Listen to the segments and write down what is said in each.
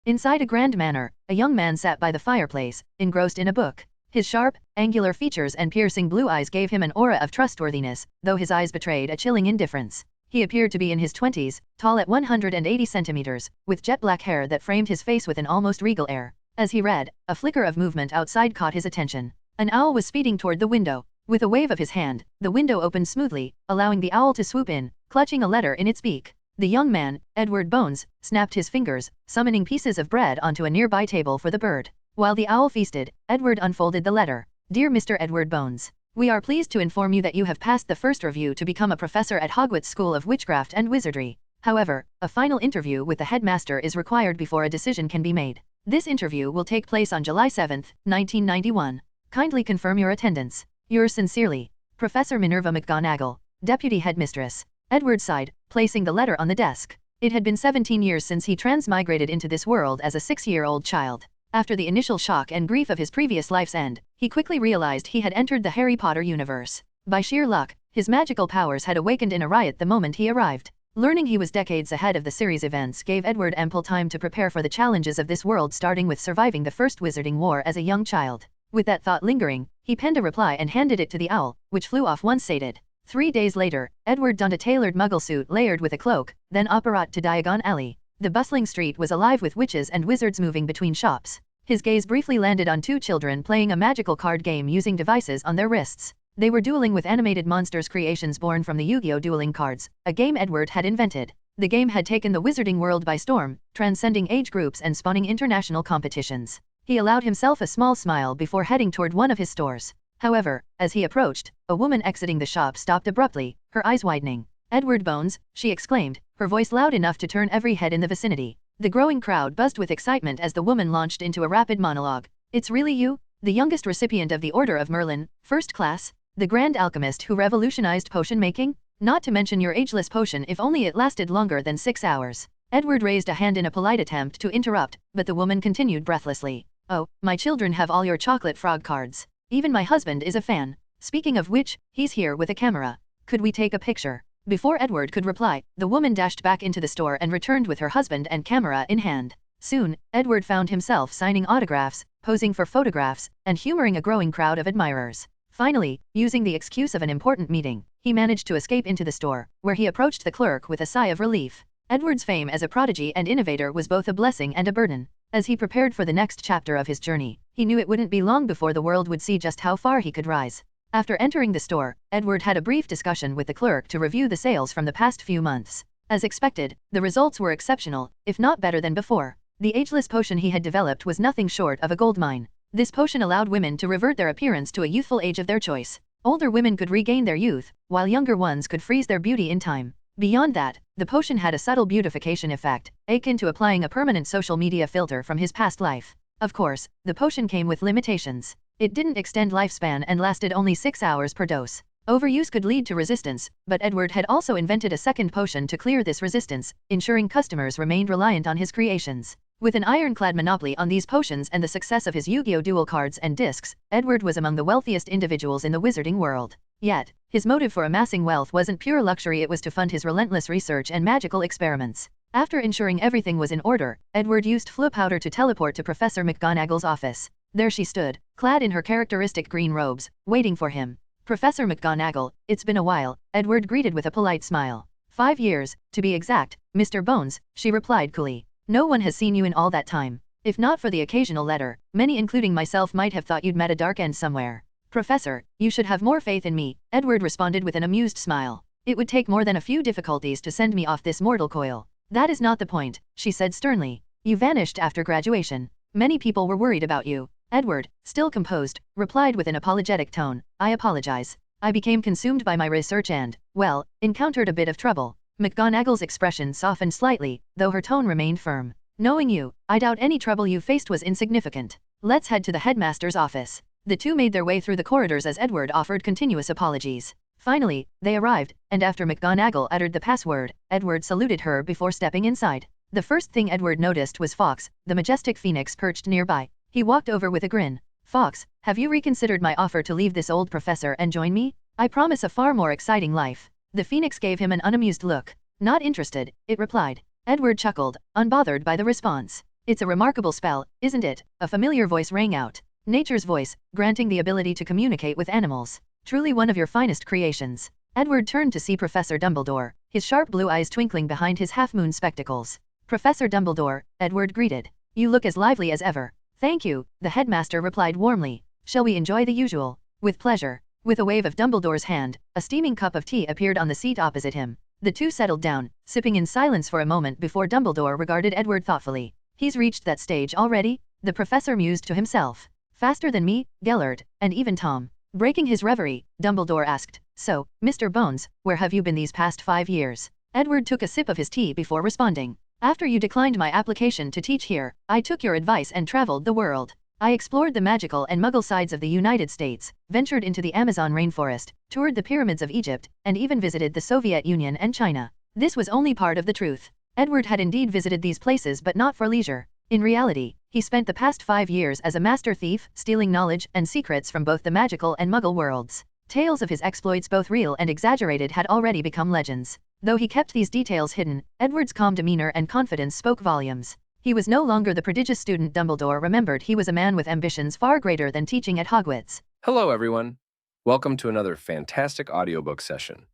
Inside a grand manor, a young man sat by the fireplace, engrossed in a book. His sharp, angular features and piercing blue eyes gave him an aura of trustworthiness, though his eyes betrayed a chilling indifference. He appeared to be in his 20s, tall at 180 centimeters, with jet black hair that framed his face with an almost regal air. As he read, a flicker of movement outside caught his attention. An owl was speeding toward the window. With a wave of his hand, the window opened smoothly, allowing the owl to swoop in, clutching a letter in its beak. The young man, Edward Bones, snapped his fingers, summoning pieces of bread onto a nearby table for the bird. While the owl feasted, Edward unfolded the letter. Dear Mr. Edward Bones, we are pleased to inform you that you have passed the first review to become a professor at Hogwarts School of Witchcraft and Wizardry. However, a final interview with the headmaster is required before a decision can be made. This interview will take place on July 7, 1991. Kindly confirm your attendance. Yours sincerely, Professor Minerva McGonagall, Deputy Headmistress. Edward sighed, placing the letter on the desk. It had been 17 years since he transmigrated into this world as a 6-year-old child. After the initial shock and grief of his previous life's end, he quickly realized he had entered the Harry Potter universe. By sheer luck, his magical powers had awakened in a riot the moment he arrived. Learning he was decades ahead of the series events gave Edward ample time to prepare for the challenges of this world, starting with surviving the First Wizarding War as a young child. With that thought lingering, he penned a reply and handed it to the owl, which flew off once sated. 3 days later, Edward donned a tailored muggle suit layered with a cloak, then apparat to Diagon Alley. The bustling street was alive with witches and wizards moving between shops. His gaze briefly landed on 2 children playing a magical card game using devices on their wrists. They were dueling with animated monsters, creations born from the Yu-Gi-Oh! Dueling Cards, a game Edward had invented. The game had taken the wizarding world by storm, transcending age groups and spawning international competitions. He allowed himself a small smile before heading toward one of his stores. However, as he approached, a woman exiting the shop stopped abruptly, her eyes widening. Edward Bones, she exclaimed, her voice loud enough to turn every head in the vicinity. The growing crowd buzzed with excitement as the woman launched into a rapid monologue. It's really you? The youngest recipient of the Order of Merlin, first class? The grand alchemist who revolutionized potion making? Not to mention your ageless potion if only it lasted longer than 6 hours. Edward raised a hand in a polite attempt to interrupt, but the woman continued breathlessly. Oh, my children have all your chocolate frog cards. Even my husband is a fan. Speaking of which, he's here with a camera. Could we take a picture? Before Edward could reply, the woman dashed back into the store and returned with her husband and camera in hand. Soon, Edward found himself signing autographs, posing for photographs, and humoring a growing crowd of admirers. Finally, using the excuse of an important meeting, he managed to escape into the store, where he approached the clerk with a sigh of relief. Edward's fame as a prodigy and innovator was both a blessing and a burden. As he prepared for the next chapter of his journey, he knew it wouldn't be long before the world would see just how far he could rise. After entering the store, Edward had a brief discussion with the clerk to review the sales from the past few months. As expected, the results were exceptional, if not better than before. The ageless potion he had developed was nothing short of a goldmine. This potion allowed women to revert their appearance to a youthful age of their choice. Older women could regain their youth, while younger ones could freeze their beauty in time. Beyond that, the potion had a subtle beautification effect, akin to applying a permanent social media filter from his past life. Of course, the potion came with limitations. It didn't extend lifespan and lasted only 6 hours per dose. Overuse could lead to resistance, but Edward had also invented a second potion to clear this resistance, ensuring customers remained reliant on his creations. With an ironclad monopoly on these potions and the success of his Yu-Gi-Oh! Duel cards and discs, Edward was among the wealthiest individuals in the wizarding world. Yet, his motive for amassing wealth wasn't pure luxury, it was to fund his relentless research and magical experiments. After ensuring everything was in order, Edward used Floo powder to teleport to Professor McGonagall's office. There she stood, clad in her characteristic green robes, waiting for him. Professor McGonagall, it's been a while, Edward greeted with a polite smile. 5 years, to be exact, Mr. Bones, she replied coolly. No one has seen you in all that time. If not for the occasional letter, many including myself might have thought you'd met a dark end somewhere. Professor, you should have more faith in me, Edward responded with an amused smile. It would take more than a few difficulties to send me off this mortal coil. That is not the point, she said sternly. You vanished after graduation. Many people were worried about you. Edward, still composed, replied with an apologetic tone. I apologize. I became consumed by my research and, well, encountered a bit of trouble. McGonagall's expression softened slightly, though her tone remained firm. Knowing you, I doubt any trouble you faced was insignificant. Let's head to the headmaster's office. The two made their way through the corridors as Edward offered continuous apologies. Finally, they arrived, and after McGonagall uttered the password, Edward saluted her before stepping inside. The first thing Edward noticed was Fawkes, the majestic phoenix perched nearby. He walked over with a grin. Fawkes, have you reconsidered my offer to leave this old professor and join me? I promise a far more exciting life. The phoenix gave him an unamused look. Not interested, it replied. Edward chuckled, unbothered by the response. It's a remarkable spell, isn't it? A familiar voice rang out. Nature's voice, granting the ability to communicate with animals. Truly one of your finest creations. Edward turned to see Professor Dumbledore, his sharp blue eyes twinkling behind his half-moon spectacles. Professor Dumbledore, Edward greeted. You look as lively as ever. Thank you, the headmaster replied warmly. Shall we enjoy the usual? With pleasure. With a wave of Dumbledore's hand, a steaming cup of tea appeared on the seat opposite him. The two settled down, sipping in silence for a moment before Dumbledore regarded Edward thoughtfully. He's reached that stage already? The professor mused to himself. Faster than me, Gellert, and even Tom. Breaking his reverie, Dumbledore asked, So, Mr. Bones, where have you been these past 5 years? Edward took a sip of his tea before responding. After you declined my application to teach here, I took your advice and traveled the world. I explored the magical and muggle sides of the United States, ventured into the Amazon rainforest, toured the pyramids of Egypt, and even visited the Soviet Union and China. This was only part of the truth. Edward had indeed visited these places but not for leisure. In reality, he spent the past 5 years as a master thief, stealing knowledge and secrets from both the magical and muggle worlds. Tales of his exploits, both real and exaggerated, had already become legends. Though he kept these details hidden, Edward's calm demeanor and confidence spoke volumes. He was no longer the prodigious student Dumbledore remembered. He was a man with ambitions far greater than teaching at Hogwarts. Hello, everyone. Welcome to another fantastic audiobook session.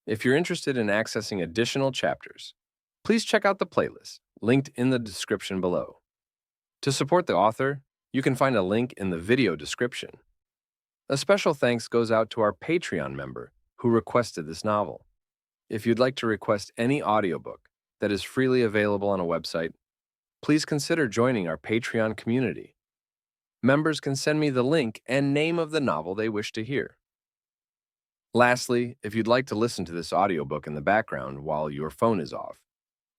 If you're interested in accessing additional chapters, please check out the playlist, linked in the description below. To support the author, you can find a link in the video description. A special thanks goes out to our Patreon member who requested this novel. If you'd like to request any audiobook that is freely available on a website, please consider joining our Patreon community. Members can send me the link and name of the novel they wish to hear. Lastly, if you'd like to listen to this audiobook in the background while your phone is off,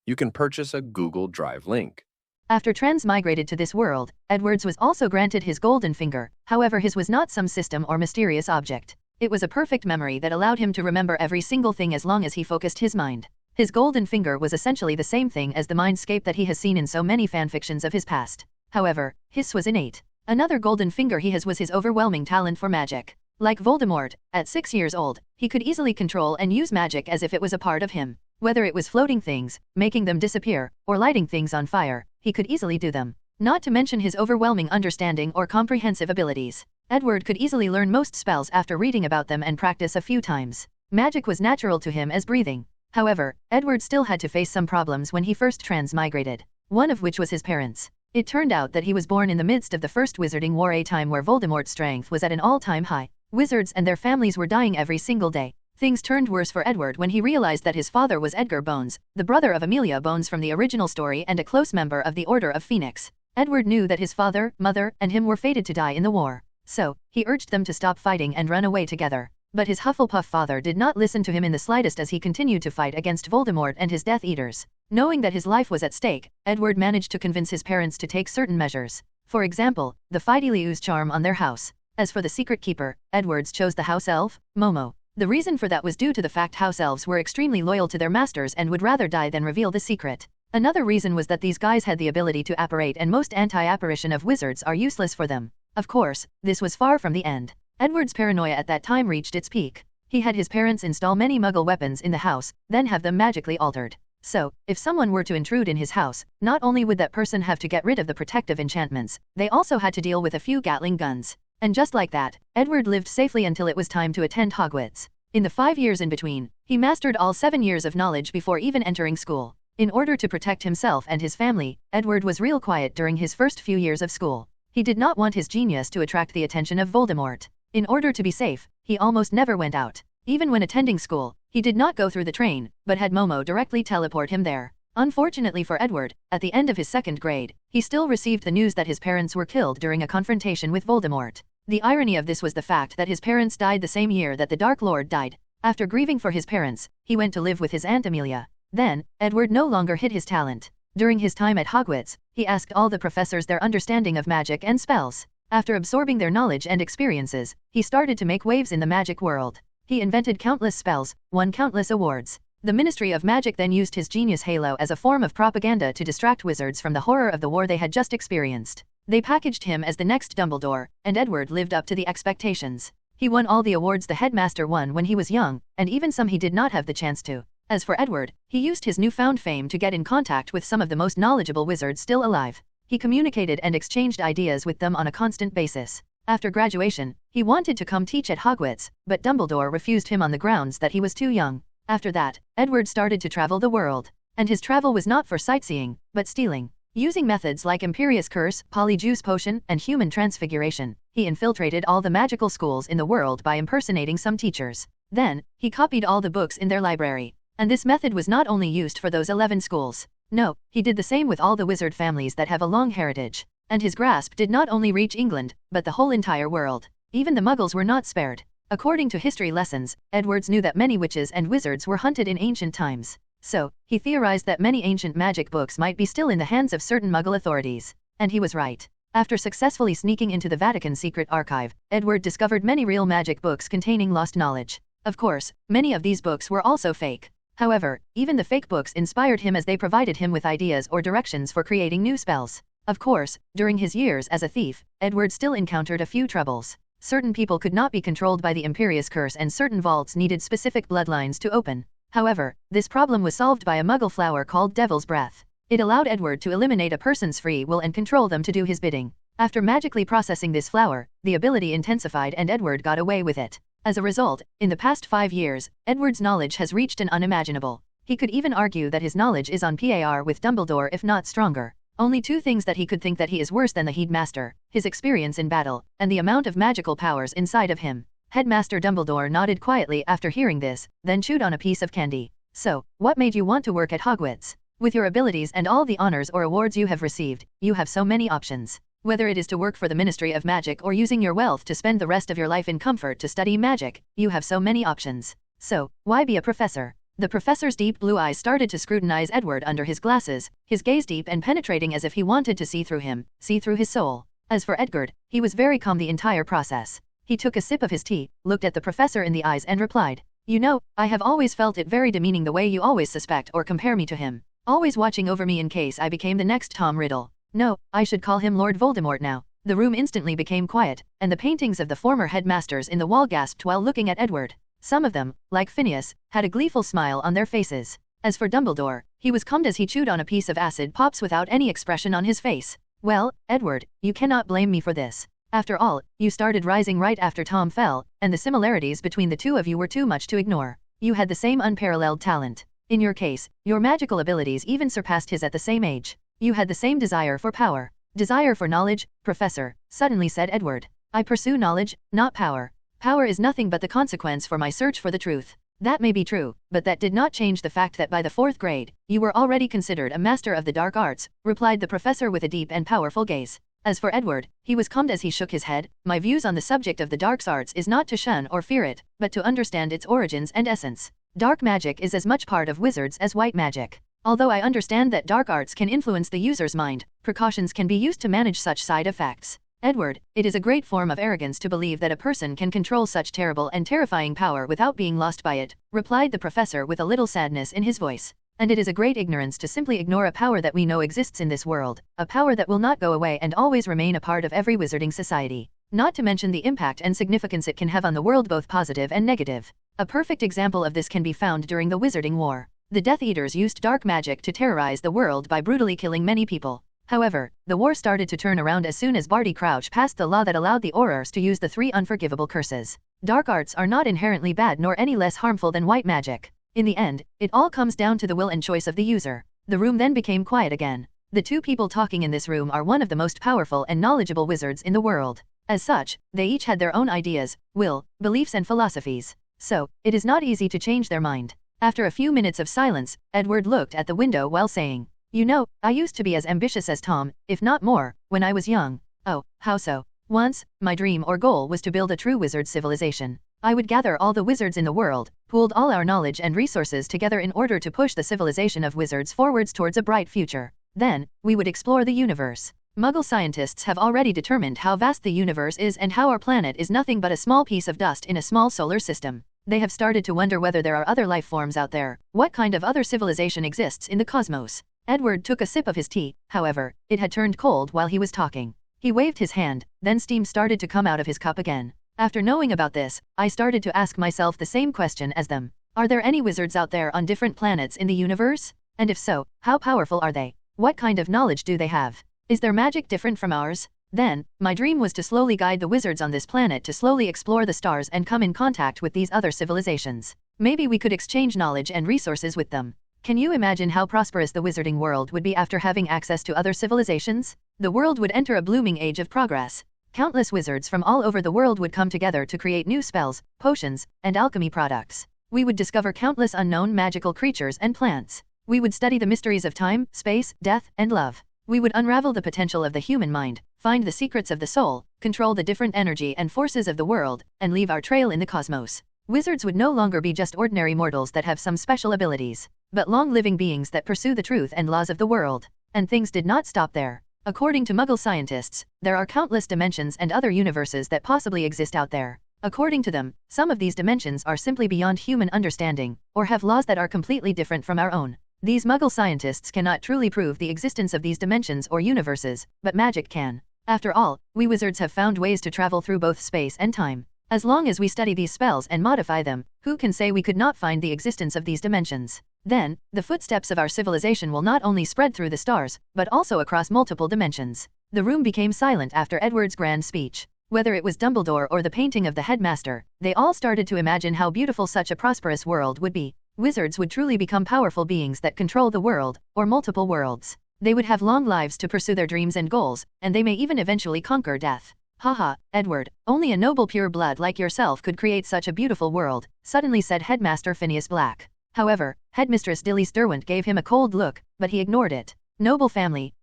you can purchase a Google Drive link. After transmigrated to this world, Edwards was also granted his golden finger. However, his was not some system or mysterious object. It was a perfect memory that allowed him to remember every single thing as long as he focused his mind. His golden finger was essentially the same thing as the mindscape that he has seen in so many fanfictions of his past. However, his was innate. Another golden finger he has was his overwhelming talent for magic. Like Voldemort, at 6 years old, he could easily control and use magic as if it was a part of him. Whether it was floating things, making them disappear, or lighting things on fire, he could easily do them. Not to mention his overwhelming understanding or comprehensive abilities. Edward could easily learn most spells after reading about them and practice a few times. Magic was natural to him as breathing. However, Edward still had to face some problems when he first transmigrated. One of which was his parents. It turned out that he was born in the midst of the First Wizarding War, a time where Voldemort's strength was at an all-time high. Wizards and their families were dying every single day. Things turned worse for Edward when he realized that his father was Edgar Bones, the brother of Amelia Bones from the original story and a close member of the Order of Phoenix. Edward knew that his father, mother, and him were fated to die in the war. So, he urged them to stop fighting and run away together. But his Hufflepuff father did not listen to him in the slightest as he continued to fight against Voldemort and his Death Eaters. Knowing that his life was at stake, Edward managed to convince his parents to take certain measures. For example, the Fidelius charm on their house. As for the secret keeper, Edwards chose the house elf, Momo. The reason for that was due to the fact house elves were extremely loyal to their masters and would rather die than reveal the secret. Another reason was that these guys had the ability to apparate, and most anti-apparition of wizards are useless for them. Of course, this was far from the end. Edward's paranoia at that time reached its peak. He had his parents install many muggle weapons in the house, then have them magically altered. So, if someone were to intrude in his house, not only would that person have to get rid of the protective enchantments, they also had to deal with a few Gatling guns. And just like that, Edward lived safely until it was time to attend Hogwarts. In the 5 years in between, he mastered all 7 years of knowledge before even entering school. In order to protect himself and his family, Edward was real quiet during his first few years of school. He did not want his genius to attract the attention of Voldemort. In order to be safe, he almost never went out. Even when attending school, he did not go through the train, but had Momo directly teleport him there. Unfortunately for Edward, at the end of his 2nd grade, he still received the news that his parents were killed during a confrontation with Voldemort. The irony of this was the fact that his parents died the same year that the Dark Lord died. After grieving for his parents, he went to live with his Aunt Amelia. Then, Edward no longer hid his talent. During his time at Hogwarts, he asked all the professors their understanding of magic and spells. After absorbing their knowledge and experiences, he started to make waves in the magic world. He invented countless spells, won countless awards. The Ministry of Magic then used his genius halo as a form of propaganda to distract wizards from the horror of the war they had just experienced. They packaged him as the next Dumbledore, and Edward lived up to the expectations. He won all the awards the headmaster won when he was young, and even some he did not have the chance to. As for Edward, he used his newfound fame to get in contact with some of the most knowledgeable wizards still alive. He communicated and exchanged ideas with them on a constant basis. After graduation, he wanted to come teach at Hogwarts, but Dumbledore refused him on the grounds that he was too young. After that, Edward started to travel the world. And his travel was not for sightseeing, but stealing. Using methods like Imperious Curse, Polyjuice Potion, and Human Transfiguration, he infiltrated all the magical schools in the world by impersonating some teachers. Then, he copied all the books in their library. And this method was not only used for those 11 schools. No, he did the same with all the wizard families that have a long heritage. And his grasp did not only reach England, but the whole entire world. Even the Muggles were not spared. According to history lessons, Edwards knew that many witches and wizards were hunted in ancient times. So, he theorized that many ancient magic books might be still in the hands of certain Muggle authorities. And he was right. After successfully sneaking into the Vatican secret archive, Edward discovered many real magic books containing lost knowledge. Of course, many of these books were also fake. However, even the fake books inspired him as they provided him with ideas or directions for creating new spells. Of course, during his years as a thief, Edward still encountered a few troubles. Certain people could not be controlled by the Imperious Curse and certain vaults needed specific bloodlines to open. However, this problem was solved by a Muggle flower called Devil's Breath. It allowed Edward to eliminate a person's free will and control them to do his bidding. After magically processing this flower, the ability intensified and Edward got away with it. As a result, in the past 5 years, Edward's knowledge has reached an unimaginable. He could even argue that his knowledge is on par with Dumbledore if not stronger. Only 2 things that he could think that he is worse than the Headmaster: his experience in battle, and the amount of magical powers inside of him. Headmaster Dumbledore nodded quietly after hearing this, then chewed on a piece of candy. So, what made you want to work at Hogwarts? With your abilities and all the honors or awards you have received, you have so many options. Whether it is to work for the Ministry of Magic or using your wealth to spend the rest of your life in comfort to study magic, you have so many options. So, why be a professor? The professor's deep blue eyes started to scrutinize Edward under his glasses, his gaze deep and penetrating as if he wanted to see through him, see through his soul. As for Edward, he was very calm the entire process. He took a sip of his tea, looked at the professor in the eyes and replied, "You know, I have always felt it very demeaning the way you always suspect or compare me to him. Always watching over me in case I became the next Tom Riddle. No, I should call him Lord Voldemort now." The room instantly became quiet, and the paintings of the former headmasters in the wall gasped while looking at Edward. Some of them, like Phineas, had a gleeful smile on their faces. As for Dumbledore, he was calmed as he chewed on a piece of acid pops without any expression on his face. "Well, Edward, you cannot blame me for this. After all, you started rising right after Tom fell, and the similarities between the two of you were too much to ignore. You had the same unparalleled talent. In your case, your magical abilities even surpassed his at the same age. You had the same desire for power." "Desire for knowledge, Professor," suddenly said Edward. "I pursue knowledge, not power. Power is nothing but the consequence for my search for the truth." "That may be true, but that did not change the fact that by the 4th grade, you were already considered a master of the dark arts," replied the professor with a deep and powerful gaze. As for Edward, he was calmed as he shook his head. "My views on the subject of the dark arts is not to shun or fear it, but to understand its origins and essence. Dark magic is as much part of wizards as white magic. Although I understand that dark arts can influence the user's mind, precautions can be used to manage such side effects. Edward, it is a great form of arrogance to believe that a person can control such terrible and terrifying power without being lost by it," replied the professor with a little sadness in his voice. "And it is a great ignorance to simply ignore a power that we know exists in this world, a power that will not go away and always remain a part of every wizarding society. Not to mention the impact and significance it can have on the world, both positive and negative. A perfect example of this can be found during the Wizarding War. The Death Eaters used dark magic to terrorize the world by brutally killing many people. However, the war started to turn around as soon as Barty Crouch passed the law that allowed the Aurors to use the 3 unforgivable curses. Dark arts are not inherently bad nor any less harmful than white magic. In the end, it all comes down to the will and choice of the user." The room then became quiet again. The 2 people talking in this room are one of the most powerful and knowledgeable wizards in the world. As such, they each had their own ideas, will, beliefs and philosophies. So, it is not easy to change their mind. After a few minutes of silence, Edward looked at the window while saying, "You know, I used to be as ambitious as Tom, if not more, when I was young." "Oh, how so?" "Once, my dream or goal was to build a true wizard civilization. I would gather all the wizards in the world, pooled all our knowledge and resources together in order to push the civilization of wizards forwards towards a bright future. Then, we would explore the universe. Muggle scientists have already determined how vast the universe is and how our planet is nothing but a small piece of dust in a small solar system. They have started to wonder whether there are other life forms out there, what kind of other civilization exists in the cosmos." Edward took a sip of his tea, however, it had turned cold while he was talking. He waved his hand, then steam started to come out of his cup again. "After knowing about this, I started to ask myself the same question as them. Are there any wizards out there on different planets in the universe? And if so, how powerful are they? What kind of knowledge do they have? Is their magic different from ours? Then, my dream was to slowly guide the wizards on this planet to slowly explore the stars and come in contact with these other civilizations. Maybe we could exchange knowledge and resources with them. Can you imagine how prosperous the wizarding world would be after having access to other civilizations? The world would enter a blooming age of progress. Countless wizards from all over the world would come together to create new spells, potions, and alchemy products. We would discover countless unknown magical creatures and plants. We would study the mysteries of time, space, death, and love. We would unravel the potential of the human mind, find the secrets of the soul, control the different energy and forces of the world, and leave our trail in the cosmos. Wizards would no longer be just ordinary mortals that have some special abilities, but long-living beings that pursue the truth and laws of the world. And things did not stop there. According to Muggle scientists, there are countless dimensions and other universes that possibly exist out there. According to them, some of these dimensions are simply beyond human understanding, or have laws that are completely different from our own. These Muggle scientists cannot truly prove the existence of these dimensions or universes, but magic can. After all, we wizards have found ways to travel through both space and time. As long as we study these spells and modify them, who can say we could not find the existence of these dimensions? Then, the footsteps of our civilization will not only spread through the stars, but also across multiple dimensions. The room became silent after Edward's grand speech. Whether it was Dumbledore or the painting of the headmaster, they all started to imagine how beautiful such a prosperous world would be. Wizards would truly become powerful beings that control the world, or multiple worlds. They would have long lives to pursue their dreams and goals, and they may even eventually conquer death. Haha, Edward, only a noble pure blood like yourself could create such a beautiful world, suddenly said Headmaster Phineas Black. However, Headmistress Dilly Derwent gave him a cold look, but he ignored it. Noble family,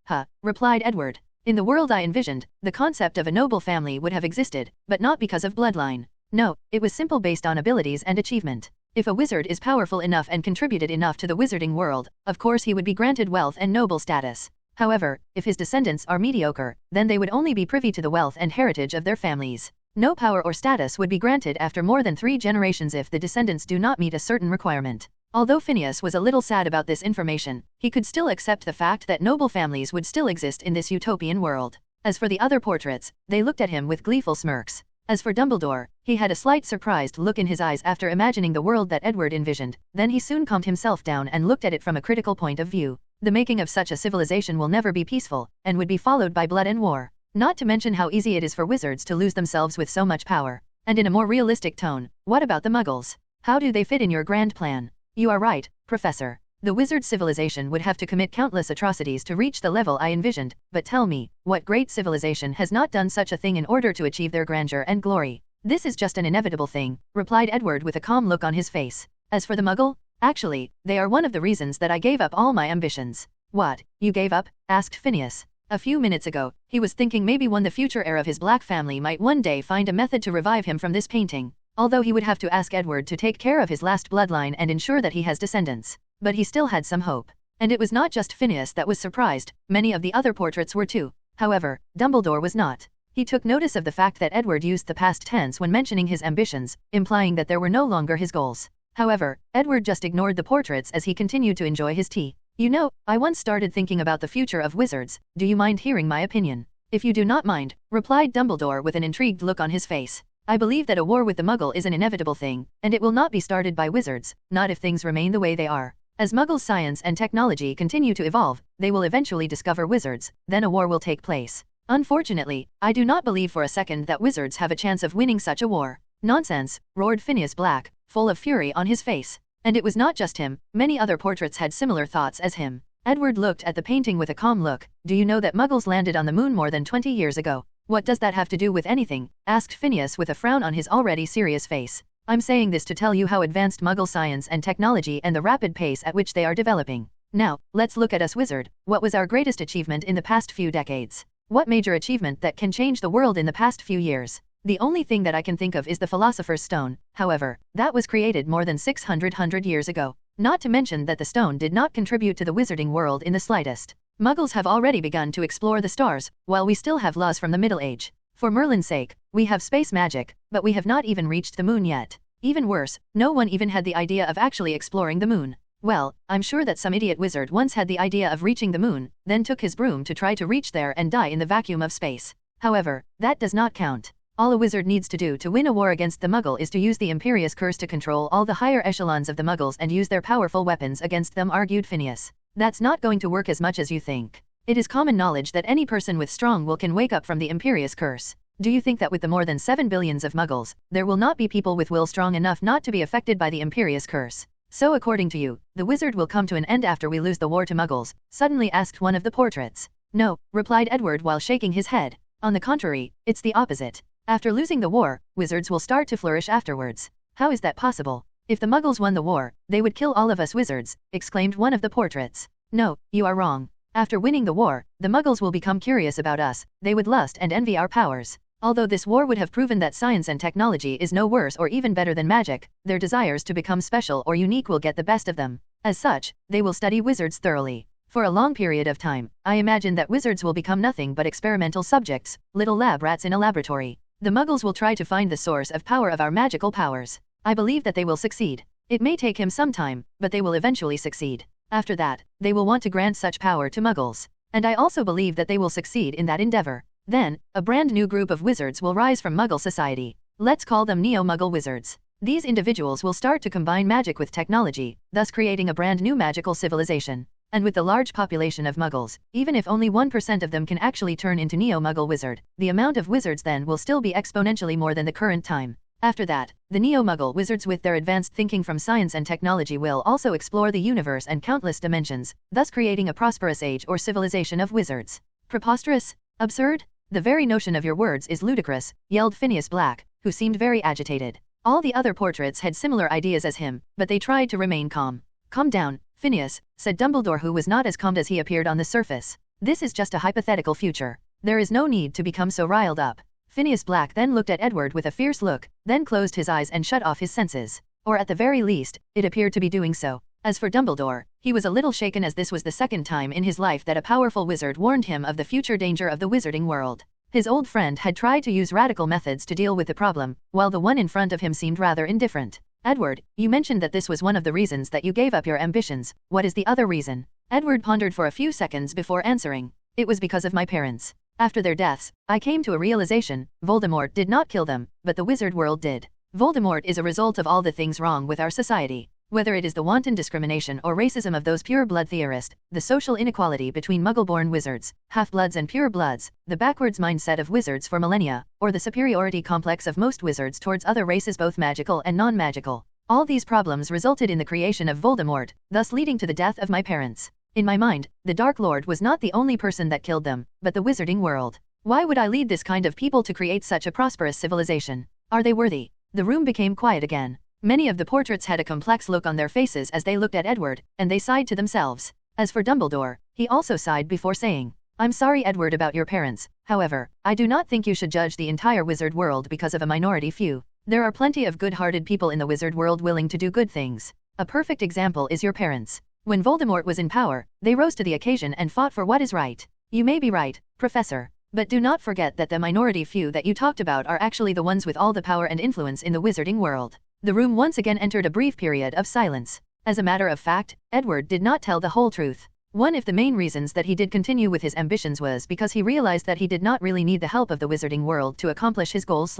replied Edward. In the world I envisioned, the concept of a noble family would have existed, but not because of bloodline. No, it was simple based on abilities and achievement. If a wizard is powerful enough and contributed enough to the wizarding world, of course he would be granted wealth and noble status. However, if his descendants are mediocre, then they would only be privy to the wealth and heritage of their families. No power or status would be granted after more than 3 generations if the descendants do not meet a certain requirement. Although Phineas was a little sad about this information, he could still accept the fact that noble families would still exist in this utopian world. As for the other portraits, they looked at him with gleeful smirks. As for Dumbledore, he had a slight surprised look in his eyes after imagining the world that Edward envisioned, then he soon calmed himself down and looked at it from a critical point of view. The making of such a civilization will never be peaceful, and would be followed by blood and war. Not to mention how easy it is for wizards to lose themselves with so much power. And in a more realistic tone, what about the Muggles? How do they fit in your grand plan? You are right, Professor. The wizard civilization would have to commit countless atrocities to reach the level I envisioned, but tell me, what great civilization has not done such a thing in order to achieve their grandeur and glory? This is just an inevitable thing, replied Edward with a calm look on his face. As for the Muggle, actually, they are one of the reasons that I gave up all my ambitions. What, you gave up? Asked Phineas. A few minutes ago, he was thinking maybe the future heir of his black family might one day find a method to revive him from this painting. Although he would have to ask Edward to take care of his last bloodline and ensure that he has descendants. But he still had some hope. And it was not just Phineas that was surprised, many of the other portraits were too. However, Dumbledore was not. He took notice of the fact that Edward used the past tense when mentioning his ambitions, implying that there were no longer his goals. However, Edward just ignored the portraits as he continued to enjoy his tea. You know, I once started thinking about the future of wizards. Do you mind hearing my opinion? If you do not mind, replied Dumbledore with an intrigued look on his face. I believe that a war with the Muggle is an inevitable thing, and it will not be started by wizards, not if things remain the way they are. As Muggles' science and technology continue to evolve, they will eventually discover wizards, then a war will take place. Unfortunately, I do not believe for a second that wizards have a chance of winning such a war. Nonsense, roared Phineas Black, full of fury on his face. And it was not just him, many other portraits had similar thoughts as him. Edward looked at the painting with a calm look. Do you know that Muggles landed on the moon more than 20 years ago? What does that have to do with anything? Asked Phineas with a frown on his already serious face. I'm saying this to tell you how advanced Muggle science and technology and the rapid pace at which they are developing. Now, let's look at us wizard. What was our greatest achievement in the past few decades? What major achievement that can change the world in the past few years? The only thing that I can think of is the Philosopher's Stone. However, that was created more than 600 years ago. Not to mention that the stone did not contribute to the wizarding world in the slightest. Muggles have already begun to explore the stars, while we still have laws from the Middle Age. For Merlin's sake, we have space magic, but we have not even reached the moon yet. Even worse, no one even had the idea of actually exploring the moon. Well, I'm sure that some idiot wizard once had the idea of reaching the moon, then took his broom to try to reach there and die in the vacuum of space. However, that does not count. All a wizard needs to do to win a war against the Muggle is to use the Imperious Curse to control all the higher echelons of the Muggles and use their powerful weapons against them, argued Phineas. That's not going to work as much as you think. It is common knowledge that any person with strong will can wake up from the Imperious Curse. Do you think that with the more than 7 billions of Muggles, there will not be people with will strong enough not to be affected by the Imperious Curse? So according to you, the wizard will come to an end after we lose the war to Muggles? Suddenly asked one of the portraits. No, replied Edward while shaking his head. On the contrary, it's the opposite. After losing the war, wizards will start to flourish afterwards. How is that possible? If the Muggles won the war, they would kill all of us wizards, exclaimed one of the portraits. No, you are wrong. After winning the war, the Muggles will become curious about us, they would lust and envy our powers. Although this war would have proven that science and technology is no worse or even better than magic, their desires to become special or unique will get the best of them. As such, they will study wizards thoroughly. For a long period of time, I imagine that wizards will become nothing but experimental subjects, little lab rats in a laboratory. The Muggles will try to find the source of power of our magical powers. I believe that they will succeed. It may take him some time, but they will eventually succeed. After that, they will want to grant such power to Muggles. And I also believe that they will succeed in that endeavor. Then, a brand new group of wizards will rise from Muggle society. Let's call them Neo-Muggle wizards. These individuals will start to combine magic with technology, thus creating a brand new magical civilization. And with the large population of Muggles, even if only 1% of them can actually turn into Neo-Muggle wizard, the amount of wizards then will still be exponentially more than the current time. After that, the Neo-Muggle wizards with their advanced thinking from science and technology will also explore the universe and countless dimensions, thus creating a prosperous age or civilization of wizards. Preposterous? Absurd? The very notion of your words is ludicrous, yelled Phineas Black, who seemed very agitated. All the other portraits had similar ideas as him, but they tried to remain calm. Calm down, Phineas, said Dumbledore, who was not as calm as he appeared on the surface. This is just a hypothetical future. There is no need to become so riled up. Phineas Black then looked at Edward with a fierce look, then closed his eyes and shut off his senses. Or at the very least, it appeared to be doing so. As for Dumbledore, he was a little shaken as this was the second time in his life that a powerful wizard warned him of the future danger of the wizarding world. His old friend had tried to use radical methods to deal with the problem, while the one in front of him seemed rather indifferent. Edward, you mentioned that this was one of the reasons that you gave up your ambitions. What is the other reason? Edward pondered for a few seconds before answering. It was because of my parents. After their deaths, I came to a realization. Voldemort did not kill them, but the wizard world did. Voldemort is a result of all the things wrong with our society. Whether it is the wanton discrimination or racism of those pure-blood theorists, the social inequality between Muggle-born wizards, half-bloods and pure-bloods, the backwards mindset of wizards for millennia, or the superiority complex of most wizards towards other races both magical and non-magical. All these problems resulted in the creation of Voldemort, thus leading to the death of my parents. In my mind, the Dark Lord was not the only person that killed them, but the wizarding world. Why would I lead this kind of people to create such a prosperous civilization? Are they worthy? The room became quiet again. Many of the portraits had a complex look on their faces as they looked at Edward, and they sighed to themselves. As for Dumbledore, he also sighed before saying, I'm sorry, Edward, about your parents. However, I do not think you should judge the entire wizard world because of a minority few. There are plenty of good-hearted people in the wizard world willing to do good things. A perfect example is your parents. When Voldemort was in power, they rose to the occasion and fought for what is right. You may be right, Professor. But do not forget that the minority few that you talked about are actually the ones with all the power and influence in the wizarding world. The room once again entered a brief period of silence. As a matter of fact, Edward did not tell the whole truth. One of the main reasons that he did continue with his ambitions was because he realized that he did not really need the help of the wizarding world to accomplish his goals.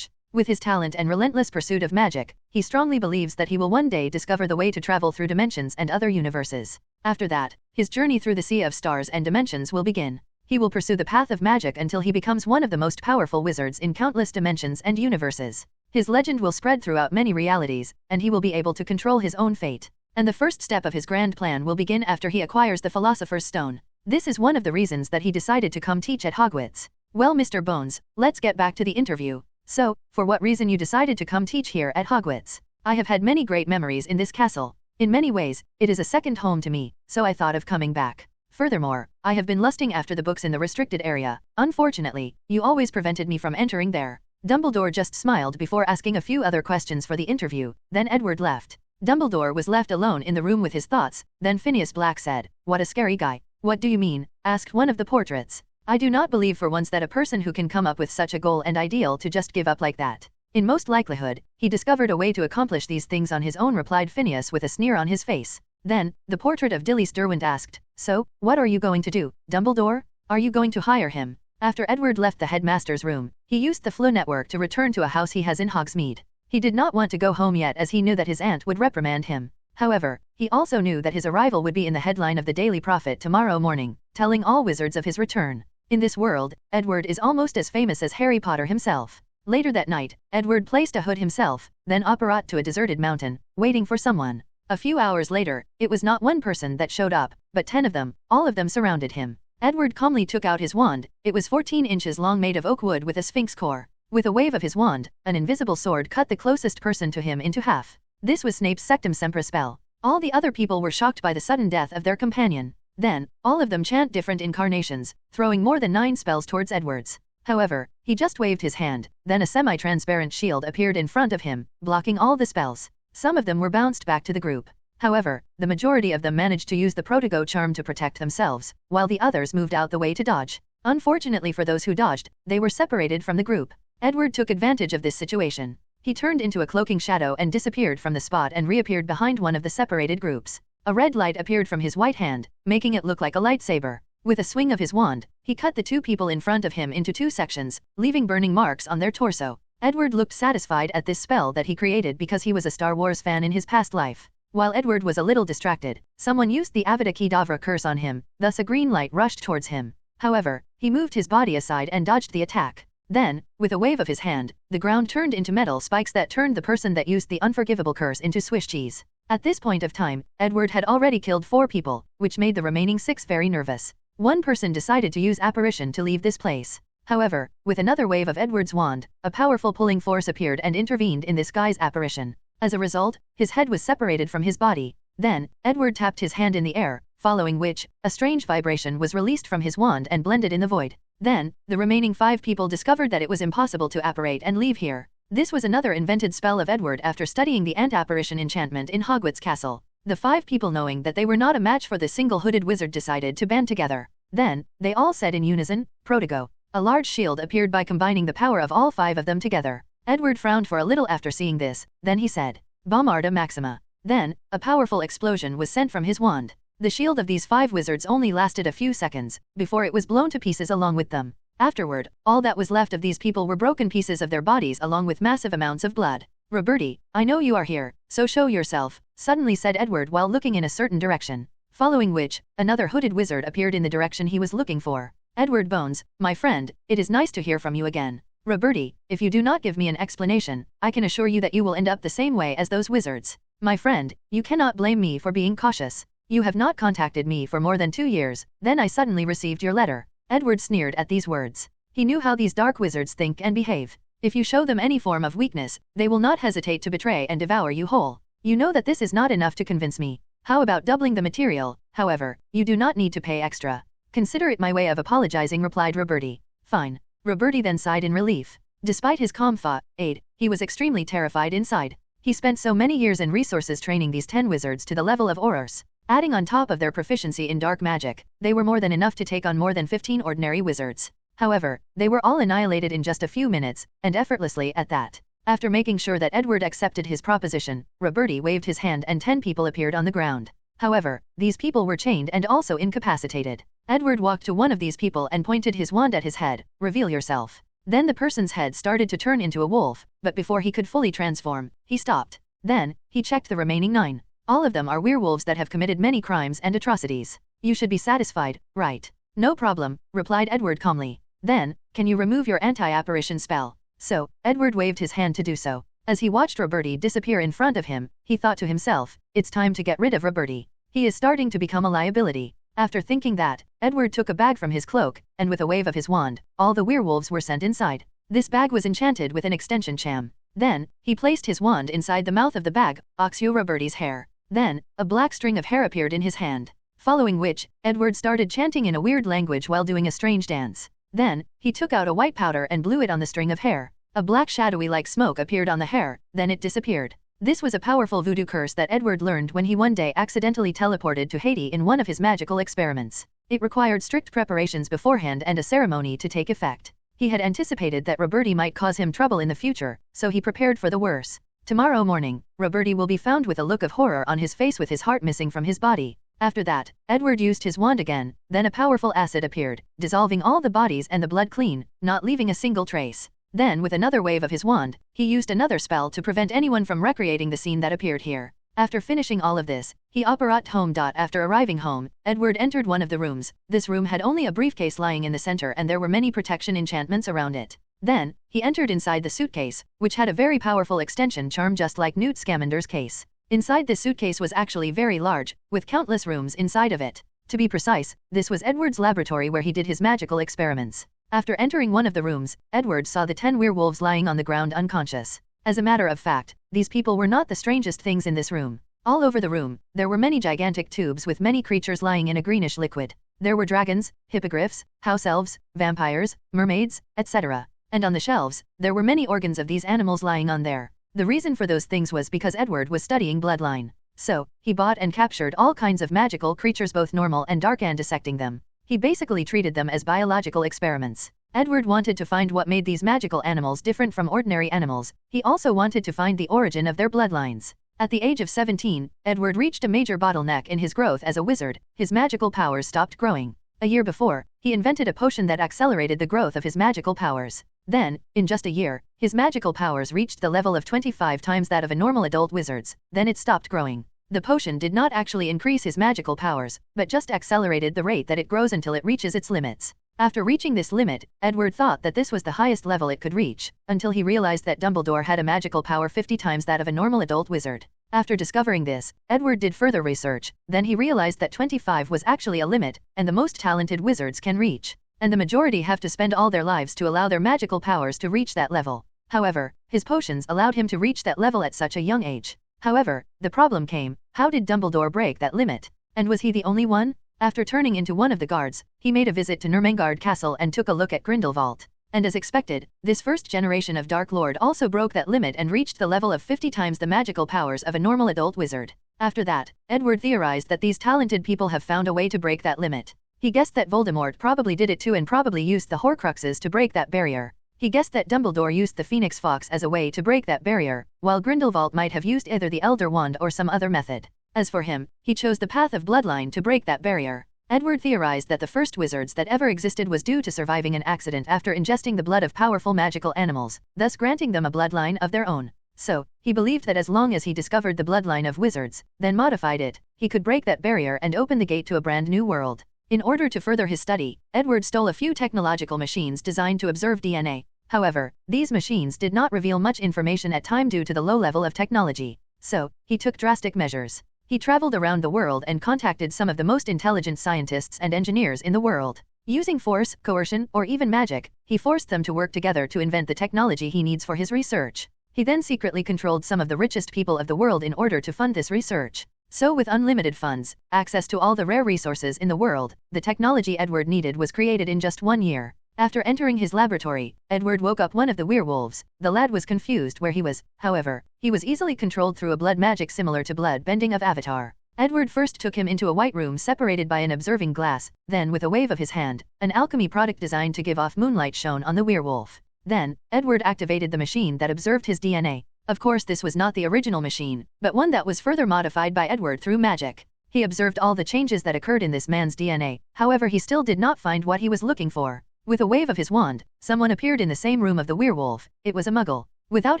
With his talent and relentless pursuit of magic, he strongly believes that he will one day discover the way to travel through dimensions and other universes. After that, his journey through the sea of stars and dimensions will begin. He will pursue the path of magic until he becomes one of the most powerful wizards in countless dimensions and universes. His legend will spread throughout many realities, and he will be able to control his own fate. And the first step of his grand plan will begin after he acquires the Philosopher's Stone. This is one of the reasons that he decided to come teach at Hogwarts. Well, Mr. Bones, let's get back to the interview. So, for what reason you decided to come teach here at Hogwarts? I have had many great memories in this castle. In many ways, it is a second home to me, so I thought of coming back. Furthermore, I have been lusting after the books in the restricted area. Unfortunately, you always prevented me from entering there. Dumbledore just smiled before asking a few other questions for the interview, then Edward left. Dumbledore was left alone in the room with his thoughts, then Phineas Black said, "What a scary guy." "What do you mean?" asked one of the portraits. "I do not believe for once that a person who can come up with such a goal and ideal to just give up like that. In most likelihood, he discovered a way to accomplish these things on his own," replied Phineas with a sneer on his face. Then, the portrait of Dilys Derwent asked, "So, what are you going to do, Dumbledore? Are you going to hire him?" After Edward left the headmaster's room, he used the Flu network to return to a house he has in Hogsmeade. He did not want to go home yet as he knew that his aunt would reprimand him. However, he also knew that his arrival would be in the headline of the Daily Prophet tomorrow morning, telling all wizards of his return. In this world, Edward is almost as famous as Harry Potter himself. Later that night, Edward placed a hood himself, then apparat to a deserted mountain, waiting for someone. A few hours later, it was not one person that showed up, but 10 of them, all of them surrounded him. Edward calmly took out his wand. It was 14 inches long, made of oak wood with a sphinx core. With a wave of his wand, an invisible sword cut the closest person to him into half. This was Snape's Sectum Sempra spell. All the other people were shocked by the sudden death of their companion. Then, all of them chant different incarnations, throwing more than 9 spells towards Edward's. However, he just waved his hand, then a semi-transparent shield appeared in front of him, blocking all the spells. Some of them were bounced back to the group. However, the majority of them managed to use the Protego charm to protect themselves, while the others moved out the way to dodge. Unfortunately for those who dodged, they were separated from the group. Edward took advantage of this situation. He turned into a cloaking shadow and disappeared from the spot and reappeared behind one of the separated groups. A red light appeared from his white hand, making it look like a lightsaber. With a swing of his wand, he cut the 2 people in front of him into 2 sections, leaving burning marks on their torso. Edward looked satisfied at this spell that he created because he was a Star Wars fan in his past life. While Edward was a little distracted, someone used the Avada Kedavra curse on him, thus a green light rushed towards him. However, he moved his body aside and dodged the attack. Then, with a wave of his hand, the ground turned into metal spikes that turned the person that used the unforgivable curse into Swiss cheese. At this point of time, Edward had already killed 4 people, which made the remaining 6 very nervous. One person decided to use apparition to leave this place. However, with another wave of Edward's wand, a powerful pulling force appeared and intervened in this guy's apparition. As a result, his head was separated from his body. Then, Edward tapped his hand in the air, following which, a strange vibration was released from his wand and blended in the void. Then, the remaining 5 people discovered that it was impossible to apparate and leave here. This was another invented spell of Edward after studying the ant-apparition enchantment in Hogwarts Castle. The 5 people, knowing that they were not a match for the single hooded wizard, decided to band together. Then, they all said in unison, Protego. A large shield appeared by combining the power of all 5 of them together. Edward frowned for a little after seeing this, then he said, Bombarda Maxima. Then, a powerful explosion was sent from his wand. The shield of these 5 wizards only lasted a few seconds, before it was blown to pieces along with them. Afterward, all that was left of these people were broken pieces of their bodies along with massive amounts of blood. Roberti, I know you are here, so show yourself, suddenly said Edward while looking in a certain direction. Following which, another hooded wizard appeared in the direction he was looking for. Edward Bones, my friend, it is nice to hear from you again. Roberti, if you do not give me an explanation, I can assure you that you will end up the same way as those wizards. My friend, you cannot blame me for being cautious. You have not contacted me for more than 2 years, then I suddenly received your letter. Edward sneered at these words. He knew how these dark wizards think and behave. If you show them any form of weakness, they will not hesitate to betray and devour you whole. You know that this is not enough to convince me. How about doubling the material? However, you do not need to pay extra. Consider it my way of apologizing, replied Roberti. Fine. Roberti then sighed in relief. Despite his calm aid, he was extremely terrified inside. He spent so many years and resources training these 10 wizards to the level of Aurors. Adding on top of their proficiency in dark magic, they were more than enough to take on more than 15 ordinary wizards. However, they were all annihilated in just a few minutes, and effortlessly at that. After making sure that Edward accepted his proposition, Roberti waved his hand and 10 people appeared on the ground. However, these people were chained and also incapacitated. Edward walked to one of these people and pointed his wand at his head. Reveal yourself. Then the person's head started to turn into a wolf, but before he could fully transform, he stopped. Then, he checked the remaining 9. All of them are werewolves that have committed many crimes and atrocities. You should be satisfied, right? No problem, replied Edward calmly. Then, can you remove your anti-apparition spell? So, Edward waved his hand to do so. As he watched Roberti disappear in front of him, he thought to himself, it's time to get rid of Roberti. He is starting to become a liability. After thinking that, Edward took a bag from his cloak, and with a wave of his wand, all the werewolves were sent inside. This bag was enchanted with an extension charm. Then, he placed his wand inside the mouth of the bag, Oxio Roberti's hair. Then, a black string of hair appeared in his hand. Following which, Edward started chanting in a weird language while doing a strange dance. Then, he took out a white powder and blew it on the string of hair. A black shadowy-like smoke appeared on the hair, then it disappeared. This was a powerful voodoo curse that Edward learned when he one day accidentally teleported to Haiti in one of his magical experiments. It required strict preparations beforehand and a ceremony to take effect. He had anticipated that Roberti might cause him trouble in the future, so he prepared for the worse. Tomorrow morning, Roberti will be found with a look of horror on his face with his heart missing from his body. After that, Edward used his wand again, then a powerful acid appeared, dissolving all the bodies and the blood clean, not leaving a single trace. Then with another wave of his wand, he used another spell to prevent anyone from recreating the scene that appeared here. After finishing all of this, he operat home. After arriving home, Edward entered one of the rooms. This room had only a briefcase lying in the center and there were many protection enchantments around it. Then, he entered inside the suitcase, which had a very powerful extension charm just like Newt Scamander's case. Inside this suitcase was actually very large, with countless rooms inside of it. To be precise, this was Edward's laboratory where he did his magical experiments. After entering one of the rooms, Edward saw the 10 werewolves lying on the ground unconscious. As a matter of fact, these people were not the strangest things in this room. All over the room, there were many gigantic tubes with many creatures lying in a greenish liquid. There were dragons, hippogriffs, house elves, vampires, mermaids, etc. And on the shelves, there were many organs of these animals lying on there. The reason for those things was because Edward was studying bloodline. So, he bought and captured all kinds of magical creatures both normal and dark and dissecting them. He basically treated them as biological experiments. Edward wanted to find what made these magical animals different from ordinary animals. He also wanted to find the origin of their bloodlines. At the age of 17, Edward reached a major bottleneck in his growth as a wizard. His magical powers stopped growing. A year before, he invented a potion that accelerated the growth of his magical powers. Then, in just a year, his magical powers reached the level of 25 times that of a normal adult wizard's. Then it stopped growing. The potion did not actually increase his magical powers, but just accelerated the rate that it grows until it reaches its limits. After reaching this limit, Edward thought that this was the highest level it could reach, until he realized that Dumbledore had a magical power 50 times that of a normal adult wizard. After discovering this, Edward did further research. Then he realized that 25 was actually a limit, and the most talented wizards can reach. And the majority have to spend all their lives to allow their magical powers to reach that level. However, his potions allowed him to reach that level at such a young age. However, the problem came: how did Dumbledore break that limit? And was he the only one? After turning into one of the guards, he made a visit to Ermengarde Castle and took a look at Grindelwald. And as expected, this first generation of Dark Lord also broke that limit and reached the level of 50 times the magical powers of a normal adult wizard. After that, Edward theorized that these talented people have found a way to break that limit. He guessed that Voldemort probably did it too and probably used the Horcruxes to break that barrier. He guessed that Dumbledore used the Phoenix Fox as a way to break that barrier, while Grindelwald might have used either the Elder Wand or some other method. As for him, he chose the path of bloodline to break that barrier. Edward theorized that the first wizards that ever existed was due to surviving an accident after ingesting the blood of powerful magical animals, thus granting them a bloodline of their own. So, he believed that as long as he discovered the bloodline of wizards, then modified it, he could break that barrier and open the gate to a brand new world. In order to further his study, Edward stole a few technological machines designed to observe DNA. However, these machines did not reveal much information at time due to the low level of technology. So, he took drastic measures. He traveled around the world and contacted some of the most intelligent scientists and engineers in the world. Using force, coercion, or even magic, he forced them to work together to invent the technology he needs for his research. He then secretly controlled some of the richest people of the world in order to fund this research. So with unlimited funds, access to all the rare resources in the world, the technology Edward needed was created in just 1 year. After entering his laboratory, Edward woke up one of the werewolves. The lad was confused where he was. However, he was easily controlled through a blood magic similar to blood bending of Avatar. Edward first took him into a white room separated by an observing glass, then with a wave of his hand, an alchemy product designed to give off moonlight shone on the werewolf. Then, Edward activated the machine that observed his DNA. Of course this was not the original machine, but one that was further modified by Edward through magic. He observed all the changes that occurred in this man's DNA, however he still did not find what he was looking for. With a wave of his wand, someone appeared in the same room of the werewolf. It was a muggle. Without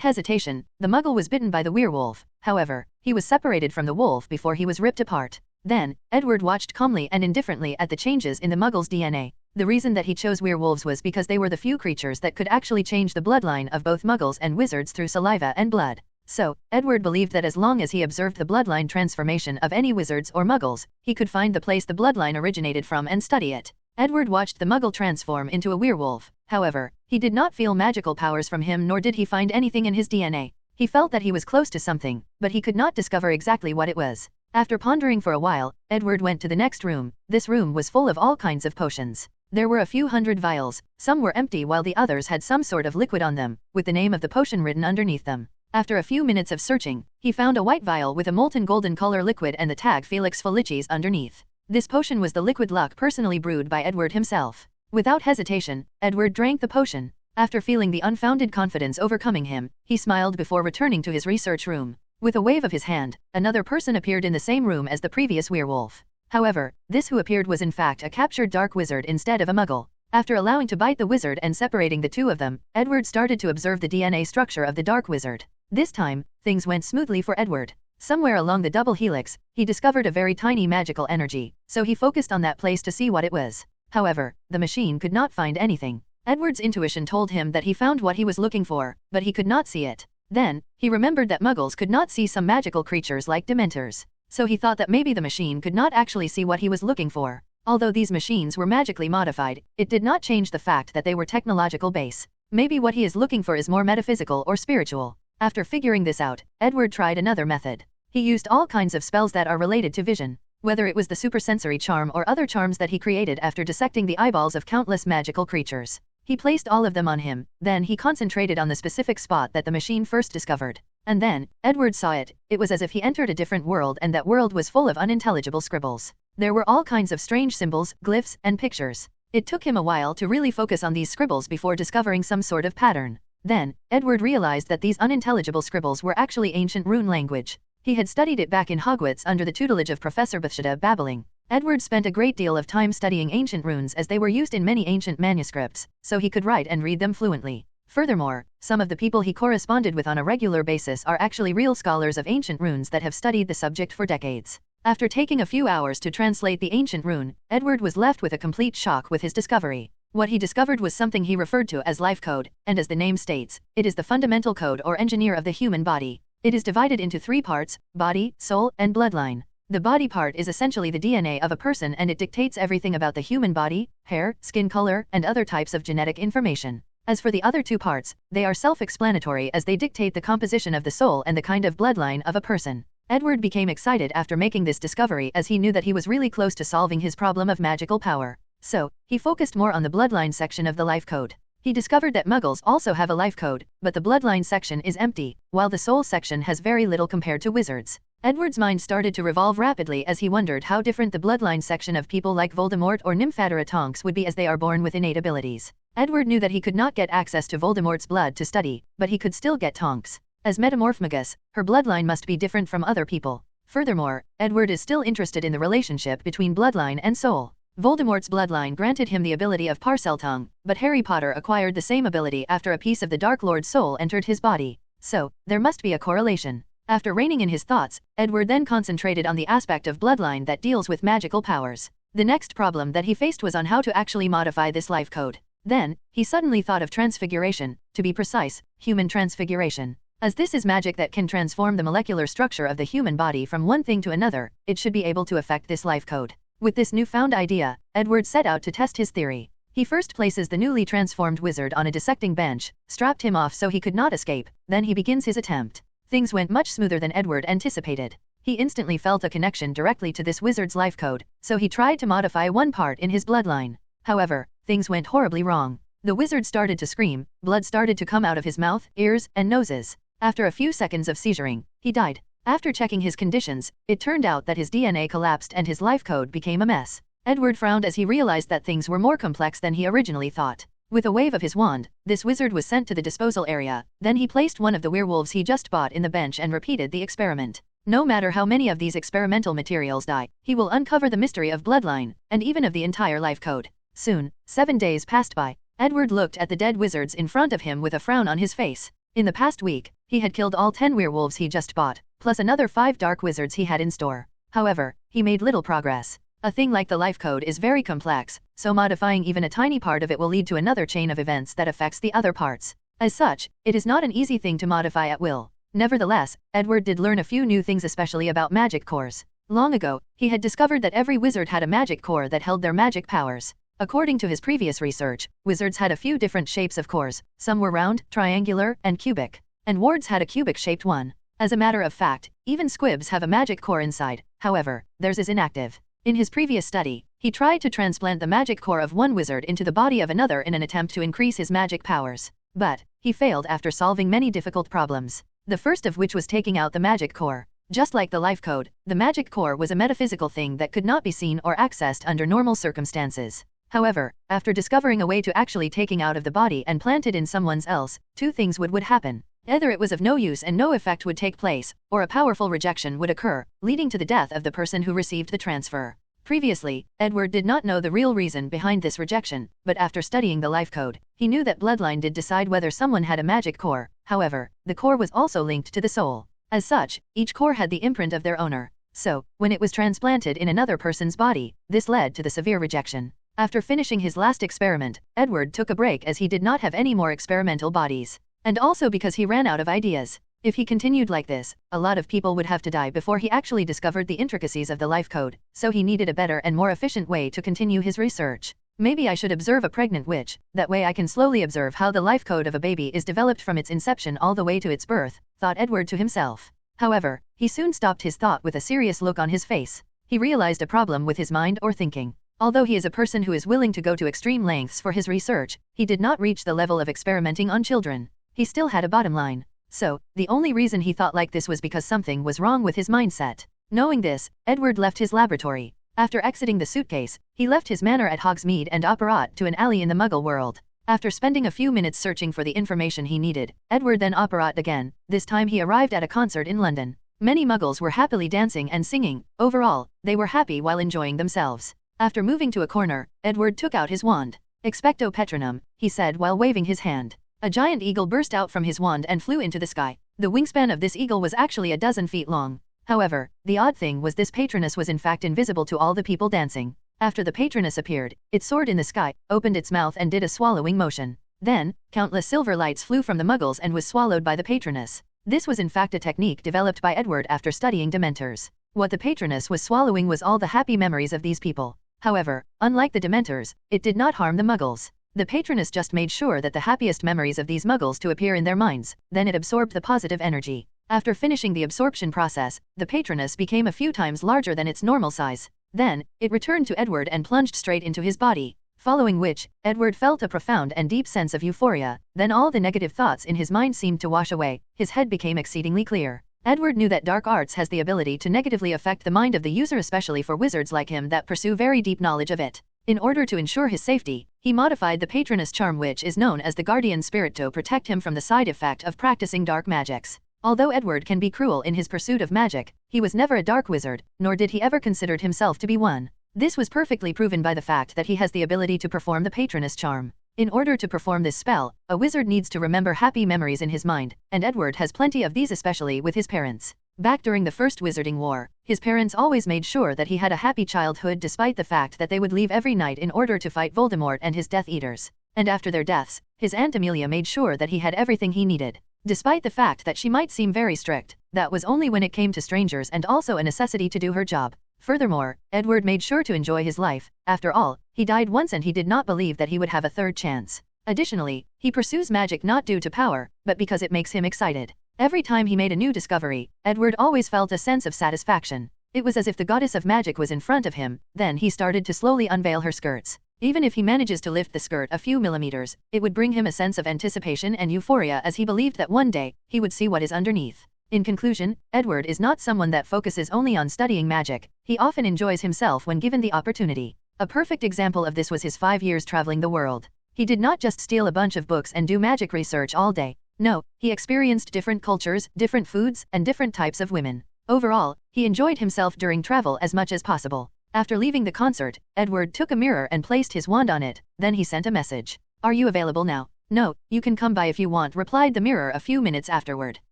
hesitation, the muggle was bitten by the werewolf. However, he was separated from the wolf before he was ripped apart. Then, Edward watched calmly and indifferently at the changes in the muggle's DNA. The reason that he chose werewolves was because they were the few creatures that could actually change the bloodline of both muggles and wizards through saliva and blood. So, Edward believed that as long as he observed the bloodline transformation of any wizards or muggles, he could find the place the bloodline originated from and study it. Edward watched the muggle transform into a werewolf. However, he did not feel magical powers from him nor did he find anything in his DNA. He felt that he was close to something, but he could not discover exactly what it was. After pondering for a while, Edward went to the next room. This room was full of all kinds of potions. There were a few hundred vials, some were empty while the others had some sort of liquid on them, with the name of the potion written underneath them. After a few minutes of searching, he found a white vial with a molten golden color liquid and the tag Felix Felicis underneath. This potion was the liquid luck personally brewed by Edward himself. Without hesitation, Edward drank the potion. After feeling the unfounded confidence overcoming him, he smiled before returning to his research room. With a wave of his hand, another person appeared in the same room as the previous werewolf. However, this who appeared was in fact a captured dark wizard instead of a muggle. After allowing to bite the wizard and separating the two of them, Edward started to observe the DNA structure of the dark wizard. This time, things went smoothly for Edward. Somewhere along the double helix, he discovered a very tiny magical energy, so he focused on that place to see what it was. However, the machine could not find anything. Edward's intuition told him that he found what he was looking for, but he could not see it. Then, he remembered that muggles could not see some magical creatures like dementors. So he thought that maybe the machine could not actually see what he was looking for. Although these machines were magically modified, it did not change the fact that they were technological base. Maybe what he is looking for is more metaphysical or spiritual. After figuring this out, Edward tried another method. He used all kinds of spells that are related to vision. Whether it was the supersensory charm or other charms that he created after dissecting the eyeballs of countless magical creatures. He placed all of them on him, then he concentrated on the specific spot that the machine first discovered. And then, Edward saw it. It was as if he entered a different world, and that world was full of unintelligible scribbles. There were all kinds of strange symbols, glyphs, and pictures. It took him a while to really focus on these scribbles before discovering some sort of pattern. Then, Edward realized that these unintelligible scribbles were actually ancient rune language. He had studied it back in Hogwarts under the tutelage of Professor Bethshida Babbling. Edward spent a great deal of time studying ancient runes as they were used in many ancient manuscripts, so he could write and read them fluently. Furthermore, some of the people he corresponded with on a regular basis are actually real scholars of ancient runes that have studied the subject for decades. After taking a few hours to translate the ancient rune, Edward was left with a complete shock with his discovery. What he discovered was something he referred to as life code, and as the name states, it is the fundamental code or engineer of the human body. It is divided into 3 parts: body, soul, and bloodline. The body part is essentially the DNA of a person, and it dictates everything about the human body, hair, skin color, and other types of genetic information. As for the other 2 parts, they are self-explanatory as they dictate the composition of the soul and the kind of bloodline of a person. Edward became excited after making this discovery as he knew that he was really close to solving his problem of magical power. So, he focused more on the bloodline section of the life code. He discovered that muggles also have a life code, but the bloodline section is empty, while the soul section has very little compared to wizards. Edward's mind started to revolve rapidly as he wondered how different the bloodline section of people like Voldemort or Nymphadora Tonks would be, as they are born with innate abilities. Edward knew that he could not get access to Voldemort's blood to study, but he could still get Tonks. As Metamorphmagus, her bloodline must be different from other people. Furthermore, Edward is still interested in the relationship between bloodline and soul. Voldemort's bloodline granted him the ability of Parseltongue, but Harry Potter acquired the same ability after a piece of the Dark Lord's soul entered his body. So, there must be a correlation. After reining in his thoughts, Edward then concentrated on the aspect of bloodline that deals with magical powers. The next problem that he faced was on how to actually modify this life code. Then, he suddenly thought of transfiguration, to be precise, human transfiguration. As this is magic that can transform the molecular structure of the human body from one thing to another, it should be able to affect this life code. With this newfound idea, Edward set out to test his theory. He first places the newly transformed wizard on a dissecting bench, strapped him off so he could not escape, then he begins his attempt. Things went much smoother than Edward anticipated. He instantly felt a connection directly to this wizard's life code, so he tried to modify one part in his bloodline. However, things went horribly wrong. The wizard started to scream, blood started to come out of his mouth, ears, and noses. After a few seconds of seizuring, he died. After checking his conditions, it turned out that his DNA collapsed and his life code became a mess. Edward frowned as he realized that things were more complex than he originally thought. With a wave of his wand, this wizard was sent to the disposal area. Then he placed one of the werewolves he just bought in the bench and repeated the experiment. No matter how many of these experimental materials die, he will uncover the mystery of bloodline, and even of the entire life code. Soon, 7 days passed by. Edward looked at the dead wizards in front of him with a frown on his face. In the past week, he had killed all 10 werewolves he just bought, plus another 5 dark wizards he had in store. However, he made little progress. A thing like the life code is very complex, so modifying even a tiny part of it will lead to another chain of events that affects the other parts. As such, it is not an easy thing to modify at will. Nevertheless, Edward did learn a few new things, especially about magic cores. Long ago, he had discovered that every wizard had a magic core that held their magic powers. According to his previous research, wizards had a few different shapes of cores. Some were round, triangular, and cubic. And wards had a cubic-shaped one. As a matter of fact, even squibs have a magic core inside. However, theirs is inactive. In his previous study, he tried to transplant the magic core of one wizard into the body of another in an attempt to increase his magic powers. But, he failed after solving many difficult problems. The first of which was taking out the magic core. Just like the life code, the magic core was a metaphysical thing that could not be seen or accessed under normal circumstances. However, after discovering a way to actually taking out of the body and plant it in someone's else, 2 things would happen. Either it was of no use and no effect would take place, or a powerful rejection would occur, leading to the death of the person who received the transfer. Previously, Edward did not know the real reason behind this rejection, but after studying the life code, he knew that bloodline did decide whether someone had a magic core. However, the core was also linked to the soul. As such, each core had the imprint of their owner. So, when it was transplanted in another person's body, this led to the severe rejection. After finishing his last experiment, Edward took a break as he did not have any more experimental bodies. And also because he ran out of ideas. If he continued like this, a lot of people would have to die before he actually discovered the intricacies of the life code, so he needed a better and more efficient way to continue his research. Maybe I should observe a pregnant witch, that way I can slowly observe how the life code of a baby is developed from its inception all the way to its birth, thought Edward to himself. However, he soon stopped his thought with a serious look on his face. He realized a problem with his mind or thinking. Although he is a person who is willing to go to extreme lengths for his research, he did not reach the level of experimenting on children. He still had a bottom line. So, the only reason he thought like this was because something was wrong with his mindset. Knowing this, Edward left his laboratory. After exiting the suitcase, he left his manor at Hogsmeade and Operat to an alley in the Muggle world. After spending a few minutes searching for the information he needed, Edward then Operat again. This time he arrived at a concert in London. Many Muggles were happily dancing and singing. Overall, they were happy while enjoying themselves. After moving to a corner, Edward took out his wand. Expecto Patronum, he said while waving his hand. A giant eagle burst out from his wand and flew into the sky. The wingspan of this eagle was actually a dozen feet long. However, the odd thing was this patroness was in fact invisible to all the people dancing. After the patroness appeared, it soared in the sky, opened its mouth and did a swallowing motion. Then, countless silver lights flew from the Muggles and was swallowed by the patroness. This was in fact a technique developed by Edward after studying Dementors. What the patroness was swallowing was all the happy memories of these people. However, unlike the Dementors, it did not harm the Muggles. The patroness just made sure that the happiest memories of these Muggles to appear in their minds, then it absorbed the positive energy. After finishing the absorption process, the patroness became a few times larger than its normal size. Then, it returned to Edward and plunged straight into his body. Following which, Edward felt a profound and deep sense of euphoria, then all the negative thoughts in his mind seemed to wash away, his head became exceedingly clear. Edward knew that dark arts has the ability to negatively affect the mind of the user, especially for wizards like him that pursue very deep knowledge of it. In order to ensure his safety, he modified the patroness charm, which is known as the guardian spirit, to protect him from the side effect of practicing dark magics. Although Edward can be cruel in his pursuit of magic, he was never a dark wizard, nor did he ever consider himself to be one. This was perfectly proven by the fact that he has the ability to perform the patroness charm. In order to perform this spell, a wizard needs to remember happy memories in his mind, and Edward has plenty of these, especially with his parents. Back during the First Wizarding War, his parents always made sure that he had a happy childhood despite the fact that they would leave every night in order to fight Voldemort and his Death Eaters. And after their deaths, his Aunt Amelia made sure that he had everything he needed. Despite the fact that she might seem very strict, that was only when it came to strangers and also a necessity to do her job. Furthermore, Edward made sure to enjoy his life. After all, he died once and he did not believe that he would have a third chance. Additionally, he pursues magic not due to power, but because it makes him excited. Every time he made a new discovery, Edward always felt a sense of satisfaction. It was as if the goddess of magic was in front of him. Then he started to slowly unveil her skirts. Even if he manages to lift the skirt a few millimeters, it would bring him a sense of anticipation and euphoria, as he believed that one day, he would see what is underneath. In conclusion, Edward is not someone that focuses only on studying magic. He often enjoys himself when given the opportunity. A perfect example of this was his 5 years traveling the world. He did not just steal a bunch of books and do magic research all day. No, he experienced different cultures, different foods, and different types of women. Overall, he enjoyed himself during travel as much as possible. After leaving the concert, Edward took a mirror and placed his wand on it. Then he sent a message. "Are you available now?" "No, you can come by if you want," replied the mirror a few minutes afterward.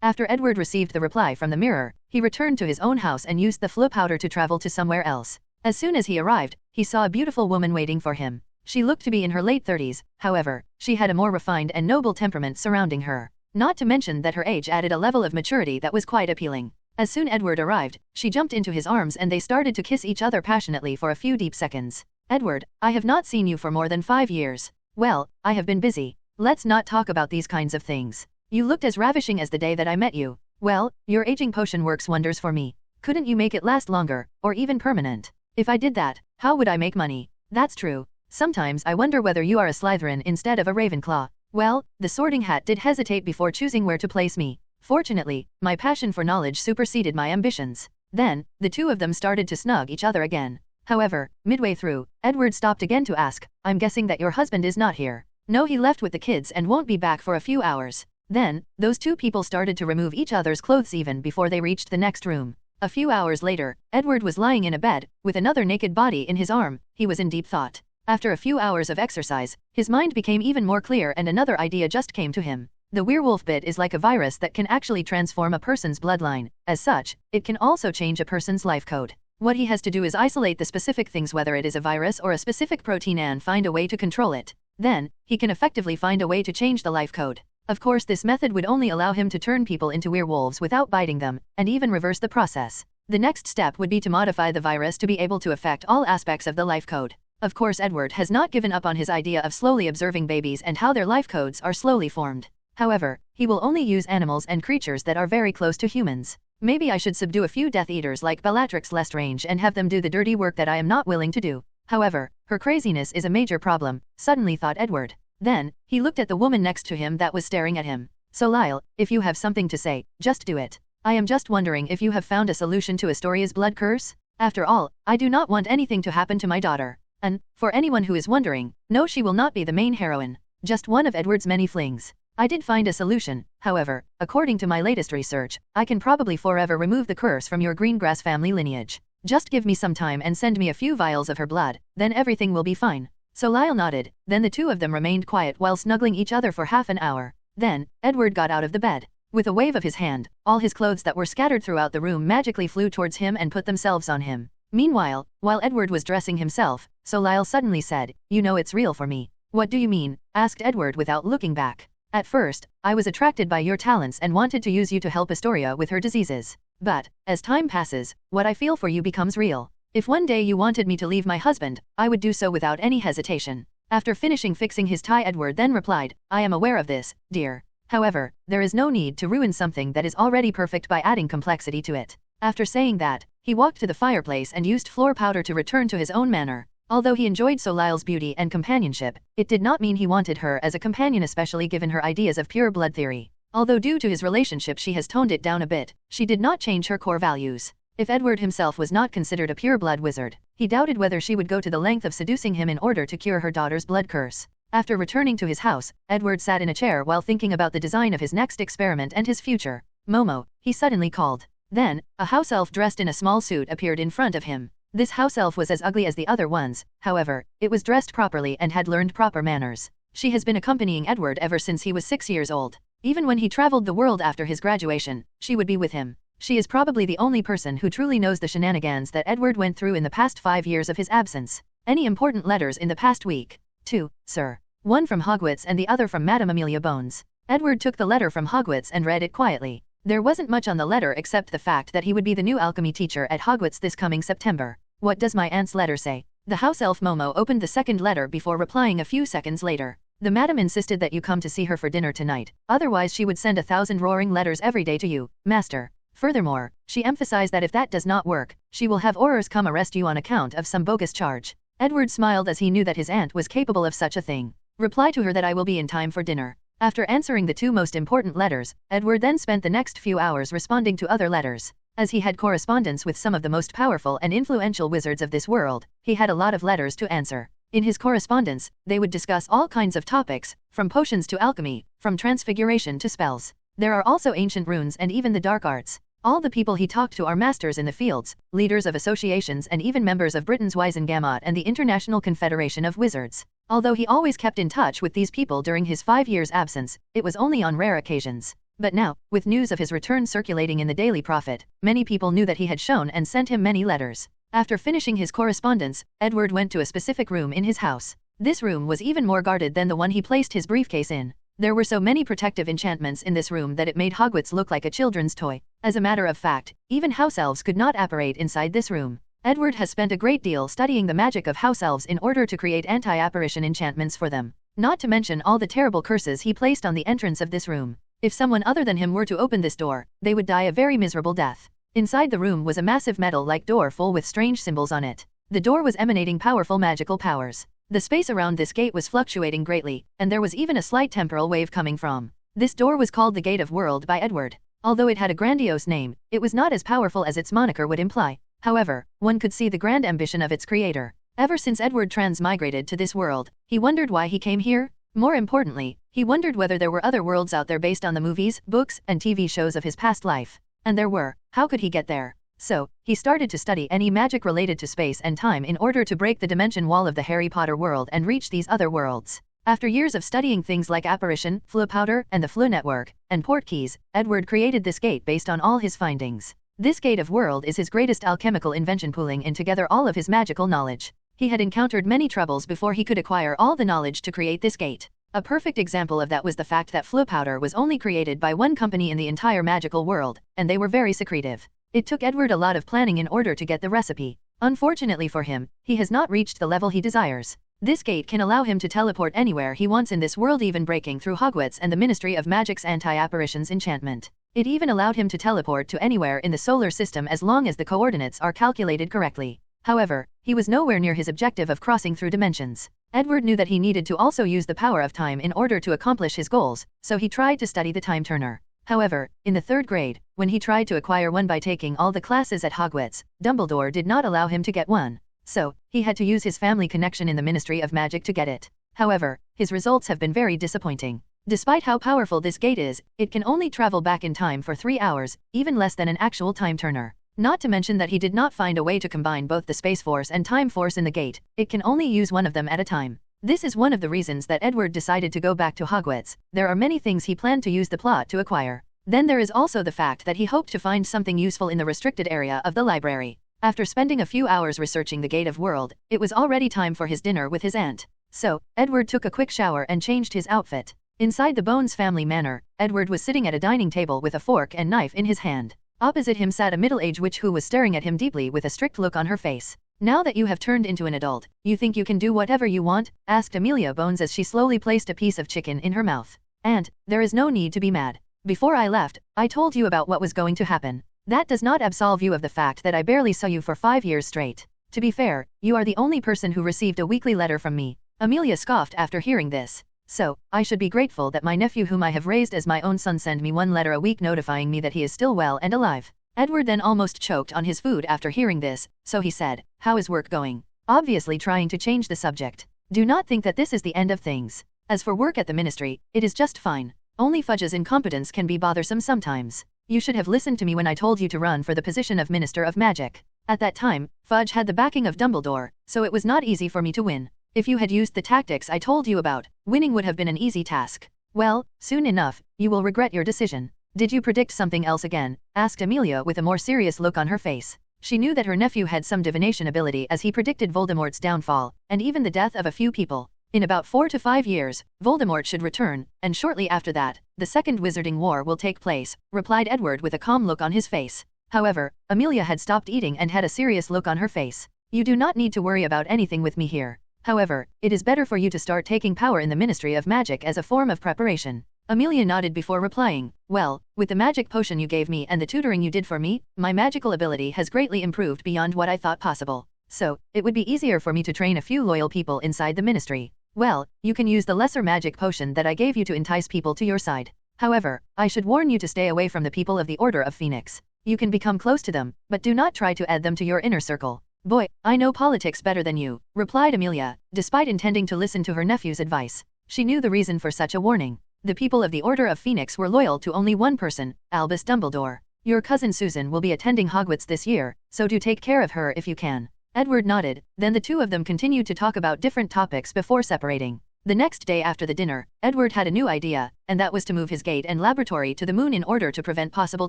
After Edward received the reply from the mirror, he returned to his own house and used the flow powder to travel to somewhere else. As soon as he arrived, he saw a beautiful woman waiting for him. She looked to be in her late 30s, however, she had a more refined and noble temperament surrounding her. Not to mention that her age added a level of maturity that was quite appealing. As soon Edward arrived, she jumped into his arms and they started to kiss each other passionately for a few deep seconds. "Edward, I have not seen you for more than 5 years. Well, I have been busy. Let's not talk about these kinds of things. You looked as ravishing as the day that I met you. Well, your aging potion works wonders for me. Couldn't you make it last longer, or even permanent? If I did that, how would I make money?" "That's true. Sometimes I wonder whether you are a Slytherin instead of a Ravenclaw." Well, the Sorting Hat did hesitate before choosing where to place me. Fortunately, my passion for knowledge superseded my ambitions. Then, the two of them started to snug each other again. However, midway through, Edward stopped again to ask, "I'm guessing that your husband is not here." "No, he left with the kids and won't be back for a few hours." Then, those two people started to remove each other's clothes even before they reached the next room. A few hours later, Edward was lying in a bed, with another naked body in his arm. He was in deep thought. After a few hours of exercise, his mind became even more clear and another idea just came to him. The werewolf bit is like a virus that can actually transform a person's bloodline. As such, it can also change a person's life code. What he has to do is isolate the specific things, whether it is a virus or a specific protein, and find a way to control it. Then, he can effectively find a way to change the life code. Of course, this method would only allow him to turn people into werewolves without biting them, and even reverse the process. The next step would be to modify the virus to be able to affect all aspects of the life code. Of course, Edward has not given up on his idea of slowly observing babies and how their life codes are slowly formed. However, he will only use animals and creatures that are very close to humans. Maybe I should subdue a few Death Eaters like Bellatrix Lestrange and have them do the dirty work that I am not willing to do. However, her craziness is a major problem, suddenly thought Edward. Then, he looked at the woman next to him that was staring at him. So Lyle, if you have something to say, just do it. I am just wondering if you have found a solution to Astoria's blood curse? After all, I do not want anything to happen to my daughter. And, for anyone who is wondering, no, she will not be the main heroine. Just one of Edward's many flings. I did find a solution. However, according to my latest research, I can probably forever remove the curse from your Greengrass family lineage. Just give me some time and send me a few vials of her blood, then everything will be fine. So Lyle nodded, then the two of them remained quiet while snuggling each other for half an hour. Then, Edward got out of the bed. With a wave of his hand, all his clothes that were scattered throughout the room magically flew towards him and put themselves on him. Meanwhile, while Edward was dressing himself, so Lyle suddenly said, "You know it's real for me." "What do you mean?" asked Edward without looking back. "At first, I was attracted by your talents and wanted to use you to help Astoria with her diseases. But, as time passes, what I feel for you becomes real. If one day you wanted me to leave my husband, I would do so without any hesitation." After finishing fixing his tie, Edward then replied, "I am aware of this, dear. However, there is no need to ruin something that is already perfect by adding complexity to it." After saying that, he walked to the fireplace and used floor powder to return to his own manner. Although he enjoyed Solisle's beauty and companionship, it did not mean he wanted her as a companion, especially given her ideas of pure blood theory. Although due to his relationship she has toned it down a bit, she did not change her core values. If Edward himself was not considered a pure blood wizard, he doubted whether she would go to the length of seducing him in order to cure her daughter's blood curse. After returning to his house, Edward sat in a chair while thinking about the design of his next experiment and his future. "Momo," he suddenly called. Then, a house elf dressed in a small suit appeared in front of him. This house elf was as ugly as the other ones, however, it was dressed properly and had learned proper manners. She has been accompanying Edward ever since he was 6 years old. Even when he traveled the world after his graduation, she would be with him. She is probably the only person who truly knows the shenanigans that Edward went through in the past 5 years of his absence. "Any important letters in the past week?" "2, sir. One from Hogwarts and the other from Madame Amelia Bones." Edward took the letter from Hogwarts and read it quietly. There wasn't much on the letter except the fact that he would be the new alchemy teacher at Hogwarts this coming September. "What does my aunt's letter say?" The house elf Momo opened the second letter before replying a few seconds later. "The madam insisted that you come to see her for dinner tonight, otherwise she would send 1,000 roaring letters every day to you, master. Furthermore, she emphasized that if that does not work, she will have Aurors come arrest you on account of some bogus charge." Edward smiled as he knew that his aunt was capable of such a thing. "Reply to her that I will be in time for dinner." After answering the 2 most important letters, Edward then spent the next few hours responding to other letters. As he had correspondence with some of the most powerful and influential wizards of this world, he had a lot of letters to answer. In his correspondence, they would discuss all kinds of topics, from potions to alchemy, from transfiguration to spells. There are also ancient runes and even the dark arts. All the people he talked to are masters in the fields, leaders of associations and even members of Britain's Wizengamot and the International Confederation of Wizards. Although he always kept in touch with these people during his 5 years' absence, it was only on rare occasions. But now, with news of his return circulating in the Daily Prophet, many people knew that he had shown and sent him many letters. After finishing his correspondence, Edward went to a specific room in his house. This room was even more guarded than the one he placed his briefcase in. There were so many protective enchantments in this room that it made Hogwarts look like a children's toy. As a matter of fact, even house elves could not apparate inside this room. Edward has spent a great deal studying the magic of house elves in order to create anti-apparition enchantments for them. Not to mention all the terrible curses he placed on the entrance of this room. If someone other than him were to open this door, they would die a very miserable death. Inside the room was a massive metal-like door full with strange symbols on it. The door was emanating powerful magical powers. The space around this gate was fluctuating greatly, and there was even a slight temporal wave coming from. This door was called the Gate of World by Edward. Although it had a grandiose name, it was not as powerful as its moniker would imply. However, one could see the grand ambition of its creator. Ever since Edward transmigrated to this world, he wondered why he came here. More importantly, he wondered whether there were other worlds out there based on the movies, books, and TV shows of his past life. And there were. How could he get there? So, he started to study any magic related to space and time in order to break the dimension wall of the Harry Potter world and reach these other worlds. After years of studying things like apparition, Floo powder, and the Floo network, and port keys, Edward created this gate based on all his findings. This gate of world is his greatest alchemical invention, pulling in together all of his magical knowledge. He had encountered many troubles before he could acquire all the knowledge to create this gate. A perfect example of that was the fact that Floo powder was only created by one company in the entire magical world, and they were very secretive. It took Edward a lot of planning in order to get the recipe. Unfortunately for him, he has not reached the level he desires. This gate can allow him to teleport anywhere he wants in this world, even breaking through Hogwarts and the Ministry of Magic's anti-apparitions enchantment. It even allowed him to teleport to anywhere in the solar system as long as the coordinates are calculated correctly. However, he was nowhere near his objective of crossing through dimensions. Edward knew that he needed to also use the power of time in order to accomplish his goals, so he tried to study the time turner. However, in the 3rd grade, when he tried to acquire one by taking all the classes at Hogwarts, Dumbledore did not allow him to get one. So, he had to use his family connection in the Ministry of Magic to get it. However, his results have been very disappointing. Despite how powerful this gate is, it can only travel back in time for 3 hours, even less than an actual time turner. Not to mention that he did not find a way to combine both the Space Force and Time Force in the gate, it can only use one of them at a time. This is one of the reasons that Edward decided to go back to Hogwarts. There are many things he planned to use the plot to acquire. Then there is also the fact that he hoped to find something useful in the restricted area of the library. After spending a few hours researching the Gate of World, it was already time for his dinner with his aunt. So, Edward took a quick shower and changed his outfit. Inside the Bones family manor, Edward was sitting at a dining table with a fork and knife in his hand. Opposite him sat a middle-aged witch who was staring at him deeply with a strict look on her face. "Now that you have turned into an adult, you think you can do whatever you want?" asked Amelia Bones as she slowly placed a piece of chicken in her mouth. "And, there is no need to be mad. Before I left, I told you about what was going to happen. That does not absolve you of the fact that I barely saw you for 5 years straight. To be fair, you are the only person who received a weekly letter from me." Amelia scoffed after hearing this. "So, I should be grateful that my nephew, whom I have raised as my own son, send me one letter a week notifying me that he is still well and alive." Edward then almost choked on his food after hearing this, so he said, "How is work going?" obviously trying to change the subject. "Do not think that this is the end of things. As for work at the ministry, it is just fine. Only Fudge's incompetence can be bothersome sometimes. You should have listened to me when I told you to run for the position of Minister of Magic. At that time, Fudge had the backing of Dumbledore, so it was not easy for me to win. If you had used the tactics I told you about, winning would have been an easy task. Well, soon enough, you will regret your decision." "Did you predict something else again?" asked Amelia with a more serious look on her face. She knew that her nephew had some divination ability, as he predicted Voldemort's downfall, and even the death of a few people. "In about 4 to 5 years, Voldemort should return, and shortly after that, the Second Wizarding War will take place," replied Edward with a calm look on his face. However, Amelia had stopped eating and had a serious look on her face. "You do not need to worry about anything with me here. However, it is better for you to start taking power in the Ministry of Magic as a form of preparation." Amelia nodded before replying, "Well, with the magic potion you gave me and the tutoring you did for me, my magical ability has greatly improved beyond what I thought possible. So, it would be easier for me to train a few loyal people inside the ministry. Well, you can use the lesser magic potion that I gave you to entice people to your side. However, I should warn you to stay away from the people of the Order of Phoenix. You can become close to them, but do not try to add them to your inner circle." "Boy, I know politics better than you," replied Amelia, despite intending to listen to her nephew's advice. She knew the reason for such a warning. The people of the Order of Phoenix were loyal to only one person, Albus Dumbledore. "Your cousin Susan will be attending Hogwarts this year, so do take care of her if you can." Edward nodded, then the two of them continued to talk about different topics before separating. The next day after the dinner, Edward had a new idea, and that was to move his gate and laboratory to the moon in order to prevent possible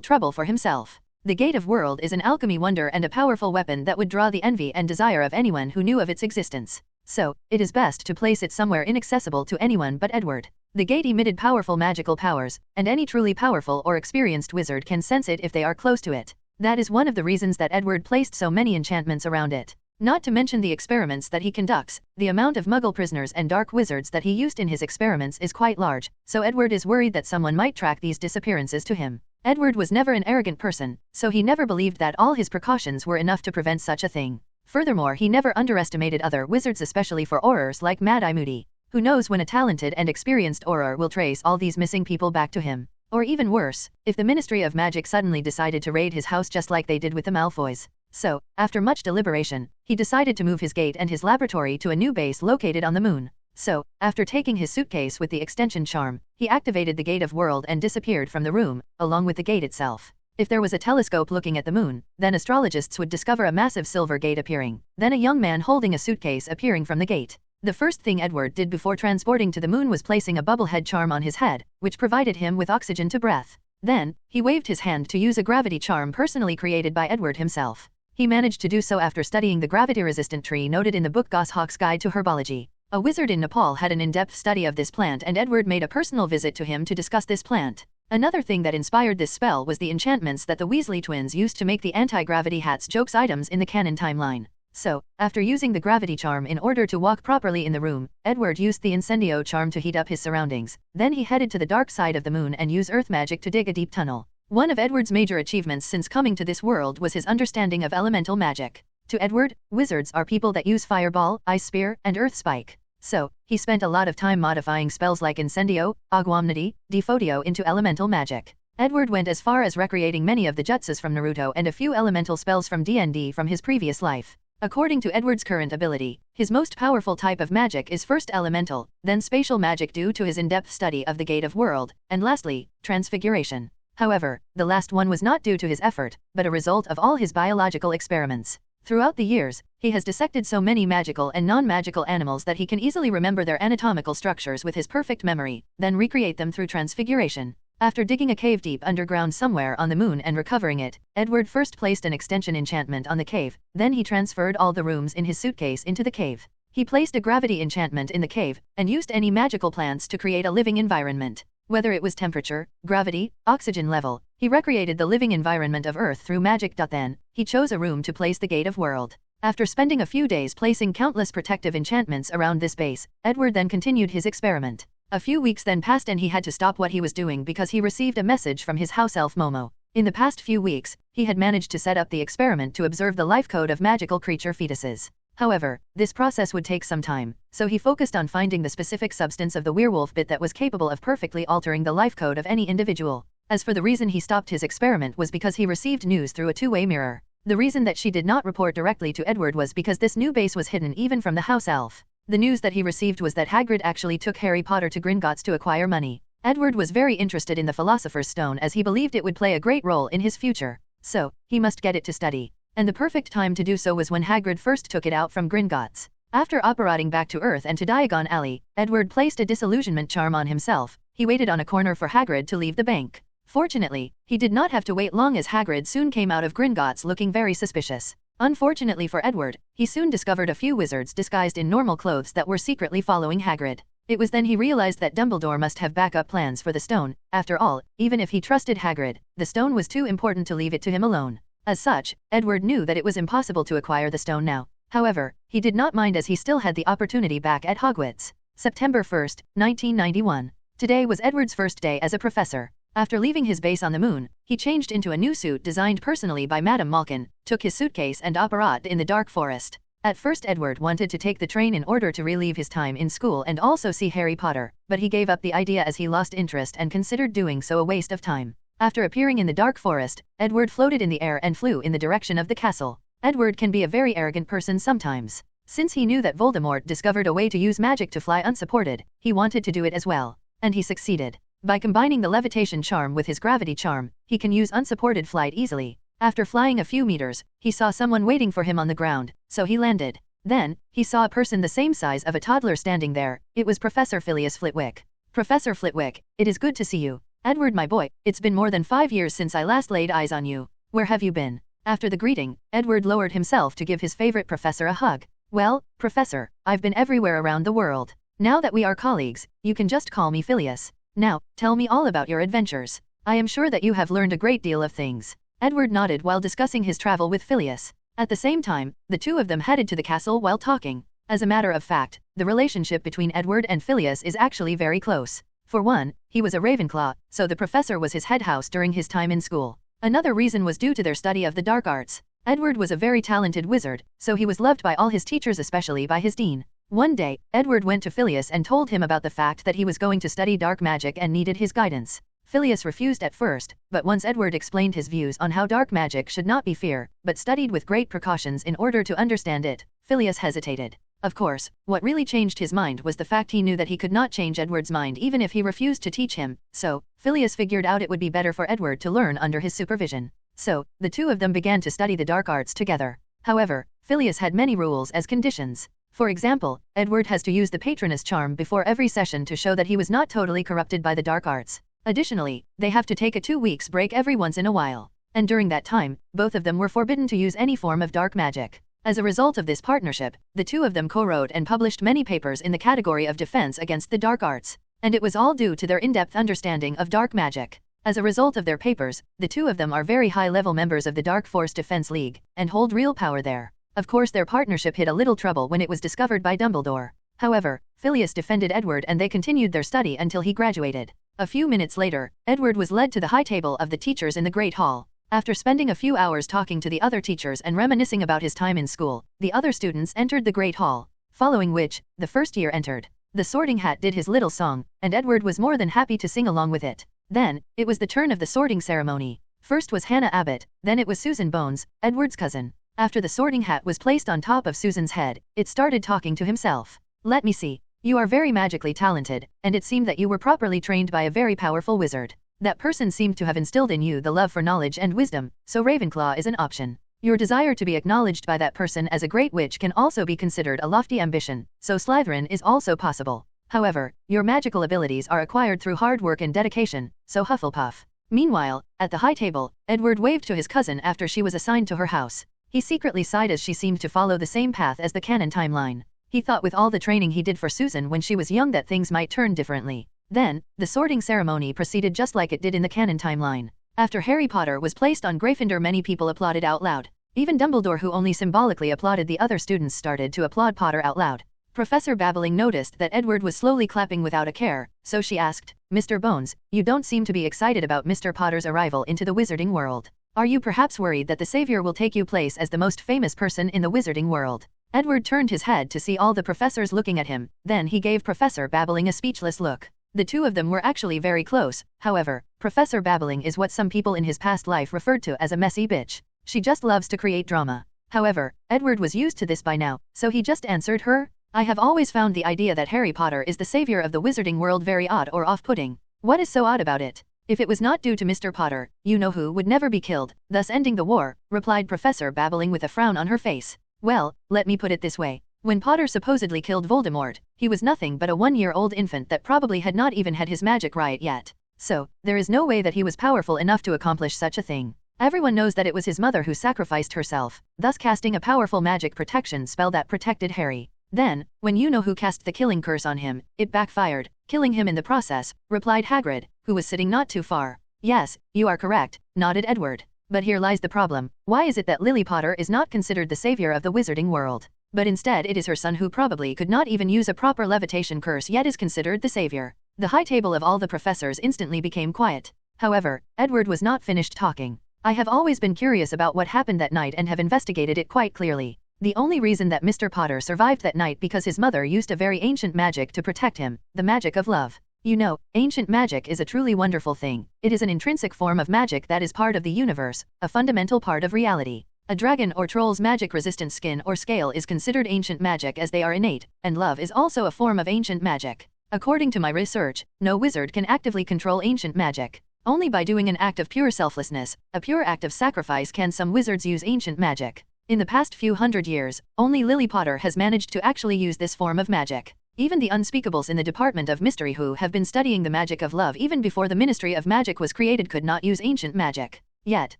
trouble for himself. The Gate of World is an alchemy wonder and a powerful weapon that would draw the envy and desire of anyone who knew of its existence. So, it is best to place it somewhere inaccessible to anyone but Edward. The gate emitted powerful magical powers, and any truly powerful or experienced wizard can sense it if they are close to it. That is one of the reasons that Edward placed so many enchantments around it. Not to mention the experiments that he conducts, the amount of Muggle prisoners and dark wizards that he used in his experiments is quite large, so Edward is worried that someone might track these disappearances to him. Edward was never an arrogant person, so he never believed that all his precautions were enough to prevent such a thing. Furthermore, he never underestimated other wizards, especially for Aurors like Mad-Eye Moody. Who knows when a talented and experienced Auror will trace all these missing people back to him. Or even worse, if the Ministry of Magic suddenly decided to raid his house just like they did with the Malfoys. So, after much deliberation, he decided to move his gate and his laboratory to a new base located on the moon. So, after taking his suitcase with the extension charm, he activated the Gate of World and disappeared from the room, along with the gate itself. If there was a telescope looking at the moon, then astrologists would discover a massive silver gate appearing, then a young man holding a suitcase appearing from the gate. The first thing Edward did before transporting to the moon was placing a bubblehead charm on his head, which provided him with oxygen to breath. Then, he waved his hand to use a gravity charm personally created by Edward himself. He managed to do so after studying the gravity-resistant tree noted in the book Goshawk's Guide to Herbology. A wizard in Nepal had an in-depth study of this plant, and Edward made a personal visit to him to discuss this plant. Another thing that inspired this spell was the enchantments that the Weasley twins used to make the anti-gravity hats jokes items in the canon timeline. So, after using the gravity charm in order to walk properly in the room, Edward used the incendio charm to heat up his surroundings. Then he headed to the dark side of the moon and used earth magic to dig a deep tunnel. One of Edward's major achievements since coming to this world was his understanding of elemental magic. To Edward, wizards are people that use fireball, ice spear, and earth spike. So, he spent a lot of time modifying spells like incendio, aguamnity, defodio into elemental magic. Edward went as far as recreating many of the jutsus from Naruto and a few elemental spells from D&D from his previous life. According to Edward's current ability, his most powerful type of magic is first elemental, then spatial magic due to his in-depth study of the Gate of World, and lastly, transfiguration. However, the last one was not due to his effort, but a result of all his biological experiments. Throughout the years, he has dissected so many magical and non-magical animals that he can easily remember their anatomical structures with his perfect memory, then recreate them through transfiguration. After digging a cave deep underground somewhere on the moon and recovering it, Edward first placed an extension enchantment on the cave, then he transferred all the rooms in his suitcase into the cave. He placed a gravity enchantment in the cave, and used any magical plants to create a living environment. Whether it was temperature, gravity, oxygen level, he recreated the living environment of Earth through magic. Then, he chose a room to place the Gate of World. After spending a few days placing countless protective enchantments around this base, Edward then continued his experiment. A few weeks then passed and he had to stop what he was doing because he received a message from his house elf Momo. In the past few weeks, he had managed to set up the experiment to observe the life code of magical creature fetuses. However, this process would take some time, so he focused on finding the specific substance of the werewolf bit that was capable of perfectly altering the life code of any individual. As for the reason he stopped his experiment was because he received news through a two-way mirror. The reason that she did not report directly to Edward was because this new base was hidden even from the house elf. The news that he received was that Hagrid actually took Harry Potter to Gringotts to acquire money. Edward was very interested in the Philosopher's Stone as he believed it would play a great role in his future. So, he must get it to study. And the perfect time to do so was when Hagrid first took it out from Gringotts. After operating back to Earth and to Diagon Alley, Edward placed a disillusionment charm on himself. He waited on a corner for Hagrid to leave the bank. Fortunately, he did not have to wait long as Hagrid soon came out of Gringotts looking very suspicious. Unfortunately for Edward, he soon discovered a few wizards disguised in normal clothes that were secretly following Hagrid. It was then he realized that Dumbledore must have backup plans for the stone. After all, even if he trusted Hagrid, the stone was too important to leave it to him alone. As such, Edward knew that it was impossible to acquire the stone now. However, he did not mind as he still had the opportunity back at Hogwarts. September 1, 1991. Today was Edward's first day as a professor. After leaving his base on the moon, he changed into a new suit designed personally by Madame Malkin, took his suitcase and operated in the dark forest. At first Edward wanted to take the train in order to relieve his time in school and also see Harry Potter, but he gave up the idea as he lost interest and considered doing so a waste of time. After appearing in the dark forest, Edward floated in the air and flew in the direction of the castle. Edward can be a very arrogant person sometimes. Since he knew that Voldemort discovered a way to use magic to fly unsupported, he wanted to do it as well. And he succeeded. By combining the levitation charm with his gravity charm, he can use unsupported flight easily. After flying a few meters, he saw someone waiting for him on the ground, so he landed. Then, he saw a person the same size of a toddler standing there. It was Professor Phileas Flitwick. Professor Flitwick, it is good to see you. Edward, my boy, it's been more than 5 years since I last laid eyes on you. Where have you been? After the greeting, Edward lowered himself to give his favorite professor a hug. Well, Professor, I've been everywhere around the world. Now that we are colleagues, you can just call me Phileas. Now, tell me all about your adventures. I am sure that you have learned a great deal of things. Edward nodded while discussing his travel with Phileas. At the same time, the two of them headed to the castle while talking. As a matter of fact, the relationship between Edward and Phileas is actually very close. For one, he was a Ravenclaw, so the professor was his head house during his time in school. Another reason was due to their study of the dark arts. Edward was a very talented wizard, so he was loved by all his teachers, especially by his dean. One day, Edward went to Phileas and told him about the fact that he was going to study dark magic and needed his guidance. Phileas refused at first, but once Edward explained his views on how dark magic should not be feared, but studied with great precautions in order to understand it, Phileas hesitated. Of course, what really changed his mind was the fact he knew that he could not change Edward's mind even if he refused to teach him, so Phileas figured out it would be better for Edward to learn under his supervision. So, the two of them began to study the dark arts together. However, Phileas had many rules as conditions. For example, Edward has to use the Patronus charm before every session to show that he was not totally corrupted by the dark arts. Additionally, they have to take a 2-week break every once in a while. And during that time, both of them were forbidden to use any form of dark magic. As a result of this partnership, the two of them co-wrote and published many papers in the category of defense against the dark arts. And it was all due to their in-depth understanding of dark magic. As a result of their papers, the two of them are very high-level members of the Dark Force Defense League, and hold real power there. Of course their partnership hit a little trouble when it was discovered by Dumbledore. However, Phileas defended Edward and they continued their study until he graduated. A few minutes later, Edward was led to the high table of the teachers in the Great Hall. After spending a few hours talking to the other teachers and reminiscing about his time in school, the other students entered the Great Hall, following which, the first year entered. The Sorting Hat did his little song, and Edward was more than happy to sing along with it. Then, it was the turn of the sorting ceremony. First was Hannah Abbott, then it was Susan Bones, Edward's cousin. After the Sorting Hat was placed on top of Susan's head, it started talking to himself. "Let me see. You are very magically talented, and it seemed that you were properly trained by a very powerful wizard. That person seemed to have instilled in you the love for knowledge and wisdom, so Ravenclaw is an option. Your desire to be acknowledged by that person as a great witch can also be considered a lofty ambition, so Slytherin is also possible. However, your magical abilities are acquired through hard work and dedication, so Hufflepuff." Meanwhile, at the high table, Edward waved to his cousin after she was assigned to her house. He secretly sighed as she seemed to follow the same path as the canon timeline. He thought with all the training he did for Susan when she was young that things might turn differently. Then, the sorting ceremony proceeded just like it did in the canon timeline. After Harry Potter was placed on Gryffindor, many people applauded out loud. Even Dumbledore, who only symbolically applauded the other students, started to applaud Potter out loud. Professor Babbling noticed that Edward was slowly clapping without a care, so she asked, "Mr. Bones, you don't seem to be excited about Mr. Potter's arrival into the wizarding world. Are you perhaps worried that the savior will take your place as the most famous person in the wizarding world?" Edward turned his head to see all the professors looking at him, then he gave Professor Babbling a speechless look. The two of them were actually very close. However, Professor Babbling is what some people in his past life referred to as a messy bitch. She just loves to create drama. However, Edward was used to this by now, so he just answered her, "I have always found the idea that Harry Potter is the savior of the wizarding world very odd or off-putting. What is so odd about it? If it was not due to Mr. Potter, you-know-who would never be killed, thus ending the war," replied Professor Babbling with a frown on her face. "Well, let me put it this way. When Potter supposedly killed Voldemort, he was nothing but a 1-year-old infant that probably had not even had his magic right yet. So, there is no way that he was powerful enough to accomplish such a thing. Everyone knows that it was his mother who sacrificed herself, thus casting a powerful magic protection spell that protected Harry. Then, when you-know-who cast the killing curse on him, it backfired, killing him in the process," replied Hagrid, who was sitting not too far. "Yes, you are correct," nodded Edward. "But here lies the problem. Why is it that Lily Potter is not considered the savior of the wizarding world? But instead it is her son who probably could not even use a proper levitation curse yet is considered the savior." The high table of all the professors instantly became quiet. However, Edward was not finished talking. "I have always been curious about what happened that night and have investigated it quite clearly. The only reason that Mr. Potter survived that night because his mother used a very ancient magic to protect him, the magic of love. You know, ancient magic is a truly wonderful thing. It is an intrinsic form of magic that is part of the universe, a fundamental part of reality. A dragon or troll's magic-resistant skin or scale is considered ancient magic as they are innate, and love is also a form of ancient magic. According to my research, no wizard can actively control ancient magic. Only by doing an act of pure selflessness, a pure act of sacrifice, can some wizards use ancient magic. In the past few hundred years, only Lily Potter has managed to actually use this form of magic. Even the unspeakables in the Department of Mystery, who have been studying the magic of love even before the Ministry of Magic was created, could not use ancient magic. Yet,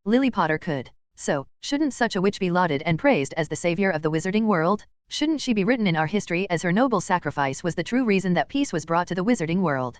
Lily Potter could. So, shouldn't such a witch be lauded and praised as the savior of the wizarding world? Shouldn't she be written in our history as her noble sacrifice was the true reason that peace was brought to the wizarding world?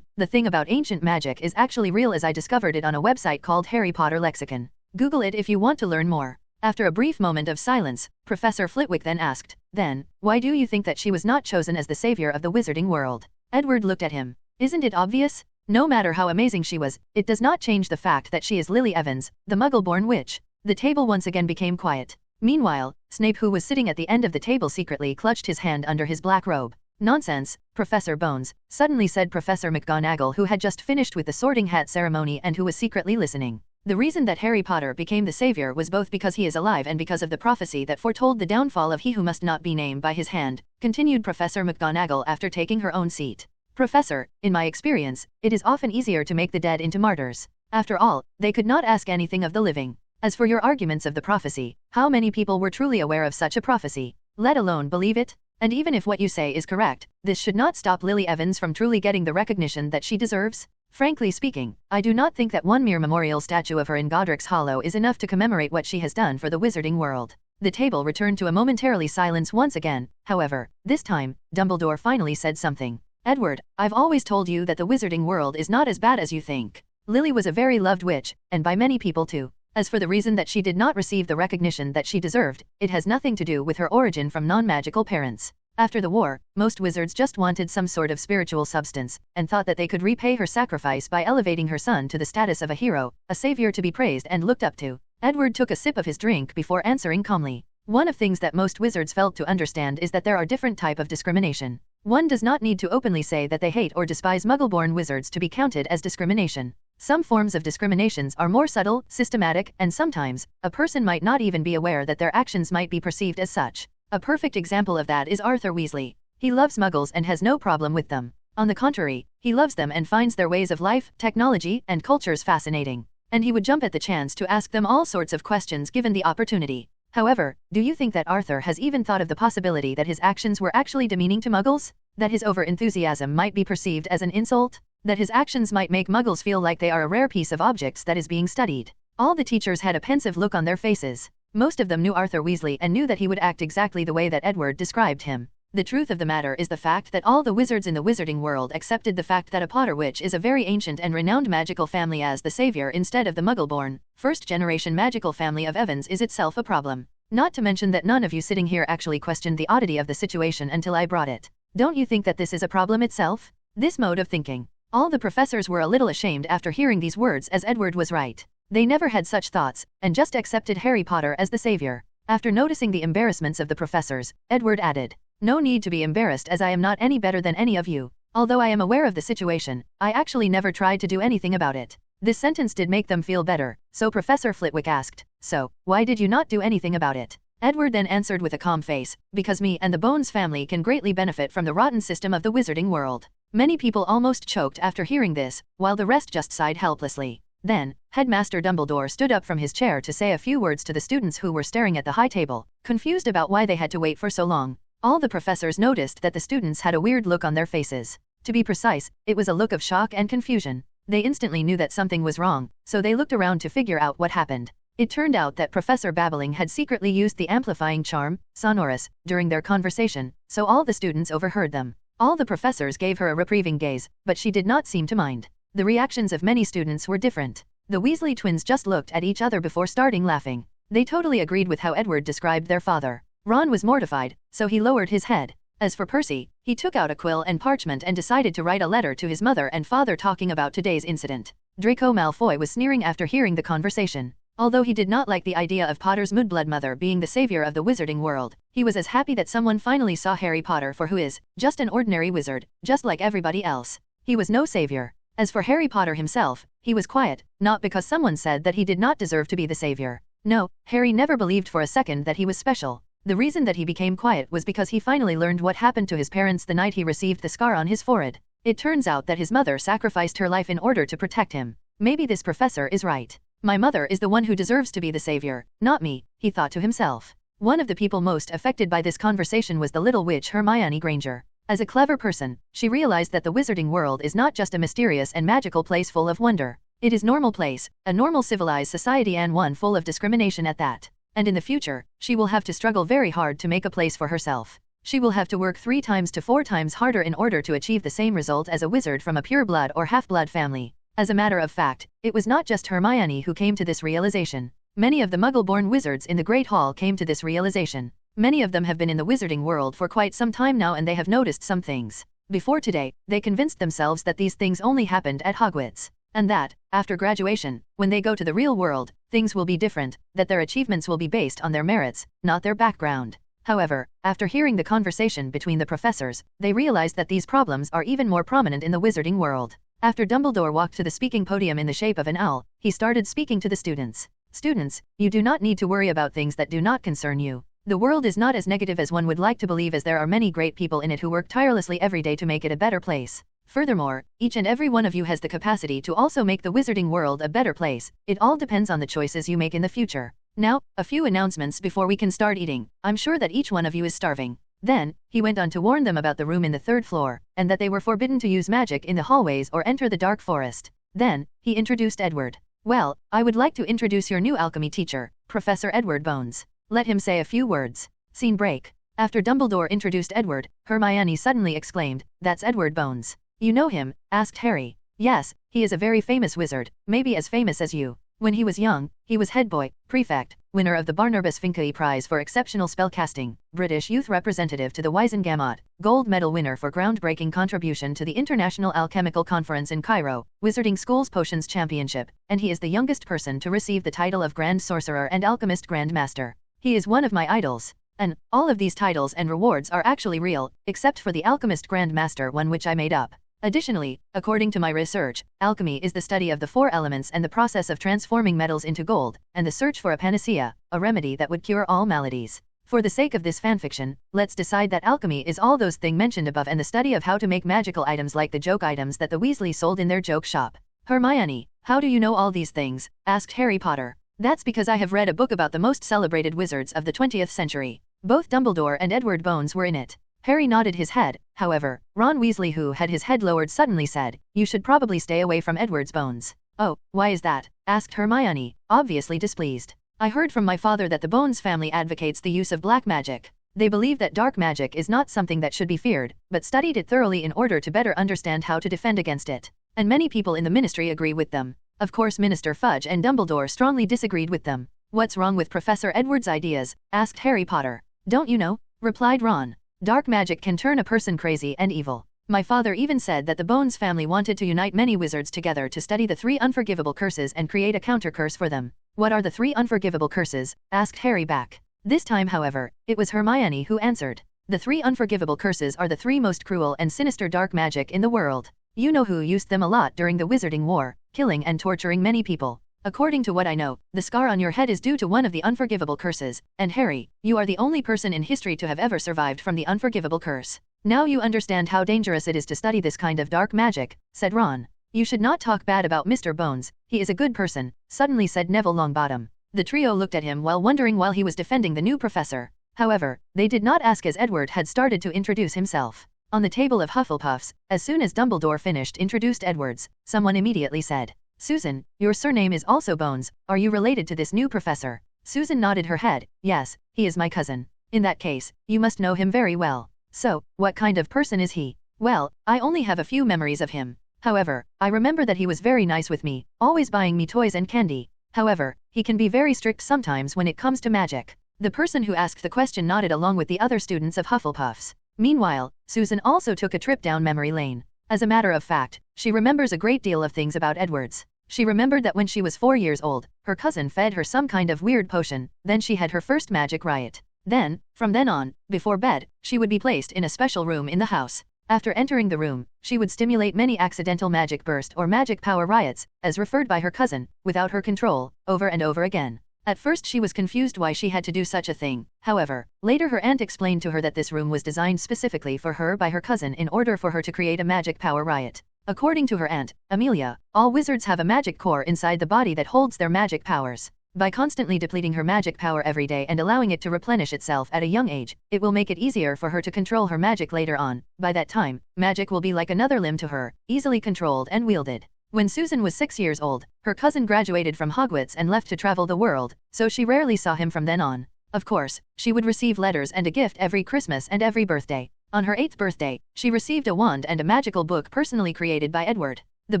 The thing about ancient magic is actually real, as I discovered it on a website called Harry Potter Lexicon. Google it if you want to learn more. After a brief moment of silence, Professor Flitwick then asked, "Then, why do you think that she was not chosen as the savior of the wizarding world?" Edward looked at him. "Isn't it obvious? No matter how amazing she was, it does not change the fact that she is Lily Evans, the Muggle-born witch." The table once again became quiet. Meanwhile, Snape, who was sitting at the end of the table, secretly clutched his hand under his black robe. "Nonsense, Professor Bones," suddenly said Professor McGonagall, who had just finished with the Sorting Hat ceremony and who was secretly listening. The reason that Harry Potter became the savior was both because he is alive and because of the prophecy that foretold the downfall of he who must not be named by his hand, continued Professor McGonagall after taking her own seat. Professor, in my experience, it is often easier to make the dead into martyrs. After all, they could not ask anything of the living. As for your arguments of the prophecy, how many people were truly aware of such a prophecy, let alone believe it? And even if what you say is correct, this should not stop Lily Evans from truly getting the recognition that she deserves? Frankly speaking, I do not think that one mere memorial statue of her in Godric's Hollow is enough to commemorate what she has done for the wizarding world. The table returned to a momentary silence once again. However, this time, Dumbledore finally said something. Edward, I've always told you that the wizarding world is not as bad as you think. Lily was a very loved witch, and by many people too. As for the reason that she did not receive the recognition that she deserved, it has nothing to do with her origin from non-magical parents. After the war, most wizards just wanted some sort of spiritual substance, and thought that they could repay her sacrifice by elevating her son to the status of a hero, a savior to be praised and looked up to. Edward took a sip of his drink before answering calmly. One of things that most wizards felt to understand is that there are different types of discrimination. One does not need to openly say that they hate or despise Muggle-born wizards to be counted as discrimination. Some forms of discriminations are more subtle, systematic, and sometimes, a person might not even be aware that their actions might be perceived as such. A perfect example of that is Arthur Weasley. He loves Muggles and has no problem with them. On the contrary, he loves them and finds their ways of life, technology, and cultures fascinating. And he would jump at the chance to ask them all sorts of questions given the opportunity. However, do you think that Arthur has even thought of the possibility that his actions were actually demeaning to Muggles? That his over-enthusiasm might be perceived as an insult? That his actions might make Muggles feel like they are a rare piece of objects that is being studied? All the teachers had a pensive look on their faces. Most of them knew Arthur Weasley and knew that he would act exactly the way that Edward described him. The truth of the matter is the fact that all the wizards in the wizarding world accepted the fact that a Potter witch is a very ancient and renowned magical family as the savior instead of the Muggle-born, first-generation magical family of Evans is itself a problem. Not to mention that none of you sitting here actually questioned the oddity of the situation until I brought it. Don't you think that this is a problem itself? This mode of thinking. All the professors were a little ashamed after hearing these words, as Edward was right. They never had such thoughts, and just accepted Harry Potter as the savior. After noticing the embarrassments of the professors, Edward added, "No need to be embarrassed, as I am not any better than any of you. Although I am aware of the situation, I actually never tried to do anything about it." This sentence did make them feel better, so Professor Flitwick asked, "So, why did you not do anything about it?" Edward then answered with a calm face, "Because me and the Bones family can greatly benefit from the rotten system of the wizarding world." Many people almost choked after hearing this, while the rest just sighed helplessly. Then, Headmaster Dumbledore stood up from his chair to say a few words to the students who were staring at the high table, confused about why they had to wait for so long. All the professors noticed that the students had a weird look on their faces. To be precise, it was a look of shock and confusion. They instantly knew that something was wrong, so they looked around to figure out what happened. It turned out that Professor Babbling had secretly used the amplifying charm, Sonorous, during their conversation, so all the students overheard them. All the professors gave her a reproving gaze, but she did not seem to mind. The reactions of many students were different. The Weasley twins just looked at each other before starting laughing. They totally agreed with how Edward described their father. Ron was mortified, so he lowered his head. As for Percy, he took out a quill and parchment and decided to write a letter to his mother and father talking about today's incident. Draco Malfoy was sneering after hearing the conversation. Although he did not like the idea of Potter's mudblood mother being the savior of the wizarding world, he was as happy that someone finally saw Harry Potter for who is, just an ordinary wizard, just like everybody else. He was no savior. As for Harry Potter himself, he was quiet, not because someone said that he did not deserve to be the savior. No, Harry never believed for a second that he was special. The reason that he became quiet was because he finally learned what happened to his parents the night he received the scar on his forehead. It turns out that his mother sacrificed her life in order to protect him. Maybe this professor is right. My mother is the one who deserves to be the savior, not me, he thought to himself. One of the people most affected by this conversation was the little witch Hermione Granger. As a clever person, she realized that the wizarding world is not just a mysterious and magical place full of wonder. It is normal place, a normal civilized society, and one full of discrimination at that. And in the future, she will have to struggle very hard to make a place for herself. She will have to work 3 times to 4 times harder in order to achieve the same result as a wizard from a pure blood or half-blood family. As a matter of fact, it was not just Hermione who came to this realization. Many of the Muggle-born wizards in the Great Hall came to this realization. Many of them have been in the wizarding world for quite some time now, and they have noticed some things. Before today, they convinced themselves that these things only happened at Hogwarts. And that, after graduation, when they go to the real world, things will be different, that their achievements will be based on their merits, not their background. However, after hearing the conversation between the professors, they realized that these problems are even more prominent in the wizarding world. After Dumbledore walked to the speaking podium in the shape of an owl, he started speaking to the students. Students, you do not need to worry about things that do not concern you. The world is not as negative as one would like to believe, as there are many great people in it who work tirelessly every day to make it a better place. Furthermore, each and every one of you has the capacity to also make the wizarding world a better place. It all depends on the choices you make in the future. Now, a few announcements before we can start eating. I'm sure that each one of you is starving. Then, he went on to warn them about the room in the 3rd floor, and that they were forbidden to use magic in the hallways or enter the dark forest. Then, he introduced Edward. Well, I would like to introduce your new alchemy teacher, Professor Edward Bones. Let him say a few words. Scene break. After Dumbledore introduced Edward, Hermione suddenly exclaimed, "That's Edward Bones. You know him?" asked Harry. "Yes, he is a very famous wizard, maybe as famous as you. When he was young, he was head boy, prefect, winner of the Barnabas Finlay Prize for exceptional spellcasting, British youth representative to the Wizardgamot, gold medal winner for groundbreaking contribution to the International Alchemical Conference in Cairo, Wizarding School's Potions Championship, and he is the youngest person to receive the title of Grand Sorcerer and Alchemist Grand Master. He is one of my idols. And all of these titles and rewards are actually real, except for the Alchemist Grand Master one, which I made up. Additionally, according to my research, alchemy is the study of the 4 elements and the process of transforming metals into gold, and the search for a panacea, a remedy that would cure all maladies. For the sake of this fanfiction, let's decide that alchemy is all those things mentioned above and the study of how to make magical items like the joke items that the Weasleys sold in their joke shop." "Hermione, how do you know all these things?" asked Harry Potter. "That's because I have read a book about the most celebrated wizards of the 20th century. Both Dumbledore and Edward Bones were in it." Harry nodded his head. However, Ron Weasley, who had his head lowered, suddenly said, "You should probably stay away from Edward's Bones." "Oh, why is that?" asked Hermione, obviously displeased. "I heard from my father that the Bones family advocates the use of black magic. They believe that dark magic is not something that should be feared, but studied it thoroughly in order to better understand how to defend against it. And many people in the ministry agree with them. Of course, Minister Fudge and Dumbledore strongly disagreed with them." "What's wrong with Professor Edward's ideas?" asked Harry Potter. "Don't you know?" replied Ron. "Dark magic can turn a person crazy and evil. My father even said that the Bones family wanted to unite many wizards together to study the 3 unforgivable curses and create a counter-curse for them." "What are the 3 unforgivable curses?" asked Harry back. This time, however, it was Hermione who answered. "The 3 unforgivable curses are the 3 most cruel and sinister dark magic in the world. You know who used them a lot during the Wizarding War, killing and torturing many people. According to what I know, the scar on your head is due to one of the unforgivable curses, and Harry, you are the only person in history to have ever survived from the unforgivable curse. Now you understand how dangerous it is to study this kind of dark magic," said Ron. "You should not talk bad about Mr. Bones, he is a good person," suddenly said Neville Longbottom. The trio looked at him while wondering while he was defending the new professor. However, they did not ask, as Edward had started to introduce himself. On the table of Hufflepuffs, as soon as Dumbledore finished introduced Edwards, someone immediately said, "Susan, your surname is also Bones, are you related to this new professor?" Susan nodded her head. "Yes, he is my cousin." "In that case, you must know him very well. So, what kind of person is he?" "Well, I only have a few memories of him. However, I remember that he was very nice with me, always buying me toys and candy. However, he can be very strict sometimes when it comes to magic." The person who asked the question nodded along with the other students of Hufflepuffs. Meanwhile, Susan also took a trip down memory lane. As a matter of fact, she remembers a great deal of things about Edwards. She remembered that when she was 4 years old, her cousin fed her some kind of weird potion, then she had her first magic riot. Then, from then on, before bed, she would be placed in a special room in the house. After entering the room, she would stimulate many accidental magic burst or magic power riots, as referred by her cousin, without her control, over and over again. At first she was confused why she had to do such a thing. However, later her aunt explained to her that this room was designed specifically for her by her cousin in order for her to create a magic power riot. According to her aunt, Amelia, all wizards have a magic core inside the body that holds their magic powers. By constantly depleting her magic power every day and allowing it to replenish itself at a young age, it will make it easier for her to control her magic later on. By that time, magic will be like another limb to her, easily controlled and wielded. When Susan was 6 years old, her cousin graduated from Hogwarts and left to travel the world, so she rarely saw him from then on. Of course, she would receive letters and a gift every Christmas and every birthday. On her 8th birthday, she received a wand and a magical book personally created by Edward. The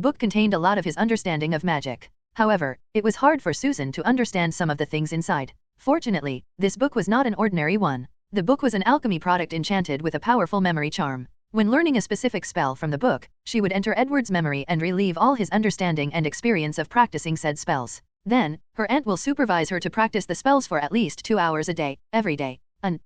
book contained a lot of his understanding of magic. However, it was hard for Susan to understand some of the things inside. Fortunately, this book was not an ordinary one. The book was an alchemy product enchanted with a powerful memory charm. When learning a specific spell from the book, she would enter Edward's memory and relieve all his understanding and experience of practicing said spells. Then, her aunt will supervise her to practice the spells for at least 2 hours a day, every day.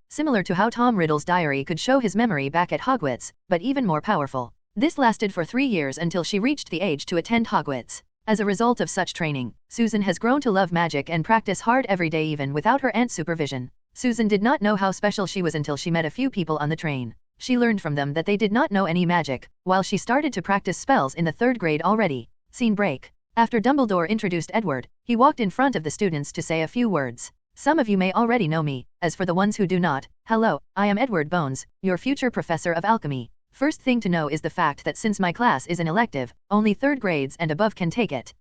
Similar to how Tom Riddle's diary could show his memory back at Hogwarts, but even more powerful. This lasted for 3 years until she reached the age to attend Hogwarts. As a result of such training, Susan has grown to love magic and practice hard every day even without her aunt's supervision. Susan did not know how special she was until she met a few people on the train. She learned from them that they did not know any magic, while she started to practice spells in the 3rd grade already. Scene break. After Dumbledore introduced Edward, he walked in front of the students to say a few words. Some of you may already know me. As for the ones who do not, hello, I am Edward Bones, your future professor of alchemy. First thing to know is the fact that since my class is an elective, only 3rd grades and above can take it.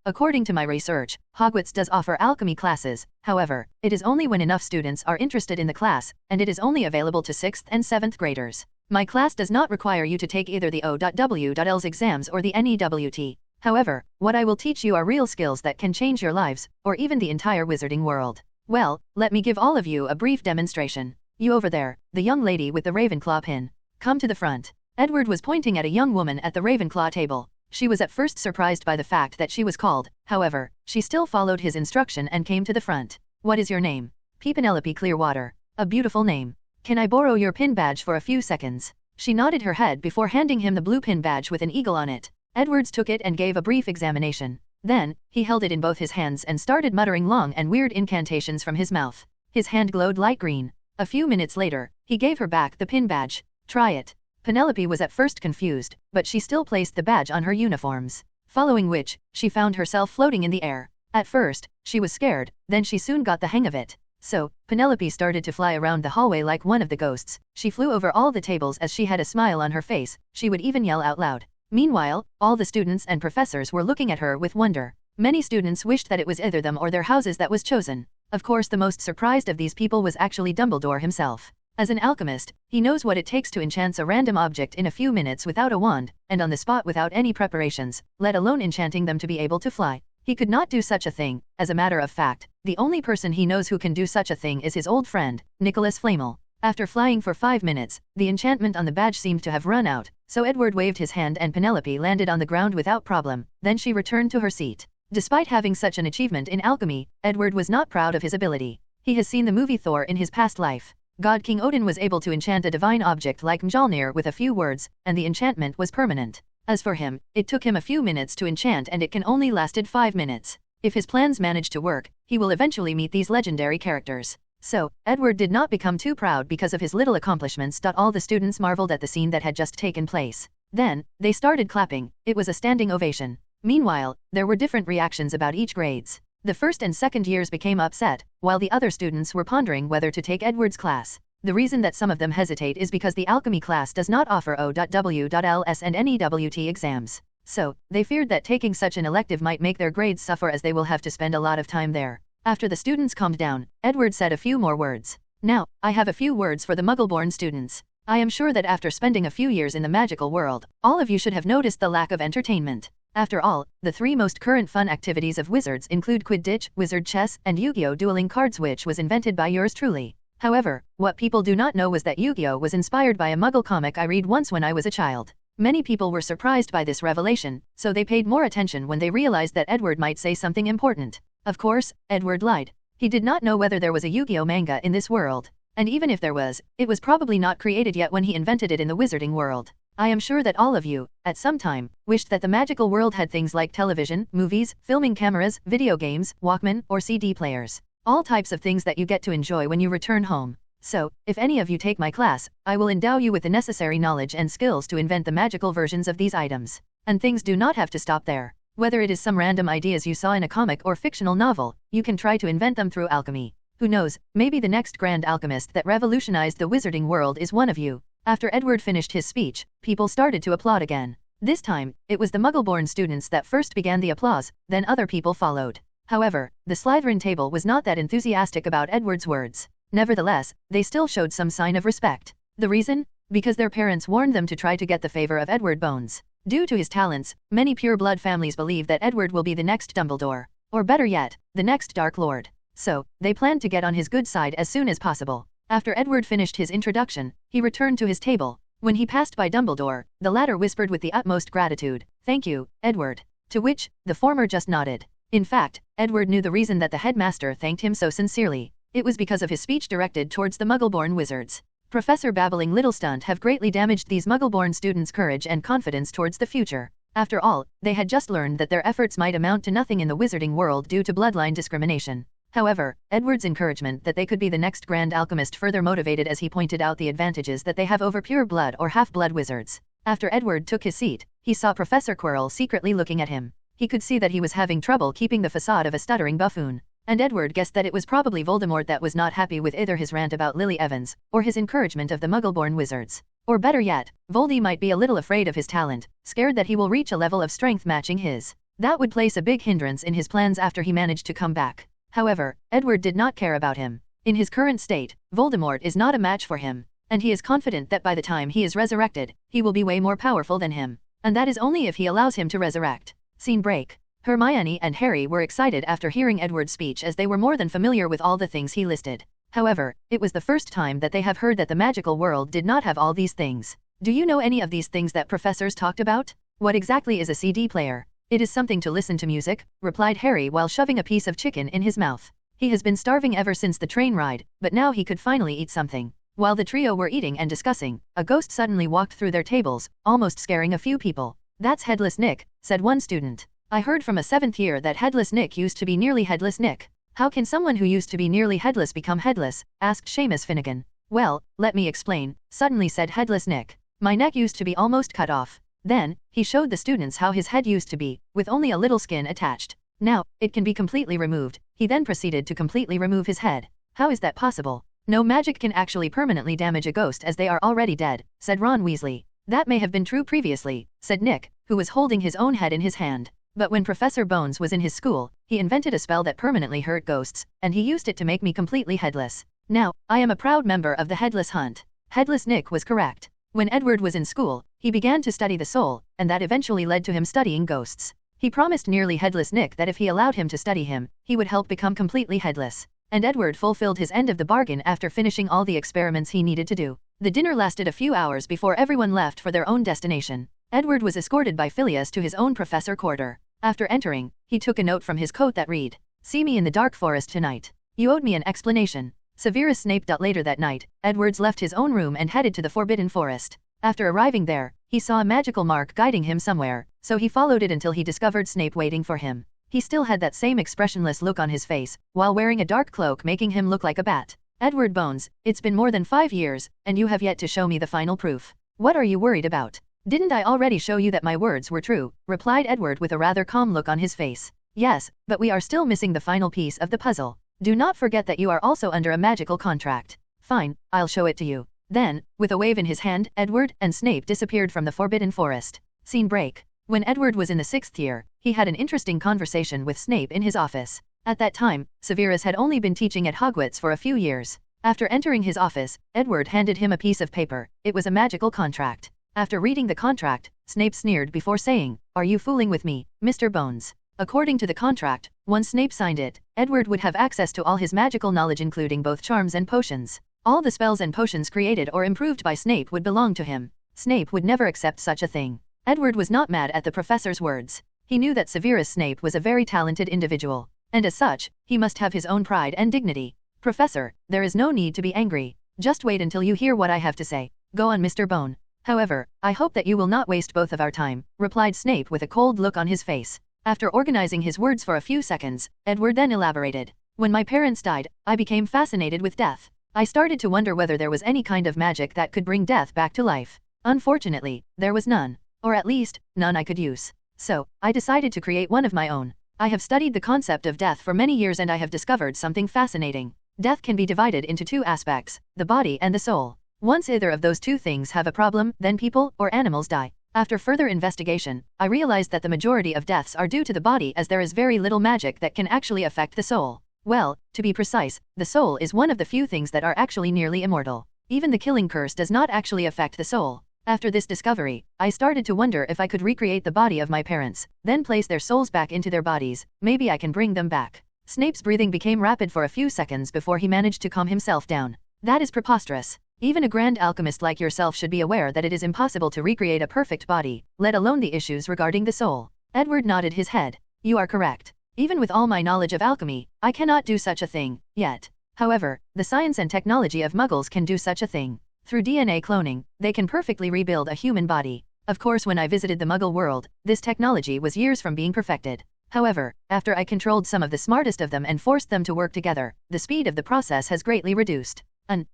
According to my research, Hogwarts does offer alchemy classes, however, it is only when enough students are interested in the class, and it is only available to 6th and 7th graders. My class does not require you to take either the O.W.L's exams or the NEWT. However, what I will teach you are real skills that can change your lives, or even the entire wizarding world. Well, let me give all of you a brief demonstration. You over there, the young lady with the Ravenclaw pin. Come to the front. Edward was pointing at a young woman at the Ravenclaw table. She was at first surprised by the fact that she was called, however, she still followed his instruction and came to the front. What is your name? P. Penelope Clearwater. A beautiful name. Can I borrow your pin badge for a few seconds? She nodded her head before handing him the blue pin badge with an eagle on it. Edwards took it and gave a brief examination. Then, he held it in both his hands and started muttering long and weird incantations from his mouth. His hand glowed light green. A few minutes later, he gave her back the pin badge. Try it. Penelope was at first confused, but she still placed the badge on her uniforms. Following which, she found herself floating in the air. At first, she was scared, then she soon got the hang of it. So, Penelope started to fly around the hallway like one of the ghosts. She flew over all the tables as she had a smile on her face, she would even yell out loud. Meanwhile, all the students and professors were looking at her with wonder. Many students wished that it was either them or their houses that was chosen. Of course, the most surprised of these people was actually Dumbledore himself. As an alchemist, he knows what it takes to enchant a random object in a few minutes without a wand, and on the spot without any preparations, let alone enchanting them to be able to fly. He could not do such a thing. As a matter of fact, the only person he knows who can do such a thing is his old friend, Nicholas Flamel. After flying for 5 minutes, the enchantment on the badge seemed to have run out, so Edward waved his hand and Penelope landed on the ground without problem, then she returned to her seat. Despite having such an achievement in alchemy, Edward was not proud of his ability. He has seen the movie Thor in his past life. God King Odin was able to enchant a divine object like Mjolnir with a few words, and the enchantment was permanent. As for him, it took him a few minutes to enchant and it can only lasted 5 minutes. If his plans manage to work, he will eventually meet these legendary characters. So, Edward did not become too proud because of his little accomplishments. All the students marveled at the scene that had just taken place. Then, they started clapping. It was a standing ovation. Meanwhile, there were different reactions about each grades. The 1st and 2nd years became upset, while the other students were pondering whether to take Edward's class. The reason that some of them hesitate is because the alchemy class does not offer O.W.Ls and NEWT exams. So, they feared that taking such an elective might make their grades suffer as they will have to spend a lot of time there. After the students calmed down, Edward said a few more words. Now, I have a few words for the Muggle-born students. I am sure that after spending a few years in the magical world, all of you should have noticed the lack of entertainment. After all, the 3 most current fun activities of wizards include Quidditch, wizard chess, and Yu-Gi-Oh! Dueling cards, which was invented by yours truly. However, what people do not know was that Yu-Gi-Oh! Was inspired by a Muggle comic I read once when I was a child. Many people were surprised by this revelation, so they paid more attention when they realized that Edward might say something important. Of course, Edward lied. He did not know whether there was a Yu-Gi-Oh! Manga in this world. And even if there was, it was probably not created yet when he invented it in the wizarding world. I am sure that all of you, at some time, wished that the magical world had things like television, movies, filming cameras, video games, Walkman, or CD players. All types of things that you get to enjoy when you return home. So, if any of you take my class, I will endow you with the necessary knowledge and skills to invent the magical versions of these items. And things do not have to stop there. Whether it is some random ideas you saw in a comic or fictional novel, you can try to invent them through alchemy. Who knows, maybe the next grand alchemist that revolutionized the wizarding world is one of you. After Edward finished his speech, people started to applaud again. This time, it was the Muggle-born students that first began the applause, then other people followed. However, the Slytherin table was not that enthusiastic about Edward's words. Nevertheless, they still showed some sign of respect. The reason? Because their parents warned them to try to get the favor of Edward Bones. Due to his talents, many pure-blood families believe that Edward will be the next Dumbledore. Or better yet, the next Dark Lord. So, they planned to get on his good side as soon as possible. After Edward finished his introduction, he returned to his table. When he passed by Dumbledore, the latter whispered with the utmost gratitude, "Thank you, Edward." To which, the former just nodded. In fact, Edward knew the reason that the headmaster thanked him so sincerely. It was because of his speech directed towards the Muggle-born wizards. Professor Babbling Little Stunt have greatly damaged these Muggle-born students' courage and confidence towards the future. After all, they had just learned that their efforts might amount to nothing in the wizarding world due to bloodline discrimination. However, Edward's encouragement that they could be the next grand alchemist further motivated as he pointed out the advantages that they have over pure blood or half-blood wizards. After Edward took his seat, he saw Professor Quirrell secretly looking at him. He could see that he was having trouble keeping the facade of a stuttering buffoon. And Edward guessed that it was probably Voldemort that was not happy with either his rant about Lily Evans, or his encouragement of the Muggle-born wizards. Or better yet, Voldy might be a little afraid of his talent, scared that he will reach a level of strength matching his. That would place a big hindrance in his plans after he managed to come back. However, Edward did not care about him. In his current state, Voldemort is not a match for him, and he is confident that by the time he is resurrected, he will be way more powerful than him. And that is only if he allows him to resurrect. Scene break. Hermione and Harry were excited after hearing Edward's speech as they were more than familiar with all the things he listed. However, it was the first time that they have heard that the magical world did not have all these things. Do you know any of these things that professors talked about? What exactly is a CD player? It is something to listen to music, replied Harry while shoving a piece of chicken in his mouth. He has been starving ever since the train ride, but now he could finally eat something. While the trio were eating and discussing, a ghost suddenly walked through their tables, almost scaring a few people. That's Headless Nick, said one student. I heard from a 7th year that Headless Nick used to be nearly Headless Nick. How can someone who used to be nearly headless become headless? Asked Seamus Finnegan. Well, let me explain, suddenly said Headless Nick. My neck used to be almost cut off. Then, he showed the students how his head used to be, with only a little skin attached. Now, it can be completely removed. He then proceeded to completely remove his head. How is that possible? No magic can actually permanently damage a ghost as they are already dead, said Ron Weasley. That may have been true previously, said Nick, who was holding his own head in his hand. But when Professor Bones was in his school, he invented a spell that permanently hurt ghosts, and he used it to make me completely headless. Now, I am a proud member of the Headless Hunt. Headless Nick was correct. When Edward was in school, he began to study the soul, and that eventually led to him studying ghosts. He promised nearly Headless Nick that if he allowed him to study him, he would help become completely headless. And Edward fulfilled his end of the bargain after finishing all the experiments he needed to do. The dinner lasted a few hours before everyone left for their own destination. Edward was escorted by Phileas to his own professor quarter. After entering, he took a note from his coat that read, "See me in the dark forest tonight. You owed me an explanation." Severus Snape. Later that night, Edwards left his own room and headed to the Forbidden Forest. After arriving there, he saw a magical mark guiding him somewhere, so he followed it until he discovered Snape waiting for him. He still had that same expressionless look on his face, while wearing a dark cloak making him look like a bat. "Edward Bones, it's been more than 5 years, and you have yet to show me the final proof. What are you worried about?" "Didn't I already show you that my words were true?" replied Edward with a rather calm look on his face. "Yes, but we are still missing the final piece of the puzzle. Do not forget that you are also under a magical contract." "Fine, I'll show it to you." Then, with a wave in his hand, Edward and Snape disappeared from the Forbidden Forest. Scene break. When Edward was in the 6th year, he had an interesting conversation with Snape in his office. At that time, Severus had only been teaching at Hogwarts for a few years. After entering his office, Edward handed him a piece of paper. It was a magical contract. After reading the contract, Snape sneered before saying, "Are you fooling with me, Mr. Bones?" According to the contract, once Snape signed it, Edward would have access to all his magical knowledge including both charms and potions. All the spells and potions created or improved by Snape would belong to him. Snape would never accept such a thing. Edward was not mad at the professor's words. He knew that Severus Snape was a very talented individual, and as such, he must have his own pride and dignity. "Professor, there is no need to be angry. Just wait until you hear what I have to say. Go on, Mr. Bone. However, I hope that you will not waste both of our time," replied Snape with a cold look on his face. After organizing his words for a few seconds, Edward then elaborated. "When my parents died, I became fascinated with death. I started to wonder whether there was any kind of magic that could bring death back to life. Unfortunately, there was none. Or at least, none I could use. So, I decided to create one of my own. I have studied the concept of death for many years and I have discovered something fascinating. Death can be divided into two aspects, the body and the soul. Once either of those two things have a problem, then people or animals die. After further investigation, I realized that the majority of deaths are due to the body as there is very little magic that can actually affect the soul. Well, to be precise, the soul is one of the few things that are actually nearly immortal. Even the killing curse does not actually affect the soul. After this discovery, I started to wonder if I could recreate the body of my parents, then place their souls back into their bodies. Maybe I can bring them back." Snape's breathing became rapid for a few seconds before he managed to calm himself down. "That is preposterous. Even a grand alchemist like yourself should be aware that it is impossible to recreate a perfect body, let alone the issues regarding the soul." Edward nodded his head. "You are correct. Even with all my knowledge of alchemy, I cannot do such a thing, yet. However, the science and technology of Muggles can do such a thing. Through DNA cloning, they can perfectly rebuild a human body. Of course, when I visited the Muggle world, this technology was years from being perfected. However, after I controlled some of the smartest of them and forced them to work together, the speed of the process has greatly reduced.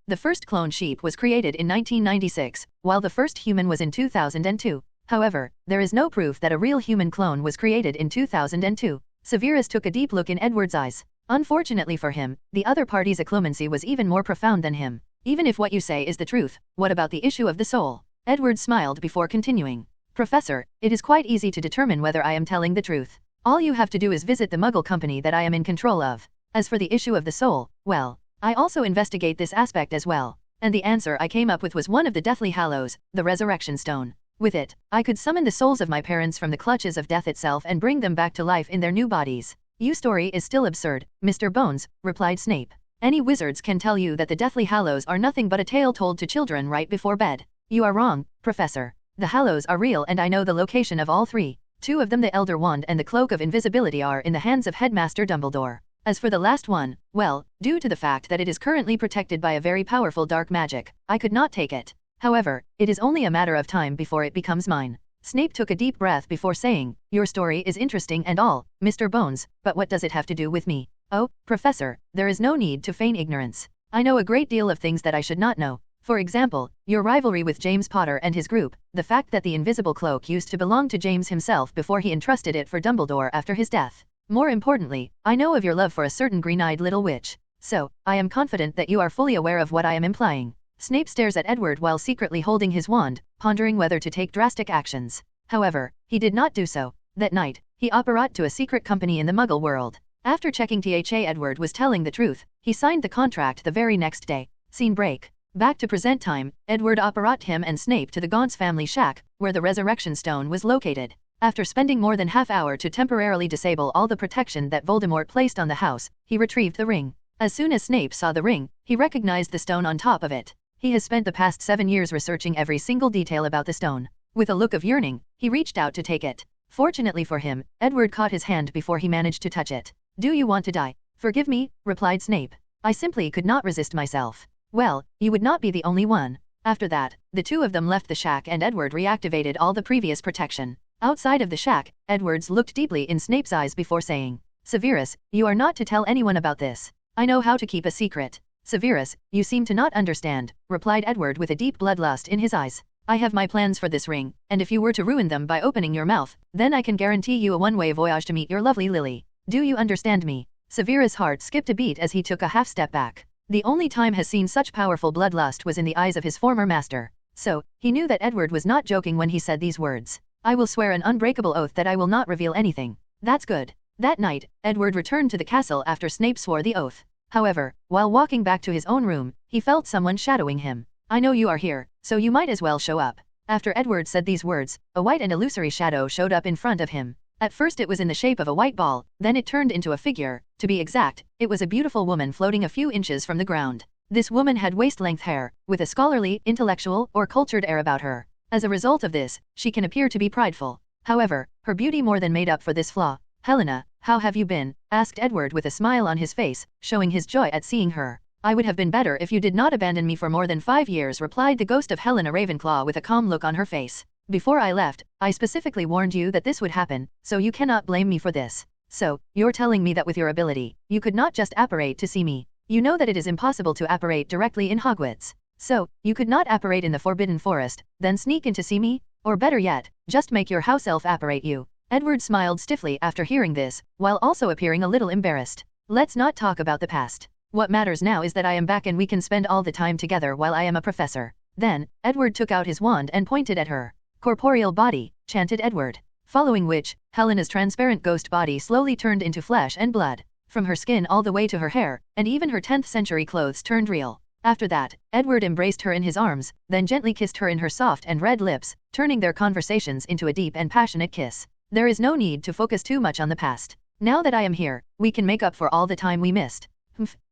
The first clone sheep was created in 1996, while the first human was in 2002. However, there is no proof that a real human clone was created in 2002. Severus took a deep look in Edward's eyes. Unfortunately for him, the other party's occlumency was even more profound than him. Even if what you say is the truth, what about the issue of the soul? Edward smiled before continuing. Professor, it is quite easy to determine whether I am telling the truth. All you have to do is visit the Muggle company that I am in control of. As for the issue of the soul, well, I also investigate this aspect as well. And the answer I came up with was one of the Deathly Hallows, the Resurrection Stone. With it, I could summon the souls of my parents from the clutches of death itself and bring them back to life in their new bodies. Your story is still absurd, Mr. Bones, replied Snape. Any wizards can tell you that the Deathly Hallows are nothing but a tale told to children right before bed. You are wrong, Professor. The Hallows are real and I know the location of all three. Two of them, the Elder Wand and the Cloak of Invisibility, are in the hands of Headmaster Dumbledore. As for the last one, well, due to the fact that it is currently protected by a very powerful dark magic, I could not take it. However, it is only a matter of time before it becomes mine. Snape took a deep breath before saying, your story is interesting and all, Mr. Bones, but what does it have to do with me? Oh, Professor, there is no need to feign ignorance. I know a great deal of things that I should not know. For example, your rivalry with James Potter and his group, the fact that the invisible cloak used to belong to James himself before he entrusted it for Dumbledore after his death. More importantly, I know of your love for a certain green-eyed little witch. So, I am confident that you are fully aware of what I am implying. Snape stares at Edward while secretly holding his wand, pondering whether to take drastic actions. However, he did not do so. That night, he apparat to a secret company in the Muggle world. After checking THA Edward was telling the truth, he signed the contract the very next day. Scene break. Back to present time, Edward apparat him and Snape to the Gaunt's family shack, where the Resurrection Stone was located. After spending more than half-hour to temporarily disable all the protection that Voldemort placed on the house, he retrieved the ring. As soon as Snape saw the ring, he recognized the stone on top of it. He has spent the past 7 years researching every single detail about the stone. With a look of yearning, he reached out to take it. Fortunately for him, Edward caught his hand before he managed to touch it. Do you want to die? Forgive me, replied Snape. I simply could not resist myself. Well, you would not be the only one. After that, the two of them left the shack and Edward reactivated all the previous protection. Outside of the shack, Edwards looked deeply in Snape's eyes before saying, Severus, you are not to tell anyone about this. I know how to keep a secret. Severus, you seem to not understand, replied Edward with a deep bloodlust in his eyes. I have my plans for this ring, and if you were to ruin them by opening your mouth, then I can guarantee you a one-way voyage to meet your lovely Lily. Do you understand me? Severus' heart skipped a beat as he took a half-step back. The only time has seen such powerful bloodlust was in the eyes of his former master. So, he knew that Edward was not joking when he said these words. I will swear an unbreakable oath that I will not reveal anything. That's good. That night, Edward returned to the castle after Snape swore the oath. However, while walking back to his own room, he felt someone shadowing him. I know you are here, so you might as well show up. After Edward said these words, a white and illusory shadow showed up in front of him. At first it was in the shape of a white ball, then it turned into a figure. To be exact, it was a beautiful woman floating a few inches from the ground. This woman had waist-length hair, with a scholarly, intellectual, or cultured air about her. As a result of this, she can appear to be prideful. However, her beauty more than made up for this flaw. Helena, how have you been? Asked Edward with a smile on his face, showing his joy at seeing her. I would have been better if you did not abandon me for more than 5 years, replied the ghost of Helena Ravenclaw with a calm look on her face. Before I left, I specifically warned you that this would happen, so you cannot blame me for this. So, you're telling me that with your ability, you could not just apparate to see me. You know that it is impossible to apparate directly in Hogwarts. So, you could not apparate in the Forbidden Forest, then sneak in to see me? Or better yet, just make your house elf apparate you. Edward smiled stiffly after hearing this, while also appearing a little embarrassed. Let's not talk about the past. What matters now is that I am back and we can spend all the time together while I am a professor. Then, Edward took out his wand and pointed at her. Corporeal body, chanted Edward. Following which, Helena's transparent ghost body slowly turned into flesh and blood. From her skin all the way to her hair, and even her 10th century clothes turned real. After that, Edward embraced her in his arms, then gently kissed her in her soft and red lips, turning their conversations into a deep and passionate kiss. There is no need to focus too much on the past. Now that I am here, we can make up for all the time we missed.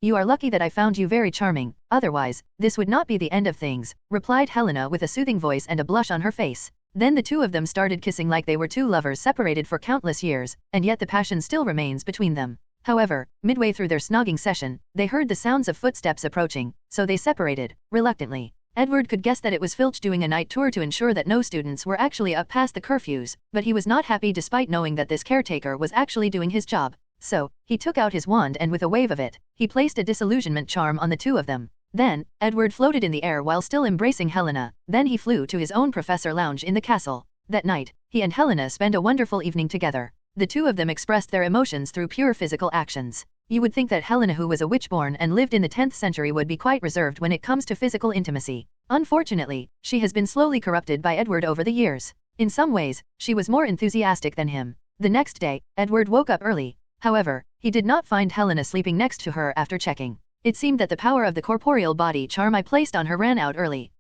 You are lucky that I found you very charming, otherwise, this would not be the end of things, replied Helena with a soothing voice and a blush on her face. Then the two of them started kissing like they were two lovers separated for countless years, and yet the passion still remains between them. However, midway through their snogging session, they heard the sounds of footsteps approaching, so they separated, reluctantly. Edward could guess that it was Filch doing a night tour to ensure that no students were actually up past the curfews, but he was not happy despite knowing that this caretaker was actually doing his job. So, he took out his wand and with a wave of it, he placed a disillusionment charm on the two of them. Then, Edward floated in the air while still embracing Helena. Then he flew to his own professor lounge in the castle. That night, he and Helena spent a wonderful evening together. The two of them expressed their emotions through pure physical actions. You would think that Helena, who was a witch-born and lived in the 10th century, would be quite reserved when it comes to physical intimacy. Unfortunately, she has been slowly corrupted by Edward over the years. In some ways, she was more enthusiastic than him. The next day, Edward woke up early. However, he did not find Helena sleeping next to her after checking. It seemed that the power of the corporeal body charm I placed on her ran out early.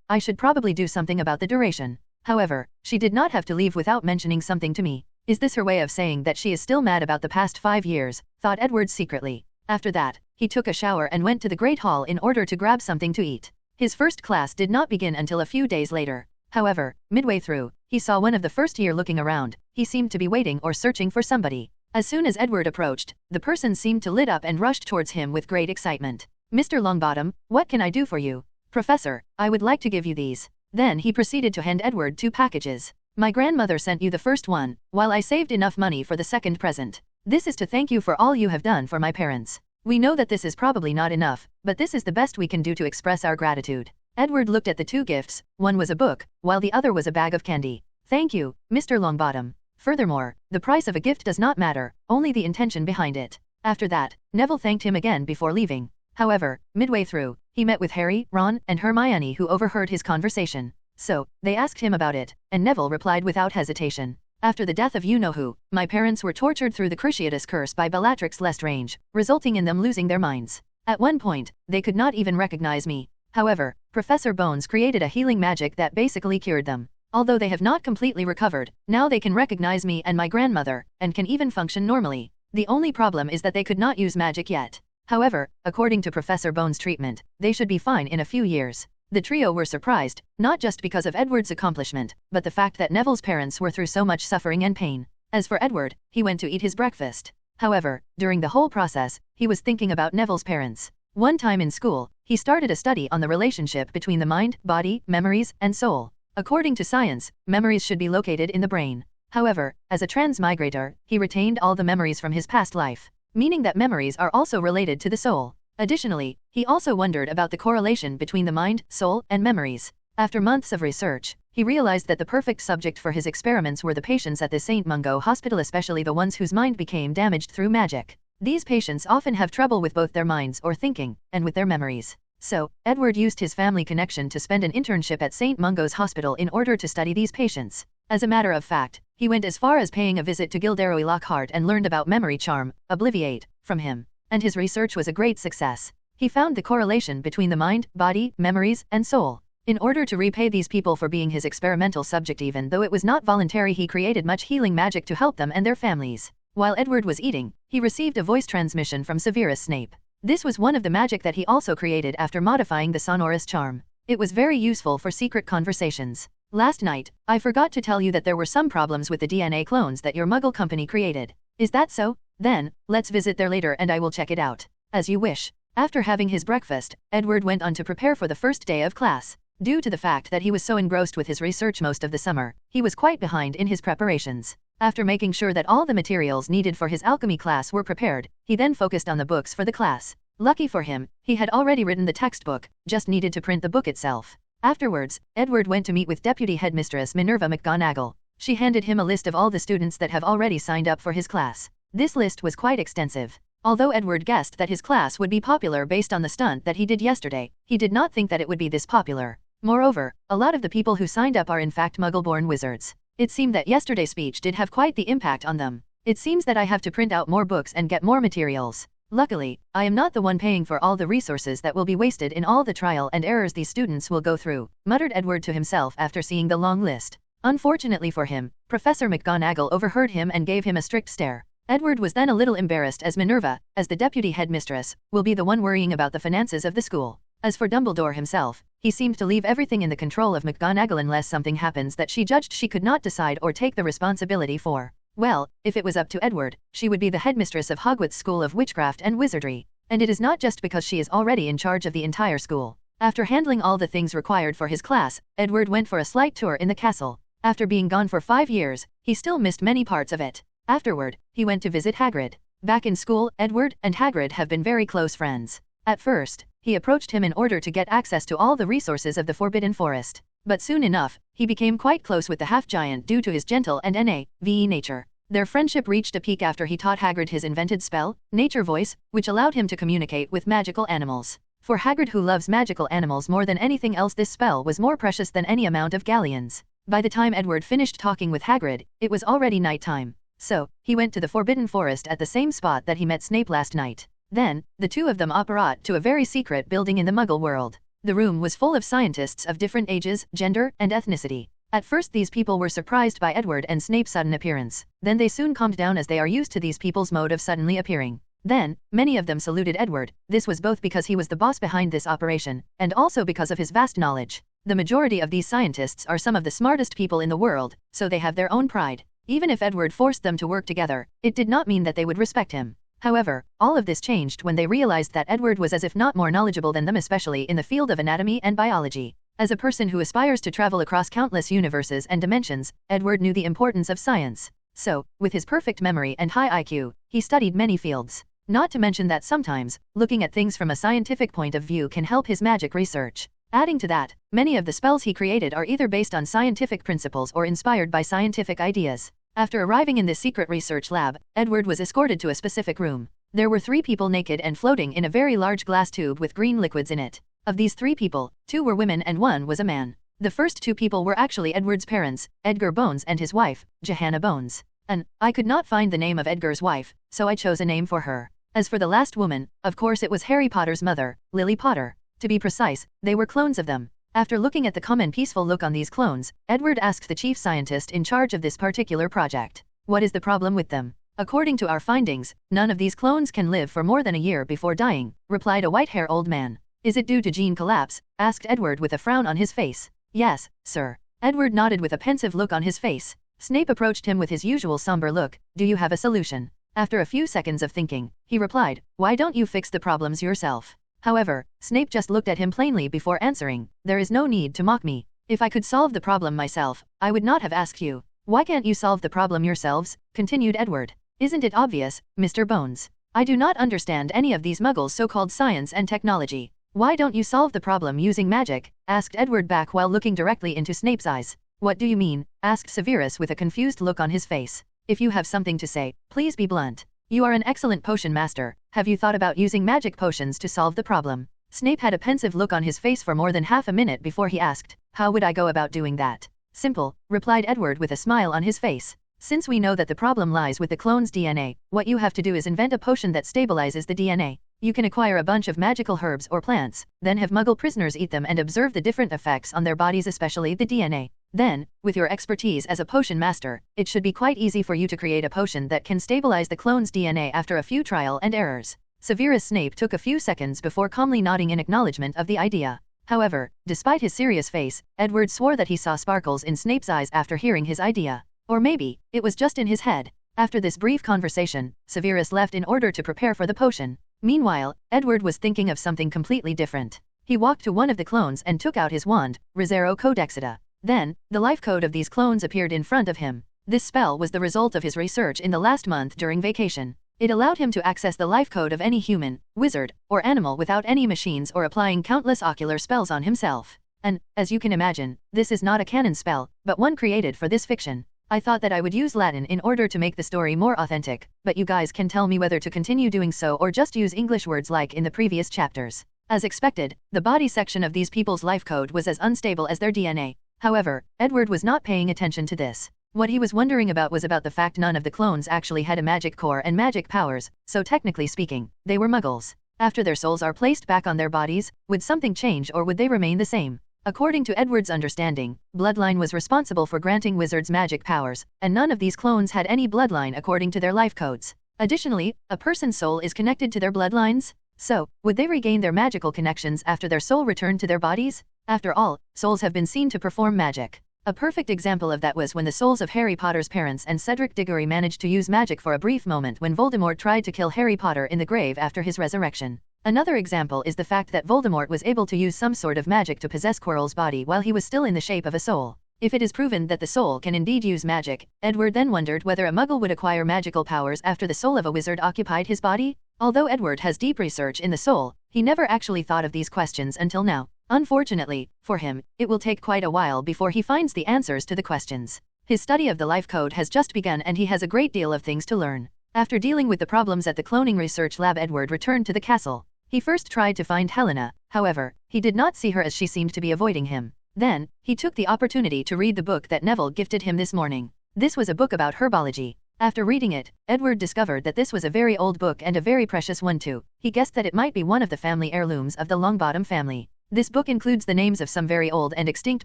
I should probably do something about the duration. However, she did not have to leave without mentioning something to me. Is this her way of saying that she is still mad about the past 5 years? Thought Edward secretly. After that, he took a shower and went to the Great Hall in order to grab something to eat. His first class did not begin until a few days later. However, midway through, he saw one of the first year looking around. He seemed to be waiting or searching for somebody. As soon as Edward approached, the person seemed to lit up and rushed towards him with great excitement. Mr. Longbottom, what can I do for you? Professor, I would like to give you these. Then he proceeded to hand Edward 2 packages. My grandmother sent you the first one, while I saved enough money for the second present. This is to thank you for all you have done for my parents. We know that this is probably not enough, but this is the best we can do to express our gratitude. Edward looked at the 2 gifts. One was a book, while the other was a bag of candy. Thank you, Mr. Longbottom. Furthermore, the price of a gift does not matter, only the intention behind it. After that, Neville thanked him again before leaving. However, midway through, he met with Harry, Ron, and Hermione, who overheard his conversation. So, they asked him about it, and Neville replied without hesitation. After the death of you-know-who, my parents were tortured through the Cruciatus curse by Bellatrix Lestrange, resulting in them losing their minds. At one point, they could not even recognize me. However, Professor Bones created a healing magic that basically cured them. Although they have not completely recovered, now they can recognize me and my grandmother, and can even function normally. The only problem is that they could not use magic yet. However, according to Professor Bones' treatment, they should be fine in a few years. The trio were surprised, not just because of Edward's accomplishment, but the fact that Neville's parents were through so much suffering and pain. As for Edward, he went to eat his breakfast. However, during the whole process, he was thinking about Neville's parents. One time in school, he started a study on the relationship between the mind, body, memories, and soul. According to science, memories should be located in the brain. However, as a transmigrator, he retained all the memories from his past life, meaning that memories are also related to the soul. Additionally, he also wondered about the correlation between the mind, soul, and memories. After months of research, he realized that the perfect subject for his experiments were the patients at the St. Mungo Hospital, especially the ones whose mind became damaged through magic. These patients often have trouble with both their minds or thinking, and with their memories. So, Edward used his family connection to spend an internship at St. Mungo's Hospital in order to study these patients. As a matter of fact, he went as far as paying a visit to Gilderoy Lockhart and learned about memory charm, Obliviate, from him. And his research was a great success. He found the correlation between the mind, body, memories, and soul. In order to repay these people for being his experimental subject, even though it was not voluntary, he created much healing magic to help them and their families. While Edward was eating, he received a voice transmission from Severus Snape. This was one of the magic that he also created after modifying the sonorous charm. It was very useful for secret conversations. Last night, I forgot to tell you that there were some problems with the DNA clones that your Muggle company created. Is that so? Then, let's visit there later and I will check it out. As you wish. After having his breakfast, Edward went on to prepare for the first day of class. Due to the fact that he was so engrossed with his research most of the summer, he was quite behind in his preparations. After making sure that all the materials needed for his alchemy class were prepared, he then focused on the books for the class. Lucky for him, he had already written the textbook, just needed to print the book itself. Afterwards, Edward went to meet with Deputy Headmistress Minerva McGonagall. She handed him a list of all the students that have already signed up for his class. This list was quite extensive. Although Edward guessed that his class would be popular based on the stunt that he did yesterday, he did not think that it would be this popular. Moreover, a lot of the people who signed up are in fact Muggle-born wizards. It seemed that yesterday's speech did have quite the impact on them. It seems that I have to print out more books and get more materials. Luckily, I am not the one paying for all the resources that will be wasted in all the trial and errors these students will go through, muttered Edward to himself after seeing the long list. Unfortunately for him, Professor McGonagall overheard him and gave him a strict stare. Edward was then a little embarrassed as Minerva, as the deputy headmistress, will be the one worrying about the finances of the school. As for Dumbledore himself, he seemed to leave everything in the control of McGonagall unless something happens that she judged she could not decide or take the responsibility for. Well, if it was up to Edward, she would be the headmistress of Hogwarts School of Witchcraft and Wizardry. And it is not just because she is already in charge of the entire school. After handling all the things required for his class, Edward went for a slight tour in the castle. After being gone for 5 years, he still missed many parts of it. Afterward, he went to visit Hagrid. Back in school, Edward and Hagrid have been very close friends. At first, he approached him in order to get access to all the resources of the Forbidden Forest. But soon enough, he became quite close with the half-giant due to his gentle and naive nature. Their friendship reached a peak after he taught Hagrid his invented spell, Nature Voice, which allowed him to communicate with magical animals. For Hagrid, who loves magical animals more than anything else, this spell was more precious than any amount of galleons. By the time Edward finished talking with Hagrid, it was already night time. So, he went to the Forbidden Forest at the same spot that he met Snape last night. Then, the two of them apparat to a very secret building in the Muggle world. The room was full of scientists of different ages, gender, and ethnicity. At first these people were surprised by Edward and Snape's sudden appearance. Then they soon calmed down as they are used to these people's mode of suddenly appearing. Then, many of them saluted Edward. This was both because he was the boss behind this operation, and also because of his vast knowledge. The majority of these scientists are some of the smartest people in the world, so they have their own pride. Even if Edward forced them to work together, it did not mean that they would respect him. However, all of this changed when they realized that Edward was as if not more knowledgeable than them, especially in the field of anatomy and biology. As a person who aspires to travel across countless universes and dimensions, Edward knew the importance of science. So, with his perfect memory and high IQ, he studied many fields. Not to mention that sometimes, looking at things from a scientific point of view can help his magic research. Adding to that, many of the spells he created are either based on scientific principles or inspired by scientific ideas. After arriving in this secret research lab, Edward was escorted to a specific room. There were 3 people naked and floating in a very large glass tube with green liquids in it. Of these 3 people, 2 were women and 1 was a man. The first 2 people were actually Edward's parents, Edgar Bones and his wife, Johanna Bones. And I could not find the name of Edgar's wife, so I chose a name for her. As for the last woman, of course it was Harry Potter's mother, Lily Potter. To be precise, they were clones of them. After looking at the calm and peaceful look on these clones, Edward asked the chief scientist in charge of this particular project, "What is the problem with them?" "According to our findings, none of these clones can live for more than a year before dying," replied a white-haired old man. "Is it due to gene collapse?" asked Edward with a frown on his face. "Yes, sir." Edward nodded with a pensive look on his face. Snape approached him with his usual somber look. "Do you have a solution?" After a few seconds of thinking, he replied, "Why don't you fix the problems yourself?" However, Snape just looked at him plainly before answering, "There is no need to mock me. If I could solve the problem myself, I would not have asked you." "Why can't you solve the problem yourselves?" continued Edward. "Isn't it obvious, Mr. Bones? I do not understand any of these muggles' so-called science and technology. Why don't you solve the problem using magic?" asked Edward back while looking directly into Snape's eyes. "What do you mean?" asked Severus with a confused look on his face. "If you have something to say, please be blunt. You are an excellent potion master. Have you thought about using magic potions to solve the problem?" Snape had a pensive look on his face for more than half a minute before he asked, "How would I go about doing that?" "Simple," replied Edward with a smile on his face. "Since we know that the problem lies with the clone's DNA, what you have to do is invent a potion that stabilizes the DNA. You can acquire a bunch of magical herbs or plants, then have Muggle prisoners eat them and observe the different effects on their bodies, especially the DNA. Then, with your expertise as a potion master, it should be quite easy for you to create a potion that can stabilize the clone's DNA after a few trial and errors." Severus Snape took a few seconds before calmly nodding in acknowledgement of the idea. However, despite his serious face, Edward swore that he saw sparkles in Snape's eyes after hearing his idea. Or maybe, it was just in his head. After this brief conversation, Severus left in order to prepare for the potion. Meanwhile, Edward was thinking of something completely different. He walked to one of the clones and took out his wand, Rizero Codexida. Then, the life code of these clones appeared in front of him. This spell was the result of his research in the last month during vacation. It allowed him to access the life code of any human, wizard, or animal without any machines or applying countless ocular spells on himself. And, as you can imagine, this is not a canon spell, but one created for this fiction. I thought that I would use Latin in order to make the story more authentic, but you guys can tell me whether to continue doing so or just use English words like in the previous chapters. As expected, the body section of these people's life code was as unstable as their DNA. However, Edward was not paying attention to this. What he was wondering about was about the fact none of the clones actually had a magic core and magic powers, so technically speaking, they were muggles. After their souls are placed back on their bodies, would something change or would they remain the same? According to Edward's understanding, bloodline was responsible for granting wizards magic powers, and none of these clones had any bloodline according to their life codes. Additionally, a person's soul is connected to their bloodlines? So, would they regain their magical connections after their soul returned to their bodies? After all, souls have been seen to perform magic. A perfect example of that was when the souls of Harry Potter's parents and Cedric Diggory managed to use magic for a brief moment when Voldemort tried to kill Harry Potter in the grave after his resurrection. Another example is the fact that Voldemort was able to use some sort of magic to possess Quirrell's body while he was still in the shape of a soul. If it is proven that the soul can indeed use magic, Edward then wondered whether a muggle would acquire magical powers after the soul of a wizard occupied his body. Although Edward has deep research in the soul, he never actually thought of these questions until now. Unfortunately, for him, it will take quite a while before he finds the answers to the questions. His study of the life code has just begun and he has a great deal of things to learn. After dealing with the problems at the cloning research lab, Edward returned to the castle. He first tried to find Helena, however, he did not see her as she seemed to be avoiding him. Then, he took the opportunity to read the book that Neville gifted him this morning. This was a book about herbology. After reading it, Edward discovered that this was a very old book and a very precious one too. He guessed that it might be one of the family heirlooms of the Longbottom family. This book includes the names of some very old and extinct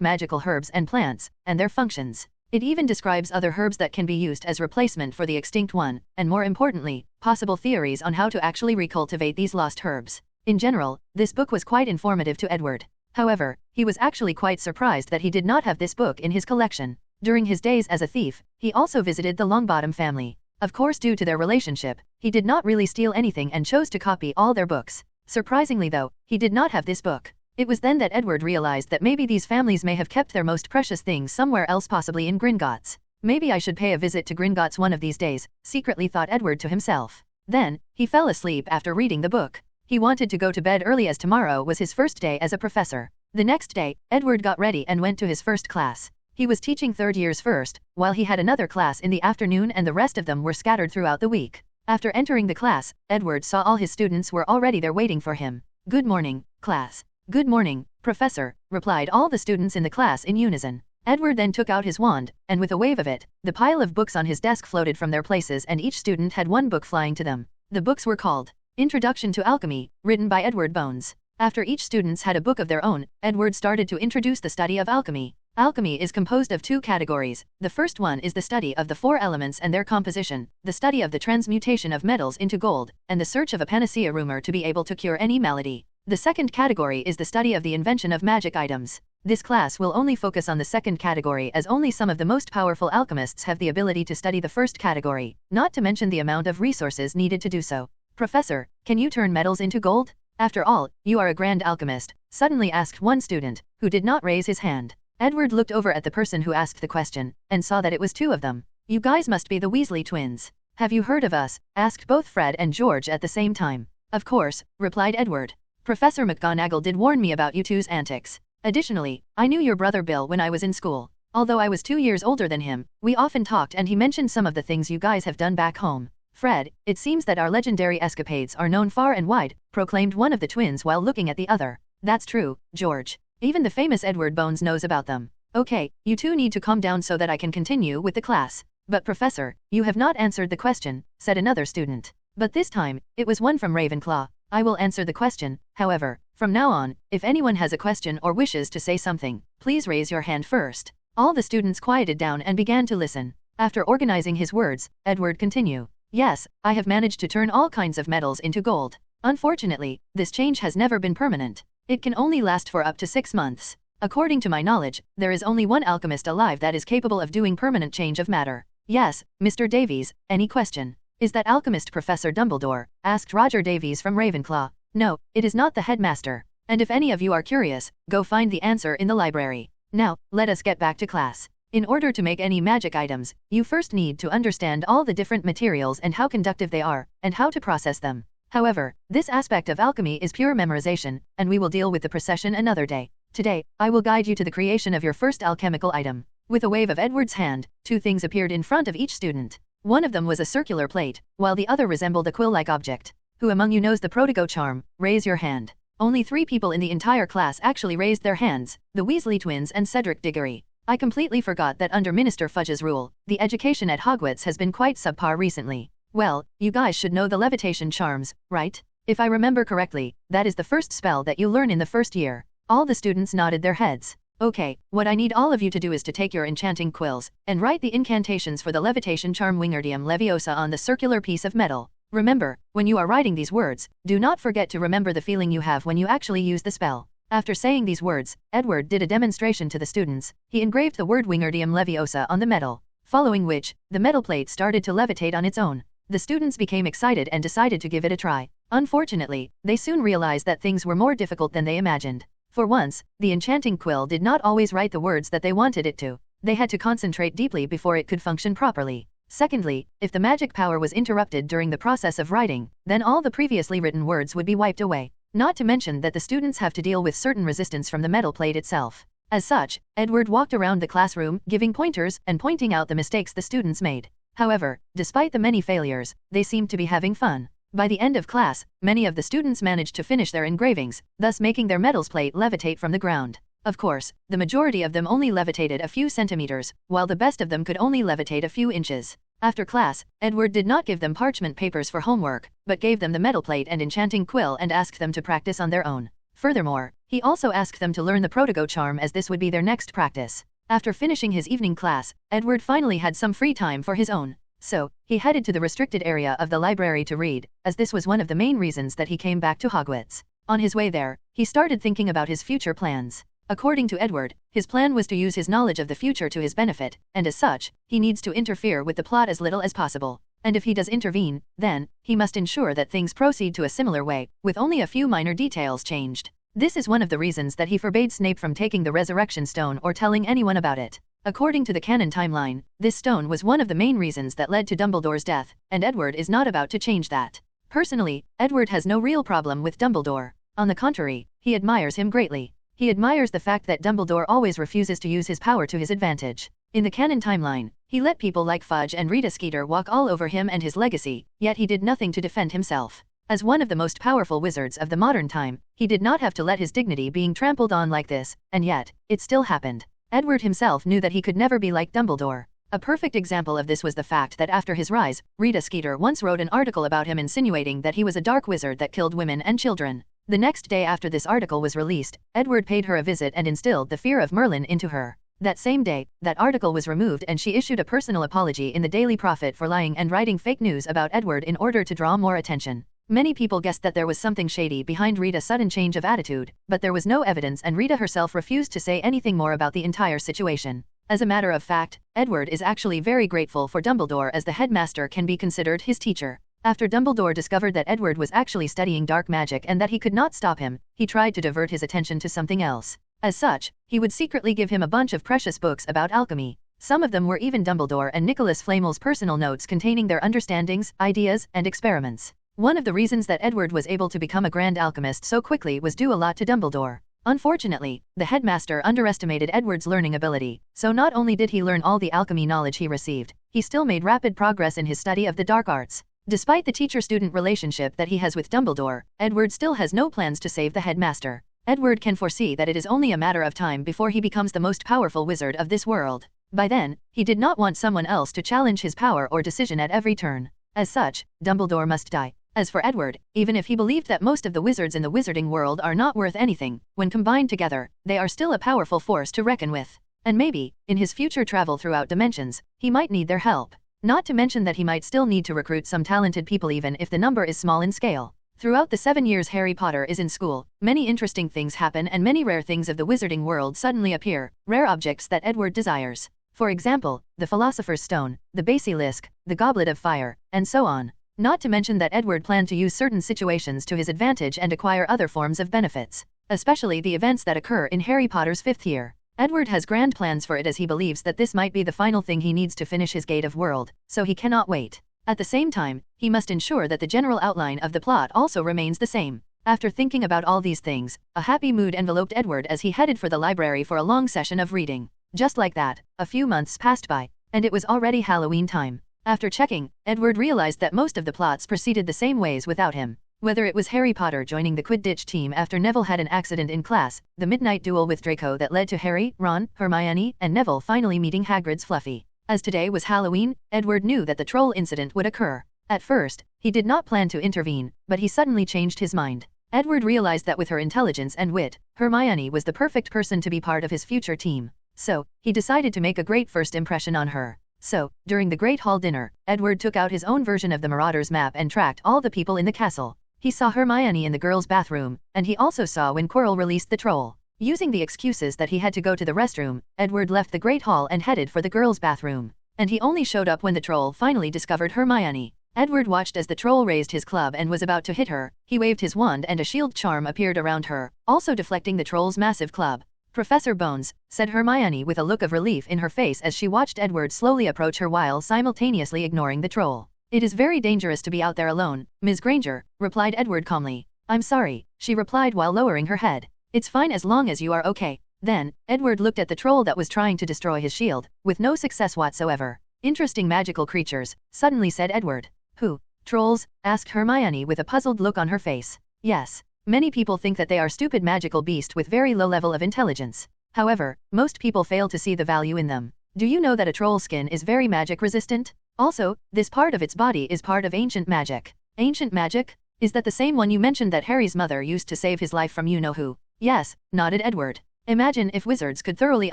magical herbs and plants, and their functions. It even describes other herbs that can be used as replacement for the extinct one, and more importantly, possible theories on how to actually recultivate these lost herbs. In general, this book was quite informative to Edward. However, he was actually quite surprised that he did not have this book in his collection. During his days as a thief, he also visited the Longbottom family. Of course, due to their relationship, he did not really steal anything and chose to copy all their books. Surprisingly though, he did not have this book. It was then that Edward realized that maybe these families may have kept their most precious things somewhere else, possibly in Gringotts. Maybe I should pay a visit to Gringotts one of these days, secretly thought Edward to himself. Then, he fell asleep after reading the book. He wanted to go to bed early as tomorrow was his first day as a professor. The next day, Edward got ready and went to his first class. He was teaching third years first, while he had another class in the afternoon and the rest of them were scattered throughout the week. After entering the class, Edward saw all his students were already there waiting for him. "Good morning, class." "Good morning, professor," replied all the students in the class in unison. Edward then took out his wand, and with a wave of it, the pile of books on his desk floated from their places and each student had one book flying to them. The books were called Introduction to Alchemy, written by Edward Bones. After each students had a book of their own, Edward started to introduce the study of alchemy. Alchemy is composed of two categories. The first one is the study of the four elements and their composition, the study of the transmutation of metals into gold, and the search of a panacea rumor to be able to cure any malady. The second category is the study of the invention of magic items. This class will only focus on the second category as only some of the most powerful alchemists have the ability to study the first category, not to mention the amount of resources needed to do so. "Professor, can you turn metals into gold? After all, you are a grand alchemist," suddenly asked one student, who did not raise his hand. Edward looked over at the person who asked the question, and saw that it was two of them. "You guys must be the Weasley twins. Have you heard of us?" asked both Fred and George at the same time. "Of course," replied Edward. "Professor McGonagall did warn me about you two's antics. Additionally, I knew your brother Bill when I was in school. Although I was 2 years older than him, we often talked and he mentioned some of the things you guys have done back home." "Fred, it seems that our legendary escapades are known far and wide," proclaimed one of the twins while looking at the other. "That's true, George. Even the famous Edward Bones knows about them." "Okay, you two need to calm down so that I can continue with the class." "But Professor, you have not answered the question," said another student. But this time, it was one from Ravenclaw. "I will answer the question, however, from now on, if anyone has a question or wishes to say something, please raise your hand first." All the students quieted down and began to listen. After organizing his words, Edward continued. "Yes, I have managed to turn all kinds of metals into gold. Unfortunately, this change has never been permanent. It can only last for up to 6 months. According to my knowledge, there is only one alchemist alive that is capable of doing permanent change of matter." "Yes, Mr. Davies, any question?" "Is that alchemist Professor Dumbledore?" asked Roger Davies from Ravenclaw. "No, it is not the headmaster. And if any of you are curious, go find the answer in the library. Now, let us get back to class. In order to make any magic items, you first need to understand all the different materials and how conductive they are, and how to process them. However, this aspect of alchemy is pure memorization, and we will deal with the procession another day. Today, I will guide you to the creation of your first alchemical item." With a wave of Edward's hand, two things appeared in front of each student. One of them was a circular plate, while the other resembled a quill-like object. "Who among you knows the Protego charm? Raise your hand." Only 3 people in the entire class actually raised their hands, the Weasley twins and Cedric Diggory. "I completely forgot that under Minister Fudge's rule, the education at Hogwarts has been quite subpar recently. Well, you guys should know the levitation charms, right? If I remember correctly, that is the first spell that you learn in the first year." All the students nodded their heads. "Okay, what I need all of you to do is to take your enchanting quills, and write the incantations for the levitation charm Wingardium Leviosa on the circular piece of metal. Remember, when you are writing these words, do not forget to remember the feeling you have when you actually use the spell." After saying these words, Edward did a demonstration to the students. He engraved the word Wingardium Leviosa on the metal, following which, the metal plate started to levitate on its own. The students became excited and decided to give it a try. Unfortunately, they soon realized that things were more difficult than they imagined. For once, the enchanting quill did not always write the words that they wanted it to. They had to concentrate deeply before it could function properly. Secondly, if the magic power was interrupted during the process of writing, then all the previously written words would be wiped away. Not to mention that the students have to deal with certain resistance from the metal plate itself. As such, Edward walked around the classroom, giving pointers and pointing out the mistakes the students made. However, despite the many failures, they seemed to be having fun. By the end of class, many of the students managed to finish their engravings, thus making their metals plate levitate from the ground. Of course, the majority of them only levitated a few centimeters, while the best of them could only levitate a few inches. After class, Edward did not give them parchment papers for homework, but gave them the metal plate and enchanting quill and asked them to practice on their own. Furthermore, he also asked them to learn the Protego charm as this would be their next practice. After finishing his evening class, Edward finally had some free time for his own. So, he headed to the restricted area of the library to read, as this was one of the main reasons that he came back to Hogwarts. On his way there, he started thinking about his future plans. According to Edward, his plan was to use his knowledge of the future to his benefit, and as such, he needs to interfere with the plot as little as possible. And if he does intervene, then, he must ensure that things proceed to a similar way, with only a few minor details changed. This is one of the reasons that he forbade Snape from taking the resurrection stone or telling anyone about it. According to the canon timeline, this stone was one of the main reasons that led to Dumbledore's death, and Edward is not about to change that. Personally, Edward has no real problem with Dumbledore. On the contrary, he admires him greatly. He admires the fact that Dumbledore always refuses to use his power to his advantage. In the canon timeline, he let people like Fudge and Rita Skeeter walk all over him and his legacy, yet he did nothing to defend himself. As one of the most powerful wizards of the modern time, he did not have to let his dignity being trampled on like this, and yet, it still happened. Edward himself knew that he could never be like Dumbledore. A perfect example of this was the fact that after his rise, Rita Skeeter once wrote an article about him insinuating that he was a dark wizard that killed women and children. The next day after this article was released, Edward paid her a visit and instilled the fear of Merlin into her. That same day, that article was removed and she issued a personal apology in the Daily Prophet for lying and writing fake news about Edward in order to draw more attention. Many people guessed that there was something shady behind Rita's sudden change of attitude, but there was no evidence and Rita herself refused to say anything more about the entire situation. As a matter of fact, Edward is actually very grateful for Dumbledore as the headmaster can be considered his teacher. After Dumbledore discovered that Edward was actually studying dark magic and that he could not stop him, he tried to divert his attention to something else. As such, he would secretly give him a bunch of precious books about alchemy. Some of them were even Dumbledore and Nicholas Flamel's personal notes containing their understandings, ideas, and experiments. One of the reasons that Edward was able to become a grand alchemist so quickly was due a lot to Dumbledore. Unfortunately, the headmaster underestimated Edward's learning ability, so not only did he learn all the alchemy knowledge he received, he still made rapid progress in his study of the dark arts. Despite the teacher-student relationship that he has with Dumbledore, Edward still has no plans to save the headmaster. Edward can foresee that it is only a matter of time before he becomes the most powerful wizard of this world. By then, he did not want someone else to challenge his power or decision at every turn. As such, Dumbledore must die. As for Edward, even if he believed that most of the wizards in the wizarding world are not worth anything, when combined together, they are still a powerful force to reckon with. And maybe, in his future travel throughout dimensions, he might need their help. Not to mention that he might still need to recruit some talented people even if the number is small in scale. Throughout the 7 years Harry Potter is in school, many interesting things happen and many rare things of the wizarding world suddenly appear, rare objects that Edward desires. For example, the Philosopher's Stone, the Basilisk, the Goblet of Fire, and so on. Not to mention that Edward planned to use certain situations to his advantage and acquire other forms of benefits, especially the events that occur in Harry Potter's 5th year. Edward has grand plans for it as he believes that this might be the final thing he needs to finish his Gate of World, so he cannot wait. At the same time, he must ensure that the general outline of the plot also remains the same. After thinking about all these things, a happy mood enveloped Edward as he headed for the library for a long session of reading. Just like that, a few months passed by, and it was already Halloween time. After checking, Edward realized that most of the plots proceeded the same ways without him. Whether it was Harry Potter joining the Quidditch team after Neville had an accident in class, the midnight duel with Draco that led to Harry, Ron, Hermione, and Neville finally meeting Hagrid's Fluffy. As today was Halloween, Edward knew that the troll incident would occur. At first, he did not plan to intervene, but he suddenly changed his mind. Edward realized that with her intelligence and wit, Hermione was the perfect person to be part of his future team. So, he decided to make a great first impression on her. So, during the Great Hall dinner, Edward took out his own version of the Marauders map and tracked all the people in the castle. He saw Hermione in the girls' bathroom, and he also saw when Quirrell released the troll. Using the excuses that he had to go to the restroom, Edward left the Great Hall and headed for the girls' bathroom. And he only showed up when the troll finally discovered Hermione. Edward watched as the troll raised his club and was about to hit her. He waved his wand and a shield charm appeared around her, also deflecting the troll's massive club. Professor Bones, said Hermione with a look of relief in her face as she watched Edward slowly approach her while simultaneously ignoring the troll. It is very dangerous to be out there alone, Ms. Granger, replied Edward calmly. I'm sorry, she replied while lowering her head. It's fine as long as you are okay. Then, Edward looked at the troll that was trying to destroy his shield, with no success whatsoever. Interesting magical creatures, suddenly said Edward. Who? Trolls? Asked Hermione with a puzzled look on her face. Yes. Many people think that they are stupid magical beasts with very low level of intelligence. However, most people fail to see the value in them. Do you know that a troll skin is very magic resistant? Also, this part of its body is part of ancient magic. Ancient magic? Is that the same one you mentioned that Harry's mother used to save his life from you-know-who? Yes, nodded Edward. Imagine if wizards could thoroughly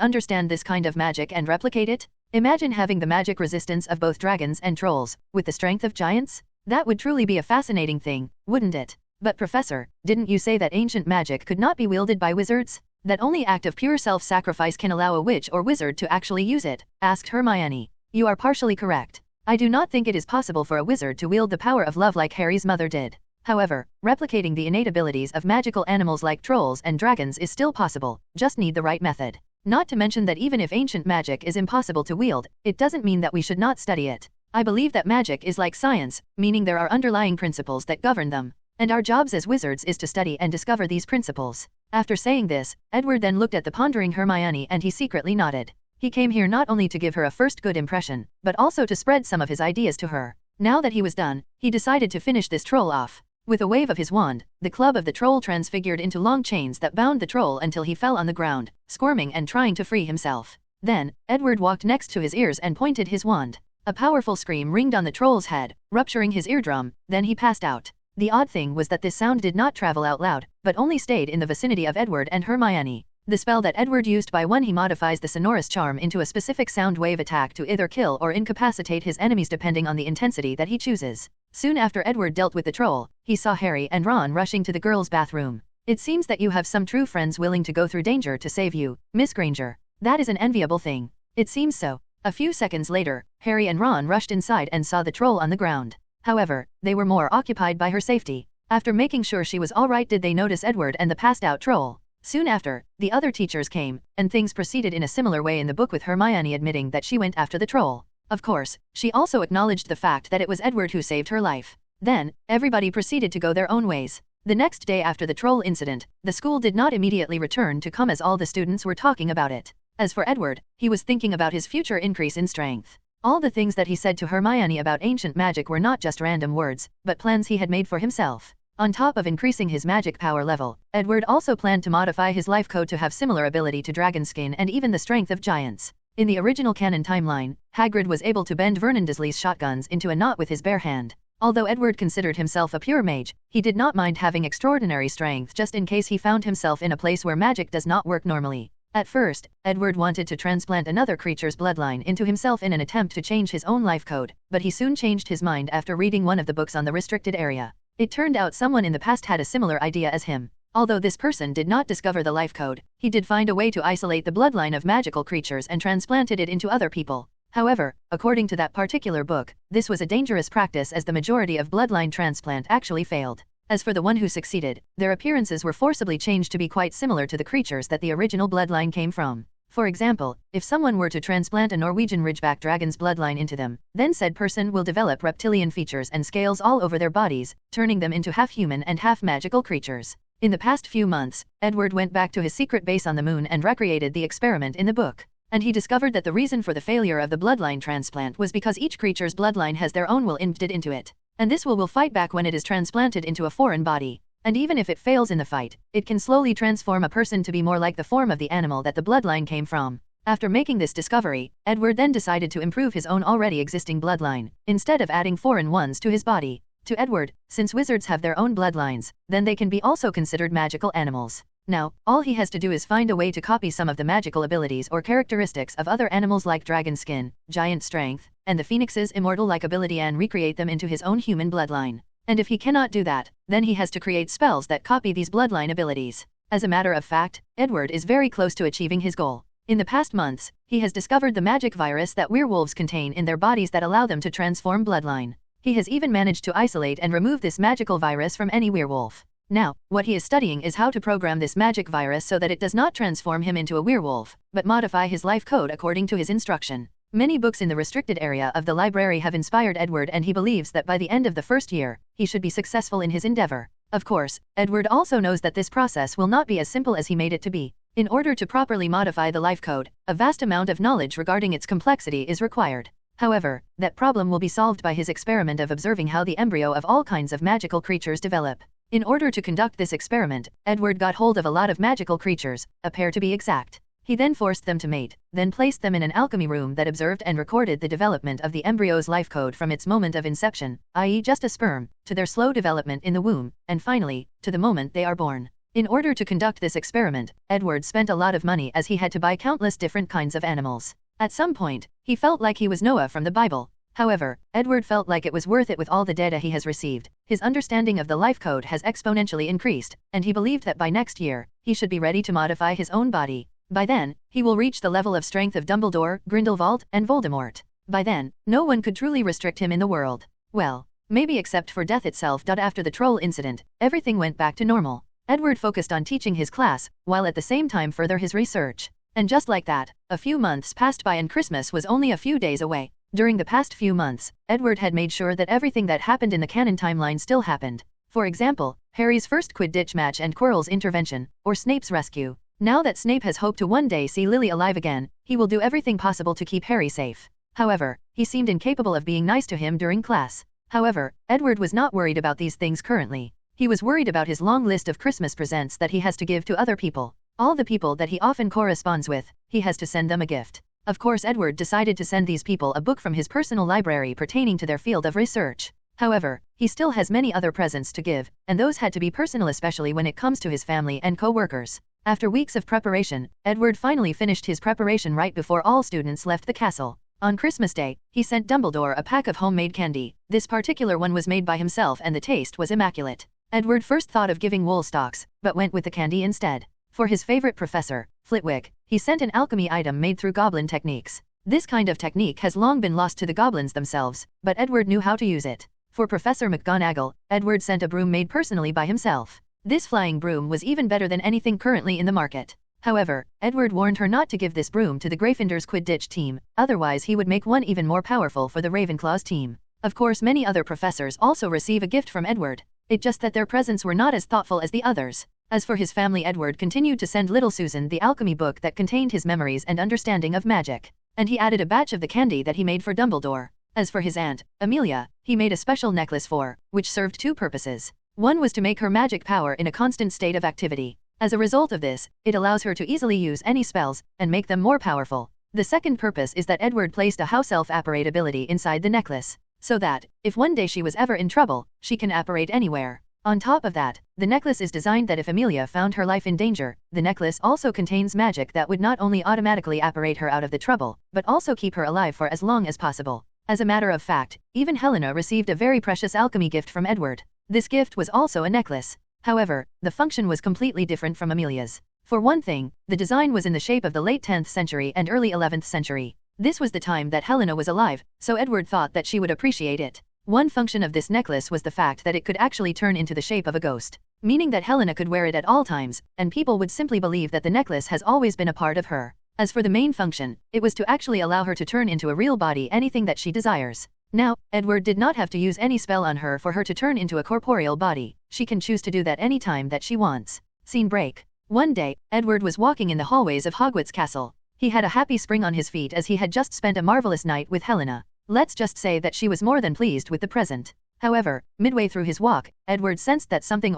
understand this kind of magic and replicate it. Imagine having the magic resistance of both dragons and trolls, with the strength of giants. That would truly be a fascinating thing, wouldn't it? But Professor, didn't you say that ancient magic could not be wielded by wizards? That only act of pure self-sacrifice can allow a witch or wizard to actually use it? Asked Hermione. You are partially correct. I do not think it is possible for a wizard to wield the power of love like Harry's mother did. However, replicating the innate abilities of magical animals like trolls and dragons is still possible, just need the right method. Not to mention that even if ancient magic is impossible to wield, it doesn't mean that we should not study it. I believe that magic is like science, meaning there are underlying principles that govern them. And our jobs as wizards is to study and discover these principles. After saying this, Edward then looked at the pondering Hermione and he secretly nodded. He came here not only to give her a first good impression, but also to spread some of his ideas to her. Now that he was done, he decided to finish this troll off. With a wave of his wand, the club of the troll transfigured into long chains that bound the troll until he fell on the ground, squirming and trying to free himself. Then, Edward walked next to his ears and pointed his wand. A powerful scream ringed on the troll's head, rupturing his eardrum, then he passed out. The odd thing was that this sound did not travel out loud, but only stayed in the vicinity of Edward and Hermione. The spell that Edward used by one he modifies the sonorous charm into a specific sound wave attack to either kill or incapacitate his enemies depending on the intensity that he chooses. Soon after Edward dealt with the troll, he saw Harry and Ron rushing to the girls' bathroom. It seems that you have some true friends willing to go through danger to save you, Miss Granger. That is an enviable thing. It seems so. A few seconds later, Harry and Ron rushed inside and saw the troll on the ground. However, they were more occupied by her safety. After making sure she was all right did they notice Edward and the passed-out troll. Soon after, the other teachers came, and things proceeded in a similar way in the book with Hermione admitting that she went after the troll. Of course, she also acknowledged the fact that it was Edward who saved her life. Then, everybody proceeded to go their own ways. The next day after the troll incident, the school did not immediately return to come as all the students were talking about it. As for Edward, he was thinking about his future increase in strength. All the things that he said to Hermione about ancient magic were not just random words, but plans he had made for himself. On top of increasing his magic power level, Edward also planned to modify his life code to have similar ability to dragon skin and even the strength of giants. In the original canon timeline, Hagrid was able to bend Vernon Dursley's shotguns into a knot with his bare hand. Although Edward considered himself a pure mage, he did not mind having extraordinary strength just in case he found himself in a place where magic does not work normally. At first, Edward wanted to transplant another creature's bloodline into himself in an attempt to change his own life code, but he soon changed his mind after reading one of the books on the restricted area. It turned out someone in the past had a similar idea as him. Although this person did not discover the life code, he did find a way to isolate the bloodline of magical creatures and transplanted it into other people. However, according to that particular book, this was a dangerous practice as the majority of bloodline transplant actually failed. As for the one who succeeded, their appearances were forcibly changed to be quite similar to the creatures that the original bloodline came from. For example, if someone were to transplant a Norwegian Ridgeback dragon's bloodline into them, then said person will develop reptilian features and scales all over their bodies, turning them into half-human and half-magical creatures. In the past few months, Edward went back to his secret base on the moon and recreated the experiment in the book. And he discovered that the reason for the failure of the bloodline transplant was because each creature's bloodline has their own will embedded into it. And this will fight back when it is transplanted into a foreign body. And even if it fails in the fight, it can slowly transform a person to be more like the form of the animal that the bloodline came from. After making this discovery, Edward then decided to improve his own already existing bloodline, instead of adding foreign ones to his body. To Edward, since wizards have their own bloodlines, then they can be also considered magical animals. Now, all he has to do is find a way to copy some of the magical abilities or characteristics of other animals like dragon skin, giant strength, and the phoenix's immortal-like ability and recreate them into his own human bloodline. And if he cannot do that, then he has to create spells that copy these bloodline abilities. As a matter of fact, Edward is very close to achieving his goal. In the past months, he has discovered the magic virus that werewolves contain in their bodies that allow them to transform bloodline. He has even managed to isolate and remove this magical virus from any werewolf. Now, what he is studying is how to program this magic virus so that it does not transform him into a werewolf, but modify his life code according to his instruction. Many books in the restricted area of the library have inspired Edward, and he believes that by the end of the first year, he should be successful in his endeavor. Of course, Edward also knows that this process will not be as simple as he made it to be. In order to properly modify the life code, a vast amount of knowledge regarding its complexity is required. However, that problem will be solved by his experiment of observing how the embryo of all kinds of magical creatures develop. In order to conduct this experiment, Edward got hold of a lot of magical creatures, a pair to be exact. He then forced them to mate, then placed them in an alchemy room that observed and recorded the development of the embryo's life code from its moment of inception, i.e. just a sperm, to their slow development in the womb, and finally, to the moment they are born. In order to conduct this experiment, Edward spent a lot of money as he had to buy countless different kinds of animals. At some point, he felt like he was Noah from the Bible. However, Edward felt like it was worth it with all the data he has received. His understanding of the life code has exponentially increased, and he believed that by next year, he should be ready to modify his own body. By then, he will reach the level of strength of Dumbledore, Grindelwald, and Voldemort. By then, no one could truly restrict him in the world. Well, maybe except for death itself. After the troll incident, everything went back to normal. Edward focused on teaching his class, while at the same time further his research. And just like that, a few months passed by and Christmas was only a few days away. During the past few months, Edward had made sure that everything that happened in the canon timeline still happened. For example, Harry's first Quidditch match and Quirrell's intervention, or Snape's rescue. Now that Snape has hoped to one day see Lily alive again, he will do everything possible to keep Harry safe. However, he seemed incapable of being nice to him during class. However, Edward was not worried about these things currently. He was worried about his long list of Christmas presents that he has to give to other people. All the people that he often corresponds with, he has to send them a gift. Of course, Edward decided to send these people a book from his personal library pertaining to their field of research. However, he still has many other presents to give, and those had to be personal, especially when it comes to his family and co-workers. After weeks of preparation, Edward finally finished his preparation right before all students left the castle. On Christmas Day, he sent Dumbledore a pack of homemade candy. This particular one was made by himself and the taste was immaculate. Edward first thought of giving Woolstocks, but went with the candy instead. For his favorite professor, Flitwick, he sent an alchemy item made through goblin techniques. This kind of technique has long been lost to the goblins themselves, but Edward knew how to use it. For Professor McGonagall, Edward sent a broom made personally by himself. This flying broom was even better than anything currently in the market. However, Edward warned her not to give this broom to the Gryffindor's Quidditch team, otherwise he would make one even more powerful for the Ravenclaw's team. Of course, many other professors also receive a gift from Edward. It just that their presents were not as thoughtful as the others. As for his family, Edward continued to send little Susan the alchemy book that contained his memories and understanding of magic. And he added a batch of the candy that he made for Dumbledore. As for his aunt, Amelia, he made a special necklace for, which served two purposes. One was to make her magic power in a constant state of activity. As a result of this, it allows her to easily use any spells, and make them more powerful. The second purpose is that Edward placed a house elf apparate ability inside the necklace, so that, if one day she was ever in trouble, she can apparate anywhere. On top of that, the necklace is designed that if Amelia found her life in danger, the necklace also contains magic that would not only automatically apparate her out of the trouble, but also keep her alive for as long as possible. As a matter of fact, even Helena received a very precious alchemy gift from Edward. This gift was also a necklace. However, the function was completely different from Amelia's. For one thing, the design was in the shape of the late 10th century and early 11th century. This was the time that Helena was alive, so Edward thought that she would appreciate it. One function of this necklace was the fact that it could actually turn into the shape of a ghost, meaning that Helena could wear it at all times, and people would simply believe that the necklace has always been a part of her. As for the main function, it was to actually allow her to turn into a real body anything that she desires. Now, Edward did not have to use any spell on her for her to turn into a corporeal body. She can choose to do that any time that she wants. Scene break. One day, Edward was walking in the hallways of Hogwarts Castle. He had a happy spring on his feet as he had just spent a marvelous night with Helena. Let's just say that she was more than pleased with the present. However, midway through his walk, Edward sensed that something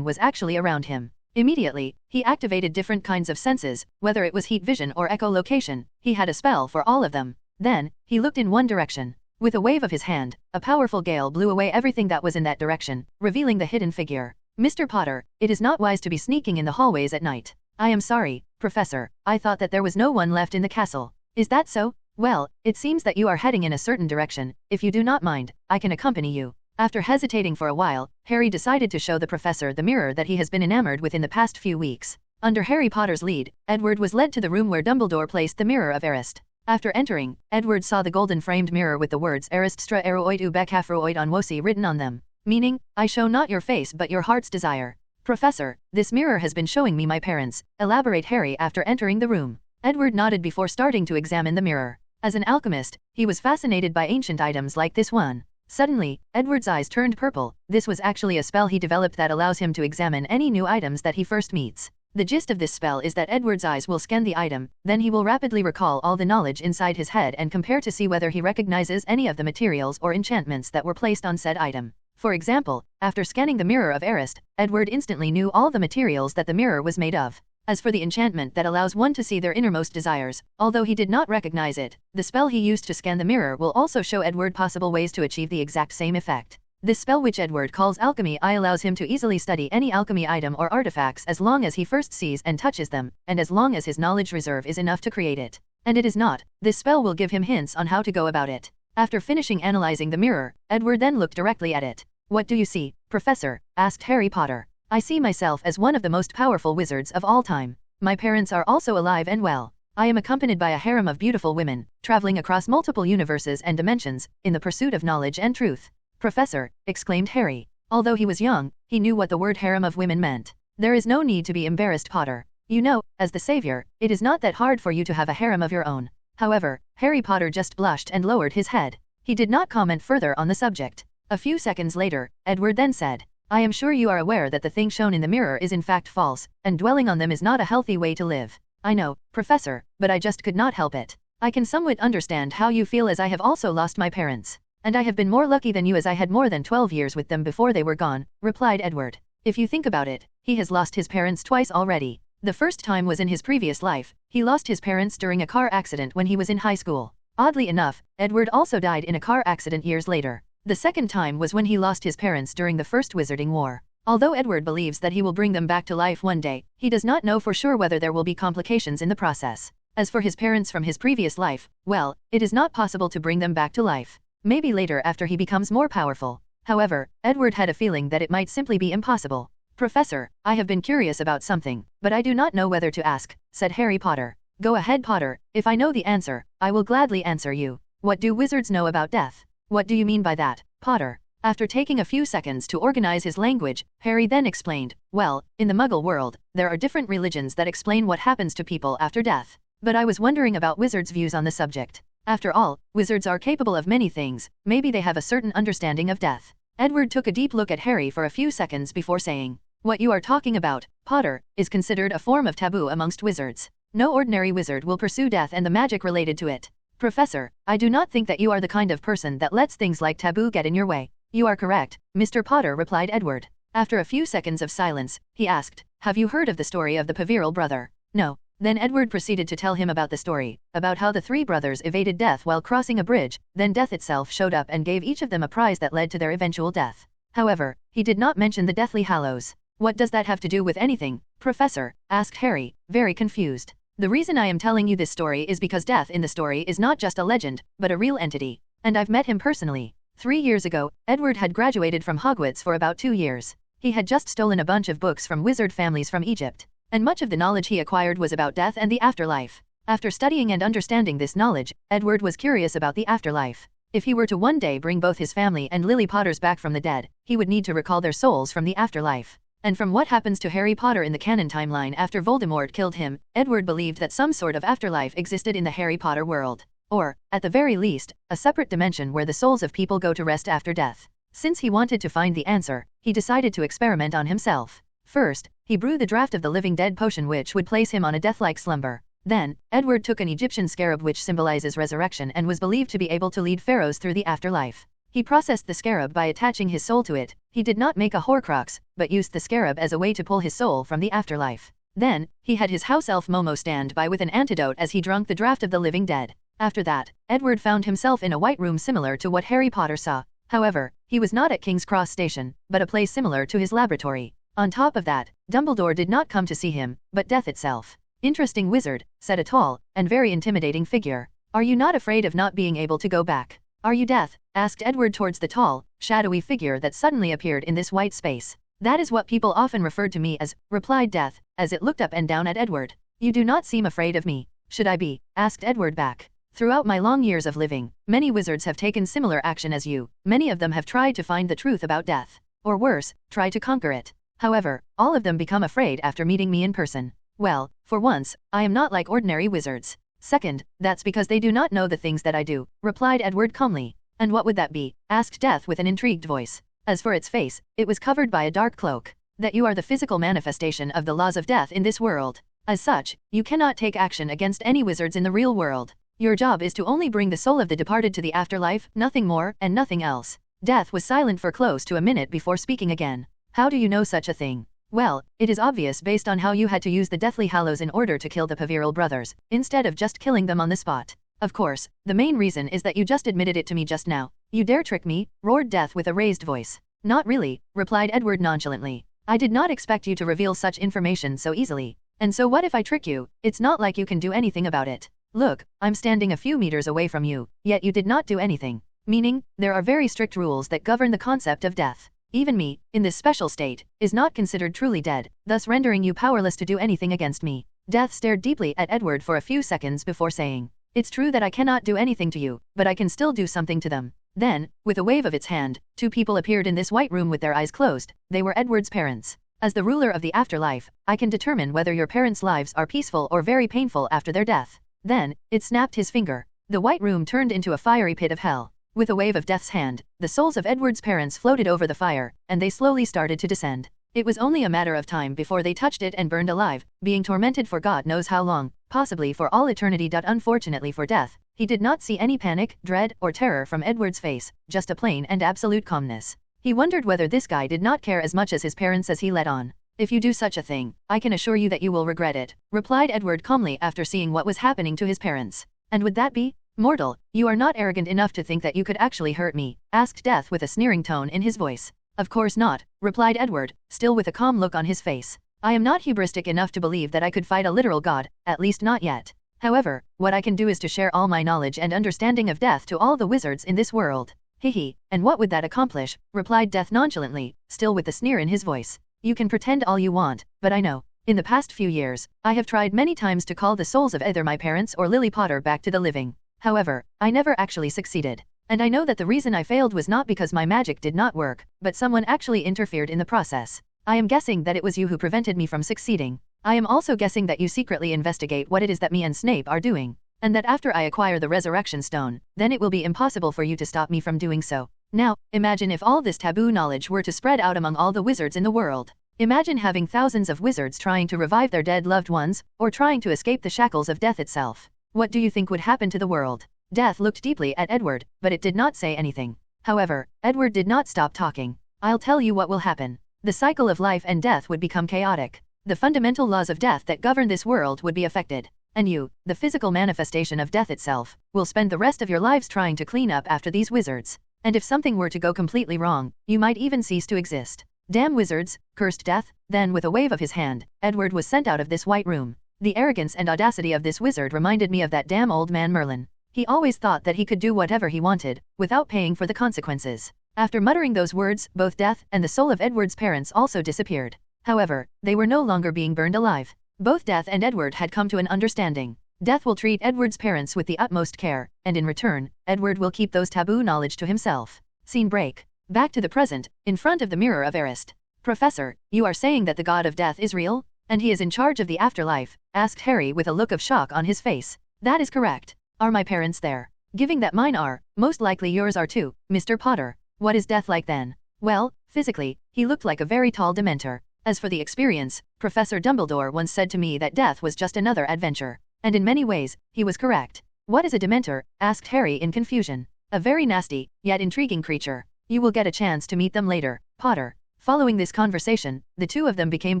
was actually around him. Immediately, he activated different kinds of senses, whether it was heat vision or echolocation. He had a spell for all of them. Then, he looked in one direction. With a wave of his hand, a powerful gale blew away everything that was in that direction, revealing the hidden figure. Mr. Potter, it is not wise to be sneaking in the hallways at night. I am sorry, Professor, I thought that there was no one left in the castle. Is that so? Well, it seems that you are heading in a certain direction. If you do not mind, I can accompany you. After hesitating for a while, Harry decided to show the professor the mirror that he has been enamored with in the past few weeks. Under Harry Potter's lead, Edward was led to the room where Dumbledore placed the Mirror of Erist. After entering, Edward saw the golden-framed mirror with the words Ariststra eroid ubekafroid on wosi written on them, meaning, I show not your face but your heart's desire. Professor, this mirror has been showing me my parents, elaborate Harry after entering the room. Edward nodded before starting to examine the mirror. As an alchemist, he was fascinated by ancient items like this one. Suddenly, Edward's eyes turned purple. This was actually a spell he developed that allows him to examine any new items that he first meets. The gist of this spell is that Edward's eyes will scan the item, then he will rapidly recall all the knowledge inside his head and compare to see whether he recognizes any of the materials or enchantments that were placed on said item. For example, after scanning the mirror of Arist, Edward instantly knew all the materials that the mirror was made of. As for the enchantment that allows one to see their innermost desires, although he did not recognize it, the spell he used to scan the mirror will also show Edward possible ways to achieve the exact same effect. This spell, which Edward calls Alchemy Eye, allows him to easily study any alchemy item or artifacts as long as he first sees and touches them, and as long as his knowledge reserve is enough to create it. And it is not, this spell will give him hints on how to go about it. After finishing analyzing the mirror, Edward then looked directly at it. What do you see, Professor? Asked Harry Potter. I see myself as one of the most powerful wizards of all time. My parents are also alive and well. I am accompanied by a harem of beautiful women, traveling across multiple universes and dimensions, in the pursuit of knowledge and truth. Professor, exclaimed Harry. Although he was young, he knew what the word harem of women meant. There is no need to be embarrassed, Potter. You know, as the savior, it is not that hard for you to have a harem of your own. However, Harry Potter just blushed and lowered his head. He did not comment further on the subject. A few seconds later, Edward then said, I am sure you are aware that the thing shown in the mirror is in fact false, and dwelling on them is not a healthy way to live. I know, Professor, but I just could not help it. I can somewhat understand how you feel, as I have also lost my parents. And I have been more lucky than you, as I had more than 12 years with them before they were gone, replied Edward. If you think about it, he has lost his parents twice already. The first time was in his previous life. He lost his parents during a car accident when he was in high school. Oddly enough, Edward also died in a car accident years later. The second time was when he lost his parents during the First Wizarding War. Although Edward believes that he will bring them back to life one day, he does not know for sure whether there will be complications in the process. As for his parents from his previous life, well, it is not possible to bring them back to life. Maybe later after he becomes more powerful. However, Edward had a feeling that it might simply be impossible. Professor, I have been curious about something, but I do not know whether to ask, said Harry Potter. Go ahead, Potter. If I know the answer, I will gladly answer you. What do wizards know about death? What do you mean by that, Potter? After taking a few seconds to organize his language, Harry then explained, well, in the Muggle world, there are different religions that explain what happens to people after death. But I was wondering about wizards' views on the subject. After all, wizards are capable of many things, maybe they have a certain understanding of death. Edward took a deep look at Harry for a few seconds before saying, what you are talking about, Potter, is considered a form of taboo amongst wizards. No ordinary wizard will pursue death and the magic related to it. Professor, I do not think that you are the kind of person that lets things like taboo get in your way. You are correct, Mr. Potter, replied Edward. After a few seconds of silence, he asked, have you heard of the story of the Peveril brother? No. Then Edward proceeded to tell him about the story, about how the three brothers evaded death while crossing a bridge, then death itself showed up and gave each of them a prize that led to their eventual death. However, he did not mention the Deathly Hallows. What does that have to do with anything, Professor? Asked Harry, very confused. The reason I am telling you this story is because death in the story is not just a legend, but a real entity. And I've met him personally. 3 years ago, Edward had graduated from Hogwarts for about 2 years. He had just stolen a bunch of books from wizard families from Egypt. And much of the knowledge he acquired was about death and the afterlife. After studying and understanding this knowledge, Edward was curious about the afterlife. If he were to one day bring both his family and Lily Potters back from the dead, he would need to recall their souls from the afterlife. And from what happens to Harry Potter in the canon timeline after Voldemort killed him, Edward believed that some sort of afterlife existed in the Harry Potter world. Or, at the very least, a separate dimension where the souls of people go to rest after death. Since he wanted to find the answer, he decided to experiment on himself. First, he brewed the draft of the living dead potion which would place him on a death-like slumber. Then, Edward took an Egyptian scarab which symbolizes resurrection and was believed to be able to lead pharaohs through the afterlife. He processed the scarab by attaching his soul to it. He did not make a Horcrux, but used the scarab as a way to pull his soul from the afterlife. Then, he had his house elf Momo stand by with an antidote as he drank the draft of the living dead. After that, Edward found himself in a white room similar to what Harry Potter saw. However, he was not at King's Cross Station, but a place similar to his laboratory. On top of that, Dumbledore did not come to see him, but death itself. Interesting wizard, said a tall, and very intimidating figure. Are you not afraid of not being able to go back? Are you death? Asked Edward towards the tall, shadowy figure that suddenly appeared in this white space. That is what people often referred to me as, replied Death, as it looked up and down at Edward. You do not seem afraid of me. Should I be? Asked Edward back. Throughout my long years of living, many wizards have taken similar action as you. Many of them have tried to find the truth about death. Or worse, try to conquer it. However, all of them become afraid after meeting me in person. Well, for once, I am not like ordinary wizards. Second, that's because they do not know the things that I do, replied Edward calmly. And what would that be? Asked Death with an intrigued voice. As for its face, it was covered by a dark cloak. That you are the physical manifestation of the laws of death in this world. As such, you cannot take action against any wizards in the real world. Your job is to only bring the soul of the departed to the afterlife, nothing more, and nothing else. Death was silent for close to a minute before speaking again. How do you know such a thing? Well, it is obvious based on how you had to use the Deathly Hallows in order to kill the Paviral brothers, instead of just killing them on the spot. Of course, the main reason is that you just admitted it to me just now. You dare trick me? Roared Death with a raised voice. Not really, replied Edward nonchalantly. I did not expect you to reveal such information so easily. And so what if I trick you? It's not like you can do anything about it. Look, I'm standing a few meters away from you, yet you did not do anything. Meaning, there are very strict rules that govern the concept of death. Even me, in this special state, is not considered truly dead, thus rendering you powerless to do anything against me. Death stared deeply at Edward for a few seconds before saying, It's true that I cannot do anything to you, but I can still do something to them. Then, with a wave of its hand, two people appeared in this white room with their eyes closed. They were Edward's parents. As the ruler of the afterlife, I can determine whether your parents' lives are peaceful or very painful after their death. Then, it snapped his finger. The white room turned into a fiery pit of hell. With a wave of Death's hand, the souls of Edward's parents floated over the fire, and they slowly started to descend. It was only a matter of time before they touched it and burned alive, being tormented for God knows how long, possibly for all eternity. Unfortunately for Death, he did not see any panic, dread, or terror from Edward's face, just a plain and absolute calmness. He wondered whether this guy did not care as much as his parents as he let on. If you do such a thing, I can assure you that you will regret it, replied Edward calmly after seeing what was happening to his parents. And would that be? Mortal, you are not arrogant enough to think that you could actually hurt me, asked Death with a sneering tone in his voice. Of course not, replied Edward, still with a calm look on his face. I am not hubristic enough to believe that I could fight a literal god, at least not yet. However, what I can do is to share all my knowledge and understanding of death to all the wizards in this world. Hehe, and what would that accomplish? Replied Death nonchalantly, still with the sneer in his voice. You can pretend all you want, but I know. In the past few years, I have tried many times to call the souls of either my parents or Lily Potter back to the living. However, I never actually succeeded. And I know that the reason I failed was not because my magic did not work, but someone actually interfered in the process. I am guessing that it was you who prevented me from succeeding. I am also guessing that you secretly investigate what it is that me and Snape are doing, and that after I acquire the Resurrection Stone, then it will be impossible for you to stop me from doing so. Now, imagine if all this taboo knowledge were to spread out among all the wizards in the world. Imagine having thousands of wizards trying to revive their dead loved ones, or trying to escape the shackles of death itself. What do you think would happen to the world? Death looked deeply at Edward, but it did not say anything. However, Edward did not stop talking. I'll tell you what will happen. The cycle of life and death would become chaotic. The fundamental laws of death that govern this world would be affected. And you, the physical manifestation of death itself, will spend the rest of your lives trying to clean up after these wizards. And if something were to go completely wrong, you might even cease to exist. Damn wizards, cursed Death. Then with a wave of his hand, Edward was sent out of this white room. The arrogance and audacity of this wizard reminded me of that damn old man Merlin. He always thought that he could do whatever he wanted, without paying for the consequences. After muttering those words, both Death and the soul of Edward's parents also disappeared. However, they were no longer being burned alive. Both Death and Edward had come to an understanding. Death will treat Edward's parents with the utmost care, and in return, Edward will keep those taboo knowledge to himself. Scene break. Back to the present, in front of the mirror of Arist. Professor, you are saying that the god of death is real? And he is in charge of the afterlife? Asked Harry with a look of shock on his face. That is correct. Are my parents there? Giving that mine are, most likely yours are too, Mr. Potter. What is death like then? Well, physically, he looked like a very tall Dementor. As for the experience, Professor Dumbledore once said to me that death was just another adventure. And in many ways, he was correct. What is a Dementor? Asked Harry in confusion. A very nasty, yet intriguing creature. You will get a chance to meet them later, Potter. Following this conversation, the two of them became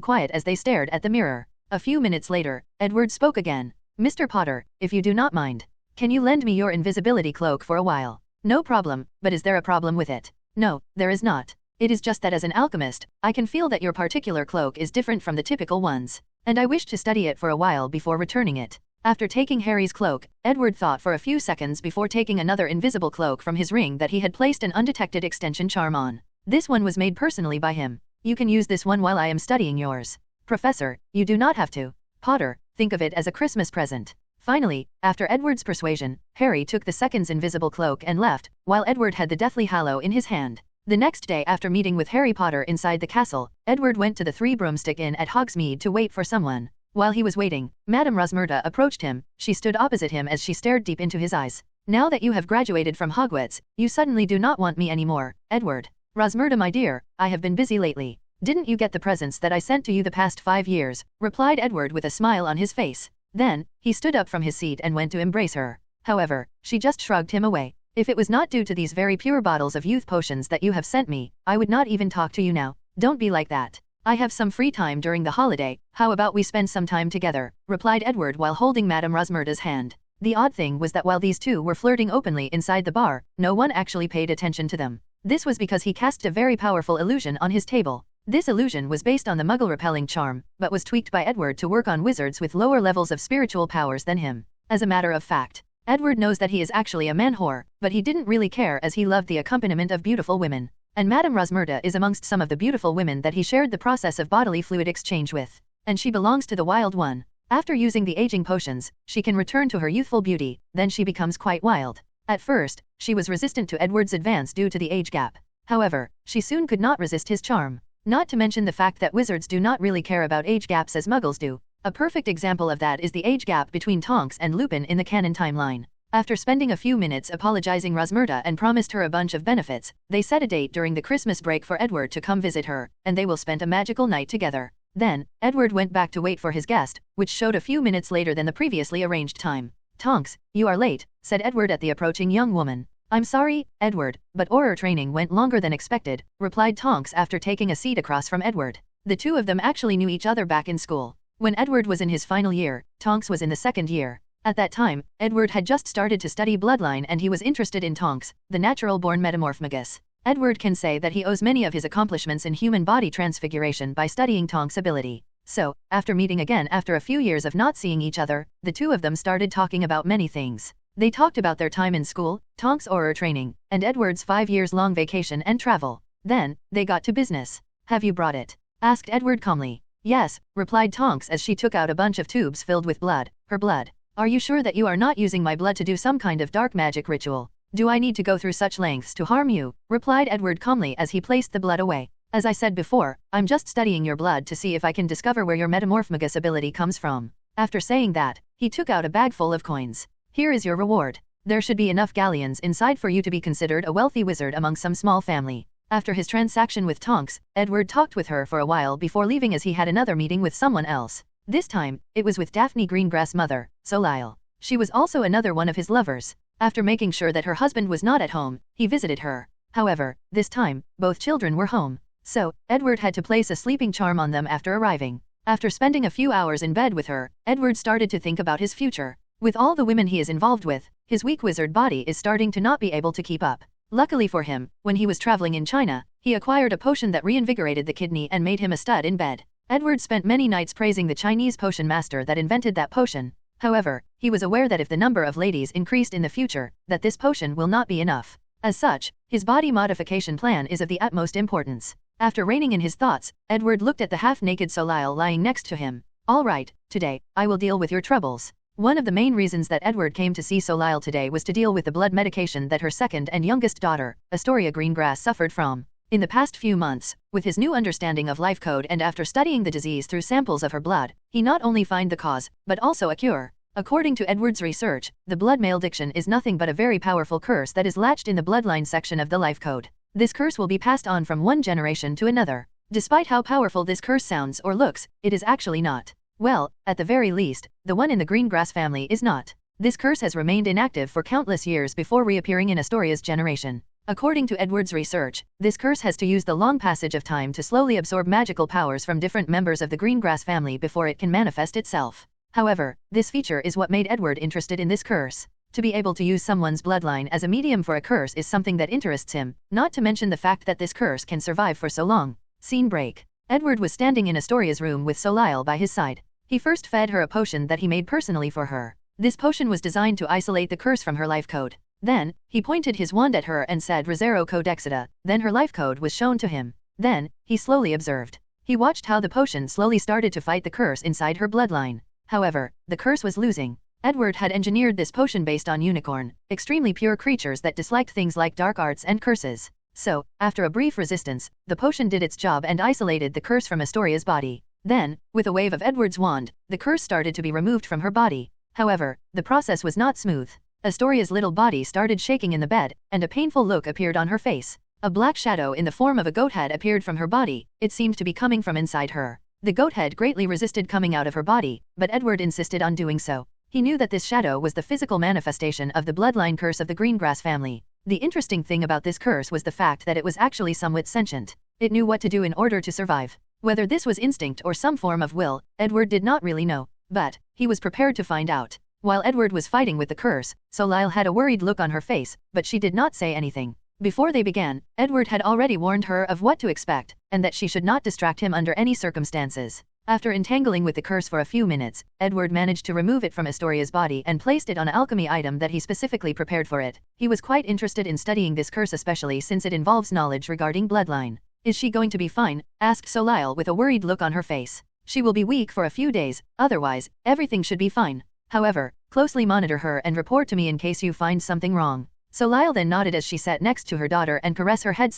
quiet as they stared at the mirror. A few minutes later, Edward spoke again. Mr. Potter, if you do not mind, can you lend me your invisibility cloak for a while? No problem, but is there a problem with it? No, there is not. It is just that as an alchemist, I can feel that your particular cloak is different from the typical ones, and I wish to study it for a while before returning it. After taking Harry's cloak, Edward thought for a few seconds before taking another invisible cloak from his ring that he had placed an undetected extension charm on. This one was made personally by him. You can use this one while I am studying yours. Professor, you do not have to. Potter, think of it as a Christmas present. Finally, after Edward's persuasion, Harry took the second's invisible cloak and left, while Edward had the Deathly Hallow in his hand. The next day after meeting with Harry Potter inside the castle, Edward went to the Three Broomstick Inn at Hogsmeade to wait for someone. While he was waiting, Madame Rosmerta approached him. She stood opposite him as she stared deep into his eyes. Now that you have graduated from Hogwarts, you suddenly do not want me anymore, Edward. Rosmerta, my dear, I have been busy lately. Didn't you get the presents that I sent to you the past 5 years? Replied Edward with a smile on his face. Then, he stood up from his seat and went to embrace her. However, she just shrugged him away. If it was not due to these very pure bottles of youth potions that you have sent me, I would not even talk to you now. Don't be like that. I have some free time during the holiday, how about we spend some time together? Replied Edward while holding Madame Rosmerta's hand. The odd thing was that while these two were flirting openly inside the bar, no one actually paid attention to them. This was because he cast a very powerful illusion on his table. This illusion was based on the Muggle repelling charm, but was tweaked by Edward to work on wizards with lower levels of spiritual powers than him. As a matter of fact, Edward knows that he is actually a man-whore, but he didn't really care as he loved the accompaniment of beautiful women. And Madame Rosmerta is amongst some of the beautiful women that he shared the process of bodily fluid exchange with. And she belongs to the wild one. After using the aging potions, she can return to her youthful beauty, then she becomes quite wild. At first, she was resistant to Edward's advance due to the age gap. However, she soon could not resist his charm. Not to mention the fact that wizards do not really care about age gaps as muggles do. A perfect example of that is the age gap between Tonks and Lupin in the canon timeline. After spending a few minutes apologizing Rosmerta and promised her a bunch of benefits, they set a date during the Christmas break for Edward to come visit her, and they will spend a magical night together. Then, Edward went back to wait for his guest, which showed a few minutes later than the previously arranged time. Tonks, you are late, said Edward at the approaching young woman. I'm sorry, Edward, but Auror training went longer than expected, replied Tonks after taking a seat across from Edward. The two of them actually knew each other back in school. When Edward was in his final year, Tonks was in the second year. At that time, Edward had just started to study bloodline and he was interested in Tonks, the natural-born metamorphmagus. Edward can say that he owes many of his accomplishments in human body transfiguration by studying Tonks' ability. So, after meeting again after a few years of not seeing each other, the two of them started talking about many things. They talked about their time in school, Tonks' Auror training, and Edward's 5 years long vacation and travel. Then, they got to business. Have you brought it? Asked Edward calmly. Yes, replied Tonks as she took out a bunch of tubes filled with blood, her blood. Are you sure that you are not using my blood to do some kind of dark magic ritual? Do I need to go through such lengths to harm you? Replied Edward calmly as he placed the blood away. As I said before, I'm just studying your blood to see if I can discover where your metamorphmagus ability comes from. After saying that, he took out a bag full of coins. Here is your reward. There should be enough galleons inside for you to be considered a wealthy wizard among some small family. After his transaction with Tonks, Edward talked with her for a while before leaving as he had another meeting with someone else. This time, it was with Daphne Greengrass' mother, Solisle. She was also another one of his lovers. After making sure that her husband was not at home, he visited her. However, this time, both children were home. So, Edward had to place a sleeping charm on them after arriving. After spending a few hours in bed with her, Edward started to think about his future. With all the women he is involved with, his weak wizard body is starting to not be able to keep up. Luckily for him, when he was traveling in China, he acquired a potion that reinvigorated the kidney and made him a stud in bed. Edward spent many nights praising the Chinese potion master that invented that potion. However, he was aware that if the number of ladies increased in the future, that this potion will not be enough. As such, his body modification plan is of the utmost importance. After reining in his thoughts, Edward looked at the half-naked Solisle lying next to him. All right, today, I will deal with your troubles. One of the main reasons that Edward came to see Solisle today was to deal with the blood medication that her second and youngest daughter, Astoria Greengrass, suffered from. In the past few months, with his new understanding of life code and after studying the disease through samples of her blood, he not only find the cause, but also a cure. According to Edward's research, the blood malediction is nothing but a very powerful curse that is latched in the bloodline section of the life code. This curse will be passed on from one generation to another. Despite how powerful this curse sounds or looks, it is actually not. Well, at the very least, the one in the Greengrass family is not. This curse has remained inactive for countless years before reappearing in Astoria's generation. According to Edward's research, this curse has to use the long passage of time to slowly absorb magical powers from different members of the Greengrass family before it can manifest itself. However, this feature is what made Edward interested in this curse. To be able to use someone's bloodline as a medium for a curse is something that interests him, not to mention the fact that this curse can survive for so long. Scene break. Edward was standing in Astoria's room with Solisle by his side. He first fed her a potion that he made personally for her. This potion was designed to isolate the curse from her life code. Then, he pointed his wand at her and said Rosero Codexida, then her life code was shown to him. Then, he slowly observed. He watched how the potion slowly started to fight the curse inside her bloodline. However, the curse was losing. Edward had engineered this potion based on unicorn, extremely pure creatures that disliked things like dark arts and curses. So, after a brief resistance, the potion did its job and isolated the curse from Astoria's body. Then, with a wave of Edward's wand, the curse started to be removed from her body. However, the process was not smooth. Astoria's little body started shaking in the bed, and a painful look appeared on her face. A black shadow in the form of a goat head appeared from her body. It seemed to be coming from inside her. The goat head greatly resisted coming out of her body, but Edward insisted on doing so. He knew that this shadow was the physical manifestation of the bloodline curse of the Greengrass family. The interesting thing about this curse was the fact that it was actually somewhat sentient. It knew what to do in order to survive. Whether this was instinct or some form of will, Edward did not really know, but he was prepared to find out. While Edward was fighting with the curse, Soleil had a worried look on her face, but she did not say anything. Before they began, Edward had already warned her of what to expect, and that she should not distract him under any circumstances. After entangling with the curse for a few minutes, Edward managed to remove it from Astoria's body and placed it on an alchemy item that he specifically prepared for it. He was quite interested in studying this curse, especially since it involves knowledge regarding bloodline. "Is she going to be fine?" asked Soleil with a worried look on her face. "She will be weak for a few days, otherwise, everything should be fine. However, closely monitor her and report to me in case you find something wrong." Soleil then nodded as she sat next to her daughter and caressed her head.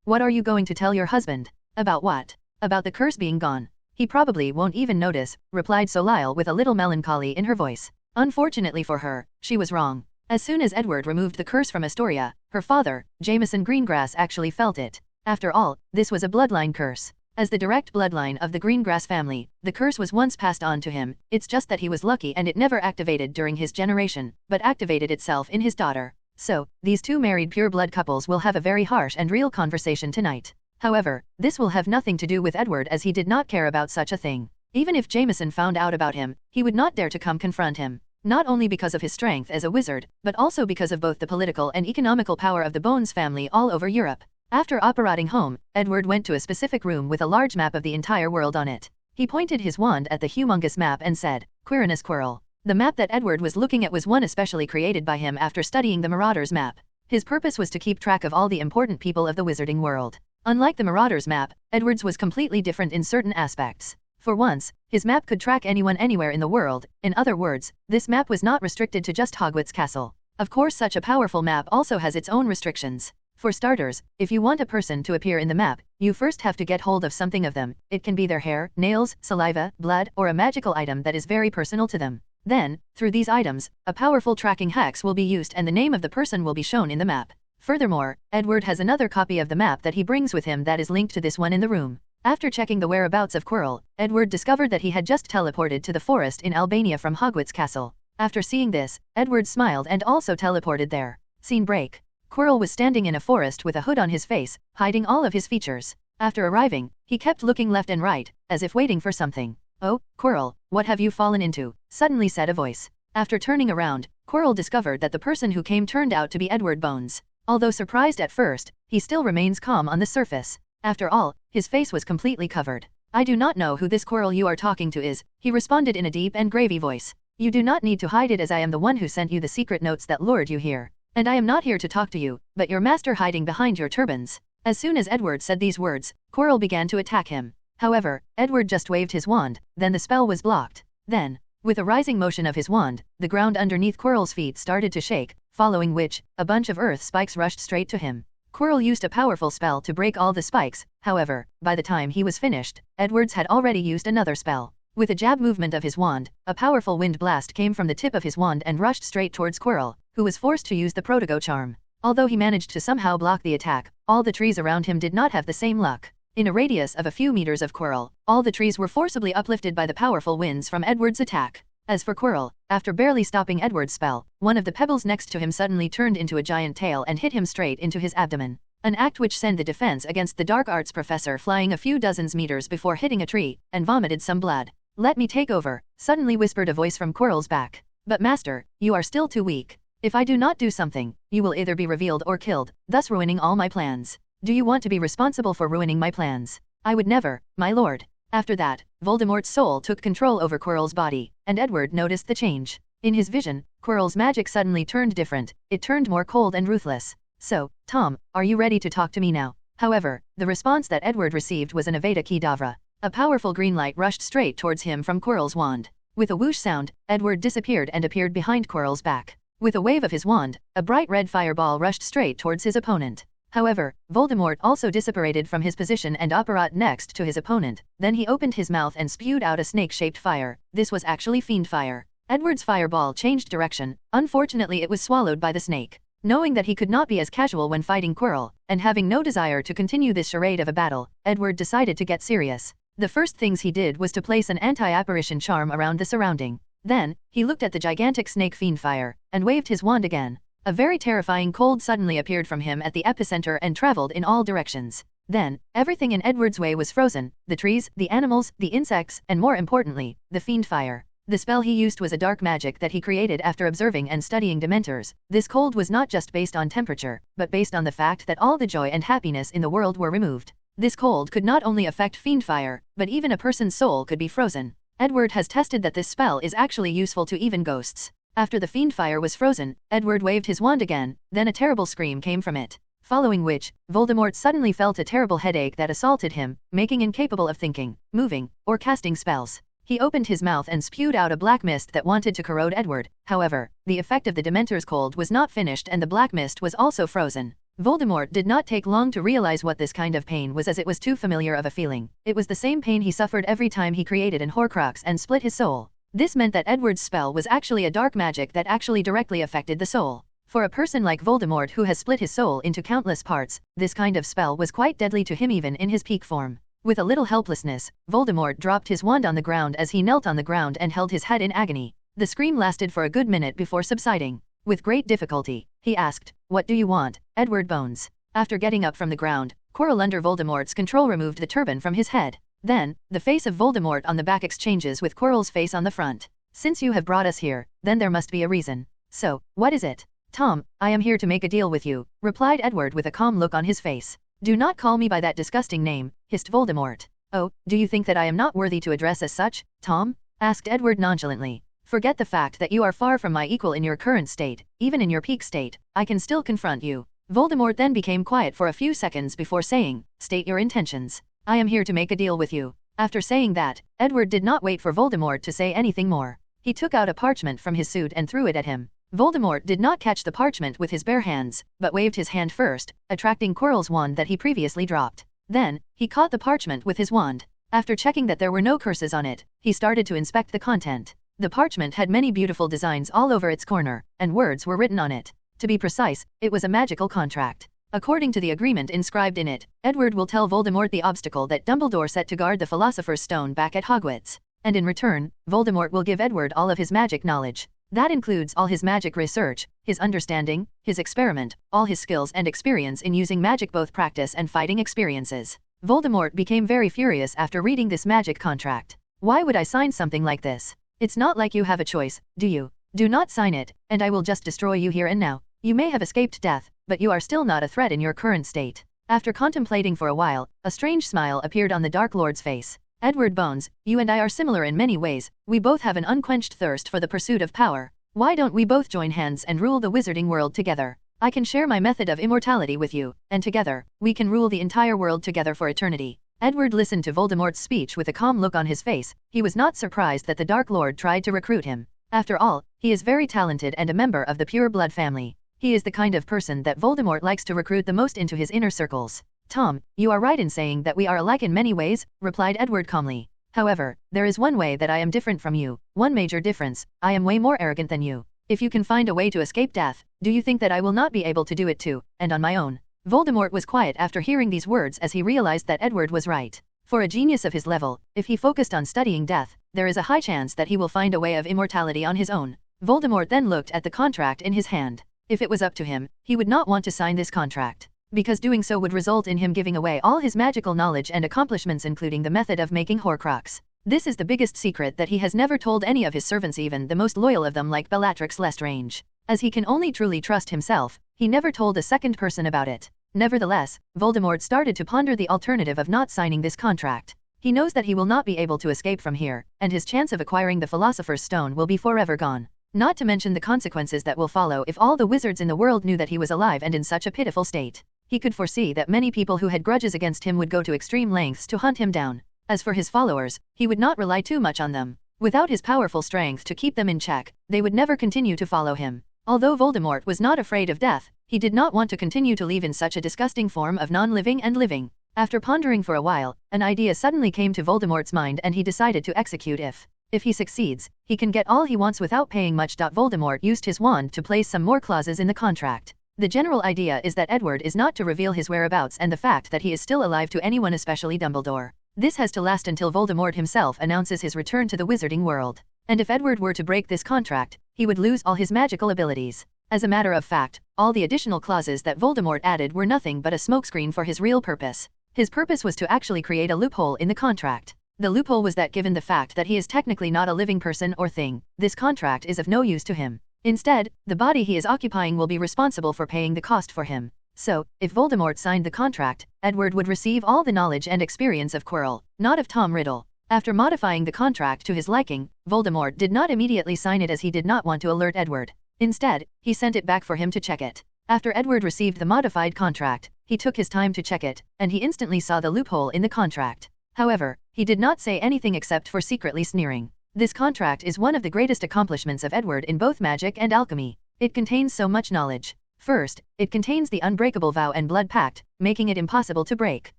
"What are you going to tell your husband?" "About what?" "About the curse being gone. He probably won't even notice," replied Soleil with a little melancholy in her voice. Unfortunately for her, she was wrong. As soon as Edward removed the curse from Astoria, her father, Jameson Greengrass, actually felt it. After all, this was a bloodline curse. As the direct bloodline of the Greengrass family, the curse was once passed on to him. It's just that he was lucky and it never activated during his generation, but activated itself in his daughter. So, these two married pure-blood couples will have a very harsh and real conversation tonight. However, this will have nothing to do with Edward, as he did not care about such a thing. Even if Jameson found out about him, he would not dare to come confront him. Not only because of his strength as a wizard, but also because of both the political and economical power of the Bones family all over Europe. After operating home, Edward went to a specific room with a large map of the entire world on it. He pointed his wand at the humongous map and said, "Quirinus Quirrell." The map that Edward was looking at was one especially created by him after studying the Marauders map. His purpose was to keep track of all the important people of the wizarding world. Unlike the Marauders map, Edward's was completely different in certain aspects. For once, his map could track anyone anywhere in the world. In other words, this map was not restricted to just Hogwarts Castle. Of course, such a powerful map also has its own restrictions. For starters, if you want a person to appear in the map, you first have to get hold of something of them. It can be their hair, nails, saliva, blood, or a magical item that is very personal to them. Then, through these items, a powerful tracking hex will be used and the name of the person will be shown in the map. Furthermore, Edward has another copy of the map that he brings with him that is linked to this one in the room. After checking the whereabouts of Quirrell, Edward discovered that he had just teleported to the forest in Albania from Hogwarts Castle. After seeing this, Edward smiled and also teleported there. Scene break. Quirrell was standing in a forest with a hood on his face, hiding all of his features. After arriving, he kept looking left and right, as if waiting for something. "Oh, Quirrell, what have you fallen into?" suddenly said a voice. After turning around, Quirrell discovered that the person who came turned out to be Edward Bones. Although surprised at first, he still remains calm on the surface. After all, his face was completely covered. "I do not know who this Quirrell you are talking to is," he responded in a deep and gravy voice. "You do not need to hide it, as I am the one who sent you the secret notes that lured you here. And I am not here to talk to you, but your master hiding behind your turbans." As soon as Edward said these words, Quirrell began to attack him. However, Edward just waved his wand, then the spell was blocked. Then, with a rising motion of his wand, the ground underneath Quirrell's feet started to shake, following which, a bunch of earth spikes rushed straight to him. Quirrell used a powerful spell to break all the spikes. However, by the time he was finished, Edwards had already used another spell. With a jab movement of his wand, a powerful wind blast came from the tip of his wand and rushed straight towards Quirrell, who was forced to use the Protego charm. Although he managed to somehow block the attack, all the trees around him did not have the same luck. In a radius of a few meters of Quirrell, all the trees were forcibly uplifted by the powerful winds from Edward's attack. As for Quirrell, after barely stopping Edward's spell, one of the pebbles next to him suddenly turned into a giant tail and hit him straight into his abdomen. An act which sent the defense against the dark arts professor flying a few dozen meters before hitting a tree, and vomited some blood. "Let me take over," suddenly whispered a voice from Quirrell's back. "But master, you are still too weak. If I do not do something, you will either be revealed or killed, thus ruining all my plans. Do you want to be responsible for ruining my plans?" "I would never, my lord." After that, Voldemort's soul took control over Quirrell's body, and Edward noticed the change. In his vision, Quirrell's magic suddenly turned different. It turned more cold and ruthless. "So, Tom, are you ready to talk to me now?" However, the response that Edward received was an Avada Kedavra. A powerful green light rushed straight towards him from Quirrell's wand. With a whoosh sound, Edward disappeared and appeared behind Quirrell's back. With a wave of his wand, a bright red fireball rushed straight towards his opponent. However, Voldemort also disapparated from his position and apparat next to his opponent. Then he opened his mouth and spewed out a snake-shaped fire. This was actually fiend fire. Edward's fireball changed direction. Unfortunately, it was swallowed by the snake. Knowing that he could not be as casual when fighting Quirrell, and having no desire to continue this charade of a battle, Edward decided to get serious. The first things he did was to place an anti-apparition charm around the surrounding. Then, he looked at the gigantic snake fiend fire, and waved his wand again. A very terrifying cold suddenly appeared from him at the epicenter and traveled in all directions. Then, everything in Edward's way was frozen, the trees, the animals, the insects, and more importantly, the fiend fire. The spell he used was a dark magic that he created after observing and studying Dementors. This cold was not just based on temperature, but based on the fact that all the joy and happiness in the world were removed. This cold could not only affect fiend fire, but even a person's soul could be frozen. Edward has tested that this spell is actually useful to even ghosts. After the fiend fire was frozen, Edward waved his wand again, then a terrible scream came from it. Following which, Voldemort suddenly felt a terrible headache that assaulted him, making incapable of thinking, moving, or casting spells. He opened his mouth and spewed out a black mist that wanted to corrode Edward. However, the effect of the Dementor's cold was not finished and the black mist was also frozen. Voldemort did not take long to realize what this kind of pain was, as it was too familiar of a feeling. It was the same pain he suffered every time he created an Horcrux and split his soul. This meant that Edward's spell was actually a dark magic that actually directly affected the soul. For a person like Voldemort who has split his soul into countless parts, this kind of spell was quite deadly to him even in his peak form. With a little helplessness, Voldemort dropped his wand on the ground as he knelt on the ground and held his head in agony. The scream lasted for a good minute before subsiding. With great difficulty, he asked, "What do you want, Edward Bones?" After getting up from the ground, Quirrell under Voldemort's control removed the turban from his head. Then, the face of Voldemort on the back exchanges with Quirrell's face on the front. "Since you have brought us here, then there must be a reason. So, what is it?" "Tom, I am here to make a deal with you," replied Edward with a calm look on his face. "Do not call me by that disgusting name," hissed Voldemort. "Oh, do you think that I am not worthy to address as such, Tom?" asked Edward nonchalantly. "Forget the fact that you are far from my equal in your current state. Even in your peak state, I can still confront you." Voldemort then became quiet for a few seconds before saying, "State your intentions. I am here to make a deal with you." After saying that, Edward did not wait for Voldemort to say anything more. He took out a parchment from his suit and threw it at him. Voldemort did not catch the parchment with his bare hands, but waved his hand first, attracting Quirrell's wand that he previously dropped. Then, he caught the parchment with his wand. After checking that there were no curses on it, he started to inspect the content. The parchment had many beautiful designs all over its corner, and words were written on it. To be precise, it was a magical contract. According to the agreement inscribed in it, Edward will tell Voldemort the obstacle that Dumbledore set to guard the Philosopher's Stone back at Hogwarts. And in return, Voldemort will give Edward all of his magic knowledge. That includes all his magic research, his understanding, his experiment, all his skills and experience in using magic, both practice and fighting experiences. Voldemort became very furious after reading this magic contract. "Why would I sign something like this? It's not like you have a choice, do you? Do not sign it, and I will just destroy you here and now. You may have escaped death, but you are still not a threat in your current state." After contemplating for a while, a strange smile appeared on the Dark Lord's face. "Edward Bones, you and I are similar in many ways. We both have an unquenched thirst for the pursuit of power. Why don't we both join hands and rule the wizarding world together? I can share my method of immortality with you, and together, we can rule the entire world together for eternity." Edward listened to Voldemort's speech with a calm look on his face. He was not surprised that the Dark Lord tried to recruit him. After all, he is very talented and a member of the pure blood family. He is the kind of person that Voldemort likes to recruit the most into his inner circles. "Tom, you are right in saying that we are alike in many ways," replied Edward calmly. "However, there is one way that I am different from you, one major difference. I am way more arrogant than you. If you can find a way to escape death, do you think that I will not be able to do it too, and on my own?" Voldemort was quiet after hearing these words as he realized that Edward was right. For a genius of his level, if he focused on studying death, there is a high chance that he will find a way of immortality on his own. Voldemort then looked at the contract in his hand. If it was up to him, he would not want to sign this contract, because doing so would result in him giving away all his magical knowledge and accomplishments, including the method of making Horcrux. This is the biggest secret that he has never told any of his servants, even the most loyal of them like Bellatrix Lestrange. As he can only truly trust himself, he never told a second person about it. Nevertheless, Voldemort started to ponder the alternative of not signing this contract. He knows that he will not be able to escape from here, and his chance of acquiring the Philosopher's Stone will be forever gone. Not to mention the consequences that will follow if all the wizards in the world knew that he was alive and in such a pitiful state. He could foresee that many people who had grudges against him would go to extreme lengths to hunt him down. As for his followers, he would not rely too much on them. Without his powerful strength to keep them in check, they would never continue to follow him. Although Voldemort was not afraid of death, he did not want to continue to live in such a disgusting form of non-living and living. After pondering for a while, an idea suddenly came to Voldemort's mind and he decided to execute it. If he succeeds, he can get all he wants without paying much. Voldemort used his wand to place some more clauses in the contract. The general idea is that Edward is not to reveal his whereabouts and the fact that he is still alive to anyone, especially Dumbledore. This has to last until Voldemort himself announces his return to the wizarding world. And if Edward were to break this contract, he would lose all his magical abilities. As a matter of fact, all the additional clauses that Voldemort added were nothing but a smokescreen for his real purpose. His purpose was to actually create a loophole in the contract. The loophole was that given the fact that he is technically not a living person or thing, this contract is of no use to him. Instead, the body he is occupying will be responsible for paying the cost for him. So, if Voldemort signed the contract, Edward would receive all the knowledge and experience of Quirrell, not of Tom Riddle. After modifying the contract to his liking, Voldemort did not immediately sign it as he did not want to alert Edward. Instead, he sent it back for him to check it. After Edward received the modified contract, he took his time to check it, and he instantly saw the loophole in the contract. However, he did not say anything except for secretly sneering. This contract is one of the greatest accomplishments of Edward in both magic and alchemy. It contains so much knowledge. First, it contains the unbreakable vow and blood pact, making it impossible to break.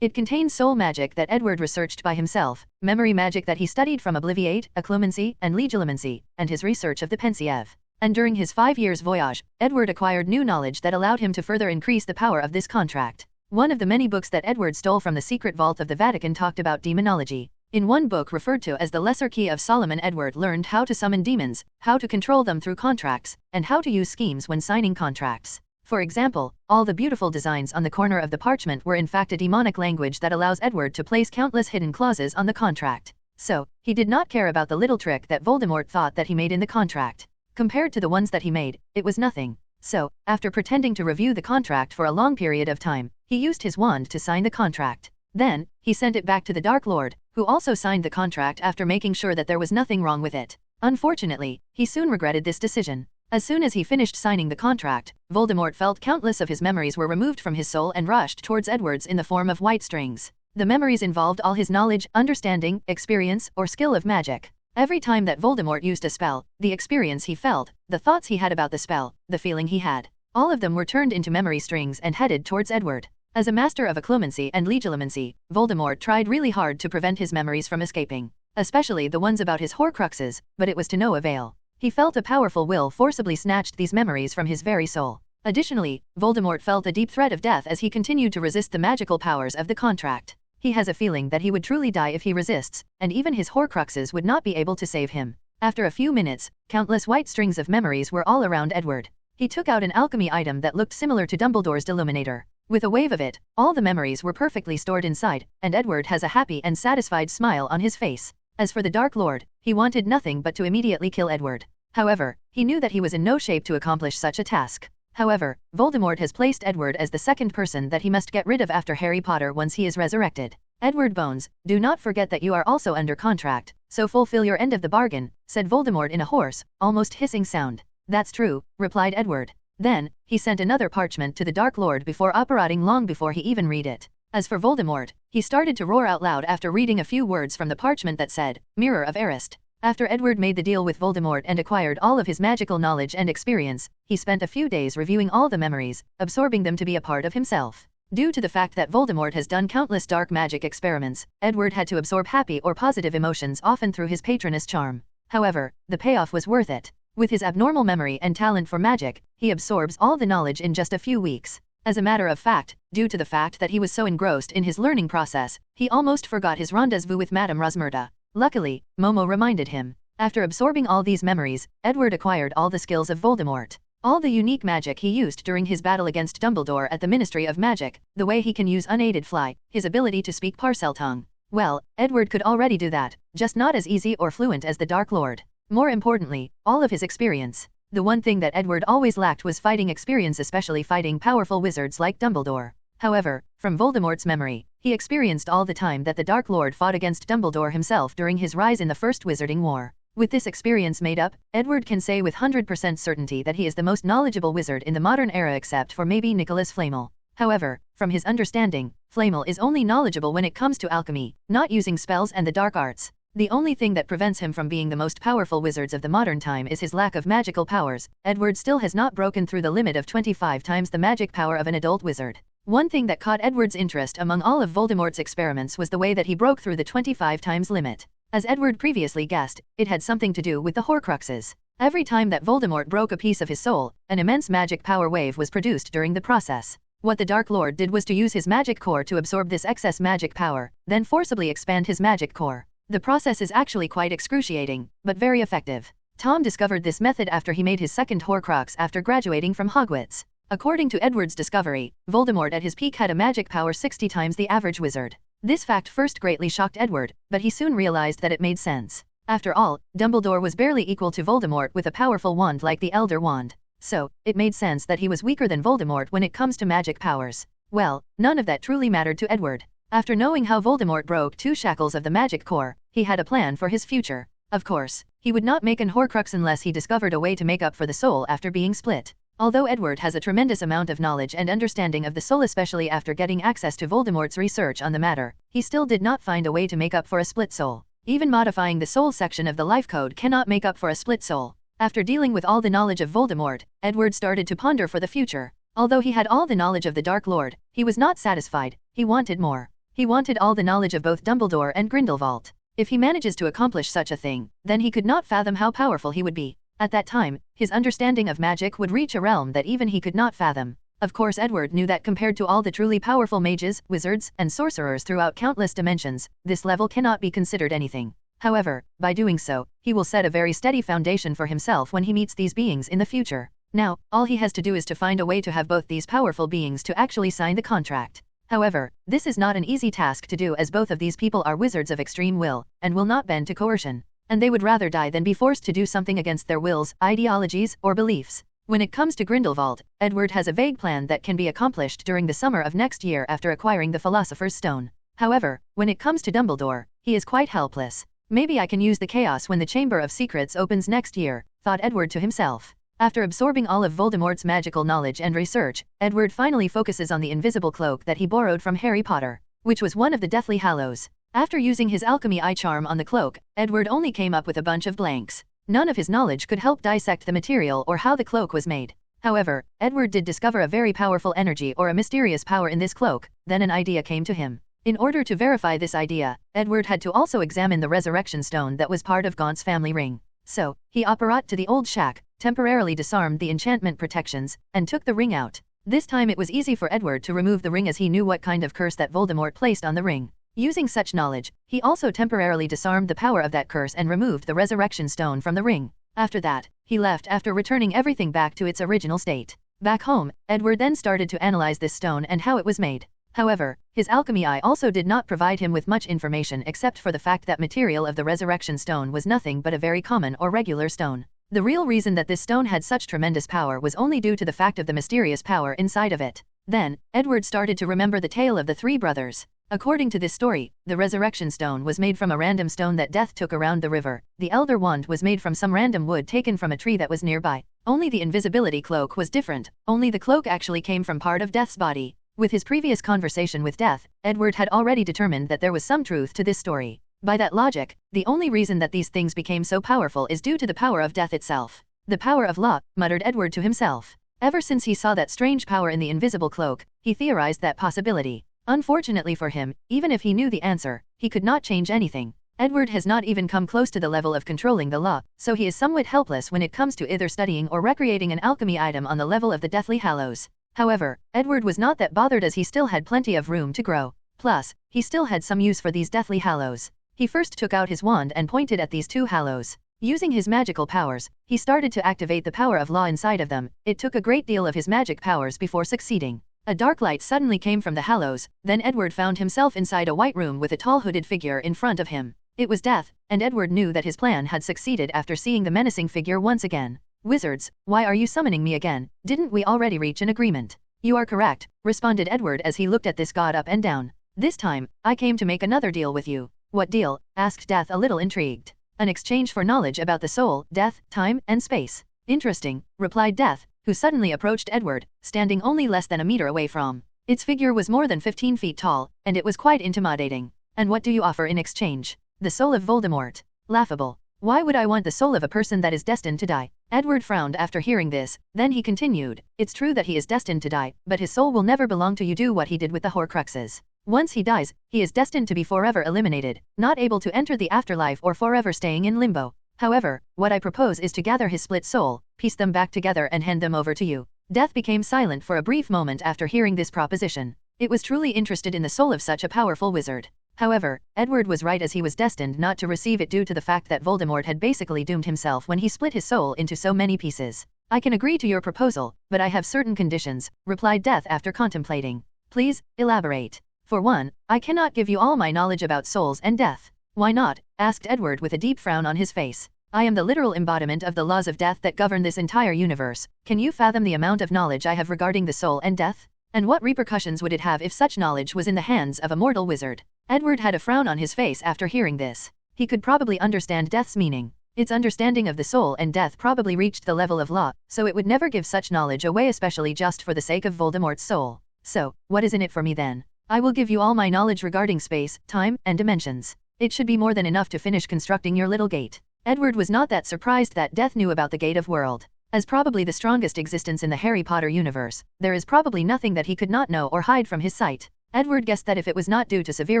It contains soul magic that Edward researched by himself, memory magic that he studied from Obliviate, Occlumency, and Legilimency, and his research of the Pensiev. And during his 5 years voyage, Edward acquired new knowledge that allowed him to further increase the power of this contract. One of the many books that Edward stole from the secret vault of the Vatican talked about demonology. In one book referred to as the Lesser Key of Solomon, Edward learned how to summon demons, how to control them through contracts, and how to use schemes when signing contracts. For example, all the beautiful designs on the corner of the parchment were in fact a demonic language that allows Edward to place countless hidden clauses on the contract. So, he did not care about the little trick that Voldemort thought that he made in the contract. Compared to the ones that he made, it was nothing. So, after pretending to review the contract for a long period of time, he used his wand to sign the contract. Then, he sent it back to the Dark Lord, who also signed the contract after making sure that there was nothing wrong with it. Unfortunately, he soon regretted this decision. As soon as he finished signing the contract, Voldemort felt countless of his memories were removed from his soul and rushed towards Edward's in the form of white strings. The memories involved all his knowledge, understanding, experience, or skill of magic. Every time that Voldemort used a spell, the experience he felt, the thoughts he had about the spell, the feeling he had, all of them were turned into memory strings and headed towards Edward. As a master of occlumency and legilimency, Voldemort tried really hard to prevent his memories from escaping, especially the ones about his Horcruxes, but it was to no avail. He felt a powerful will forcibly snatched these memories from his very soul. Additionally, Voldemort felt a deep threat of death as he continued to resist the magical powers of the contract. He has a feeling that he would truly die if he resists, and even his Horcruxes would not be able to save him. After a few minutes, countless white strings of memories were all around Edward. He took out an alchemy item that looked similar to Dumbledore's Deluminator. With a wave of it, all the memories were perfectly stored inside, and Edward has a happy and satisfied smile on his face. As for the Dark Lord, he wanted nothing but to immediately kill Edward. However, he knew that he was in no shape to accomplish such a task. However, Voldemort has placed Edward as the second person that he must get rid of after Harry Potter once he is resurrected. Edward Bones, do not forget that you are also under contract, so fulfill your end of the bargain, said Voldemort in a hoarse, almost hissing sound. That's true, replied Edward. Then, he sent another parchment to the Dark Lord before operating long before he even read it. As for Voldemort, he started to roar out loud after reading a few words from the parchment that said, Mirror of Erist. After Edward made the deal with Voldemort and acquired all of his magical knowledge and experience, he spent a few days reviewing all the memories, absorbing them to be a part of himself. Due to the fact that Voldemort has done countless dark magic experiments, Edward had to absorb happy or positive emotions often through his patroness charm. However, the payoff was worth it. With his abnormal memory and talent for magic, he absorbs all the knowledge in just a few weeks. As a matter of fact, due to the fact that he was so engrossed in his learning process, he almost forgot his rendezvous with Madame Rosmerta. Luckily, Momo reminded him. After absorbing all these memories, Edward acquired all the skills of Voldemort. All the unique magic he used during his battle against Dumbledore at the Ministry of Magic, the way he can use unaided fly, his ability to speak Parseltongue. Well, Edward could already do that, just not as easy or fluent as the Dark Lord. More importantly, all of his experience. The one thing that Edward always lacked was fighting experience, especially fighting powerful wizards like Dumbledore. However, from Voldemort's memory, he experienced all the time that the Dark Lord fought against Dumbledore himself during his rise in the First Wizarding War. With this experience made up, Edward can say with 100% certainty that he is the most knowledgeable wizard in the modern era except for maybe Nicholas Flamel. However, from his understanding, Flamel is only knowledgeable when it comes to alchemy, not using spells and the dark arts. The only thing that prevents him from being the most powerful wizards of the modern time is his lack of magical powers. Edward still has not broken through the limit of 25 times the magic power of an adult wizard. One thing that caught Edward's interest among all of Voldemort's experiments was the way that he broke through the 25 times limit. As Edward previously guessed, it had something to do with the Horcruxes. Every time that Voldemort broke a piece of his soul, an immense magic power wave was produced during the process. What the Dark Lord did was to use his magic core to absorb this excess magic power, then forcibly expand his magic core. The process is actually quite excruciating, but very effective. Tom discovered this method after he made his second Horcrux after graduating from Hogwarts. According to Edward's discovery, Voldemort at his peak had a magic power 60 times the average wizard. This fact first greatly shocked Edward, but he soon realized that it made sense. After all, Dumbledore was barely equal to Voldemort with a powerful wand like the Elder Wand. So, it made sense that he was weaker than Voldemort when it comes to magic powers. Well, none of that truly mattered to Edward. After knowing how Voldemort broke 2 shackles of the magic core, he had a plan for his future. Of course, he would not make an Horcrux unless he discovered a way to make up for the soul after being split. Although Edward has a tremendous amount of knowledge and understanding of the soul, especially after getting access to Voldemort's research on the matter, he still did not find a way to make up for a split soul. Even modifying the soul section of the life code cannot make up for a split soul. After dealing with all the knowledge of Voldemort, Edward started to ponder for the future. Although he had all the knowledge of the Dark Lord, he was not satisfied. He wanted more. He wanted all the knowledge of both Dumbledore and Grindelwald. If he manages to accomplish such a thing, then he could not fathom how powerful he would be. At that time, his understanding of magic would reach a realm that even he could not fathom. Of course, Edward knew that compared to all the truly powerful mages, wizards, and sorcerers throughout countless dimensions, this level cannot be considered anything. However, by doing so, he will set a very steady foundation for himself when he meets these beings in the future. Now, all he has to do is to find a way to have both these powerful beings to actually sign the contract. However, this is not an easy task to do, as both of these people are wizards of extreme will, and will not bend to coercion. And they would rather die than be forced to do something against their wills, ideologies, or beliefs. When it comes to Grindelwald, Edward has a vague plan that can be accomplished during the summer of next year after acquiring the Philosopher's Stone. However, when it comes to Dumbledore, he is quite helpless. Maybe I can use the chaos when the Chamber of Secrets opens next year, thought Edward to himself. After absorbing all of Voldemort's magical knowledge and research, Edward finally focuses on the invisible cloak that he borrowed from Harry Potter, which was one of the Deathly Hallows. After using his alchemy eye charm on the cloak, Edward only came up with a bunch of blanks. None of his knowledge could help dissect the material or how the cloak was made. However, Edward did discover a very powerful energy or a mysterious power in this cloak. Then an idea came to him. In order to verify this idea, Edward had to also examine the resurrection stone that was part of Gaunt's family ring. So, he apparat to the old shack, temporarily disarmed the enchantment protections, and took the ring out. This time it was easy for Edward to remove the ring, as he knew what kind of curse that Voldemort placed on the ring. Using such knowledge, he also temporarily disarmed the power of that curse and removed the resurrection stone from the ring. After that, he left after returning everything back to its original state. Back home, Edward then started to analyze this stone and how it was made. However, his alchemy eye also did not provide him with much information except for the fact that material of the resurrection stone was nothing but a very common or regular stone. The real reason that this stone had such tremendous power was only due to the fact of the mysterious power inside of it. Then, Edward started to remember the tale of the 3 brothers. According to this story, the resurrection stone was made from a random stone that Death took around the river. The Elder Wand was made from some random wood taken from a tree that was nearby. Only the invisibility cloak was different. Only the cloak actually came from part of Death's body. With his previous conversation with Death, Edward had already determined that there was some truth to this story. By that logic, the only reason that these things became so powerful is due to the power of Death itself. The power of law, muttered Edward to himself. Ever since he saw that strange power in the invisible cloak, he theorized that possibility. Unfortunately for him, even if he knew the answer, he could not change anything. Edward has not even come close to the level of controlling the law, so he is somewhat helpless when it comes to either studying or recreating an alchemy item on the level of the Deathly Hallows. However, Edward was not that bothered, as he still had plenty of room to grow. Plus, he still had some use for these Deathly Hallows. He first took out his wand and pointed at these 2 hallows. Using his magical powers, he started to activate the power of law inside of them. It took a great deal of his magic powers before succeeding. A dark light suddenly came from the hallows, then Edward found himself inside a white room with a tall hooded figure in front of him. It was Death, and Edward knew that his plan had succeeded after seeing the menacing figure once again. Wizards, why are you summoning me again? Didn't we already reach an agreement? You are correct, responded Edward as he looked at this god up and down. This time, I came to make another deal with you. What deal? Asked Death, a little intrigued. An exchange for knowledge about the soul, death, time, and space. Interesting, replied Death, who suddenly approached Edward, standing only less than a meter away from. Its figure was more than 15 feet tall, and it was quite intimidating. And what do you offer in exchange? The soul of Voldemort. Laughable. Why would I want the soul of a person that is destined to die? Edward frowned after hearing this, then he continued, it's true that he is destined to die, but his soul will never belong to you. Do what he did with the Horcruxes. Once he dies, he is destined to be forever eliminated, not able to enter the afterlife or forever staying in limbo. However, what I propose is to gather his split soul, piece them back together and hand them over to you. Death became silent for a brief moment after hearing this proposition. It was truly interested in the soul of such a powerful wizard. However, Edward was right, as he was destined not to receive it due to the fact that Voldemort had basically doomed himself when he split his soul into so many pieces. I can agree to your proposal, but I have certain conditions, replied Death after contemplating. Please, elaborate. For one, I cannot give you all my knowledge about souls and death. Why not? Asked Edward with a deep frown on his face. I am the literal embodiment of the laws of death that govern this entire universe. Can you fathom the amount of knowledge I have regarding the soul and death? And what repercussions would it have if such knowledge was in the hands of a mortal wizard? Edward had a frown on his face after hearing this. He could probably understand death's meaning. Its understanding of the soul and death probably reached the level of law, so it would never give such knowledge away, especially just for the sake of Voldemort's soul. So, what is in it for me then? I will give you all my knowledge regarding space, time, and dimensions. It should be more than enough to finish constructing your little gate. Edward was not that surprised that Death knew about the Gate of World. As probably the strongest existence in the Harry Potter universe, there is probably nothing that he could not know or hide from his sight. Edward guessed that if it was not due to severe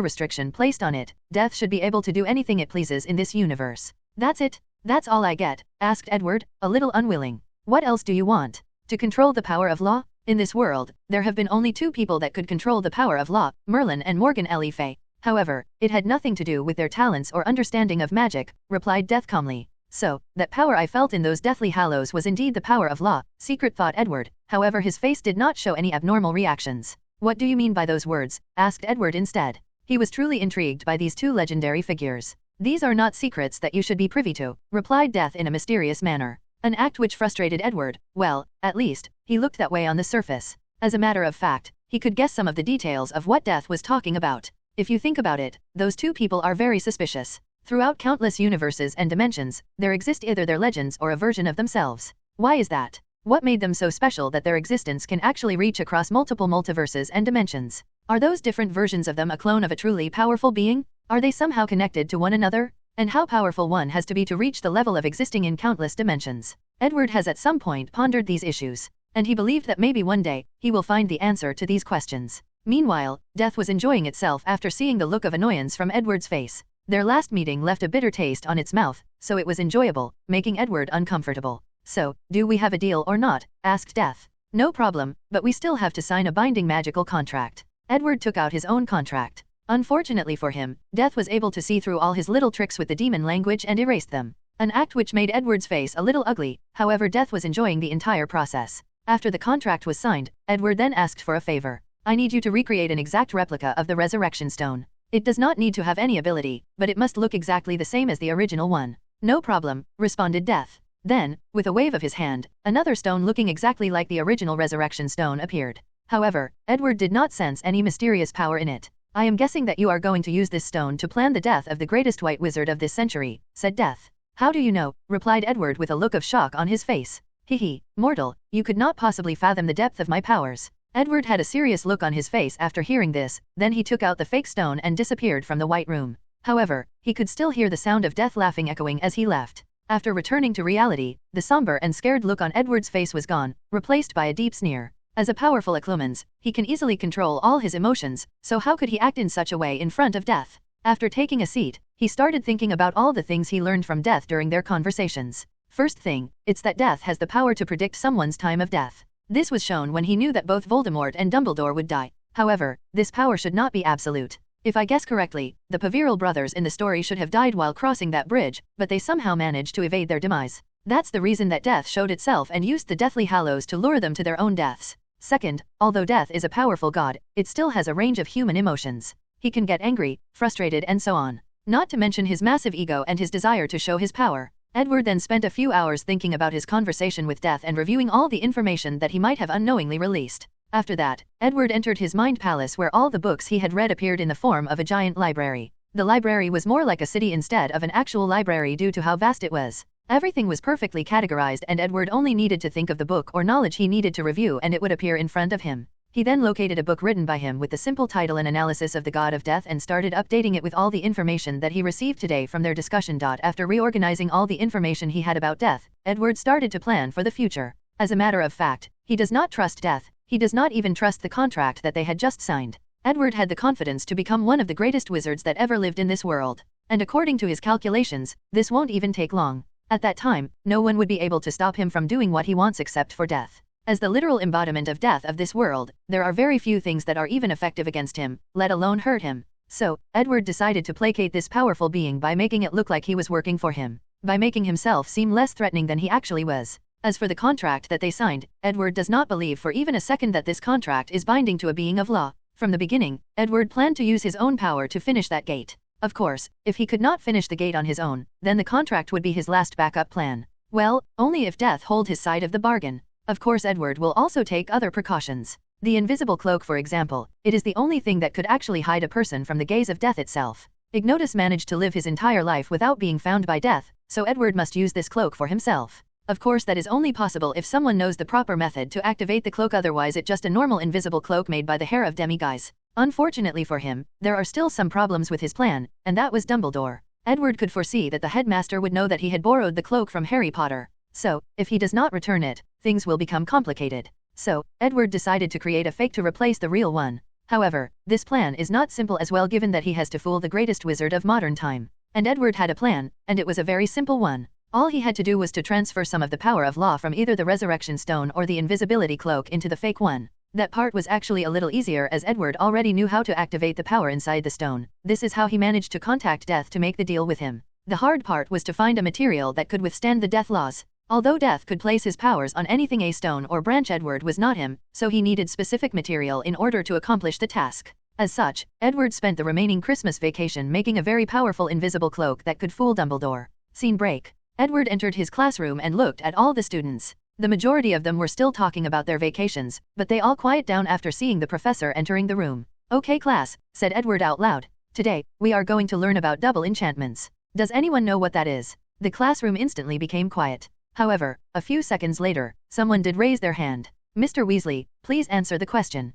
restriction placed on it, Death should be able to do anything it pleases in this universe. That's it? That's all I get? Asked Edward, a little unwilling. What else do you want? To control the power of law? In this world, there have been only two people that could control the power of law, Merlin and Morgan Le Fay. However, it had nothing to do with their talents or understanding of magic, replied Death calmly. So, that power I felt in those Deathly Hallows was indeed the power of law, secret thought Edward. However, his face did not show any abnormal reactions. What do you mean by those words? Asked Edward instead. He was truly intrigued by these two legendary figures. These are not secrets that you should be privy to, replied Death in a mysterious manner. An act which frustrated Edward. Well, at least, he looked that way on the surface. As a matter of fact, he could guess some of the details of what Death was talking about. If you think about it, those two people are very suspicious. Throughout countless universes and dimensions, there exist either their legends or a version of themselves. Why is that? What made them so special that their existence can actually reach across multiple multiverses and dimensions? Are those different versions of them a clone of a truly powerful being? Are they somehow connected to one another? And how powerful one has to be to reach the level of existing in countless dimensions? Edward has at some point pondered these issues, and he believed that maybe one day, he will find the answer to these questions. Meanwhile, Death was enjoying itself after seeing the look of annoyance from Edward's face. Their last meeting left a bitter taste on its mouth, so it was enjoyable, making Edward uncomfortable. So, do we have a deal or not? Asked Death. No problem, but we still have to sign a binding magical contract. Edward took out his own contract. Unfortunately for him, Death was able to see through all his little tricks with the demon language and erased them. An act which made Edward's face a little ugly, however Death was enjoying the entire process. After the contract was signed, Edward then asked for a favor. I need you to recreate an exact replica of the Resurrection Stone. It does not need to have any ability, but it must look exactly the same as the original one. No problem, responded Death. Then, with a wave of his hand, another stone looking exactly like the original Resurrection Stone appeared. However, Edward did not sense any mysterious power in it. I am guessing that you are going to use this stone to plan the death of the greatest white wizard of this century, said Death. How do you know? Replied Edward with a look of shock on his face. Hehe, mortal, you could not possibly fathom the depth of my powers. Edward had a serious look on his face after hearing this, then he took out the fake stone and disappeared from the White Room. However, he could still hear the sound of Death laughing echoing as he left. After returning to reality, the somber and scared look on Edward's face was gone, replaced by a deep sneer. As a powerful Occlumens, he can easily control all his emotions, so how could he act in such a way in front of Death? After taking a seat, he started thinking about all the things he learned from Death during their conversations. First thing, it's that Death has the power to predict someone's time of death. This was shown when he knew that both Voldemort and Dumbledore would die. However, this power should not be absolute. If I guess correctly, the Peveril brothers in the story should have died while crossing that bridge, but they somehow managed to evade their demise. That's the reason that Death showed itself and used the Deathly Hallows to lure them to their own deaths. Second, although Death is a powerful god, it still has a range of human emotions. He can get angry, frustrated and so on. Not to mention his massive ego and his desire to show his power. Edward then spent a few hours thinking about his conversation with Death and reviewing all the information that he might have unknowingly released. After that, Edward entered his mind palace where all the books he had read appeared in the form of a giant library. The library was more like a city instead of an actual library due to how vast it was. Everything was perfectly categorized and Edward only needed to think of the book or knowledge he needed to review and it would appear in front of him. He then located a book written by him with the simple title An Analysis of the God of Death and started updating it with all the information that he received today from their discussion. After reorganizing all the information he had about death, Edward started to plan for the future. As a matter of fact, he does not trust death, he does not even trust the contract that they had just signed. Edward had the confidence to become one of the greatest wizards that ever lived in this world. And according to his calculations, this won't even take long. At that time, no one would be able to stop him from doing what he wants except for death. As the literal embodiment of death of this world, there are very few things that are even effective against him, let alone hurt him. So, Edward decided to placate this powerful being by making it look like he was working for him, by making himself seem less threatening than he actually was. As for the contract that they signed, Edward does not believe for even a second that this contract is binding to a being of law. From the beginning, Edward planned to use his own power to finish that gate. Of course, if he could not finish the gate on his own, then the contract would be his last backup plan. Well, only if death hold his side of the bargain. Of course Edward will also take other precautions. The invisible cloak, for example, it is the only thing that could actually hide a person from the gaze of death itself. Ignotus managed to live his entire life without being found by death, so Edward must use this cloak for himself. Of course that is only possible if someone knows the proper method to activate the cloak, otherwise it's just a normal invisible cloak made by the hair of demi-guise. Unfortunately for him, there are still some problems with his plan, and that was Dumbledore. Edward could foresee that the headmaster would know that he had borrowed the cloak from Harry Potter. So, if he does not return it, things will become complicated. So, Edward decided to create a fake to replace the real one. However, this plan is not simple as well, given that he has to fool the greatest wizard of modern time. And Edward had a plan, and it was a very simple one. All he had to do was to transfer some of the power of law from either the resurrection stone or the invisibility cloak into the fake one. That part was actually a little easier, as Edward already knew how to activate the power inside the stone. This is how he managed to contact death to make the deal with him. The hard part was to find a material that could withstand the death laws. Although death could place his powers on anything, a stone or branch, Edward was not him, so he needed specific material in order to accomplish the task. As such, Edward spent the remaining Christmas vacation making a very powerful invisible cloak that could fool Dumbledore. Scene break. Edward entered his classroom and looked at all the students. The majority of them were still talking about their vacations, but they all quiet down after seeing the professor entering the room. "Okay class," said Edward out loud. "Today, we are going to learn about double enchantments. Does anyone know what that is?" The classroom instantly became quiet. However, a few seconds later, someone did raise their hand. "Mr. Weasley, please answer the question."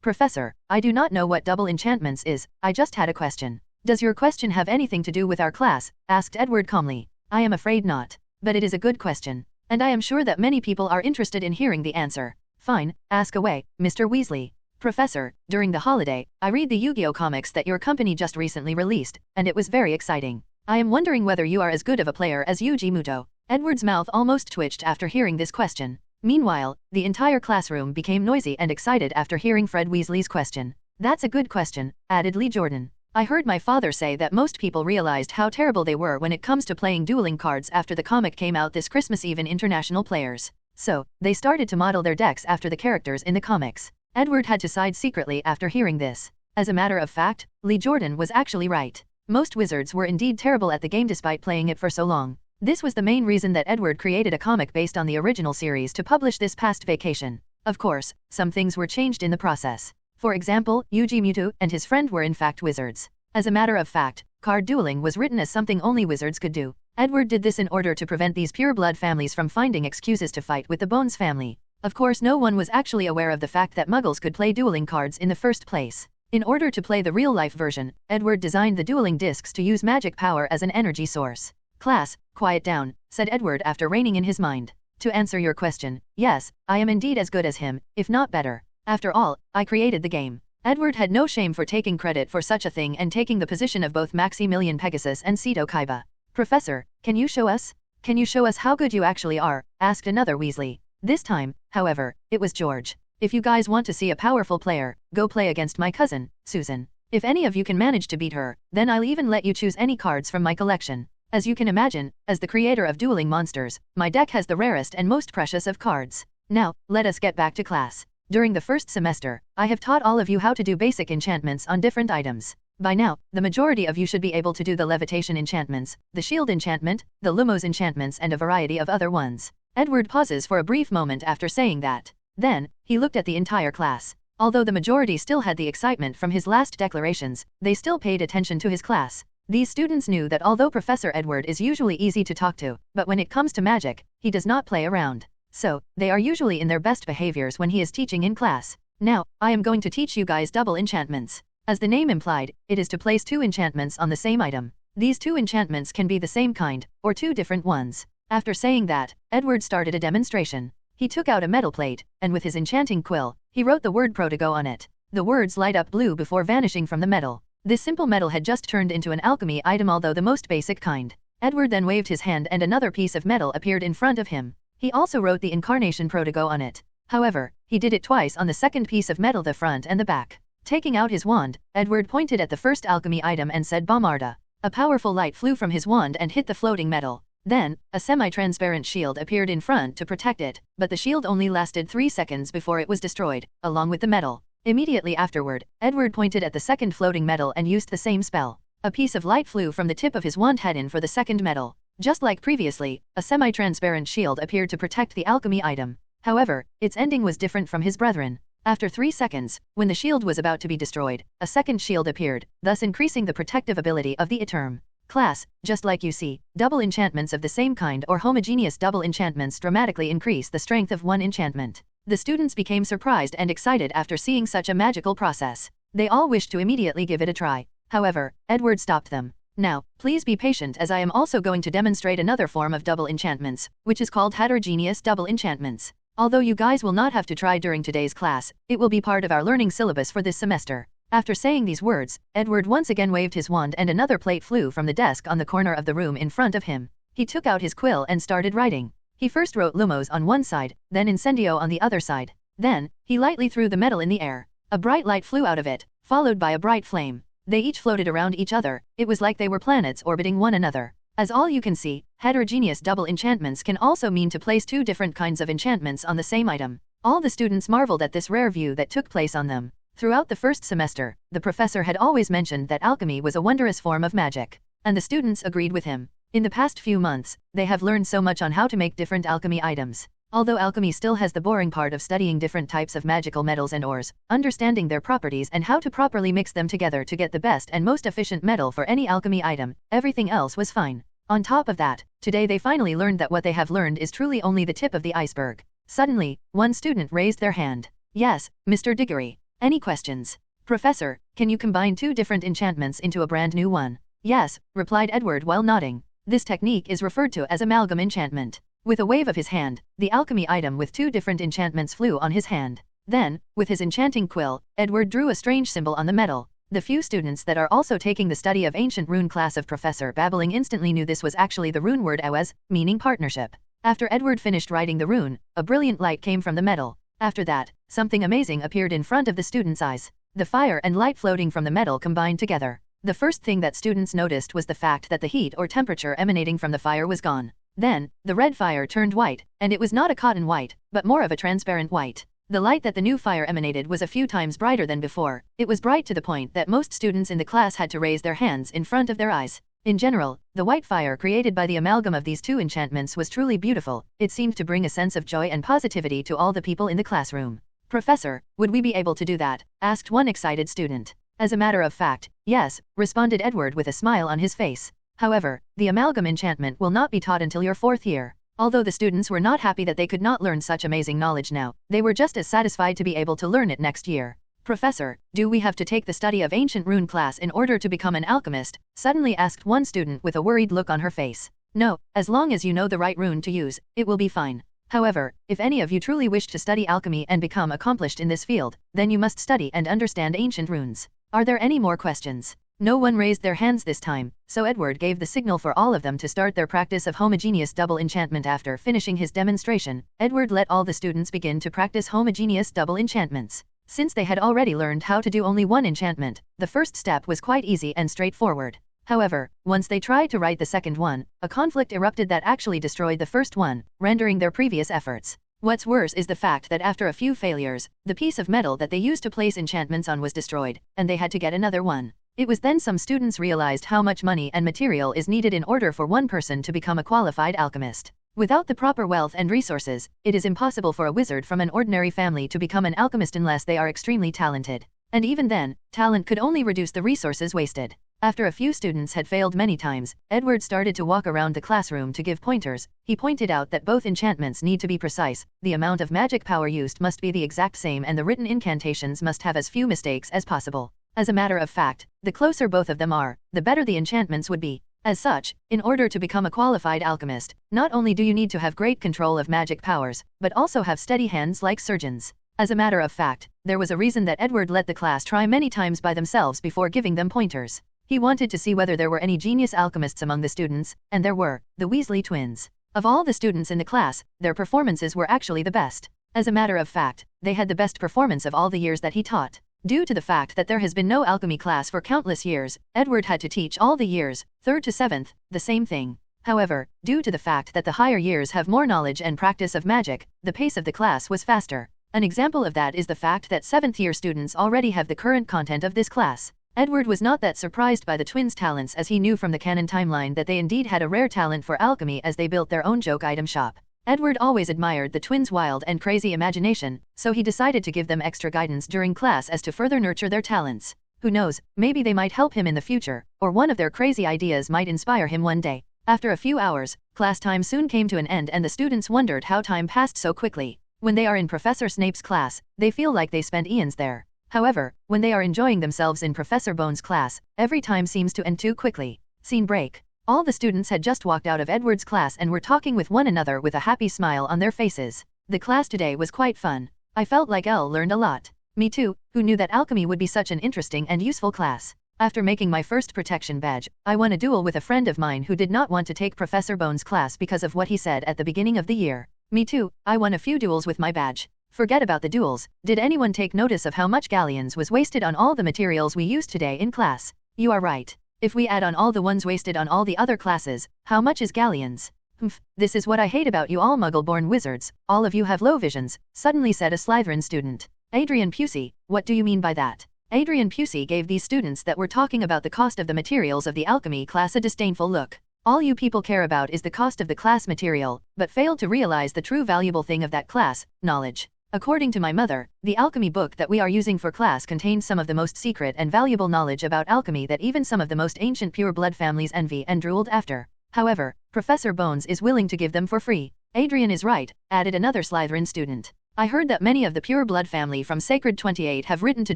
Professor, I do not know what double enchantments is, I just had a question." "Does your question have anything to do with our class?" asked Edward calmly. "I am afraid not. But it is a good question. And I am sure that many people are interested in hearing the answer." "Fine, ask away, Mr. Weasley." "Professor, during the holiday, I read the Yu-Gi-Oh comics that your company just recently released, and it was very exciting. I am wondering whether you are as good of a player as Yuji Muto." Edward's mouth almost twitched after hearing this question. Meanwhile, the entire classroom became noisy and excited after hearing Fred Weasley's question. "That's a good question," added Lee Jordan. "I heard my father say that most people realized how terrible they were when it comes to playing dueling cards after the comic came out this Christmas, even international players. So, they started to model their decks after the characters in the comics." Edward had to sigh secretly after hearing this. As a matter of fact, Lee Jordan was actually right. Most wizards were indeed terrible at the game despite playing it for so long. This was the main reason that Edward created a comic based on the original series to publish this past vacation. Of course, some things were changed in the process. For example, Yuji Muto and his friend were in fact wizards. As a matter of fact, card dueling was written as something only wizards could do. Edward did this in order to prevent these pure blood families from finding excuses to fight with the Bones family. Of course, no one was actually aware of the fact that Muggles could play dueling cards in the first place. In order to play the real-life version, Edward designed the dueling discs to use magic power as an energy source. "Class, quiet down," said Edward after reining in his mind. "To answer your question, yes, I am indeed as good as him, if not better. After all, I created the game." Edward had no shame for taking credit for such a thing and taking the position of both Maximilian Pegasus and Cito Kaiba. "Professor, can you show us? Can you show us how good you actually are?" asked another Weasley. This time, however, it was George. "If you guys want to see a powerful player, go play against my cousin, Susan. If any of you can manage to beat her, then I'll even let you choose any cards from my collection. As you can imagine, as the creator of dueling monsters, my deck has the rarest and most precious of cards. Now, let us get back to class. During the first semester, I have taught all of you how to do basic enchantments on different items. By now, the majority of you should be able to do the levitation enchantments, the shield enchantment, the Lumos enchantments, and a variety of other ones." Edward pauses for a brief moment after saying that. Then, he looked at the entire class. Although the majority still had the excitement from his last declarations, they still paid attention to his class. These students knew that although Professor Edward is usually easy to talk to, but when it comes to magic, he does not play around. So, they are usually in their best behaviors when he is teaching in class. Now, I am going to teach you guys double enchantments. As the name implied, it is to place two enchantments on the same item. These two enchantments can be the same kind, or two different ones. After saying that, Edward started a demonstration. He took out a metal plate, and with his enchanting quill, he wrote the word protego on it. The words light up blue before vanishing from the metal. This simple metal had just turned into an alchemy item, although the most basic kind. Edward then waved his hand and another piece of metal appeared in front of him. He also wrote the incarnation protego on it. However, he did it twice on the second piece of metal, the front and the back. Taking out his wand, Edward pointed at the first alchemy item and said Bombarda. A powerful light flew from his wand and hit the floating metal. Then, a semi-transparent shield appeared in front to protect it, but the shield only lasted 3 seconds before it was destroyed, along with the metal. Immediately afterward, Edward pointed at the second floating metal and used the same spell. A piece of light flew from the tip of his wand head in for the second metal. Just like previously, a semi-transparent shield appeared to protect the alchemy item. However, its ending was different from his brethren. After 3 seconds, when the shield was about to be destroyed, a second shield appeared, thus increasing the protective ability of the item. Class, just like you see, double enchantments of the same kind or homogeneous double enchantments dramatically increase the strength of one enchantment. The students became surprised and excited after seeing such a magical process. They all wished to immediately give it a try. However, Edward stopped them. Now, please be patient as I am also going to demonstrate another form of double enchantments, which is called heterogeneous double enchantments. Although you guys will not have to try during today's class, it will be part of our learning syllabus for this semester. After saying these words, Edward once again waved his wand and another plate flew from the desk on the corner of the room in front of him. He took out his quill and started writing. He first wrote lumos on one side, then incendio on the other side. Then, he lightly threw the metal in the air. A bright light flew out of it, followed by a bright flame. They each floated around each other. It was like they were planets orbiting one another. As all you can see, heterogeneous double enchantments can also mean to place two different kinds of enchantments on the same item. All the students marveled at this rare view that took place on them. Throughout the first semester, the professor had always mentioned that alchemy was a wondrous form of magic, and the students agreed with him. In the past few months, they have learned so much on how to make different alchemy items. Although alchemy still has the boring part of studying different types of magical metals and ores, understanding their properties and how to properly mix them together to get the best and most efficient metal for any alchemy item, everything else was fine. On top of that, today they finally learned that what they have learned is truly only the tip of the iceberg. Suddenly, one student raised their hand. Yes, Mr. Diggory. Any questions? Professor, can you combine two different enchantments into a brand new one? Yes, replied Edward while nodding. This technique is referred to as amalgam enchantment. With a wave of his hand, the alchemy item with two different enchantments flew on his hand. Then, with his enchanting quill, Edward drew a strange symbol on the metal. The few students that are also taking the study of ancient rune class of Professor Babbling instantly knew this was actually the rune word awaz, meaning partnership. After Edward finished writing the rune, a brilliant light came from the metal. After that, something amazing appeared in front of the students' eyes. The fire and light floating from the metal combined together. The first thing that students noticed was the fact that the heat or temperature emanating from the fire was gone. Then, the red fire turned white, and it was not a cotton white, but more of a transparent white. The light that the new fire emanated was a few times brighter than before. It was bright to the point that most students in the class had to raise their hands in front of their eyes. In general, the white fire created by the amalgam of these two enchantments was truly beautiful. It seemed to bring a sense of joy and positivity to all the people in the classroom. Professor, would we be able to do that? Asked one excited student. As a matter of fact, yes, responded Edward with a smile on his face. However, the amalgam enchantment will not be taught until your 4th year. Although the students were not happy that they could not learn such amazing knowledge now, they were just as satisfied to be able to learn it next year. Professor, do we have to take the study of ancient rune class in order to become an alchemist? Suddenly asked one student with a worried look on her face. No, as long as you know the right rune to use, it will be fine. However, if any of you truly wish to study alchemy and become accomplished in this field, then you must study and understand ancient runes. Are there any more questions? No one raised their hands this time, so Edward gave the signal for all of them to start their practice of homogeneous double enchantment. After finishing his demonstration, Edward let all the students begin to practice homogeneous double enchantments. Since they had already learned how to do only one enchantment, the first step was quite easy and straightforward. However, once they tried to write the second one, a conflict erupted that actually destroyed the first one, rendering their previous efforts. What's worse is the fact that after a few failures, the piece of metal that they used to place enchantments on was destroyed, and they had to get another one. It was then some students realized how much money and material is needed in order for one person to become a qualified alchemist. Without the proper wealth and resources, it is impossible for a wizard from an ordinary family to become an alchemist unless they are extremely talented. And even then, talent could only reduce the resources wasted. After a few students had failed many times, Edward started to walk around the classroom to give pointers. He pointed out that both enchantments need to be precise, the amount of magic power used must be the exact same, and the written incantations must have as few mistakes as possible. As a matter of fact, the closer both of them are, the better the enchantments would be. As such, in order to become a qualified alchemist, not only do you need to have great control of magic powers, but also have steady hands like surgeons. As a matter of fact, there was a reason that Edward let the class try many times by themselves before giving them pointers. He wanted to see whether there were any genius alchemists among the students, and there were, the Weasley twins. Of all the students in the class, their performances were actually the best. As a matter of fact, they had the best performance of all the years that he taught. Due to the fact that there has been no alchemy class for countless years, Edward had to teach all the years, 3rd to 7th, the same thing. However, due to the fact that the higher years have more knowledge and practice of magic, the pace of the class was faster. An example of that is the fact that 7th year students already have the current content of this class. Edward was not that surprised by the twins' talents, as he knew from the canon timeline that they indeed had a rare talent for alchemy as they built their own joke item shop. Edward always admired the twins' wild and crazy imagination, so he decided to give them extra guidance during class as to further nurture their talents. Who knows, maybe they might help him in the future, or one of their crazy ideas might inspire him one day. After a few hours, class time soon came to an end and the students wondered how time passed so quickly. When they are in Professor Snape's class, they feel like they spent eons there. However, when they are enjoying themselves in Professor Bones' class, every time seems to end too quickly. Scene break. All the students had just walked out of Edward's class and were talking with one another with a happy smile on their faces. The class today was quite fun. I felt like Elle learned a lot. Me too, who knew that alchemy would be such an interesting and useful class. After making my first protection badge, I won a duel with a friend of mine who did not want to take Professor Bones' class because of what he said at the beginning of the year. Me too, I won a few duels with my badge. Forget about the duels. Did anyone take notice of how much galleons was wasted on all the materials we used today in class? You are right. If we add on all the ones wasted on all the other classes, how much is galleons? Humph, this is what I hate about you all muggle-born wizards. All of you have low visions, suddenly said a Slytherin student. Adrian Pusey, what do you mean by that? Adrian Pusey gave these students that were talking about the cost of the materials of the alchemy class a disdainful look. All you people care about is the cost of the class material, but failed to realize the true valuable thing of that class, knowledge. According to my mother, the alchemy book that we are using for class contains some of the most secret and valuable knowledge about alchemy that even some of the most ancient pure blood families envy and drooled after. However, Professor Bones is willing to give them for free. Adrian is right, added another Slytherin student. I heard that many of the pure blood family from Sacred 28 have written to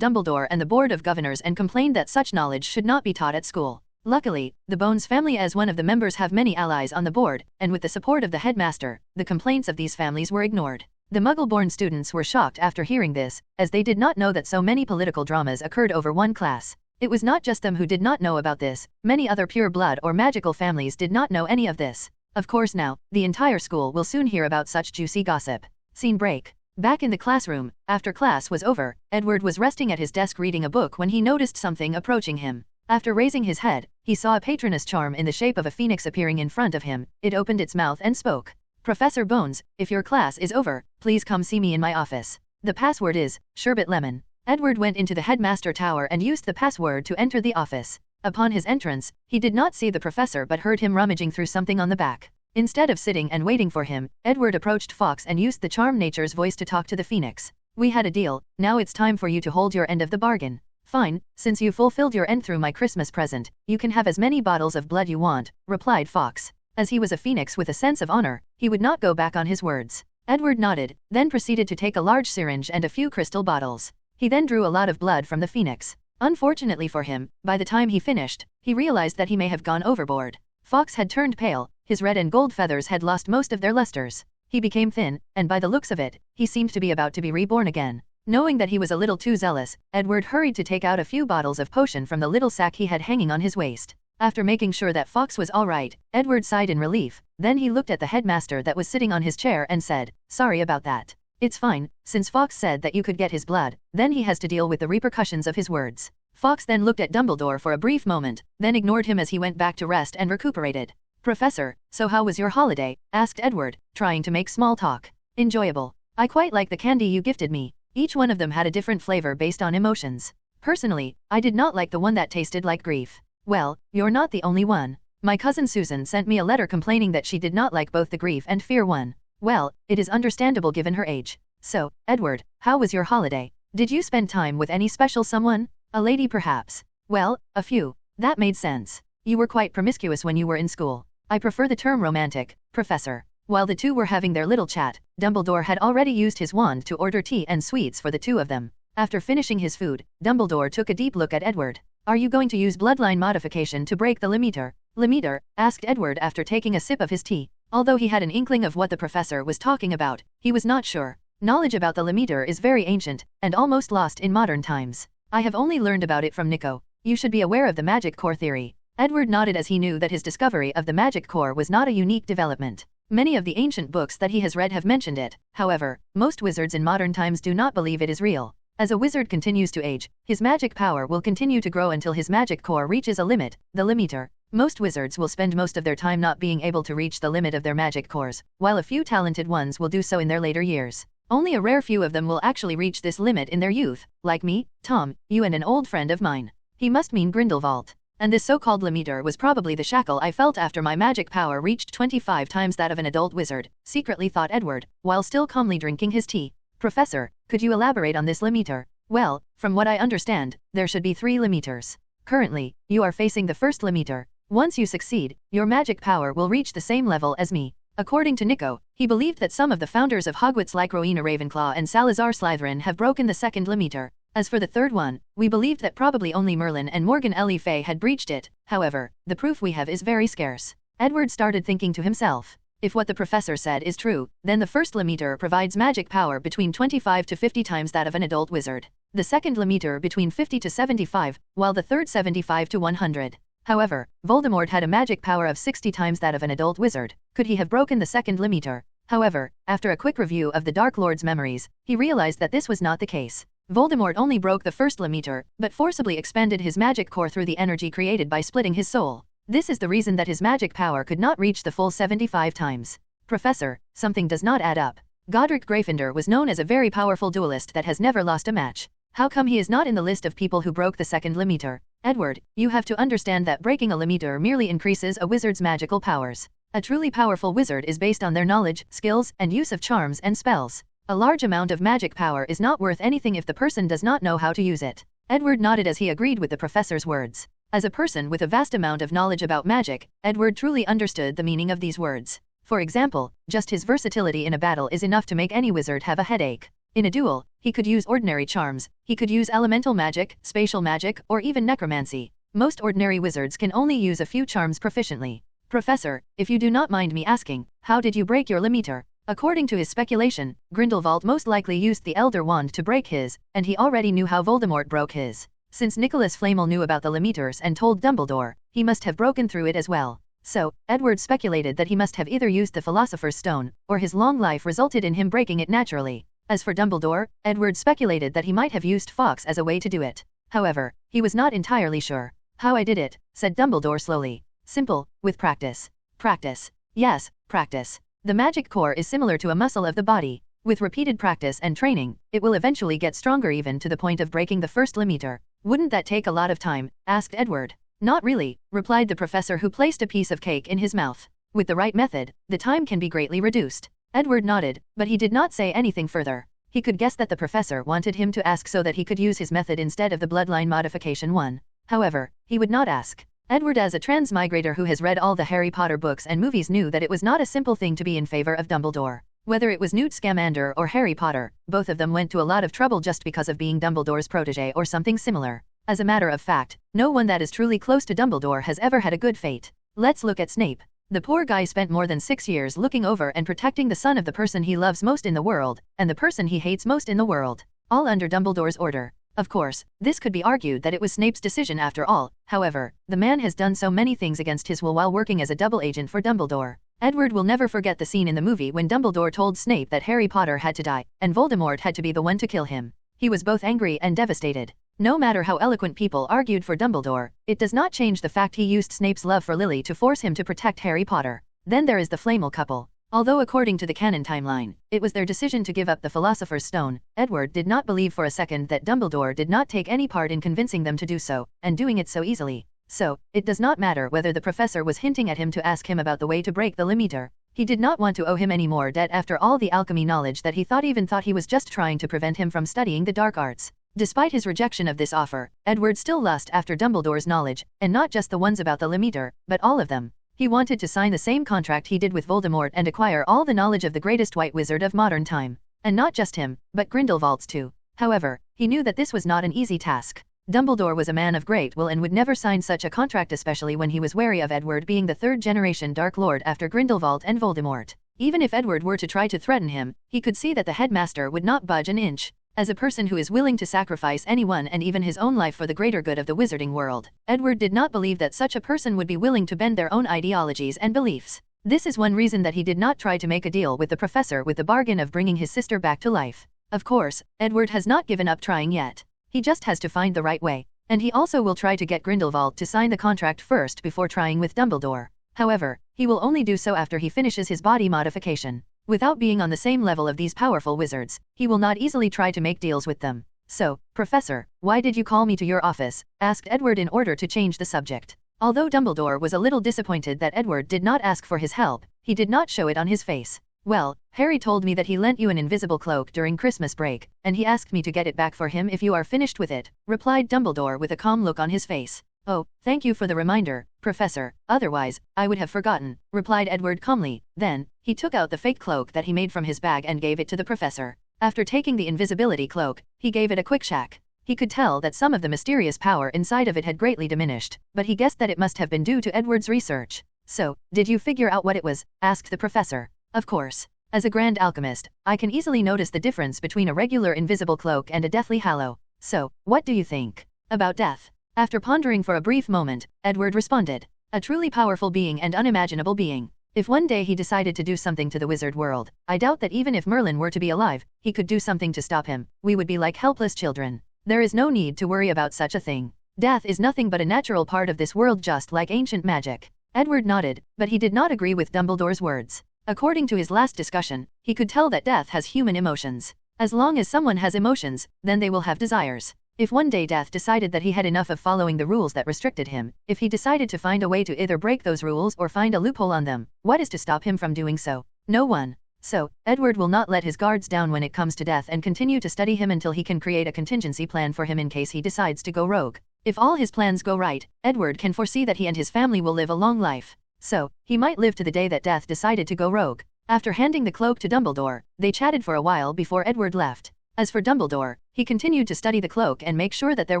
Dumbledore and the Board of Governors and complained that such knowledge should not be taught at school. Luckily, the Bones family as one of the members have many allies on the board, and with the support of the headmaster, the complaints of these families were ignored. The Muggle-born students were shocked after hearing this, as they did not know that so many political dramas occurred over one class. It was not just them who did not know about this, many other pure blood or magical families did not know any of this. Of course now, the entire school will soon hear about such juicy gossip. Scene break. Back in the classroom, after class was over, Edward was resting at his desk reading a book when he noticed something approaching him. After raising his head, he saw a patronus charm in the shape of a phoenix appearing in front of him. It opened its mouth and spoke. Professor Bones, if your class is over, please come see me in my office. The password is, Sherbet Lemon. Edward went into the headmaster tower and used the password to enter the office. Upon his entrance, he did not see the professor but heard him rummaging through something on the back. Instead of sitting and waiting for him, Edward approached Fox and used the charm nature's voice to talk to the phoenix. We had a deal, now it's time for you to hold your end of the bargain. Fine, since you fulfilled your end through my Christmas present, you can have as many bottles of blood you want, replied Fox. As he was a phoenix with a sense of honor, he would not go back on his words. Edward nodded, then proceeded to take a large syringe and a few crystal bottles. He then drew a lot of blood from the phoenix. Unfortunately for him, by the time he finished, he realized that he may have gone overboard. Fox had turned pale, his red and gold feathers had lost most of their lusters. He became thin, and by the looks of it, he seemed to be about to be reborn again. Knowing that he was a little too zealous, Edward hurried to take out a few bottles of potion from the little sack he had hanging on his waist. After making sure that Fox was all right, Edward sighed in relief. Then he looked at the headmaster that was sitting on his chair and said, "Sorry about that. It's fine, since Fox said that you could get his blood, then he has to deal with the repercussions of his words." Fox then looked at Dumbledore for a brief moment, then ignored him as he went back to rest and recuperated. "Professor, so how was your holiday?" asked Edward, trying to make small talk. "Enjoyable. I quite like the candy you gifted me. Each one of them had a different flavor based on emotions. Personally, I did not like the one that tasted like grief." "Well, you're not the only one. My cousin Susan sent me a letter complaining that she did not like both the grief and fear one." "Well, it is understandable given her age. So, Edward, how was your holiday? Did you spend time with any special someone? A lady perhaps?" "Well, a few. That made sense. You were quite promiscuous when you were in school. I prefer the term romantic, Professor. While the two were having their little chat, Dumbledore had already used his wand to order tea and sweets for the two of them. After finishing his food, Dumbledore took a deep look at Edward. Are you going to use bloodline modification to break the limiter? Limiter? Asked Edward after taking a sip of his tea. Although he had an inkling of what the professor was talking about, he was not sure. Knowledge about the limiter is very ancient, and almost lost in modern times. I have only learned about it from Nico. You should be aware of the magic core theory. Edward nodded as he knew that his discovery of the magic core was not a unique development. Many of the ancient books that he has read have mentioned it. However, most wizards in modern times do not believe it is real. As a wizard continues to age, his magic power will continue to grow until his magic core reaches a limit, the limiter. Most wizards will spend most of their time not being able to reach the limit of their magic cores, while a few talented ones will do so in their later years. Only a rare few of them will actually reach this limit in their youth, like me, Tom, you and an old friend of mine. He must mean Grindelwald. And this so-called limiter was probably the shackle I felt after my magic power reached 25 times that of an adult wizard, secretly thought Edward, while still calmly drinking his tea. Professor, could you elaborate on this limiter? Well, from what I understand, there should be 3 limiters. Currently, you are facing the first limiter. Once you succeed, your magic power will reach the same level as me. According to Nico, he believed that some of the founders of Hogwarts like Rowena Ravenclaw and Salazar Slytherin have broken the second limiter. As for the third one, we believed that probably only Merlin and Morgan Le Fay had breached it. However, the proof we have is very scarce. Edward started thinking to himself. If what the professor said is true, then the first limiter provides magic power between 25 to 50 times that of an adult wizard. The second limiter between 50 to 75, while the third 75 to 100. However, Voldemort had a magic power of 60 times that of an adult wizard. Could he have broken the second limiter? However, after a quick review of the Dark Lord's memories, he realized that this was not the case. Voldemort only broke the first limiter, but forcibly expanded his magic core through the energy created by splitting his soul. This is the reason that his magic power could not reach the full 75 times. Professor, something does not add up. Godric Gryffindor was known as a very powerful duelist that has never lost a match. How come he is not in the list of people who broke the second limiter? Edward, you have to understand that breaking a limiter merely increases a wizard's magical powers. A truly powerful wizard is based on their knowledge, skills, and use of charms and spells. A large amount of magic power is not worth anything if the person does not know how to use it. Edward nodded as he agreed with the professor's words. As a person with a vast amount of knowledge about magic, Edward truly understood the meaning of these words. For example, just his versatility in a battle is enough to make any wizard have a headache. In a duel, he could use ordinary charms, he could use elemental magic, spatial magic, or even necromancy. Most ordinary wizards can only use a few charms proficiently. Professor, if you do not mind me asking, how did you break your limiter? According to his speculation, Grindelwald most likely used the Elder Wand to break his, and he already knew how Voldemort broke his. Since Nicholas Flamel knew about the limiters and told Dumbledore, he must have broken through it as well. So, Edward speculated that he must have either used the Philosopher's Stone, or his long life resulted in him breaking it naturally. As for Dumbledore, Edward speculated that he might have used Fawkes as a way to do it. However, he was not entirely sure. How I did it, said Dumbledore slowly. Simple, with practice. Practice. Yes, practice. The magic core is similar to a muscle of the body. With repeated practice and training, it will eventually get stronger even to the point of breaking the first limiter. Wouldn't that take a lot of time? Asked Edward. Not really, replied the professor who placed a piece of cake in his mouth. With the right method, the time can be greatly reduced. Edward nodded, but he did not say anything further. He could guess that the professor wanted him to ask so that he could use his method instead of the bloodline modification one. However, he would not ask. Edward, as a transmigrator who has read all the Harry Potter books and movies, knew that it was not a simple thing to be in favor of Dumbledore. Whether it was Newt Scamander or Harry Potter, both of them went to a lot of trouble just because of being Dumbledore's protege or something similar. As a matter of fact, no one that is truly close to Dumbledore has ever had a good fate. Let's look at Snape. The poor guy spent more than 6 years looking over and protecting the son of the person he loves most in the world, and the person he hates most in the world. All under Dumbledore's order. Of course, this could be argued that it was Snape's decision after all. However, the man has done so many things against his will while working as a double agent for Dumbledore. Edward will never forget the scene in the movie when Dumbledore told Snape that Harry Potter had to die, and Voldemort had to be the one to kill him. He was both angry and devastated. No matter how eloquent people argued for Dumbledore, it does not change the fact he used Snape's love for Lily to force him to protect Harry Potter. Then there is the Flamel couple. Although according to the canon timeline, it was their decision to give up the Philosopher's Stone, Edward did not believe for a second that Dumbledore did not take any part in convincing them to do so, and doing it so easily. So, it does not matter whether the professor was hinting at him to ask him about the way to break the limiter. He did not want to owe him any more debt after all the alchemy knowledge that he thought he was just trying to prevent him from studying the dark arts. Despite his rejection of this offer, Edward still lusted after Dumbledore's knowledge, and not just the ones about the Demeter, but all of them. He wanted to sign the same contract he did with Voldemort and acquire all the knowledge of the greatest white wizard of modern time. And not just him, but Grindelwald's too. However, he knew that this was not an easy task. Dumbledore was a man of great will and would never sign such a contract, especially when he was wary of Edward being the third-generation Dark Lord after Grindelwald and Voldemort. Even if Edward were to try to threaten him, he could see that the headmaster would not budge an inch. As a person who is willing to sacrifice anyone and even his own life for the greater good of the wizarding world, Edward did not believe that such a person would be willing to bend their own ideologies and beliefs. This is one reason that he did not try to make a deal with the professor with the bargain of bringing his sister back to life. Of course, Edward has not given up trying yet. He just has to find the right way. And he also will try to get Grindelwald to sign the contract first before trying with Dumbledore. However, he will only do so after he finishes his body modification. Without being on the same level of these powerful wizards, he will not easily try to make deals with them. So, Professor, why did you call me to your office? Asked Edward in order to change the subject. Although Dumbledore was a little disappointed that Edward did not ask for his help, he did not show it on his face. Well, Harry told me that he lent you an invisible cloak during Christmas break, and he asked me to get it back for him if you are finished with it, replied Dumbledore with a calm look on his face. Oh, thank you for the reminder, Professor, otherwise, I would have forgotten, replied Edward calmly. Then, he took out the fake cloak that he made from his bag and gave it to the professor. After taking the invisibility cloak, he gave it a quick shake. He could tell that some of the mysterious power inside of it had greatly diminished, but he guessed that it must have been due to Edward's research. So, did you figure out what it was? Asked the professor. Of course. As a grand alchemist, I can easily notice the difference between a regular invisible cloak and a deathly hallow. So, what do you think about death? After pondering for a brief moment, Edward responded. A truly powerful being and unimaginable being. If one day he decided to do something to the wizard world, I doubt that even if Merlin were to be alive, he could do something to stop him. We would be like helpless children. There is no need to worry about such a thing. Death is nothing but a natural part of this world, just like ancient magic. Edward nodded, but he did not agree with Dumbledore's words. According to his last discussion, he could tell that death has human emotions. As long as someone has emotions, then they will have desires. If one day Death decided that he had enough of following the rules that restricted him, if he decided to find a way to either break those rules or find a loophole on them, what is to stop him from doing so? No one. So, Edward will not let his guards down when it comes to Death and continue to study him until he can create a contingency plan for him in case he decides to go rogue. If all his plans go right, Edward can foresee that he and his family will live a long life. So, he might live to the day that Death decided to go rogue. After handing the cloak to Dumbledore, they chatted for a while before Edward left. As for Dumbledore, he continued to study the cloak and make sure that there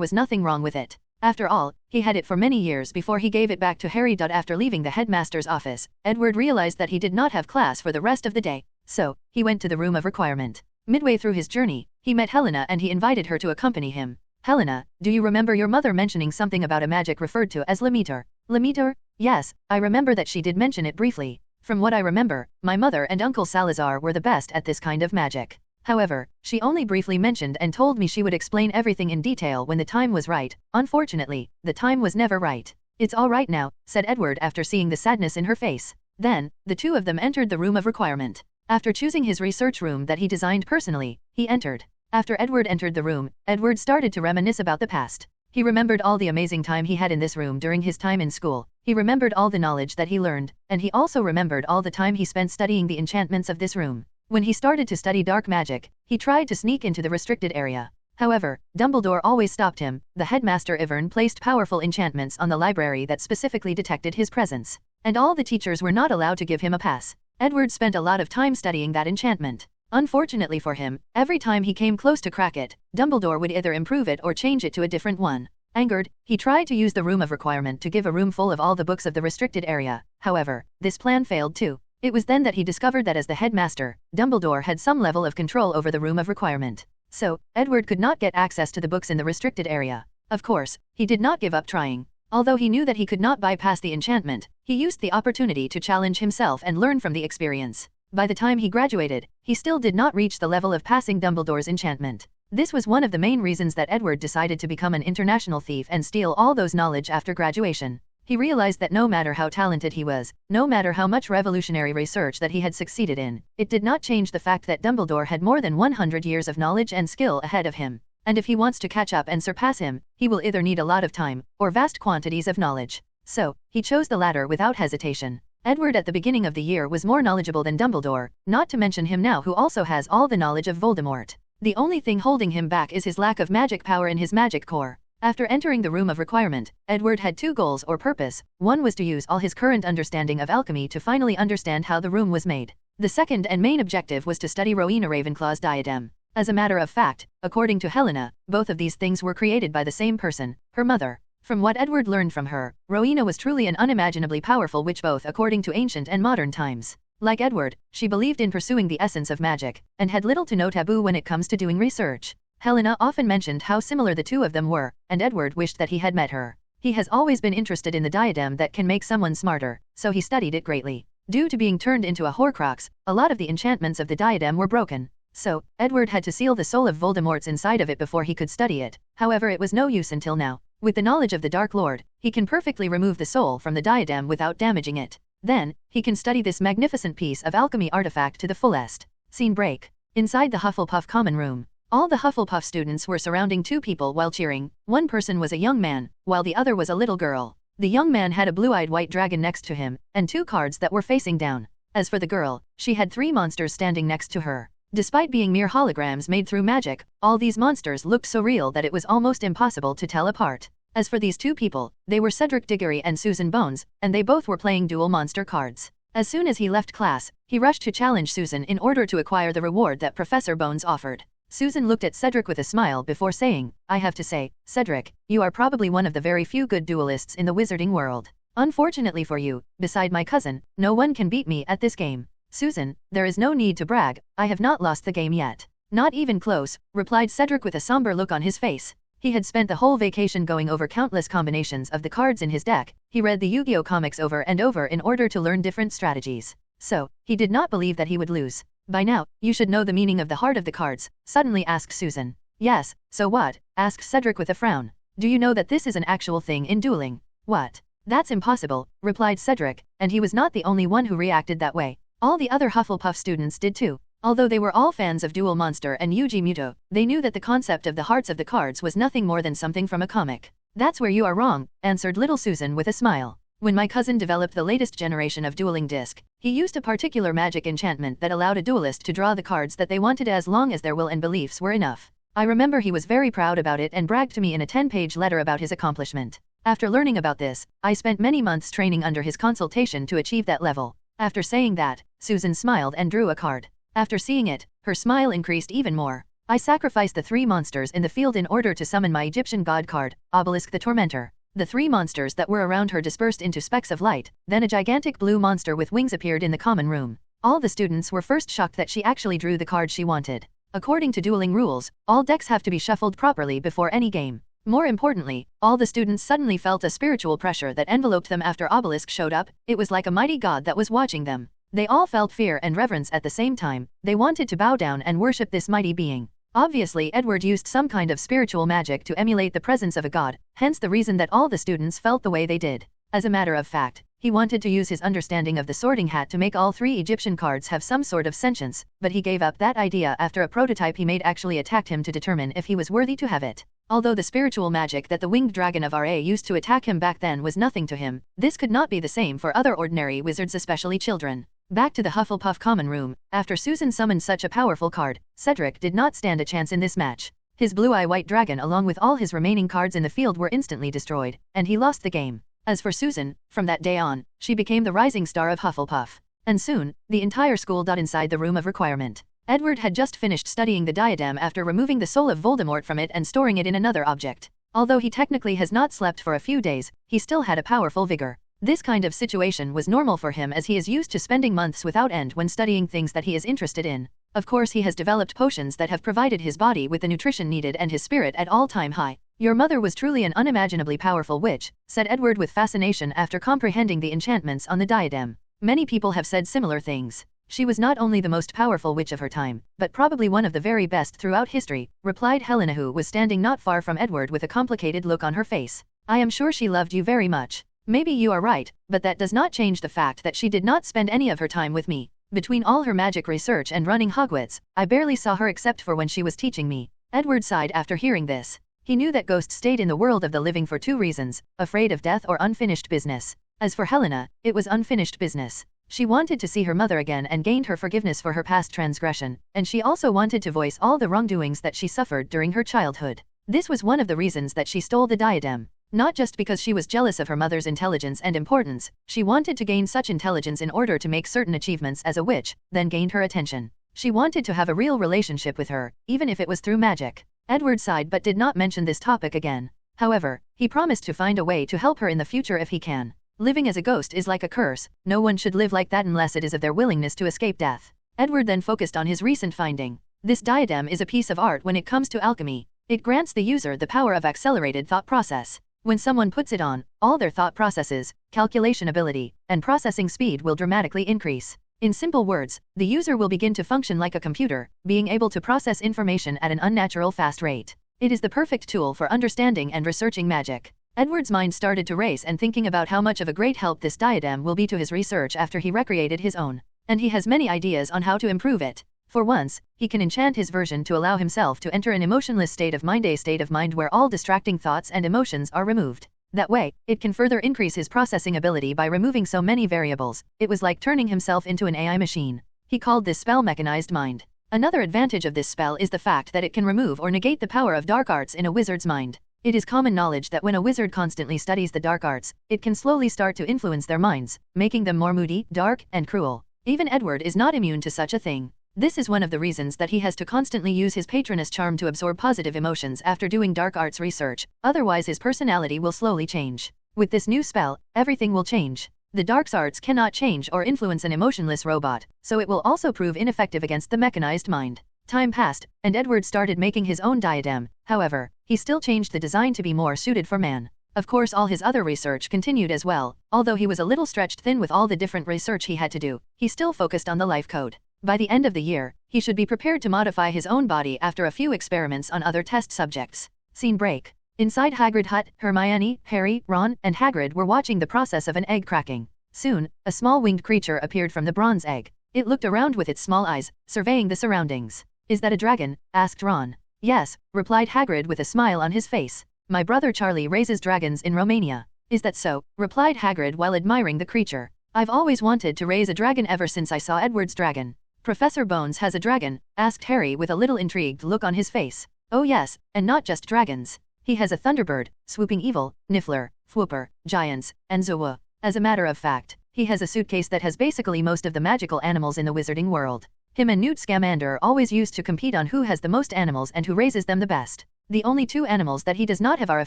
was nothing wrong with it. After all, he had it for many years before he gave it back to Harry. After leaving the headmaster's office, Edward realized that he did not have class for the rest of the day. So, he went to the room of requirement. Midway through his journey, he met Helena and he invited her to accompany him. Helena, do you remember your mother mentioning something about a magic referred to as Demeter? Demeter? Yes, I remember that she did mention it briefly. From what I remember, my mother and Uncle Salazar were the best at this kind of magic. However, she only briefly mentioned and told me she would explain everything in detail when the time was right. Unfortunately, the time was never right. It's all right now, said Edward after seeing the sadness in her face. Then, the two of them entered the room of requirement. After choosing his research room that he designed personally, he entered. After Edward entered the room, Edward started to reminisce about the past. He remembered all the amazing time he had in this room during his time in school. He remembered all the knowledge that he learned, and he also remembered all the time he spent studying the enchantments of this room. When he started to study dark magic, he tried to sneak into the restricted area. However, Dumbledore always stopped him. The headmaster Ivern placed powerful enchantments on the library that specifically detected his presence, and all the teachers were not allowed to give him a pass. Edward spent a lot of time studying that enchantment. Unfortunately for him, every time he came close to crack it, Dumbledore would either improve it or change it to a different one. Angered, he tried to use the room of requirement to give a room full of all the books of the restricted area. However, this plan failed too. It was then that he discovered that as the headmaster, Dumbledore had some level of control over the room of requirement. So, Edward could not get access to the books in the restricted area. Of course, he did not give up trying. Although he knew that he could not bypass the enchantment, he used the opportunity to challenge himself and learn from the experience. By the time he graduated, he still did not reach the level of passing Dumbledore's enchantment. This was one of the main reasons that Edward decided to become an international thief and steal all those knowledge after graduation. He realized that no matter how talented he was, no matter how much revolutionary research that he had succeeded in, it did not change the fact that Dumbledore had more than 100 years of knowledge and skill ahead of him. And if he wants to catch up and surpass him, he will either need a lot of time, or vast quantities of knowledge. So, he chose the latter without hesitation. Edward at the beginning of the year was more knowledgeable than Dumbledore, not to mention him now who also has all the knowledge of Voldemort. The only thing holding him back is his lack of magic power in his magic core. After entering the room of requirement, Edward had two goals or purpose. One was to use all his current understanding of alchemy to finally understand how the room was made. The second and main objective was to study Rowena Ravenclaw's diadem. As a matter of fact, according to Helena, both of these things were created by the same person, her mother. From what Edward learned from her, Rowena was truly an unimaginably powerful witch both according to ancient and modern times. Like Edward, she believed in pursuing the essence of magic, and had little to no taboo when it comes to doing research. Helena often mentioned how similar the two of them were, and Edward wished that he had met her. He has always been interested in the diadem that can make someone smarter, so he studied it greatly. Due to being turned into a Horcrux, a lot of the enchantments of the diadem were broken. So, Edward had to seal the soul of Voldemort's inside of it before he could study it. However, it was no use until now. With the knowledge of the Dark Lord, he can perfectly remove the soul from the diadem without damaging it. Then, he can study this magnificent piece of alchemy artifact to the fullest. Scene break. Inside the Hufflepuff common room. All the Hufflepuff students were surrounding two people while cheering. One person was a young man, while the other was a little girl. The young man had a blue-eyed white dragon next to him, and two cards that were facing down. As for the girl, she had three monsters standing next to her. Despite being mere holograms made through magic, all these monsters looked so real that it was almost impossible to tell apart. As for these two people, they were Cedric Diggory and Susan Bones, and they both were playing dual monster cards. As soon as he left class, he rushed to challenge Susan in order to acquire the reward that Professor Bones offered. Susan looked at Cedric with a smile before saying, "I have to say, Cedric, you are probably one of the very few good duelists in the wizarding world. Unfortunately for you, beside my cousin, no one can beat me at this game." "Susan, there is no need to brag, I have not lost the game yet." "Not even close," replied Cedric with a somber look on his face. He had spent the whole vacation going over countless combinations of the cards in his deck. He read the Yu-Gi-Oh comics over and over in order to learn different strategies. So, he did not believe that he would lose. "By now, you should know the meaning of the heart of the cards," suddenly asked Susan. "Yes, so what?" asked Cedric with a frown. "Do you know that this is an actual thing in dueling?" "What? That's impossible," replied Cedric, and he was not the only one who reacted that way. All the other Hufflepuff students did too. Although they were all fans of Duel Monster and Yugi Muto, they knew that the concept of the hearts of the cards was nothing more than something from a comic. "That's where you are wrong," answered little Susan with a smile. "When my cousin developed the latest generation of dueling disc, he used a particular magic enchantment that allowed a duelist to draw the cards that they wanted as long as their will and beliefs were enough. I remember he was very proud about it and bragged to me in a 10-page letter about his accomplishment. After learning about this, I spent many months training under his consultation to achieve that level." After saying that, Susan smiled and drew a card. After seeing it, her smile increased even more. "I sacrificed the three monsters in the field in order to summon my Egyptian god card, Obelisk the Tormentor." The three monsters that were around her dispersed into specks of light, then a gigantic blue monster with wings appeared in the common room. All the students were first shocked that she actually drew the card she wanted. According to dueling rules, all decks have to be shuffled properly before any game. More importantly, all the students suddenly felt a spiritual pressure that enveloped them after Obelisk showed up. It was like a mighty god that was watching them. They all felt fear and reverence at the same time. They wanted to bow down and worship this mighty being. Obviously, Edward used some kind of spiritual magic to emulate the presence of a god, hence the reason that all the students felt the way they did. As a matter of fact, he wanted to use his understanding of the Sorting Hat to make all three Egyptian cards have some sort of sentience, but he gave up that idea after a prototype he made actually attacked him to determine if he was worthy to have it. Although the spiritual magic that the winged dragon of RA used to attack him back then was nothing to him, this could not be the same for other ordinary wizards, especially children. Back to the Hufflepuff common room. After Susan summoned such a powerful card, Cedric did not stand a chance in this match. His blue-eye white dragon along with all his remaining cards in the field were instantly destroyed, and he lost the game. As for Susan, from that day on, she became the rising star of Hufflepuff. And soon, the entire school got inside the room of requirement. Edward had just finished studying the diadem after removing the soul of Voldemort from it and storing it in another object. Although he technically has not slept for a few days, he still had a powerful vigor. This kind of situation was normal for him as he is used to spending months without end when studying things that he is interested in. Of course, he has developed potions that have provided his body with the nutrition needed and his spirit at all-time high. "Your mother was truly an unimaginably powerful witch," said Edward with fascination after comprehending the enchantments on the diadem. Many people have said similar things. "She was not only the most powerful witch of her time, but probably one of the very best throughout history," replied Helena, who was standing not far from Edward with a complicated look on her face. "I am sure she loved you very much." "Maybe you are right, but that does not change the fact that she did not spend any of her time with me. Between all her magic research and running Hogwarts, I barely saw her except for when she was teaching me." Edward sighed after hearing this. He knew that ghosts stayed in the world of the living for two reasons: afraid of death or unfinished business. As for Helena, it was unfinished business. She wanted to see her mother again and gained her forgiveness for her past transgression, and she also wanted to voice all the wrongdoings that she suffered during her childhood. This was one of the reasons that she stole the diadem. Not just because she was jealous of her mother's intelligence and importance, she wanted to gain such intelligence in order to make certain achievements as a witch, then gained her attention. She wanted to have a real relationship with her, even if it was through magic. Edward sighed but did not mention this topic again. However, he promised to find a way to help her in the future if he can. Living as a ghost is like a curse, no one should live like that unless it is of their willingness to escape death. Edward then focused on his recent finding. This diadem is a piece of art when it comes to alchemy. It grants the user the power of accelerated thought process. When someone puts it on, all their thought processes, calculation ability, and processing speed will dramatically increase. In simple words, the user will begin to function like a computer, being able to process information at an unnatural fast rate. It is the perfect tool for understanding and researching magic. Edward's mind started to race and thinking about how much of a great help this diadem will be to his research after he recreated his own. And he has many ideas on how to improve it. For once, he can enchant his version to allow himself to enter an emotionless state of mind, a state of mind where all distracting thoughts and emotions are removed. That way, it can further increase his processing ability by removing so many variables. It was like turning himself into an AI machine. He called this spell Mechanized Mind. Another advantage of this spell is the fact that it can remove or negate the power of dark arts in a wizard's mind. It is common knowledge that when a wizard constantly studies the dark arts, it can slowly start to influence their minds, making them more moody, dark, and cruel. Even Edward is not immune to such a thing. This is one of the reasons that he has to constantly use his patroness charm to absorb positive emotions after doing dark arts research, otherwise his personality will slowly change. With this new spell, everything will change. The dark arts cannot change or influence an emotionless robot, so it will also prove ineffective against the mechanized mind. Time passed, and Edward started making his own diadem. However, he still changed the design to be more suited for man. Of course, all his other research continued as well. Although he was a little stretched thin with all the different research he had to do, he still focused on the life code. By the end of the year, he should be prepared to modify his own body after a few experiments on other test subjects. Scene break. Inside Hagrid hut, Hermione, Harry, Ron, and Hagrid were watching the process of an egg cracking. Soon, a small winged creature appeared from the bronze egg. It looked around with its small eyes, surveying the surroundings. "Is that a dragon?" asked Ron. "Yes," replied Hagrid with a smile on his face. "My brother Charlie raises dragons in Romania." "Is that so?" replied Hagrid while admiring the creature. "I've always wanted to raise a dragon ever since I saw Edward's dragon." "Professor Bones has a dragon?" asked Harry with a little intrigued look on his face. "Oh yes, and not just dragons. He has a thunderbird, swooping evil, niffler, fwooper, giants, and zoa. As a matter of fact, he has a suitcase that has basically most of the magical animals in the wizarding world. Him and Newt Scamander always used to compete on who has the most animals and who raises them the best. The only two animals that he does not have are a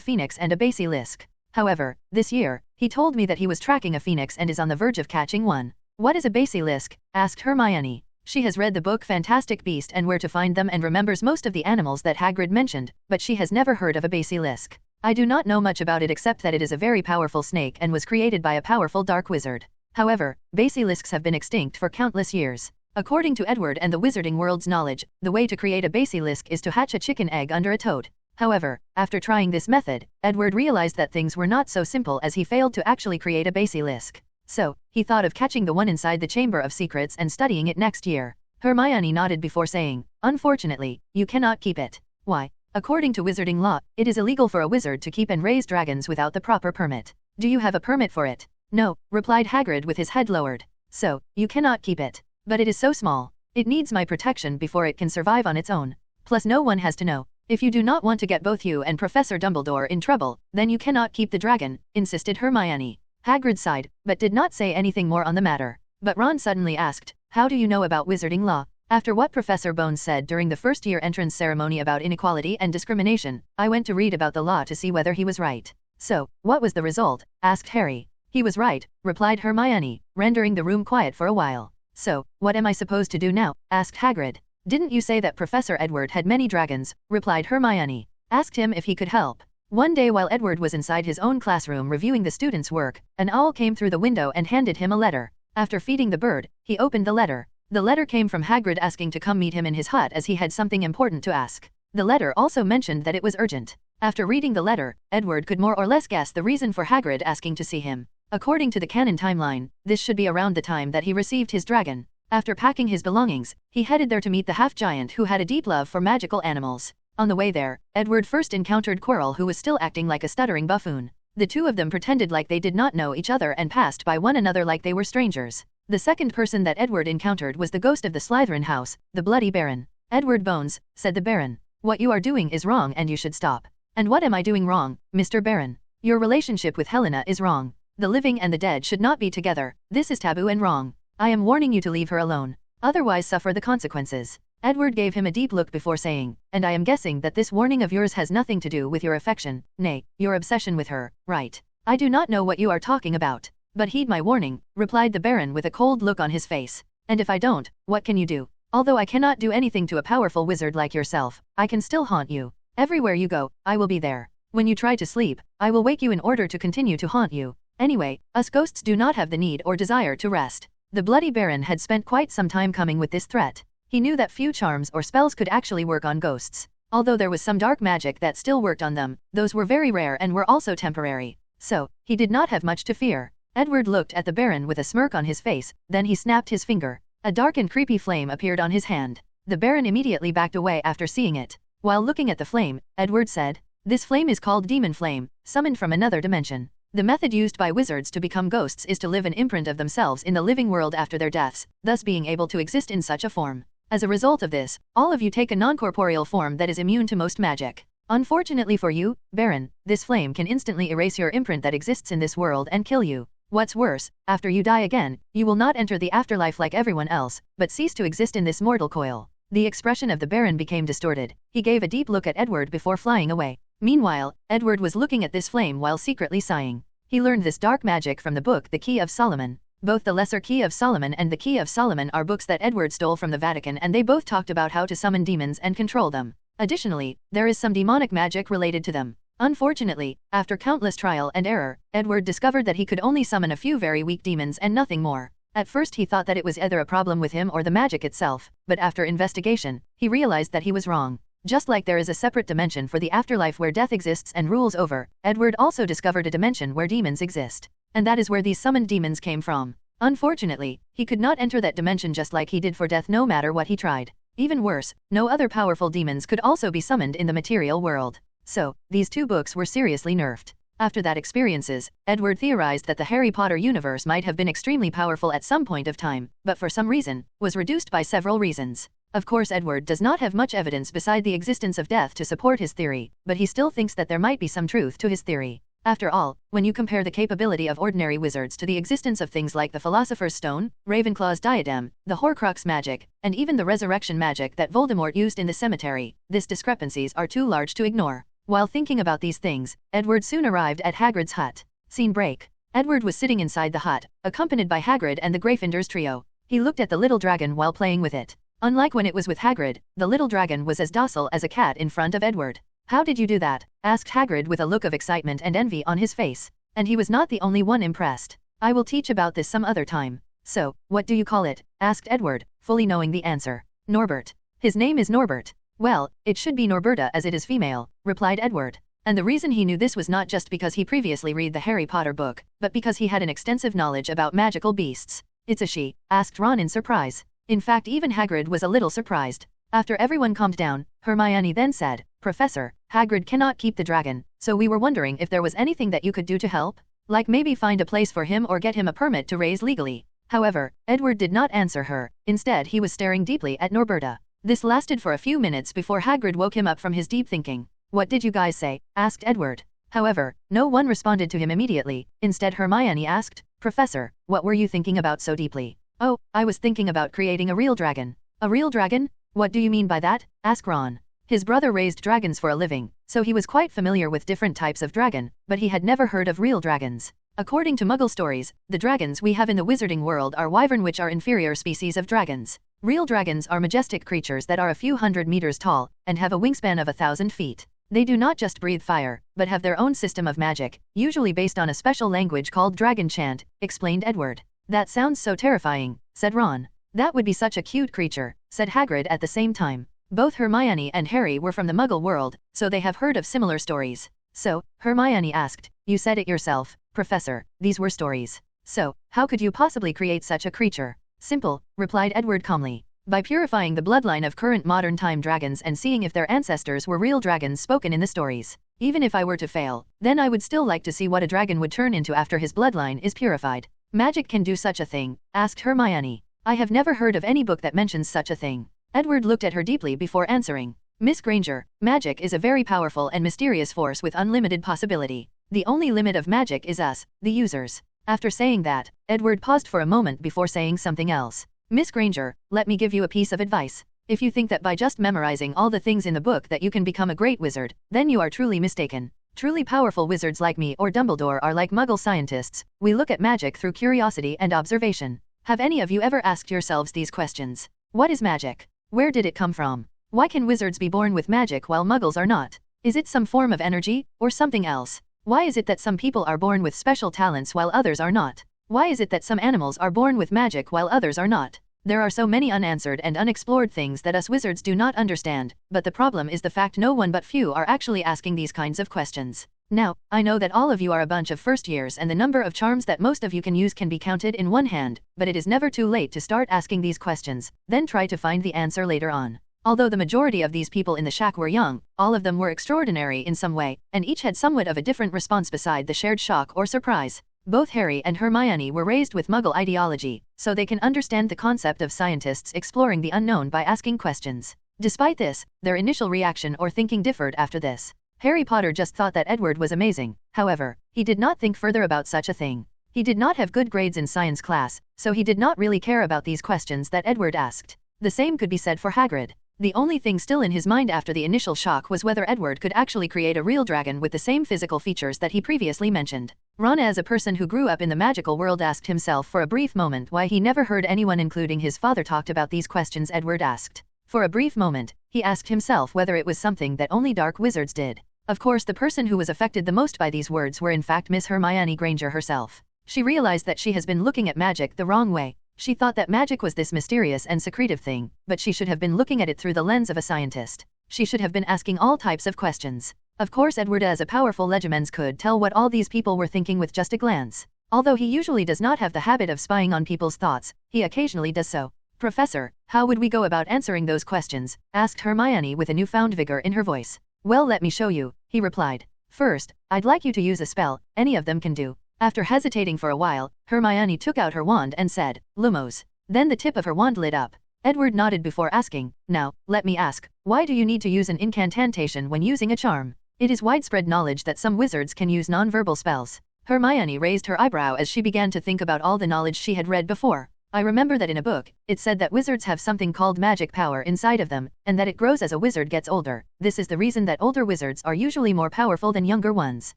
phoenix and a basilisk. However, this year, he told me that he was tracking a phoenix and is on the verge of catching one." "What is a basilisk?" asked Hermione. She has read the book Fantastic Beast and Where to Find Them and remembers most of the animals that Hagrid mentioned, but she has never heard of a basilisk. "I do not know much about it except that it is a very powerful snake and was created by a powerful dark wizard. However, basilisks have been extinct for countless years." According to Edward and the wizarding world's knowledge, the way to create a basilisk is to hatch a chicken egg under a toad. However, after trying this method, Edward realized that things were not so simple as he failed to actually create a basilisk. So, he thought of catching the one inside the Chamber of Secrets and studying it next year. Hermione nodded before saying, "Unfortunately, you cannot keep it." "Why?" "According to wizarding law, it is illegal for a wizard to keep and raise dragons without the proper permit." "Do you have a permit for it?" "No," replied Hagrid with his head lowered. "So, you cannot keep it. But it is so small. It needs my protection before it can survive on its own. Plus no one has to know. If you do not want to get both you and Professor Dumbledore in trouble, then you cannot keep the dragon," insisted Hermione. Hagrid sighed, but did not say anything more on the matter. But Ron suddenly asked, "How do you know about wizarding law?" "After what Professor Bones said during the first-year entrance ceremony about inequality and discrimination, I went to read about the law to see whether he was right." "So, what was the result?" asked Harry. "He was right," replied Hermione, rendering the room quiet for a while. "So, what am I supposed to do now?" asked Hagrid. "Didn't you say that Professor Edward had many dragons?" replied Hermione. "Asked him if he could help." One day while Edward was inside his own classroom reviewing the students' work, an owl came through the window and handed him a letter. After feeding the bird, he opened the letter. The letter came from Hagrid asking to come meet him in his hut as he had something important to ask. The letter also mentioned that it was urgent. After reading the letter, Edward could more or less guess the reason for Hagrid asking to see him. According to the canon timeline, this should be around the time that he received his dragon. After packing his belongings, he headed there to meet the half-giant who had a deep love for magical animals. On the way there, Edward first encountered Quirrell who was still acting like a stuttering buffoon. The two of them pretended like they did not know each other and passed by one another like they were strangers. The second person that Edward encountered was the ghost of the Slytherin house, the Bloody Baron. "Edward Bones," said the Baron. "What you are doing is wrong and you should stop." "And what am I doing wrong, Mr. Baron?" "Your relationship with Helena is wrong. The living and the dead should not be together. This is taboo and wrong. I am warning you to leave her alone. Otherwise suffer the consequences." Edward gave him a deep look before saying, "And I am guessing that this warning of yours has nothing to do with your affection, nay, your obsession with her, right? I do not know what you are talking about. But heed my warning," replied the Baron with a cold look on his face. "And if I don't, what can you do? Although I cannot do anything to a powerful wizard like yourself, I can still haunt you. Everywhere you go, I will be there. When you try to sleep, I will wake you in order to continue to haunt you. Anyway, us ghosts do not have the need or desire to rest." The Bloody Baron had spent quite some time coming with this threat. He knew that few charms or spells could actually work on ghosts. Although there was some dark magic that still worked on them, those were very rare and were also temporary. So, he did not have much to fear. Edward looked at the Baron with a smirk on his face, then he snapped his finger. A dark and creepy flame appeared on his hand. The Baron immediately backed away after seeing it. While looking at the flame, Edward said, "This flame is called Demon Flame, summoned from another dimension. The method used by wizards to become ghosts is to live an imprint of themselves in the living world after their deaths, thus being able to exist in such a form. As a result of this, all of you take a non-corporeal form that is immune to most magic. Unfortunately for you, Baron, this flame can instantly erase your imprint that exists in this world and kill you. What's worse, after you die again, you will not enter the afterlife like everyone else, but cease to exist in this mortal coil." The expression of the Baron became distorted. He gave a deep look at Edward before flying away. Meanwhile, Edward was looking at this flame while secretly sighing. He learned this dark magic from the book The Key of Solomon. Both the Lesser Key of Solomon and The Key of Solomon are books that Edward stole from the Vatican, and they both talked about how to summon demons and control them. Additionally, there is some demonic magic related to them. Unfortunately, after countless trial and error, Edward discovered that he could only summon a few very weak demons and nothing more. At first he thought that it was either a problem with him or the magic itself, but after investigation, he realized that he was wrong. Just like there is a separate dimension for the afterlife where death exists and rules over, Edward also discovered a dimension where demons exist. And that is where these summoned demons came from. Unfortunately, he could not enter that dimension just like he did for death no matter what he tried. Even worse, no other powerful demons could also be summoned in the material world. So, these two books were seriously nerfed. After that experiences, Edward theorized that the Harry Potter universe might have been extremely powerful at some point of time, but for some reason, was reduced by several reasons. Of course, Edward does not have much evidence beside the existence of death to support his theory, but he still thinks that there might be some truth to his theory. After all, when you compare the capability of ordinary wizards to the existence of things like the Philosopher's Stone, Ravenclaw's diadem, the Horcrux magic, and even the resurrection magic that Voldemort used in the cemetery, these discrepancies are too large to ignore. While thinking about these things, Edward soon arrived at Hagrid's hut. Scene break. Edward was sitting inside the hut, accompanied by Hagrid and the Gryffindors trio. He looked at the little dragon while playing with it. Unlike when it was with Hagrid, the little dragon was as docile as a cat in front of Edward. "How did you do that?" asked Hagrid with a look of excitement and envy on his face. And he was not the only one impressed. "I will teach about this some other time." "So, what do you call it?" asked Edward, fully knowing the answer. "Norbert. His name is Norbert." "Well, it should be Norberta as it is female," replied Edward. And the reason he knew this was not just because he previously read the Harry Potter book, but because he had an extensive knowledge about magical beasts. "It's a she?" asked Ron in surprise. In fact, even Hagrid was a little surprised. After everyone calmed down, Hermione then said, "Professor, Hagrid cannot keep the dragon, so we were wondering if there was anything that you could do to help? Like maybe find a place for him or get him a permit to raise legally." However, Edward did not answer her. Instead, he was staring deeply at Norberta. This lasted for a few minutes before Hagrid woke him up from his deep thinking. "What did you guys say?" asked Edward. However, no one responded to him immediately. Instead, Hermione asked, "Professor, what were you thinking about so deeply?" "Oh, I was thinking about creating a real dragon." "A real dragon? What do you mean by that?" asked Ron. His brother raised dragons for a living, so he was quite familiar with different types of dragon, but he had never heard of real dragons. According to Muggle stories, the dragons we have in the wizarding world are wyvern, which are inferior species of dragons. Real dragons are majestic creatures that are a few hundred meters tall, and have a wingspan of 1,000 feet. They do not just breathe fire, but have their own system of magic, usually based on a special language called dragon chant, explained Edward. "That sounds so terrifying," said Ron. "That would be such a cute creature," said Hagrid at the same time. Both Hermione and Harry were from the Muggle world, so they have heard of similar stories. So, Hermione asked, "You said it yourself, Professor, these were stories. So, how could you possibly create such a creature?" "Simple," replied Edward calmly. "By purifying the bloodline of current modern time dragons and seeing if their ancestors were real dragons spoken in the stories. Even if I were to fail, then I would still like to see what a dragon would turn into after his bloodline is purified." Magic can do such a thing? Asked Hermione. I have never heard of any book that mentions such a thing. Edward looked at her deeply before answering. Miss Granger, magic is a very powerful and mysterious force with unlimited possibility. The only limit of magic is us, the users. After saying that, Edward paused for a moment before saying something else. Miss Granger, let me give you a piece of advice. If you think that by just memorizing all the things in the book that you can become a great wizard, then you are truly mistaken. Truly powerful wizards like me or Dumbledore are like Muggle scientists. We look at magic through curiosity and observation. Have any of you ever asked yourselves these questions? What is magic? Where did it come from? Why can wizards be born with magic while Muggles are not? Is it some form of energy, or something else? Why is it that some people are born with special talents while others are not? Why is it that some animals are born with magic while others are not? There are so many unanswered and unexplored things that us wizards do not understand, but the problem is the fact no one but few are actually asking these kinds of questions. Now, I know that all of you are a bunch of first years and the number of charms that most of you can use can be counted in one hand, but it is never too late to start asking these questions, then try to find the answer later on. Although the majority of these people in the shack were young, all of them were extraordinary in some way, and each had somewhat of a different response beside the shared shock or surprise. Both Harry and Hermione were raised with Muggle ideology, so they can understand the concept of scientists exploring the unknown by asking questions. Despite this, their initial reaction or thinking differed after this. Harry Potter just thought that Edward was amazing. However, he did not think further about such a thing. He did not have good grades in science class, so he did not really care about these questions that Edward asked. The same could be said for Hagrid. The only thing still in his mind after the initial shock was whether Edward could actually create a real dragon with the same physical features that he previously mentioned. Ron, as a person who grew up in the magical world, asked himself for a brief moment why he never heard anyone including his father talked about these questions Edward asked. For a brief moment, he asked himself whether it was something that only dark wizards did. Of course, the person who was affected the most by these words were in fact Miss Hermione Granger herself. She realized that she has been looking at magic the wrong way. She thought that magic was this mysterious and secretive thing, but she should have been looking at it through the lens of a scientist. She should have been asking all types of questions. Of course, Edward as a powerful legitimens could tell what all these people were thinking with just a glance. Although he usually does not have the habit of spying on people's thoughts, he occasionally does so. Professor, how would we go about answering those questions? Asked Hermione with a newfound vigor in her voice. Well, let me show you, he replied. First, I'd like you to use a spell, any of them can do. After hesitating for a while, Hermione took out her wand and said, Lumos. Then the tip of her wand lit up. Edward nodded before asking, now, let me ask, why do you need to use an incantation when using a charm? It is widespread knowledge that some wizards can use non-verbal spells. Hermione raised her eyebrow as she began to think about all the knowledge she had read before. I remember that in a book, it said that wizards have something called magic power inside of them, and that it grows as a wizard gets older. This is the reason that older wizards are usually more powerful than younger ones.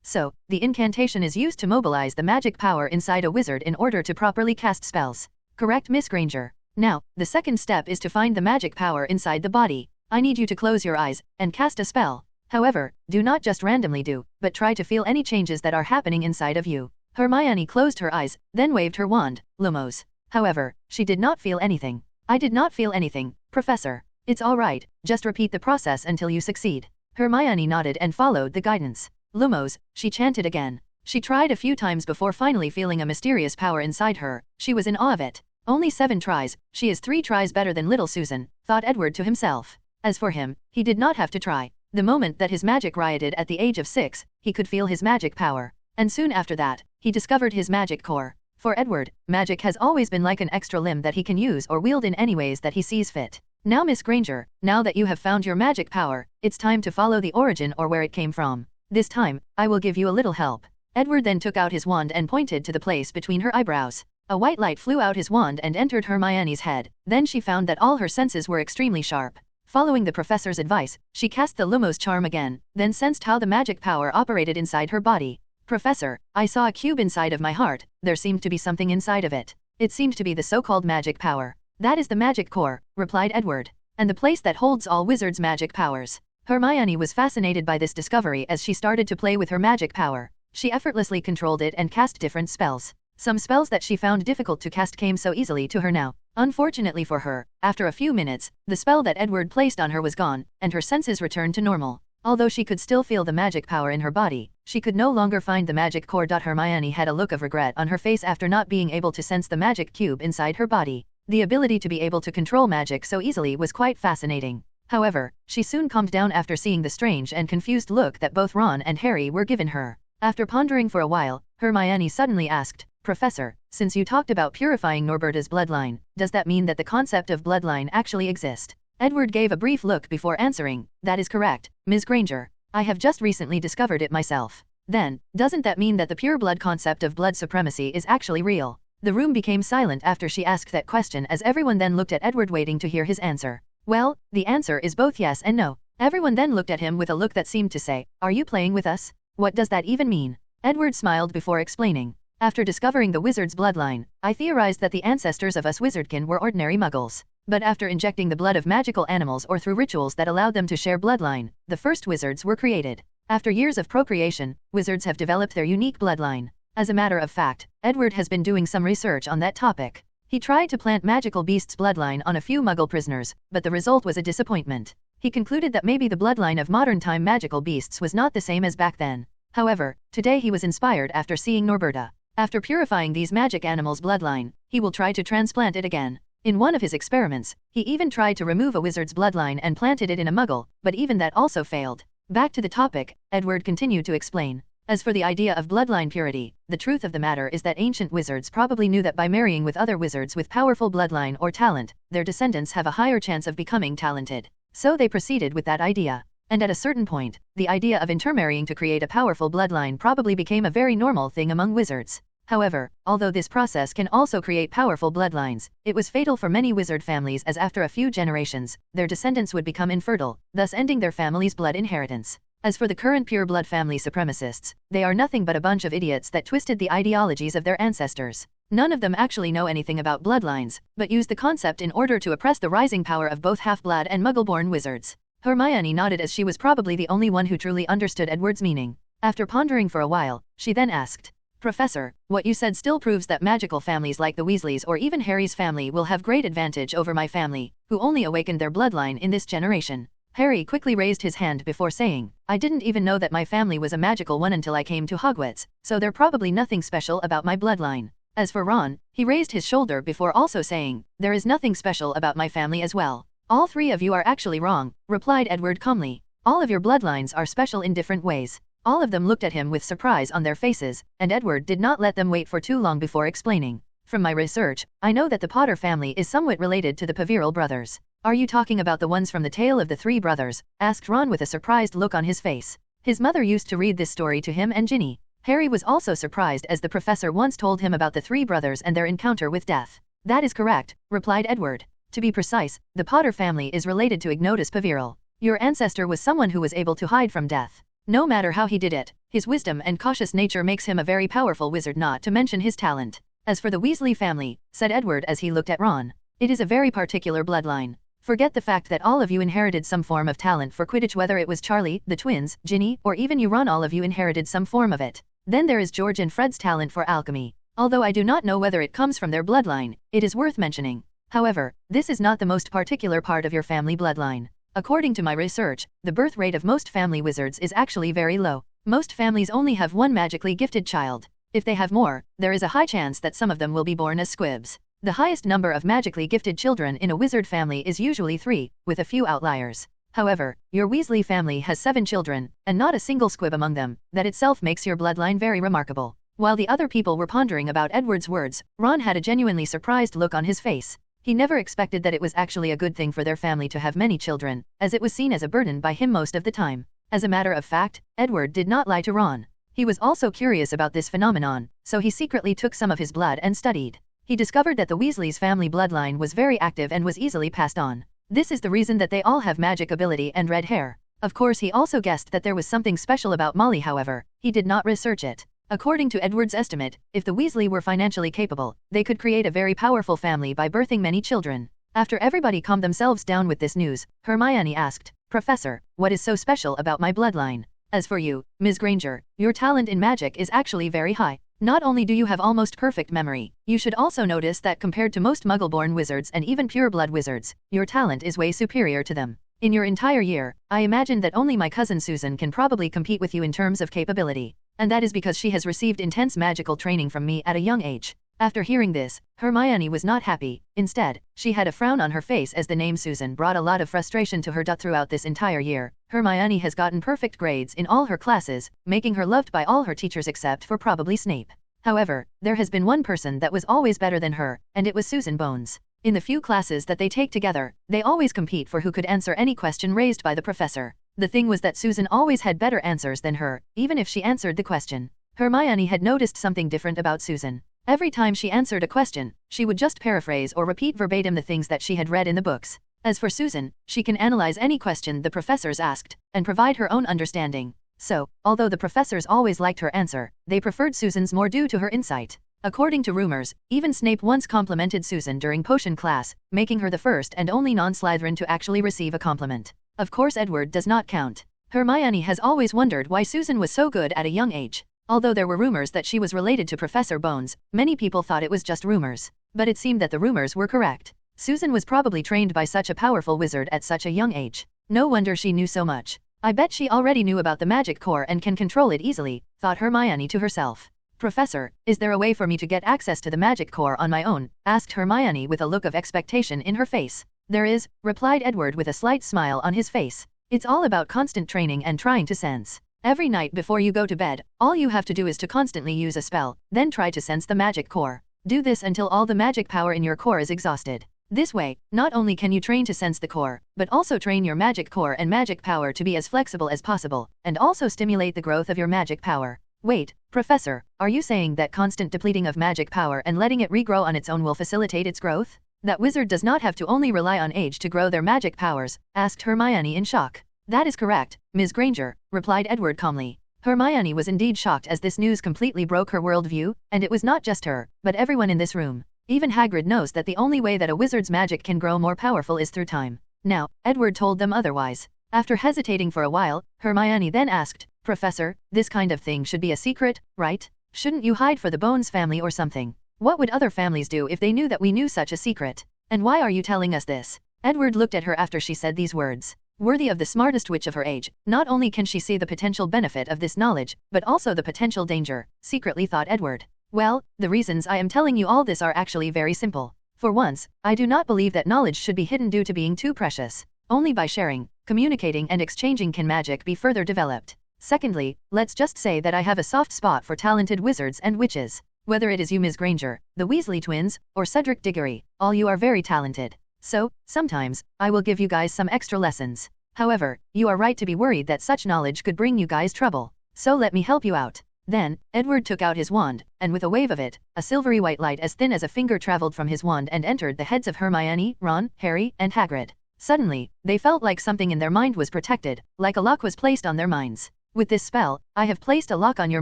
So, the incantation is used to mobilize the magic power inside a wizard in order to properly cast spells. Correct, Miss Granger. Now, the second step is to find the magic power inside the body. I need you to close your eyes and cast a spell. However, do not just randomly do, but try to feel any changes that are happening inside of you. Hermione closed her eyes, then waved her wand, Lumos. However, she did not feel anything. I did not feel anything, Professor. It's all right, just repeat the process until you succeed. Hermione nodded and followed the guidance. Lumos, she chanted again. She tried a few times before finally feeling a mysterious power inside her. She was in awe of it. Only 7 tries, she is 3 tries better than little Susan, thought Edward to himself. As for him, he did not have to try. The moment that his magic rioted at the age of 6, he could feel his magic power. And soon after that, he discovered his magic core. For Edward, magic has always been like an extra limb that he can use or wield in any ways that he sees fit. Now Miss Granger, now that you have found your magic power, it's time to follow the origin or where it came from. This time, I will give you a little help. Edward then took out his wand and pointed to the place between her eyebrows. A white light flew out his wand and entered Hermione's head. Then she found that all her senses were extremely sharp. Following the professor's advice, she cast the Lumos charm again, then sensed how the magic power operated inside her body. Professor, I saw a cube inside of my heart. There seemed to be something inside of it. It seemed to be the so-called magic power. That is the magic core, replied Edward. And the place that holds all wizards' magic powers. Hermione was fascinated by this discovery as she started to play with her magic power. She effortlessly controlled it and cast different spells. Some spells that she found difficult to cast came so easily to her now. Unfortunately for her, after a few minutes, the spell that Edward placed on her was gone, and her senses returned to normal. Although she could still feel the magic power in her body, she could no longer find the magic core. Hermione had a look of regret on her face after not being able to sense the magic cube inside her body. The ability to be able to control magic so easily was quite fascinating. However, she soon calmed down after seeing the strange and confused look that both Ron and Harry were given her. After pondering for a while, Hermione suddenly asked, Professor, since you talked about purifying Norberta's bloodline, does that mean that the concept of bloodline actually exists? Edward gave a brief look before answering. That is correct, Ms. Granger. I have just recently discovered it myself. Then, doesn't that mean that the pure blood concept of blood supremacy is actually real? The room became silent after she asked that question as everyone then looked at Edward waiting to hear his answer. Well, the answer is both yes and no. Everyone then looked at him with a look that seemed to say, "Are you playing with us? What does that even mean?" Edward smiled before explaining. After discovering the wizard's bloodline, I theorized that the ancestors of us wizardkin were ordinary muggles. But after injecting the blood of magical animals or through rituals that allowed them to share bloodline, the first wizards were created. After years of procreation, wizards have developed their unique bloodline. As a matter of fact, Edward has been doing some research on that topic. He tried to plant magical beasts' bloodline on a few muggle prisoners, but the result was a disappointment. He concluded that maybe the bloodline of modern-time magical beasts was not the same as back then. However, today he was inspired after seeing Norberta. After purifying these magic animals' bloodline, he will try to transplant it again. In one of his experiments, he even tried to remove a wizard's bloodline and planted it in a muggle, but even that also failed. Back to the topic, Edward continued to explain. As for the idea of bloodline purity, the truth of the matter is that ancient wizards probably knew that by marrying with other wizards with powerful bloodline or talent, their descendants have a higher chance of becoming talented. So they proceeded with that idea. And at a certain point, the idea of intermarrying to create a powerful bloodline probably became a very normal thing among wizards. However, although this process can also create powerful bloodlines, it was fatal for many wizard families as after a few generations, their descendants would become infertile, thus ending their family's blood inheritance. As for the current pure blood family supremacists, they are nothing but a bunch of idiots that twisted the ideologies of their ancestors. None of them actually know anything about bloodlines, but use the concept in order to oppress the rising power of both half-blood and muggle-born wizards. Hermione nodded as she was probably the only one who truly understood Edward's meaning. After pondering for a while, she then asked, "Professor, what you said still proves that magical families like the Weasleys or even Harry's family will have great advantage over my family, who only awakened their bloodline in this generation." Harry quickly raised his hand before saying, "I didn't even know that my family was a magical one until I came to Hogwarts, so there's probably nothing special about my bloodline." As for Ron, he raised his shoulder before also saying, "There is nothing special about my family as well." "All three of you are actually wrong," replied Edward calmly. "All of your bloodlines are special in different ways." All of them looked at him with surprise on their faces, and Edward did not let them wait for too long before explaining. "From my research, I know that the Potter family is somewhat related to the Peveril brothers." "Are you talking about the ones from the Tale of the Three Brothers?" asked Ron with a surprised look on his face. His mother used to read this story to him and Ginny. Harry was also surprised as the professor once told him about the three brothers and their encounter with death. "That is correct," replied Edward. "To be precise, the Potter family is related to Ignotus Peveril. Your ancestor was someone who was able to hide from death. No matter how he did it, his wisdom and cautious nature makes him a very powerful wizard, not to mention his talent." "As for the Weasley family," said Edward as he looked at Ron, "it is a very particular bloodline. Forget the fact that all of you inherited some form of talent for Quidditch, whether it was Charlie, the twins, Ginny, or even you, Ron. All of you inherited some form of it. Then there is George and Fred's talent for alchemy. Although I do not know whether it comes from their bloodline, it is worth mentioning. However, this is not the most particular part of your family bloodline. According to my research, the birth rate of most family wizards is actually very low. Most families only have one magically gifted child. If they have more, there is a high chance that some of them will be born as squibs. The highest number of magically gifted children in a wizard family is usually 3, with a few outliers. However, your Weasley family has 7 children, and not a single squib among them. That itself makes your bloodline very remarkable." While the other people were pondering about Edward's words, Ron had a genuinely surprised look on his face. He never expected that it was actually a good thing for their family to have many children, as it was seen as a burden by him most of the time. As a matter of fact, Edward did not lie to Ron. He was also curious about this phenomenon, so he secretly took some of his blood and studied. He discovered that the Weasleys' family bloodline was very active and was easily passed on. This is the reason that they all have magic ability and red hair. Of course, he also guessed that there was something special about Molly. However, he did not research it. According to Edward's estimate, if the Weasley were financially capable, they could create a very powerful family by birthing many children. After everybody calmed themselves down with this news, Hermione asked, "Professor, what is so special about my bloodline?" "As for you, Ms. Granger, your talent in magic is actually very high. Not only do you have almost perfect memory, you should also notice that compared to most Muggle-born wizards and even pure-blood wizards, your talent is way superior to them. In your entire year, I imagine that only my cousin Susan can probably compete with you in terms of capability. And that is because she has received intense magical training from me at a young age." After hearing this, Hermione was not happy. Instead, she had a frown on her face as the name Susan brought a lot of frustration to her. Throughout this entire year, Hermione has gotten perfect grades in all her classes, making her loved by all her teachers except for probably Snape. However, there has been one person that was always better than her, and it was Susan Bones. In the few classes that they take together, they always compete for who could answer any question raised by the professor. The thing was that Susan always had better answers than her, even if she answered the question. Hermione had noticed something different about Susan. Every time she answered a question, she would just paraphrase or repeat verbatim the things that she had read in the books. As for Susan, she can analyze any question the professors asked, and provide her own understanding. So, although the professors always liked her answer, they preferred Susan's more due to her insight. According to rumors, even Snape once complimented Susan during potion class, making her the first and only non-Slytherin to actually receive a compliment. Of course Edward does not count. Hermione has always wondered why Susan was so good at a young age. Although there were rumors that she was related to Professor Bones, many people thought it was just rumors. But it seemed that the rumors were correct. Susan was probably trained by such a powerful wizard at such a young age. No wonder she knew so much. I bet she already knew about the magic core and can control it easily, thought Hermione to herself. Professor, is there a way for me to get access to the magic core on my own? Asked Hermione with a look of expectation in her face. There is, replied Edward with a slight smile on his face. It's all about constant training and trying to sense. Every night before you go to bed, all you have to do is to constantly use a spell, then try to sense the magic core. Do this until all the magic power in your core is exhausted. This way, not only can you train to sense the core, but also train your magic core and magic power to be as flexible as possible, and also stimulate the growth of your magic power. Wait, Professor, are you saying that constant depleting of magic power and letting it regrow on its own will facilitate its growth? That wizard does not have to only rely on age to grow their magic powers, asked Hermione in shock. That is correct, Ms. Granger, replied Edward calmly. Hermione was indeed shocked as this news completely broke her worldview, and it was not just her, but everyone in this room. Even Hagrid knows that the only way that a wizard's magic can grow more powerful is through time. Now, Edward told them otherwise. After hesitating for a while, Hermione then asked, Professor, this kind of thing should be a secret, right? Shouldn't you hide for the Bones family or something? What would other families do if they knew that we knew such a secret? And why are you telling us this? Edward looked at her after she said these words. Worthy of the smartest witch of her age, not only can she see the potential benefit of this knowledge, but also the potential danger, secretly thought Edward. Well, the reasons I am telling you all this are actually very simple. For once, I do not believe that knowledge should be hidden due to being too precious. Only by sharing, communicating and exchanging can magic be further developed. Secondly, let's just say that I have a soft spot for talented wizards and witches. Whether it is you Ms. Granger, the Weasley twins, or Cedric Diggory, all you are very talented. So, sometimes, I will give you guys some extra lessons. However, you are right to be worried that such knowledge could bring you guys trouble. So let me help you out. Then, Edward took out his wand, and with a wave of it, a silvery white light as thin as a finger traveled from his wand and entered the heads of Hermione, Ron, Harry, and Hagrid. Suddenly, they felt like something in their mind was protected, like a lock was placed on their minds. With this spell, I have placed a lock on your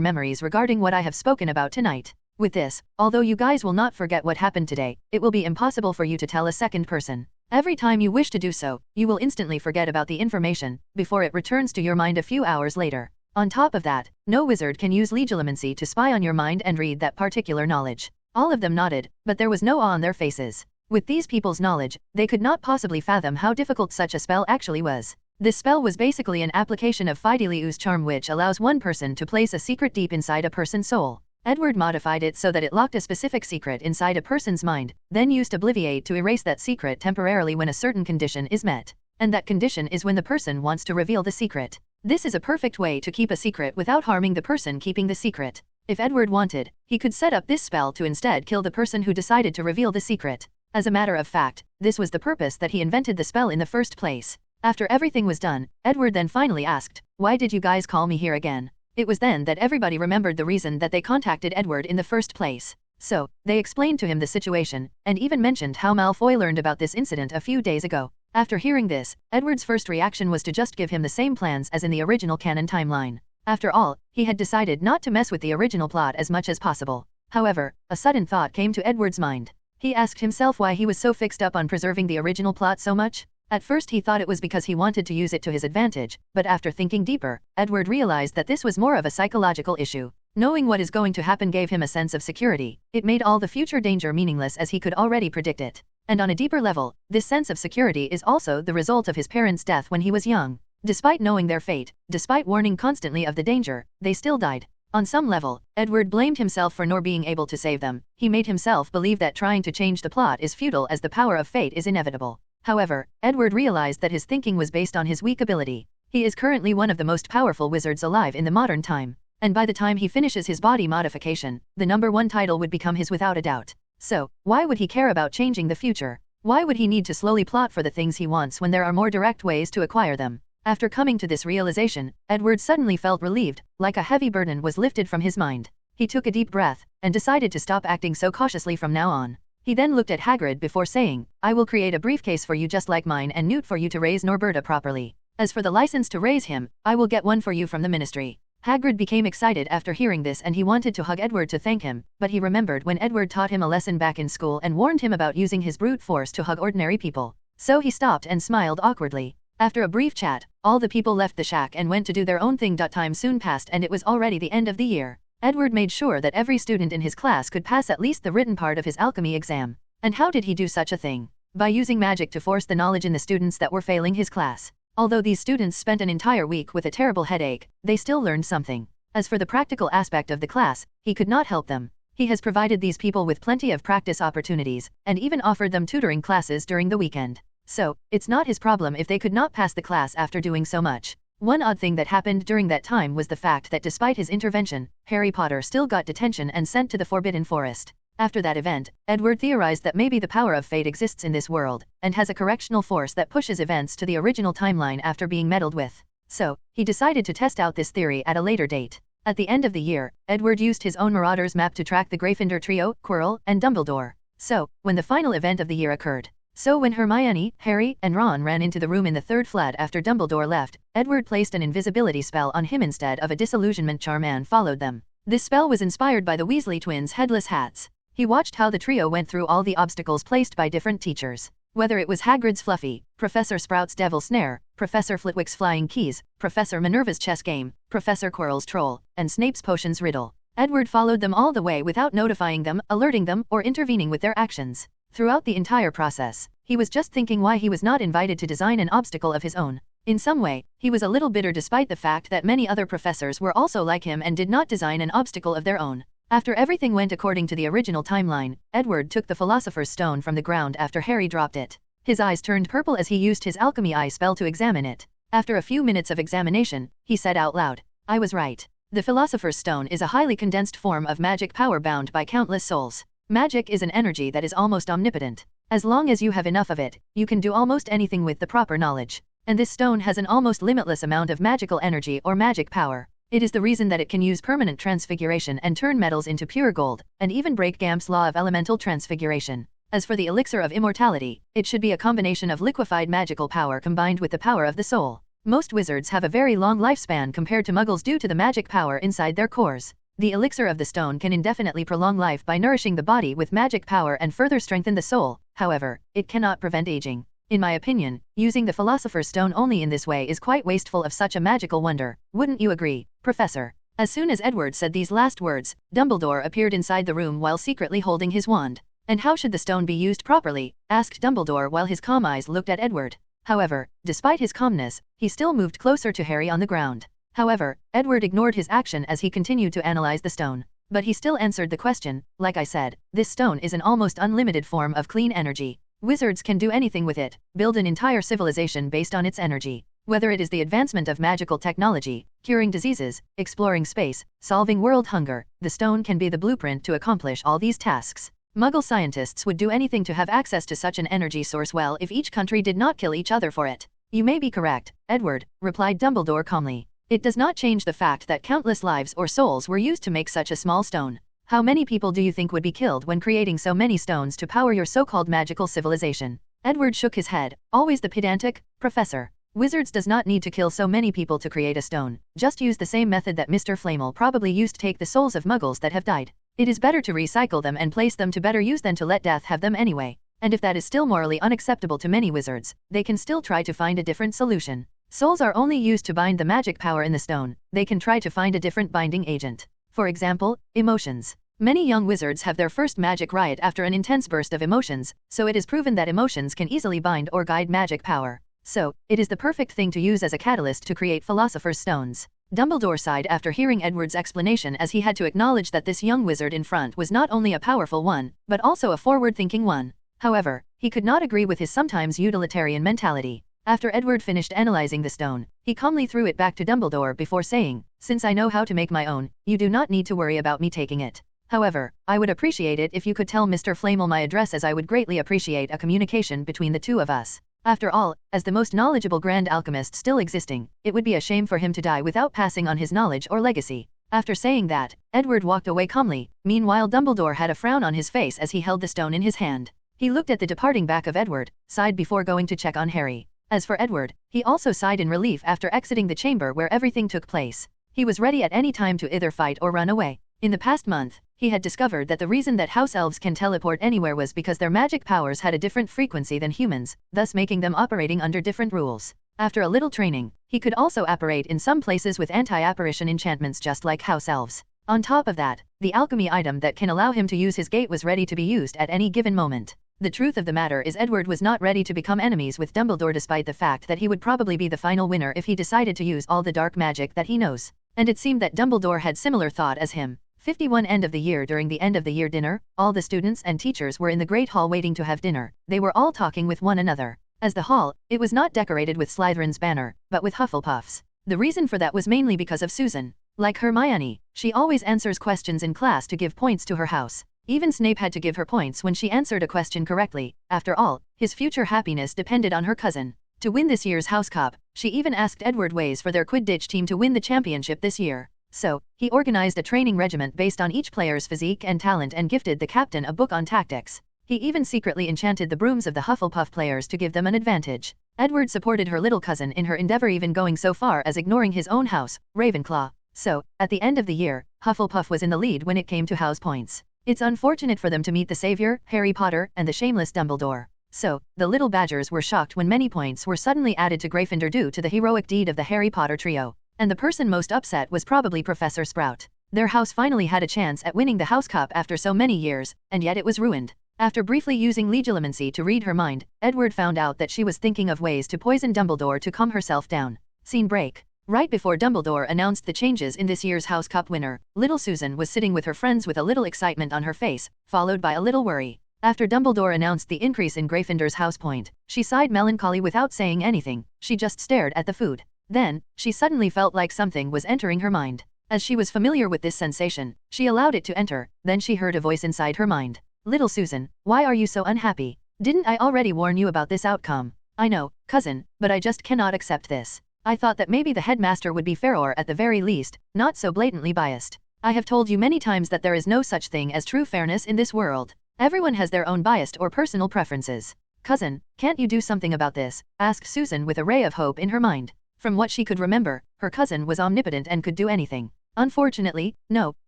memories regarding what I have spoken about tonight. With this, although you guys will not forget what happened today, it will be impossible for you to tell a second person. Every time you wish to do so, you will instantly forget about the information, before it returns to your mind a few hours later. On top of that, no wizard can use legilimency to spy on your mind and read that particular knowledge. All of them nodded, but there was no awe on their faces. With these people's knowledge, they could not possibly fathom how difficult such a spell actually was. This spell was basically an application of Fidelius's charm which allows one person to place a secret deep inside a person's soul. Edward modified it so that it locked a specific secret inside a person's mind, then used Obliviate to erase that secret temporarily when a certain condition is met. And that condition is when the person wants to reveal the secret. This is a perfect way to keep a secret without harming the person keeping the secret. If Edward wanted, he could set up this spell to instead kill the person who decided to reveal the secret. As a matter of fact, this was the purpose that he invented the spell in the first place. After everything was done, Edward then finally asked, "Why did you guys call me here again?" It was then that everybody remembered the reason that they contacted Edward in the first place. So, they explained to him the situation, and even mentioned how Malfoy learned about this incident a few days ago. After hearing this, Edward's first reaction was to just give him the same plans as in the original canon timeline. After all, he had decided not to mess with the original plot as much as possible. However, a sudden thought came to Edward's mind. He asked himself why he was so fixed up on preserving the original plot so much. At first he thought it was because he wanted to use it to his advantage, but after thinking deeper, Edward realized that this was more of a psychological issue. Knowing what is going to happen gave him a sense of security. It made all the future danger meaningless as he could already predict it. And on a deeper level, this sense of security is also the result of his parents' death when he was young. Despite knowing their fate, despite warning constantly of the danger, they still died. On some level, Edward blamed himself for not being able to save them. He made himself believe that trying to change the plot is futile as the power of fate is inevitable. However, Edward realized that his thinking was based on his weak ability. He is currently one of the most powerful wizards alive in the modern time. and by the time he finishes his body modification, the #1 title would become his without a doubt. So, why would he care about changing the future? Why would he need to slowly plot for the things he wants when there are more direct ways to acquire them? After coming to this realization, Edward suddenly felt relieved, like a heavy burden was lifted from his mind. He took a deep breath, and decided to stop acting so cautiously from now on. He then looked at Hagrid before saying, "I will create a briefcase for you just like mine and Newt for you to raise Norberta properly. As for the license to raise him, I will get one for you from the ministry." Hagrid became excited after hearing this and he wanted to hug Edward to thank him, but he remembered when Edward taught him a lesson back in school and warned him about using his brute force to hug ordinary people. So he stopped and smiled awkwardly. After a brief chat, all the people left the shack and went to do their own thing. Time soon passed and it was already the end of the year. Edward made sure that every student in his class could pass at least the written part of his alchemy exam. And how did he do such a thing? By using magic to force the knowledge in the students that were failing his class. Although these students spent an entire week with a terrible headache, they still learned something. As for the practical aspect of the class, he could not help them. He has provided these people with plenty of practice opportunities, and even offered them tutoring classes during the weekend. So, it's not his problem if they could not pass the class after doing so much. One odd thing that happened during that time was the fact that despite his intervention, Harry Potter still got detention and sent to the Forbidden Forest. After that event, Edward theorized that maybe the power of fate exists in this world, and has a correctional force that pushes events to the original timeline after being meddled with. So, he decided to test out this theory at a later date. At the end of the year, Edward used his own Marauders map to track the Gryffindor trio, Quirrell, and Dumbledore. So, when the final event of the year occurred. So when Hermione, Harry, and Ron ran into the room in the third flat after Dumbledore left, Edward placed an invisibility spell on him instead of a disillusionment charm and followed them. This spell was inspired by the Weasley twins' headless hats. He watched how the trio went through all the obstacles placed by different teachers. Whether it was Hagrid's Fluffy, Professor Sprout's Devil Snare, Professor Flitwick's Flying Keys, Professor Minerva's Chess Game, Professor Quirrell's Troll, and Snape's Potions Riddle. Edward followed them all the way without notifying them, alerting them, or intervening with their actions. Throughout the entire process, he was just thinking why he was not invited to design an obstacle of his own. In some way, he was a little bitter despite the fact that many other professors were also like him and did not design an obstacle of their own. After everything went according to the original timeline, Edward took the Philosopher's Stone from the ground after Harry dropped it. His eyes turned purple as he used his alchemy eye spell to examine it. After a few minutes of examination, he said out loud, "I was right. The Philosopher's Stone is a highly condensed form of magic power bound by countless souls. Magic is an energy that is almost omnipotent. As long as you have enough of it, you can do almost anything with the proper knowledge. And this stone has an almost limitless amount of magical energy or magic power. It is the reason that it can use permanent transfiguration and turn metals into pure gold, and even break Gamp's law of elemental transfiguration. As for the elixir of immortality, it should be a combination of liquefied magical power combined with the power of the soul. Most wizards have a very long lifespan compared to muggles due to the magic power inside their cores. The elixir of the stone can indefinitely prolong life by nourishing the body with magic power and further strengthen the soul. However, it cannot prevent aging. In my opinion, using the Philosopher's Stone only in this way is quite wasteful of such a magical wonder. Wouldn't you agree, Professor?" As soon as Edward said these last words, Dumbledore appeared inside the room while secretly holding his wand. "And how should the stone be used properly?" asked Dumbledore while his calm eyes looked at Edward. However, despite his calmness, he still moved closer to Harry on the ground. However, Edward ignored his action as he continued to analyze the stone. But he still answered the question. "Like I said, this stone is an almost unlimited form of clean energy. Wizards can do anything with it, build an entire civilization based on its energy. Whether it is the advancement of magical technology, curing diseases, exploring space, solving world hunger, the stone can be the blueprint to accomplish all these tasks. Muggle scientists would do anything to have access to such an energy source well if each country did not kill each other for it." "You may be correct, Edward," replied Dumbledore calmly. "It does not change the fact that countless lives or souls were used to make such a small stone. How many people do you think would be killed when creating so many stones to power your so-called magical civilization?" Edward shook his head, always the pedantic, "Professor, wizards does not need to kill so many people to create a stone. Just use the same method that Mr. Flamel probably used to take the souls of muggles that have died. It is better to recycle them and place them to better use than to let death have them anyway. And if that is still morally unacceptable to many wizards, they can still try to find a different solution. Souls are only used to bind the magic power in the stone. They can try to find a different binding agent. For example, emotions. Many young wizards have their first magic riot after an intense burst of emotions, so it is proven that emotions can easily bind or guide magic power. So, it is the perfect thing to use as a catalyst to create Philosopher's Stones." Dumbledore sighed after hearing Edward's explanation as he had to acknowledge that this young wizard in front was not only a powerful one, but also a forward-thinking one. However, he could not agree with his sometimes utilitarian mentality. After Edward finished analyzing the stone, he calmly threw it back to Dumbledore before saying, Since I know how to make my own, you do not need to worry about me taking it. However, I would appreciate it if you could tell Mr. Flamel my address, as I would greatly appreciate a communication between the two of us. After all, as the most knowledgeable grand alchemist still existing, it would be a shame for him to die without passing on his knowledge or legacy. After saying that, Edward walked away calmly. Meanwhile, Dumbledore had a frown on his face as he held the stone in his hand. He looked at the departing back of Edward, sighed before going to check on Harry. As for Edward, he also sighed in relief after exiting the chamber where everything took place. He was ready at any time to either fight or run away. In the past month, he had discovered that the reason that house elves can teleport anywhere was because their magic powers had a different frequency than humans, thus making them operating under different rules. After a little training, he could also operate in some places with anti-apparition enchantments just like house elves. On top of that, the alchemy item that can allow him to use his gate was ready to be used at any given moment. The truth of the matter is Edward was not ready to become enemies with Dumbledore, despite the fact that he would probably be the final winner if he decided to use all the dark magic that he knows. And it seemed that Dumbledore had similar thought as him. 51 End of the year. During the end of the year dinner, all the students and teachers were in the Great Hall waiting to have dinner. They were all talking with one another. As the hall, it was not decorated with Slytherin's banner, but with Hufflepuff's. The reason for that was mainly because of Susan. Like Hermione, she always answers questions in class to give points to her house. Even Snape had to give her points when she answered a question correctly. After all, his future happiness depended on her cousin. To win this year's House Cup, she even asked Edward ways for their Quidditch team to win the championship this year. So, he organized a training regiment based on each player's physique and talent and gifted the captain a book on tactics. He even secretly enchanted the brooms of the Hufflepuff players to give them an advantage. Edward supported her little cousin in her endeavor, even going so far as ignoring his own house, Ravenclaw. So, at the end of the year, Hufflepuff was in the lead when it came to house points. It's unfortunate for them to meet the savior, Harry Potter, and the shameless Dumbledore. So, the little Badgers were shocked when many points were suddenly added to Gryffindor due to the heroic deed of the Harry Potter trio. And the person most upset was probably Professor Sprout. Their house finally had a chance at winning the House Cup after so many years, and yet it was ruined. After briefly using legilimency to read her mind, Edward found out that she was thinking of ways to poison Dumbledore to calm herself down. Scene break. Right before Dumbledore announced the changes in this year's House Cup winner, little Susan was sitting with her friends with a little excitement on her face, followed by a little worry. After Dumbledore announced the increase in Gryffindor's house point, she sighed melancholy without saying anything. She just stared at the food. Then, she suddenly felt like something was entering her mind. As she was familiar with this sensation, she allowed it to enter. Then she heard a voice inside her mind. Little Susan, why are you so unhappy? Didn't I already warn you about this outcome? I know, cousin, but I just cannot accept this. I thought that maybe the headmaster would be fair, or at the very least, not so blatantly biased. I have told you many times that there is no such thing as true fairness in this world. Everyone has their own biased or personal preferences. Cousin, can't you do something about this? Asked Susan with a ray of hope in her mind. From what she could remember, her cousin was omnipotent and could do anything. Unfortunately, no,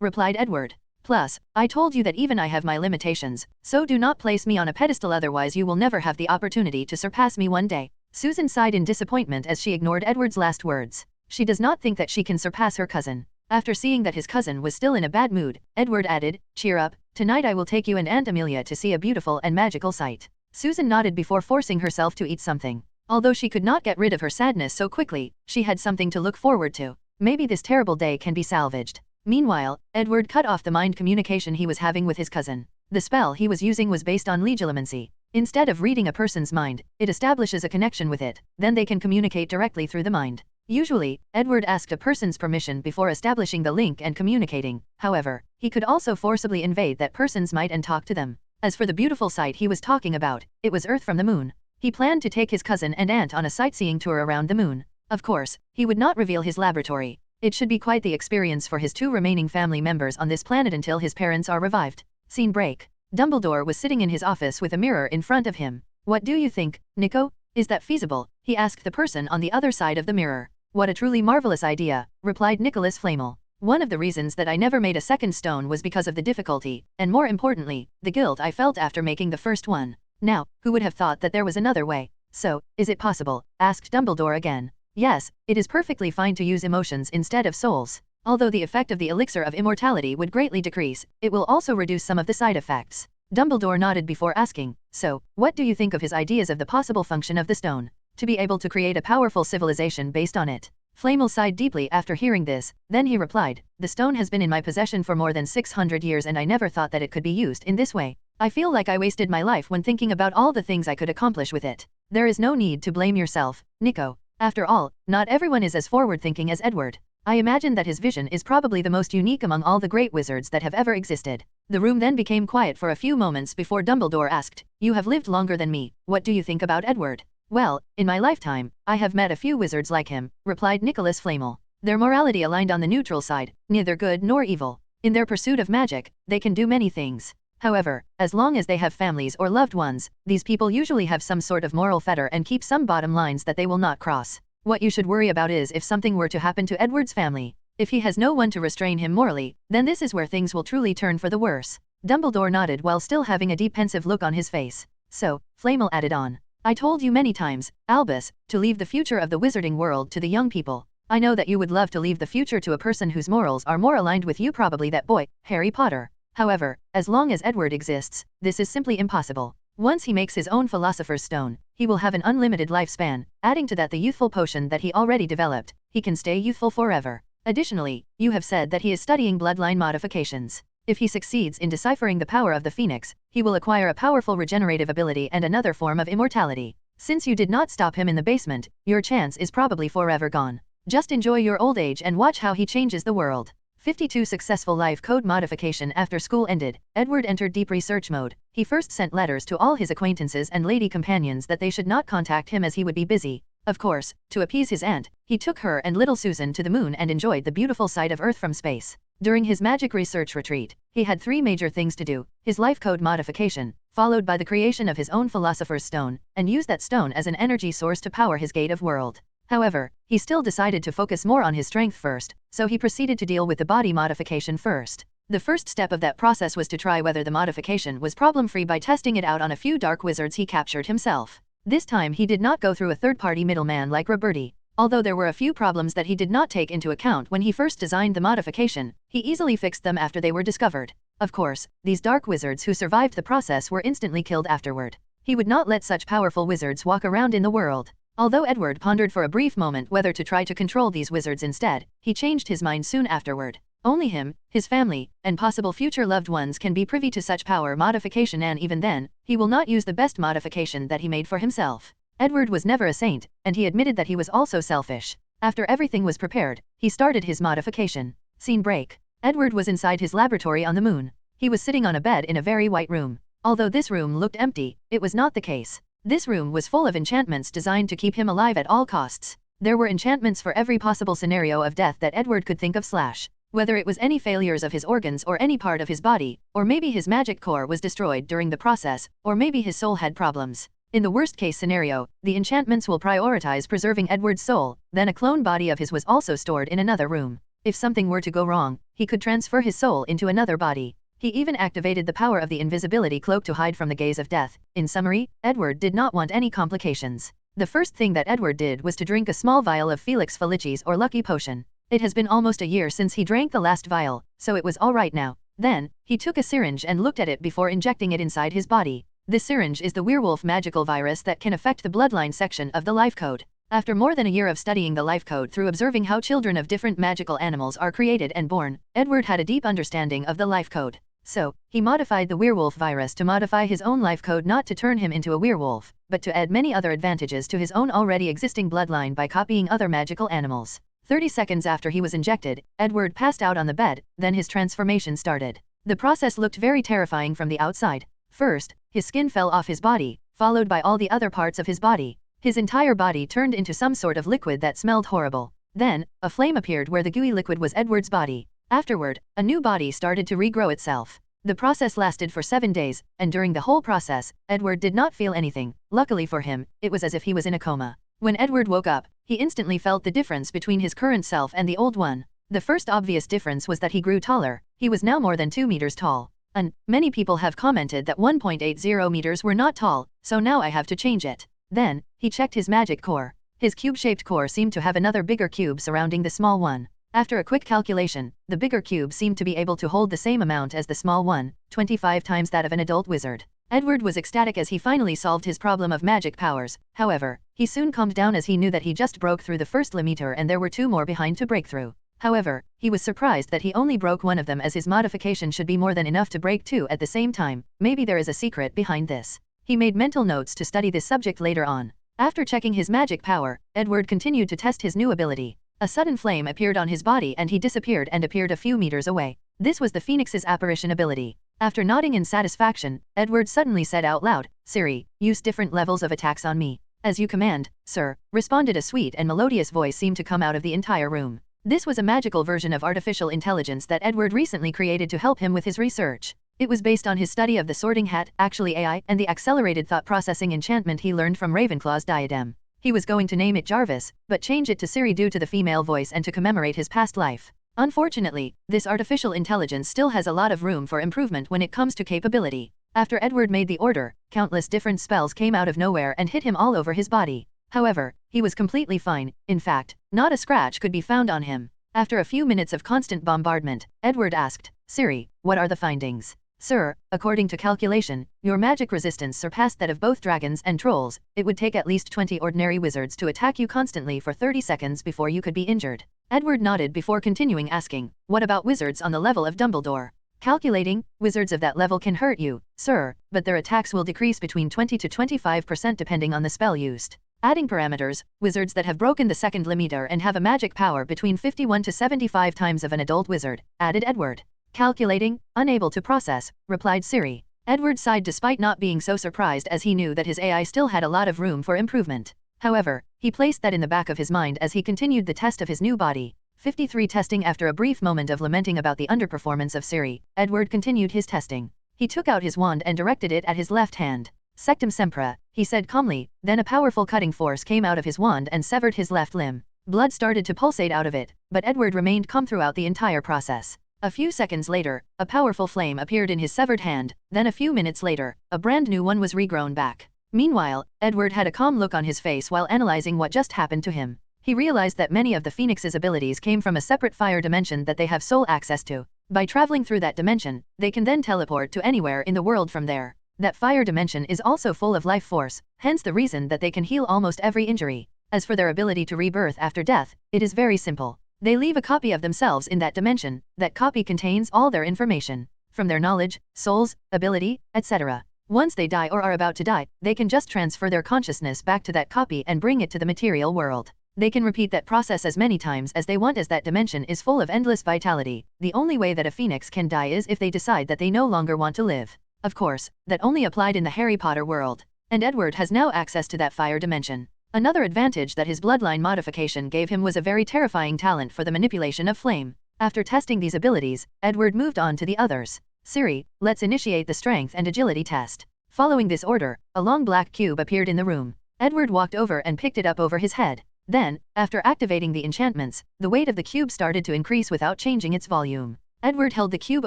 replied Edward. Plus, I told you that even I have my limitations, so do not place me on a pedestal, otherwise you will never have the opportunity to surpass me one day. Susan sighed in disappointment as she ignored Edward's last words. She does not think that she can surpass her cousin. After seeing that his cousin was still in a bad mood, Edward added, cheer up, tonight I will take you and Aunt Amelia to see a beautiful and magical sight. Susan nodded before forcing herself to eat something. Although she could not get rid of her sadness so quickly, she had something to look forward to. Maybe this terrible day can be salvaged. Meanwhile, Edward cut off the mind communication he was having with his cousin. The spell he was using was based on legilimency. Instead of reading a person's mind, it establishes a connection with it, then they can communicate directly through the mind. Usually, Edward asked a person's permission before establishing the link and communicating. However, he could also forcibly invade that person's mind and talk to them. As for the beautiful sight he was talking about, it was Earth from the moon. He planned to take his cousin and aunt on a sightseeing tour around the moon. Of course, he would not reveal his laboratory. It should be quite the experience for his two remaining family members on this planet until his parents are revived. Scene break. Dumbledore was sitting in his office with a mirror in front of him. What do you think, Nico? Is that feasible? He asked the person on the other side of the mirror. What a truly marvelous idea, replied Nicholas Flamel. One of the reasons that I never made a second stone was because of the difficulty, and more importantly, the guilt I felt after making the first one. Now, who would have thought that there was another way? So, is it possible? Asked Dumbledore again. Yes, it is perfectly fine to use emotions instead of souls. Although the effect of the elixir of immortality would greatly decrease, it will also reduce some of the side effects. Dumbledore nodded before asking, so, what do you think of his ideas of the possible function of the stone? To be able to create a powerful civilization based on it. Flamel sighed deeply after hearing this, then he replied, the stone has been in my possession for more than 600 years and I never thought that it could be used in this way. I feel like I wasted my life when thinking about all the things I could accomplish with it. There is no need to blame yourself, Nico. After all, not everyone is as forward-thinking as Edward. I imagine that his vision is probably the most unique among all the great wizards that have ever existed. The room then became quiet for a few moments before Dumbledore asked, "You have lived longer than me, what do you think about Edward?" "Well, in my lifetime, I have met a few wizards like him," replied Nicholas Flamel. "Their morality aligned on the neutral side, neither good nor evil. In their pursuit of magic, they can do many things. However, as long as they have families or loved ones, these people usually have some sort of moral fetter and keep some bottom lines that they will not cross. What you should worry about is if something were to happen to Edward's family. If he has no one to restrain him morally, then this is where things will truly turn for the worse." Dumbledore nodded while still having a deep pensive look on his face. "So," Flamel added on, "I told you many times, Albus, to leave the future of the wizarding world to the young people. I know that you would love to leave the future to a person whose morals are more aligned with you, probably that boy, Harry Potter. However, as long as Edward exists, this is simply impossible. Once he makes his own Philosopher's Stone, he will have an unlimited lifespan. Adding to that the youthful potion that he already developed, he can stay youthful forever. Additionally, you have said that he is studying bloodline modifications. If he succeeds in deciphering the power of the Phoenix, he will acquire a powerful regenerative ability and another form of immortality. Since you did not stop him in the basement, your chance is probably forever gone. Just enjoy your old age and watch how he changes the world." 52 Successful life code modification. After school ended, Edward entered deep research mode. He first sent letters to all his acquaintances and lady companions that they should not contact him as he would be busy. Of course, to appease his aunt, he took her and little Susan to the moon and enjoyed the beautiful sight of Earth from space. During his magic research retreat, he had 3 major things to do: his life code modification, followed by the creation of his own Philosopher's Stone, and use that stone as an energy source to power his gate of world. However, he still decided to focus more on his strength first, so he proceeded to deal with the body modification first. The first step of that process was to try whether the modification was problem-free by testing it out on a few dark wizards he captured himself. This time he did not go through a third-party middleman like Roberti. Although there were a few problems that he did not take into account when he first designed the modification, he easily fixed them after they were discovered. Of course, these dark wizards who survived the process were instantly killed afterward. He would not let such powerful wizards walk around in the world. Although Edward pondered for a brief moment whether to try to control these wizards instead, he changed his mind soon afterward. Only him, his family, and possible future loved ones can be privy to such power modification, and even then, he will not use the best modification that he made for himself. Edward was never a saint, and he admitted that he was also selfish. After everything was prepared, he started his modification. Scene break. Edward was inside his laboratory on the moon. He was sitting on a bed in a very white room. Although this room looked empty, it was not the case. This room was full of enchantments designed to keep him alive at all costs. There were enchantments for every possible scenario of death that Edward could think of / whether it was any failures of his organs or any part of his body, or maybe his magic core was destroyed during the process, or maybe his soul had problems. In the worst-case scenario, the enchantments will prioritize preserving Edward's soul, then a clone body of his was also stored in another room. If something were to go wrong, he could transfer his soul into another body. He even activated the power of the invisibility cloak to hide from the gaze of death. In summary, Edward did not want any complications. The first thing that Edward did was to drink a small vial of Felix Felicis or lucky potion. It has been almost a year since he drank the last vial, so it was all right now. Then, he took a syringe and looked at it before injecting it inside his body. This syringe is the werewolf magical virus that can affect the bloodline section of the life code. After more than a year of studying the life code through observing how children of different magical animals are created and born, Edward had a deep understanding of the life code. So, he modified the werewolf virus to modify his own life code, not to turn him into a werewolf, but to add many other advantages to his own already existing bloodline by copying other magical animals. 30 seconds after he was injected, Edward passed out on the bed, then his transformation started. The process looked very terrifying from the outside. First, his skin fell off his body, followed by all the other parts of his body. His entire body turned into some sort of liquid that smelled horrible. Then, a flame appeared where the gooey liquid was Edward's body. Afterward, a new body started to regrow itself. The process lasted for 7 days, and during the whole process, Edward did not feel anything. Luckily for him, it was as if he was in a coma. When Edward woke up, he instantly felt the difference between his current self and the old one. The first obvious difference was that he grew taller. He was now more than 2 meters tall. And many people have commented that 1.80 meters were not tall, so now I have to change it. Then, he checked his magic core. His cube-shaped core seemed to have another bigger cube surrounding the small one. After a quick calculation, the bigger cube seemed to be able to hold the same amount as the small one, 25 times that of an adult wizard. Edward was ecstatic as he finally solved his problem of magic powers. However, he soon calmed down as he knew that he just broke through the first limiter and there were 2 more behind to break through. However, he was surprised that he only broke one of them, as his modification should be more than enough to break 2 at the same time. Maybe there is a secret behind this. He made mental notes to study this subject later on. After checking his magic power, Edward continued to test his new ability. A sudden flame appeared on his body and he disappeared and appeared a few meters away. This was the Phoenix's apparition ability. After nodding in satisfaction, Edward suddenly said out loud, "Siri, use different levels of attacks on me." "As you command, sir," responded a sweet and melodious voice seemed to come out of the entire room. This was a magical version of artificial intelligence that Edward recently created to help him with his research. It was based on his study of the Sorting Hat, actually AI, and the accelerated thought processing enchantment he learned from Ravenclaw's diadem. He was going to name it Jarvis, but change it to Siri due to the female voice and to commemorate his past life. Unfortunately, this artificial intelligence still has a lot of room for improvement when it comes to capability. After Edward made the order, countless different spells came out of nowhere and hit him all over his body. However, he was completely fine. In fact, not a scratch could be found on him. After a few minutes of constant bombardment, Edward asked, "Siri, what are the findings?" "Sir, according to calculation, your magic resistance surpassed that of both dragons and trolls. It would take at least 20 ordinary wizards to attack you constantly for 30 seconds before you could be injured." Edward nodded before continuing asking, "What about wizards on the level of Dumbledore?" "Calculating, wizards of that level can hurt you, sir, but their attacks will decrease between 20 to 25% depending on the spell used." Adding parameters, wizards that have broken the second limiter and have a magic power between 51 to 75 times of an adult wizard, added Edward. "Calculating, unable to process," replied Siri. Edward sighed despite not being so surprised as he knew that his AI still had a lot of room for improvement. However, he placed that in the back of his mind as he continued the test of his new body. 53 Testing. After a brief moment of lamenting about the underperformance of Siri, Edward continued his testing. He took out his wand and directed it at his left hand. "Sectum Sempra," he said calmly, then a powerful cutting force came out of his wand and severed his left limb. Blood started to pulsate out of it, but Edward remained calm throughout the entire process. A few seconds later, a powerful flame appeared in his severed hand, then a few minutes later, a brand new one was regrown back. Meanwhile, Edward had a calm look on his face while analyzing what just happened to him. He realized that many of the Phoenix's abilities came from a separate fire dimension that they have sole access to. By traveling through that dimension, they can then teleport to anywhere in the world from there. That fire dimension is also full of life force, hence the reason that they can heal almost every injury. As for their ability to rebirth after death, it is very simple. They leave a copy of themselves in that dimension. That copy contains all their information, from their knowledge, souls, ability, etc. Once they die or are about to die, they can just transfer their consciousness back to that copy and bring it to the material world. They can repeat that process as many times as they want as that dimension is full of endless vitality. The only way that a phoenix can die is if they decide that they no longer want to live. Of course, that only applied in the Harry Potter world. And Edward has now access to that fire dimension. Another advantage that his bloodline modification gave him was a very terrifying talent for the manipulation of flame. After testing these abilities, Edward moved on to the others. "Siri, let's initiate the strength and agility test." Following this order, a long black cube appeared in the room. Edward walked over and picked it up over his head. Then, after activating the enchantments, the weight of the cube started to increase without changing its volume. Edward held the cube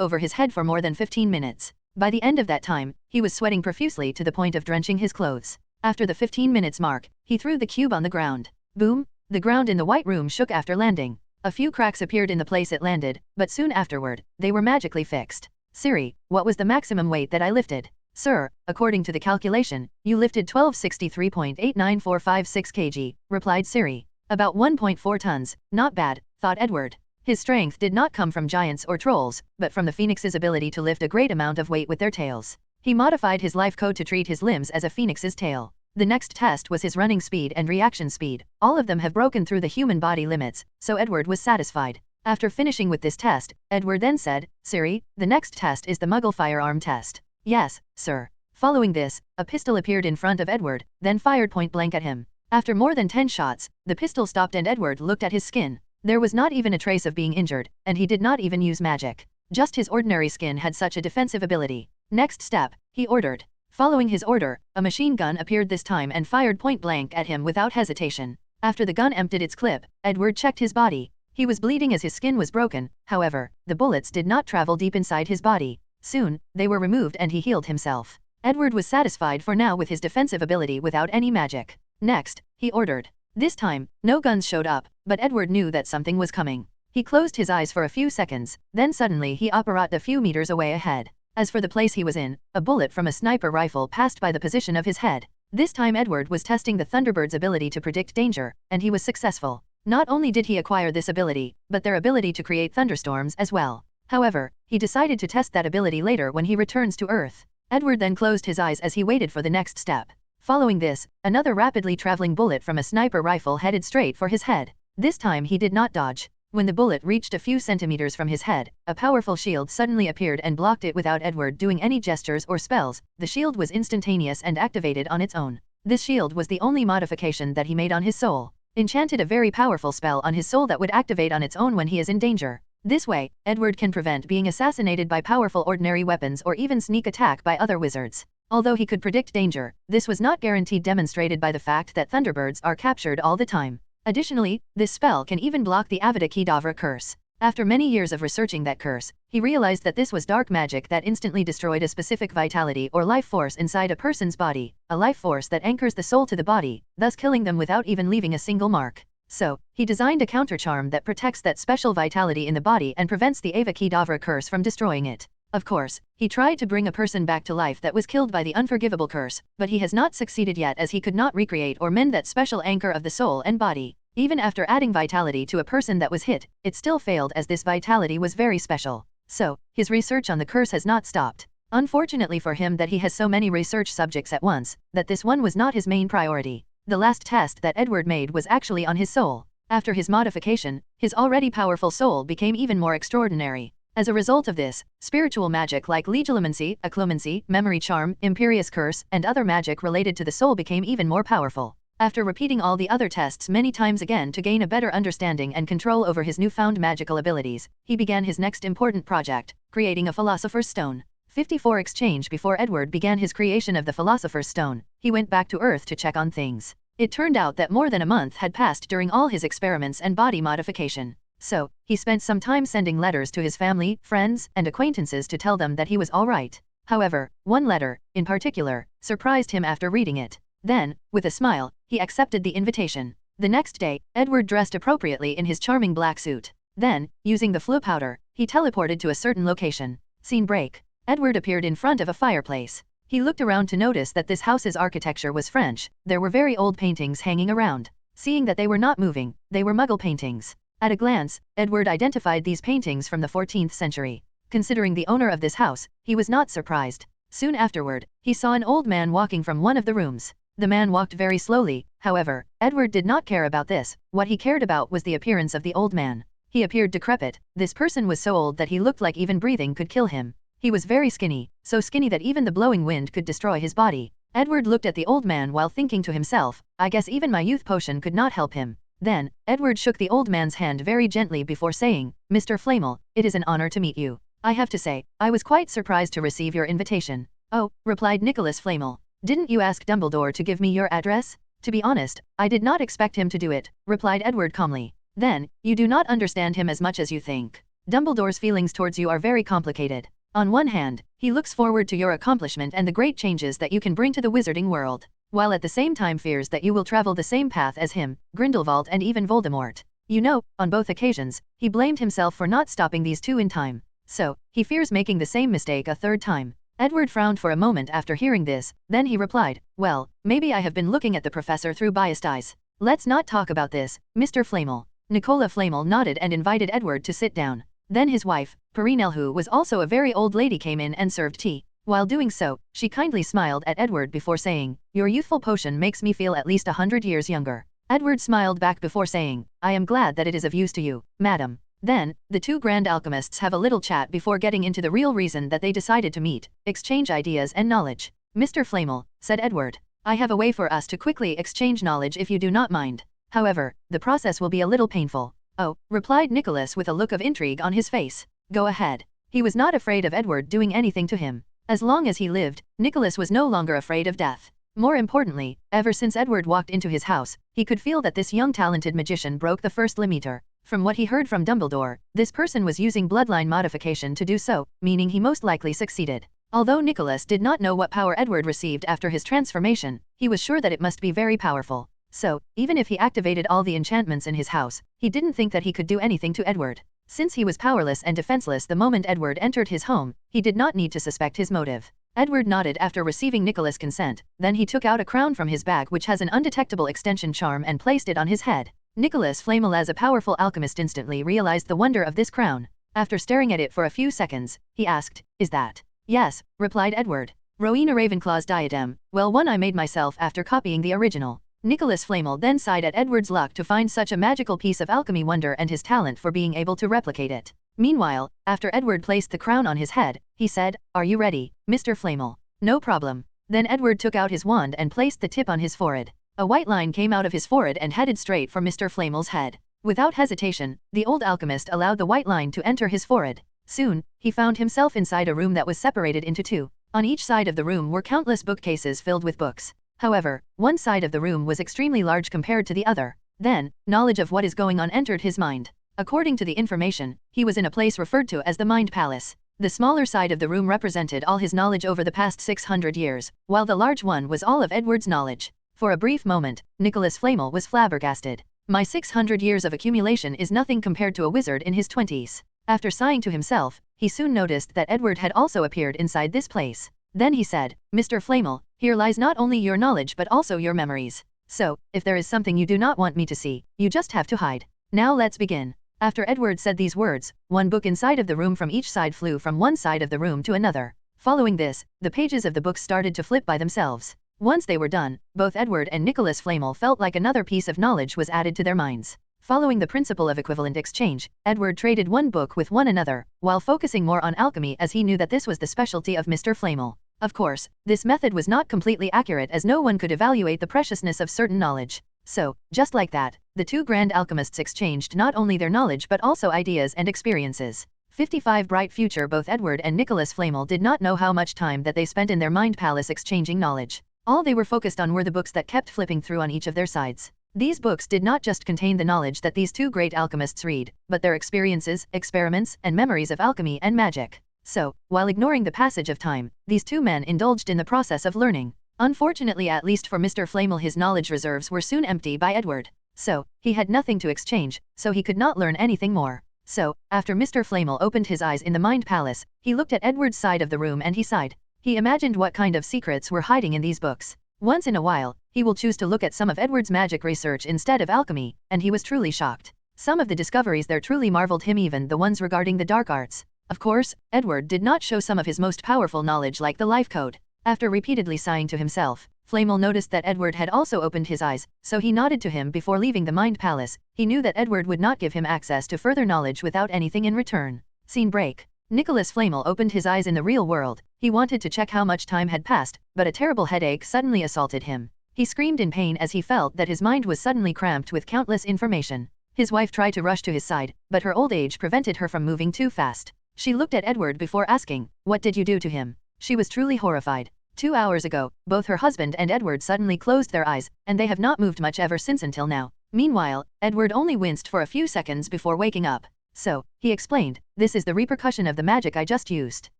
over his head for more than 15 minutes. By the end of that time, he was sweating profusely to the point of drenching his clothes. After the 15 minutes mark, he threw the cube on the ground. Boom! The ground in the white room shook after landing. A few cracks appeared in the place it landed, but soon afterward, they were magically fixed. "Siri, what was the maximum weight that I lifted?" "Sir, according to the calculation, you lifted 1263.89456 kg, replied Siri. "About 1.4 tons, not bad," thought Edward. His strength did not come from giants or trolls, but from the phoenix's ability to lift a great amount of weight with their tails. He modified his life code to treat his limbs as a phoenix's tail. The next test was his running speed and reaction speed. All of them have broken through the human body limits, so Edward was satisfied. After finishing with this test, Edward then said, "Siri, the next test is the Muggle firearm test." "Yes, sir." Following this, a pistol appeared in front of Edward, then fired point blank at him. After more than 10 shots, the pistol stopped and Edward looked at his skin. There was not even a trace of being injured, and he did not even use magic. Just his ordinary skin had such a defensive ability. "Next step," he ordered. Following his order, a machine gun appeared this time and fired point blank at him without hesitation. After the gun emptied its clip, Edward checked his body. He was bleeding as his skin was broken, however, the bullets did not travel deep inside his body. Soon, they were removed and he healed himself. Edward was satisfied for now with his defensive ability without any magic. Next, he ordered. This time, no guns showed up, but Edward knew that something was coming. He closed his eyes for a few seconds, then suddenly he apparat a few meters away ahead. As for the place he was in, a bullet from a sniper rifle passed by the position of his head. This time Edward was testing the Thunderbird's ability to predict danger, and he was successful. Not only did he acquire this ability, but their ability to create thunderstorms as well. However, he decided to test that ability later when he returns to Earth. Edward then closed his eyes as he waited for the next step. Following this, another rapidly traveling bullet from a sniper rifle headed straight for his head. This time he did not dodge. When the bullet reached a few centimeters from his head, a powerful shield suddenly appeared and blocked it without Edward doing any gestures or spells. The shield was instantaneous and activated on its own. This shield was the only modification that he made on his soul. Enchanted a very powerful spell on his soul that would activate on its own when he is in danger. This way, Edward can prevent being assassinated by powerful ordinary weapons or even sneak attack by other wizards. Although he could predict danger, this was not guaranteed, demonstrated by the fact that Thunderbirds are captured all the time. Additionally, this spell can even block the Avada Kedavra curse. After many years of researching that curse, he realized that this was dark magic that instantly destroyed a specific vitality or life force inside a person's body, a life force that anchors the soul to the body, thus killing them without even leaving a single mark. So, he designed a counter-charm that protects that special vitality in the body and prevents the Avada Kedavra curse from destroying it. Of course, he tried to bring a person back to life that was killed by the unforgivable curse, but he has not succeeded yet, as he could not recreate or mend that special anchor of the soul and body. Even after adding vitality to a person that was hit, it still failed, as this vitality was very special. So, his research on the curse has not stopped. Unfortunately for him that he has so many research subjects at once, that this one was not his main priority. The last test that Edward made was actually on his soul. After his modification, his already powerful soul became even more extraordinary. As a result of this, spiritual magic like legilimency, occlumency, memory charm, imperious curse, and other magic related to the soul became even more powerful. After repeating all the other tests many times again to gain a better understanding and control over his newfound magical abilities, he began his next important project, creating a Philosopher's Stone. 54 exchange before Edward began his creation of the Philosopher's Stone, he went back to Earth to check on things. It turned out that more than a month had passed during all his experiments and body modification. So, he spent some time sending letters to his family, friends, and acquaintances to tell them that he was all right. However, one letter, in particular, surprised him after reading it. Then, with a smile, he accepted the invitation. The next day, Edward dressed appropriately in his charming black suit. Then, using the flu powder, he teleported to a certain location. Scene break. Edward appeared in front of a fireplace. He looked around to notice that this house's architecture was French. There were very old paintings hanging around. Seeing that they were not moving, they were Muggle paintings. At a glance, Edward identified these paintings from the 14th century. Considering the owner of this house, he was not surprised. Soon afterward, he saw an old man walking from one of the rooms. The man walked very slowly. However, Edward did not care about this. What he cared about was the appearance of the old man. He appeared decrepit. This person was so old that he looked like even breathing could kill him. He was very skinny, so skinny that even the blowing wind could destroy his body. Edward looked at the old man while thinking to himself, I guess even my youth potion could not help him. Then, Edward shook the old man's hand very gently before saying, Mr. Flamel, it is an honor to meet you. I have to say, I was quite surprised to receive your invitation. Oh, replied Nicholas Flamel. Didn't you ask Dumbledore to give me your address? To be honest, I did not expect him to do it, replied Edward calmly. Then, you do not understand him as much as you think. Dumbledore's feelings towards you are very complicated. On one hand, he looks forward to your accomplishment and the great changes that you can bring to the wizarding world, while at the same time fears that you will travel the same path as him, Grindelwald and even Voldemort. You know, on both occasions, he blamed himself for not stopping these two in time. So, he fears making the same mistake a third time. Edward frowned for a moment after hearing this, then he replied, well, maybe I have been looking at the professor through biased eyes. Let's not talk about this, Mr. Flamel. Nicola Flamel nodded and invited Edward to sit down. Then his wife, Perinelle, who was also a very old lady, came in and served tea. While doing so, she kindly smiled at Edward before saying, your youthful potion makes me feel at least 100 years younger. Edward smiled back before saying, I am glad that it is of use to you, madam. Then, the two grand alchemists have a little chat before getting into the real reason that they decided to meet, exchange ideas and knowledge. Mr. Flamel, said Edward, I have a way for us to quickly exchange knowledge if you do not mind. However, the process will be a little painful. Oh, replied Nicholas with a look of intrigue on his face. Go ahead. He was not afraid of Edward doing anything to him. As long as he lived, Nicholas was no longer afraid of death. More importantly, ever since Edward walked into his house, he could feel that this young talented magician broke the first limiter. From what he heard from Dumbledore, this person was using bloodline modification to do so, meaning he most likely succeeded. Although Nicholas did not know what power Edward received after his transformation, he was sure that it must be very powerful. So, even if he activated all the enchantments in his house, he didn't think that he could do anything to Edward. Since he was powerless and defenseless the moment Edward entered his home, he did not need to suspect his motive. Edward nodded after receiving Nicholas' consent, then he took out a crown from his bag which has an undetectable extension charm and placed it on his head. Nicholas Flamel, as a powerful alchemist, instantly realized the wonder of this crown. After staring at it for a few seconds, he asked, is that? Yes, replied Edward. Rowena Ravenclaw's diadem, well, one I made myself after copying the original. Nicholas Flamel then sighed at Edward's luck to find such a magical piece of alchemy wonder and his talent for being able to replicate it. Meanwhile, after Edward placed the crown on his head, he said, "Are you ready, Mr. Flamel?" "No problem." Then Edward took out his wand and placed the tip on his forehead. A white line came out of his forehead and headed straight for Mr. Flamel's head. Without hesitation, the old alchemist allowed the white line to enter his forehead. Soon, he found himself inside a room that was separated into two. On each side of the room were countless bookcases filled with books. However, one side of the room was extremely large compared to the other. Then, knowledge of what is going on entered his mind. According to the information, he was in a place referred to as the Mind Palace. The smaller side of the room represented all his knowledge over the past 600 years, while the large one was all of Edward's knowledge. For a brief moment, Nicholas Flamel was flabbergasted. "My 600 years of accumulation is nothing compared to a wizard in his 20s. After sighing to himself, he soon noticed that Edward had also appeared inside this place. Then he said, "Mr. Flamel, here lies not only your knowledge but also your memories. So, if there is something you do not want me to see, you just have to hide. Now let's begin." After Edward said these words, one book inside of the room from each side flew from one side of the room to another. Following this, the pages of the books started to flip by themselves. Once they were done, both Edward and Nicholas Flamel felt like another piece of knowledge was added to their minds. Following the principle of equivalent exchange, Edward traded one book with one another, while focusing more on alchemy as he knew that this was the specialty of Mr. Flamel. Of course, this method was not completely accurate as no one could evaluate the preciousness of certain knowledge. So, just like that, the two grand alchemists exchanged not only their knowledge but also ideas and experiences. 55 bright future. Both Edward and Nicholas Flamel did not know how much time that they spent in their mind palace exchanging knowledge. All they were focused on were the books that kept flipping through on each of their sides. These books did not just contain the knowledge that these two great alchemists read, but their experiences, experiments, and memories of alchemy and magic. So, while ignoring the passage of time, these two men indulged in the process of learning. Unfortunately, at least for Mr. Flamel, his knowledge reserves were soon empty by Edward. So, he had nothing to exchange, so he could not learn anything more. So, after Mr. Flamel opened his eyes in the Mind Palace, he looked at Edward's side of the room and he sighed. He imagined what kind of secrets were hiding in these books. Once in a while, he will choose to look at some of Edward's magic research instead of alchemy, and he was truly shocked. Some of the discoveries there truly marveled him, even the ones regarding the dark arts. Of course, Edward did not show some of his most powerful knowledge like the life code. After repeatedly sighing to himself, Flamel noticed that Edward had also opened his eyes, so he nodded to him before leaving the Mind Palace. He knew that Edward would not give him access to further knowledge without anything in return. Scene break. Nicholas Flamel opened his eyes in the real world. He wanted to check how much time had passed, but a terrible headache suddenly assaulted him. He screamed in pain as he felt that his mind was suddenly cramped with countless information. His wife tried to rush to his side, but her old age prevented her from moving too fast. She looked at Edward before asking, "What did you do to him?" She was truly horrified. 2 hours ago, both her husband and Edward suddenly closed their eyes, and they have not moved much ever since until now. Meanwhile, Edward only winced for a few seconds before waking up. So, he explained, "This is the repercussion of the magic I just used.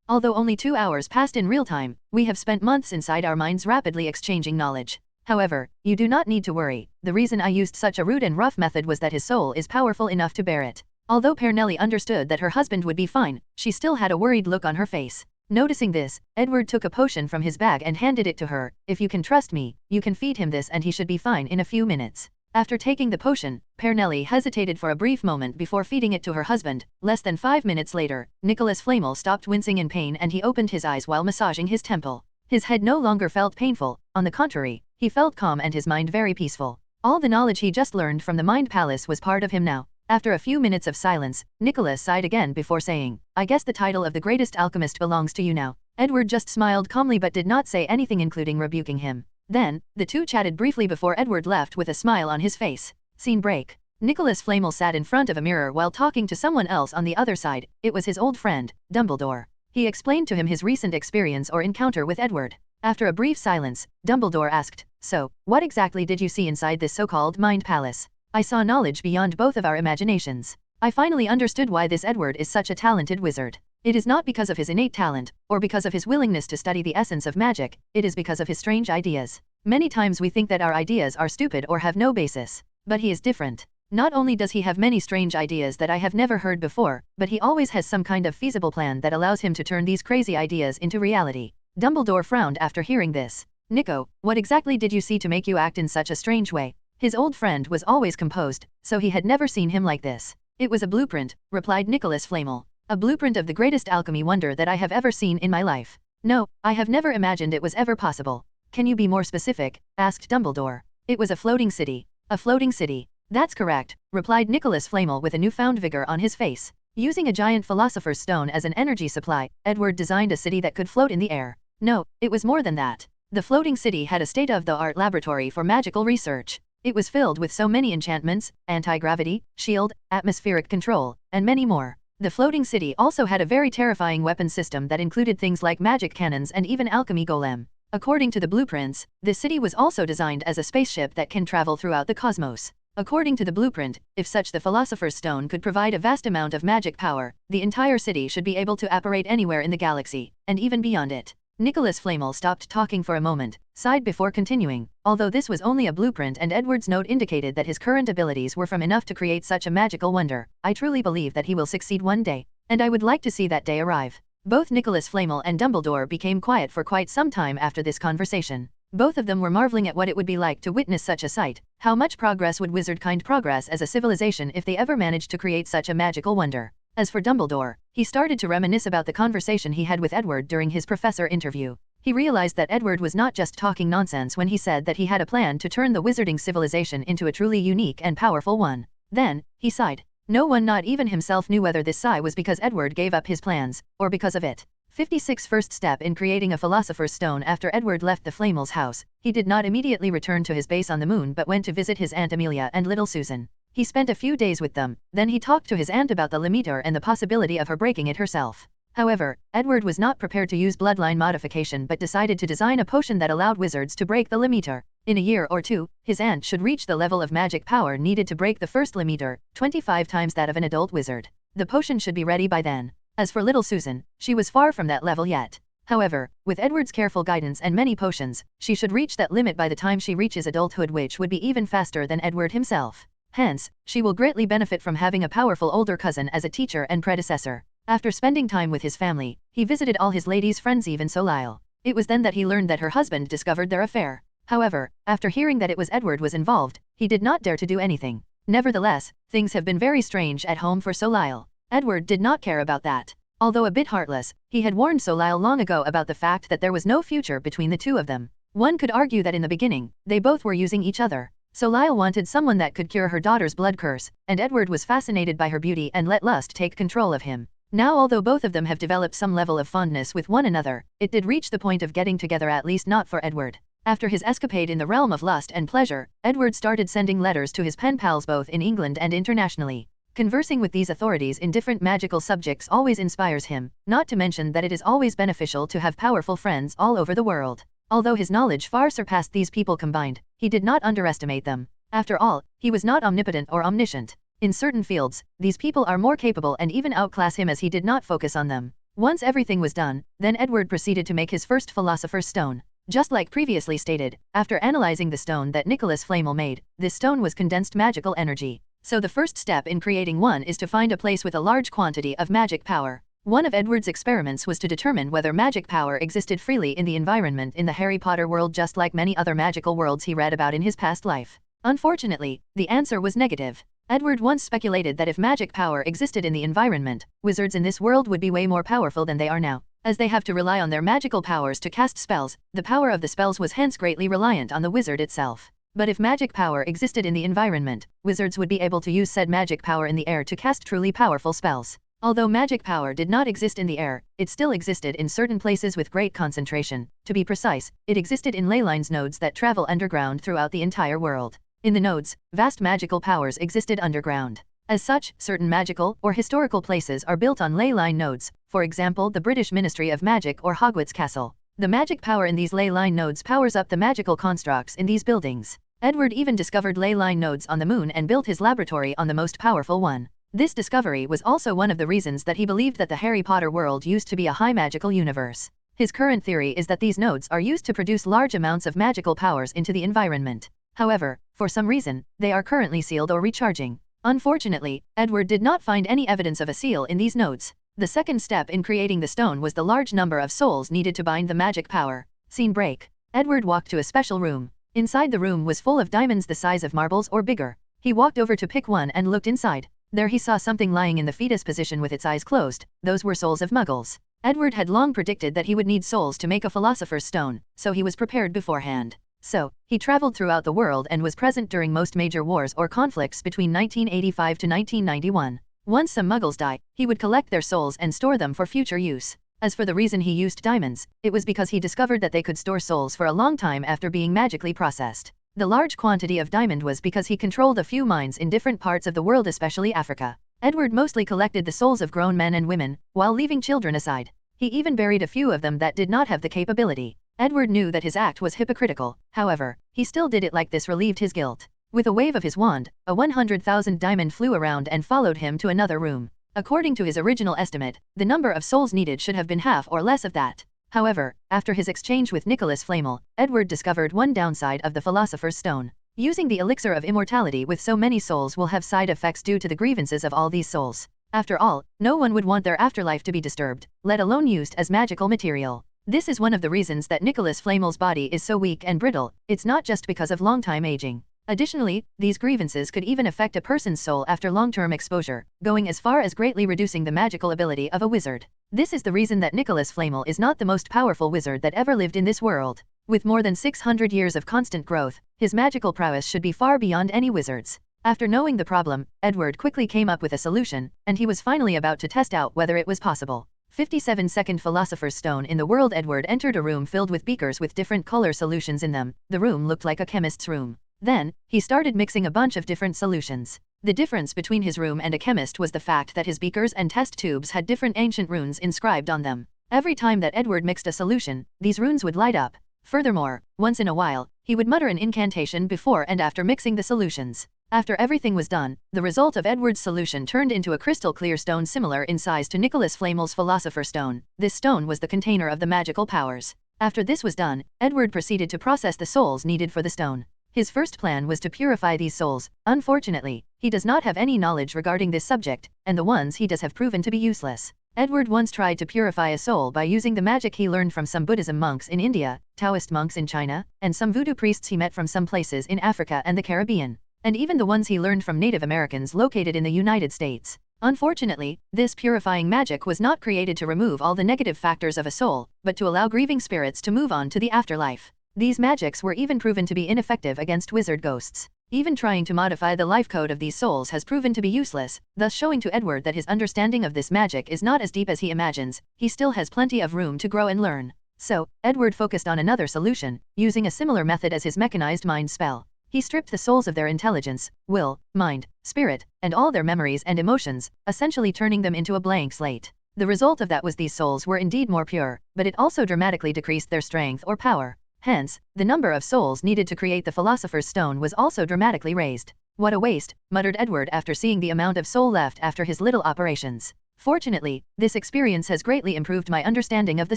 Although only 2 hours passed in real time, we have spent months inside our minds rapidly exchanging knowledge. However, you do not need to worry. The reason I used such a rude and rough method was that his soul is powerful enough to bear it." Although Pernelli understood that her husband would be fine, she still had a worried look on her face. Noticing this, Edward took a potion from his bag and handed it to her. "If you can trust me, you can feed him this and he should be fine in a few minutes." After taking the potion, Pernelli hesitated for a brief moment before feeding it to her husband. Less than 5 minutes later, Nicholas Flamel stopped wincing in pain and he opened his eyes while massaging his temple. His head no longer felt painful. On the contrary, he felt calm and his mind very peaceful. All the knowledge he just learned from the Mind Palace was part of him now. After a few minutes of silence, Nicholas sighed again before saying, "I guess the title of the greatest alchemist belongs to you now." Edward just smiled calmly but did not say anything, including rebuking him. Then, the two chatted briefly before Edward left with a smile on his face. Scene break. Nicholas Flamel sat in front of a mirror while talking to someone else on the other side. It was his old friend, Dumbledore. He explained to him his recent experience or encounter with Edward. After a brief silence, Dumbledore asked, "So, what exactly did you see inside this so-called Mind Palace?" "I saw knowledge beyond both of our imaginations. I finally understood why this Edward is such a talented wizard. It is not because of his innate talent, or because of his willingness to study the essence of magic, it is because of his strange ideas. Many times we think that our ideas are stupid or have no basis. But he is different. Not only does he have many strange ideas that I have never heard before, but he always has some kind of feasible plan that allows him to turn these crazy ideas into reality." Dumbledore frowned after hearing this. "Nico, what exactly did you see to make you act in such a strange way?" His old friend was always composed, so he had never seen him like this. "It was a blueprint," replied Nicholas Flamel. "A blueprint of the greatest alchemy wonder that I have ever seen in my life. No, I have never imagined it was ever possible." "Can you be more specific?" asked Dumbledore. It was a floating city. A floating city. That's correct, replied Nicholas Flamel with a newfound vigor on his face. Using a giant philosopher's stone as an energy supply, Edward designed a city that could float in the air. No, it was more than that. The floating city had a state-of-the-art laboratory for magical research. It was filled with so many enchantments, anti-gravity, shield, atmospheric control, and many more. The floating city also had a very terrifying weapon system that included things like magic cannons and even alchemy golem. According to the blueprints, this city was also designed as a spaceship that can travel throughout the cosmos. According to the blueprint, if such the Philosopher's Stone could provide a vast amount of magic power, the entire city should be able to apparate anywhere in the galaxy, and even beyond it. Nicholas Flamel stopped talking for a moment, sighed before continuing. Although this was only a blueprint and Edward's note indicated that his current abilities were from enough to create such a magical wonder, I truly believe that he will succeed one day, and I would like to see that day arrive. Both Nicholas Flamel and Dumbledore became quiet for quite some time after this conversation. Both of them were marveling at what it would be like to witness such a sight. How much progress would wizardkind progress as a civilization if they ever managed to create such a magical wonder? As for Dumbledore, he started to reminisce about the conversation he had with Edward during his professor interview. He realized that Edward was not just talking nonsense when he said that he had a plan to turn the wizarding civilization into a truly unique and powerful one. Then, he sighed. No one, not even himself, knew whether this sigh was because Edward gave up his plans, or because of it. 56 First step in creating a Philosopher's Stone. After Edward left the Flamel's house, he did not immediately return to his base on the moon but went to visit his Aunt Amelia and little Susan. He spent a few days with them, then he talked to his aunt about the Lemeter and the possibility of her breaking it herself. However, Edward was not prepared to use bloodline modification but decided to design a potion that allowed wizards to break the Lemeter. In a year or two, his aunt should reach the level of magic power needed to break the first Lemeter, 25 times that of an adult wizard. The potion should be ready by then. As for little Susan, she was far from that level yet. However, with Edward's careful guidance and many potions, she should reach that limit by the time she reaches adulthood, which would be even faster than Edward himself. Hence, she will greatly benefit from having a powerful older cousin as a teacher and predecessor. After spending time with his family, he visited all his ladies' friends, even Soleil. It was then that he learned that her husband discovered their affair. However, after hearing that it was Edward was involved, he did not dare to do anything. Nevertheless, things have been very strange at home for Soleil. Edward did not care about that. Although a bit heartless, he had warned Soleil long ago about the fact that there was no future between the two of them. One could argue that in the beginning, they both were using each other. Soleil wanted someone that could cure her daughter's blood curse, and Edward was fascinated by her beauty and let lust take control of him. Now, although both of them have developed some level of fondness with one another, it did reach the point of getting together, at least not for Edward. After his escapade in the realm of lust and pleasure, Edward started sending letters to his pen pals both in England and internationally. Conversing with these authorities in different magical subjects always inspires him, not to mention that it is always beneficial to have powerful friends all over the world. Although his knowledge far surpassed these people combined, he did not underestimate them. After all, he was not omnipotent or omniscient. In certain fields, these people are more capable and even outclass him, as he did not focus on them. Once everything was done, then Edward proceeded to make his first Philosopher's Stone. Just like previously stated, after analyzing the stone that Nicholas Flamel made, this stone was condensed magical energy. So the first step in creating one is to find a place with a large quantity of magic power. One of Edward's experiments was to determine whether magic power existed freely in the environment in the Harry Potter world, just like many other magical worlds he read about in his past life. Unfortunately, the answer was negative. Edward once speculated that if magic power existed in the environment, wizards in this world would be way more powerful than they are now. As they have to rely on their magical powers to cast spells, the power of the spells was hence greatly reliant on the wizard itself. But if magic power existed in the environment, wizards would be able to use said magic power in the air to cast truly powerful spells. Although magic power did not exist in the air, it still existed in certain places with great concentration. To be precise, it existed in ley lines nodes that travel underground throughout the entire world. In the nodes, vast magical powers existed underground. As such, certain magical or historical places are built on ley line nodes, for example the British Ministry of Magic or Hogwarts Castle. The magic power in these ley line nodes powers up the magical constructs in these buildings. Edward even discovered ley line nodes on the moon and built his laboratory on the most powerful one. This discovery was also one of the reasons that he believed that the Harry Potter world used to be a high magical universe. His current theory is that these nodes are used to produce large amounts of magical powers into the environment. However, for some reason, they are currently sealed or recharging. Unfortunately, Edward did not find any evidence of a seal in these nodes. The second step in creating the stone was the large number of souls needed to bind the magic power. Scene break. Edward walked to a special room. Inside the room was full of diamonds the size of marbles or bigger. He walked over to pick one and looked inside. There he saw something lying in the fetus position with its eyes closed. Those were souls of muggles. Edward had long predicted that he would need souls to make a Philosopher's Stone, so he was prepared beforehand. So, he traveled throughout the world and was present during most major wars or conflicts between 1985 to 1991. Once some Muggles die, he would collect their souls and store them for future use. As for the reason he used diamonds, it was because he discovered that they could store souls for a long time after being magically processed. The large quantity of diamond was because he controlled a few mines in different parts of the world, especially Africa. Edward mostly collected the souls of grown men and women, while leaving children aside. He even buried a few of them that did not have the capability. Edward knew that his act was hypocritical, however, he still did it like this relieved his guilt. With a wave of his wand, a 100,000 diamond flew around and followed him to another room. According to his original estimate, the number of souls needed should have been half or less of that. However, after his exchange with Nicholas Flamel, Edward discovered one downside of the Philosopher's Stone. Using the elixir of immortality with so many souls will have side effects due to the grievances of all these souls. After all, no one would want their afterlife to be disturbed, let alone used as magical material. This is one of the reasons that Nicholas Flamel's body is so weak and brittle. It's not just because of long-time aging. Additionally, these grievances could even affect a person's soul after long-term exposure, going as far as greatly reducing the magical ability of a wizard. This is the reason that Nicholas Flamel is not the most powerful wizard that ever lived in this world. With more than 600 years of constant growth, his magical prowess should be far beyond any wizard's. After knowing the problem, Edward quickly came up with a solution, and he was finally about to test out whether it was possible. 57-second Philosopher's Stone in the world. Edward entered a room filled with beakers with different color solutions in them. The room looked like a chemist's room. Then, he started mixing a bunch of different solutions. The difference between his room and a chemist was the fact that his beakers and test tubes had different ancient runes inscribed on them. Every time that Edward mixed a solution, these runes would light up. Furthermore, once in a while, he would mutter an incantation before and after mixing the solutions. After everything was done, the result of Edward's solution turned into a crystal clear stone similar in size to Nicholas Flamel's Philosopher's Stone. This stone was the container of the magical powers. After this was done, Edward proceeded to process the souls needed for the stone. His first plan was to purify these souls. Unfortunately, he does not have any knowledge regarding this subject, and the ones he does have proven to be useless. Edward once tried to purify a soul by using the magic he learned from some Buddhism monks in India, Taoist monks in China, and some voodoo priests he met from some places in Africa and the Caribbean, and even the ones he learned from Native Americans located in the United States. Unfortunately, this purifying magic was not created to remove all the negative factors of a soul, but to allow grieving spirits to move on to the afterlife. These magics were even proven to be ineffective against wizard ghosts. Even trying to modify the life code of these souls has proven to be useless, thus showing to Edward that his understanding of this magic is not as deep as he imagines. He still has plenty of room to grow and learn. So, Edward focused on another solution, using a similar method as his mechanized mind spell. He stripped the souls of their intelligence, will, mind, spirit, and all their memories and emotions, essentially turning them into a blank slate. The result of that was these souls were indeed more pure, but it also dramatically decreased their strength or power. Hence, the number of souls needed to create the Philosopher's Stone was also dramatically raised. What a waste, muttered Edward after seeing the amount of soul left after his little operations. Fortunately, this experience has greatly improved my understanding of the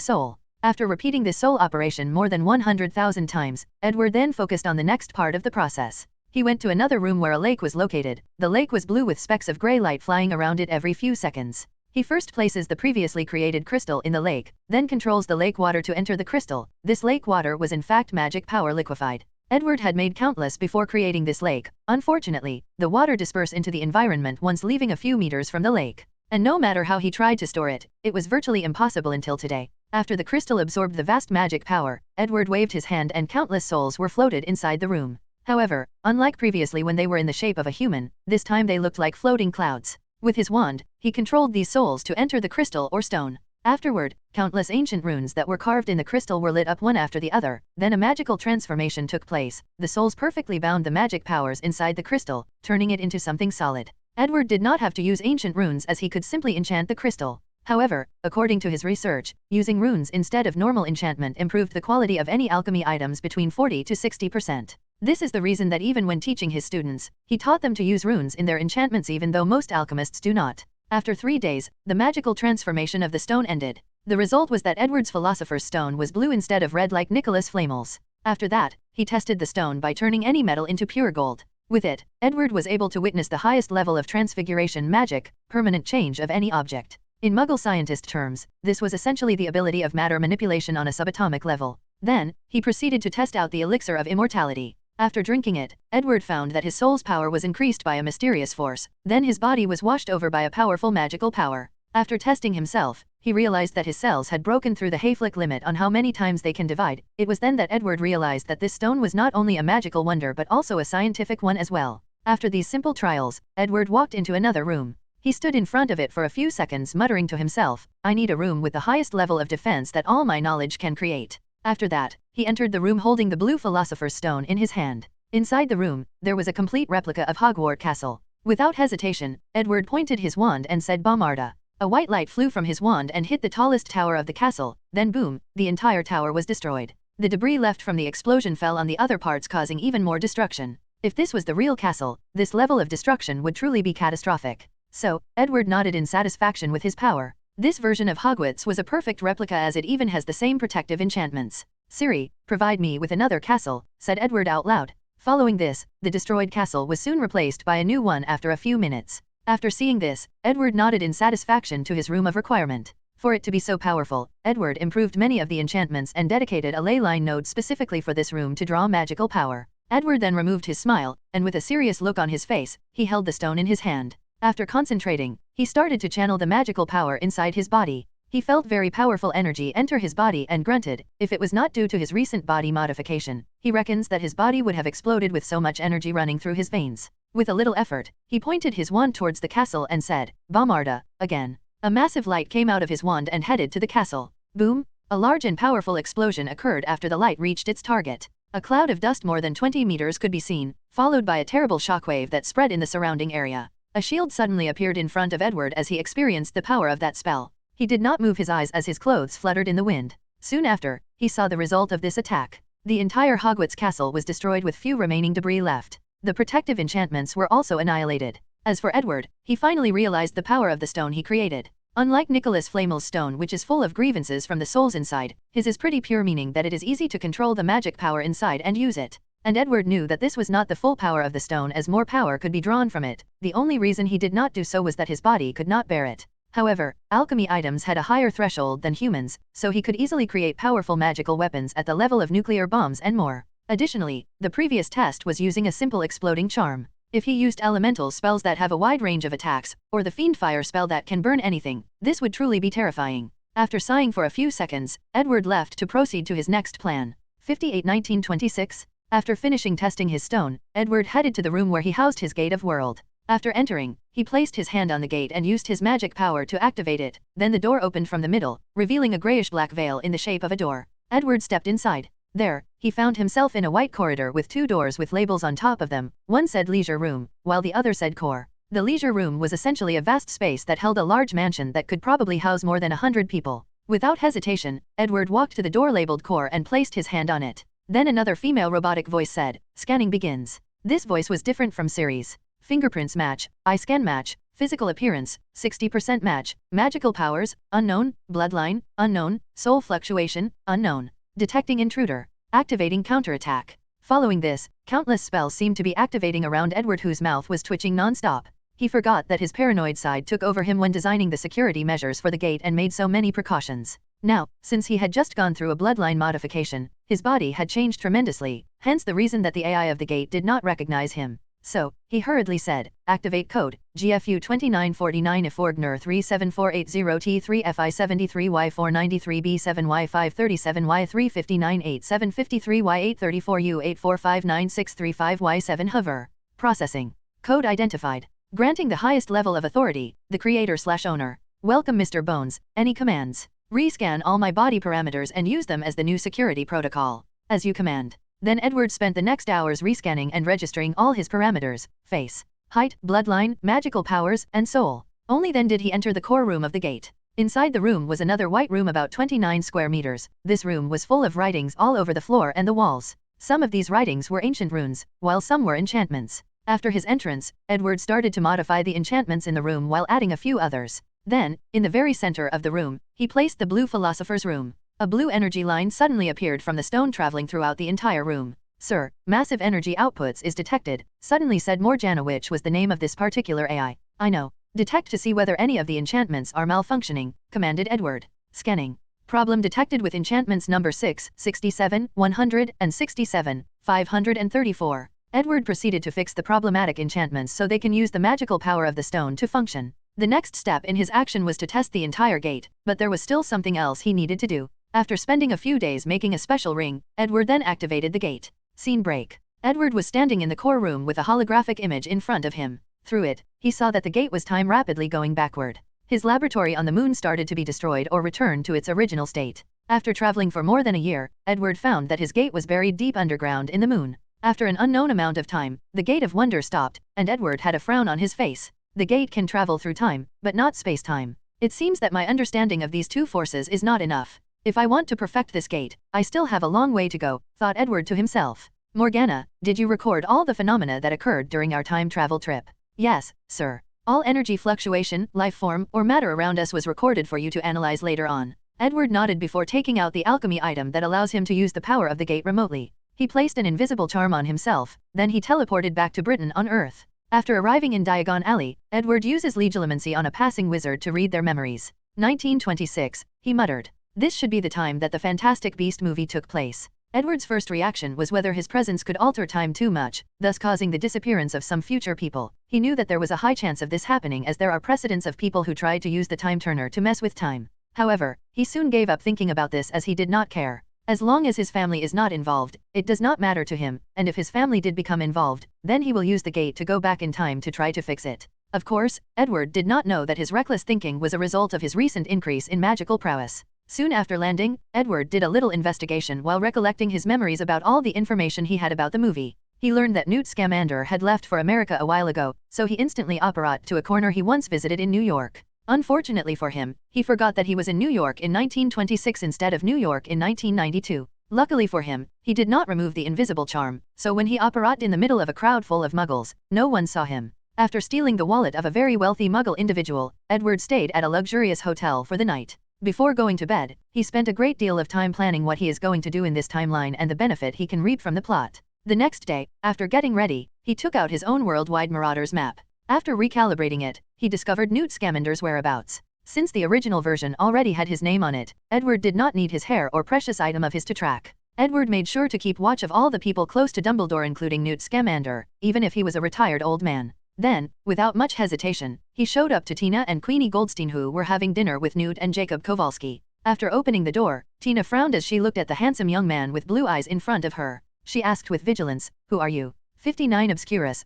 soul. After repeating this soul operation more than 100,000 times, Edward then focused on the next part of the process. He went to another room where a lake was located. The lake was blue with specks of gray light flying around it every few seconds. He first places the previously created crystal in the lake, then controls the lake water to enter the crystal. This lake water was in fact magic power liquefied. Edward had made countless before creating this lake. Unfortunately, the water dispersed into the environment once leaving a few meters from the lake. And no matter how he tried to store it, it was virtually impossible until today. After the crystal absorbed the vast magic power, Edward waved his hand and countless souls were floated inside the room. However, unlike previously when they were in the shape of a human, this time they looked like floating clouds. With his wand, he controlled these souls to enter the crystal or stone. Afterward, countless ancient runes that were carved in the crystal were lit up one after the other. Then a magical transformation took place. The souls perfectly bound the magic powers inside the crystal, turning it into something solid. Edward did not have to use ancient runes as he could simply enchant the crystal. However, according to his research, using runes instead of normal enchantment improved the quality of any alchemy items between 40 to 60%. This is the reason that even when teaching his students, he taught them to use runes in their enchantments even though most alchemists do not. After 3 days, the magical transformation of the stone ended. The result was that Edward's Philosopher's Stone was blue instead of red like Nicholas Flamel's. After that, he tested the stone by turning any metal into pure gold. With it, Edward was able to witness the highest level of transfiguration magic, permanent change of any object. In Muggle scientist terms, this was essentially the ability of matter manipulation on a subatomic level. Then, he proceeded to test out the elixir of immortality. After drinking it, Edward found that his soul's power was increased by a mysterious force. Then his body was washed over by a powerful magical power. After testing himself, he realized that his cells had broken through the Hayflick limit on how many times they can divide. It was then that Edward realized that this stone was not only a magical wonder but also a scientific one as well. After these simple trials, Edward walked into another room. He stood in front of it for a few seconds muttering to himself, "I need a room with the highest level of defense that all my knowledge can create." After that, he entered the room holding the blue philosopher's stone in his hand. Inside the room, there was a complete replica of Hogwarts Castle. Without hesitation, Edward pointed his wand and said Bombarda. A white light flew from his wand and hit the tallest tower of the castle, then boom, the entire tower was destroyed. The debris left from the explosion fell on the other parts causing even more destruction. If this was the real castle, this level of destruction would truly be catastrophic. So, Edward nodded in satisfaction with his power. This version of Hogwarts was a perfect replica as it even has the same protective enchantments. "Siri, provide me with another castle," said Edward out loud. Following this, the destroyed castle was soon replaced by a new one after a few minutes. After seeing this, Edward nodded in satisfaction to his room of requirement. For it to be so powerful, Edward improved many of the enchantments and dedicated a ley line node specifically for this room to draw magical power. Edward then removed his smile, and with a serious look on his face, he held the stone in his hand. After concentrating, he started to channel the magical power inside his body. He felt very powerful energy enter his body and grunted. If it was not due to his recent body modification, he reckons that his body would have exploded with so much energy running through his veins. With a little effort, he pointed his wand towards the castle and said, "Bombarda," again. A massive light came out of his wand and headed to the castle. Boom! A large and powerful explosion occurred after the light reached its target. A cloud of dust more than 20 meters could be seen, followed by a terrible shockwave that spread in the surrounding area. A shield suddenly appeared in front of Edward as he experienced the power of that spell. He did not move his eyes as his clothes fluttered in the wind. Soon after, he saw the result of this attack. The entire Hogwarts castle was destroyed with few remaining debris left. The protective enchantments were also annihilated. As for Edward, he finally realized the power of the stone he created. Unlike Nicholas Flamel's stone, which is full of grievances from the souls inside, his is pretty pure, meaning that it is easy to control the magic power inside and use it. And Edward knew that this was not the full power of the stone as more power could be drawn from it. The only reason he did not do so was that his body could not bear it. However, alchemy items had a higher threshold than humans, so he could easily create powerful magical weapons at the level of nuclear bombs and more. Additionally, the previous test was using a simple exploding charm. If he used elemental spells that have a wide range of attacks, or the fiend fire spell that can burn anything, this would truly be terrifying. After sighing for a few seconds, Edward left to proceed to his next plan. 58-1926. After finishing testing his stone, Edward headed to the room where he housed his Gate of World. After entering, he placed his hand on the gate and used his magic power to activate it. Then the door opened from the middle, revealing a grayish-black veil in the shape of a door. Edward stepped inside. There, he found himself in a white corridor with two doors with labels on top of them. One said Leisure Room, while the other said Core. The Leisure Room was essentially a vast space that held a large mansion that could probably house more than 100 people. Without hesitation, Edward walked to the door labeled Core and placed his hand on it. Then another female robotic voice said, "Scanning begins." This voice was different from Siri's. Fingerprints match, eye scan match, physical appearance, 60% match, magical powers, unknown, bloodline, unknown, soul fluctuation, unknown. Detecting intruder. Activating counterattack. Following this, countless spells seemed to be activating around Edward, whose mouth was twitching non-stop. He forgot that his paranoid side took over him when designing the security measures for the gate and made so many precautions. Now, since he had just gone through a bloodline modification, his body had changed tremendously, hence the reason that the AI of the gate did not recognize him. So, he hurriedly said, "Activate code, GFU 2949 IFORGNER 37480T3 FI73Y493B7Y537Y3598753Y844U8459635Y7 hover. Processing. Code identified. Granting the highest level of authority, the creator/owner. Welcome Mr. Bones, any commands? Rescan all my body parameters and use them as the new security protocol. As you command." Then Edward spent the next hours rescanning and registering all his parameters, face, height, bloodline, magical powers, and soul. Only then did he enter the core room of the gate. Inside the room was another white room about 29 square meters. This room was full of writings all over the floor and the walls. Some of these writings were ancient runes, while some were enchantments. After his entrance, Edward started to modify the enchantments in the room while adding a few others. Then, in the very center of the room, he placed the blue philosopher's room. A blue energy line suddenly appeared from the stone traveling throughout the entire room. "Sir, massive energy outputs is detected," suddenly said Morgana, which was the name of this particular AI. "I know. Detect to see whether any of the enchantments are malfunctioning," commanded Edward. Scanning. Problem detected with enchantments number 6, 67, 167, 534. Edward proceeded to fix the problematic enchantments so they can use the magical power of the stone to function. The next step in his action was to test the entire gate, but there was still something else he needed to do. After spending a few days making a special ring, Edward then activated the gate. Scene break. Edward was standing in the core room with a holographic image in front of him. Through it, he saw that the gate was time rapidly going backward. His laboratory on the moon started to be destroyed or returned to its original state. After traveling for more than a year, Edward found that his gate was buried deep underground in the moon. After an unknown amount of time, the Gate of Wonder stopped, and Edward had a frown on his face. The gate can travel through time, but not space-time. It seems that my understanding of these two forces is not enough. If I want to perfect this gate, I still have a long way to go, thought Edward to himself. Morgana, did you record all the phenomena that occurred during our time travel trip? Yes, sir. All energy fluctuation, life form, or matter around us was recorded for you to analyze later on. Edward nodded before taking out the alchemy item that allows him to use the power of the gate remotely. He placed an invisible charm on himself, then he teleported back to Britain on Earth. After arriving in Diagon Alley, Edward uses legilimency on a passing wizard to read their memories. 1926, he muttered. This should be the time that the Fantastic Beast movie took place. Edward's first reaction was whether his presence could alter time too much, thus causing the disappearance of some future people. He knew that there was a high chance of this happening as there are precedents of people who tried to use the time turner to mess with time. However, he soon gave up thinking about this as he did not care. As long as his family is not involved, it does not matter to him, and if his family did become involved, then he will use the gate to go back in time to try to fix it. Of course, Edward did not know that his reckless thinking was a result of his recent increase in magical prowess. Soon after landing, Edward did a little investigation while recollecting his memories about all the information he had about the movie. He learned that Newt Scamander had left for America a while ago, so he instantly apparat to a corner he once visited in New York. Unfortunately for him, he forgot that he was in New York in 1926 instead of New York in 1992. Luckily for him, he did not remove the invisible charm, so when he apparat in the middle of a crowd full of muggles, no one saw him. After stealing the wallet of a very wealthy muggle individual, Edward stayed at a luxurious hotel for the night. Before going to bed, he spent a great deal of time planning what he is going to do in this timeline and the benefit he can reap from the plot. The next day, after getting ready, he took out his own worldwide Marauders map. After recalibrating it, he discovered Newt Scamander's whereabouts. Since the original version already had his name on it, Edward did not need his hair or precious item of his to track. Edward made sure to keep watch of all the people close to Dumbledore including Newt Scamander, even if he was a retired old man. Then, without much hesitation, he showed up to Tina and Queenie Goldstein who were having dinner with Newt and Jacob Kowalski. After opening the door, Tina frowned as she looked at the handsome young man with blue eyes in front of her. She asked with vigilance, "Who are you?" 59 Obscurus,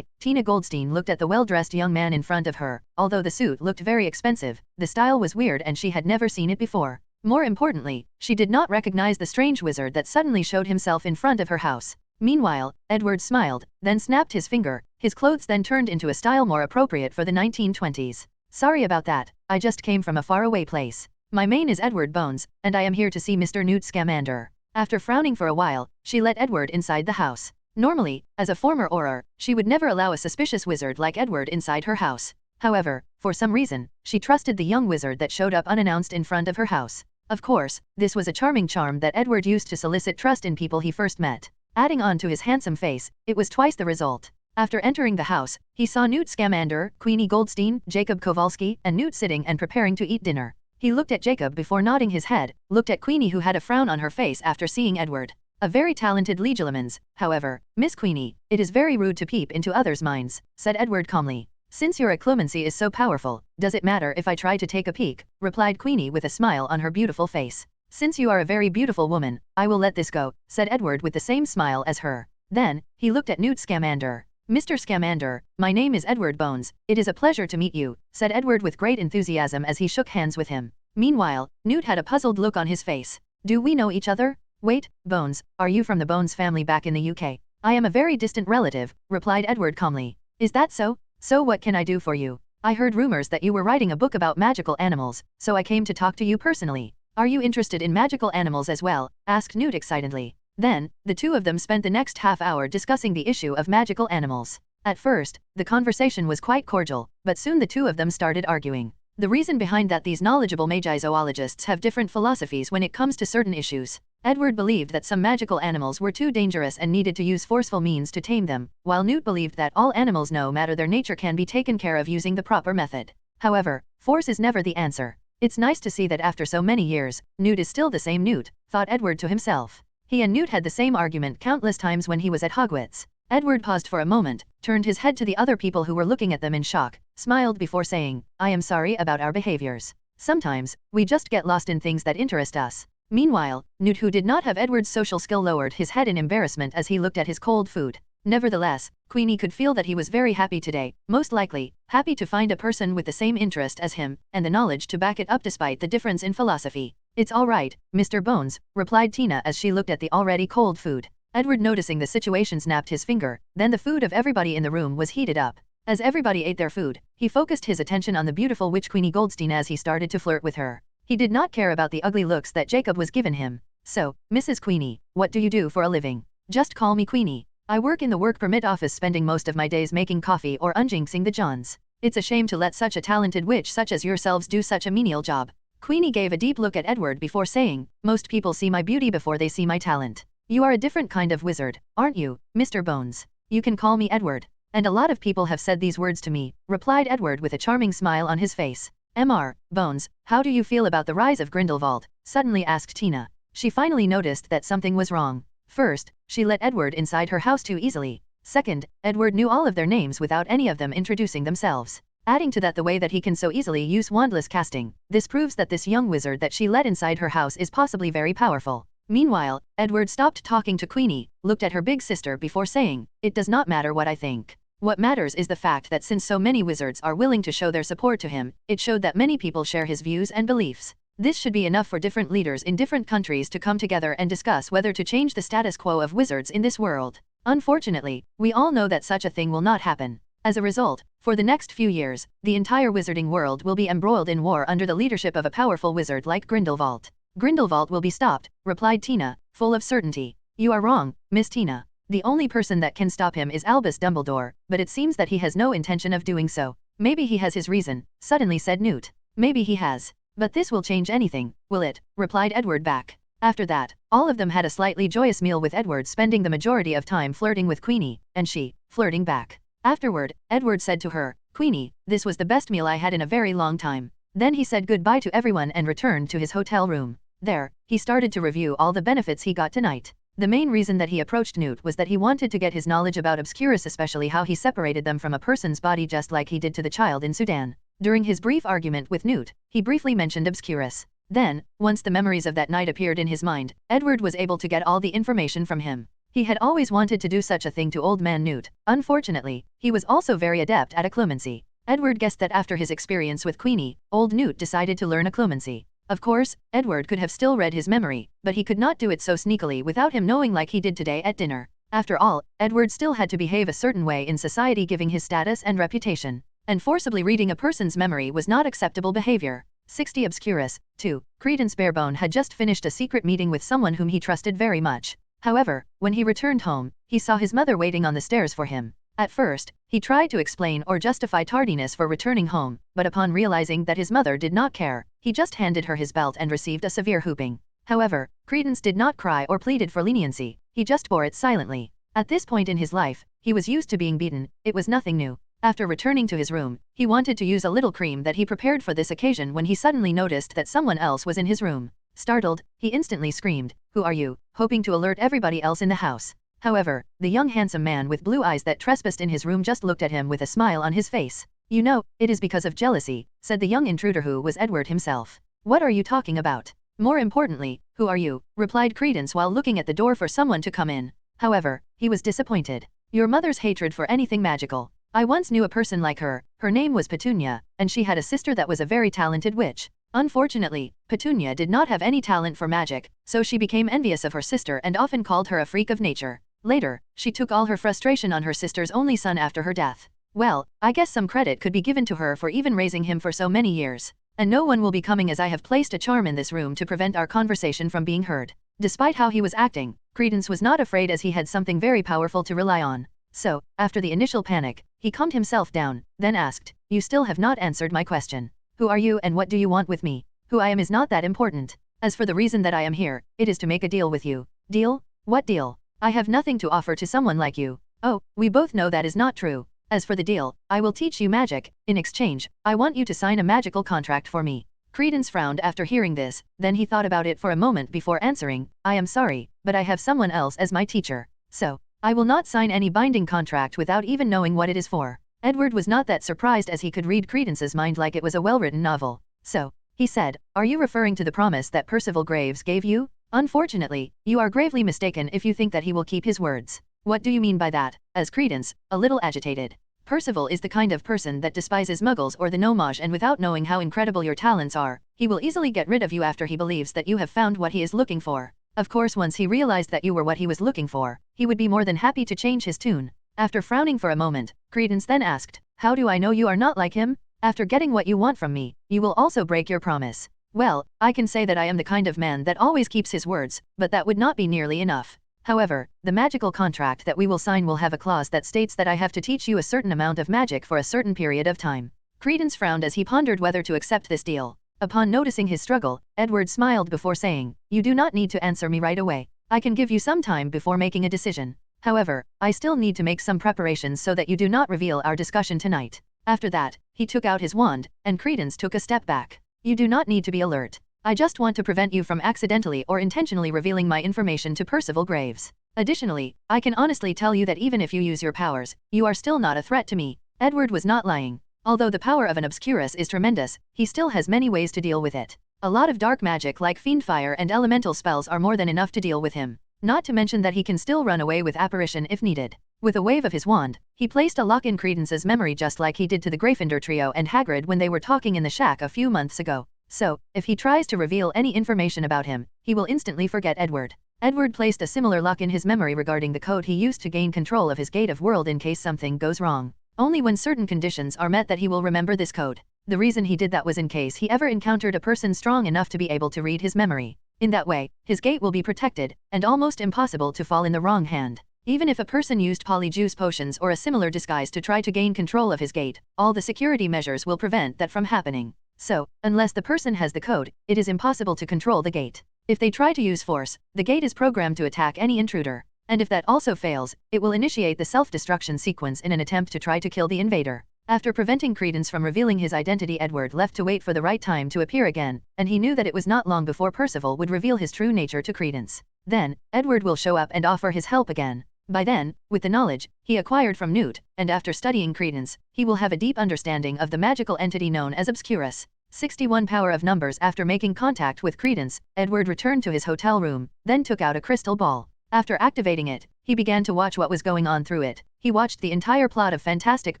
Tina Goldstein looked at the well-dressed young man in front of her. Although the suit looked very expensive, the style was weird and she had never seen it before. More importantly, she did not recognize the strange wizard that suddenly showed himself in front of her house. Meanwhile, Edward smiled, then snapped his finger. His clothes then turned into a style more appropriate for the 1920s. "Sorry about that, I just came from a faraway place. My name is Edward Bones, and I am here to see Mr. Newt Scamander." After frowning for a while, she let Edward inside the house. Normally, as a former Auror, she would never allow a suspicious wizard like Edward inside her house. However, for some reason, she trusted the young wizard that showed up unannounced in front of her house. Of course, this was a charming charm that Edward used to solicit trust in people he first met. Adding on to his handsome face, it was twice the result. After entering the house, he saw Newt Scamander, Queenie Goldstein, Jacob Kowalski, and Newt sitting and preparing to eat dinner. He looked at Jacob before nodding his head, looked at Queenie who had a frown on her face after seeing Edward. A very talented legilimens, however. "Miss Queenie, it is very rude to peep into others' minds," said Edward calmly. "Since your occlumency is so powerful, does it matter if I try to take a peek?" replied Queenie with a smile on her beautiful face. "Since you are a very beautiful woman, I will let this go," said Edward with the same smile as her. Then, he looked at Newt Scamander. "Mr. Scamander, my name is Edward Bones. It is a pleasure to meet you," said Edward with great enthusiasm as he shook hands with him. Meanwhile, Newt had a puzzled look on his face. "Do we know each other?" "Wait, Bones, are you from the Bones family back in the UK?" "I am a very distant relative," replied Edward calmly. "Is that so? So what can I do for you?" "I heard rumors that you were writing a book about magical animals, so I came to talk to you personally." "Are you interested in magical animals as well?" asked Newt excitedly. Then, the two of them spent the next half hour discussing the issue of magical animals. At first, the conversation was quite cordial, but soon the two of them started arguing. The reason behind that these knowledgeable magi-zoologists have different philosophies when it comes to certain issues. Edward believed that some magical animals were too dangerous and needed to use forceful means to tame them, while Newt believed that all animals no matter their nature can be taken care of using the proper method. However, force is never the answer. "It's nice to see that after so many years, Newt is still the same Newt," thought Edward to himself. He and Newt had the same argument countless times when he was at Hogwarts. Edward paused for a moment, turned his head to the other people who were looking at them in shock, smiled before saying, I am sorry about our behaviors. Sometimes, we just get lost in things that interest us. Meanwhile, Newt, who did not have Edward's social skill, lowered his head in embarrassment as he looked at his cold food. Nevertheless, Queenie could feel that he was very happy today, most likely, happy to find a person with the same interest as him, and the knowledge to back it up despite the difference in philosophy. It's all right, Mr. Bones, replied Tina as she looked at the already cold food. Edward, noticing the situation, snapped his finger, then the food of everybody in the room was heated up. As everybody ate their food, he focused his attention on the beautiful witch Queenie Goldstein as he started to flirt with her. He did not care about the ugly looks that Jacob was given him. So, Mrs. Queenie, what do you do for a living? Just call me Queenie. I work in the work permit office, spending most of my days making coffee or unjinxing the Johns. It's a shame to let such a talented witch such as yourselves do such a menial job. Queenie gave a deep look at Edward before saying, most people see my beauty before they see my talent. You are a different kind of wizard, aren't you, Mr. Bones? You can call me Edward. And a lot of people have said these words to me, replied Edward with a charming smile on his face. Mr. Bones, how do you feel about the rise of Grindelwald? Suddenly asked Tina. She finally noticed that something was wrong. First, she let Edward inside her house too easily. Second, Edward knew all of their names without any of them introducing themselves. Adding to that the way that he can so easily use wandless casting, this proves that this young wizard that she let inside her house is possibly very powerful. Meanwhile, Edward stopped talking to Queenie, looked at her big sister before saying, it does not matter what I think. What matters is the fact that since so many wizards are willing to show their support to him, it showed that many people share his views and beliefs. This should be enough for different leaders in different countries to come together and discuss whether to change the status quo of wizards in this world. Unfortunately, we all know that such a thing will not happen. As a result, for the next few years, the entire wizarding world will be embroiled in war under the leadership of a powerful wizard like Grindelwald. Grindelwald will be stopped, replied Tina, full of certainty. You are wrong, Miss Tina. The only person that can stop him is Albus Dumbledore, but it seems that he has no intention of doing so. Maybe he has his reason, suddenly said Newt. Maybe he has. But this will change anything, will it? Replied Edward back. After that, all of them had a slightly joyous meal with Edward spending the majority of time flirting with Queenie, and she, flirting back. Afterward, Edward said to her, Queenie, this was the best meal I had in a very long time. Then he said goodbye to everyone and returned to his hotel room. There, he started to review all the benefits he got tonight. The main reason that he approached Newt was that he wanted to get his knowledge about Obscurus, especially how he separated them from a person's body just like he did to the child in Sudan. During his brief argument with Newt, he briefly mentioned Obscurus. Then, once the memories of that night appeared in his mind, Edward was able to get all the information from him. He had always wanted to do such a thing to old man Newt. Unfortunately, he was also very adept at occlumency. Edward guessed that after his experience with Queenie, old Newt decided to learn occlumency. Of course, Edward could have still read his memory, but he could not do it so sneakily without him knowing like he did today at dinner. After all, Edward still had to behave a certain way in society given his status and reputation. And forcibly reading a person's memory was not acceptable behavior. 60 Obscurus, 2. Credence Barebone had just finished a secret meeting with someone whom he trusted very much. However, when he returned home, he saw his mother waiting on the stairs for him. At first, he tried to explain or justify tardiness for returning home, but upon realizing that his mother did not care, he just handed her his belt and received a severe whooping. However, Credence did not cry or pleaded for leniency, he just bore it silently. At this point in his life, he was used to being beaten, it was nothing new. After returning to his room, he wanted to use a little cream that he prepared for this occasion when he suddenly noticed that someone else was in his room. Startled, he instantly screamed, "Who are you?" hoping to alert everybody else in the house. However, the young handsome man with blue eyes that trespassed in his room just looked at him with a smile on his face. "You know, it is because of jealousy," said the young intruder who was Edward himself. "What are you talking about? More importantly, who are you?" replied Credence while looking at the door for someone to come in. However, he was disappointed. "Your mother's hatred for anything magical. I once knew a person like her, her name was Petunia, and she had a sister that was a very talented witch. Unfortunately, Petunia did not have any talent for magic, so she became envious of her sister and often called her a freak of nature. Later, she took all her frustration on her sister's only son after her death. Well, I guess some credit could be given to her for even raising him for so many years. And no one will be coming as I have placed a charm in this room to prevent our conversation from being heard." Despite how he was acting, Credence was not afraid as he had something very powerful to rely on. So, after the initial panic, he calmed himself down, then asked, "You still have not answered my question. Who are you and what do you want with me?" "Who I am is not that important. As for the reason that I am here, it is to make a deal with you." "Deal? What deal? I have nothing to offer to someone like you." "Oh, we both know that is not true. As for the deal, I will teach you magic. In exchange, I want you to sign a magical contract for me." Credence frowned after hearing this, then he thought about it for a moment before answering, "I am sorry, but I have someone else as my teacher. So, I will not sign any binding contract without even knowing what it is for. Edward was not that surprised as he could read Credence's mind like it was a well-written novel. So, he said, are you referring to the promise that Percival Graves gave you? Unfortunately, you are gravely mistaken if you think that he will keep his words. What do you mean by that? As Credence, a little agitated. Percival is the kind of person that despises muggles or the gnomage, and without knowing how incredible your talents are, he will easily get rid of you after he believes that you have found what he is looking for. Of course, once he realized that you were what he was looking for, he would be more than happy to change his tune. After frowning for a moment, Credence then asked, how do I know you are not like him? After getting what you want from me, you will also break your promise. Well, I can say that I am the kind of man that always keeps his words, but that would not be nearly enough. However, the magical contract that we will sign will have a clause that states that I have to teach you a certain amount of magic for a certain period of time. Credence frowned as he pondered whether to accept this deal. Upon noticing his struggle, Edward smiled before saying, you do not need to answer me right away. I can give you some time before making a decision. However, I still need to make some preparations so that you do not reveal our discussion tonight. After that, he took out his wand, and Credence took a step back. You do not need to be alert. I just want to prevent you from accidentally or intentionally revealing my information to Percival Graves. Additionally, I can honestly tell you that even if you use your powers, you are still not a threat to me. Edward was not lying. Although the power of an Obscurus is tremendous, he still has many ways to deal with it. A lot of dark magic like fiendfire and elemental spells are more than enough to deal with him. Not to mention that he can still run away with apparition if needed. With a wave of his wand, he placed a lock in Credence's memory just like he did to the Gryffindor trio and Hagrid when they were talking in the shack a few months ago. So, if he tries to reveal any information about him, he will instantly forget Edward. Edward placed a similar lock in his memory regarding the code he used to gain control of his gate of world in case something goes wrong. Only when certain conditions are met that he will remember this code. The reason he did that was in case he ever encountered a person strong enough to be able to read his memory. In that way, his gate will be protected, and almost impossible to fall in the wrong hand. Even if a person used polyjuice potions or a similar disguise to try to gain control of his gate, all the security measures will prevent that from happening. So, unless the person has the code, it is impossible to control the gate. If they try to use force, the gate is programmed to attack any intruder. And if that also fails, it will initiate the self-destruction sequence in an attempt to try to kill the invader. After preventing Credence from revealing his identity, Edward left to wait for the right time to appear again, and he knew that it was not long before Percival would reveal his true nature to Credence. Then, Edward will show up and offer his help again. By then, with the knowledge he acquired from Newt, and after studying Credence, he will have a deep understanding of the magical entity known as Obscurus. 61 Power of numbers. After making contact with Credence, Edward returned to his hotel room, then took out a crystal ball. After activating it, he began to watch what was going on through it. He watched the entire plot of Fantastic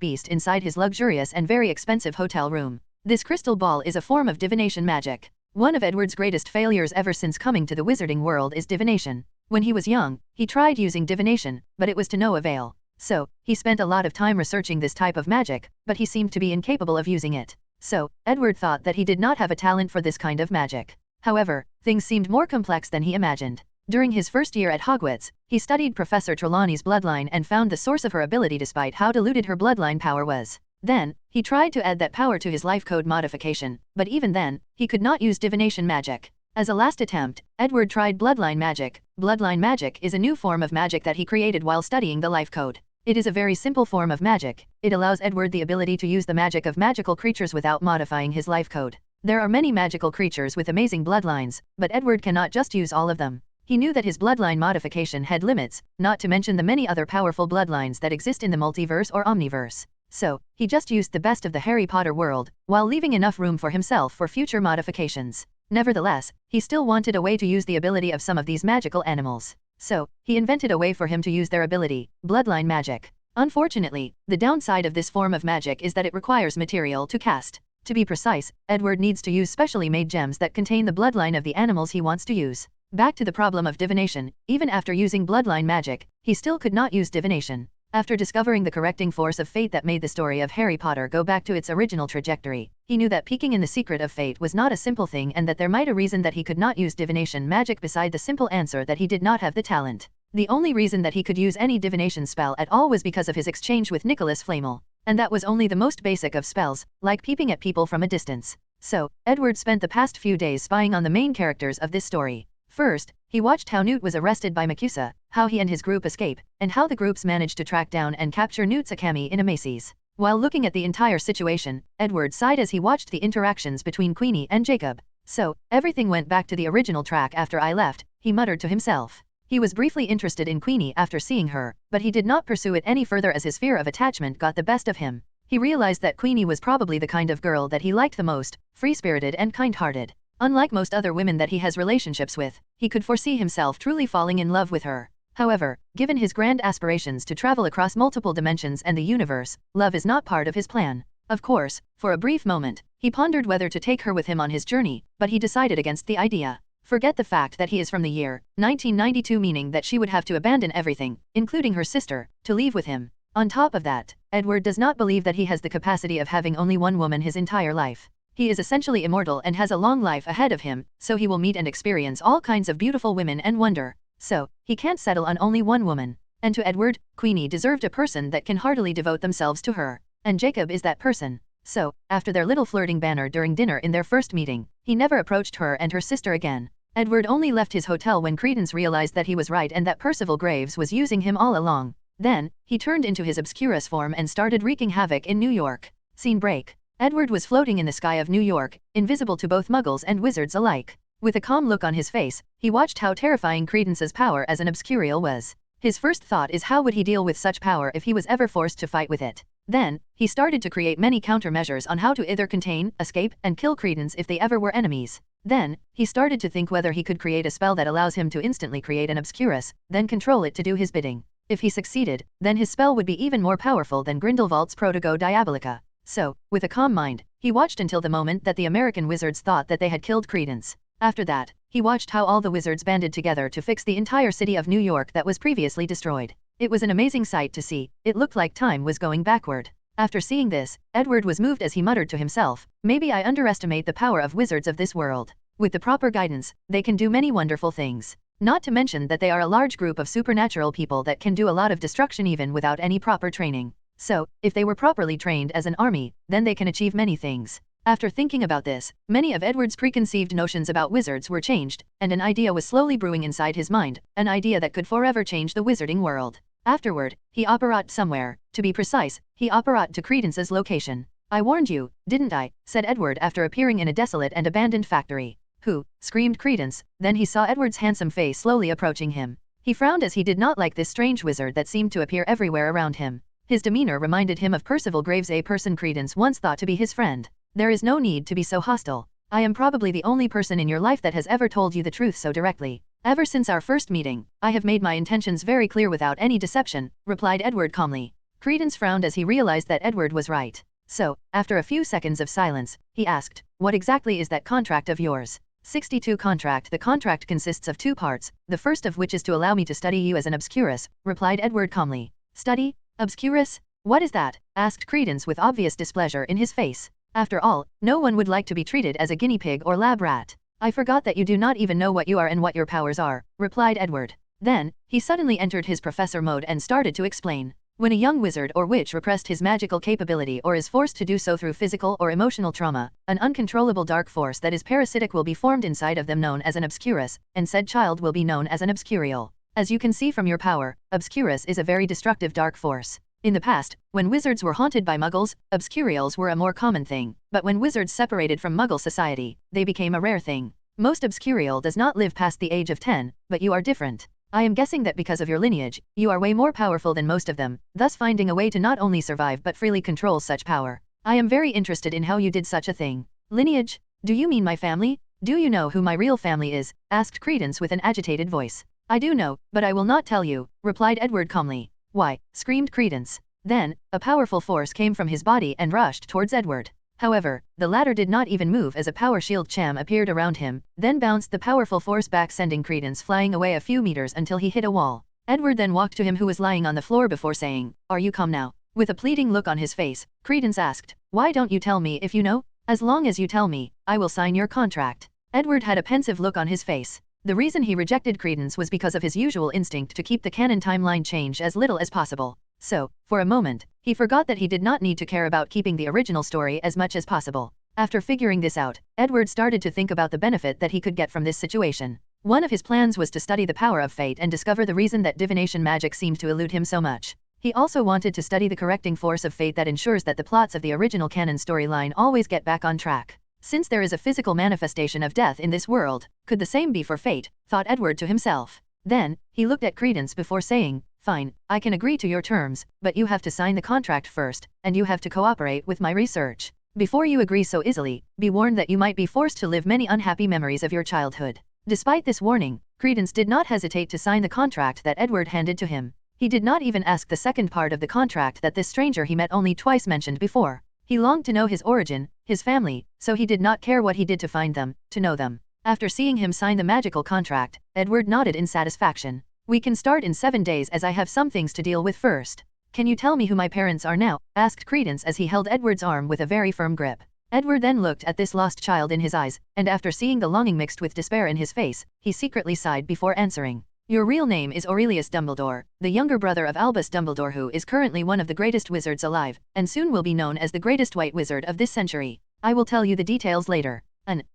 Beast inside his luxurious and very expensive hotel room. This crystal ball is a form of divination magic. One of Edward's greatest failures ever since coming to the wizarding world is divination. When he was young, he tried using divination, but it was to no avail. So, he spent a lot of time researching this type of magic, but he seemed to be incapable of using it. So, Edward thought that he did not have a talent for this kind of magic. However, things seemed more complex than he imagined. During his first year at Hogwarts, he studied Professor Trelawney's bloodline and found the source of her ability despite how diluted her bloodline power was. Then, he tried to add that power to his life code modification, but even then, he could not use divination magic. As a last attempt, Edward tried bloodline magic. Bloodline magic is a new form of magic that he created while studying the life code. It is a very simple form of magic. It allows Edward the ability to use the magic of magical creatures without modifying his life code. There are many magical creatures with amazing bloodlines, but Edward cannot just use all of them. He knew that his bloodline modification had limits, not to mention the many other powerful bloodlines that exist in the multiverse or omniverse. So, he just used the best of the Harry Potter world, while leaving enough room for himself for future modifications. Nevertheless, he still wanted a way to use the ability of some of these magical animals. So, he invented a way for him to use their ability, bloodline magic. Unfortunately, the downside of this form of magic is that it requires material to cast. To be precise, Edward needs to use specially made gems that contain the bloodline of the animals he wants to use. Back to the problem of divination, even after using bloodline magic, he still could not use divination. After discovering the correcting force of fate that made the story of Harry Potter go back to its original trajectory, he knew that peeking in the secret of fate was not a simple thing and that there might be a reason that he could not use divination magic beside the simple answer that he did not have the talent. The only reason that he could use any divination spell at all was because of his exchange with Nicholas Flamel. And that was only the most basic of spells, like peeping at people from a distance. So, Edward spent the past few days spying on the main characters of this story. First, he watched how Newt was arrested by McGonagall, how he and his group escape, and how the groups managed to track down and capture Newt's Academy in a Macy's. While looking at the entire situation, Edward sighed as he watched the interactions between Queenie and Jacob. So, everything went back to the original track after I left, he muttered to himself. He was briefly interested in Queenie after seeing her, but he did not pursue it any further as his fear of attachment got the best of him. He realized that Queenie was probably the kind of girl that he liked the most, free-spirited and kind-hearted. Unlike most other women that he has relationships with, he could foresee himself truly falling in love with her. However, given his grand aspirations to travel across multiple dimensions and the universe, love is not part of his plan. Of course, for a brief moment, he pondered whether to take her with him on his journey, but he decided against the idea. Forget the fact that he is from the year 1992, meaning that she would have to abandon everything, including her sister, to leave with him. On top of that, Edward does not believe that he has the capacity of having only one woman his entire life. He is essentially immortal and has a long life ahead of him, so he will meet and experience all kinds of beautiful women and wonder. So, he can't settle on only one woman. And to Edward, Queenie deserved a person that can heartily devote themselves to her. And Jacob is that person. So, after their little flirting banter during dinner in their first meeting, he never approached her and her sister again. Edward only left his hotel when Credence realized that he was right and that Percival Graves was using him all along. Then, he turned into his obscurus form and started wreaking havoc in New York. Scene break. Edward was floating in the sky of New York, invisible to both muggles and wizards alike. With a calm look on his face, he watched how terrifying Credence's power as an obscurial was. His first thought is how would he deal with such power if he was ever forced to fight with it. Then, he started to create many countermeasures on how to either contain, escape, and kill Credence if they ever were enemies. Then, he started to think whether he could create a spell that allows him to instantly create an obscurus, then control it to do his bidding. If he succeeded, then his spell would be even more powerful than Grindelwald's Protego Diabolica. So, with a calm mind, he watched until the moment that the American wizards thought that they had killed Credence. After that, he watched how all the wizards banded together to fix the entire city of New York that was previously destroyed. It was an amazing sight to see. It looked like time was going backward. After seeing this, Edward was moved as he muttered to himself, maybe I underestimate the power of wizards of this world. With the proper guidance, they can do many wonderful things. Not to mention that they are a large group of supernatural people that can do a lot of destruction even without any proper training. So, if they were properly trained as an army, then they can achieve many things. After thinking about this, many of Edward's preconceived notions about wizards were changed, and an idea was slowly brewing inside his mind, an idea that could forever change the wizarding world. Afterward, he apparat somewhere. To be precise, he apparat to Credence's location. I warned you, didn't I? Said Edward after appearing in a desolate and abandoned factory. Who? Screamed Credence. Then he saw Edward's handsome face slowly approaching him. He frowned as he did not like this strange wizard that seemed to appear everywhere around him. His demeanor reminded him of Percival Graves, a person Credence once thought to be his friend. There is no need to be so hostile. I am probably the only person in your life that has ever told you the truth so directly. Ever since our first meeting, I have made my intentions very clear without any deception, replied Edward calmly. Credence frowned as he realized that Edward was right. So, after a few seconds of silence, he asked, what exactly is that contract of yours? 62 contract. The contract consists of two parts, the first of which is to allow me to study you as an obscurus, replied Edward calmly. Study? Obscurus? What is that? Asked Credence with obvious displeasure in his face. After all, no one would like to be treated as a guinea pig or lab rat. I forgot that you do not even know what you are and what your powers are, replied Edward. Then, he suddenly entered his professor mode and started to explain. When a young wizard or witch repressed his magical capability or is forced to do so through physical or emotional trauma, an uncontrollable dark force that is parasitic will be formed inside of them known as an obscurus, and said child will be known as an obscurial. As you can see from your power, obscurus is a very destructive dark force. In the past, when wizards were haunted by muggles, obscurials were a more common thing, but when wizards separated from muggle society, they became a rare thing. Most obscurial does not live past the age of 10, but you are different. I am guessing that because of your lineage, you are way more powerful than most of them, thus finding a way to not only survive but freely control such power. I am very interested in how you did such a thing. Lineage? Do you mean my family? Do you know who my real family is? Asked Credence with an agitated voice. I do know, but I will not tell you, replied Edward calmly. Why? Screamed Credence. Then, a powerful force came from his body and rushed towards Edward. However, the latter did not even move as a power shield cham appeared around him, then bounced the powerful force back sending Credence flying away a few meters until he hit a wall. Edward then walked to him who was lying on the floor before saying, Are you calm now? With a pleading look on his face, Credence asked, Why don't you tell me if you know? As long as you tell me, I will sign your contract. Edward had a pensive look on his face. The reason he rejected Credence was because of his usual instinct to keep the canon timeline change as little as possible. So, for a moment, he forgot that he did not need to care about keeping the original story as much as possible. After figuring this out, Edward started to think about the benefit that he could get from this situation. One of his plans was to study the power of fate and discover the reason that divination magic seemed to elude him so much. He also wanted to study the correcting force of fate that ensures that the plots of the original canon storyline always get back on track. Since there is a physical manifestation of death in this world, could the same be for fate, thought Edward to himself. Then, he looked at Credence before saying, "Fine, I can agree to your terms, but you have to sign the contract first, and you have to cooperate with my research. Before you agree so easily, be warned that you might be forced to live many unhappy memories of your childhood." Despite this warning, Credence did not hesitate to sign the contract that Edward handed to him. He did not even ask the second part of the contract that this stranger he met only twice mentioned before. He longed to know his origin, his family, so he did not care what he did to find them, to know them. After seeing him sign the magical contract, Edward nodded in satisfaction. "We can start in 7 days as I have some things to deal with first." "Can you tell me who my parents are now?" asked Credence as he held Edward's arm with a very firm grip. Edward then looked at this lost child in his eyes, and after seeing the longing mixed with despair in his face, he secretly sighed before answering. "Your real name is Aurelius Dumbledore, the younger brother of Albus Dumbledore, who is currently one of the greatest wizards alive, and soon will be known as the greatest white wizard of this century. I will tell you the details later.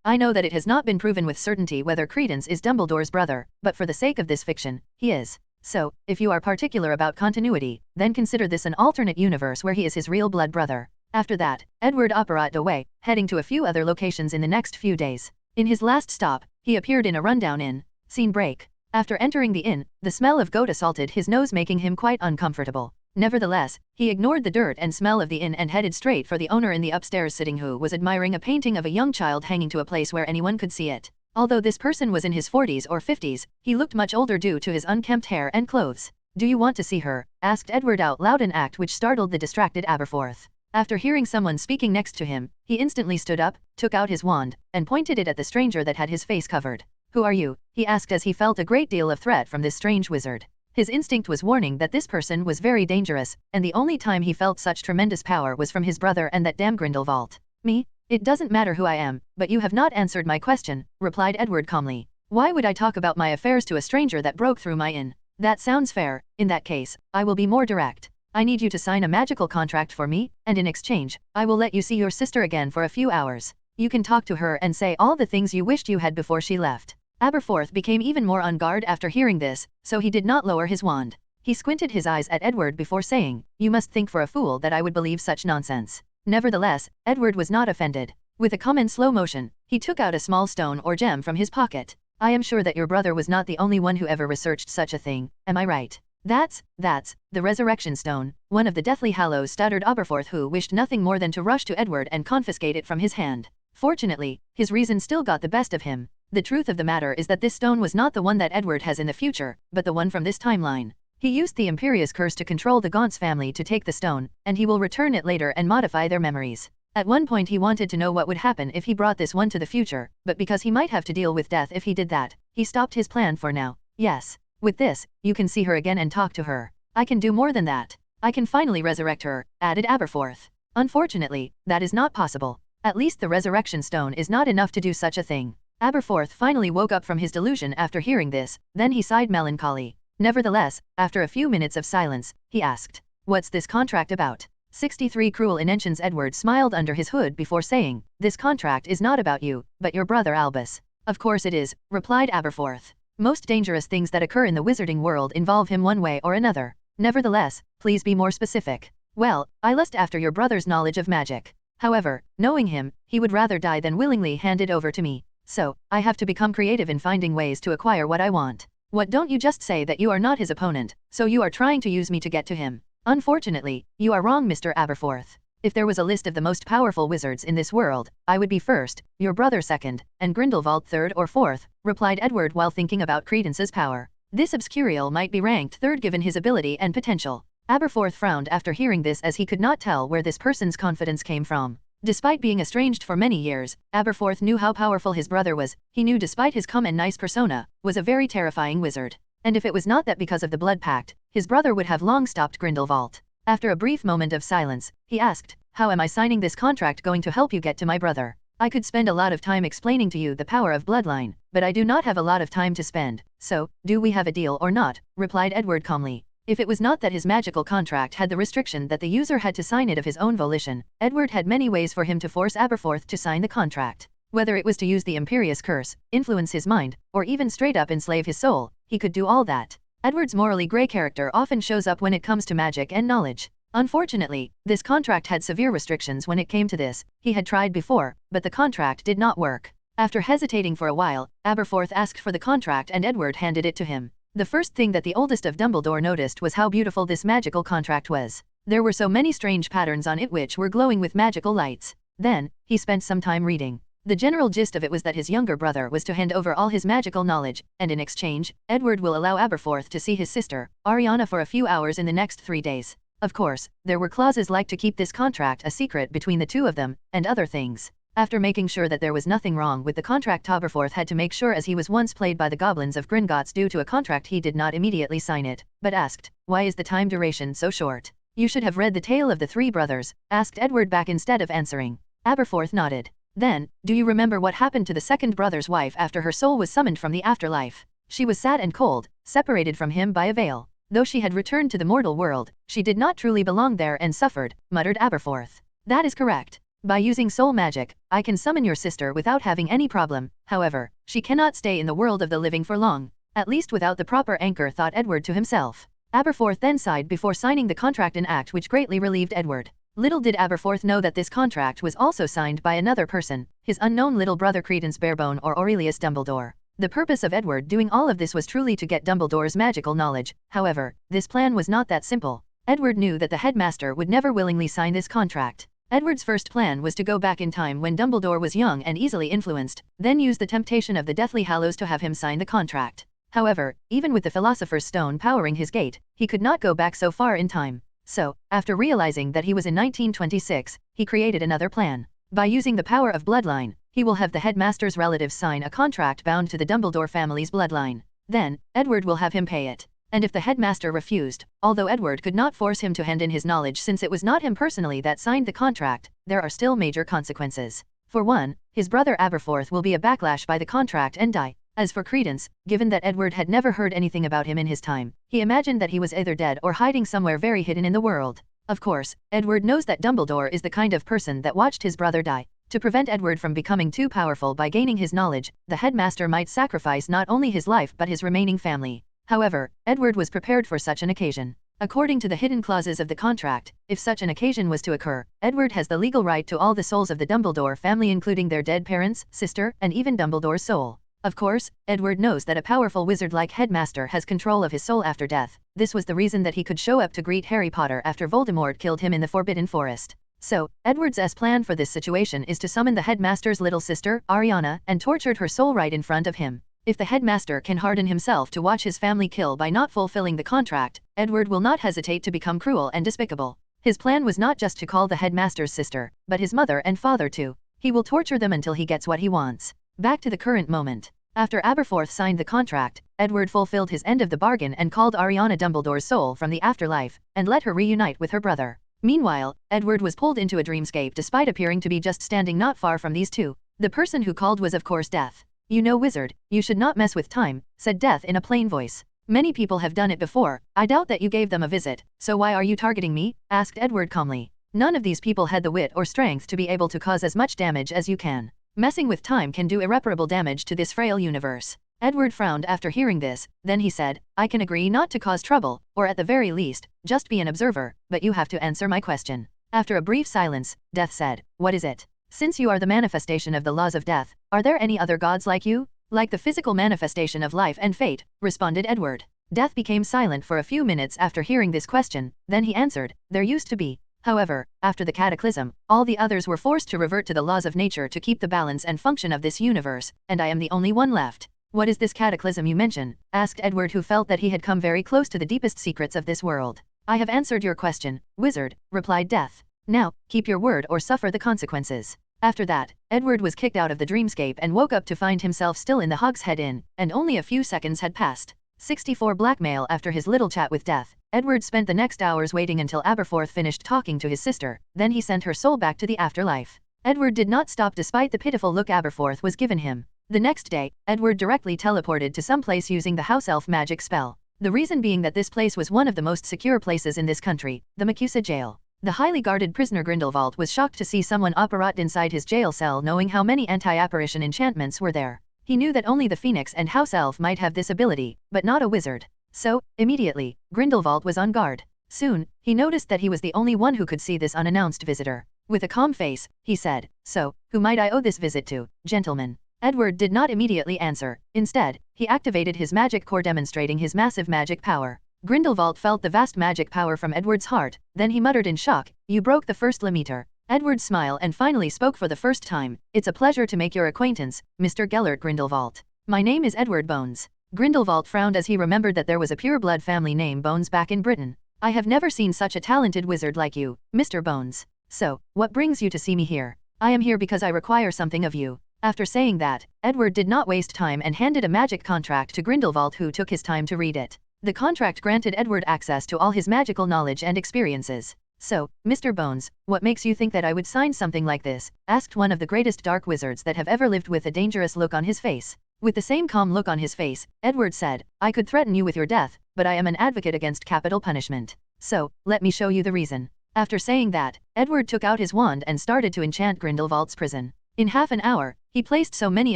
I know that it has not been proven with certainty whether Credence is Dumbledore's brother, but for the sake of this fiction, he is. So, if you are particular about continuity, then consider this an alternate universe where he is his real blood brother." After that, Edward operated away, heading to a few other locations in the next few days. In his last stop, he appeared in a rundown inn. Scene break. After entering the inn, the smell of goat assaulted his nose, making him quite uncomfortable. Nevertheless, he ignored the dirt and smell of the inn and headed straight for the owner in the upstairs sitting, who was admiring a painting of a young child hanging to a place where anyone could see it. Although this person was in his 40s or 50s, he looked much older due to his unkempt hair and clothes. "Do you want to see her?" asked Edward out loud, an act which startled the distracted Aberforth. After hearing someone speaking next to him, he instantly stood up, took out his wand, and pointed it at the stranger that had his face covered. "Who are you?" he asked as he felt a great deal of threat from this strange wizard. His instinct was warning that this person was very dangerous, and the only time he felt such tremendous power was from his brother and that damn Grindelwald. "Me? It doesn't matter who I am, but you have not answered my question," replied Edward calmly. "Why would I talk about my affairs to a stranger that broke through my inn? That sounds fair. In that case, I will be more direct. I need you to sign a magical contract for me, and in exchange, I will let you see your sister again for a few hours. You can talk to her and say all the things you wished you had before she left." Aberforth became even more on guard after hearing this, so he did not lower his wand. He squinted his eyes at Edward before saying, "You must think for a fool that I would believe such nonsense." Nevertheless, Edward was not offended. With a calm and slow motion, he took out a small stone or gem from his pocket. "I am sure that your brother was not the only one who ever researched such a thing, am I right?" That's the Resurrection Stone," one of the Deathly Hallows stuttered Aberforth, who wished nothing more than to rush to Edward and confiscate it from his hand. Fortunately, his reason still got the best of him. The truth of the matter is that this stone was not the one that Edward has in the future, but the one from this timeline. He used the Imperious Curse to control the Gaunt's family to take the stone, and he will return it later and modify their memories. At one point he wanted to know what would happen if he brought this one to the future, but because he might have to deal with death if he did that, he stopped his plan for now. "Yes. With this, you can see her again and talk to her. I can do more than that. I can finally resurrect her," added Aberforth. "Unfortunately, that is not possible. At least the Resurrection Stone is not enough to do such a thing." Aberforth finally woke up from his delusion after hearing this, then he sighed melancholy. Nevertheless, after a few minutes of silence, he asked, "What's this contract about?" 63 Cruel Intentions. Edward smiled under his hood before saying, "This contract is not about you, but your brother Albus." "Of course it is," replied Aberforth. "Most dangerous things that occur in the wizarding world involve him one way or another. Nevertheless, please be more specific." "Well, I lust after your brother's knowledge of magic. However, knowing him, he would rather die than willingly hand it over to me. So, I have to become creative in finding ways to acquire what I want." "What, don't you just say that you are not his opponent, so you are trying to use me to get to him?" "Unfortunately, you are wrong, Mr. Aberforth. If there was a list of the most powerful wizards in this world, I would be first, your brother second, and Grindelwald third or fourth," replied Edward while thinking about Credence's power. This Obscurial might be ranked third given his ability and potential. Aberforth frowned after hearing this, as he could not tell where this person's confidence came from. Despite being estranged for many years, Aberforth knew how powerful his brother was. He knew despite his calm and nice persona, was a very terrifying wizard. And if it was not that because of the blood pact, his brother would have long stopped Grindelwald. After a brief moment of silence, he asked, "How am I signing this contract going to help you get to my brother? I could spend a lot of time explaining to you the power of bloodline, but I do not have a lot of time to spend, so, do we have a deal or not?" replied Edward calmly. If it was not that his magical contract had the restriction that the user had to sign it of his own volition, Edward had many ways for him to force Aberforth to sign the contract. Whether it was to use the Imperious Curse, influence his mind, or even straight up enslave his soul, he could do all that. Edward's morally grey character often shows up when it comes to magic and knowledge. Unfortunately, this contract had severe restrictions when it came to this. He had tried before, but the contract did not work. After hesitating for a while, Aberforth asked for the contract and Edward handed it to him. The first thing that the oldest of Dumbledore noticed was how beautiful this magical contract was. There were so many strange patterns on it which were glowing with magical lights. Then, he spent some time reading. The general gist of it was that his younger brother was to hand over all his magical knowledge, and in exchange, Edward will allow Aberforth to see his sister, Ariana, for a few hours in the next 3 days. Of course, there were clauses like to keep this contract a secret between the two of them, and other things. After making sure that there was nothing wrong with the contract, Aberforth had to make sure, as he was once played by the goblins of Gringotts due to a contract, he did not immediately sign it, but asked, "Why is the time duration so short?" "You should have read the tale of the three brothers," asked Edward back instead of answering. Aberforth nodded. "Then, do you remember what happened to the second brother's wife after her soul was summoned from the afterlife? She was sad and cold, separated from him by a veil. Though she had returned to the mortal world, she did not truly belong there and suffered," muttered Aberforth. "That is correct. By using soul magic, I can summon your sister without having any problem. However, she cannot stay in the world of the living for long. At least without the proper anchor," thought Edward to himself. Aberforth then sighed before signing the contract, an act which greatly relieved Edward. Little did Aberforth know that this contract was also signed by another person, his unknown little brother Credence Barebone, or Aurelius Dumbledore. The purpose of Edward doing all of this was truly to get Dumbledore's magical knowledge. However, this plan was not that simple. Edward knew that the headmaster would never willingly sign this contract. Edward's first plan was to go back in time when Dumbledore was young and easily influenced, then use the temptation of the Deathly Hallows to have him sign the contract. However, even with the Philosopher's Stone powering his gate, he could not go back so far in time. So, after realizing that he was in 1926, he created another plan. By using the power of bloodline, he will have the headmaster's relatives sign a contract bound to the Dumbledore family's bloodline. Then, Edward will have him pay it. And if the headmaster refused, although Edward could not force him to hand in his knowledge since it was not him personally that signed the contract, there are still major consequences. For one, his brother Aberforth will be a backlash by the contract and die. As for Credence, given that Edward had never heard anything about him in his time, he imagined that he was either dead or hiding somewhere very hidden in the world. Of course, Edward knows that Dumbledore is the kind of person that watched his brother die. To prevent Edward from becoming too powerful by gaining his knowledge, the headmaster might sacrifice not only his life but his remaining family. However, Edward was prepared for such an occasion. According to the hidden clauses of the contract, if such an occasion was to occur, Edward has the legal right to all the souls of the Dumbledore family, including their dead parents, sister, and even Dumbledore's soul. Of course, Edward knows that a powerful wizard-like headmaster has control of his soul after death. This was the reason that he could show up to greet Harry Potter after Voldemort killed him in the Forbidden Forest. So, Edward's plan for this situation is to summon the headmaster's little sister, Ariana, and torture her soul right in front of him. If the headmaster can harden himself to watch his family kill by not fulfilling the contract, Edward will not hesitate to become cruel and despicable. His plan was not just to call the headmaster's sister, but his mother and father too. He will torture them until he gets what he wants. Back to the current moment. After Aberforth signed the contract, Edward fulfilled his end of the bargain and called Ariana Dumbledore's soul from the afterlife, and let her reunite with her brother. Meanwhile, Edward was pulled into a dreamscape despite appearing to be just standing not far from these two. The person who called was of course Death. "You know, wizard, you should not mess with time," said Death in a plain voice. "Many people have done it before. I doubt that you gave them a visit, so why are you targeting me?" asked Edward calmly. "None of these people had the wit or strength to be able to cause as much damage as you can. Messing with time can do irreparable damage to this frail universe." Edward frowned after hearing this, then he said, "I can agree not to cause trouble, or at the very least, just be an observer, but you have to answer my question." After a brief silence, Death said, "What is it? Since you are the manifestation of the laws of death, are there any other gods like you?" "Like the physical manifestation of life and fate," responded Edward. Death became silent for a few minutes after hearing this question, then he answered, "There used to be. However, after the cataclysm, all the others were forced to revert to the laws of nature to keep the balance and function of this universe, and I am the only one left." "What is this cataclysm you mention?" asked Edward, who felt that he had come very close to the deepest secrets of this world. "I have answered your question, wizard," replied Death. "Now, keep your word or suffer the consequences." After that, Edward was kicked out of the dreamscape and woke up to find himself still in the Hogshead Inn, and only a few seconds had passed. 64 blackmail. After his little chat with Death, Edward spent the next hours waiting until Aberforth finished talking to his sister, then he sent her soul back to the afterlife. Edward did not stop despite the pitiful look Aberforth was given him. The next day, Edward directly teleported to some place using the house elf magic spell. The reason being that this place was one of the most secure places in this country, the McCusa jail. The highly guarded prisoner Grindelwald was shocked to see someone operate inside his jail cell, knowing how many anti-apparition enchantments were there. He knew that only the Phoenix and house elf might have this ability, but not a wizard. So, immediately, Grindelwald was on guard. Soon, he noticed that he was the only one who could see this unannounced visitor. With a calm face, he said, "So, who might I owe this visit to, gentlemen?" Edward did not immediately answer. Instead, he activated his magic core, demonstrating his massive magic power. Grindelwald felt the vast magic power from Edward's heart, then he muttered in shock, "You broke the first limiter." Edward smiled and finally spoke for the first time. "It's a pleasure to make your acquaintance, Mr. Gellert Grindelwald. My name is Edward Bones." Grindelwald frowned as he remembered that there was a pure-blood family name Bones back in Britain. "I have never seen such a talented wizard like you, Mr. Bones. So, what brings you to see me here?" "I am here because I require something of you." After saying that, Edward did not waste time and handed a magic contract to Grindelwald, who took his time to read it. The contract granted Edward access to all his magical knowledge and experiences. "So, Mr. Bones, what makes you think that I would sign something like this?" asked one of the greatest dark wizards that have ever lived, with a dangerous look on his face. With the same calm look on his face, Edward said, "I could threaten you with your death, but I am an advocate against capital punishment. So, let me show you the reason." After saying that, Edward took out his wand and started to enchant Grindelwald's prison. In half an hour, he placed so many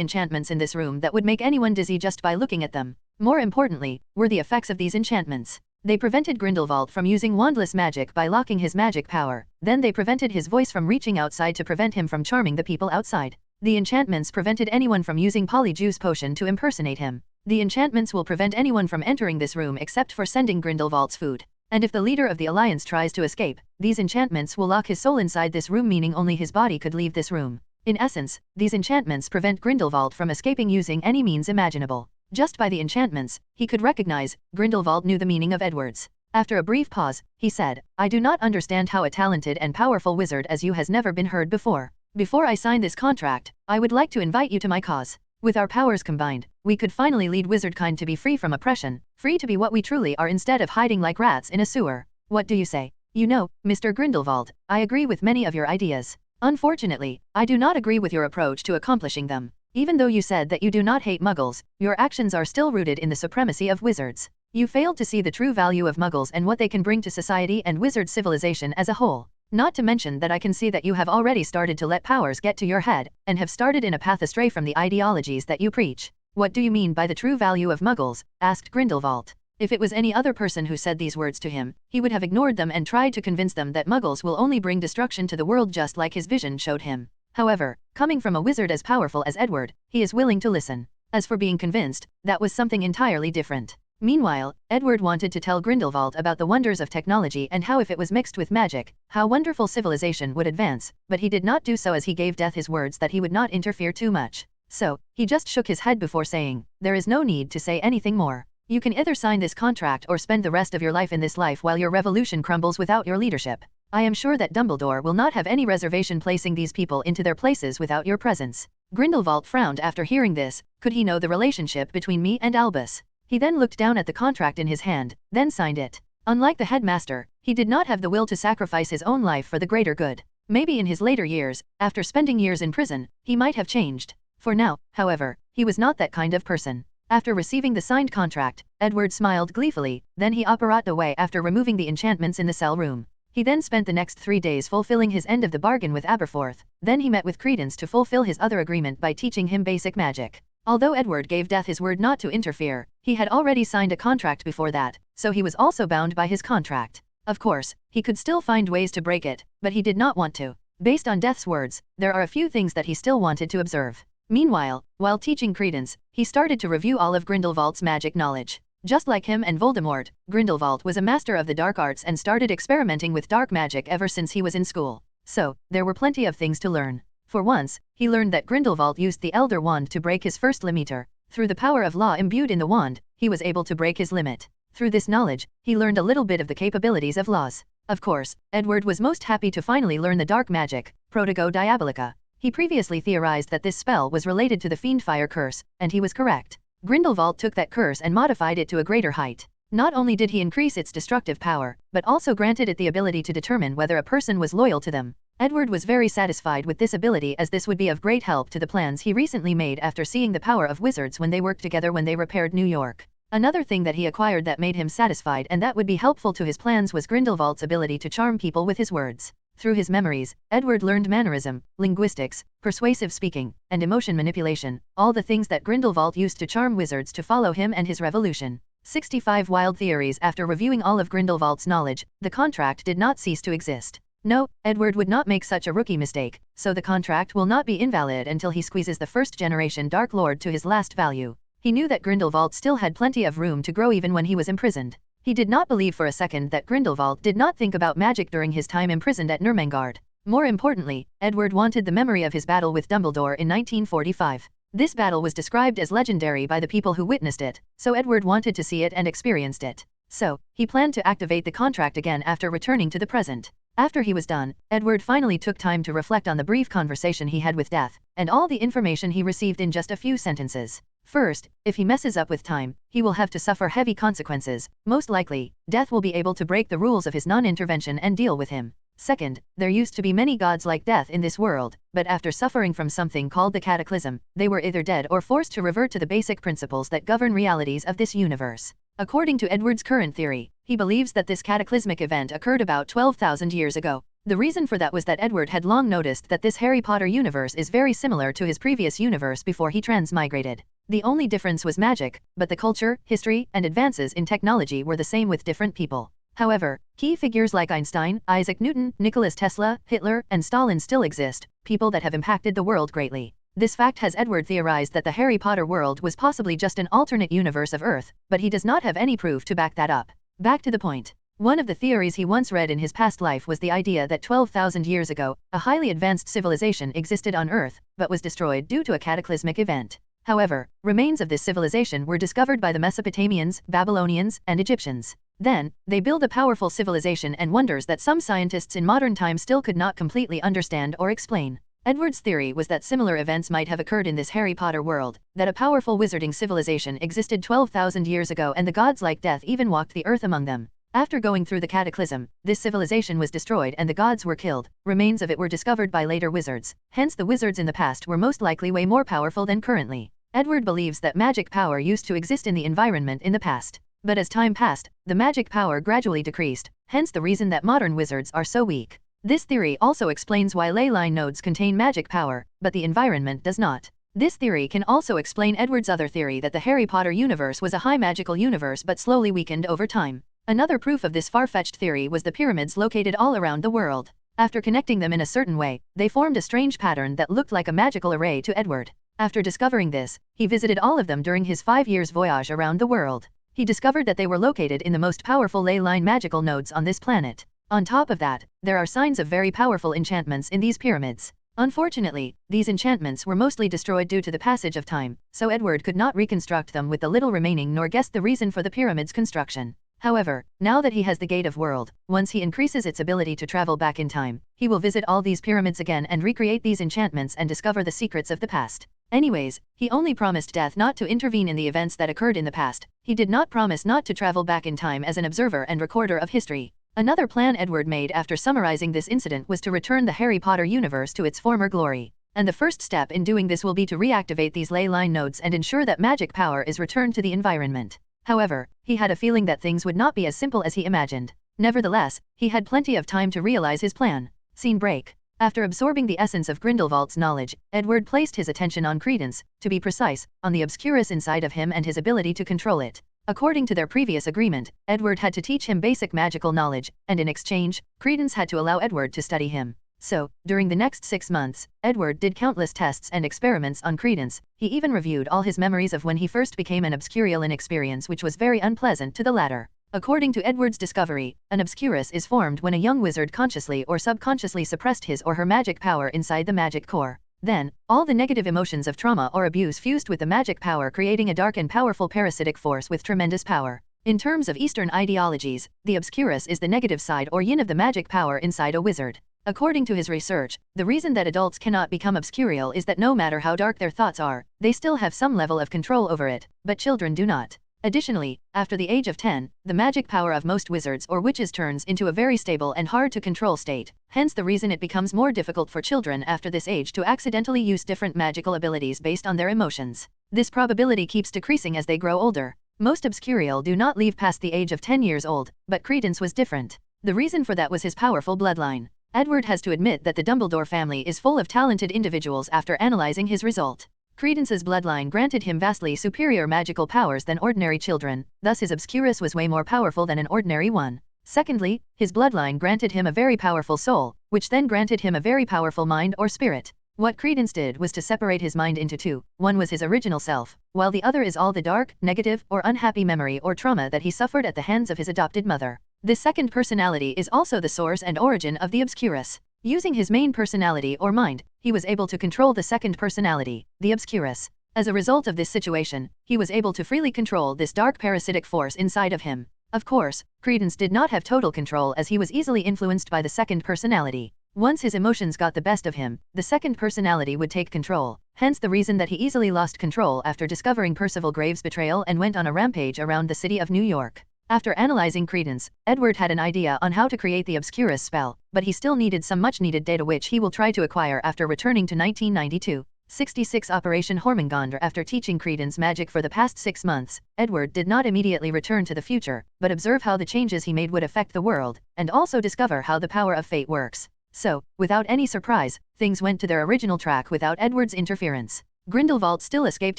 enchantments in this room that would make anyone dizzy just by looking at them. More importantly, were the effects of these enchantments. They prevented Grindelwald from using wandless magic by locking his magic power, then they prevented his voice from reaching outside to prevent him from charming the people outside. The enchantments prevented anyone from using Polyjuice potion to impersonate him. The enchantments will prevent anyone from entering this room except for sending Grindelwald's food. And if the leader of the Alliance tries to escape, these enchantments will lock his soul inside this room, meaning only his body could leave this room. In essence, these enchantments prevent Grindelwald from escaping using any means imaginable. Just by the enchantments, he could recognize. Grindelwald knew the meaning of Edward's. After a brief pause, he said, "I do not understand how a talented and powerful wizard as you has never been heard before. Before I sign this contract, I would like to invite you to my cause. With our powers combined, we could finally lead wizardkind to be free from oppression, free to be what we truly are instead of hiding like rats in a sewer. What do you say?" "You know, Mr. Grindelwald, I agree with many of your ideas. Unfortunately, I do not agree with your approach to accomplishing them. Even though you said that you do not hate Muggles, your actions are still rooted in the supremacy of wizards. You failed to see the true value of Muggles and what they can bring to society and wizard civilization as a whole. Not to mention that I can see that you have already started to let powers get to your head, and have started in a path astray from the ideologies that you preach." "What do you mean by the true value of Muggles?" asked Grindelwald. If it was any other person who said these words to him, he would have ignored them and tried to convince them that Muggles will only bring destruction to the world, just like his vision showed him. However, coming from a wizard as powerful as Edward, he is willing to listen. As for being convinced, that was something entirely different. Meanwhile, Edward wanted to tell Grindelwald about the wonders of technology and how if it was mixed with magic, how wonderful civilization would advance, but he did not do so as he gave Death his words that he would not interfere too much. So, he just shook his head before saying, "There is no need to say anything more. You can either sign this contract or spend the rest of your life in this life while your revolution crumbles without your leadership. I am sure that Dumbledore will not have any reservation placing these people into their places without your presence." Grindelwald frowned after hearing this. Could he know the relationship between me and Albus? He then looked down at the contract in his hand, then signed it. Unlike the headmaster, he did not have the will to sacrifice his own life for the greater good. Maybe in his later years, after spending years in prison, he might have changed. For now, however, he was not that kind of person. After receiving the signed contract, Edward smiled gleefully, then he apparat away after removing the enchantments in the cell room. He then spent the next 3 days fulfilling his end of the bargain with Aberforth, then he met with Credence to fulfill his other agreement by teaching him basic magic. Although Edward gave Death his word not to interfere, he had already signed a contract before that, so he was also bound by his contract. Of course, he could still find ways to break it, but he did not want to. Based on Death's words, there are a few things that he still wanted to observe. Meanwhile, while teaching Credence, he started to review all of Grindelwald's magic knowledge. Just like him and Voldemort, Grindelwald was a master of the dark arts and started experimenting with dark magic ever since he was in school. So, there were plenty of things to learn. For once, he learned that Grindelwald used the Elder Wand to break his first limiter. Through the power of law imbued in the wand, he was able to break his limit. Through this knowledge, he learned a little bit of the capabilities of laws. Of course, Edward was most happy to finally learn the dark magic, Protego Diabolica. He previously theorized that this spell was related to the Fiendfire curse, and he was correct. Grindelwald took that curse and modified it to a greater height. Not only did he increase its destructive power, but also granted it the ability to determine whether a person was loyal to them. Edward was very satisfied with this ability, as this would be of great help to the plans he recently made after seeing the power of wizards when they worked together when they repaired New York. Another thing that he acquired that made him satisfied and that would be helpful to his plans was Grindelwald's ability to charm people with his words. Through his memories, Edward learned mannerism, linguistics, persuasive speaking, and emotion manipulation, all the things that Grindelwald used to charm wizards to follow him and his revolution. 65 wild theories. After reviewing all of Grindelwald's knowledge, the contract did not cease to exist. No, Edward would not make such a rookie mistake, so the contract will not be invalid until he squeezes the first-generation Dark Lord to his last value. He knew that Grindelwald still had plenty of room to grow even when he was imprisoned. He did not believe for a second that Grindelwald did not think about magic during his time imprisoned at Nurmengard. More importantly, Edward wanted the memory of his battle with Dumbledore in 1945. This battle was described as legendary by the people who witnessed it, so Edward wanted to see it and experienced it. So, he planned to activate the contract again after returning to the present. After he was done, Edward finally took time to reflect on the brief conversation he had with Death, and all the information he received in just a few sentences. First, if he messes up with time, he will have to suffer heavy consequences. Most likely, Death will be able to break the rules of his non-intervention and deal with him. Second, there used to be many gods like Death in this world, but after suffering from something called the Cataclysm, they were either dead or forced to revert to the basic principles that govern realities of this universe. According to Edward's current theory, he believes that this cataclysmic event occurred about 12,000 years ago. The reason for that was that Edward had long noticed that this Harry Potter universe is very similar to his previous universe before he transmigrated. The only difference was magic, but the culture, history, and advances in technology were the same with different people. However, key figures like Einstein, Isaac Newton, Nikola Tesla, Hitler, and Stalin still exist, people that have impacted the world greatly. This fact has Edward theorized that the Harry Potter world was possibly just an alternate universe of Earth, but he does not have any proof to back that up. Back to the point. One of the theories he once read in his past life was the idea that 12,000 years ago, a highly advanced civilization existed on Earth, but was destroyed due to a cataclysmic event. However, remains of this civilization were discovered by the Mesopotamians, Babylonians, and Egyptians. Then, they built a powerful civilization and wonders that some scientists in modern times still could not completely understand or explain. Edward's theory was that similar events might have occurred in this Harry Potter world, that a powerful wizarding civilization existed 12,000 years ago and the gods like Death even walked the earth among them. After going through the cataclysm, this civilization was destroyed and the gods were killed. Remains of it were discovered by later wizards, hence the wizards in the past were most likely way more powerful than currently. Edward believes that magic power used to exist in the environment in the past. But as time passed, the magic power gradually decreased, hence the reason that modern wizards are so weak. This theory also explains why ley line nodes contain magic power, but the environment does not. This theory can also explain Edward's other theory that the Harry Potter universe was a high magical universe but slowly weakened over time. Another proof of this far-fetched theory was the pyramids located all around the world. After connecting them in a certain way, they formed a strange pattern that looked like a magical array to Edward. After discovering this, he visited all of them during his 5 years voyage around the world. He discovered that they were located in the most powerful ley line magical nodes on this planet. On top of that, there are signs of very powerful enchantments in these pyramids. Unfortunately, these enchantments were mostly destroyed due to the passage of time, so Edward could not reconstruct them with the little remaining nor guess the reason for the pyramid's construction. However, now that he has the Gate of World, once he increases its ability to travel back in time, he will visit all these pyramids again and recreate these enchantments and discover the secrets of the past. Anyways, he only promised Death not to intervene in the events that occurred in the past. He did not promise not to travel back in time as an observer and recorder of history. Another plan Edward made after summarizing this incident was to return the Harry Potter universe to its former glory. And the first step in doing this will be to reactivate these ley line nodes and ensure that magic power is returned to the environment. However, he had a feeling that things would not be as simple as he imagined. Nevertheless, he had plenty of time to realize his plan. Scene break. After absorbing the essence of Grindelwald's knowledge, Edward placed his attention on Credence, to be precise, on the obscurus inside of him and his ability to control it. According to their previous agreement, Edward had to teach him basic magical knowledge, and in exchange, Credence had to allow Edward to study him. So, during the next 6 months, Edward did countless tests and experiments on Credence. He even reviewed all his memories of when he first became an obscurial inexperience, which was very unpleasant to the latter. According to Edward's discovery, an obscurus is formed when a young wizard consciously or subconsciously suppressed his or her magic power inside the magic core. Then, all the negative emotions of trauma or abuse fused with the magic power, creating a dark and powerful parasitic force with tremendous power. In terms of Eastern ideologies, the obscurus is the negative side or yin of the magic power inside a wizard. According to his research, the reason that adults cannot become obscurial is that no matter how dark their thoughts are, they still have some level of control over it, but children do not. Additionally, after the age of 10, the magic power of most wizards or witches turns into a very stable and hard to control state, hence the reason it becomes more difficult for children after this age to accidentally use different magical abilities based on their emotions. This probability keeps decreasing as they grow older. Most obscurial do not leave past the age of 10 years old, but Credence was different. The reason for that was his powerful bloodline. Edward has to admit that the Dumbledore family is full of talented individuals after analyzing his result. Credence's bloodline granted him vastly superior magical powers than ordinary children, thus his obscurus was way more powerful than an ordinary one. Secondly, his bloodline granted him a very powerful soul, which then granted him a very powerful mind or spirit. What Credence did was to separate his mind into two. One was his original self, while the other is all the dark, negative, or unhappy memory or trauma that he suffered at the hands of his adopted mother. This second personality is also the source and origin of the Obscurus. Using his main personality or mind, he was able to control the second personality, the Obscurus. As a result of this situation, he was able to freely control this dark parasitic force inside of him. Of course, Credence did not have total control as he was easily influenced by the second personality. Once his emotions got the best of him, the second personality would take control, hence the reason that he easily lost control after discovering Percival Graves' betrayal and went on a rampage around the city of New York. After analyzing Credence, Edward had an idea on how to create the Obscurus spell, but he still needed some much-needed data which he will try to acquire after returning to 1992. 66 Operation Hormigondr. After teaching Credence magic for the past 6 months, Edward did not immediately return to the future, but observe how the changes he made would affect the world, and also discover how the power of fate works. So, without any surprise, things went to their original track without Edward's interference. Grindelwald still escaped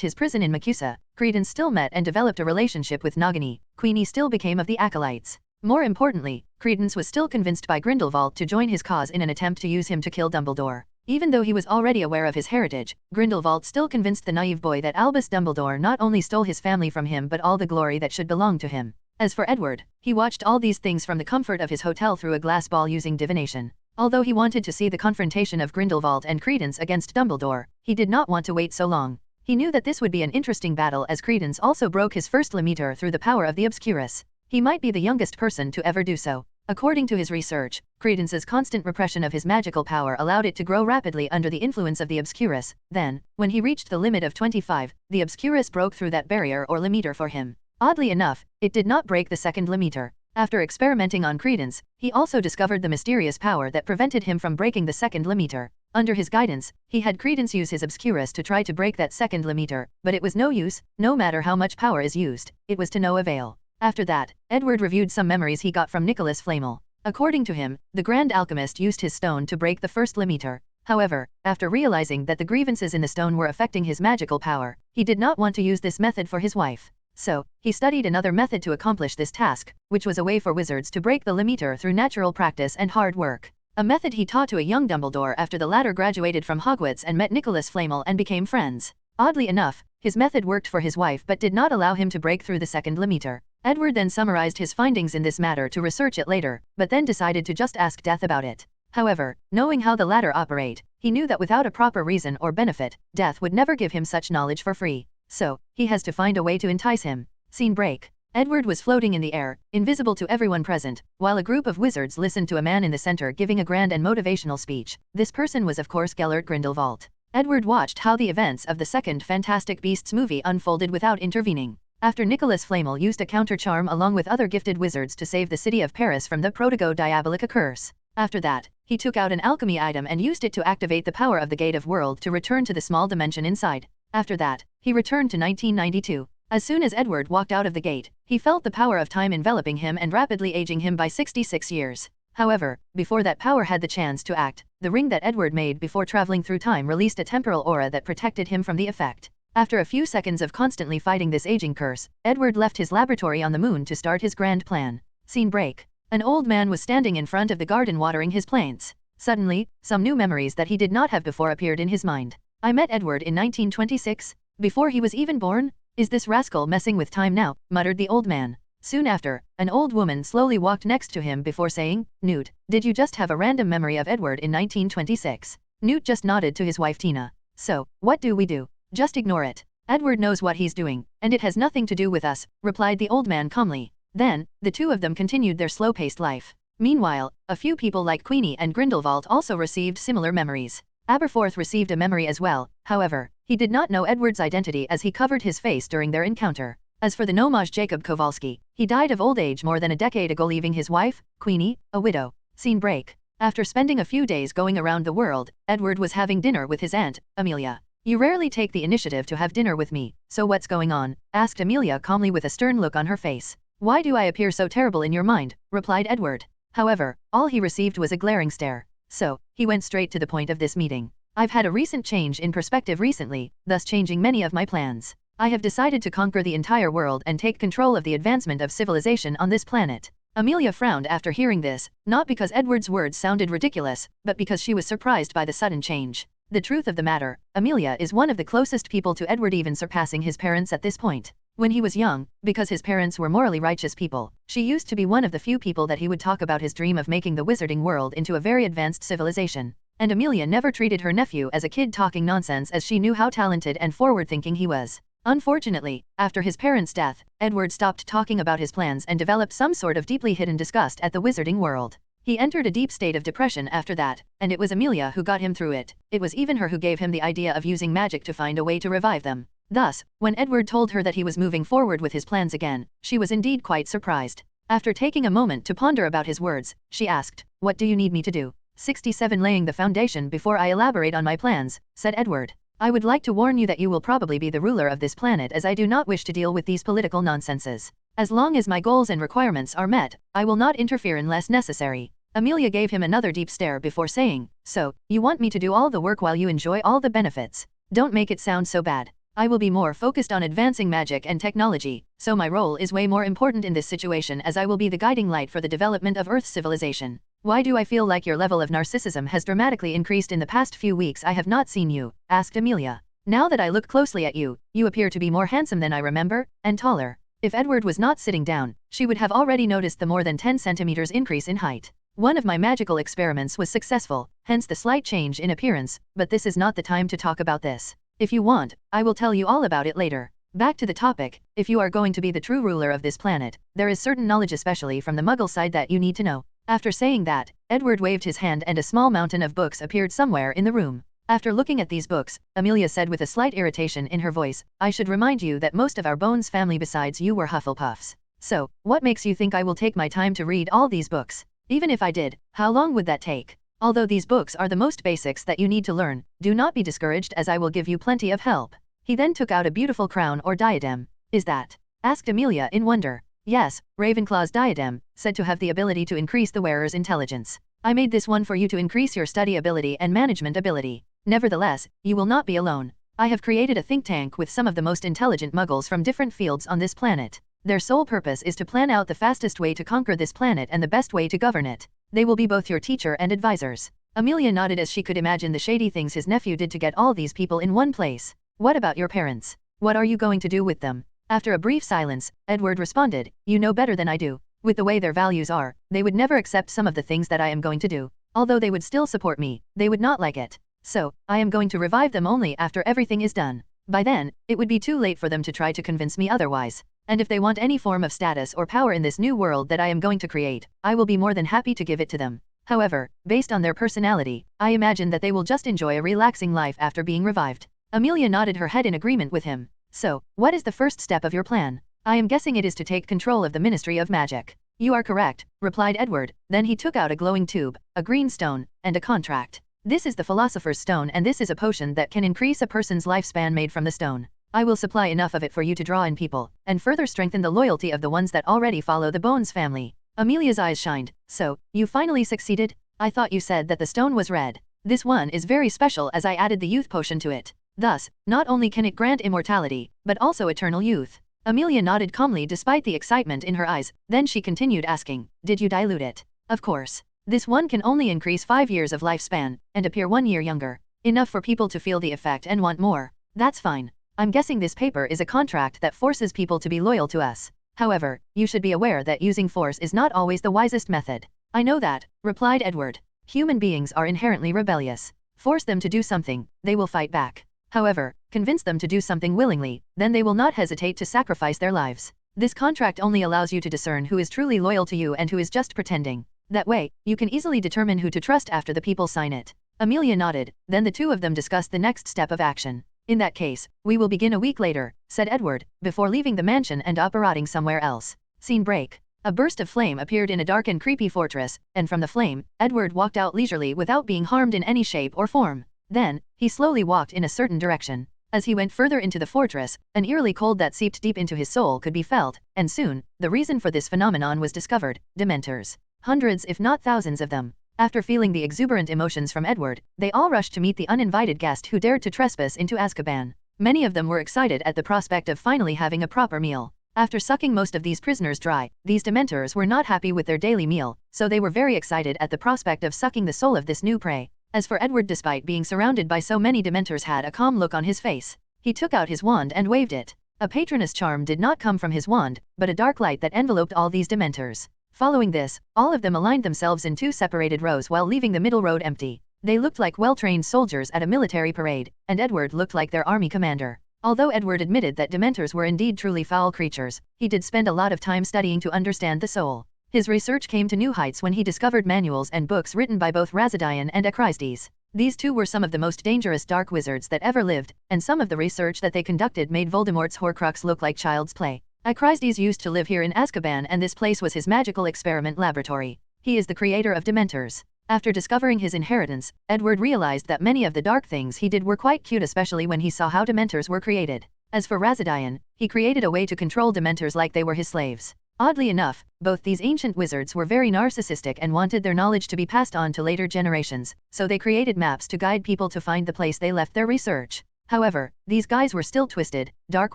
his prison in Macusa, Credence still met and developed a relationship with Nagini, Queenie still became of the Acolytes. More importantly, Credence was still convinced by Grindelwald to join his cause in an attempt to use him to kill Dumbledore. Even though he was already aware of his heritage, Grindelwald still convinced the naive boy that Albus Dumbledore not only stole his family from him but all the glory that should belong to him. As for Edward, he watched all these things from the comfort of his hotel through a glass ball using divination. Although he wanted to see the confrontation of Grindelwald and Credence against Dumbledore, he did not want to wait so long. He knew that this would be an interesting battle as Credence also broke his first limiter through the power of the Obscurus. He might be the youngest person to ever do so. According to his research, Credence's constant repression of his magical power allowed it to grow rapidly under the influence of the Obscurus. Then, when he reached the limit of 25, the Obscurus broke through that barrier or limiter for him. Oddly enough, it did not break the second limiter. After experimenting on Credence, he also discovered the mysterious power that prevented him from breaking the second limiter. Under his guidance, he had Credence use his Obscurus to try to break that second limiter, but it was no use. No matter how much power is used, it was to no avail. After that, Edward reviewed some memories he got from Nicholas Flamel. According to him, the Grand Alchemist used his stone to break the first limiter. However, after realizing that the grievances in the stone were affecting his magical power, he did not want to use this method for his wife. So, he studied another method to accomplish this task, which was a way for wizards to break the limiter through natural practice and hard work. A method he taught to a young Dumbledore after the latter graduated from Hogwarts and met Nicholas Flamel and became friends. Oddly enough, his method worked for his wife but did not allow him to break through the second limiter. Edward then summarized his findings in this matter to research it later, but then decided to just ask Death about it. However, knowing how the latter operate, he knew that without a proper reason or benefit, Death would never give him such knowledge for free. So, he has to find a way to entice him. Scene break. Edward was floating in the air, invisible to everyone present, while a group of wizards listened to a man in the center giving a grand and motivational speech. This person was of course Gellert Grindelwald. Edward watched how the events of the second Fantastic Beasts movie unfolded without intervening. After Nicholas Flamel used a counter-charm along with other gifted wizards to save the city of Paris from the Protego Diabolica curse. After that, he took out an alchemy item and used it to activate the power of the Gate of World to return to the small dimension inside. After that, he returned to 1992. As soon as Edward walked out of the gate, he felt the power of time enveloping him and rapidly aging him by 66 years. However, before that power had the chance to act, the ring that Edward made before traveling through time released a temporal aura that protected him from the effect. After a few seconds of constantly fighting this aging curse, Edward left his laboratory on the moon to start his grand plan. Scene break. An old man was standing in front of the garden watering his plants. Suddenly, some new memories that he did not have before appeared in his mind. I met Edward in 1926, before he was even born. Is this rascal messing with time now? Muttered the old man. Soon after, an old woman slowly walked next to him before saying, Newt, did you just have a random memory of Edward in 1926? Newt just nodded to his wife Tina. So, what do we do? Just ignore it. Edward knows what he's doing, and it has nothing to do with us, replied the old man calmly. Then, the two of them continued their slow-paced life. Meanwhile, a few people like Queenie and Grindelwald also received similar memories. Aberforth received a memory as well, however, he did not know Edward's identity as he covered his face during their encounter. As for the nomage Jacob Kowalski, he died of old age more than a decade ago, leaving his wife, Queenie, a widow. Scene break. After spending a few days going around the world, Edward was having dinner with his aunt, Amelia. You rarely take the initiative to have dinner with me, so what's going on? Asked Amelia calmly with a stern look on her face. Why do I appear so terrible in your mind? Replied Edward. However, all he received was a glaring stare. So, he went straight to the point of this meeting. I've had a recent change in perspective recently, thus changing many of my plans. I have decided to conquer the entire world and take control of the advancement of civilization on this planet. Amelia frowned after hearing this, not because Edward's words sounded ridiculous, but because she was surprised by the sudden change. The truth of the matter, Amelia is one of the closest people to Edward, even surpassing his parents at this point. When he was young, because his parents were morally righteous people, she used to be one of the few people that he would talk about his dream of making the wizarding world into a very advanced civilization. And Amelia never treated her nephew as a kid talking nonsense, as she knew how talented and forward-thinking he was. Unfortunately, after his parents' death, Edward stopped talking about his plans and developed some sort of deeply hidden disgust at the wizarding world. He entered a deep state of depression after that, and it was Amelia who got him through it. It was even her who gave him the idea of using magic to find a way to revive them. Thus, when Edward told her that he was moving forward with his plans again, she was indeed quite surprised. After taking a moment to ponder about his words, she asked, "What do you need me to do?" 67 Laying the foundation before I elaborate on my plans, said Edward. I would like to warn you that you will probably be the ruler of this planet, as I do not wish to deal with these political nonsenses. As long as my goals and requirements are met, I will not interfere unless necessary. Amelia gave him another deep stare before saying, "So, you want me to do all the work while you enjoy all the benefits? Don't make it sound so bad. I will be more focused on advancing magic and technology, so my role is way more important in this situation, as I will be the guiding light for the development of Earth's civilization. Why do I feel like your level of narcissism has dramatically increased in the past few weeks I have not seen you?" asked Amelia. "Now that I look closely at you, you appear to be more handsome than I remember, and taller." If Edward was not sitting down, she would have already noticed the more than 10 centimeters increase in height. One of my magical experiments was successful, hence the slight change in appearance, but this is not the time to talk about this. If you want, I will tell you all about it later. Back to the topic, if you are going to be the true ruler of this planet, there is certain knowledge, especially from the Muggle side, that you need to know. After saying that, Edward waved his hand and a small mountain of books appeared somewhere in the room. After looking at these books, Amelia said with a slight irritation in her voice, "I should remind you that most of our Bones family besides you were Hufflepuffs. So, what makes you think I will take my time to read all these books? Even if I did, how long would that take? Although these books are the most basics that you need to learn, do not be discouraged, as I will give you plenty of help." He then took out a beautiful crown or diadem. "Is that?" asked Amelia in wonder. "Yes, Ravenclaw's diadem, said to have the ability to increase the wearer's intelligence. I made this one for you to increase your study ability and management ability. Nevertheless, you will not be alone. I have created a think tank with some of the most intelligent Muggles from different fields on this planet. Their sole purpose is to plan out the fastest way to conquer this planet and the best way to govern it. They will be both your teacher and advisors." Amelia nodded, as she could imagine the shady things his nephew did to get all these people in one place. "What about your parents? What are you going to do with them?" After a brief silence, Edward responded, "You know better than I do. With the way their values are, they would never accept some of the things that I am going to do. Although they would still support me, they would not like it. So, I am going to revive them only after everything is done. By then, it would be too late for them to try to convince me otherwise. And if they want any form of status or power in this new world that I am going to create, I will be more than happy to give it to them. However, based on their personality, I imagine that they will just enjoy a relaxing life after being revived." Amelia nodded her head in agreement with him. "So, what is the first step of your plan?" "I am guessing it is to take control of the Ministry of Magic." "You are correct," replied Edward. Then he took out a glowing tube, a green stone, and a contract. "This is the Philosopher's Stone, and this is a potion that can increase a person's lifespan made from the stone. I will supply enough of it for you to draw in people, and further strengthen the loyalty of the ones that already follow the Bones family." Amelia's eyes shined. "So, you finally succeeded? I thought you said that the stone was red. This one is very special, as I added the youth potion to it. Thus, not only can it grant immortality, but also eternal youth." Amelia nodded calmly despite the excitement in her eyes, then she continued asking, "Did you dilute it?" "Of course. This one can only increase 5 years of lifespan, and appear 1 year younger. Enough for people to feel the effect and want more. That's fine. I'm guessing this paper is a contract that forces people to be loyal to us. However, you should be aware that using force is not always the wisest method." "I know that," replied Edward. "Human beings are inherently rebellious. Force them to do something, they will fight back. However, convince them to do something willingly, then they will not hesitate to sacrifice their lives. This contract only allows you to discern who is truly loyal to you and who is just pretending. That way, you can easily determine who to trust after the people sign it." Amelia nodded, then the two of them discussed the next step of action. "In that case, we will begin a week later," said Edward, before leaving the mansion and operating somewhere else. Scene break. A burst of flame appeared in a dark and creepy fortress, and from the flame, Edward walked out leisurely without being harmed in any shape or form. Then, he slowly walked in a certain direction. As he went further into the fortress, an eerily cold that seeped deep into his soul could be felt, and soon, the reason for this phenomenon was discovered: Dementors. Hundreds if not thousands of them. After feeling the exuberant emotions from Edward, they all rushed to meet the uninvited guest who dared to trespass into Azkaban. Many of them were excited at the prospect of finally having a proper meal. After sucking most of these prisoners dry, these dementors were not happy with their daily meal, so they were very excited at the prospect of sucking the soul of this new prey. As for Edward, despite being surrounded by so many dementors, had a calm look on his face. He took out his wand and waved it. A patronus charm did not come from his wand, but a dark light that enveloped all these dementors. Following this, all of them aligned themselves in two separated rows while leaving the middle road empty. They looked like well-trained soldiers at a military parade, and Edward looked like their army commander. Although Edward admitted that dementors were indeed truly foul creatures, he did spend a lot of time studying to understand the soul. His research came to new heights when he discovered manuals and books written by both Razadian and Acrisides. These two were some of the most dangerous dark wizards that ever lived, and some of the research that they conducted made Voldemort's Horcrux look like child's play. Acrisides used to live here in Azkaban, and this place was his magical experiment laboratory. He is the creator of dementors. After discovering his inheritance, Edward realized that many of the dark things he did were quite cute, especially when he saw how dementors were created. As for Razadian, he created a way to control dementors like they were his slaves. Oddly enough, both these ancient wizards were very narcissistic and wanted their knowledge to be passed on to later generations, so they created maps to guide people to find the place they left their research. However, these guys were still twisted, dark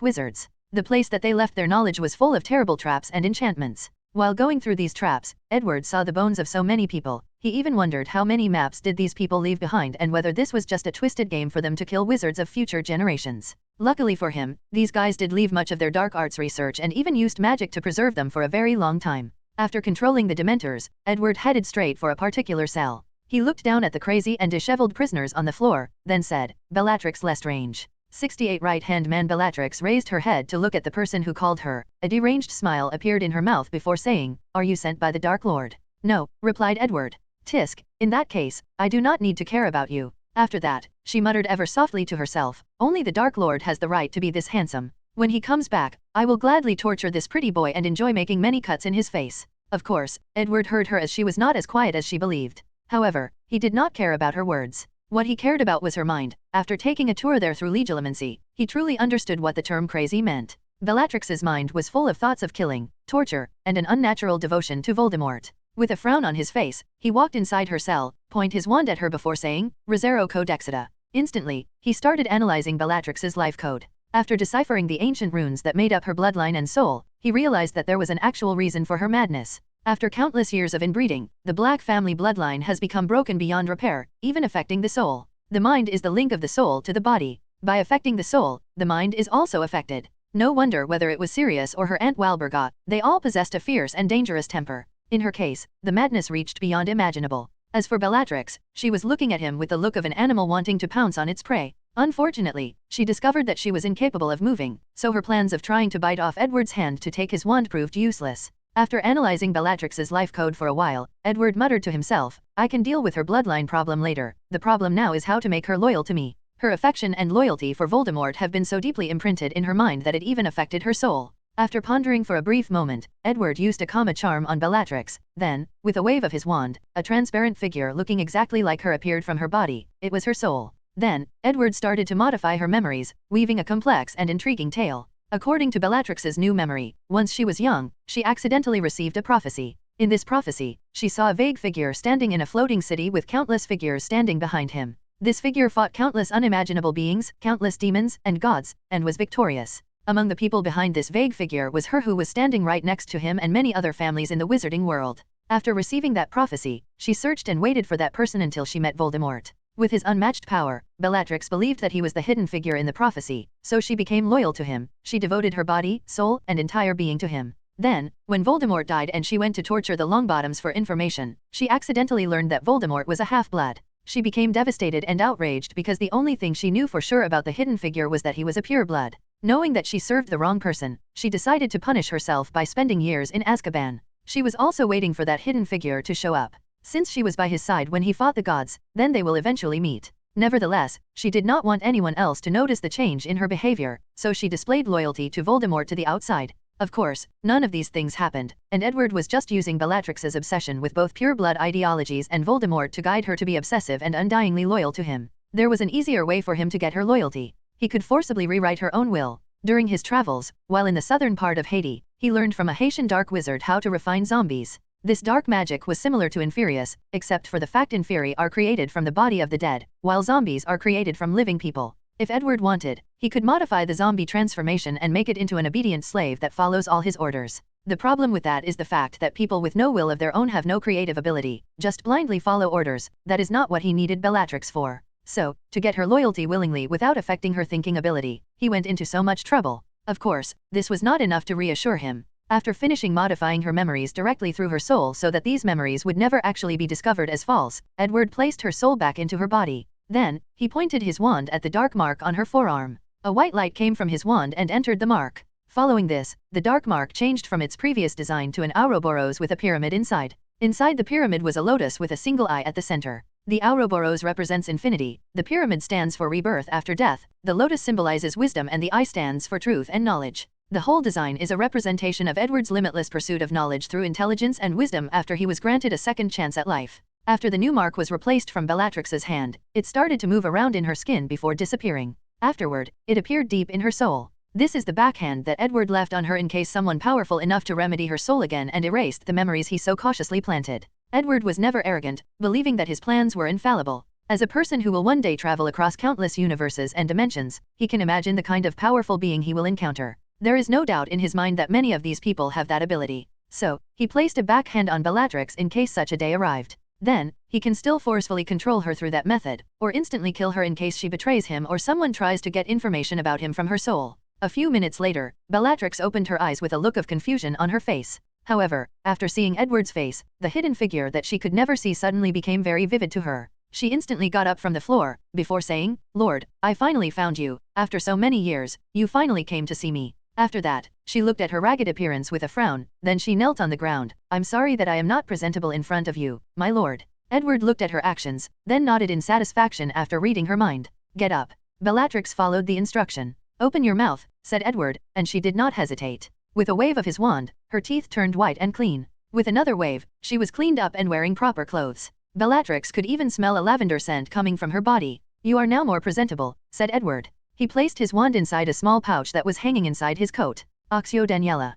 wizards. The place that they left their knowledge was full of terrible traps and enchantments. While going through these traps, Edward saw the bones of so many people. He even wondered how many maps did these people leave behind and whether this was just a twisted game for them to kill wizards of future generations. Luckily for him, these guys did leave much of their dark arts research and even used magic to preserve them for a very long time. After controlling the dementors, Edward headed straight for a particular cell. He looked down at the crazy and disheveled prisoners on the floor, then said, "Bellatrix Lestrange." 68 Right-hand man. Bellatrix raised her head to look at the person who called her. A deranged smile appeared in her mouth before saying, "Are you sent by the Dark Lord?" "No," replied Edward. "Tisk, in that case, I do not need to care about you." After that, she muttered ever softly to herself, "Only the Dark Lord has the right to be this handsome. When he comes back, I will gladly torture this pretty boy and enjoy making many cuts in his face." Of course, Edward heard her, as she was not as quiet as she believed. However, he did not care about her words. What he cared about was her mind. After taking a tour there through legilimency, he truly understood what the term crazy meant. Bellatrix's mind was full of thoughts of killing, torture, and an unnatural devotion to Voldemort. With a frown on his face, he walked inside her cell, pointed his wand at her before saying, "Rezero Codexita." Instantly, he started analyzing Bellatrix's life code. After deciphering the ancient runes that made up her bloodline and soul, he realized that there was an actual reason for her madness. After countless years of inbreeding, the Black family bloodline has become broken beyond repair, even affecting the soul. The mind is the link of the soul to the body. By affecting the soul, the mind is also affected. No wonder whether it was Sirius or her Aunt Walburga, they all possessed a fierce and dangerous temper. In her case, the madness reached beyond imaginable. As for Bellatrix, she was looking at him with the look of an animal wanting to pounce on its prey. Unfortunately, she discovered that she was incapable of moving, so her plans of trying to bite off Edward's hand to take his wand proved useless. After analyzing Bellatrix's life code for a while, Edward muttered to himself, "I can deal with her bloodline problem later. The problem now is how to make her loyal to me." Her affection and loyalty for Voldemort have been so deeply imprinted in her mind that it even affected her soul. After pondering for a brief moment, Edward used a Kama charm on Bellatrix. Then, with a wave of his wand, a transparent figure looking exactly like her appeared from her body. It was her soul. Then, Edward started to modify her memories, weaving a complex and intriguing tale. According to Bellatrix's new memory, once she was young, she accidentally received a prophecy. In this prophecy, she saw a vague figure standing in a floating city with countless figures standing behind him. This figure fought countless unimaginable beings, countless demons, and gods, and was victorious. Among the people behind this vague figure was her, who was standing right next to him, and many other families in the wizarding world. After receiving that prophecy, she searched and waited for that person until she met Voldemort. With his unmatched power, Bellatrix believed that he was the hidden figure in the prophecy, so she became loyal to him. She devoted her body, soul, and entire being to him. Then, when Voldemort died and she went to torture the Longbottoms for information, she accidentally learned that Voldemort was a half-blood. She became devastated and outraged because the only thing she knew for sure about the hidden figure was that he was a pure blood. Knowing that she served the wrong person, she decided to punish herself by spending years in Azkaban. She was also waiting for that hidden figure to show up. Since she was by his side when he fought the gods, then they will eventually meet. Nevertheless, she did not want anyone else to notice the change in her behavior, so she displayed loyalty to Voldemort to the outside. Of course, none of these things happened, and Edward was just using Bellatrix's obsession with both pure blood ideologies and Voldemort to guide her to be obsessive and undyingly loyal to him. There was an easier way for him to get her loyalty. He could forcibly rewrite her own will. During his travels, while in the southern part of Haiti, he learned from a Haitian dark wizard how to refine zombies. This dark magic was similar to Inferius, except for the fact Inferi are created from the body of the dead, while zombies are created from living people. If Edward wanted, he could modify the zombie transformation and make it into an obedient slave that follows all his orders. The problem with that is the fact that people with no will of their own have no creative ability, just blindly follow orders. That is not what he needed Bellatrix for. So, to get her loyalty willingly without affecting her thinking ability, he went into so much trouble. Of course, this was not enough to reassure him. After finishing modifying her memories directly through her soul so that these memories would never actually be discovered as false, Edward placed her soul back into her body. Then, he pointed his wand at the dark mark on her forearm. A white light came from his wand and entered the mark. Following this, the dark mark changed from its previous design to an Ouroboros with a pyramid inside. Inside the pyramid was a lotus with a single eye at the center. The Ouroboros represents infinity, the pyramid stands for rebirth after death, the lotus symbolizes wisdom and the eye stands for truth and knowledge. The whole design is a representation of Edward's limitless pursuit of knowledge through intelligence and wisdom after he was granted a second chance at life. After the new mark was replaced from Bellatrix's hand, it started to move around in her skin before disappearing. Afterward, it appeared deep in her soul. This is the backhand that Edward left on her in case someone powerful enough to remedy her soul again and erased the memories he so cautiously planted. Edward was never arrogant, believing that his plans were infallible. As a person who will one day travel across countless universes and dimensions, he can imagine the kind of powerful being he will encounter. There is no doubt in his mind that many of these people have that ability. So, he placed a backhand on Bellatrix in case such a day arrived. Then, he can still forcefully control her through that method, or instantly kill her in case she betrays him or someone tries to get information about him from her soul. A few minutes later, Bellatrix opened her eyes with a look of confusion on her face. However, after seeing Edward's face, the hidden figure that she could never see suddenly became very vivid to her. She instantly got up from the floor, before saying, "Lord, I finally found you. After so many years, you finally came to see me." After that, she looked at her ragged appearance with a frown, then she knelt on the ground. "I'm sorry that I am not presentable in front of you, my lord." Edward looked at her actions, then nodded in satisfaction after reading her mind. "Get up." Bellatrix followed the instruction. "Open your mouth," said Edward, and she did not hesitate. With a wave of his wand, her teeth turned white and clean. With another wave, she was cleaned up and wearing proper clothes. Bellatrix could even smell a lavender scent coming from her body. "You are now more presentable," said Edward. He placed his wand inside a small pouch that was hanging inside his coat. Accio Daniela.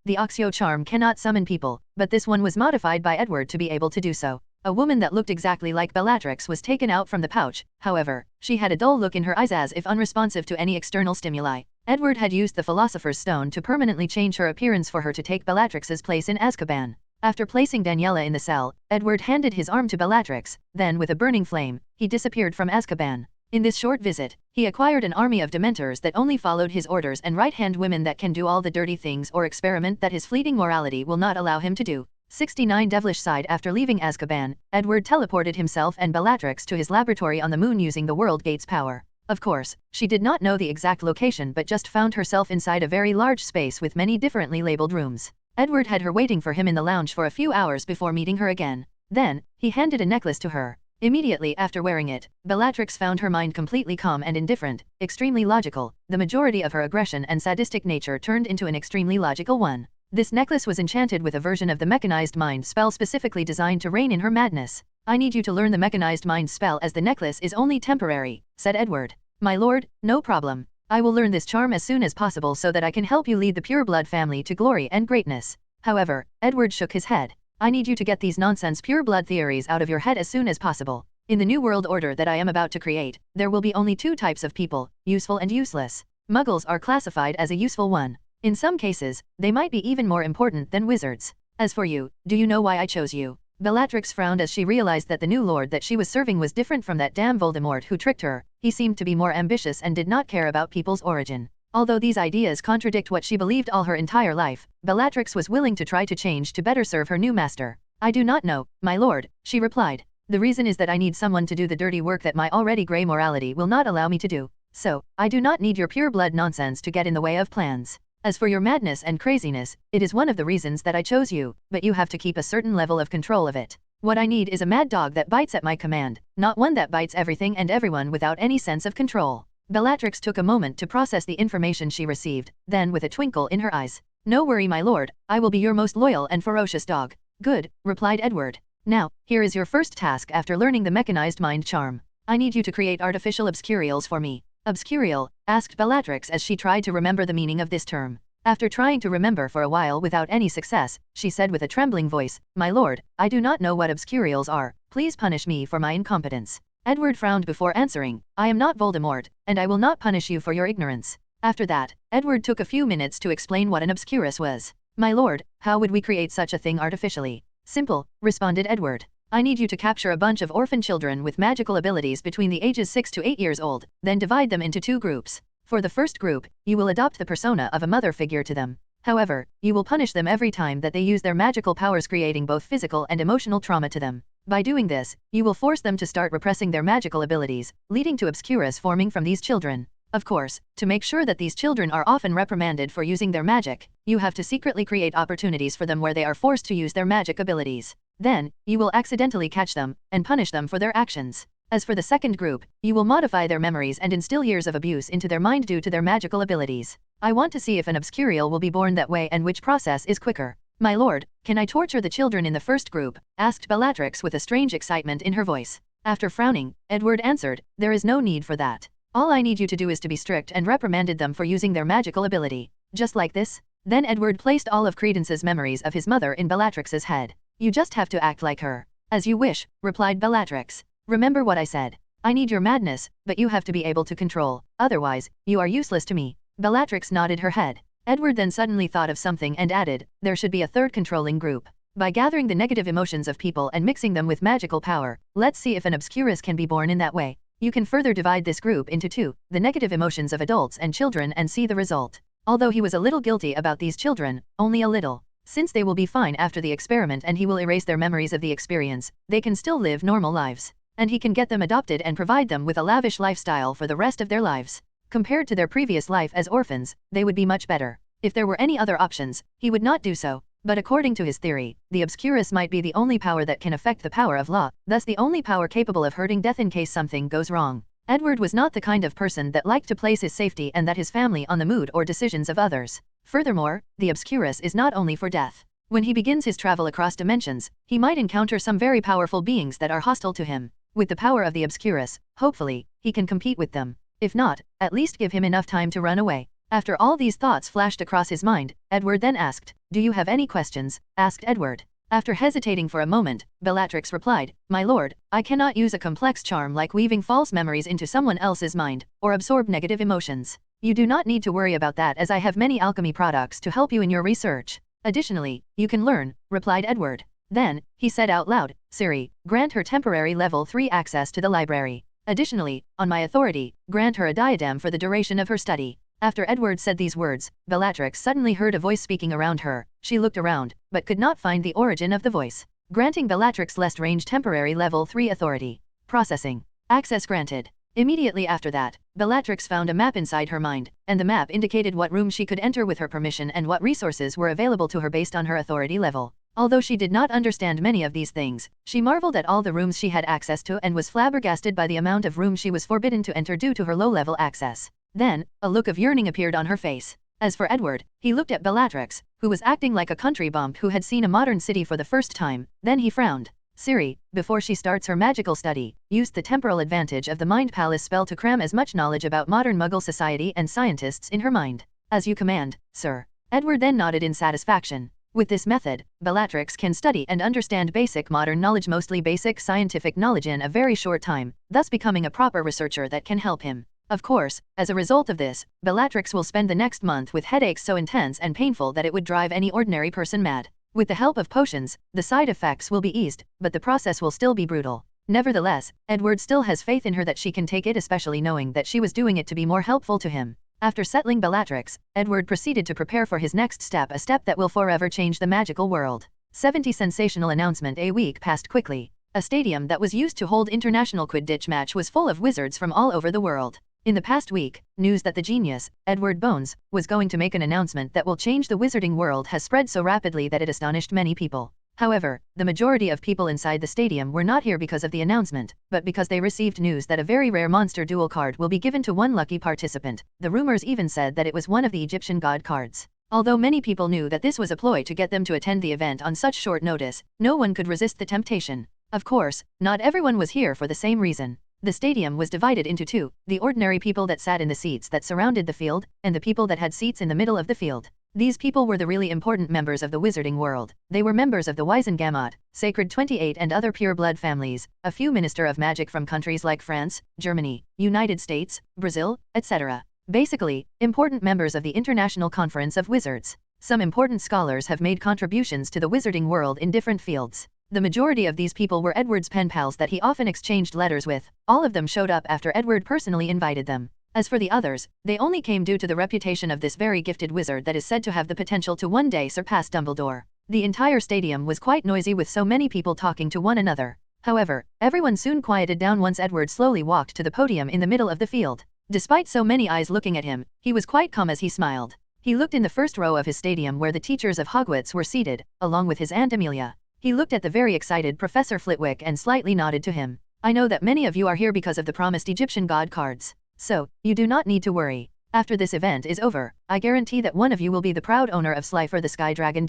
The Accio charm cannot summon people, but this one was modified by Edward to be able to do so. A woman that looked exactly like Bellatrix was taken out from the pouch, however, she had a dull look in her eyes as if unresponsive to any external stimuli. Edward had used the Philosopher's Stone to permanently change her appearance for her to take Bellatrix's place in Azkaban. After placing Daniela in the cell, Edward handed his arm to Bellatrix, then with a burning flame, he disappeared from Azkaban. In this short visit, he acquired an army of dementors that only followed his orders and right-hand women that can do all the dirty things or experiment that his fleeting morality will not allow him to do. 69 Devilish side. After leaving Azkaban, Edward teleported himself and Bellatrix to his laboratory on the moon using the World Gate's power. Of course, she did not know the exact location but just found herself inside a very large space with many differently labeled rooms. Edward had her waiting for him in the lounge for a few hours before meeting her again. Then, he handed a necklace to her. Immediately after wearing it, Bellatrix found her mind completely calm and indifferent, extremely logical. The majority of her aggression and sadistic nature turned into an extremely logical one. This necklace was enchanted with a version of the mechanized mind spell specifically designed to rein in her madness. "I need you to learn the mechanized mind spell as the necklace is only temporary," said Edward. "My lord, no problem. I will learn this charm as soon as possible so that I can help you lead the pureblood family to glory and greatness." However, Edward shook his head. "I need you to get these nonsense pureblood theories out of your head as soon as possible. In the new world order that I am about to create, there will be only two types of people, useful and useless. Muggles are classified as a useful one. In some cases, they might be even more important than wizards. As for you, do you know why I chose you?" Bellatrix frowned as she realized that the new lord that she was serving was different from that damn Voldemort who tricked her. He seemed to be more ambitious and did not care about people's origin. Although these ideas contradict what she believed all her entire life, Bellatrix was willing to try to change to better serve her new master. "I do not know, my lord," she replied. "The reason is that I need someone to do the dirty work that my already grey morality will not allow me to do. So, I do not need your pureblood nonsense to get in the way of plans. As for your madness and craziness, it is one of the reasons that I chose you, but you have to keep a certain level of control of it. What I need is a mad dog that bites at my command, not one that bites everything and everyone without any sense of control." Bellatrix took a moment to process the information she received, then with a twinkle in her eyes, "No worry my lord, I will be your most loyal and ferocious dog." "Good," replied Edward. "Now, here is your first task after learning the mechanized mind charm. I need you to create artificial obscurials for me." "Obscurial?" asked Bellatrix as she tried to remember the meaning of this term. After trying to remember for a while without any success, she said with a trembling voice, "My lord, I do not know what obscurials are, please punish me for my incompetence." Edward frowned before answering, I am not Voldemort, and I will not punish you for your ignorance. After that, Edward took a few minutes to explain what an obscurus was. My lord, how would we create such a thing artificially? Simple, responded Edward. I need you to capture a bunch of orphan children with magical abilities between the ages 6 to 8 years old, then divide them into 2 groups. For the first group, you will adopt the persona of a mother figure to them. However, you will punish them every time that they use their magical powers, creating both physical and emotional trauma to them. By doing this, you will force them to start repressing their magical abilities, leading to obscurus forming from these children. Of course, to make sure that these children are often reprimanded for using their magic, you have to secretly create opportunities for them where they are forced to use their magic abilities. Then, you will accidentally catch them, and punish them for their actions. As for the second group, you will modify their memories and instill years of abuse into their mind due to their magical abilities. I want to see if an obscurial will be born that way and which process is quicker. My lord, can I torture the children in the first group? Asked Bellatrix with a strange excitement in her voice. After frowning, Edward answered, there is no need for that. All I need you to do is to be strict and reprimanded them for using their magical ability. Just like this? Then Edward placed all of Credence's memories of his mother in Bellatrix's head. You just have to act like her. As you wish, replied Bellatrix. Remember what I said. I need your madness, but you have to be able to control, otherwise, you are useless to me. Bellatrix nodded her head. Edward then suddenly thought of something and added, there should be a third controlling group. By gathering the negative emotions of people and mixing them with magical power, let's see if an obscurus can be born in that way. You can further divide this group into 2, the negative emotions of adults and children, and see the result. Although he was a little guilty about these children, only a little. Since they will be fine after the experiment and he will erase their memories of the experience, they can still live normal lives. And he can get them adopted and provide them with a lavish lifestyle for the rest of their lives. Compared to their previous life as orphans, they would be much better. If there were any other options, he would not do so. But according to his theory, the obscurus might be the only power that can affect the power of law, thus the only power capable of hurting death in case something goes wrong. Edward was not the kind of person that liked to place his safety and that his family on the mood or decisions of others. Furthermore, the obscurus is not only for death. When he begins his travel across dimensions, he might encounter some very powerful beings that are hostile to him. With the power of the obscurus, hopefully, he can compete with them. If not, at least give him enough time to run away. After all these thoughts flashed across his mind, Edward then asked, do you have any questions? Asked Edward. After hesitating for a moment, Bellatrix replied, my lord, I cannot use a complex charm like weaving false memories into someone else's mind, or absorb negative emotions. You do not need to worry about that as I have many alchemy products to help you in your research. Additionally, you can learn, replied Edward. Then, he said out loud, Siri, grant her temporary level 3 access to the library. Additionally, on my authority, grant her a diadem for the duration of her study. After Edward said these words, Bellatrix suddenly heard a voice speaking around her. She looked around, but could not find the origin of the voice. Granting Bellatrix less range temporary level 3 authority. Processing. Access granted. Immediately after that, Bellatrix found a map inside her mind, and the map indicated what room she could enter with her permission and what resources were available to her based on her authority level. Although she did not understand many of these things, she marveled at all the rooms she had access to and was flabbergasted by the amount of rooms she was forbidden to enter due to her low-level access. Then, a look of yearning appeared on her face. As for Edward, he looked at Bellatrix, who was acting like a country bump who had seen a modern city for the first time, then he frowned. Siri, before she starts her magical study, used the temporal advantage of the Mind Palace spell to cram as much knowledge about modern Muggle society and scientists in her mind. As you command, sir. Edward then nodded in satisfaction. With this method, Bellatrix can study and understand basic modern knowledge, mostly basic scientific knowledge, in a very short time, thus becoming a proper researcher that can help him. Of course, as a result of this, Bellatrix will spend the next month with headaches so intense and painful that it would drive any ordinary person mad. With the help of potions, the side effects will be eased, but the process will still be brutal. Nevertheless, Edward still has faith in her that she can take it, especially knowing that she was doing it to be more helpful to him. After settling Bellatrix, Edward proceeded to prepare for his next step, a step that will forever change the magical world. 70 sensational announcement. A week passed quickly. A stadium that was used to hold international Quidditch match was full of wizards from all over the world. In the past week, news that the genius, Edward Bones, was going to make an announcement that will change the wizarding world has spread so rapidly that it astonished many people. However, the majority of people inside the stadium were not here because of the announcement, but because they received news that a very rare monster duel card will be given to one lucky participant. The rumors even said that it was one of the Egyptian god cards. Although many people knew that this was a ploy to get them to attend the event on such short notice, no one could resist the temptation. Of course, not everyone was here for the same reason. The stadium was divided into 2, the ordinary people that sat in the seats that surrounded the field, and the people that had seats in the middle of the field. These people were the really important members of the wizarding world. They were members of the Wisengamot, Sacred 28 and other pure blood families, a few minister of magic from countries like France, Germany, United States, Brazil, etc. Basically, important members of the International Conference of Wizards. Some important scholars have made contributions to the wizarding world in different fields. The majority of these people were Edward's pen pals that he often exchanged letters with. All of them showed up after Edward personally invited them. As for the others, they only came due to the reputation of this very gifted wizard that is said to have the potential to one day surpass Dumbledore. The entire stadium was quite noisy with so many people talking to one another. However, everyone soon quieted down once Edward slowly walked to the podium in the middle of the field. Despite so many eyes looking at him, he was quite calm as he smiled. He looked in the first row of his stadium where the teachers of Hogwarts were seated, along with his Aunt Amelia. He looked at the very excited Professor Flitwick and slightly nodded to him. I know that many of you are here because of the promised Egyptian god cards. So, you do not need to worry. After this event is over, I guarantee that one of you will be the proud owner of Slifer the Sky Dragon.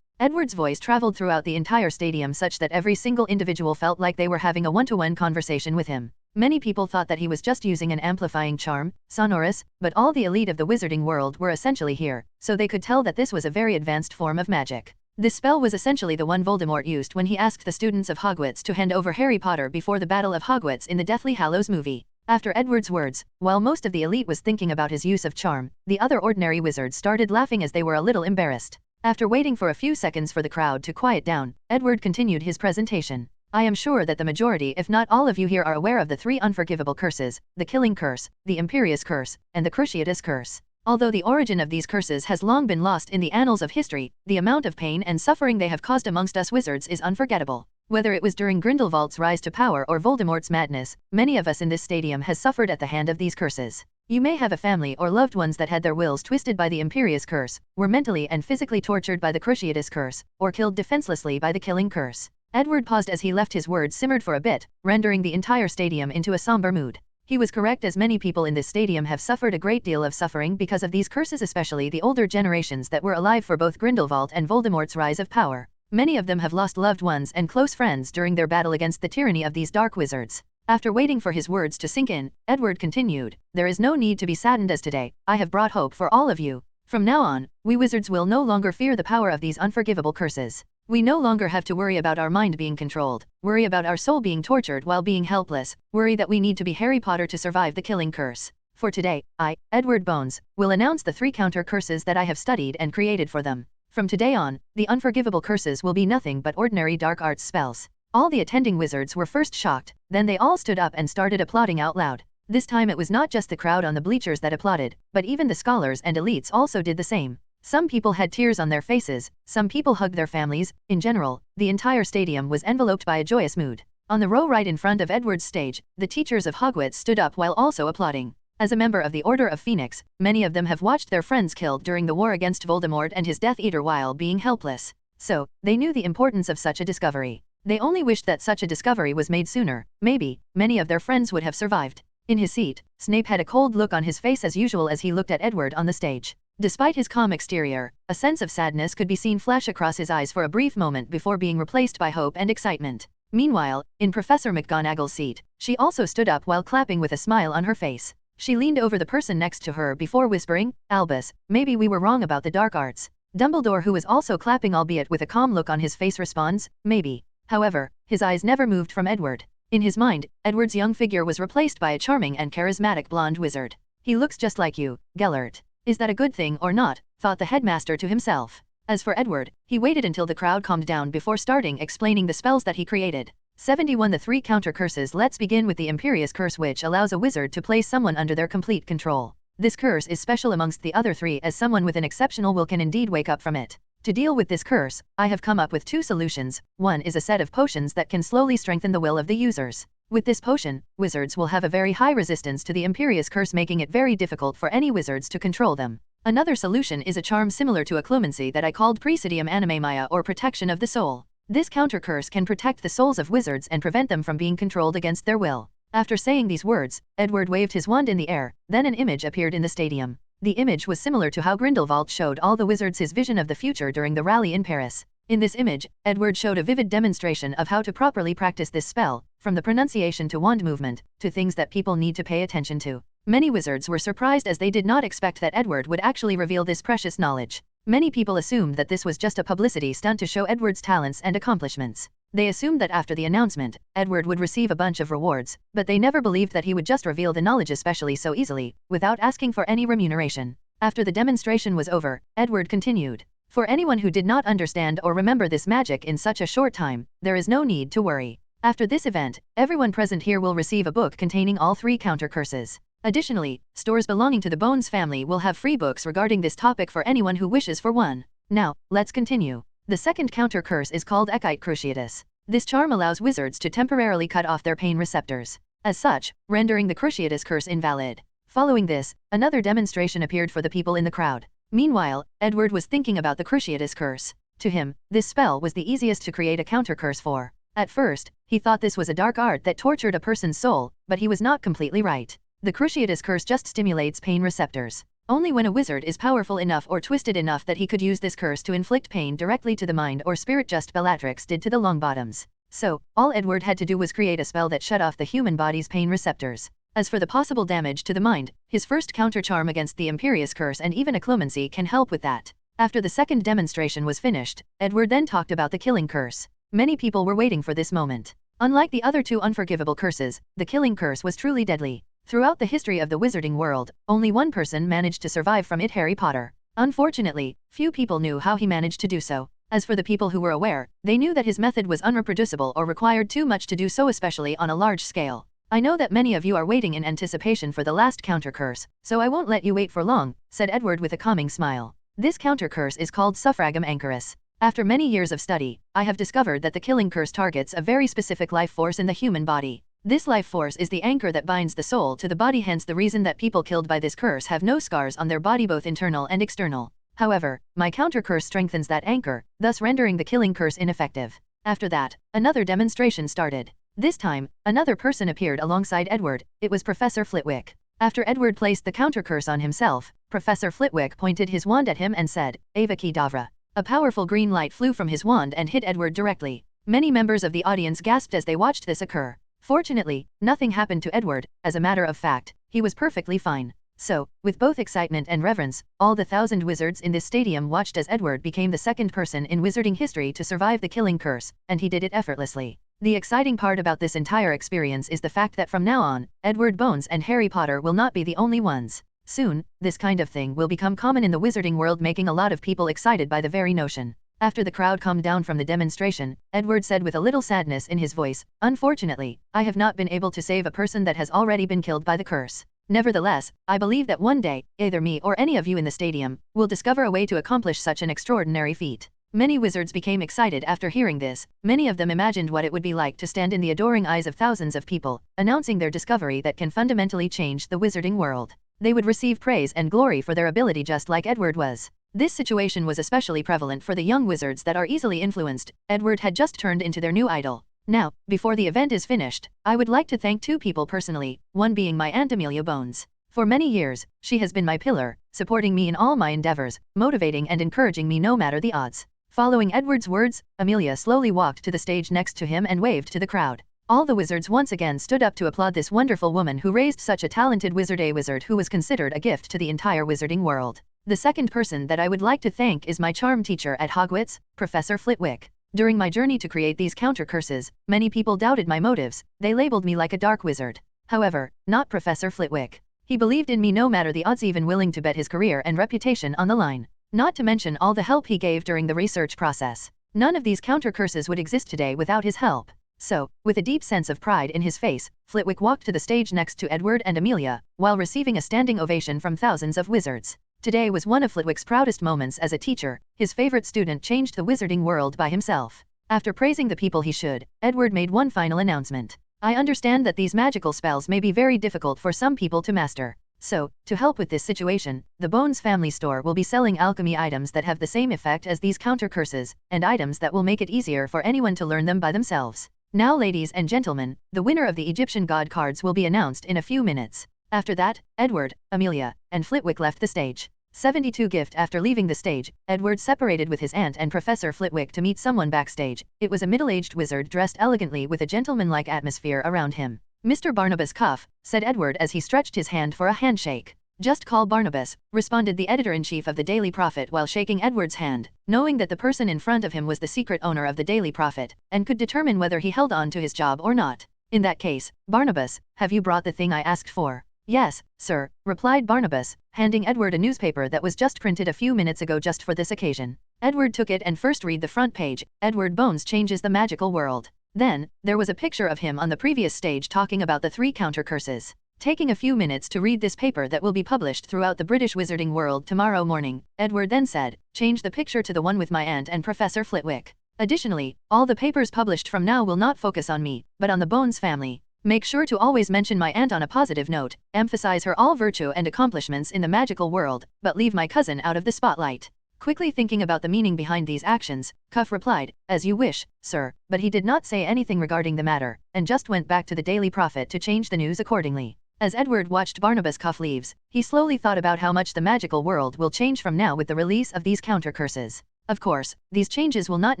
Edward's voice traveled throughout the entire stadium such that every single individual felt like they were having a one-to-one conversation with him. Many people thought that he was just using an amplifying charm, sonorous, but all the elite of the wizarding world were essentially here, so they could tell that this was a very advanced form of magic. This spell was essentially the one Voldemort used when he asked the students of Hogwarts to hand over Harry Potter before the Battle of Hogwarts in the Deathly Hallows movie. After Edward's words, while most of the elite was thinking about his use of charm, the other ordinary wizards started laughing as they were a little embarrassed. After waiting for a few seconds for the crowd to quiet down, Edward continued his presentation. I am sure that the majority if not all of you here are aware of the 3 unforgivable curses, the Killing Curse, the Imperious Curse, and the Cruciatus Curse. Although the origin of these curses has long been lost in the annals of history, the amount of pain and suffering they have caused amongst us wizards is unforgettable. Whether it was during Grindelwald's rise to power or Voldemort's madness, many of us in this stadium has suffered at the hand of these curses. You may have a family or loved ones that had their wills twisted by the Imperious Curse, were mentally and physically tortured by the Cruciatus Curse, or killed defenselessly by the Killing Curse. Edward paused as he left his words simmered for a bit, rendering the entire stadium into a somber mood. He was correct as many people in this stadium have suffered a great deal of suffering because of these curses, especially the older generations that were alive for both Grindelwald and Voldemort's rise of power. Many of them have lost loved ones and close friends during their battle against the tyranny of these dark wizards. After waiting for his words to sink in, Edward continued, "There is no need to be saddened as today, I have brought hope for all of you. From now on, we wizards will no longer fear the power of these unforgivable curses. We no longer have to worry about our mind being controlled, worry about our soul being tortured while being helpless, worry that we need to be Harry Potter to survive the Killing Curse. For today, I, Edward Bones, will announce the 3 counter curses that I have studied and created for them. From today on, the unforgivable curses will be nothing but ordinary dark arts spells." All the attending wizards were first shocked, then they all stood up and started applauding out loud. This time it was not just the crowd on the bleachers that applauded, but even the scholars and elites also did the same. Some people had tears on their faces, some people hugged their families. In general, the entire stadium was enveloped by a joyous mood. On the row right in front of Edward's stage, the teachers of Hogwarts stood up while also applauding. As a member of the Order of Phoenix, many of them have watched their friends killed during the war against Voldemort and his Death Eater while being helpless. So, they knew the importance of such a discovery. They only wished that such a discovery was made sooner. Maybe, many of their friends would have survived. In his seat, Snape had a cold look on his face as usual as he looked at Edward on the stage. Despite his calm exterior, a sense of sadness could be seen flash across his eyes for a brief moment before being replaced by hope and excitement. Meanwhile, in Professor McGonagall's seat, she also stood up while clapping with a smile on her face. She leaned over the person next to her before whispering, "Albus, maybe we were wrong about the dark arts." Dumbledore, who was also clapping albeit with a calm look on his face, responds, "Maybe." However, his eyes never moved from Edward. In his mind, Edward's young figure was replaced by a charming and charismatic blonde wizard. "He looks just like you, Gellert. Is that a good thing or not?" thought the headmaster to himself. As for Edward, he waited until the crowd calmed down before starting explaining the spells that he created. 71 The 3 counter curses. Let's begin with the Imperious Curse, which allows a wizard to place someone under their complete control. This curse is special amongst the other 3 as someone with an exceptional will can indeed wake up from it. To deal with this curse, I have come up with 2 solutions. One is a set of potions that can slowly strengthen the will of the users. With this potion, wizards will have a very high resistance to the Imperious Curse, making it very difficult for any wizards to control them. Another solution is a charm similar to occlumency that I called Presidium Animamia, or Protection of the Soul. This counter curse can protect the souls of wizards and prevent them from being controlled against their will. After saying these words, Edward waved his wand in the air, then an image appeared in the stadium. The image was similar to how Grindelwald showed all the wizards his vision of the future during the rally in Paris. In this image, Edward showed a vivid demonstration of how to properly practice this spell, from the pronunciation to wand movement, to things that people need to pay attention to. Many wizards were surprised as they did not expect that Edward would actually reveal this precious knowledge. Many people assumed that this was just a publicity stunt to show Edward's talents and accomplishments. They assumed that after the announcement, Edward would receive a bunch of rewards, but they never believed that he would just reveal the knowledge especially so easily, without asking for any remuneration. After the demonstration was over, Edward continued. For anyone who did not understand or remember this magic in such a short time, there is no need to worry. After this event, everyone present here will receive a book containing all 3 counter curses. Additionally, stores belonging to the Bones family will have free books regarding this topic for anyone who wishes for one. Now, let's continue. The second counter curse is called Ecite Cruciatus. This charm allows wizards to temporarily cut off their pain receptors, as such, rendering the Cruciatus curse invalid. Following this, another demonstration appeared for the people in the crowd. Meanwhile, Edward was thinking about the Cruciatus curse. To him, this spell was the easiest to create a counter curse for. At first, he thought this was a dark art that tortured a person's soul, but he was not completely right. The Cruciatus curse just stimulates pain receptors. Only when a wizard is powerful enough or twisted enough that he could use this curse to inflict pain directly to the mind or spirit, just Bellatrix did to the Longbottoms. So, all Edward had to do was create a spell that shut off the human body's pain receptors. As for the possible damage to the mind, his first counter charm against the Imperious curse and even occlumency can help with that. After the second demonstration was finished, Edward then talked about the killing curse. Many people were waiting for this moment. Unlike the other 2 unforgivable curses, the killing curse was truly deadly. Throughout the history of the wizarding world, only one person managed to survive from it: Harry Potter. Unfortunately, few people knew how he managed to do so. As for the people who were aware, they knew that his method was unreproducible or required too much to do so, especially on a large scale. I know that many of you are waiting in anticipation for the last counter curse, so I won't let you wait for long, said Edward with a calming smile. This counter curse is called Suffragam Anchorus. After many years of study, I have discovered that the killing curse targets a very specific life force in the human body. This life force is the anchor that binds the soul to the body, hence the reason that people killed by this curse have no scars on their body, both internal and external. However, my counter curse strengthens that anchor, thus rendering the killing curse ineffective. After that, another demonstration started. This time, another person appeared alongside Edward. It was Professor Flitwick. After Edward placed the counter curse on himself, Professor Flitwick pointed his wand at him and said, Ava Kedavra. A powerful green light flew from his wand and hit Edward directly. Many members of the audience gasped as they watched this occur. Fortunately, nothing happened to Edward. As a matter of fact, he was perfectly fine. So, with both excitement and reverence, all the 1,000 wizards in this stadium watched as Edward became the second person in wizarding history to survive the killing curse, and he did it effortlessly. The exciting part about this entire experience is the fact that from now on, Edward Bones and Harry Potter will not be the only ones. Soon, this kind of thing will become common in the wizarding world, making a lot of people excited by the very notion. After the crowd calmed down from the demonstration, Edward said with a little sadness in his voice, Unfortunately, I have not been able to save a person that has already been killed by the curse. Nevertheless, I believe that one day, either me or any of you in the stadium, will discover a way to accomplish such an extraordinary feat. Many wizards became excited after hearing this. Many of them imagined what it would be like to stand in the adoring eyes of thousands of people, announcing their discovery that can fundamentally change the wizarding world. They would receive praise and glory for their ability just like Edward was. This situation was especially prevalent for the young wizards that are easily influenced. Edward had just turned into their new idol. Now, before the event is finished, I would like to thank 2 people personally, one being my Aunt Amelia Bones. For many years, she has been my pillar, supporting me in all my endeavors, motivating and encouraging me no matter the odds. Following Edward's words, Amelia slowly walked to the stage next to him and waved to the crowd. All the wizards once again stood up to applaud this wonderful woman who raised such a talented wizard, a wizard who was considered a gift to the entire wizarding world. The second person that I would like to thank is my charm teacher at Hogwarts, Professor Flitwick. During my journey to create these counter curses, many people doubted my motives. They labeled me like a dark wizard. However, not Professor Flitwick. He believed in me no matter the odds, even willing to bet his career and reputation on the line. Not to mention all the help he gave during the research process. None of these counter curses would exist today without his help. So, with a deep sense of pride in his face, Flitwick walked to the stage next to Edward and Amelia, while receiving a standing ovation from thousands of wizards. Today was one of Flitwick's proudest moments as a teacher. His favorite student changed the wizarding world by himself. After praising the people he should, Edward made one final announcement. I understand that these magical spells may be very difficult for some people to master. So, to help with this situation, the Bones family store will be selling alchemy items that have the same effect as these counter curses, and items that will make it easier for anyone to learn them by themselves. Now, ladies and gentlemen, the winner of the Egyptian god cards will be announced in a few minutes. After that, Edward, Amelia, and Flitwick left the stage. 72 gift. After leaving the stage, Edward separated with his aunt and Professor Flitwick to meet someone backstage. It was a middle-aged wizard dressed elegantly with a gentlemanlike atmosphere around him. Mr. Barnabas Cuff, said Edward as he stretched his hand for a handshake. "Just call Barnabas," responded the editor-in-chief of the Daily Prophet while shaking Edward's hand, knowing that the person in front of him was the secret owner of the Daily Prophet, and could determine whether he held on to his job or not. "In that case, Barnabas, have you brought the thing I asked for?" "Yes, sir," replied Barnabas, handing Edward a newspaper that was just printed a few minutes ago just for this occasion. Edward took it and first read the front page, "Edward Bones changes the magical world." Then, there was a picture of him on the previous stage talking about the 3 counter curses. Taking a few minutes to read this paper that will be published throughout the British wizarding world tomorrow morning, Edward then said, "Change the picture to the one with my aunt and Professor Flitwick. Additionally, all the papers published from now will not focus on me, but on the Bones family. Make sure to always mention my aunt on a positive note, emphasize her all virtue and accomplishments in the magical world, but leave my cousin out of the spotlight." Quickly thinking about the meaning behind these actions, Cuff replied, "As you wish, sir," but he did not say anything regarding the matter, and just went back to the Daily Prophet to change the news accordingly. As Edward watched Barnabas Cuff leaves, he slowly thought about how much the magical world will change from now with the release of these counter curses. Of course, these changes will not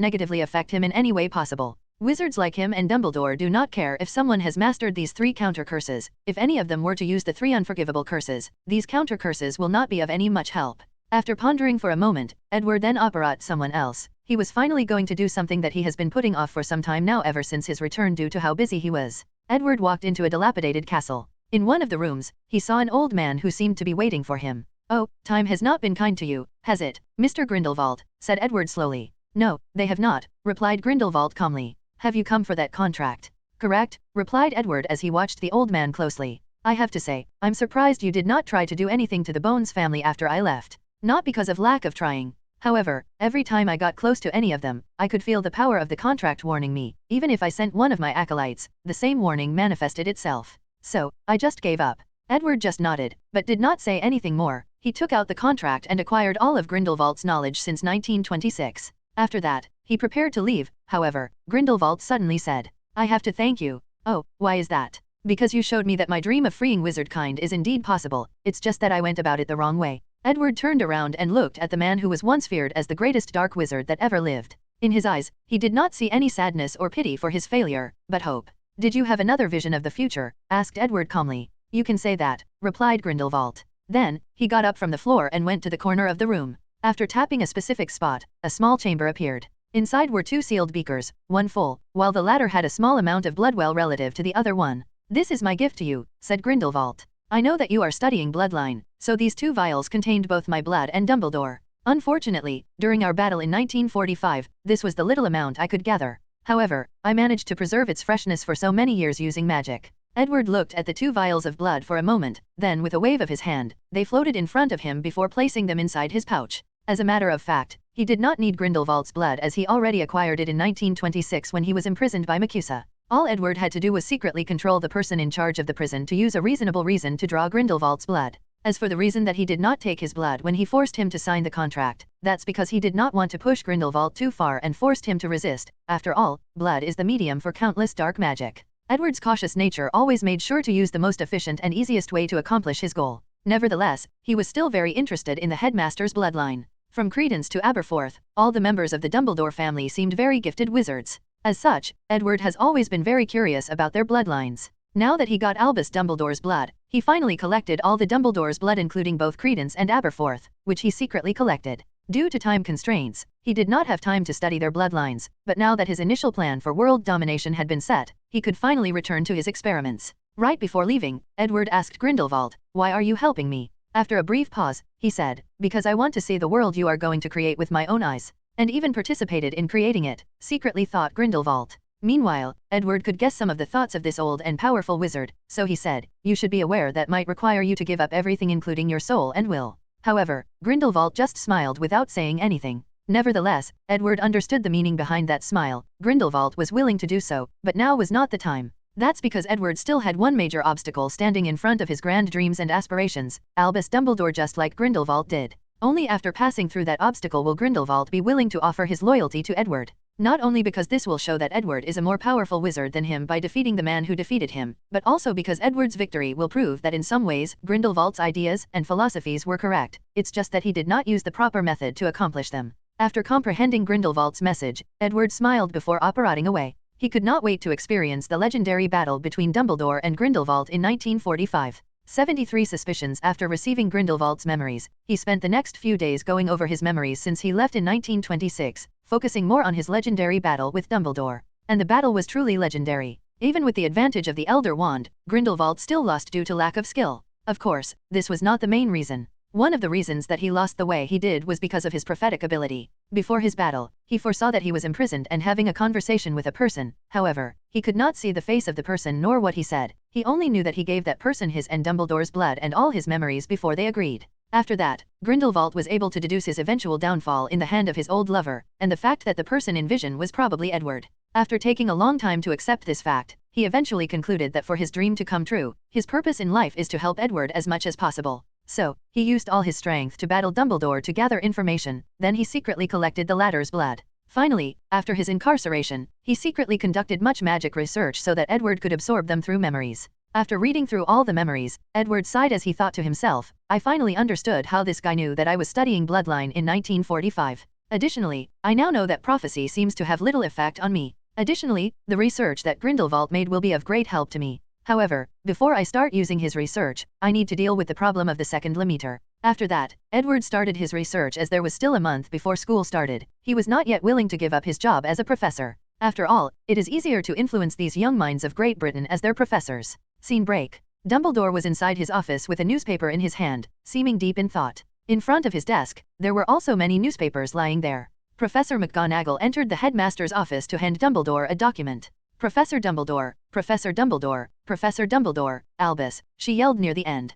negatively affect him in any way possible. Wizards like him and Dumbledore do not care if someone has mastered these 3 counter curses. If any of them were to use the 3 unforgivable curses, these counter curses will not be of any much help. After pondering for a moment, Edward then operated someone else. He was finally going to do something that he has been putting off for some time now ever since his return due to how busy he was. Edward walked into a dilapidated castle. In one of the rooms, he saw an old man who seemed to be waiting for him. "Oh, time has not been kind to you, has it, Mr. Grindelwald?" said Edward slowly. "No, they have not," replied Grindelwald calmly. "Have you come for that contract?" "Correct," replied Edward as he watched the old man closely. "I have to say, I'm surprised you did not try to do anything to the Bones family after I left. Not because of lack of trying. However, every time I got close to any of them, I could feel the power of the contract warning me. Even if I sent one of my acolytes, the same warning manifested itself. So, I just gave up." Edward just nodded, but did not say anything more. He took out the contract and acquired all of Grindelwald's knowledge since 1926. After that, he prepared to leave. However, Grindelwald suddenly said, "I have to thank you." "Oh, why is that?" "Because you showed me that my dream of freeing wizard kind is indeed possible, it's just that I went about it the wrong way." Edward turned around and looked at the man who was once feared as the greatest dark wizard that ever lived. In his eyes, he did not see any sadness or pity for his failure, but hope. "Did you have another vision of the future?" asked Edward calmly. "You can say that," replied Grindelwald. Then, he got up from the floor and went to the corner of the room. After tapping a specific spot, a small chamber appeared. Inside were 2 sealed beakers, one full, while the latter had a small amount of blood well relative to the other one. "This is my gift to you," said Grindelwald. "I know that you are studying bloodline, so these 2 vials contained both my blood and Dumbledore. Unfortunately, during our battle in 1945, this was the little amount I could gather. However, I managed to preserve its freshness for so many years using magic." Edward looked at the 2 vials of blood for a moment, then with a wave of his hand, they floated in front of him before placing them inside his pouch. As a matter of fact, he did not need Grindelwald's blood as he already acquired it in 1926 when he was imprisoned by McGonagall. All Edward had to do was secretly control the person in charge of the prison to use a reasonable reason to draw Grindelwald's blood. As for the reason that he did not take his blood when he forced him to sign the contract, that's because he did not want to push Grindelwald too far and forced him to resist. After all, blood is the medium for countless dark magic. Edward's cautious nature always made sure to use the most efficient and easiest way to accomplish his goal. Nevertheless, he was still very interested in the headmaster's bloodline. From Credence to Aberforth, all the members of the Dumbledore family seemed very gifted wizards. As such, Edward has always been very curious about their bloodlines. Now that he got Albus Dumbledore's blood, he finally collected all the Dumbledore's blood including both Credence and Aberforth, which he secretly collected. Due to time constraints, he did not have time to study their bloodlines, but now that his initial plan for world domination had been set, he could finally return to his experiments. Right before leaving, Edward asked Grindelwald, "Why are you helping me?" After a brief pause, he said, "Because I want to see the world you are going to create with my own eyes." And even participated in creating it, secretly thought Grindelwald. Meanwhile, Edward could guess some of the thoughts of this old and powerful wizard, so he said, "You should be aware that might require you to give up everything including your soul and will." However, Grindelwald just smiled without saying anything. Nevertheless, Edward understood the meaning behind that smile. Grindelwald was willing to do so, but now was not the time. That's because Edward still had one major obstacle standing in front of his grand dreams and aspirations, Albus Dumbledore, just like Grindelwald did. Only after passing through that obstacle will Grindelwald be willing to offer his loyalty to Edward. Not only because this will show that Edward is a more powerful wizard than him by defeating the man who defeated him, but also because Edward's victory will prove that in some ways, Grindelwald's ideas and philosophies were correct. It's just that he did not use the proper method to accomplish them. After comprehending Grindelwald's message, Edward smiled before operating away. He could not wait to experience the legendary battle between Dumbledore and Grindelwald in 1945. 73 suspicions. After receiving Grindelwald's memories, he spent the next few days going over his memories since he left in 1926, focusing more on his legendary battle with Dumbledore. And the battle was truly legendary. Even with the advantage of the Elder Wand, Grindelwald still lost due to lack of skill. Of course, this was not the main reason. One of the reasons that he lost the way he did was because of his prophetic ability. Before his battle, he foresaw that he was imprisoned and having a conversation with a person. However, he could not see the face of the person nor what he said. He only knew that he gave that person his and Dumbledore's blood and all his memories before they agreed. After that, Grindelwald was able to deduce his eventual downfall in the hand of his old lover, and the fact that the person in vision was probably Edward. After taking a long time to accept this fact, he eventually concluded that for his dream to come true, his purpose in life is to help Edward as much as possible. So, he used all his strength to battle Dumbledore to gather information, then he secretly collected the latter's blood. Finally, after his incarceration, he secretly conducted much magic research so that Edward could absorb them through memories. After reading through all the memories, Edward sighed as he thought to himself, I finally understood how this guy knew that I was studying bloodline in 1945. Additionally, I now know that prophecy seems to have little effect on me. Additionally, the research that Grindelwald made will be of great help to me. However, before I start using his research, I need to deal with the problem of the second Lemmeter. After that, Edward started his research as there was still a month before school started. He was not yet willing to give up his job as a professor. After all, it is easier to influence these young minds of Great Britain as their professors. Scene break. Dumbledore was inside his office with a newspaper in his hand, seeming deep in thought. In front of his desk, there were also many newspapers lying there. Professor McGonagall entered the headmaster's office to hand Dumbledore a document. Professor Dumbledore, Professor Dumbledore, Professor Dumbledore, Albus, she yelled near the end.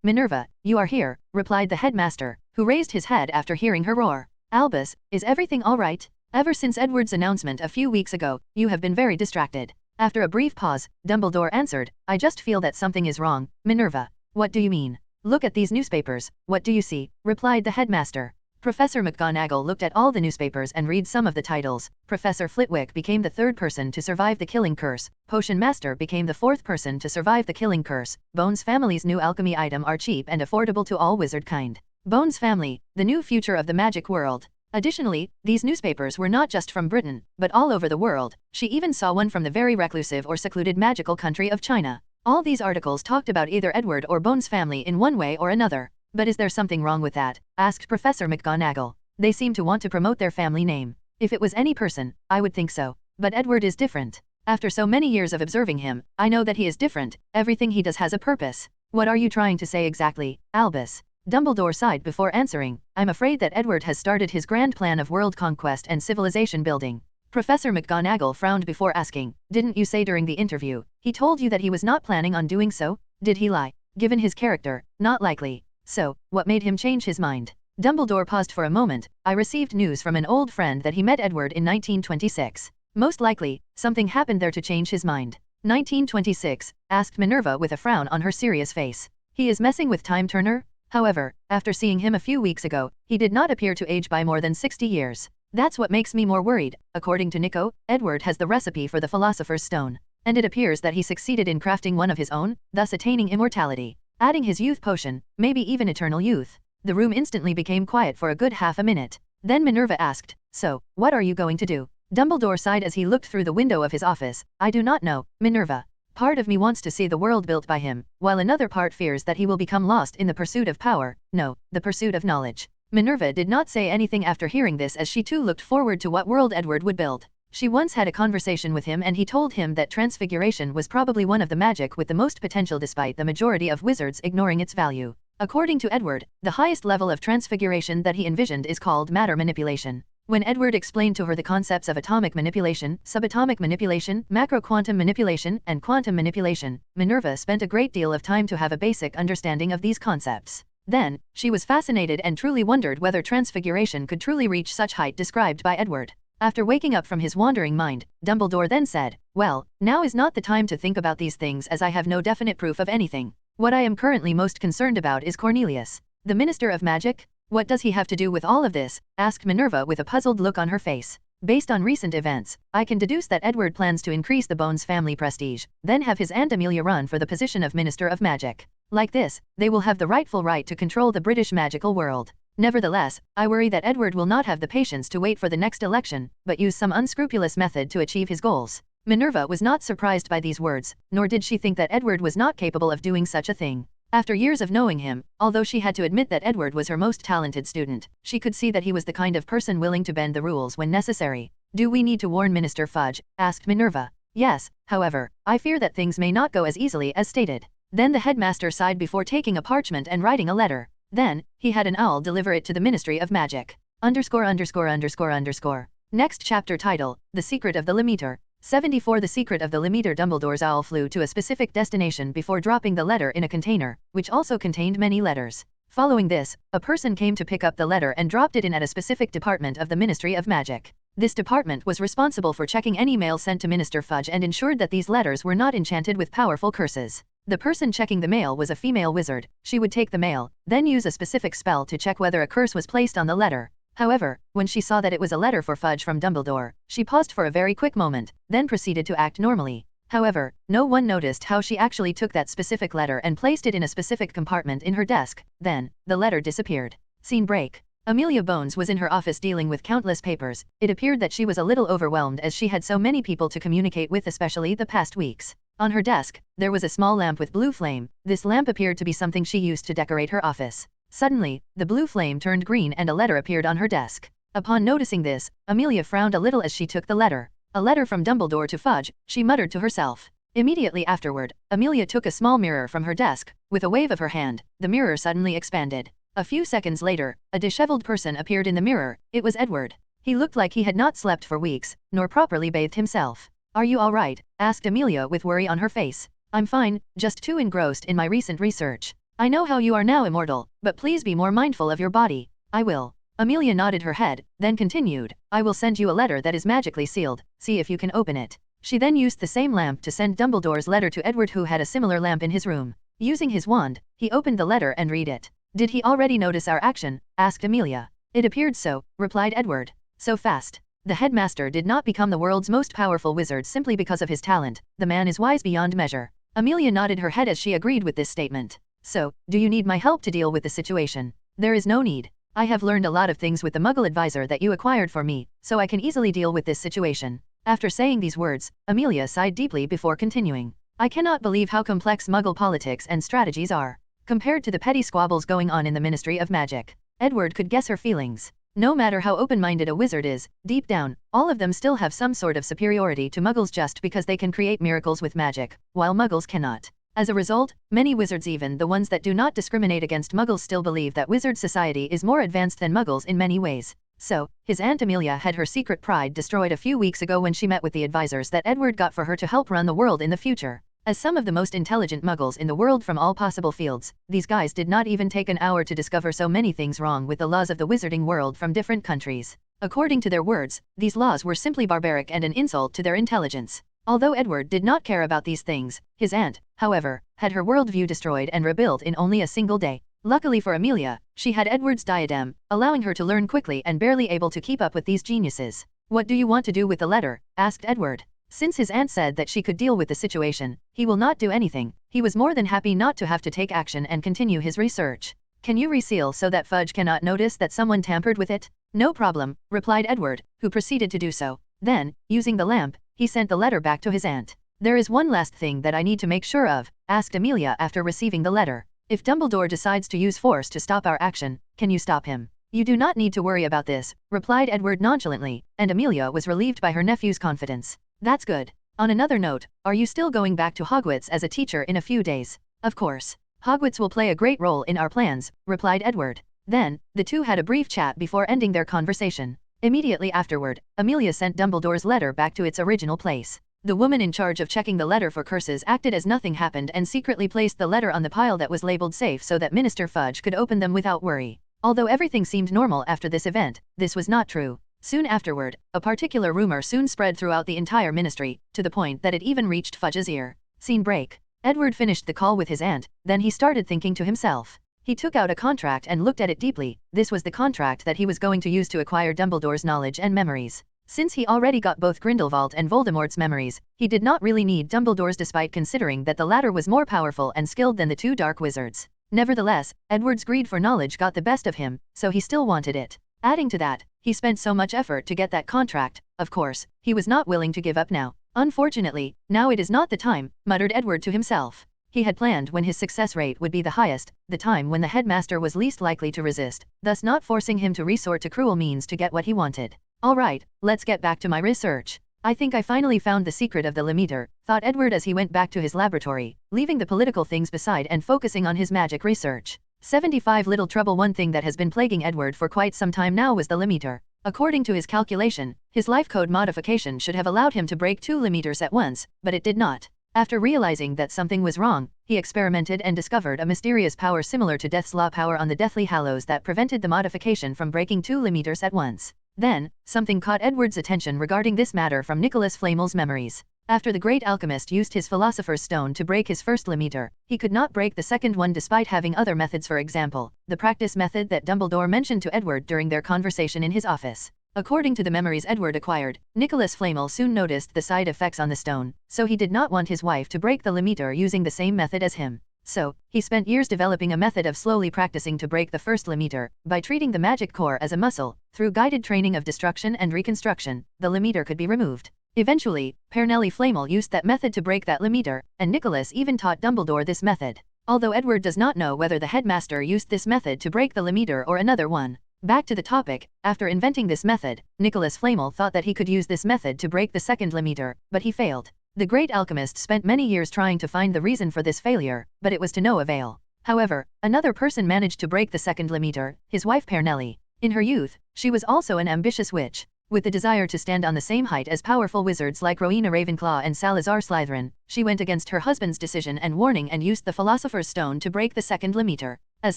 Minerva, you are here, replied the headmaster, who raised his head after hearing her roar. Albus, is everything all right? Ever since Edward's announcement a few weeks ago, you have been very distracted. After a brief pause, Dumbledore answered, I just feel that something is wrong, Minerva. What do you mean? Look at these newspapers, what do you see? Replied the headmaster. Professor McGonagall looked at all the newspapers and read some of the titles. Professor Flitwick became the third person to survive the killing curse. Potion Master became the fourth person to survive the killing curse. Bones family's new alchemy item are cheap and affordable to all wizard kind. Bones family, the new future of the magic world. Additionally, these newspapers were not just from Britain, but all over the world. She even saw one from the very reclusive or secluded magical country of China. All these articles talked about either Edward or Bones family in one way or another. But is there something wrong with that? Asked Professor McGonagall. They seem to want to promote their family name. If it was any person, I would think so. But Edward is different. After so many years of observing him, I know that he is different. Everything he does has a purpose. What are you trying to say exactly, Albus? Dumbledore sighed before answering. I'm afraid that Edward has started his grand plan of world conquest and civilization building. Professor McGonagall frowned before asking, didn't you say during the interview, he told you that he was not planning on doing so? Did he lie? Given his character, not likely. So, what made him change his mind? Dumbledore paused for a moment. I received news from an old friend that he met Edward in 1926. Most likely, something happened there to change his mind. 1926, asked Minerva with a frown on her serious face. He is messing with time, Turner? However, after seeing him a few weeks ago, he did not appear to age by more than 60 years. That's what makes me more worried. According to Nico, Edward has the recipe for the Philosopher's Stone. And it appears that he succeeded in crafting one of his own, thus attaining immortality. Adding his youth potion, maybe even eternal youth. The room instantly became quiet for a good half a minute. Then Minerva asked, so, what are you going to do? Dumbledore sighed as he looked through the window of his office. I do not know, Minerva. Part of me wants to see the world built by him, while another part fears that he will become lost in the pursuit of power, no, the pursuit of knowledge. Minerva did not say anything after hearing this as she too looked forward to what world Edward would build. She once had a conversation with him and he told him that transfiguration was probably one of the magic with the most potential despite the majority of wizards ignoring its value. According to Edward, the highest level of transfiguration that he envisioned is called matter manipulation. When Edward explained to her the concepts of atomic manipulation, subatomic manipulation, macro-quantum manipulation, and quantum manipulation, Minerva spent a great deal of time to have a basic understanding of these concepts. Then, she was fascinated and truly wondered whether transfiguration could truly reach such height described by Edward. After waking up from his wandering mind, Dumbledore then said, well, now is not the time to think about these things as I have no definite proof of anything. What I am currently most concerned about is Cornelius, the Minister of Magic. What does he have to do with all of this? Asked Minerva with a puzzled look on her face. Based on recent events, I can deduce that Edward plans to increase the Bones family prestige, then have his Aunt Amelia run for the position of Minister of Magic. Like this, they will have the rightful right to control the British magical world. Nevertheless, I worry that Edward will not have the patience to wait for the next election, but use some unscrupulous method to achieve his goals. Minerva was not surprised by these words, nor did she think that Edward was not capable of doing such a thing. After years of knowing him, although she had to admit that Edward was her most talented student, she could see that he was the kind of person willing to bend the rules when necessary. Do we need to warn Minister Fudge? Asked Minerva. Yes, however, I fear that things may not go as easily as stated. Then the headmaster sighed before taking a parchment and writing a letter. Then, he had an owl deliver it to the Ministry of Magic. _______. Next chapter title, The Secret of the Limiter. 74 The Secret of the Limiter. Dumbledore's owl flew to a specific destination before dropping the letter in a container, which also contained many letters. Following this, a person came to pick up the letter and dropped it in at a specific department of the Ministry of Magic. This department was responsible for checking any mail sent to Minister Fudge and ensured that these letters were not enchanted with powerful curses. The person checking the mail was a female wizard. She would take the mail, then use a specific spell to check whether a curse was placed on the letter. However, when she saw that it was a letter for Fudge from Dumbledore, she paused for a very quick moment, then proceeded to act normally. However, no one noticed how she actually took that specific letter and placed it in a specific compartment in her desk. Then, the letter disappeared. Scene break. Amelia Bones was in her office dealing with countless papers. It appeared that she was a little overwhelmed as she had so many people to communicate with, especially the past weeks. On her desk, there was a small lamp with blue flame. This lamp appeared to be something she used to decorate her office. Suddenly, the blue flame turned green and a letter appeared on her desk. Upon noticing this, Amelia frowned a little as she took the letter. A letter from Dumbledore to Fudge, she muttered to herself. Immediately afterward, Amelia took a small mirror from her desk. With a wave of her hand, the mirror suddenly expanded. A few seconds later, a disheveled person appeared in the mirror. It was Edward. He looked like he had not slept for weeks, nor properly bathed himself. Are you all right? Asked Amelia with worry on her face. I'm fine, just too engrossed in my recent research. I know how you are now immortal, but please be more mindful of your body. I will. Amelia nodded her head, then continued. I will send you a letter that is magically sealed. See if you can open it. She then used the same lamp to send Dumbledore's letter to Edward, who had a similar lamp in his room. Using his wand, he opened the letter and read it. Did he already notice our action? Asked Amelia. It appeared so, replied Edward. So fast. The headmaster did not become the world's most powerful wizard simply because of his talent. The man is wise beyond measure. Amelia nodded her head as she agreed with this statement. So, do you need my help to deal with the situation? There is no need. I have learned a lot of things with the Muggle advisor that you acquired for me, so I can easily deal with this situation. After saying these words, Amelia sighed deeply before continuing. I cannot believe how complex Muggle politics and strategies are. Compared to the petty squabbles going on in the Ministry of Magic, Edward could guess her feelings. No matter how open-minded a wizard is, deep down, all of them still have some sort of superiority to Muggles just because they can create miracles with magic, while Muggles cannot. As a result, many wizards, even the ones that do not discriminate against Muggles, still believe that wizard society is more advanced than Muggles in many ways. So, his Aunt Amelia had her secret pride destroyed a few weeks ago when she met with the advisors that Edward got for her to help run the world in the future. As some of the most intelligent Muggles in the world from all possible fields, these guys did not even take an hour to discover so many things wrong with the laws of the wizarding world from different countries. According to their words, these laws were simply barbaric and an insult to their intelligence. Although Edward did not care about these things, his aunt, however, had her worldview destroyed and rebuilt in only a single day. Luckily for Amelia, she had Edward's diadem, allowing her to learn quickly and barely able to keep up with these geniuses. What do you want to do with the letter? Asked Edward. Since his aunt said that she could deal with the situation, he will not do anything. He was more than happy not to have to take action and continue his research. Can you reseal so that Fudge cannot notice that someone tampered with it? No problem, replied Edward, who proceeded to do so. Then, using the lamp, he sent the letter back to his aunt. There is one last thing that I need to make sure of, asked Amelia after receiving the letter. If Dumbledore decides to use force to stop our action, can you stop him? You do not need to worry about this, replied Edward nonchalantly, and Amelia was relieved by her nephew's confidence. That's good. On another note, are you still going back to Hogwarts as a teacher in a few days? Of course. Hogwarts will play a great role in our plans, replied Edward. Then, the two had a brief chat before ending their conversation. Immediately afterward, Amelia sent Dumbledore's letter back to its original place. The woman in charge of checking the letter for curses acted as nothing happened and secretly placed the letter on the pile that was labeled safe so that Minister Fudge could open them without worry. Although everything seemed normal after this event, this was not true. Soon afterward, a particular rumor soon spread throughout the entire ministry, to the point that it even reached Fudge's ear. Scene break. Edward finished the call with his aunt, then he started thinking to himself. He took out a contract and looked at it deeply. This was the contract that he was going to use to acquire Dumbledore's knowledge and memories. Since he already got both Grindelwald and Voldemort's memories, he did not really need Dumbledore's, despite considering that the latter was more powerful and skilled than the two dark wizards. Nevertheless, Edward's greed for knowledge got the best of him, so he still wanted it. Adding to that, he spent so much effort to get that contract. Of course, he was not willing to give up now. Unfortunately, now it is not the time, muttered Edward to himself. He had planned when his success rate would be the highest, the time when the headmaster was least likely to resist, thus not forcing him to resort to cruel means to get what he wanted. Alright, let's get back to my research. I think I finally found the secret of the limiter, thought Edward as he went back to his laboratory, leaving the political things beside and focusing on his magic research. 75 Little trouble. One thing that has been plaguing Edward for quite some time now was the limiter. According to his calculation, his life code modification should have allowed him to break 2 limiters at once, but it did not. After realizing that something was wrong, he experimented and discovered a mysterious power similar to Death's Law power on the Deathly Hallows that prevented the modification from breaking 2 limiters at once. Then, something caught Edward's attention regarding this matter from Nicholas Flamel's memories. After the great alchemist used his philosopher's stone to break his first limiter, he could not break the second one despite having other methods, for example, the practice method that Dumbledore mentioned to Edward during their conversation in his office. According to the memories Edward acquired, Nicholas Flamel soon noticed the side effects on the stone, so he did not want his wife to break the limiter using the same method as him. So, he spent years developing a method of slowly practicing to break the first limiter, by treating the magic core as a muscle. Through guided training of destruction and reconstruction, the limiter could be removed. Eventually, Pernelli Flamel used that method to break that limiter, and Nicholas even taught Dumbledore this method. Although Edward does not know whether the headmaster used this method to break the limiter or another one. Back to the topic, after inventing this method, Nicholas Flamel thought that he could use this method to break the second limiter, but he failed. The great alchemist spent many years trying to find the reason for this failure, but it was to no avail. However, another person managed to break the second limiter, his wife Pernelli. In her youth, she was also an ambitious witch. With the desire to stand on the same height as powerful wizards like Rowena Ravenclaw and Salazar Slytherin, she went against her husband's decision and warning and used the Philosopher's Stone to break the second limiter. As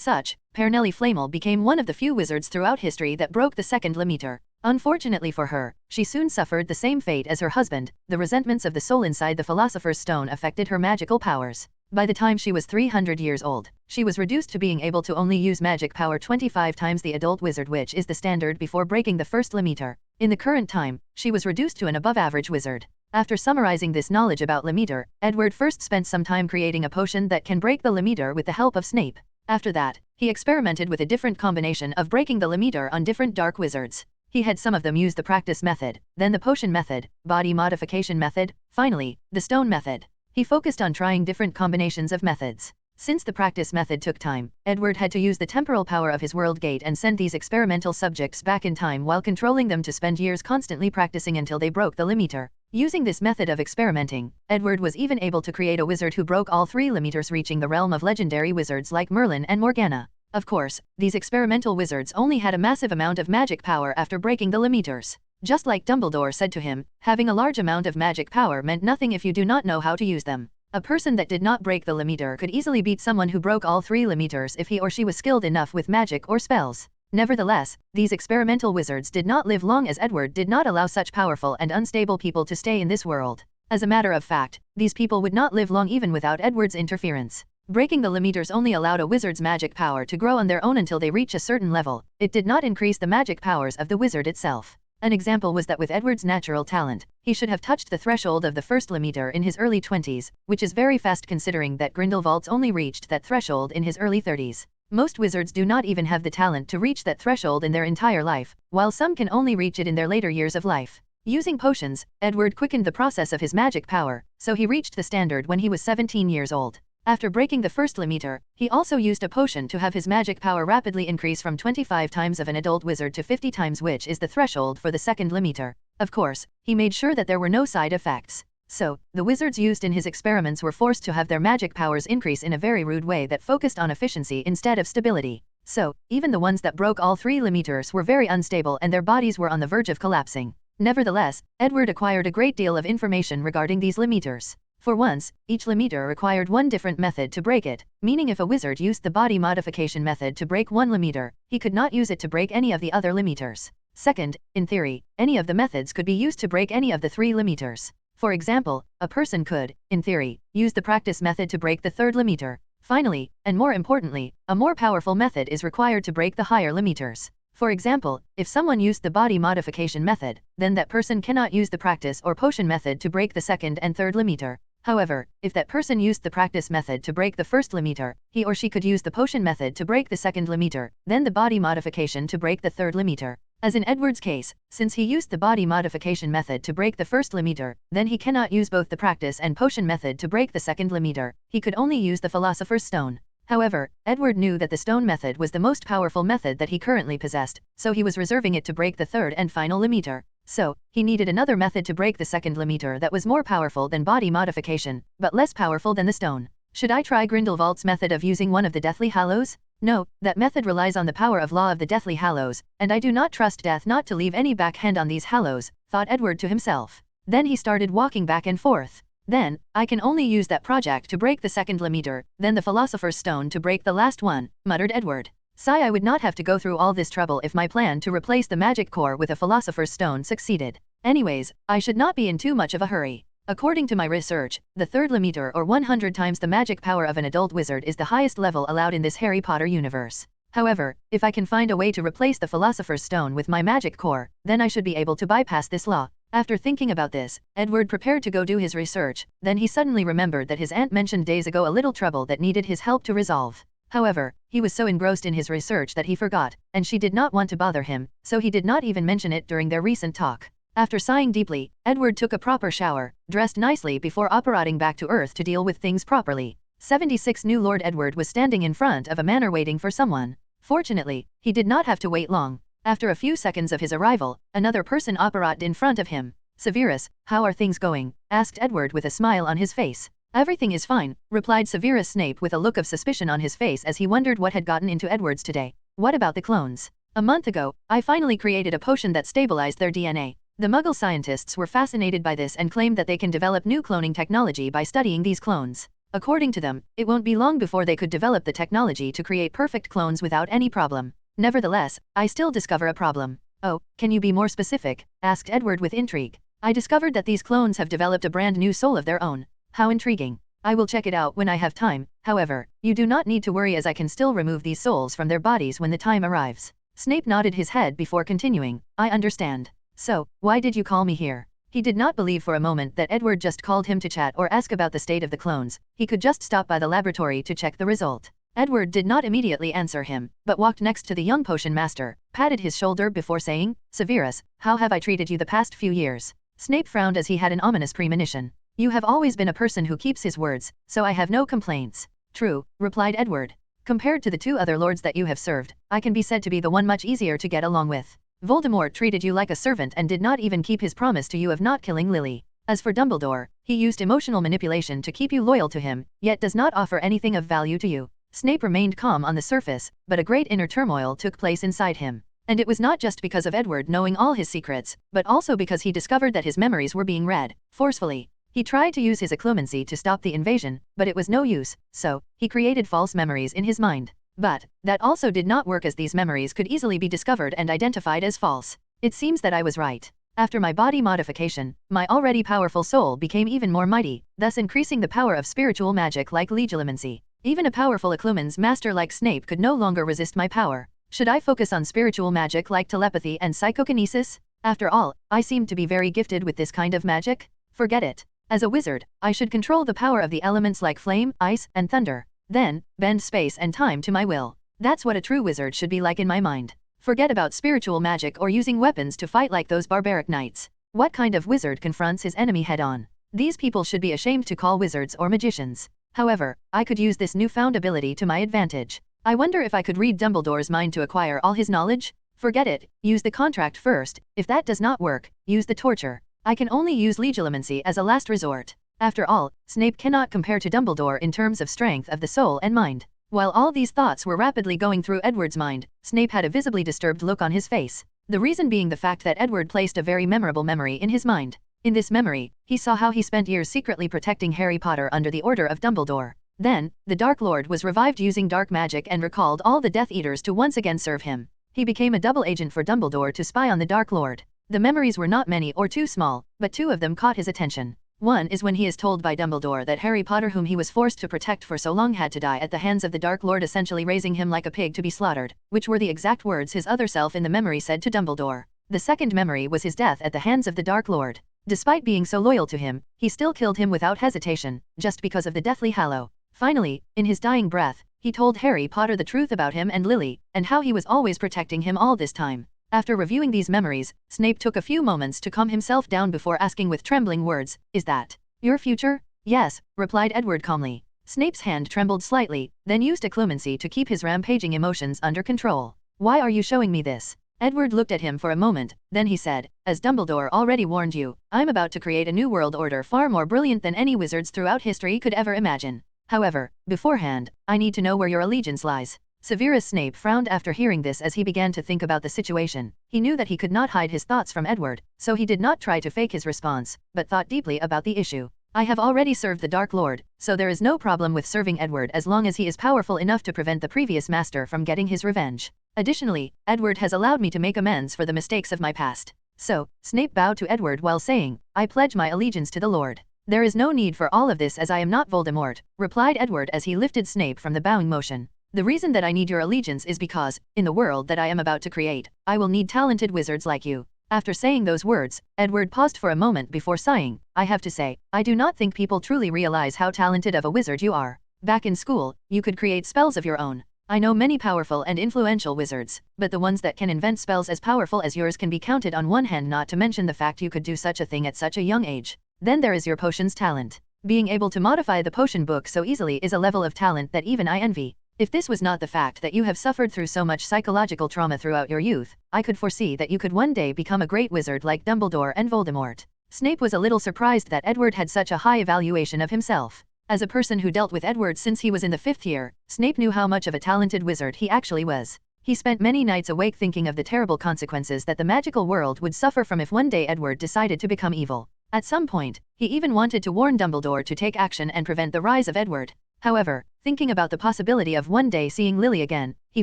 such, Pernelli Flamel became one of the few wizards throughout history that broke the second limiter. Unfortunately for her, she soon suffered the same fate as her husband. The resentments of the soul inside the Philosopher's Stone affected her magical powers. By the time she was 300 years old, she was reduced to being able to only use magic power 25 times the adult wizard, which is the standard before breaking the first limiter. In the current time, she was reduced to an above-average wizard. After summarizing this knowledge about limiter, Edward first spent some time creating a potion that can break the limiter with the help of Snape. After that, he experimented with a different combination of breaking the limiter on different dark wizards. He had some of them use the practice method, then the potion method, body modification method, finally, the stone method. He focused on trying different combinations of methods. Since the practice method took time, Edward had to use the temporal power of his world gate and send these experimental subjects back in time while controlling them to spend years constantly practicing until they broke the limiter. Using this method of experimenting, Edward was even able to create a wizard who broke all 3 limiters, reaching the realm of legendary wizards like Merlin and Morgana. Of course, these experimental wizards only had a massive amount of magic power after breaking the limiters. Just like Dumbledore said to him, having a large amount of magic power meant nothing if you do not know how to use them. A person that did not break the limiter could easily beat someone who broke all 3 limiters if he or she was skilled enough with magic or spells. Nevertheless, these experimental wizards did not live long, as Edward did not allow such powerful and unstable people to stay in this world. As a matter of fact, these people would not live long even without Edward's interference. Breaking the limiters only allowed a wizard's magic power to grow on their own until they reach a certain level. It did not increase the magic powers of the wizard itself. An example was that with Edward's natural talent, he should have touched the threshold of the first limiter in his early 20s, which is very fast considering that Grindelwald's only reached that threshold in his early 30s. Most wizards do not even have the talent to reach that threshold in their entire life, while some can only reach it in their later years of life. Using potions, Edward quickened the process of his magic power, so he reached the standard when he was 17 years old. After breaking the first limiter, he also used a potion to have his magic power rapidly increase from 25 times of an adult wizard to 50 times, which is the threshold for the second limiter. Of course, he made sure that there were no side effects. So, the wizards used in his experiments were forced to have their magic powers increase in a very rude way that focused on efficiency instead of stability. So, even the ones that broke all 3 limiters were very unstable and their bodies were on the verge of collapsing. Nevertheless, Edward acquired a great deal of information regarding these limiters. For once, each limiter required one different method to break it, meaning if a wizard used the body modification method to break one limiter, he could not use it to break any of the other limiters. Second, in theory, any of the methods could be used to break any of the 3 limiters. For example, a person could, in theory, use the practice method to break the third limiter. Finally, and more importantly, a more powerful method is required to break the higher limiters. For example, if someone used the body modification method, then that person cannot use the practice or potion method to break the second and third limiter. However, if that person used the practice method to break the first limiter, he or she could use the potion method to break the second limiter, then the body modification to break the third limiter. As in Edward's case, since he used the body modification method to break the first limiter, then he cannot use both the practice and potion method to break the second limiter. He could only use the Philosopher's Stone. However, Edward knew that the stone method was the most powerful method that he currently possessed, so he was reserving it to break the third and final limiter. So, he needed another method to break the second limiter that was more powerful than body modification, but less powerful than the stone. Should I try Grindelwald's method of using one of the Deathly Hallows? No, that method relies on the power of law of the Deathly Hallows, and I do not trust death not to leave any backhand on these hallows, thought Edward to himself. Then he started walking back and forth. Then, I can only use that project to break the second limiter, then the Philosopher's Stone to break the last one, muttered Edward. Sigh, I would not have to go through all this trouble if my plan to replace the magic core with a Philosopher's Stone succeeded. Anyways, I should not be in too much of a hurry. According to my research, the third limiter or 100 times the magic power of an adult wizard is the highest level allowed in this Harry Potter universe. However, if I can find a way to replace the Philosopher's Stone with my magic core, then I should be able to bypass this law. After thinking about this, Edward prepared to go do his research, then he suddenly remembered that his aunt mentioned days ago a little trouble that needed his help to resolve. However, he was so engrossed in his research that he forgot, and she did not want to bother him, so he did not even mention it during their recent talk. After sighing deeply, Edward took a proper shower, dressed nicely before operating back to Earth to deal with things properly. 76 New Lord Edward was standing in front of a manor waiting for someone. Fortunately, he did not have to wait long. After a few seconds of his arrival, another person operated in front of him. Severus, how are things going? Asked Edward with a smile on his face. Everything is fine, replied Severus Snape with a look of suspicion on his face as he wondered what had gotten into Edward's today. What about the clones? A month ago, I finally created a potion that stabilized their DNA. The Muggle scientists were fascinated by this and claimed that they can develop new cloning technology by studying these clones. According to them, it won't be long before they could develop the technology to create perfect clones without any problem. Nevertheless, I still discover a problem. Oh, can you be more specific? Asked Edward with intrigue. I discovered that these clones have developed a brand new soul of their own. How intriguing. I will check it out when I have time. However, you do not need to worry as I can still remove these souls from their bodies when the time arrives. Snape nodded his head before continuing. I understand. So, why did you call me here? He did not believe for a moment that Edward just called him to chat or ask about the state of the clones. He could just stop by the laboratory to check the result. Edward did not immediately answer him, but walked next to the young potion master, patted his shoulder before saying, Severus, how have I treated you the past few years? Snape frowned as he had an ominous premonition. You have always been a person who keeps his words, so I have no complaints. True, replied Edward. Compared to the two other lords that you have served, I can be said to be the one much easier to get along with. Voldemort treated you like a servant and did not even keep his promise to you of not killing Lily. As for Dumbledore, he used emotional manipulation to keep you loyal to him, yet does not offer anything of value to you. Snape remained calm on the surface, but a great inner turmoil took place inside him. And it was not just because of Edward knowing all his secrets, but also because he discovered that his memories were being read, forcefully. He tried to use his occlumency to stop the invasion, but it was no use, so, he created false memories in his mind. But, that also did not work as these memories could easily be discovered and identified as false. It seems that I was right. After my body modification, my already powerful soul became even more mighty, thus increasing the power of spiritual magic like legilimency. Even a powerful occlumen's master like Snape could no longer resist my power. Should I focus on spiritual magic like telepathy and psychokinesis? After all, I seem to be very gifted with this kind of magic. Forget it. As a wizard, I should control the power of the elements like flame, ice, and thunder. Then, bend space and time to my will. That's what a true wizard should be like in my mind. Forget about spiritual magic or using weapons to fight like those barbaric knights. What kind of wizard confronts his enemy head-on? These people should be ashamed to call wizards or magicians. However, I could use this newfound ability to my advantage. I wonder if I could read Dumbledore's mind to acquire all his knowledge? Forget it, use the contract first. If that does not work, use the torture. I can only use legilimency as a last resort. After all, Snape cannot compare to Dumbledore in terms of strength of the soul and mind. While all these thoughts were rapidly going through Edward's mind, Snape had a visibly disturbed look on his face. The reason being the fact that Edward placed a very memorable memory in his mind. In this memory, he saw how he spent years secretly protecting Harry Potter under the order of Dumbledore. Then, the Dark Lord was revived using dark magic and recalled all the Death Eaters to once again serve him. He became a double agent for Dumbledore to spy on the Dark Lord. The memories were not many or too small, but two of them caught his attention. One is when he is told by Dumbledore that Harry Potter, whom he was forced to protect for so long, had to die at the hands of the Dark Lord, essentially raising him like a pig to be slaughtered, which were the exact words his other self in the memory said to Dumbledore. The second memory was his death at the hands of the Dark Lord. Despite being so loyal to him, he still killed him without hesitation, just because of the Deathly Hallow. Finally, in his dying breath, he told Harry Potter the truth about him and Lily, and how he was always protecting him all this time. After reviewing these memories, Snape took a few moments to calm himself down before asking with trembling words, "Is that your future?" "Yes," replied Edward calmly. Snape's hand trembled slightly, then used diplomacy to keep his rampaging emotions under control. "Why are you showing me this?" Edward looked at him for a moment, then he said, "As Dumbledore already warned you, I'm about to create a new world order far more brilliant than any wizards throughout history could ever imagine. However, beforehand, I need to know where your allegiance lies." Severus Snape frowned after hearing this as he began to think about the situation. He knew that he could not hide his thoughts from Edward, so he did not try to fake his response, but thought deeply about the issue. "I have already served the Dark Lord, so there is no problem with serving Edward as long as he is powerful enough to prevent the previous master from getting his revenge. Additionally, Edward has allowed me to make amends for the mistakes of my past." So, Snape bowed to Edward while saying, "I pledge my allegiance to the Lord." "There is no need for all of this as I am not Voldemort," replied Edward as he lifted Snape from the bowing motion. "The reason that I need your allegiance is because, in the world that I am about to create, I will need talented wizards like you." After saying those words, Edward paused for a moment before sighing, "I have to say, I do not think people truly realize how talented of a wizard you are. Back in school, you could create spells of your own. I know many powerful and influential wizards, but the ones that can invent spells as powerful as yours can be counted on one hand, not to mention the fact you could do such a thing at such a young age. Then there is your potions talent. Being able to modify the potion book so easily is a level of talent that even I envy. If this was not the fact that you have suffered through so much psychological trauma throughout your youth, I could foresee that you could one day become a great wizard like Dumbledore and Voldemort." Snape was a little surprised that Edward had such a high evaluation of himself. As a person who dealt with Edward since he was in the 5th year, Snape knew how much of a talented wizard he actually was. He spent many nights awake thinking of the terrible consequences that the magical world would suffer from if one day Edward decided to become evil. At some point, he even wanted to warn Dumbledore to take action and prevent the rise of Edward. However, thinking about the possibility of one day seeing Lily again, he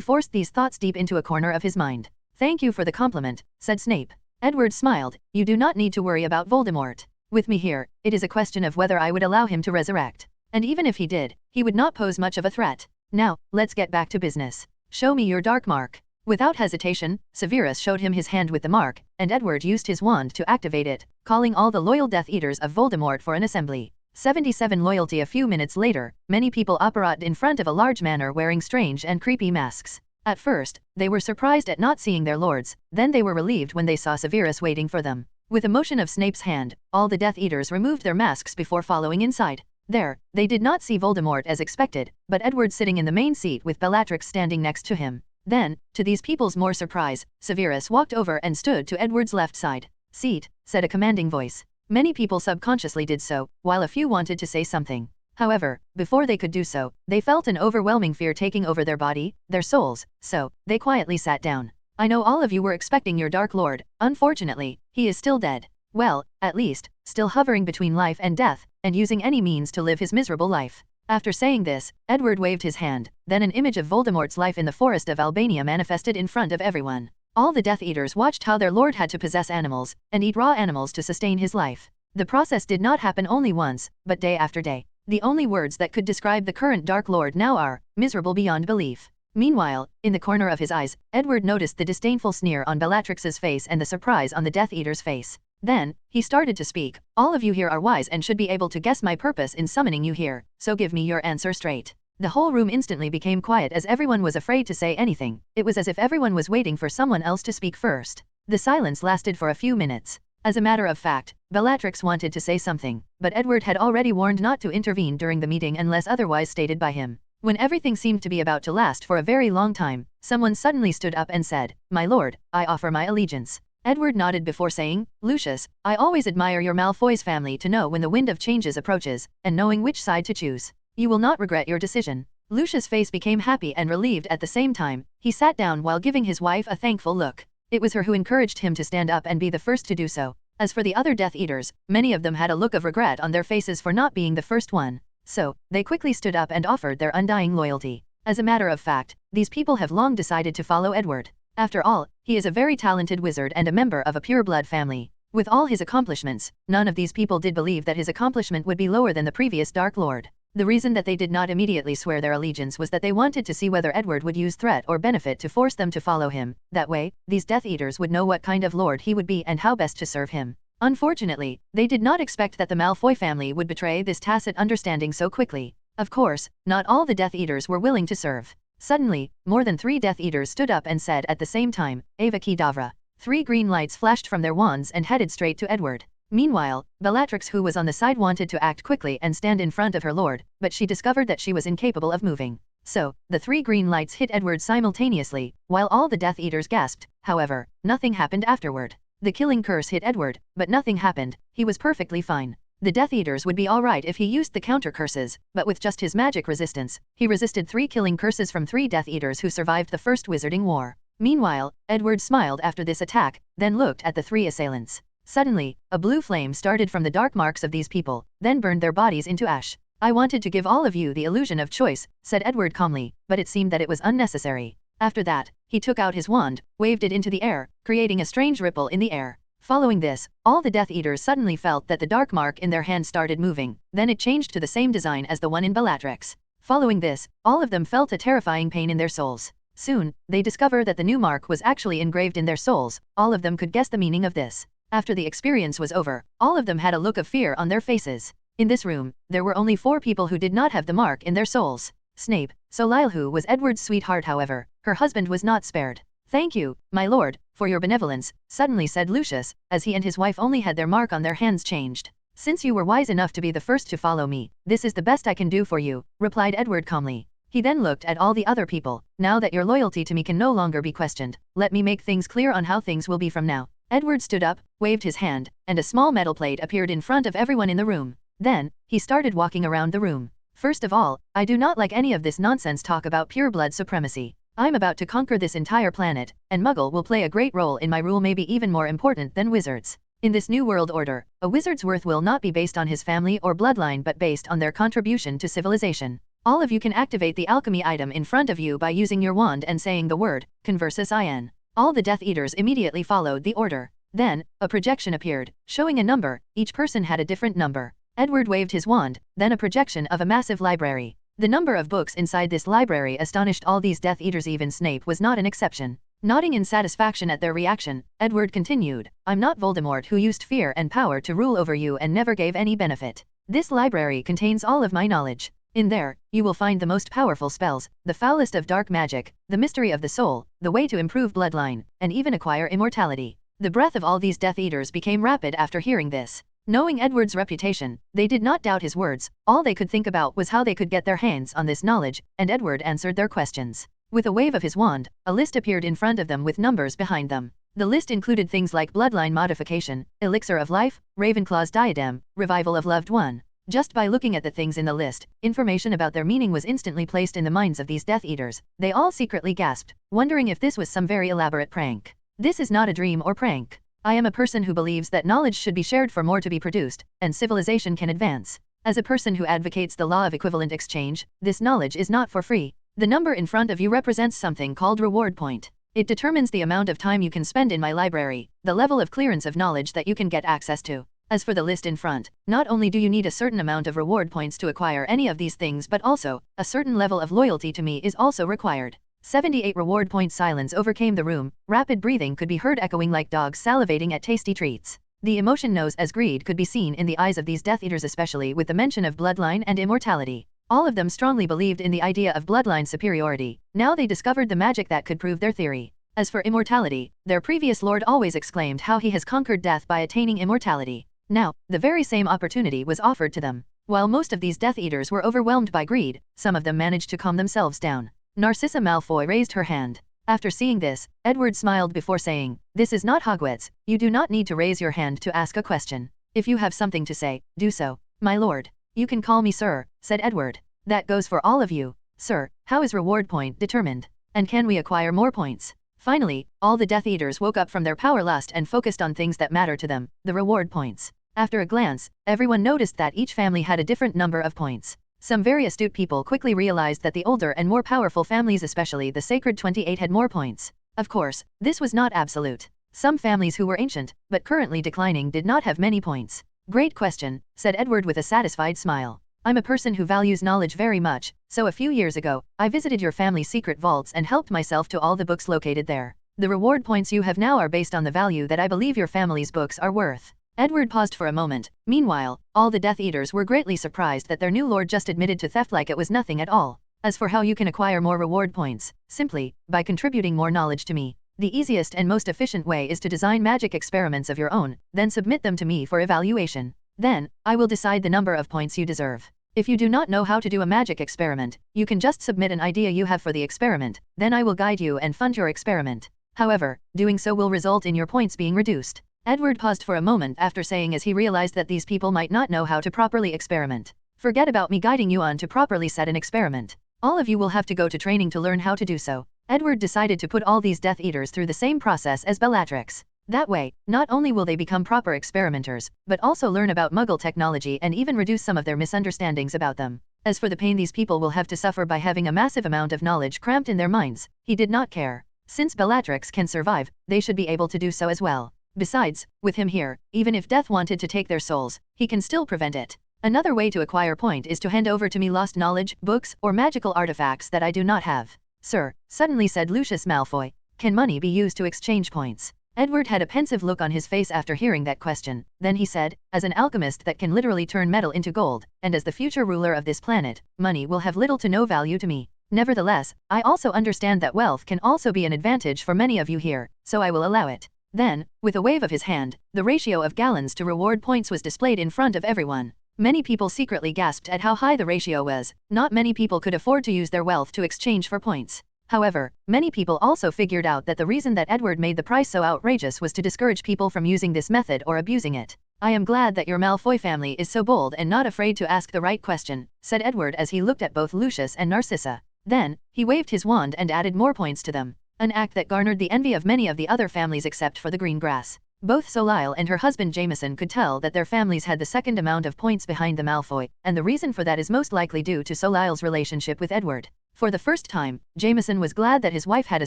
forced these thoughts deep into a corner of his mind. "Thank you for the compliment," said Snape. Edward smiled. "You do not need to worry about Voldemort. With me here, it is a question of whether I would allow him to resurrect. And even if he did, he would not pose much of a threat. Now, let's get back to business. Show me your dark mark." Without hesitation, Severus showed him his hand with the mark, and Edward used his wand to activate it, calling all the loyal Death Eaters of Voldemort for an assembly. 77 loyalty. A few minutes later, many people apparated in front of a large manor wearing strange and creepy masks. At first, they were surprised at not seeing their lords, then they were relieved when they saw Severus waiting for them. With a motion of Snape's hand, all the Death Eaters removed their masks before following inside. There, they did not see Voldemort as expected, but Edward sitting in the main seat with Bellatrix standing next to him. Then, to these people's more surprise, Severus walked over and stood to Edward's left side. "Seat," said a commanding voice. Many people subconsciously did so, while a few wanted to say something. However, before they could do so, they felt an overwhelming fear taking over their body, their souls, so they quietly sat down. "I know all of you were expecting your Dark Lord. Unfortunately, he is still dead. Well, at least, still hovering between life and death, and using any means to live his miserable life." After saying this, Edward waved his hand, then an image of Voldemort's life in the forest of Albania manifested in front of everyone. All the Death Eaters watched how their lord had to possess animals, and eat raw animals to sustain his life. The process did not happen only once, but day after day. The only words that could describe the current Dark Lord now are, miserable beyond belief. Meanwhile, in the corner of his eyes, Edward noticed the disdainful sneer on Bellatrix's face and the surprise on the Death Eater's face. Then, he started to speak. "All of you here are wise and should be able to guess my purpose in summoning you here, so give me your answer straight." The whole room instantly became quiet as everyone was afraid to say anything. It was as if everyone was waiting for someone else to speak first. The silence lasted for a few minutes. As a matter of fact, Bellatrix wanted to say something, but Edward had already warned not to intervene during the meeting unless otherwise stated by him. When everything seemed to be about to last for a very long time, someone suddenly stood up and said, "My lord, I offer my allegiance." Edward nodded before saying, "Lucius, I always admire your Malfoy's family to know when the wind of changes approaches, and knowing which side to choose. You will not regret your decision." Lucius' face became happy and relieved at the same time. He sat down while giving his wife a thankful look. It was her who encouraged him to stand up and be the first to do so. As for the other Death Eaters, many of them had a look of regret on their faces for not being the first one. So, they quickly stood up and offered their undying loyalty. As a matter of fact, these people have long decided to follow Edward. After all, he is a very talented wizard and a member of a pure-blood family. With all his accomplishments, none of these people did believe that his accomplishment would be lower than the previous Dark Lord. The reason that they did not immediately swear their allegiance was that they wanted to see whether Edward would use threat or benefit to force them to follow him. That way, these Death Eaters would know what kind of lord he would be and how best to serve him. Unfortunately, they did not expect that the Malfoy family would betray this tacit understanding so quickly. Of course, not all the Death Eaters were willing to serve. Suddenly, more than 3 Death Eaters stood up and said at the same time, "Ava Kedavra." 3 green lights flashed from their wands and headed straight to Edward. Meanwhile, Bellatrix, who was on the side, wanted to act quickly and stand in front of her lord, but she discovered that she was incapable of moving. So, the 3 green lights hit Edward simultaneously, while all the Death Eaters gasped. However, nothing happened afterward. The killing curse hit Edward, but nothing happened. He was perfectly fine. The Death Eaters would be alright if he used the counter curses, but with just his magic resistance, he resisted 3 killing curses from 3 Death Eaters who survived the First Wizarding War. Meanwhile, Edward smiled after this attack, then looked at the 3 assailants. Suddenly, a blue flame started from the dark marks of these people, then burned their bodies into ash. I wanted to give all of you the illusion of choice, said Edward calmly, but it seemed that it was unnecessary. After that, he took out his wand, waved it into the air, creating a strange ripple in the air. Following this, all the Death Eaters suddenly felt that the dark mark in their hand started moving, then it changed to the same design as the one in Bellatrix. Following this, all of them felt a terrifying pain in their souls. Soon, they discovered that the new mark was actually engraved in their souls. All of them could guess the meaning of this. After the experience was over, all of them had a look of fear on their faces. In this room, there were only 4 people who did not have the mark in their souls. Snape, Solile, who was Edward's sweetheart, however, her husband was not spared. Thank you, my lord, for your benevolence, suddenly said Lucius, as he and his wife only had their mark on their hands changed. Since you were wise enough to be the first to follow me, this is the best I can do for you, replied Edward calmly. He then looked at all the other people. Now that your loyalty to me can no longer be questioned, let me make things clear on how things will be from now. Edward stood up, waved his hand, and a small metal plate appeared in front of everyone in the room. Then, he started walking around the room. First of all, I do not like any of this nonsense talk about pure blood supremacy. I'm about to conquer this entire planet, and Muggle will play a great role in my rule, maybe even more important than wizards. In this new world order, a wizard's worth will not be based on his family or bloodline but based on their contribution to civilization. All of you can activate the alchemy item in front of you by using your wand and saying the word, Conversus in. All the Death Eaters immediately followed the order. Then, a projection appeared, showing a number. Each person had a different number. Edward waved his wand, then a projection of a massive library. The number of books inside this library astonished all these Death Eaters, even Snape was not an exception. Nodding in satisfaction at their reaction, Edward continued, I'm not Voldemort, who used fear and power to rule over you and never gave any benefit. This library contains all of my knowledge. In there, you will find the most powerful spells, the foulest of dark magic, the mystery of the soul, the way to improve bloodline, and even acquire immortality. The breath of all these Death Eaters became rapid after hearing this. Knowing Edward's reputation, they did not doubt his words. All they could think about was how they could get their hands on this knowledge, and Edward answered their questions. With a wave of his wand, a list appeared in front of them with numbers behind them. The list included things like bloodline modification, elixir of life, Ravenclaw's diadem, revival of loved one. Just by looking at the things in the list, information about their meaning was instantly placed in the minds of these Death Eaters. They all secretly gasped, wondering if this was some very elaborate prank. This is not a dream or prank. I am a person who believes that knowledge should be shared for more to be produced, and civilization can advance. As a person who advocates the law of equivalent exchange, this knowledge is not for free. The number in front of you represents something called reward point. It determines the amount of time you can spend in my library, the level of clearance of knowledge that you can get access to. As for the list in front, not only do you need a certain amount of reward points to acquire any of these things, but also, a certain level of loyalty to me is also required. 78 reward point. Silence overcame the room. Rapid breathing could be heard echoing like dogs salivating at tasty treats. The emotion known as greed could be seen in the eyes of these Death Eaters, especially with the mention of bloodline and immortality. All of them strongly believed in the idea of bloodline superiority. Now they discovered the magic that could prove their theory. As for immortality, their previous lord always exclaimed how he has conquered death by attaining immortality. Now, the very same opportunity was offered to them. While most of these Death Eaters were overwhelmed by greed, some of them managed to calm themselves down. Narcissa Malfoy raised her hand. After seeing this, Edward smiled before saying, This is not Hogwarts. You do not need to raise your hand to ask a question. If you have something to say, do so. My lord. You can call me sir, said Edward. That goes for all of you. Sir, how is reward point determined? And can we acquire more points? Finally, all the Death Eaters woke up from their power lust and focused on things that matter to them, the reward points. After a glance, everyone noticed that each family had a different number of points. Some very astute people quickly realized that the older and more powerful families, especially the Sacred 28, had more points. Of course, this was not absolute. Some families who were ancient, but currently declining, did not have many points. Great question, said Edward with a satisfied smile. I'm a person who values knowledge very much, so a few years ago, I visited your family's secret vaults and helped myself to all the books located there. The reward points you have now are based on the value that I believe your family's books are worth. Edward paused for a moment. Meanwhile, all the Death Eaters were greatly surprised that their new lord just admitted to theft like it was nothing at all. As for how you can acquire more reward points, simply, by contributing more knowledge to me. The easiest and most efficient way is to design magic experiments of your own, then submit them to me for evaluation. Then, I will decide the number of points you deserve. If you do not know how to do a magic experiment, you can just submit an idea you have for the experiment, then I will guide you and fund your experiment. However, doing so will result in your points being reduced. Edward paused for a moment after saying as he realized that these people might not know how to properly experiment. Forget about me guiding you on to properly set an experiment. All of you will have to go to training to learn how to do so. Edward decided to put all these Death Eaters through the same process as Bellatrix. That way, not only will they become proper experimenters, but also learn about Muggle technology and even reduce some of their misunderstandings about them. As for the pain these people will have to suffer by having a massive amount of knowledge cramped in their minds, he did not care. Since Bellatrix can survive, they should be able to do so as well. Besides, with him here, even if death wanted to take their souls, he can still prevent it. Another way to acquire point is to hand over to me lost knowledge, books, or magical artifacts that I do not have. Sir, suddenly said Lucius Malfoy, can money be used to exchange points? Edward had a pensive look on his face after hearing that question. Then he said, as an alchemist that can literally turn metal into gold, and as the future ruler of this planet, money will have little to no value to me. Nevertheless, I also understand that wealth can also be an advantage for many of you here, so I will allow it. Then, with a wave of his hand, the ratio of gallons to reward points was displayed in front of everyone. Many people secretly gasped at how high the ratio was. Not many people could afford to use their wealth to exchange for points. However, many people also figured out that the reason that Edward made the price so outrageous was to discourage people from using this method or abusing it. I am glad that your Malfoy family is so bold and not afraid to ask the right question, said Edward as he looked at both Lucius and Narcissa. Then, he waved his wand and added more points to them. An act that garnered the envy of many of the other families except for the green grass. Both Solisle and her husband Jameson could tell that their families had the second amount of points behind the Malfoy, and the reason for that is most likely due to Solisle's relationship with Edward. For the first time, Jameson was glad that his wife had a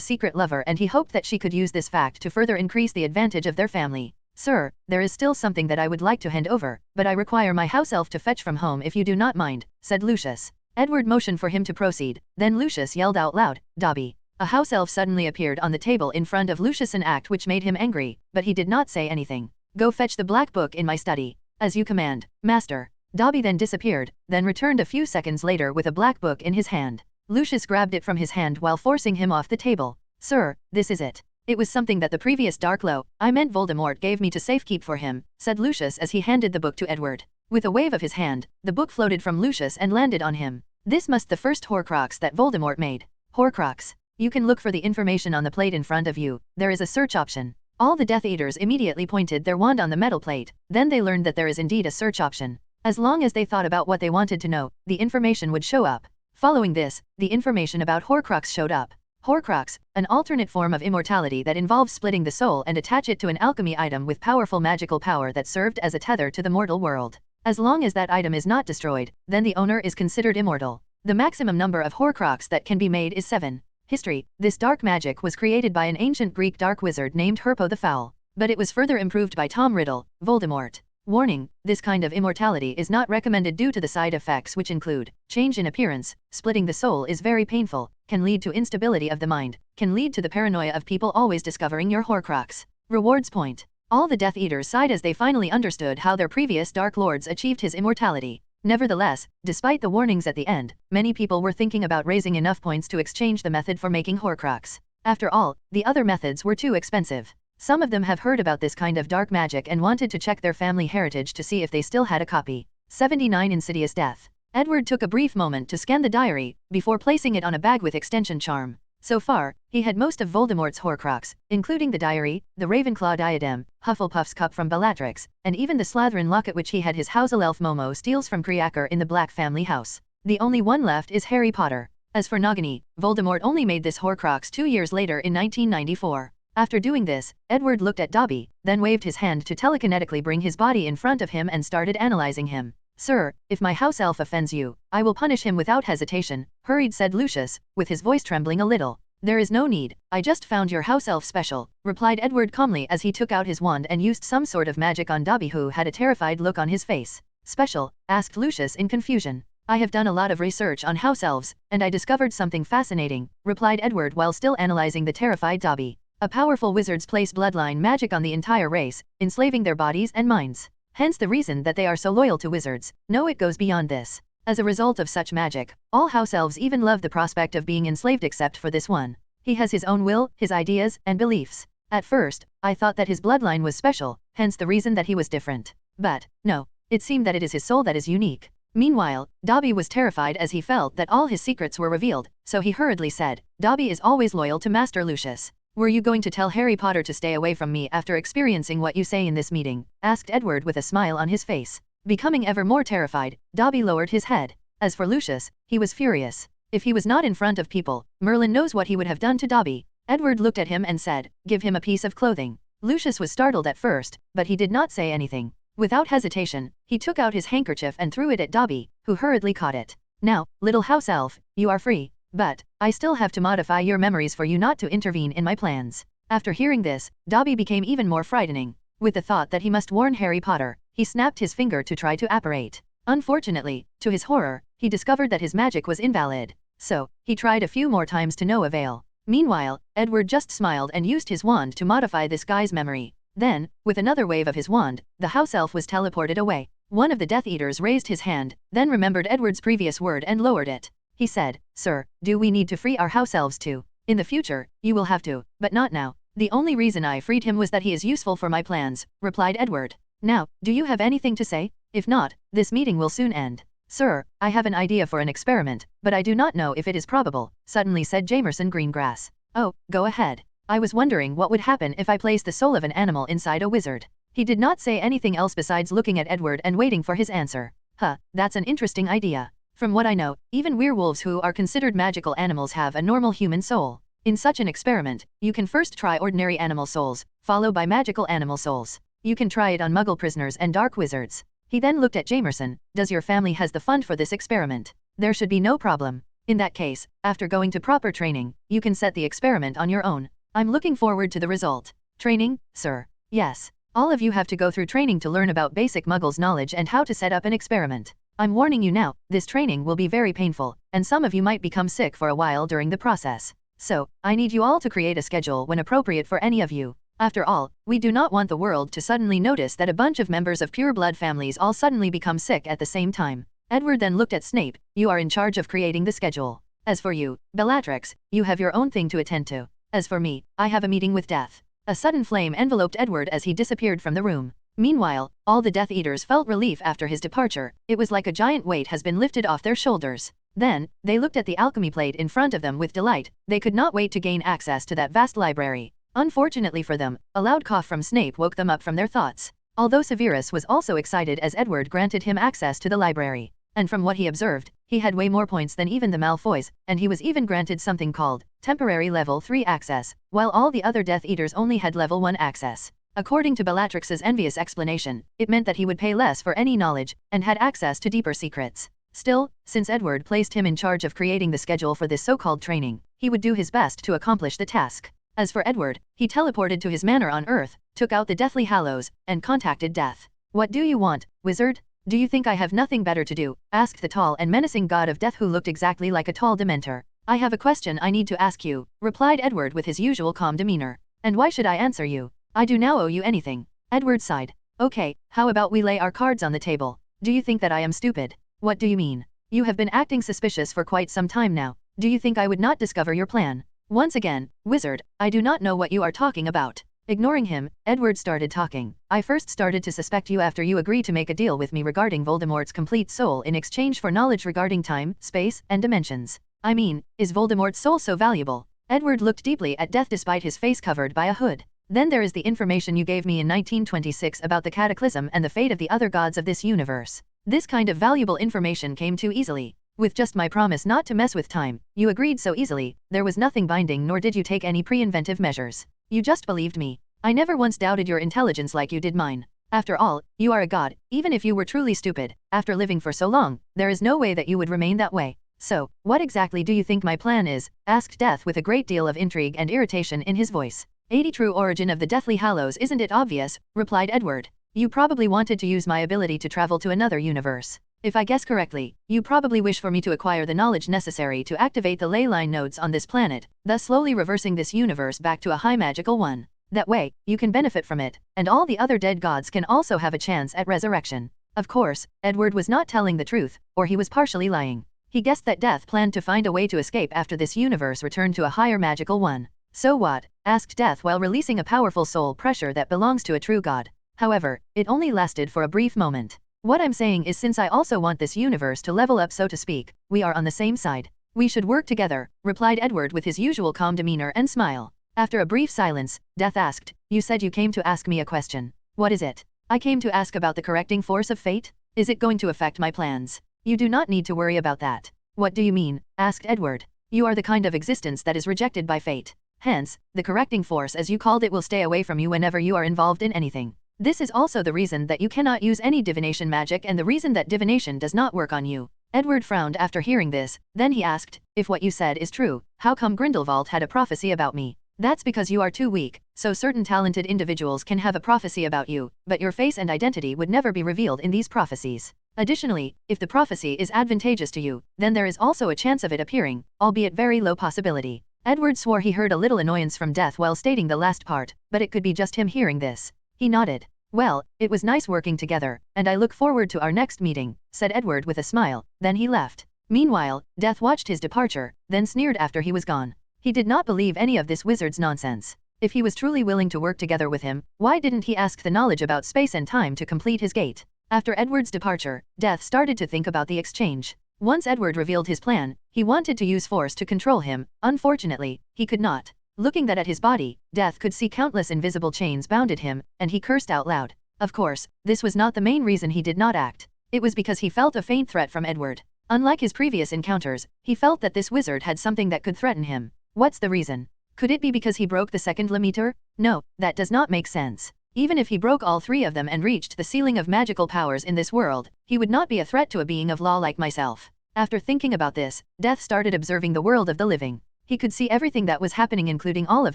secret lover and he hoped that she could use this fact to further increase the advantage of their family. Sir, there is still something that I would like to hand over, but I require my house elf to fetch from home if you do not mind, said Lucius. Edward motioned for him to proceed, then Lucius yelled out loud, Dobby. A house elf suddenly appeared on the table in front of Lucius, an act which made him angry, but he did not say anything. Go fetch the black book in my study. As you command, master. Dobby then disappeared, then returned a few seconds later with a black book in his hand. Lucius grabbed it from his hand while forcing him off the table. Sir, this is it. It was something that the previous Voldemort gave me to safekeep for him, said Lucius as he handed the book to Edward. With a wave of his hand, the book floated from Lucius and landed on him. This must the first Horcrux that Voldemort made. Horcrux. You can look for the information on the plate in front of you. There is a search option. All the Death Eaters immediately pointed their wand on the metal plate. Then they learned that there is indeed a search option. As long as they thought about what they wanted to know, the information would show up. Following this, the information about Horcrux showed up. Horcrux, an alternate form of immortality that involves splitting the soul and attach it to an alchemy item with powerful magical power that served as a tether to the mortal world. As long as that item is not destroyed, then the owner is considered immortal. The maximum number of Horcrux that can be made is 7. History. This dark magic was created by an ancient Greek dark wizard named Herpo the Foul, but it was further improved by Tom Riddle, Voldemort. Warning, this kind of immortality is not recommended due to the side effects which include change in appearance, splitting the soul is very painful, can lead to instability of the mind, can lead to the paranoia of people always discovering your Horcrux. Rewards point. All the Death Eaters sighed as they finally understood how their previous Dark Lords achieved his immortality. Nevertheless, despite the warnings at the end, many people were thinking about raising enough points to exchange the method for making Horcrux. After all, the other methods were too expensive. Some of them have heard about this kind of dark magic and wanted to check their family heritage to see if they still had a copy. 79 Insidious Death. Edward took a brief moment to scan the diary, before placing it on a bag with extension charm. So far, he had most of Voldemort's Horcrux, including the diary, the Ravenclaw diadem, Hufflepuff's cup from Bellatrix, and even the Slytherin locket which he had his Houself Momo steals from Creaker in the Black family house. The only one left is Harry Potter. As for Nagini, Voldemort only made this Horcrux 2 years later in 1994. After doing this, Edward looked at Dobby, then waved his hand to telekinetically bring his body in front of him and started analyzing him. Sir, if my house elf offends you, I will punish him without hesitation, hurried said Lucius, with his voice trembling a little. There is no need, I just found your house elf special, replied Edward calmly as he took out his wand and used some sort of magic on Dobby, who had a terrified look on his face. Special? Asked Lucius in confusion. I have done a lot of research on house elves, and I discovered something fascinating, replied Edward while still analyzing the terrified Dobby. A powerful wizards place bloodline magic on the entire race, enslaving their bodies and minds. Hence the reason that they are so loyal to wizards. No, it goes beyond this. As a result of such magic, all house elves even love the prospect of being enslaved except for this one. He has his own will, his ideas, and beliefs. At first, I thought that his bloodline was special, hence the reason that he was different. But, no, it seemed that it is his soul that is unique. Meanwhile, Dobby was terrified as he felt that all his secrets were revealed, so he hurriedly said, Dobby is always loyal to Master Lucius. Were you going to tell Harry Potter to stay away from me after experiencing what you say in this meeting? Asked Edward with a smile on his face. Becoming ever more terrified, Dobby lowered his head. As for Lucius, he was furious. If he was not in front of people, Merlin knows what he would have done to Dobby. Edward looked at him and said, give him a piece of clothing. Lucius was startled at first, but he did not say anything. Without hesitation, he took out his handkerchief and threw it at Dobby, who hurriedly caught it. Now, little house elf, you are free. But, I still have to modify your memories for you not to intervene in my plans. After hearing this, Dobby became even more frightening. With the thought that he must warn Harry Potter, he snapped his finger to try to apparate. Unfortunately, to his horror, he discovered that his magic was invalid. So, he tried a few more times to no avail. Meanwhile, Edward just smiled and used his wand to modify this guy's memory. Then, with another wave of his wand, the house elf was teleported away. One of the Death Eaters raised his hand, then remembered Edward's previous word and lowered it. He said, Sir, do we need to free our house elves too? In the future, you will have to, but not now. The only reason I freed him was that he is useful for my plans, replied Edward. Now, do you have anything to say? If not, this meeting will soon end. Sir, I have an idea for an experiment, but I do not know if it is probable, suddenly said Jamerson Greengrass. Oh, go ahead. I was wondering what would happen if I placed the soul of an animal inside a wizard. He did not say anything else besides looking at Edward and waiting for his answer. Huh, that's an interesting idea. From what I know, even werewolves who are considered magical animals have a normal human soul. In such an experiment, you can first try ordinary animal souls, followed by magical animal souls. You can try it on muggle prisoners and dark wizards. He then looked at Jamerson. Does your family has the fund for this experiment? There should be no problem. In that case, after going to proper training, you can set the experiment on your own. I'm looking forward to the result. Training, sir? Yes. All of you have to go through training to learn about basic muggles knowledge and how to set up an experiment. I'm warning you now, this training will be very painful, and some of you might become sick for a while during the process. So, I need you all to create a schedule when appropriate for any of you. After all, we do not want the world to suddenly notice that a bunch of members of pure blood families all suddenly become sick at the same time. Edward then looked at Snape. You are in charge of creating the schedule. As for you, Bellatrix, you have your own thing to attend to. As for me, I have a meeting with death. A sudden flame enveloped Edward as he disappeared from the room. Meanwhile, all the Death Eaters felt relief after his departure. It was like a giant weight has been lifted off their shoulders. Then, they looked at the alchemy plate in front of them with delight. They could not wait to gain access to that vast library. Unfortunately for them, a loud cough from Snape woke them up from their thoughts. Although Severus was also excited as Edward granted him access to the library. And from what he observed, he had way more points than even the Malfoys, and he was even granted something called temporary level 3 access, while all the other Death Eaters only had level 1 access. According to Bellatrix's envious explanation, it meant that he would pay less for any knowledge, and had access to deeper secrets. Still, since Edward placed him in charge of creating the schedule for this so-called training, he would do his best to accomplish the task. As for Edward, he teleported to his manor on Earth, took out the Deathly Hallows, and contacted Death. What do you want, wizard? Do you think I have nothing better to do? Asked the tall and menacing god of death who looked exactly like a tall Dementor. I have a question I need to ask you, replied Edward with his usual calm demeanor. And why should I answer you? I do now owe you anything. Edward sighed. Okay, how about we lay our cards on the table? Do you think that I am stupid? What do you mean? You have been acting suspicious for quite some time now. Do you think I would not discover your plan? Once again, wizard, I do not know what you are talking about. Ignoring him, Edward started talking. I first started to suspect you after you agreed to make a deal with me regarding Voldemort's complete soul in exchange for knowledge regarding time, space, and dimensions. I mean, is Voldemort's soul so valuable? Edward looked deeply at Death despite his face covered by a hood. Then there is the information you gave me in 1926 about the Cataclysm and the fate of the other gods of this universe. This kind of valuable information came too easily. With just my promise not to mess with time, you agreed so easily. There was nothing binding nor did you take any pre-inventive measures. You just believed me. I never once doubted your intelligence like you did mine. After all, you are a god. Even if you were truly stupid, after living for so long, there is no way that you would remain that way. So, what exactly do you think my plan is? Asked Death with a great deal of intrigue and irritation in his voice. True origin of the Deathly Hallows isn't it obvious? Replied Edward. You probably wanted to use my ability to travel to another universe. If I guess correctly, you probably wish for me to acquire the knowledge necessary to activate the ley line nodes on this planet, thus slowly reversing this universe back to a high magical one. That way, you can benefit from it, and all the other dead gods can also have a chance at resurrection. Of course, Edward was not telling the truth, or he was partially lying. He guessed that Death planned to find a way to escape after this universe returned to a higher magical one. "So what?" asked Death while releasing a powerful soul pressure that belongs to a true god. However, it only lasted for a brief moment. "What I'm saying is, since I also want this universe to level up, so to speak, we are on the same side. We should work together," replied Edward with his usual calm demeanor and smile. After a brief silence, Death asked, "You said you came to ask me a question. What is it?" "I came to ask about the correcting force of fate. Is it going to affect my plans?" "You do not need to worry about that." "What do you mean?" asked Edward. "You are the kind of existence that is rejected by fate. Hence, the correcting force, as you called it, will stay away from you whenever you are involved in anything. This is also the reason that you cannot use any divination magic and the reason that divination does not work on you." Edward frowned after hearing this, then he asked, "If what you said is true, how come Grindelwald had a prophecy about me?" "That's because you are too weak, so certain talented individuals can have a prophecy about you, but your face and identity would never be revealed in these prophecies. Additionally, if the prophecy is advantageous to you, then there is also a chance of it appearing, albeit very low possibility." Edward swore he heard a little annoyance from Death while stating the last part, but it could be just him hearing this. He nodded. "Well, it was nice working together, and I look forward to our next meeting," said Edward with a smile, then he left. Meanwhile, Death watched his departure, then sneered after he was gone. He did not believe any of this wizard's nonsense. If he was truly willing to work together with him, why didn't he ask the knowledge about space and time to complete his gate? After Edward's departure, Death started to think about the exchange. Once Edward revealed his plan, he wanted to use force to control him. Unfortunately, he could not. Looking at his body, Death could see countless invisible chains bounded him, and he cursed out loud. Of course, this was not the main reason he did not act. It was because he felt a faint threat from Edward. Unlike his previous encounters, he felt that this wizard had something that could threaten him. What's the reason? Could it be because he broke the second limiter? No, that does not make sense. Even if he broke all three of them and reached the ceiling of magical powers in this world, he would not be a threat to a being of law like myself. After thinking about this, Death started observing the world of the living. He could see everything that was happening, including all of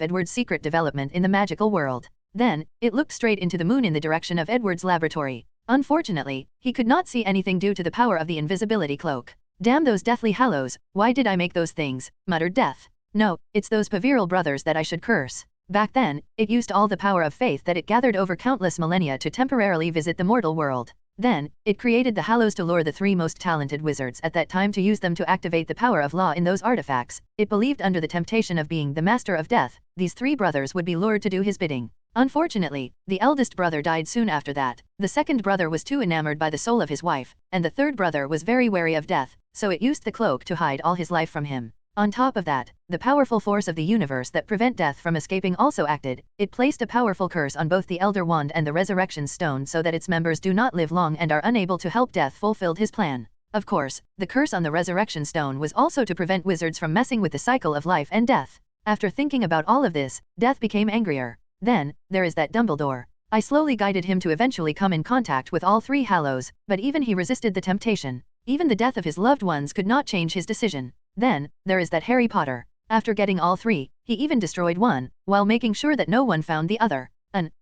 Edward's secret development in the magical world. Then, it looked straight into the moon in the direction of Edward's laboratory. Unfortunately, he could not see anything due to the power of the invisibility cloak. "Damn those Deathly Hallows, why did I make those things?" muttered Death. "No, it's those Paviral brothers that I should curse. Back then, it used all the power of faith that it gathered over countless millennia to temporarily visit the mortal world. Then, it created the Hallows to lure the three most talented wizards at that time to use them to activate the power of law in those artifacts. It believed under the temptation of being the master of death, these three brothers would be lured to do his bidding. Unfortunately, the eldest brother died soon after that, the second brother was too enamored by the soul of his wife, and the third brother was very wary of death, so it used the cloak to hide all his life from him. On top of that, the powerful force of the universe that prevent death from escaping also acted. It placed a powerful curse on both the Elder Wand and the Resurrection Stone so that its members do not live long and are unable to help Death fulfill his plan. Of course, the curse on the Resurrection Stone was also to prevent wizards from messing with the cycle of life and death. After thinking about all of this, Death became angrier. Then, there is that Dumbledore. I slowly guided him to eventually come in contact with all three Hallows, but even he resisted the temptation. Even the death of his loved ones could not change his decision. Then, there is that Harry Potter. After getting all three, he even destroyed one, while making sure that no one found the other.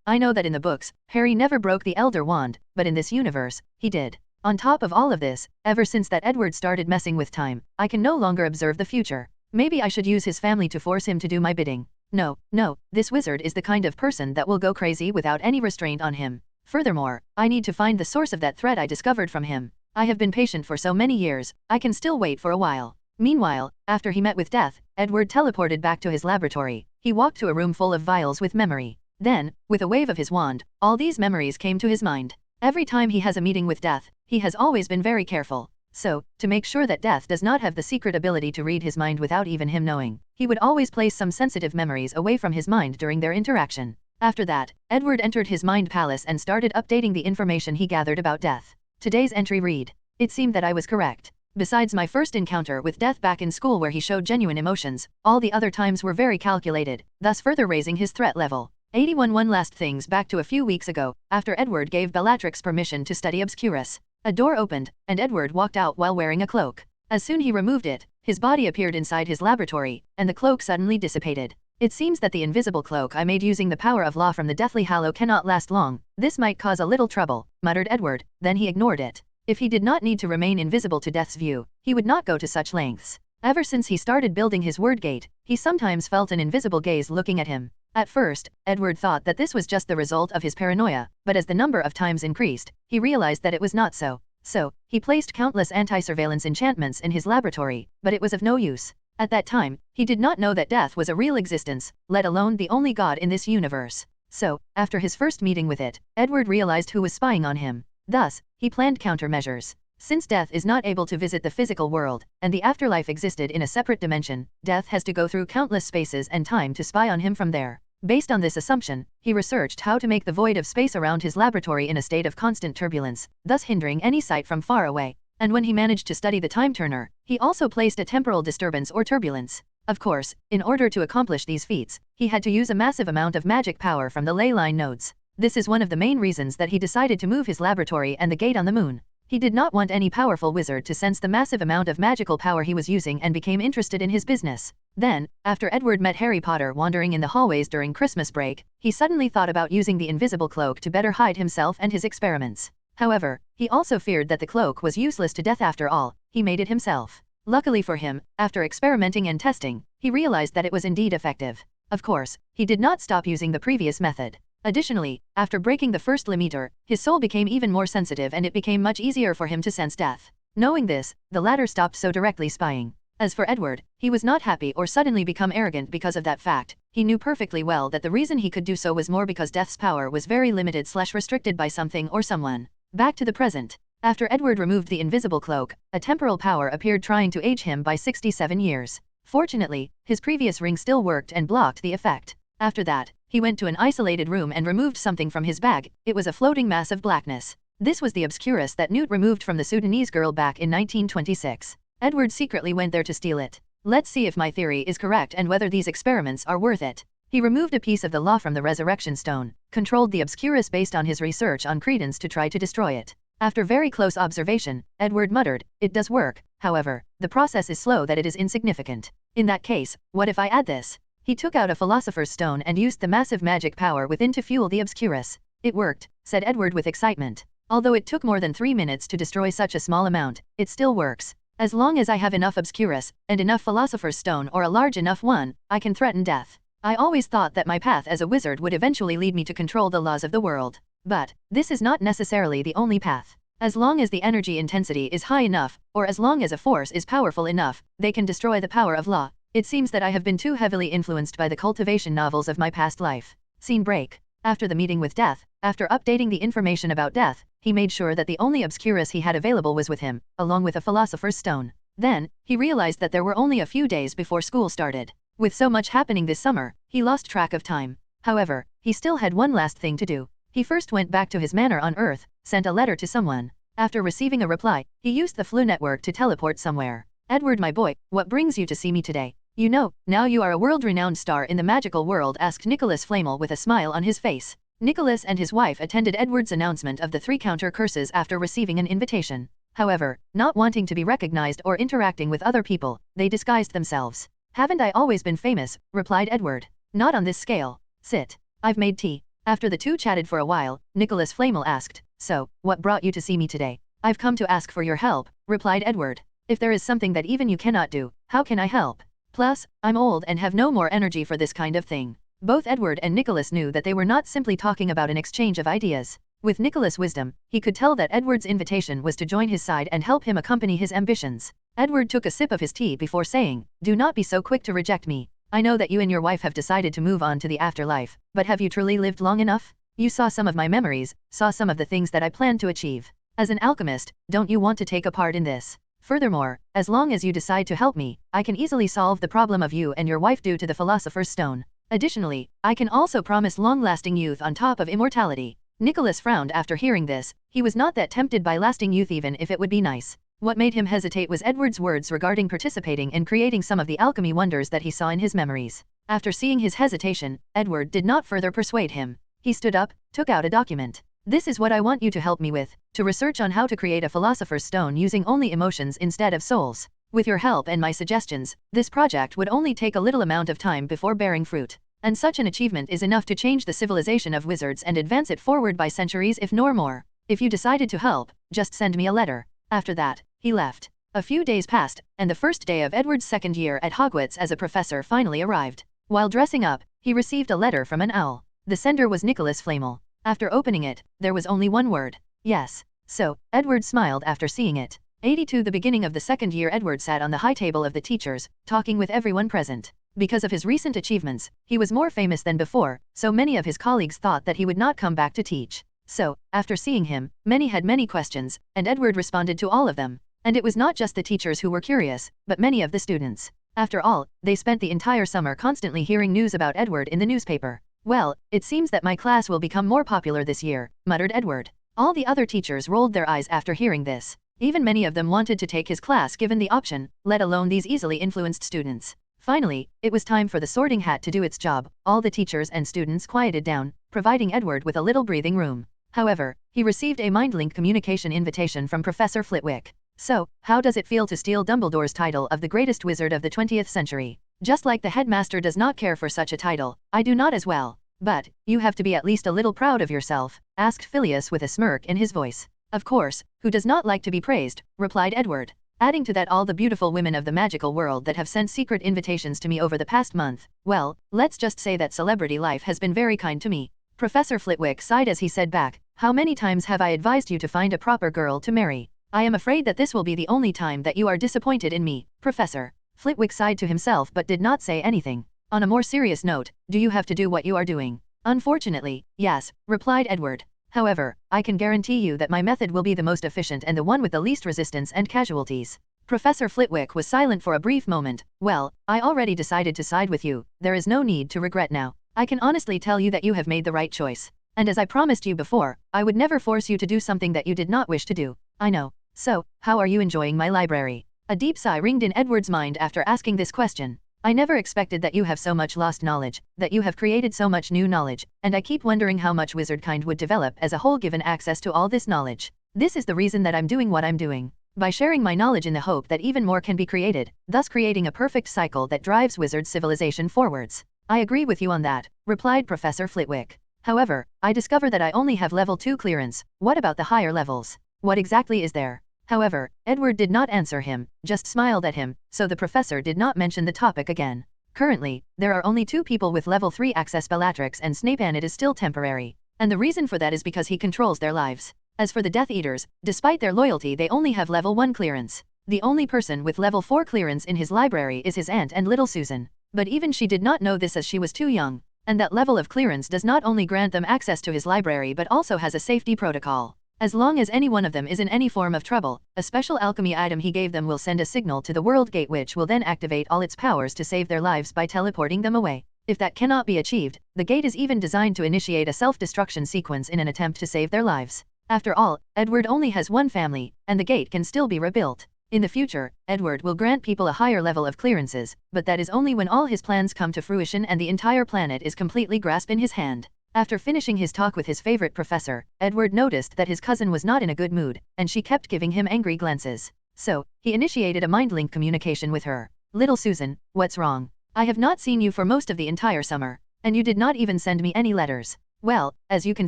I know that in the books, Harry never broke the Elder Wand, but in this universe, he did. On top of all of this, ever since that Edward started messing with time, I can no longer observe the future. Maybe I should use his family to force him to do my bidding. No, this wizard is the kind of person that will go crazy without any restraint on him. Furthermore, I need to find the source of that threat I discovered from him. I have been patient for so many years, I can still wait for a while. Meanwhile, after he met with Death, Edward teleported back to his laboratory. He walked to a room full of vials with memory. Then, with a wave of his wand, all these memories came to his mind. Every time he has a meeting with Death, he has always been very careful. So, to make sure that Death does not have the secret ability to read his mind without even him knowing, he would always place some sensitive memories away from his mind during their interaction. After that, Edward entered his mind palace and started updating the information he gathered about Death. Today's entry read. It seemed that I was correct. Besides my first encounter with Death back in school where he showed genuine emotions, all the other times were very calculated, thus further raising his threat level. 81 One last things back to a few weeks ago, after Edward gave Bellatrix permission to study Obscurus. A door opened, and Edward walked out while wearing a cloak. As soon he removed it, his body appeared inside his laboratory, and the cloak suddenly dissipated. It seems that the invisible cloak I made using the power of law from the Deathly Hallow cannot last long. This might cause a little trouble, muttered Edward, then he ignored it. If he did not need to remain invisible to Death's view, he would not go to such lengths. Ever since he started building his word gate, he sometimes felt an invisible gaze looking at him. At first, Edward thought that this was just the result of his paranoia, but as the number of times increased, he realized that it was not so. So, he placed countless anti-surveillance enchantments in his laboratory, but it was of no use. At that time, he did not know that death was a real existence, let alone the only god in this universe. So, after his first meeting with it, Edward realized who was spying on him. Thus, he planned countermeasures. Since death is not able to visit the physical world, and the afterlife existed in a separate dimension, death has to go through countless spaces and time to spy on him from there. Based on this assumption, he researched how to make the void of space around his laboratory in a state of constant turbulence, thus hindering any sight from far away. And when he managed to study the time turner, he also placed a temporal disturbance or turbulence. Of course, in order to accomplish these feats, he had to use a massive amount of magic power from the ley line nodes. This is one of the main reasons that he decided to move his laboratory and the gate on the moon. He did not want any powerful wizard to sense the massive amount of magical power he was using and became interested in his business. Then, after Edward met Harry Potter wandering in the hallways during Christmas break, he suddenly thought about using the invisible cloak to better hide himself and his experiments. However, he also feared that the cloak was useless to death after all. He made it himself. Luckily for him, after experimenting and testing, he realized that it was indeed effective. Of course, he did not stop using the previous method. Additionally, after breaking the first limiter, his soul became even more sensitive and it became much easier for him to sense death. Knowing this, the latter stopped so directly spying. As for Edward, he was not happy or suddenly become arrogant because of that fact. He knew perfectly well that the reason he could do so was more because death's power was very limited/restricted by something or someone. Back to the present. After Edward removed the invisible cloak, a temporal power appeared trying to age him by 67 years. Fortunately, his previous ring still worked and blocked the effect. After that, he went to an isolated room and removed something from his bag. It was a floating mass of blackness. This was the obscurus that Newt removed from the Sudanese girl back in 1926. Edward secretly went there to steal it. Let's see if my theory is correct and whether these experiments are worth it. He removed a piece of the law from the resurrection stone, controlled the obscurus based on his research on credence to try to destroy it. After very close observation, Edward muttered, "It does work, however, the process is slow that it is insignificant. In that case, what if I add this?" He took out a philosopher's stone and used the massive magic power within to fuel the obscurus. "It worked," said Edward with excitement. "Although it took more than 3 minutes to destroy such a small amount, it still works. As long as I have enough obscurus, and enough philosopher's stone or a large enough one, I can threaten death. I always thought that my path as a wizard would eventually lead me to control the laws of the world. But, this is not necessarily the only path. As long as the energy intensity is high enough, or as long as a force is powerful enough, they can destroy the power of law. It seems that I have been too heavily influenced by the cultivation novels of my past life." Scene break. After the meeting with Death, after updating the information about Death, he made sure that the only obscurus he had available was with him, along with a philosopher's stone. Then, he realized that there were only a few days before school started. With so much happening this summer, he lost track of time. However, he still had one last thing to do. He first went back to his manor on Earth, sent a letter to someone. After receiving a reply, he used the Flu network to teleport somewhere. "Edward, my boy, what brings you to see me today? You know, now you are a world-renowned star in the magical world," asked Nicholas Flamel with a smile on his face. Nicholas and his wife attended Edward's announcement of the 3 counter curses after receiving an invitation. However, not wanting to be recognized or interacting with other people, they disguised themselves. "Haven't I always been famous?" replied Edward. "Not on this scale. Sit. I've made tea." After the two chatted for a while, Nicholas Flamel asked, "So, what brought you to see me today?" "I've come to ask for your help," replied Edward. "If there is something that even you cannot do, how can I help? Plus, I'm old and have no more energy for this kind of thing." Both Edward and Nicholas knew that they were not simply talking about an exchange of ideas. With Nicholas' wisdom, he could tell that Edward's invitation was to join his side and help him accompany his ambitions. Edward took a sip of his tea before saying, "Do not be so quick to reject me. I know that you and your wife have decided to move on to the afterlife, but have you truly lived long enough? You saw some of my memories, saw some of the things that I planned to achieve. As an alchemist, don't you want to take a part in this? Furthermore, as long as you decide to help me, I can easily solve the problem of you and your wife due to the Philosopher's Stone. Additionally, I can also promise long-lasting youth on top of immortality." Nicholas frowned after hearing this. He was not that tempted by lasting youth even if it would be nice. What made him hesitate was Edward's words regarding participating in creating some of the alchemy wonders that he saw in his memories. After seeing his hesitation, Edward did not further persuade him. He stood up, took out a document. "This is what I want you to help me with, to research on how to create a Philosopher's Stone using only emotions instead of souls. With your help and my suggestions, this project would only take a little amount of time before bearing fruit. And such an achievement is enough to change the civilization of wizards and advance it forward by centuries if nor more. If you decided to help, just send me a letter." After that, he left. A few days passed, and the first day of Edward's second year at Hogwarts as a professor finally arrived. While dressing up, he received a letter from an owl. The sender was Nicholas Flamel. After opening it, there was only one word. "Yes." So, Edward smiled after seeing it. 82 The beginning of the second year Edward sat on the high table of the teachers, talking with everyone present. Because of his recent achievements, he was more famous than before, so many of his colleagues thought that he would not come back to teach. So, after seeing him, many had many questions, and Edward responded to all of them. And it was not just the teachers who were curious, but many of the students. After all, they spent the entire summer constantly hearing news about Edward in the newspaper. Well, it seems that my class will become more popular this year, muttered Edward. All the other teachers rolled their eyes after hearing this. Even many of them wanted to take his class given the option, let alone these easily influenced students. Finally, it was time for the sorting hat to do its job. All the teachers and students quieted down, providing Edward with a little breathing room. However, he received a mind-link communication invitation from Professor Flitwick. So, how does it feel to steal Dumbledore's title of the greatest wizard of the 20th century? Just like the headmaster does not care for such a title, I do not as well. But, you have to be at least a little proud of yourself, asked Phileas with a smirk in his voice. Of course, who does not like to be praised, replied Edward. Adding to that all the beautiful women of the magical world that have sent secret invitations to me over the past month, well, let's just say that celebrity life has been very kind to me. Professor Flitwick sighed as he said back, how many times have I advised you to find a proper girl to marry? I am afraid that this will be the only time that you are disappointed in me, Professor. Flitwick sighed to himself but did not say anything. On a more serious note, do you have to do what you are doing? Unfortunately, yes, replied Edward. However, I can guarantee you that my method will be the most efficient and the one with the least resistance and casualties. Professor Flitwick was silent for a brief moment. Well, I already decided to side with you, there is no need to regret now. I can honestly tell you that you have made the right choice. And as I promised you before, I would never force you to do something that you did not wish to do. I know. So, how are you enjoying my library? A deep sigh ringed in Edward's mind after asking this question. I never expected that you have so much lost knowledge, that you have created so much new knowledge, and I keep wondering how much wizardkind would develop as a whole given access to all this knowledge. This is the reason that I'm doing what I'm doing. By sharing my knowledge in the hope that even more can be created, thus creating a perfect cycle that drives wizard civilization forwards. I agree with you on that, replied Professor Flitwick. However, I discover that I only have level 2 clearance. What about the higher levels? What exactly is there? However, Edward did not answer him, just smiled at him, so the professor did not mention the topic again. Currently, there are only 2 people with level 3 access, Bellatrix and Snape, and it is still temporary. And the reason for that is because he controls their lives. As for the Death Eaters, despite their loyalty they only have level 1 clearance. The only person with level 4 clearance in his library is his aunt and little Susan. But even she did not know this as she was too young. And that level of clearance does not only grant them access to his library but also has a safety protocol. As long as any one of them is in any form of trouble, a special alchemy item he gave them will send a signal to the World Gate, which will then activate all its powers to save their lives by teleporting them away. If that cannot be achieved, the gate is even designed to initiate a self-destruction sequence in an attempt to save their lives. After all, Edward only has one family, and the gate can still be rebuilt. In the future, Edward will grant people a higher level of clearances, but that is only when all his plans come to fruition and the entire planet is completely grasped in his hand. After finishing his talk with his favorite professor, Edward noticed that his cousin was not in a good mood, and she kept giving him angry glances. So, he initiated a mind-link communication with her. Little Susan, what's wrong? I have not seen you for most of the entire summer, and you did not even send me any letters. Well, as you can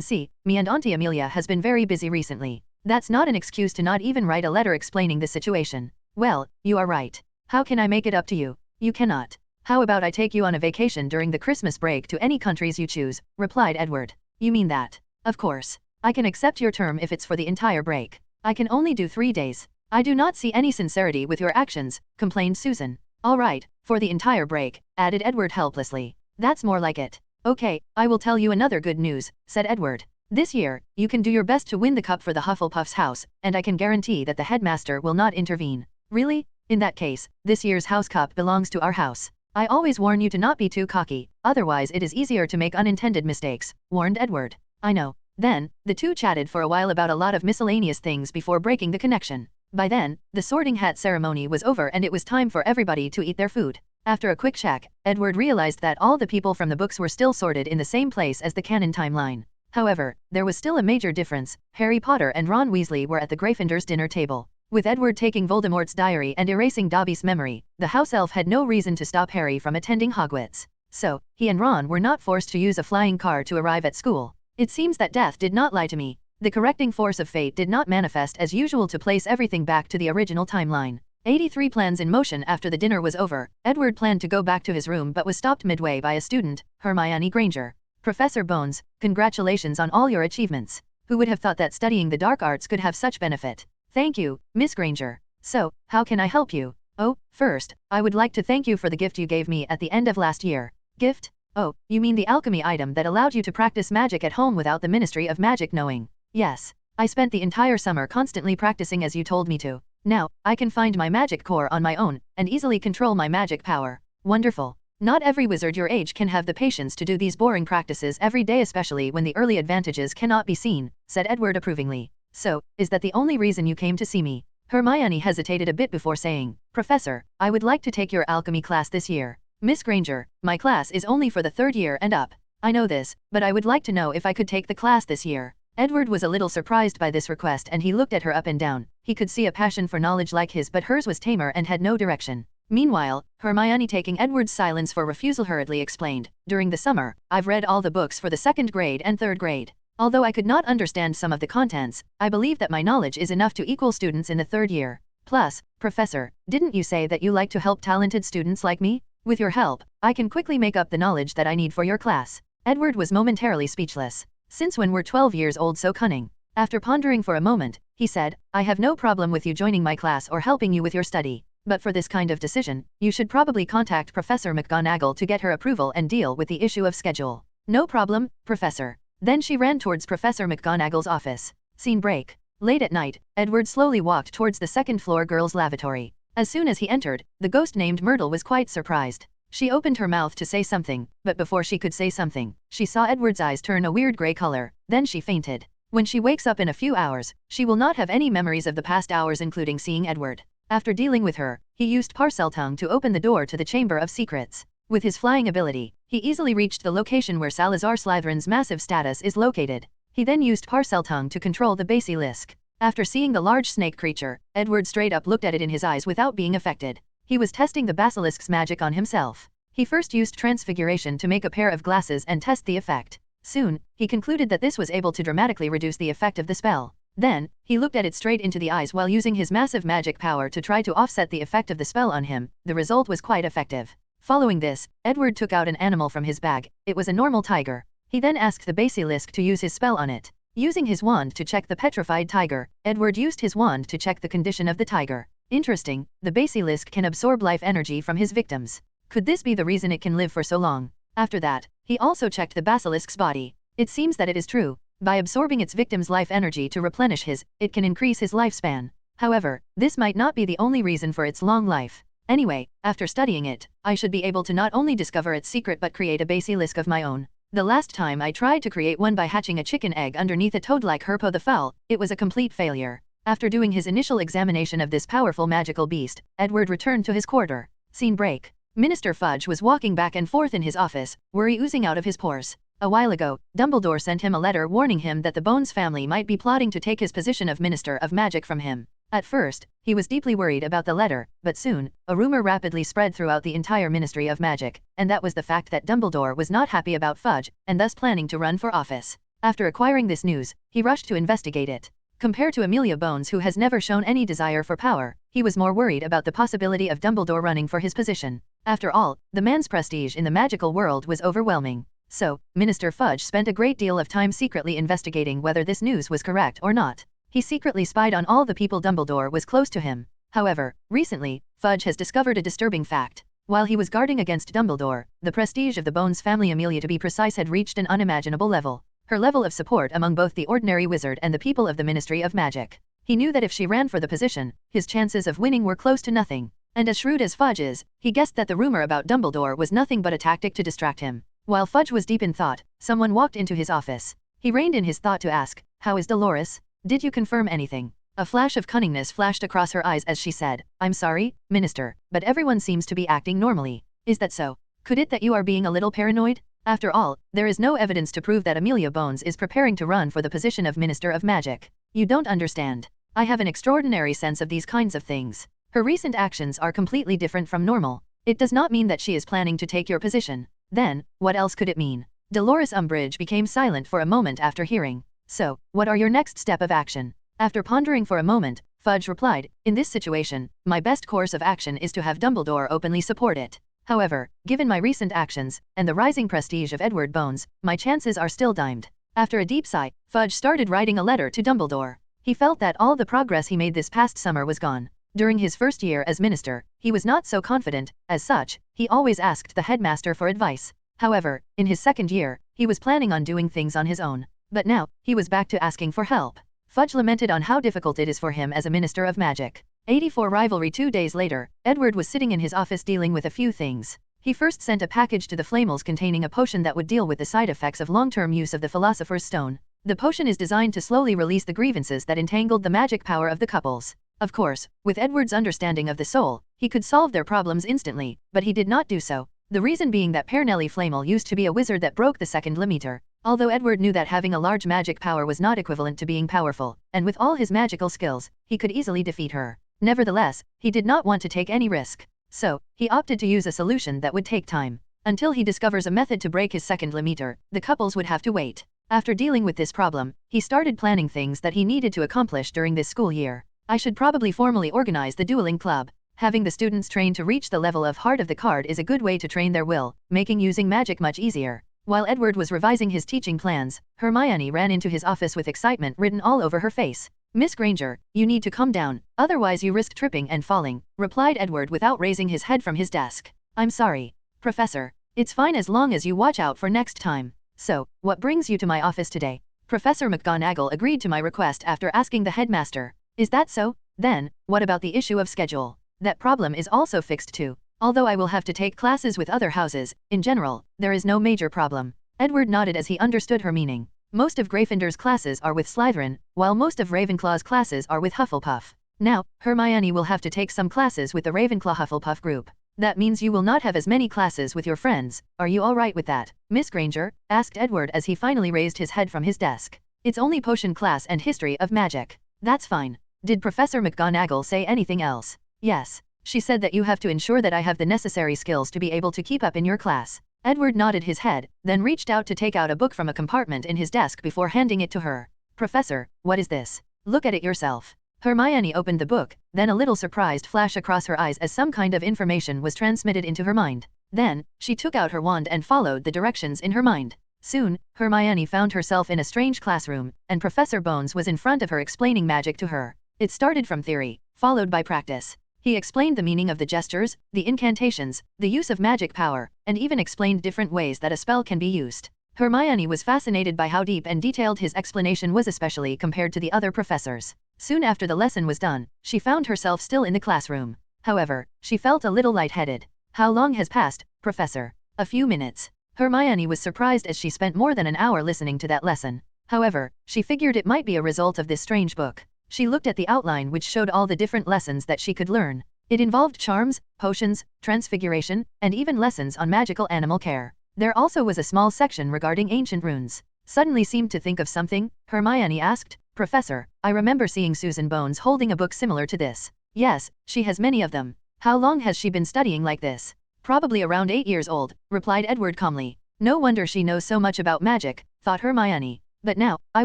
see, me and Auntie Amelia has been very busy recently. That's not an excuse to not even write a letter explaining the situation. Well, you are right. How can I make it up to you? You cannot. How about I take you on a vacation during the Christmas break to any countries you choose, replied Edward. You mean that? Of course. I can accept your term if it's for the entire break. I can only do 3 days. I do not see any sincerity with your actions, complained Susan. All right, for the entire break, added Edward helplessly. That's more like it. Okay, I will tell you another good news, said Edward. This year, you can do your best to win the cup for the Hufflepuff's house, and I can guarantee that the headmaster will not intervene. Really? In that case, this year's house cup belongs to our house. I always warn you to not be too cocky, otherwise it is easier to make unintended mistakes, warned Edward. I know. Then, the two chatted for a while about a lot of miscellaneous things before breaking the connection. By then, the sorting hat ceremony was over and it was time for everybody to eat their food. After a quick check, Edward realized that all the people from the books were still sorted in the same place as the canon timeline. However, there was still a major difference. Harry Potter and Ron Weasley were at the Gryffindor's dinner table. With Edward taking Voldemort's diary and erasing Dobby's memory, the house elf had no reason to stop Harry from attending Hogwarts. So, he and Ron were not forced to use a flying car to arrive at school. It seems that death did not lie to me. The correcting force of fate did not manifest as usual to place everything back to the original timeline. 83 plans in motion. After the dinner was over, Edward planned to go back to his room but was stopped midway by a student, Hermione Granger. Professor Bones, congratulations on all your achievements. Who would have thought that studying the dark arts could have such benefit? Thank you, Miss Granger. So, how can I help you? Oh, first, I would like to thank you for the gift you gave me at the end of last year. Gift? Oh, you mean the alchemy item that allowed you to practice magic at home without the Ministry of Magic knowing? Yes. I spent the entire summer constantly practicing as you told me to. Now, I can find my magic core on my own, and easily control my magic power. Wonderful. Not every wizard your age can have the patience to do these boring practices every day, especially when the early advantages cannot be seen, said Edward approvingly. So, is that the only reason you came to see me? Hermione hesitated a bit before saying, Professor, I would like to take your alchemy class this year. Miss Granger, my class is only for the 3rd year and up. I know this, but I would like to know if I could take the class this year. Edward was a little surprised by this request and he looked at her up and down. He could see a passion for knowledge like his, but hers was tamer and had no direction. Meanwhile, Hermione, taking Edward's silence for refusal, hurriedly explained, During the summer, I've read all the books for the 2nd grade and 3rd grade. Although I could not understand some of the contents, I believe that my knowledge is enough to equal students in the 3rd year. Plus, Professor, didn't you say that you like to help talented students like me? With your help, I can quickly make up the knowledge that I need for your class. Edward was momentarily speechless. Since when were 12 years old so cunning? After pondering for a moment, he said, I have no problem with you joining my class or helping you with your study. But for this kind of decision, you should probably contact Professor McGonagall to get her approval and deal with the issue of schedule. No problem, Professor. Then she ran towards Professor McGonagall's office. Scene break. Late at night, Edward slowly walked towards the 2nd floor girls' lavatory. As soon as he entered, the ghost named Myrtle was quite surprised. She opened her mouth to say something, but before she could say something, she saw Edward's eyes turn a weird gray color, then she fainted. When she wakes up in a few hours, she will not have any memories of the past hours, including seeing Edward. After dealing with her, he used Parseltongue to open the door to the Chamber of Secrets. With his flying ability, he easily reached the location where Salazar Slytherin's massive status is located. He then used Parseltongue to control the basilisk. After seeing the large snake creature, Edward straight up looked at it in his eyes without being affected. He was testing the basilisk's magic on himself. He first used transfiguration to make a pair of glasses and test the effect. Soon, he concluded that this was able to dramatically reduce the effect of the spell. Then, he looked at it straight into the eyes while using his massive magic power to try to offset the effect of the spell on him. The result was quite effective. Following this, Edward took out an animal from his bag. It was a normal tiger. He then asked the basilisk to use his spell on it. Using his wand to check the petrified tiger, Edward used his wand to check the condition of the tiger. Interesting, the basilisk can absorb life energy from his victims. Could this be the reason it can live for so long? After that, he also checked the basilisk's body. It seems that it is true. By absorbing its victim's life energy to replenish his, it can increase his lifespan. However, this might not be the only reason for its long life. Anyway, after studying it, I should be able to not only discover its secret but create a basilisk of my own. The last time I tried to create one by hatching a chicken egg underneath a toad like Herpo the Fowl, it was a complete failure. After doing his initial examination of this powerful magical beast, Edward returned to his quarter. Scene break. Minister Fudge was walking back and forth in his office, worry oozing out of his pores. A while ago, Dumbledore sent him a letter warning him that the Bones family might be plotting to take his position of Minister of Magic from him. At first, he was deeply worried about the letter, but soon, a rumor rapidly spread throughout the entire Ministry of Magic, and that was the fact that Dumbledore was not happy about Fudge, and thus planning to run for office. After acquiring this news, he rushed to investigate it. Compared to Amelia Bones, who has never shown any desire for power, he was more worried about the possibility of Dumbledore running for his position. After all, the man's prestige in the magical world was overwhelming. So, Minister Fudge spent a great deal of time secretly investigating whether this news was correct or not. He secretly spied on all the people Dumbledore was close to him. However, recently, Fudge has discovered a disturbing fact. While he was guarding against Dumbledore, the prestige of the Bones family, Amelia to be precise, had reached an unimaginable level. Her level of support among both the ordinary wizard and the people of the Ministry of Magic. He knew that if she ran for the position, his chances of winning were close to nothing. And as shrewd as Fudge is, he guessed that the rumor about Dumbledore was nothing but a tactic to distract him. While Fudge was deep in thought, someone walked into his office. He reined in his thought to ask, "How is Dolores? Did you confirm anything?" A flash of cunningness flashed across her eyes as she said, "I'm sorry, Minister, but everyone seems to be acting normally. Is that so? Could it that you are being a little paranoid? After all, there is no evidence to prove that Amelia Bones is preparing to run for the position of Minister of Magic. You don't understand. I have an extraordinary sense of these kinds of things. Her recent actions are completely different from normal. It does not mean that she is planning to take your position." Then, what else could it mean? Dolores Umbridge became silent for a moment after hearing. "So, what are your next step of action?" After pondering for a moment, Fudge replied, "In this situation, my best course of action is to have Dumbledore openly support it. However, given my recent actions, and the rising prestige of Edward Bones, my chances are still dimmed. After a deep sigh, Fudge started writing a letter to Dumbledore. He felt that all the progress he made this past summer was gone. During his first year as minister, he was not so confident. As such, he always asked the headmaster for advice. However, in his second year, he was planning on doing things on his own. But now, he was back to asking for help. Fudge lamented on how difficult it is for him as a minister of magic. 84 Rivalry 2 days later, Edward was sitting in his office dealing with a few things. He first sent a package to the Flamels containing a potion that would deal with the side effects of long-term use of the Philosopher's Stone. The potion is designed to slowly release the grievances that entangled the magic power of the couples. Of course, with Edward's understanding of the soul, he could solve their problems instantly, but he did not do so. The reason being that Pernelli Flamel used to be a wizard that broke the second limiter. Although Edward knew that having a large magic power was not equivalent to being powerful, and with all his magical skills, he could easily defeat her. Nevertheless, he did not want to take any risk. So, he opted to use a solution that would take time. Until he discovers a method to break his second limiter, the couples would have to wait. After dealing with this problem, he started planning things that he needed to accomplish during this school year. I should probably formally organize the dueling club. Having the students trained to reach the level of Heart of the Card is a good way to train their will, making using magic much easier. While Edward was revising his teaching plans, Hermione ran into his office with excitement written all over her face. "Miss Granger, you need to calm down, otherwise you risk tripping and falling," replied Edward without raising his head from his desk. "I'm sorry, Professor. It's fine as long as you watch out for next time. So, what brings you to my office today?" Professor McGonagall agreed to my request after asking the headmaster. "Is that so? Then, what about the issue of schedule? That problem is also fixed too. Although I will have to take classes with other houses, in general, there is no major problem." Edward nodded as he understood her meaning. Most of Gryffindor's classes are with Slytherin, while most of Ravenclaw's classes are with Hufflepuff. Now, Hermione will have to take some classes with the Ravenclaw-Hufflepuff group. That means you will not have as many classes with your friends. Are you all right with that, Miss Granger? Asked Edward as he finally raised his head from his desk. "It's only potion class and history of magic." "That's fine." "Did Professor McGonagall say anything else?" "Yes. She said that you have to ensure that I have the necessary skills to be able to keep up in your class." Edward nodded his head, then reached out to take out a book from a compartment in his desk before handing it to her. "Professor, what is this? Look at it yourself." Hermione opened the book, then a little surprised flash across her eyes as some kind of information was transmitted into her mind. Then, she took out her wand and followed the directions in her mind. Soon, Hermione found herself in a strange classroom, and Professor Bones was in front of her explaining magic to her. It started from theory, followed by practice. He explained the meaning of the gestures, the incantations, the use of magic power, and even explained different ways that a spell can be used. Hermione was fascinated by how deep and detailed his explanation was, especially compared to the other professors. Soon after the lesson was done, she found herself still in the classroom. However, she felt a little lightheaded. "How long has passed, Professor?" "A few minutes." Hermione was surprised as she spent more than an hour listening to that lesson. However, she figured it might be a result of this strange book. She looked at the outline which showed all the different lessons that she could learn. It involved charms, potions, transfiguration, and even lessons on magical animal care. There also was a small section regarding ancient runes. Suddenly seemed to think of something, Hermione asked, "Professor, I remember seeing Susan Bones holding a book similar to this." "Yes, she has many of them." "How long has she been studying like this?" "Probably around 8 years old," replied Edward calmly. "No wonder she knows so much about magic," thought Hermione. "But now, I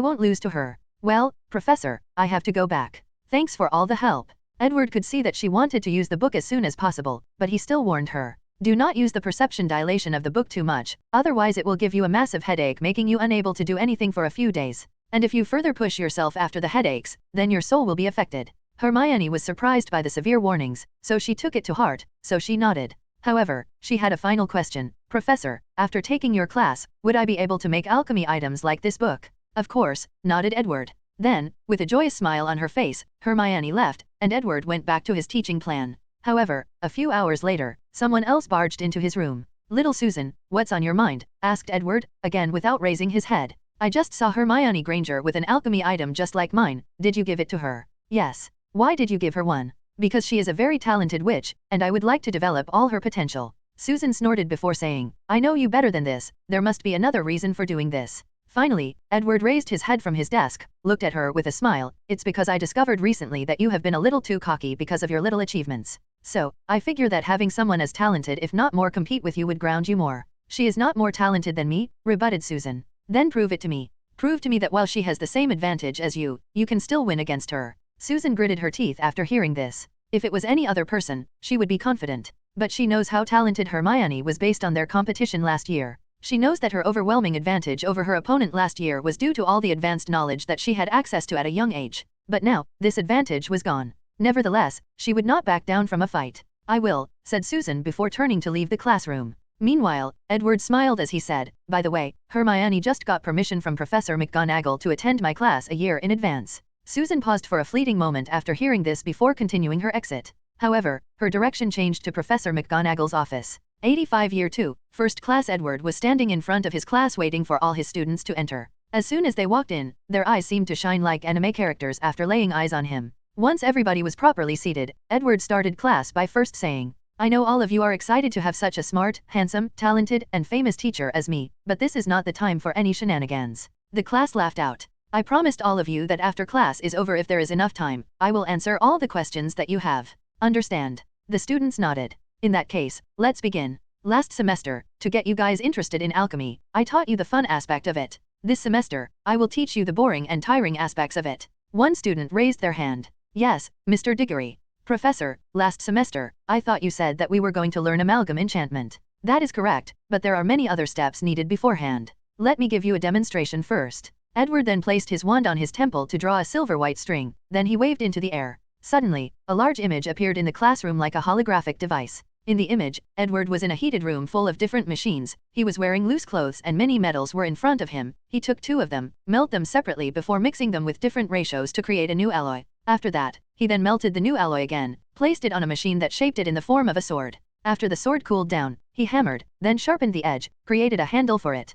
won't lose to her. Well, Professor, I have to go back. Thanks for all the help." Edward could see that she wanted to use the book as soon as possible, but he still warned her. "Do not use the perception dilation of the book too much, otherwise it will give you a massive headache, making you unable to do anything for a few days. And if you further push yourself after the headaches, then your soul will be affected." Hermione was surprised by the severe warnings, so she took it to heart, so she nodded. However, she had a final question. "Professor, after taking your class, would I be able to make alchemy items like this book?" "Of course," nodded Edward. Then, with a joyous smile on her face, Hermione left, and Edward went back to his teaching plan. However, a few hours later, someone else barged into his room. "Little Susan, what's on your mind?" asked Edward, again without raising his head. "I just saw Hermione Granger with an alchemy item just like mine. Did you give it to her?" "Yes." "Why did you give her one?" "Because she is a very talented witch, and I would like to develop all her potential." Susan snorted before saying, "I know you better than this, there must be another reason for doing this." Finally, Edward raised his head from his desk, looked at her with a smile. "It's because I discovered recently that you have been a little too cocky because of your little achievements. So, I figure that having someone as talented if not more compete with you would ground you more." "She is not more talented than me," rebutted Susan. "Then prove it to me. Prove to me that while she has the same advantage as you can still win against her." Susan gritted her teeth after hearing this. If it was any other person, she would be confident. But she knows how talented Hermione was based on their competition last year. She knows that her overwhelming advantage over her opponent last year was due to all the advanced knowledge that she had access to at a young age. But now, this advantage was gone. Nevertheless, she would not back down from a fight. "I will," said Susan before turning to leave the classroom. Meanwhile, Edward smiled as he said, "By the way, Hermione just got permission from Professor McGonagall to attend my class a year in advance." Susan paused for a fleeting moment after hearing this before continuing her exit. However, her direction changed to Professor McGonagall's office. 85 Year 2, First Class. Edward was standing in front of his class waiting for all his students to enter. As soon as they walked in, their eyes seemed to shine like anime characters after laying eyes on him. Once everybody was properly seated, Edward started class by first saying, "I know all of you are excited to have such a smart, handsome, talented, and famous teacher as me, but this is not the time for any shenanigans." The class laughed out. "I promised all of you that after class is over, if there is enough time, I will answer all the questions that you have. Understand?" The students nodded. "In that case, let's begin. Last semester, to get you guys interested in alchemy, I taught you the fun aspect of it. This semester, I will teach you the boring and tiring aspects of it." One student raised their hand. "Yes, Mr. Diggory. Professor, last semester, I thought you said that we were going to learn amalgam enchantment." "That is correct, but there are many other steps needed beforehand. Let me give you a demonstration first." Edward then placed his wand on his temple to draw a silver-white string, then he waved into the air. Suddenly, a large image appeared in the classroom like a holographic device. In the image, Edward was in a heated room full of different machines. He was wearing loose clothes and many metals were in front of him. He took 2 of them, melted them separately before mixing them with different ratios to create a new alloy. After that, he then melted the new alloy again, placed it on a machine that shaped it in the form of a sword. After the sword cooled down, he hammered, then sharpened the edge, created a handle for it.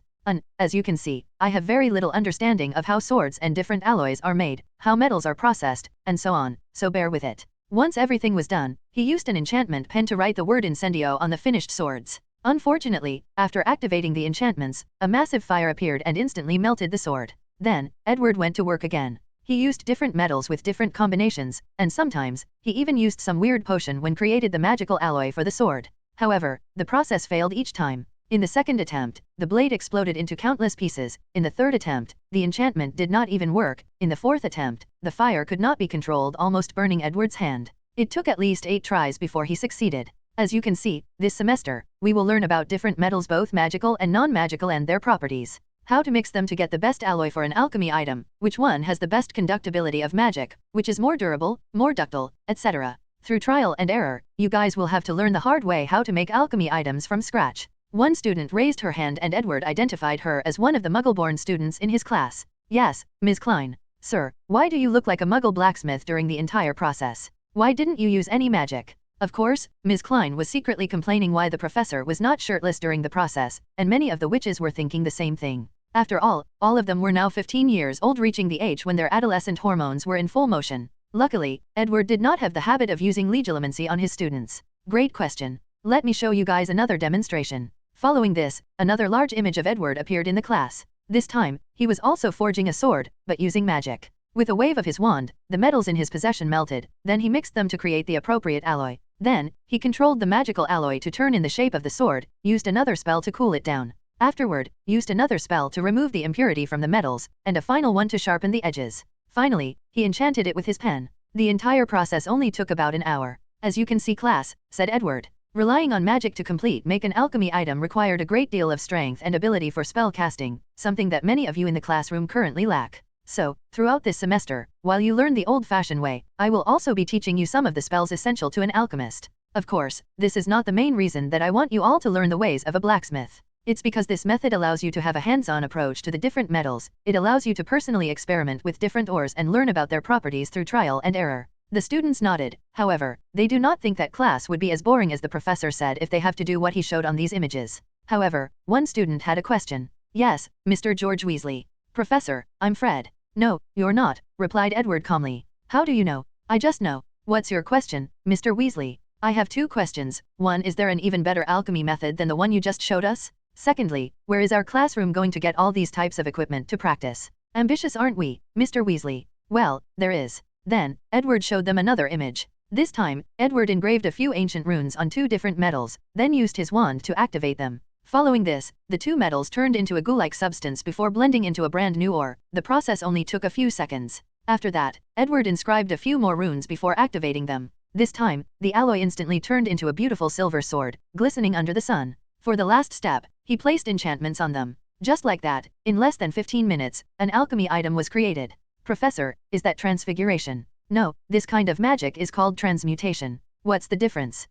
As you can see, I have very little understanding of how swords and different alloys are made, how metals are processed, and so on, so bear with it. Once everything was done, he used an enchantment pen to write the word incendio on the finished swords. Unfortunately, after activating the enchantments, a massive fire appeared and instantly melted the sword. Then, Edward went to work again. He used different metals with different combinations, and sometimes, he even used some weird potion when created the magical alloy for the sword. However, the process failed each time. In the second attempt, the blade exploded into countless pieces. In the third attempt, the enchantment did not even work. In the fourth attempt, the fire could not be controlled, almost burning Edward's hand. It took at least 8 tries before he succeeded. As you can see, this semester, we will learn about different metals, both magical and non-magical, and their properties. How to mix them to get the best alloy for an alchemy item, which one has the best conductibility of magic, which is more durable, more ductile, etc. Through trial and error, you guys will have to learn the hard way how to make alchemy items from scratch. One student raised her hand and Edward identified her as one of the Muggle-born students in his class. "Yes, Ms. Klein." "Sir, why do you look like a Muggle blacksmith during the entire process? Why didn't you use any magic?" Of course, Ms. Klein was secretly complaining why the professor was not shirtless during the process, and many of the witches were thinking the same thing. After all of them were now 15 years old, reaching the age when their adolescent hormones were in full motion. Luckily, Edward did not have the habit of using legilimency on his students. "Great question. Let me show you guys another demonstration." Following this, another large image of Edward appeared in the class. This time, he was also forging a sword, but using magic. With a wave of his wand, the metals in his possession melted, then he mixed them to create the appropriate alloy. Then, he controlled the magical alloy to turn in the shape of the sword, used another spell to cool it down. Afterward, used another spell to remove the impurity from the metals, and a final one to sharpen the edges. Finally, he enchanted it with his pen. The entire process only took about an hour. "As you can see, class," said Edward. "Relying on magic to make an alchemy item required a great deal of strength and ability for spell casting, something that many of you in the classroom currently lack. So, throughout this semester, while you learn the old-fashioned way, I will also be teaching you some of the spells essential to an alchemist. Of course, this is not the main reason that I want you all to learn the ways of a blacksmith. It's because this method allows you to have a hands-on approach to the different metals. It allows you to personally experiment with different ores and learn about their properties through trial and error." The students nodded. However, they do not think that class would be as boring as the professor said if they have to do what he showed on these images. However, one student had a question. "Yes, Mr. George Weasley." "Professor, I'm Fred." "No, you're not," replied Edward calmly. "How do you know?" "I just know." "What's your question, Mr. Weasley?" "I have 2 questions. One, is there an even better alchemy method than the one you just showed us? Secondly, where is our classroom going to get all these types of equipment to practice? Ambitious, aren't we, Mr. Weasley?" "Well, there is." Then, Edward showed them another image. This time, Edward engraved a few ancient runes on 2 different metals, then used his wand to activate them. Following this, the 2 metals turned into a goo-like substance before blending into a brand new ore. The process only took a few seconds. After that, Edward inscribed a few more runes before activating them. This time, the alloy instantly turned into a beautiful silver sword, glistening under the sun. For the last step, He placed enchantments on them. Just like that, in less than 15 minutes, an alchemy item was created. Professor, is that transfiguration? No, this kind of magic is called transmutation. What's the difference?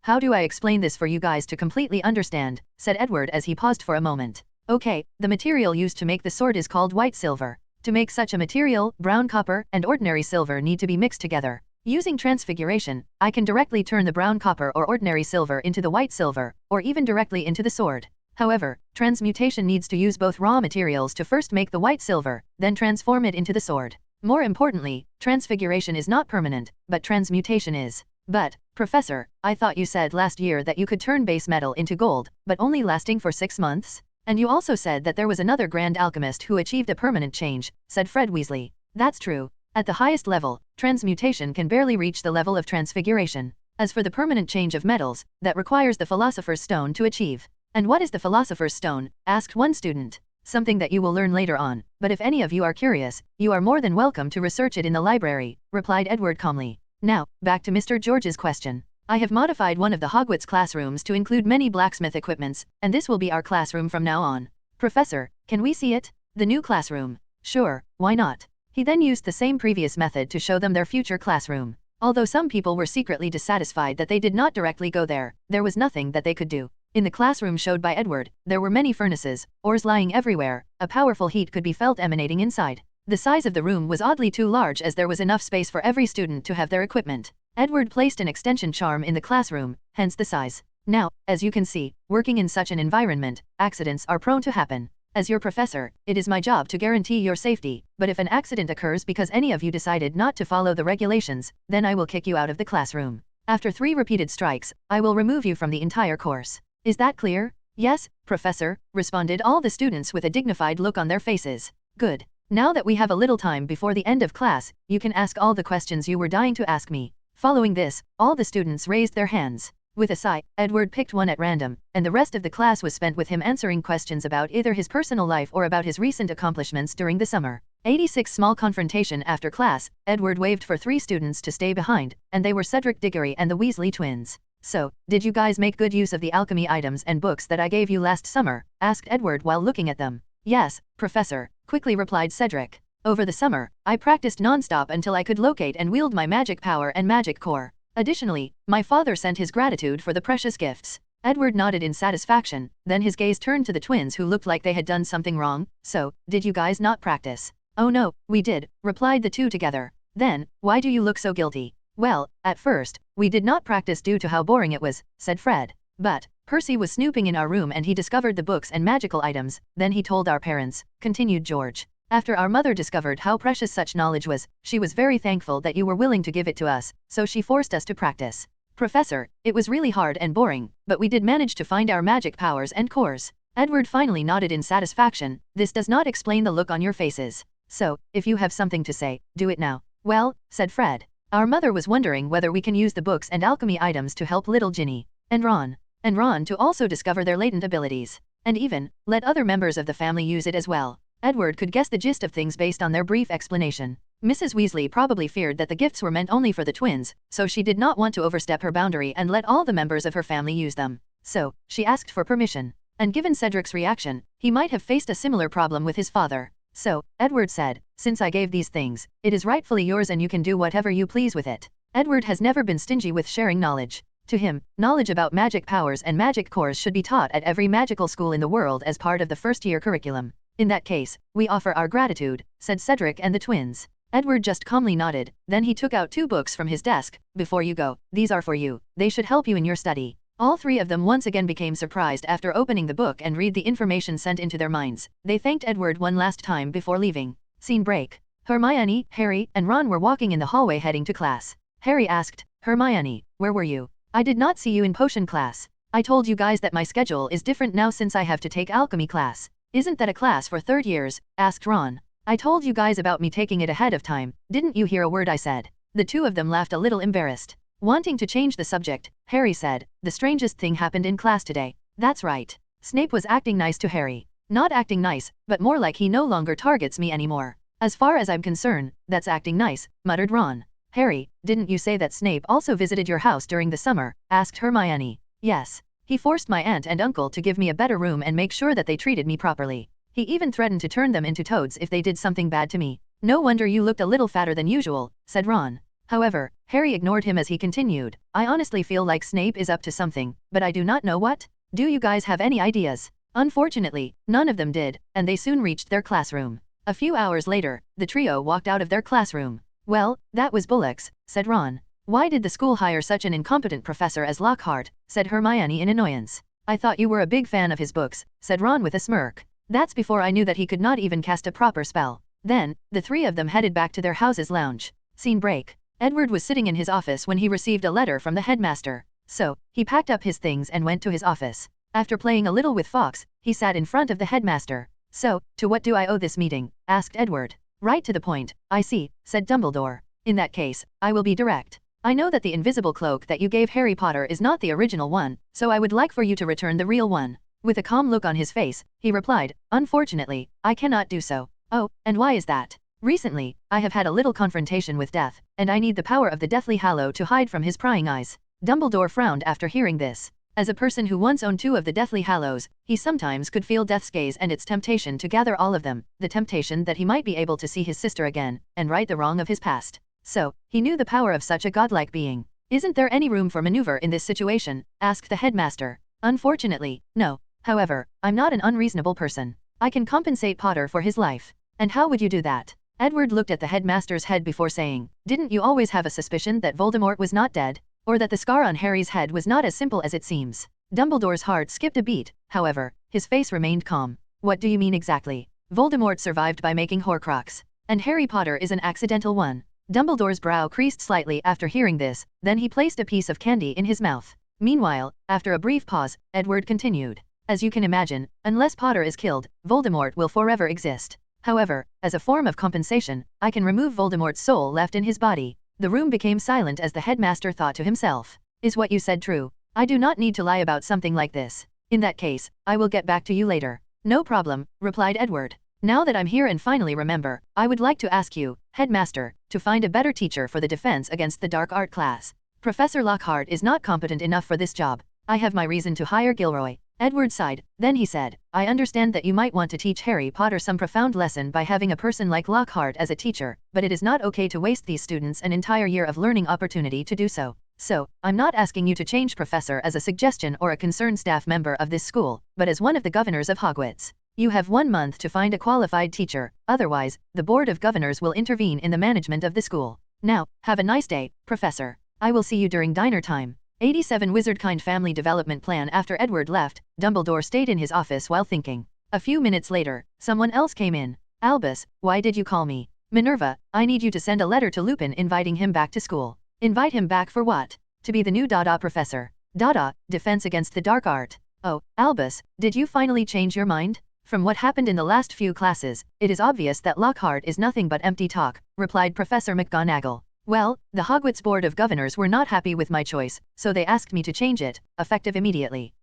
How do I explain this for you guys to completely understand, said Edward as he paused for a moment. Okay, the material used to make the sword is called white silver. To make such a material, brown copper and ordinary silver need to be mixed together. Using transfiguration, I can directly turn the brown copper or ordinary silver into the white silver, or even directly into the sword. However, transmutation needs to use both raw materials to first make the white silver, then transform it into the sword. More importantly, transfiguration is not permanent, but transmutation is. But, Professor, I thought you said last year that you could turn base metal into gold, but only lasting for 6 months? And you also said that there was another grand alchemist who achieved a permanent change, said Fred Weasley. That's true. At the highest level, transmutation can barely reach the level of transfiguration. As for the permanent change of metals, that requires the Philosopher's Stone to achieve. And what is the Philosopher's Stone? Asked one student. Something that you will learn later on, but if any of you are curious, you are more than welcome to research it in the library, replied Edward calmly. Now, back to Mr. George's question. I have modified one of the Hogwarts classrooms to include many blacksmith equipments, and this will be our classroom from now on. Professor, can we see it? The new classroom. Sure, why not? He then used the same previous method to show them their future classroom. Although some people were secretly dissatisfied that they did not directly go there, there was nothing that they could do. In the classroom showed by Edward, there were many furnaces, ores lying everywhere, a powerful heat could be felt emanating inside. The size of the room was oddly too large as there was enough space for every student to have their equipment. Edward placed an extension charm in the classroom, hence the size. Now, as you can see, working in such an environment, accidents are prone to happen. As your professor, it is my job to guarantee your safety, but if an accident occurs because any of you decided not to follow the regulations, then I will kick you out of the classroom. After 3 repeated strikes, I will remove you from the entire course. Is that clear? Yes, Professor, responded all the students with a dignified look on their faces. Good. Now that we have a little time before the end of class, you can ask all the questions you were dying to ask me. Following this, all the students raised their hands. With a sigh, Edward picked one at random, and the rest of the class was spent with him answering questions about either his personal life or about his recent accomplishments during the summer. 86 Small confrontation after class, Edward waved for 3 students to stay behind, and they were Cedric Diggory and the Weasley twins. So, did you guys make good use of the alchemy items and books that I gave you last summer? Asked Edward while looking at them. Yes, Professor, quickly replied Cedric. Over the summer, I practiced non-stop until I could locate and wield my magic power and magic core. Additionally, my father sent his gratitude for the precious gifts. Edward nodded in satisfaction, then his gaze turned to the twins who looked like they had done something wrong. So, did you guys not practice? Oh no, we did, replied the two together. Then, why do you look so guilty? Well, at first, we did not practice due to how boring it was, said Fred. But, Percy was snooping in our room and he discovered the books and magical items, then he told our parents, continued George. After our mother discovered how precious such knowledge was, she was very thankful that you were willing to give it to us, so she forced us to practice. Professor, it was really hard and boring, but we did manage to find our magic powers and cores. Edward finally nodded in satisfaction. This does not explain the look on your faces. So, if you have something to say, do it now. Well, said Fred. Our mother was wondering whether we can use the books and alchemy items to help little Ginny and Ron to also discover their latent abilities, and even let other members of the family use it as well. Edward could guess the gist of things based on their brief explanation. Mrs. Weasley probably feared that the gifts were meant only for the twins, so she did not want to overstep her boundary and let all the members of her family use them. So, she asked for permission. And given Cedric's reaction, he might have faced a similar problem with his father. So, Edward said, since I gave these things, it is rightfully yours and you can do whatever you please with it. Edward has never been stingy with sharing knowledge. To him, knowledge about magic powers and magic cores should be taught at every magical school in the world as part of the first-year curriculum. In that case, we offer our gratitude, said Cedric and the twins. Edward just calmly nodded, then he took out 2 books from his desk. Before you go, these are for you, they should help you in your study. All 3 of them once again became surprised after opening the book and read the information sent into their minds. They thanked Edward one last time before leaving. Scene break. Hermione, Harry, and Ron were walking in the hallway heading to class. Harry asked, Hermione, where were you? I did not see you in potion class. I told you guys that my schedule is different now since I have to take alchemy class. Isn't that a class for 3rd years? Asked Ron. I told you guys about me taking it ahead of time. Didn't you hear a word I said? The 2 of them laughed a little embarrassed. Wanting to change the subject, Harry said, the strangest thing happened in class today. That's right. Snape was acting nice to Harry. Not acting nice, but more like he no longer targets me anymore. As far as I'm concerned, that's acting nice, muttered Ron. Harry, didn't you say that Snape also visited your house during the summer? Asked Hermione. Yes. He forced my aunt and uncle to give me a better room and make sure that they treated me properly. He even threatened to turn them into toads if they did something bad to me. No wonder you looked a little fatter than usual, said Ron. However, Harry ignored him as he continued. I honestly feel like Snape is up to something, but I do not know what. Do you guys have any ideas? Unfortunately, none of them did, and they soon reached their classroom. A few hours later, the trio walked out of their classroom. Well, that was bollocks, said Ron. Why did the school hire such an incompetent professor as Lockhart, said Hermione in annoyance. I thought you were a big fan of his books, said Ron with a smirk. That's before I knew that he could not even cast a proper spell. Then, the three of them headed back to their house's lounge. Scene break. Edward was sitting in his office when he received a letter from the headmaster. So, he packed up his things and went to his office. After playing a little with Fawkes, he sat in front of the headmaster. So, to what do I owe this meeting? Asked Edward. Right to the point, I see, said Dumbledore. In that case, I will be direct. I know that the invisible cloak that you gave Harry Potter is not the original one, so I would like for you to return the real one. With a calm look on his face, he replied, unfortunately, I cannot do so. Oh, and why is that? Recently, I have had a little confrontation with death, and I need the power of the Deathly Hallow to hide from his prying eyes. Dumbledore frowned after hearing this. As a person who once owned 2 of the Deathly Hallows, he sometimes could feel death's gaze and its temptation to gather all of them, the temptation that he might be able to see his sister again, and right the wrong of his past. So, he knew the power of such a godlike being. Isn't there any room for maneuver in this situation? Asked the headmaster. Unfortunately, no. However, I'm not an unreasonable person. I can compensate Potter for his life. And how would you do that? Edward looked at the headmaster's head before saying, didn't you always have a suspicion that Voldemort was not dead? Or that the scar on Harry's head was not as simple as it seems? Dumbledore's heart skipped a beat, however, his face remained calm. What do you mean exactly? Voldemort survived by making Horcrux. And Harry Potter is an accidental one. Dumbledore's brow creased slightly after hearing this, then he placed a piece of candy in his mouth. Meanwhile, after a brief pause, Edward continued. As you can imagine, unless Potter is killed, Voldemort will forever exist. However, as a form of compensation, I can remove Voldemort's soul left in his body. The room became silent as the headmaster thought to himself. Is what you said true? I do not need to lie about something like this. In that case, I will get back to you later. No problem, replied Edward. Now that I'm here and finally remember, I would like to ask you, headmaster, to find a better teacher for the defense against the dark art class. Professor Lockhart is not competent enough for this job. I have my reason to hire Gilroy. Edward sighed, then he said, I understand that you might want to teach Harry Potter some profound lesson by having a person like Lockhart as a teacher, but it is not okay to waste these students an entire year of learning opportunity to do so. So, I'm not asking you to change Professor as a suggestion or a concerned staff member of this school, but as one of the governors of Hogwarts. You have 1 month to find a qualified teacher, otherwise, the Board of Governors will intervene in the management of the school. Now, have a nice day, Professor. I will see you during dinner time. 87 Wizardkind Family Development Plan. After Edward left, Dumbledore stayed in his office while thinking. A few minutes later, someone else came in. Albus, why did you call me? Minerva, I need you to send a letter to Lupin inviting him back to school. Invite him back for what? To be the new Dada professor. Dada, defense against the dark art. Oh, Albus, did you finally change your mind? From what happened in the last few classes, it is obvious that Lockhart is nothing but empty talk, replied Professor McGonagall. Well, the Hogwarts Board of Governors were not happy with my choice, so they asked me to change it, effective immediately.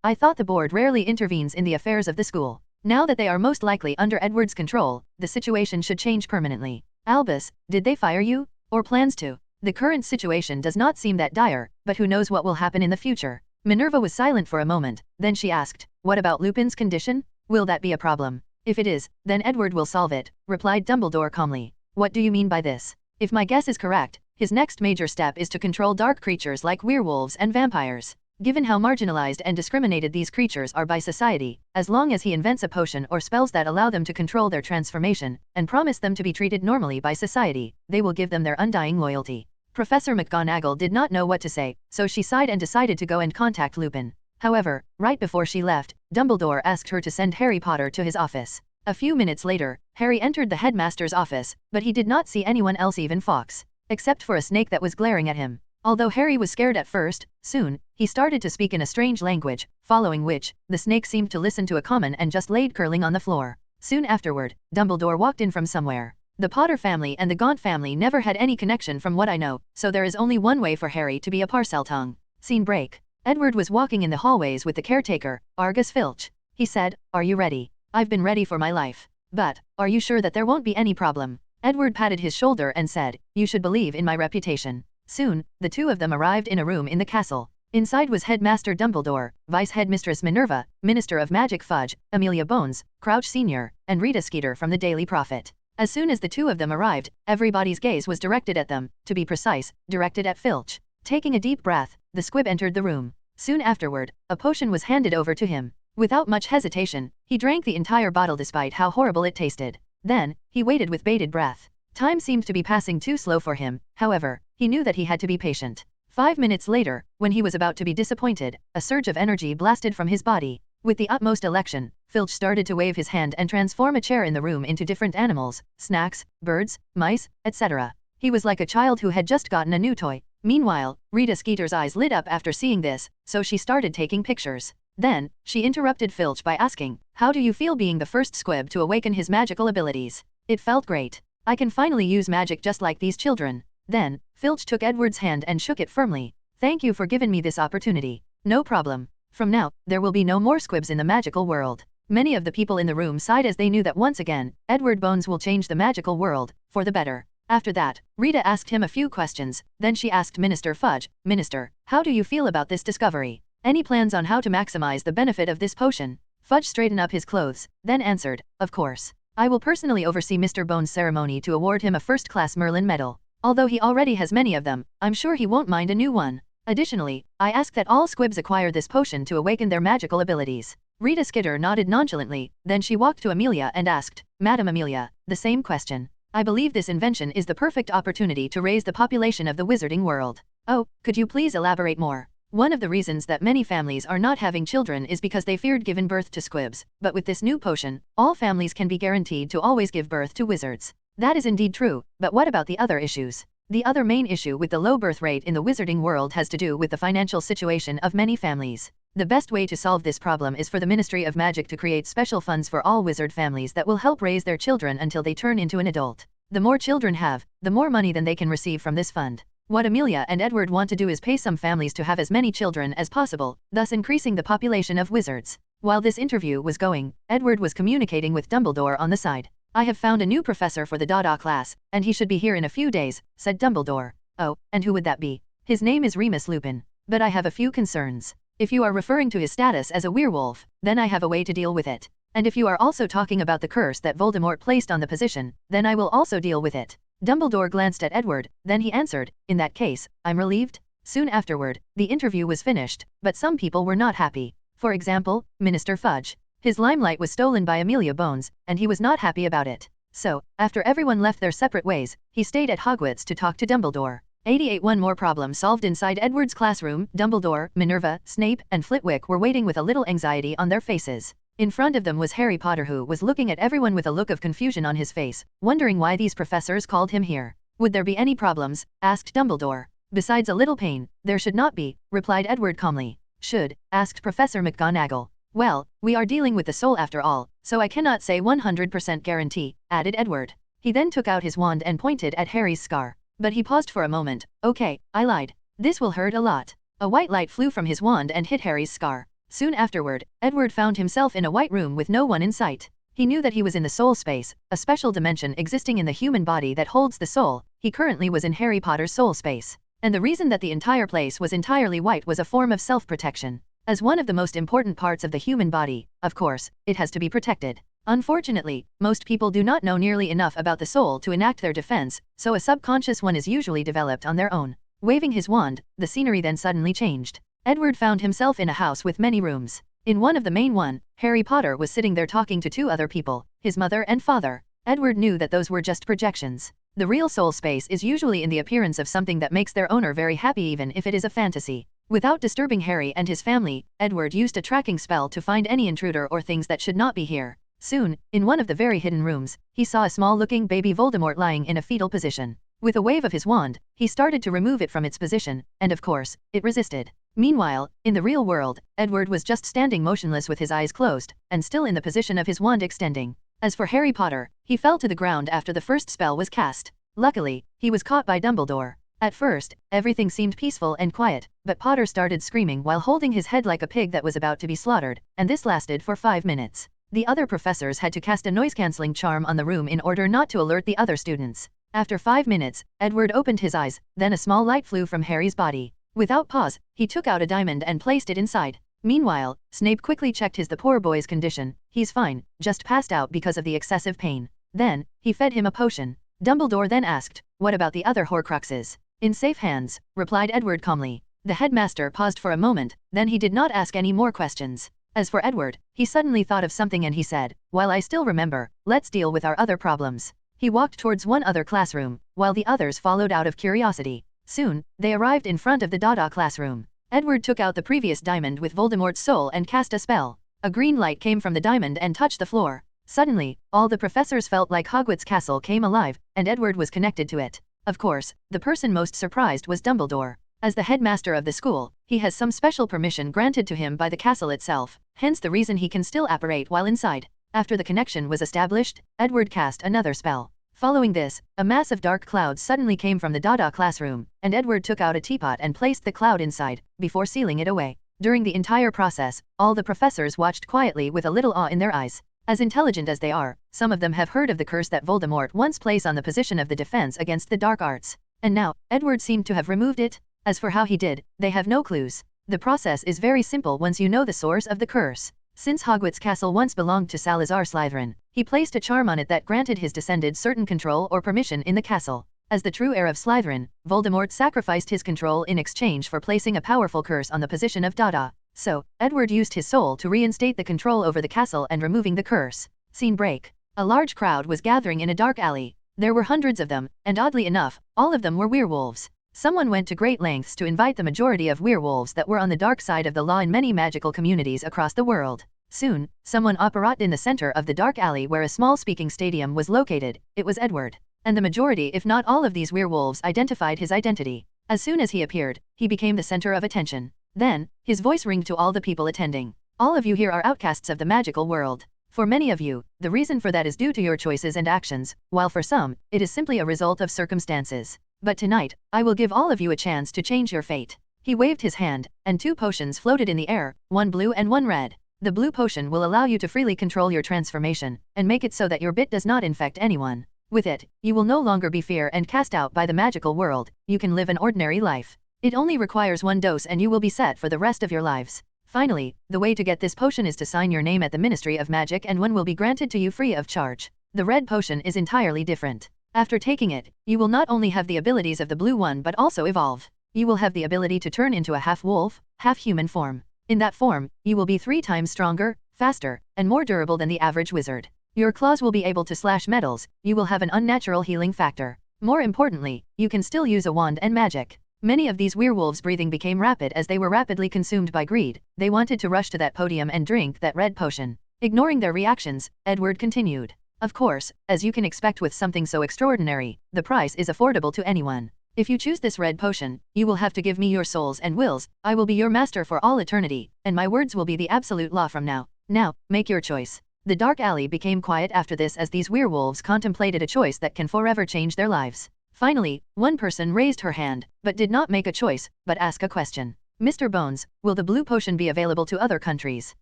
I thought the board rarely intervenes in the affairs of the school. Now that they are most likely under Edward's control, the situation should change permanently. Albus, did they fire you? Or plans to? The current situation does not seem that dire, but who knows what will happen in the future. Minerva was silent for a moment, then she asked, what about Lupin's condition? Will that be a problem? If it is, then Edward will solve it, replied Dumbledore calmly. What do you mean by this? If my guess is correct, his next major step is to control dark creatures like werewolves and vampires. Given how marginalized and discriminated these creatures are by society, as long as he invents a potion or spells that allow them to control their transformation, and promise them to be treated normally by society, they will give them their undying loyalty. Professor McGonagall did not know what to say, so she sighed and decided to go and contact Lupin. However, right before she left, Dumbledore asked her to send Harry Potter to his office. A few minutes later, Harry entered the headmaster's office, but he did not see anyone else, even Fawkes, except for a snake that was glaring at him. Although Harry was scared at first, soon, he started to speak in a strange language, following which, the snake seemed to listen to a command and just laid curling on the floor. Soon afterward, Dumbledore walked in from somewhere. The Potter family and the Gaunt family never had any connection from what I know, so there is only one way for Harry to be a Parseltongue. Scene break. Edward was walking in the hallways with the caretaker, Argus Filch. He said, are you ready? I've been ready for my life. But, are you sure that there won't be any problem? Edward patted his shoulder and said, you should believe in my reputation. Soon, the two of them arrived in a room in the castle. Inside was Headmaster Dumbledore, Vice Headmistress Minerva, Minister of Magic Fudge, Amelia Bones, Crouch Sr., and Rita Skeeter from the Daily Prophet. As soon as the two of them arrived, everybody's gaze was directed at them, to be precise, directed at Filch. Taking a deep breath, the squib entered the room. Soon afterward, a potion was handed over to him. Without much hesitation, he drank the entire bottle despite how horrible it tasted. Then, he waited with bated breath. Time seemed to be passing too slow for him, however, he knew that he had to be patient. 5 minutes later, when he was about to be disappointed, a surge of energy blasted from his body. With the utmost election, Filch started to wave his hand and transform a chair in the room into different animals, snacks, birds, mice, etc. He was like a child who had just gotten a new toy. Meanwhile, Rita Skeeter's eyes lit up after seeing this, so she started taking pictures. Then, she interrupted Filch by asking, "How do you feel being the first squib to awaken his magical abilities?" "It felt great. I can finally use magic just like these children." Then, Filch took Edward's hand and shook it firmly. "Thank you for giving me this opportunity." "No problem. From now, there will be no more squibs in the magical world." Many of the people in the room sighed as they knew that once again, Edward Bones will change the magical world, for the better. After that, Rita asked him a few questions, then she asked Minister Fudge, "Minister, how do you feel about this discovery? Any plans on how to maximize the benefit of this potion?" Fudge straightened up his clothes, then answered, "Of course. I will personally oversee Mr. Bones' ceremony to award him a first-class Merlin medal. Although he already has many of them, I'm sure he won't mind a new one. Additionally, I ask that all squibs acquire this potion to awaken their magical abilities." Rita Skeeter nodded nonchalantly, then she walked to Amelia and asked, "Madam Amelia, the same question. I believe this invention is the perfect opportunity to raise the population of the wizarding world." "Oh, could you please elaborate more?" "One of the reasons that many families are not having children is because they feared giving birth to squibs, but with this new potion, all families can be guaranteed to always give birth to wizards." "That is indeed true, but what about the other issues?" "The other main issue with the low birth rate in the wizarding world has to do with the financial situation of many families. The best way to solve this problem is for the Ministry of Magic to create special funds for all wizard families that will help raise their children until they turn into an adult. The more children have, the more money than they can receive from this fund. What Amelia and Edward want to do is pay some families to have as many children as possible, thus increasing the population of wizards." While this interview was going, Edward was communicating with Dumbledore on the side. "I have found a new professor for the Dada class, and he should be here in a few days," said Dumbledore. "Oh, and who would that be?" "His name is Remus Lupin. But I have a few concerns. If you are referring to his status as a werewolf, then I have a way to deal with it. And if you are also talking about the curse that Voldemort placed on the position, then I will also deal with it." Dumbledore glanced at Edward, then he answered, "In that case, I'm relieved." Soon afterward, the interview was finished, but some people were not happy. For example, Minister Fudge. His limelight was stolen by Amelia Bones, and he was not happy about it. So, after everyone left their separate ways, he stayed at Hogwarts to talk to Dumbledore. 88 One more problem solved inside Edward's classroom. Dumbledore, Minerva, Snape, and Flitwick were waiting with a little anxiety on their faces. In front of them was Harry Potter, who was looking at everyone with a look of confusion on his face, wondering why these professors called him here. "Would there be any problems?" asked Dumbledore. "Besides a little pain, there should not be," replied Edward calmly. "Should?" asked Professor McGonagall. "Well, we are dealing with the soul after all, so I cannot say 100% guarantee," added Edward. He then took out his wand and pointed at Harry's scar. But he paused for a moment. "Okay, I lied. This will hurt a lot." A white light flew from his wand and hit Harry's scar. Soon afterward, Edward found himself in a white room with no one in sight. He knew that he was in the soul space, a special dimension existing in the human body that holds the soul. He currently was in Harry Potter's soul space. And the reason that the entire place was entirely white was a form of self-protection. As one of the most important parts of the human body, of course, it has to be protected. Unfortunately, most people do not know nearly enough about the soul to enact their defense, so a subconscious one is usually developed on their own. Waving his wand, the scenery then suddenly changed. Edward found himself in a house with many rooms. In one of the main one, Harry Potter was sitting there talking to two other people, his mother and father. Edward knew that those were just projections. The real soul space is usually in the appearance of something that makes their owner very happy even if it is a fantasy. Without disturbing Harry and his family, Edward used a tracking spell to find any intruder or things that should not be here. Soon, in one of the very hidden rooms, he saw a small-looking baby Voldemort lying in a fetal position. With a wave of his wand, he started to remove it from its position, and of course, it resisted. Meanwhile, in the real world, Edward was just standing motionless with his eyes closed, and still in the position of his wand extending. As for Harry Potter, he fell to the ground after the first spell was cast. Luckily, he was caught by Dumbledore. At first, everything seemed peaceful and quiet, but Potter started screaming while holding his head like a pig that was about to be slaughtered, and this lasted for 5 minutes. The other professors had to cast a noise-canceling charm on the room in order not to alert the other students. After 5 minutes, Edward opened his eyes, then a small light flew from Harry's body. Without pause, he took out a diamond and placed it inside. Meanwhile, Snape quickly checked the poor boy's condition. He's fine, just passed out because of the excessive pain. Then, he fed him a potion. Dumbledore then asked, "What about the other Horcruxes?" "In safe hands," replied Edward calmly. The headmaster paused for a moment, then he did not ask any more questions. As for Edward, he suddenly thought of something and he said, "While I still remember, let's deal with our other problems." He walked towards one other classroom, while the others followed out of curiosity. Soon, they arrived in front of the Dada classroom. Edward took out the previous diamond with Voldemort's soul and cast a spell. A green light came from the diamond and touched the floor. Suddenly, all the professors felt like Hogwarts Castle came alive, and Edward was connected to it. Of course, the person most surprised was Dumbledore. As the headmaster of the school, he has some special permission granted to him by the castle itself, hence the reason he can still apparate while inside. After the connection was established, Edward cast another spell. Following this, a mass of dark clouds suddenly came from the Dada classroom, and Edward took out a teapot and placed the cloud inside, before sealing it away. During the entire process, all the professors watched quietly with a little awe in their eyes. As intelligent as they are, some of them have heard of the curse that Voldemort once placed on the position of the defense against the dark arts. And now, Edward seemed to have removed it. As for how he did, they have no clues. The process is very simple once you know the source of the curse. Since Hogwarts Castle once belonged to Salazar Slytherin, he placed a charm on it that granted his descendants certain control or permission in the castle. As the true heir of Slytherin, Voldemort sacrificed his control in exchange for placing a powerful curse on the position of Dada. So, Edward used his soul to reinstate the control over the castle and removing the curse. Scene break. A large crowd was gathering in a dark alley. There were hundreds of them, and oddly enough, all of them were werewolves. Someone went to great lengths to invite the majority of werewolves that were on the dark side of the law in many magical communities across the world. Soon, someone appeared in the center of the dark alley where a small speaking stadium was located. It was Edward. And the majority if not all of these werewolves identified his identity. As soon as he appeared, he became the center of attention. Then, his voice ringed to all the people attending. "All of you here are outcasts of the magical world. For many of you, the reason for that is due to your choices and actions, while for some, it is simply a result of circumstances. But tonight, I will give all of you a chance to change your fate." He waved his hand, and two potions floated in the air, one blue and one red. The blue potion will allow you to freely control your transformation, and make it so that your bit does not infect anyone. With it, you will no longer be feared and cast out by the magical world, you can live an ordinary life. It only requires one dose and you will be set for the rest of your lives. Finally, the way to get this potion is to sign your name at the Ministry of Magic and one will be granted to you free of charge. The red potion is entirely different. After taking it, you will not only have the abilities of the blue one but also evolve. You will have the ability to turn into a half-wolf, half-human form. In that form, you will be 3 times stronger, faster, and more durable than the average wizard. Your claws will be able to slash metals, you will have an unnatural healing factor. More importantly, you can still use a wand and magic. Many of these werewolves' breathing became rapid as they were rapidly consumed by greed. They wanted to rush to that podium and drink that red potion. Ignoring their reactions, Edward continued. Of course, as you can expect with something so extraordinary, the price is affordable to anyone. If you choose this red potion, you will have to give me your souls and wills, I will be your master for all eternity, and my words will be the absolute law from now. Now, make your choice. The dark alley became quiet after this as these werewolves contemplated a choice that can forever change their lives. Finally, one person raised her hand, but did not make a choice, but ask a question. "Mr. Bones, will the blue potion be available to other countries?"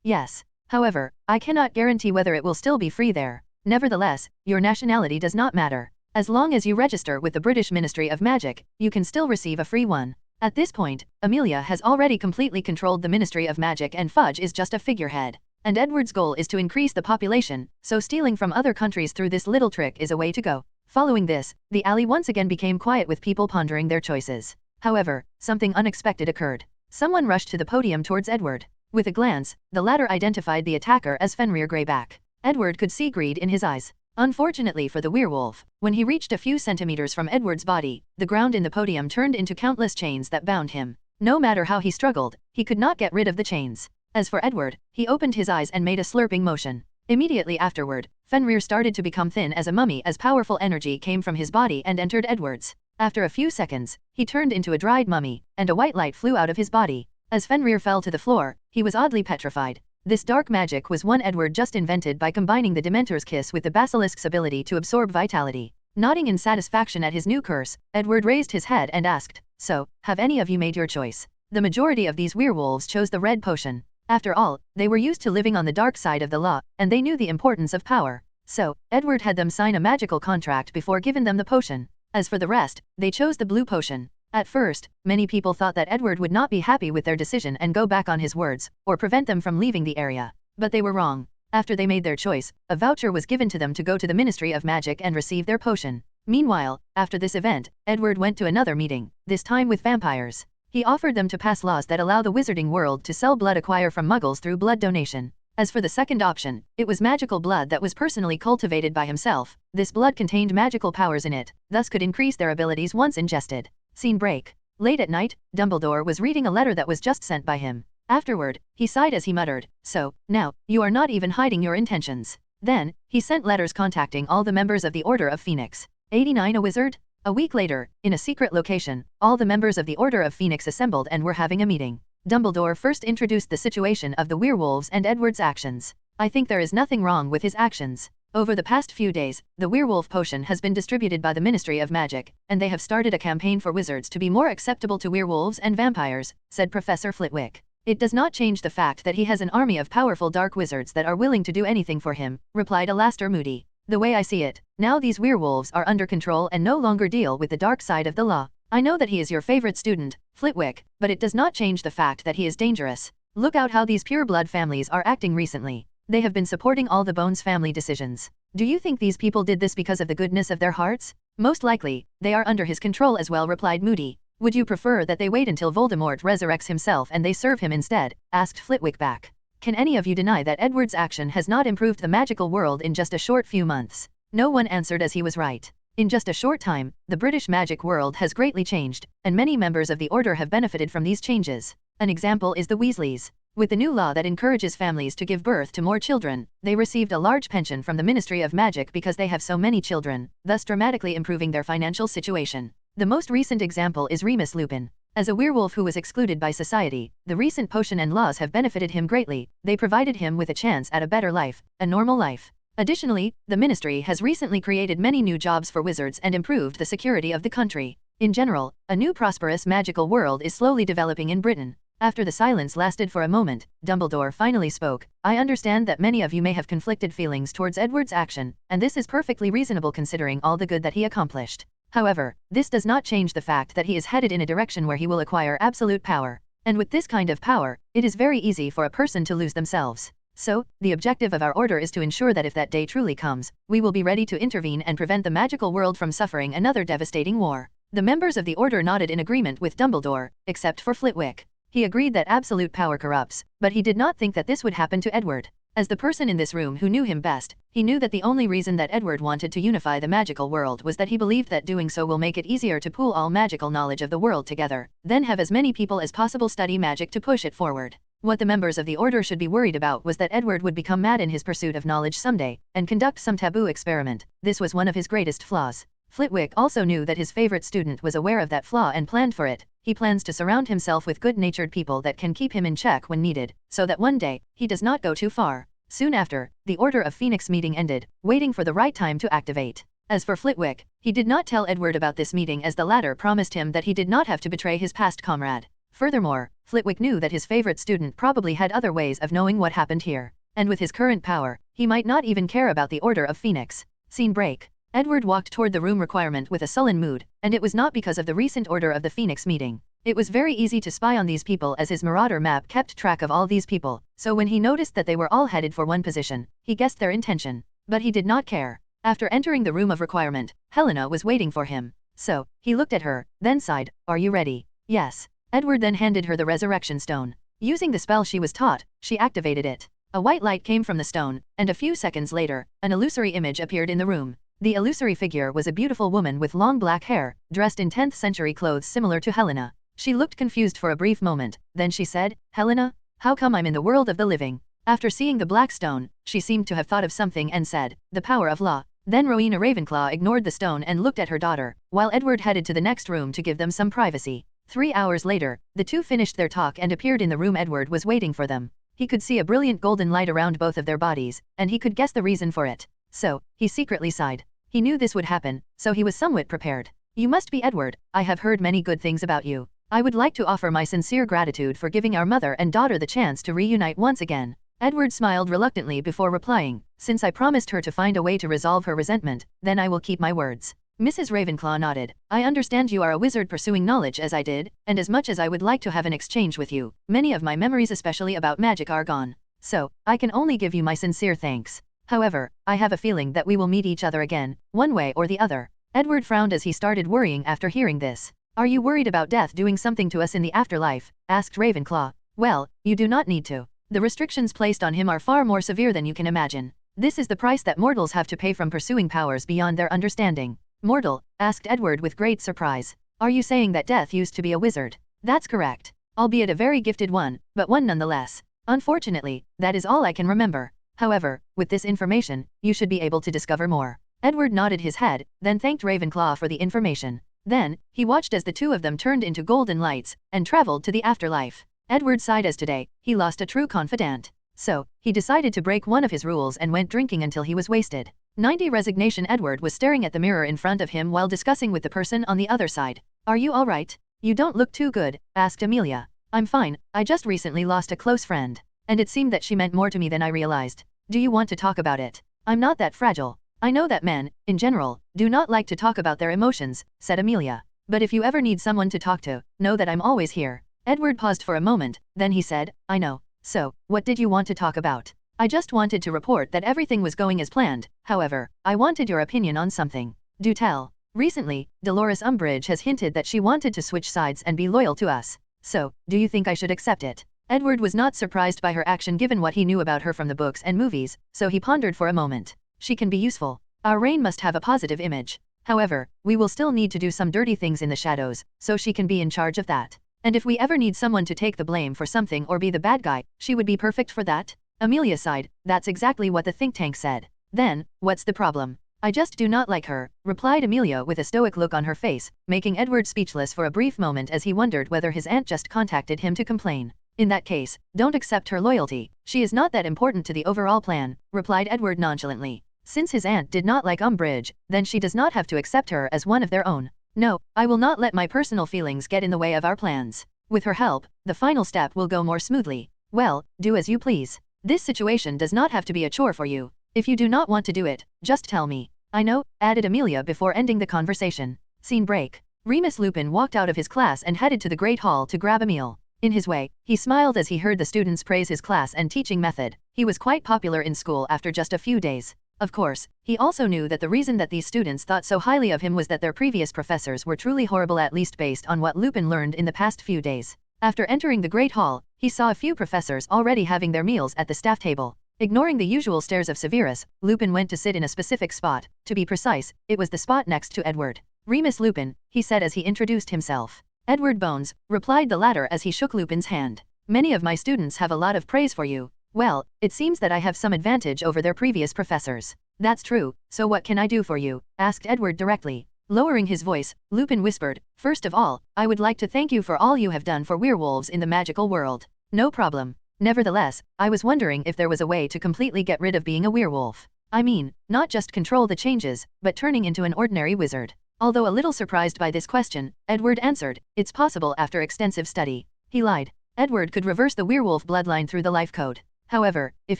"Yes. However, I cannot guarantee whether it will still be free there. Nevertheless, your nationality does not matter. As long as you register with the British Ministry of Magic, you can still receive a free one." At this point, Amelia has already completely controlled the Ministry of Magic and Fudge is just a figurehead. And Edward's goal is to increase the population, so stealing from other countries through this little trick is a way to go. Following this, the alley once again became quiet with people pondering their choices. However, something unexpected occurred. Someone rushed to the podium towards Edward. With a glance, the latter identified the attacker as Fenrir Greyback. Edward could see greed in his eyes. Unfortunately for the werewolf, when he reached a few centimeters from Edward's body, the ground in the podium turned into countless chains that bound him. No matter how he struggled, he could not get rid of the chains. As for Edward, he opened his eyes and made a slurping motion. Immediately afterward, Fenrir started to become thin as a mummy as powerful energy came from his body and entered Edward's. After a few seconds, he turned into a dried mummy, and a white light flew out of his body. As Fenrir fell to the floor, he was oddly petrified. This dark magic was one Edward just invented by combining the Dementor's kiss with the basilisk's ability to absorb vitality. Nodding in satisfaction at his new curse, Edward raised his head and asked, "So, have any of you made your choice?" The majority of these werewolves chose the red potion. After all, they were used to living on the dark side of the law, and they knew the importance of power. So, Edward had them sign a magical contract before giving them the potion. As for the rest, they chose the blue potion. At first, many people thought that Edward would not be happy with their decision and go back on his words, or prevent them from leaving the area. But they were wrong. After they made their choice, a voucher was given to them to go to the Ministry of Magic and receive their potion. Meanwhile, after this event, Edward went to another meeting, this time with vampires. He offered them to pass laws that allow the wizarding world to sell blood acquired from muggles through blood donation. As for the second option, it was magical blood that was personally cultivated by himself. This blood contained magical powers in it, thus could increase their abilities once ingested. Scene break. Late at night, Dumbledore was reading a letter that was just sent by him. Afterward, he sighed as he muttered, "So, now, you are not even hiding your intentions." Then, he sent letters contacting all the members of the Order of Phoenix. 89 A wizard? A week later, in a secret location, all the members of the Order of Phoenix assembled and were having a meeting. Dumbledore first introduced the situation of the werewolves and Edward's actions. "I think there is nothing wrong with his actions. Over the past few days, the werewolf potion has been distributed by the Ministry of Magic, and they have started a campaign for wizards to be more acceptable to werewolves and vampires," said Professor Flitwick. "It does not change the fact that he has an army of powerful dark wizards that are willing to do anything for him," replied Alastair Moody. "The way I see it, now these werewolves are under control and no longer deal with the dark side of the law. I know that he is your favorite student, Flitwick, but it does not change the fact that he is dangerous. Look out how these pure-blood families are acting recently. They have been supporting all the Bones family decisions. Do you think these people did this because of the goodness of their hearts? Most likely, they are under his control as well," replied Moody. "Would you prefer that they wait until Voldemort resurrects himself and they serve him instead?" asked Flitwick back. "Can any of you deny that Edward's action has not improved the magical world in just a short few months?" No one answered as he was right. In just a short time, the British magic world has greatly changed, and many members of the Order have benefited from these changes. An example is the Weasleys. With the new law that encourages families to give birth to more children, they received a large pension from the Ministry of Magic because they have so many children, thus dramatically improving their financial situation. The most recent example is Remus Lupin. As a werewolf who was excluded by society, the recent potion and laws have benefited him greatly. They provided him with a chance at a better life, a normal life. Additionally, the ministry has recently created many new jobs for wizards and improved the security of the country. In general, a new prosperous magical world is slowly developing in Britain. After the silence lasted for a moment, Dumbledore finally spoke. "I understand that many of you may have conflicted feelings towards Edward's action, and this is perfectly reasonable considering all the good that he accomplished. However, this does not change the fact that he is headed in a direction where he will acquire absolute power. And with this kind of power, it is very easy for a person to lose themselves. So, the objective of our order is to ensure that if that day truly comes, we will be ready to intervene and prevent the magical world from suffering another devastating war." The members of the order nodded in agreement with Dumbledore, except for Flitwick. He agreed that absolute power corrupts, but he did not think that this would happen to Edward. As the person in this room who knew him best, he knew that the only reason that Edward wanted to unify the magical world was that he believed that doing so will make it easier to pool all magical knowledge of the world together, then have as many people as possible study magic to push it forward. What the members of the order should be worried about was that Edward would become mad in his pursuit of knowledge someday, and conduct some taboo experiment. This was one of his greatest flaws. Flitwick also knew that his favorite student was aware of that flaw and planned for it. He plans to surround himself with good-natured people that can keep him in check when needed, so that one day, he does not go too far. Soon after, the Order of Phoenix meeting ended, waiting for the right time to activate. As for Flitwick, he did not tell Edward about this meeting as the latter promised him that he did not have to betray his past comrade. Furthermore, Flitwick knew that his favorite student probably had other ways of knowing what happened here. And with his current power, he might not even care about the Order of Phoenix. Scene break. Edward walked toward the room requirement with a sullen mood, and it was not because of the recent Order of the Phoenix meeting. It was very easy to spy on these people as his marauder map kept track of all these people, so when he noticed that they were all headed for one position, he guessed their intention. But he did not care. After entering the room of requirement, Helena was waiting for him. So, he looked at her, then sighed, "Are you ready?" "Yes." Edward then handed her the resurrection stone. Using the spell she was taught, she activated it. A white light came from the stone, and a few seconds later, an illusory image appeared in the room. The illusory figure was a beautiful woman with long black hair, dressed in 10th century clothes similar to Helena. She looked confused for a brief moment, then she said, "Helena, how come I'm in the world of the living?" After seeing the black stone, she seemed to have thought of something and said, "The power of law." Then Rowena Ravenclaw ignored the stone and looked at her daughter, while Edward headed to the next room to give them some privacy. 3 hours later, the two finished their talk and appeared in the room. Edward was waiting for them. He could see a brilliant golden light around both of their bodies, and he could guess the reason for it. So, he secretly sighed. He knew this would happen, so he was somewhat prepared. "You must be Edward. I have heard many good things about you. I would like to offer my sincere gratitude for giving our mother and daughter the chance to reunite once again." Edward smiled reluctantly before replying, "Since I promised her to find a way to resolve her resentment, then I will keep my words." Mrs. Ravenclaw nodded. I understand you are a wizard pursuing knowledge as I did, and as much as I would like to have an exchange with you, many of my memories especially about magic are gone. So, I can only give you my sincere thanks. However, I have a feeling that we will meet each other again, one way or the other. Edward frowned as he started worrying after hearing this. Are you worried about death doing something to us in the afterlife? Asked Ravenclaw. Well, you do not need to. The restrictions placed on him are far more severe than you can imagine. This is the price that mortals have to pay from pursuing powers beyond their understanding. Mortal? Asked Edward with great surprise. Are you saying that Death used to be a wizard? That's correct. Albeit a very gifted one, but one nonetheless. Unfortunately, that is all I can remember. However, with this information, you should be able to discover more. Edward nodded his head, then thanked Ravenclaw for the information. Then, he watched as the two of them turned into golden lights, and traveled to the afterlife. Edward sighed as today, he lost a true confidant. So, he decided to break one of his rules and went drinking until he was wasted. 90 Resignation. Edward was staring at the mirror in front of him while discussing with the person on the other side. Are you alright? You don't look too good, asked Amelia. I'm fine, I just recently lost a close friend. And it seemed that she meant more to me than I realized. Do you want to talk about it? I'm not that fragile. I know that men, in general, do not like to talk about their emotions, said Amelia. But if you ever need someone to talk to, know that I'm always here. Edward paused for a moment, then he said, I know. So, what did you want to talk about? I just wanted to report that everything was going as planned. However, I wanted your opinion on something. Do tell. Recently, Dolores Umbridge has hinted that she wanted to switch sides and be loyal to us. So, do you think I should accept it? Edward was not surprised by her action given what he knew about her from the books and movies, so he pondered for a moment. She can be useful. Our reign must have a positive image. However, we will still need to do some dirty things in the shadows, so she can be in charge of that. And if we ever need someone to take the blame for something or be the bad guy, she would be perfect for that? Amelia sighed. That's exactly what the think tank said. Then, what's the problem? I just do not like her, replied Amelia with a stoic look on her face, making Edward speechless for a brief moment as he wondered whether his aunt just contacted him to complain. In that case, don't accept her loyalty. She is not that important to the overall plan, replied Edward nonchalantly. Since his aunt did not like Umbridge, then she does not have to accept her as one of their own. No, I will not let my personal feelings get in the way of our plans. With her help, the final step will go more smoothly. Well, do as you please. This situation does not have to be a chore for you. If you do not want to do it, just tell me. I know, added Amelia before ending the conversation. Scene break. Remus Lupin walked out of his class and headed to the Great Hall to grab a meal. In his way, he smiled as he heard the students praise his class and teaching method. He was quite popular in school after just a few days. Of course, he also knew that the reason that these students thought so highly of him was that their previous professors were truly horrible, at least based on what Lupin learned in the past few days. After entering the Great Hall, he saw a few professors already having their meals at the staff table. Ignoring the usual stares of Severus, Lupin went to sit in a specific spot. To be precise, it was the spot next to Edward. Remus Lupin, he said as he introduced himself. Edward Bones, replied the latter as he shook Lupin's hand. Many of my students have a lot of praise for you. Well, it seems that I have some advantage over their previous professors. That's true, so what can I do for you? Asked Edward directly. Lowering his voice, Lupin whispered, First of all, I would like to thank you for all you have done for werewolves in the magical world. No problem. Nevertheless, I was wondering if there was a way to completely get rid of being a werewolf. I mean, not just control the changes, but turning into an ordinary wizard. Although a little surprised by this question, Edward answered, It's possible after extensive study. He lied. Edward could reverse the werewolf bloodline through the life code. However, if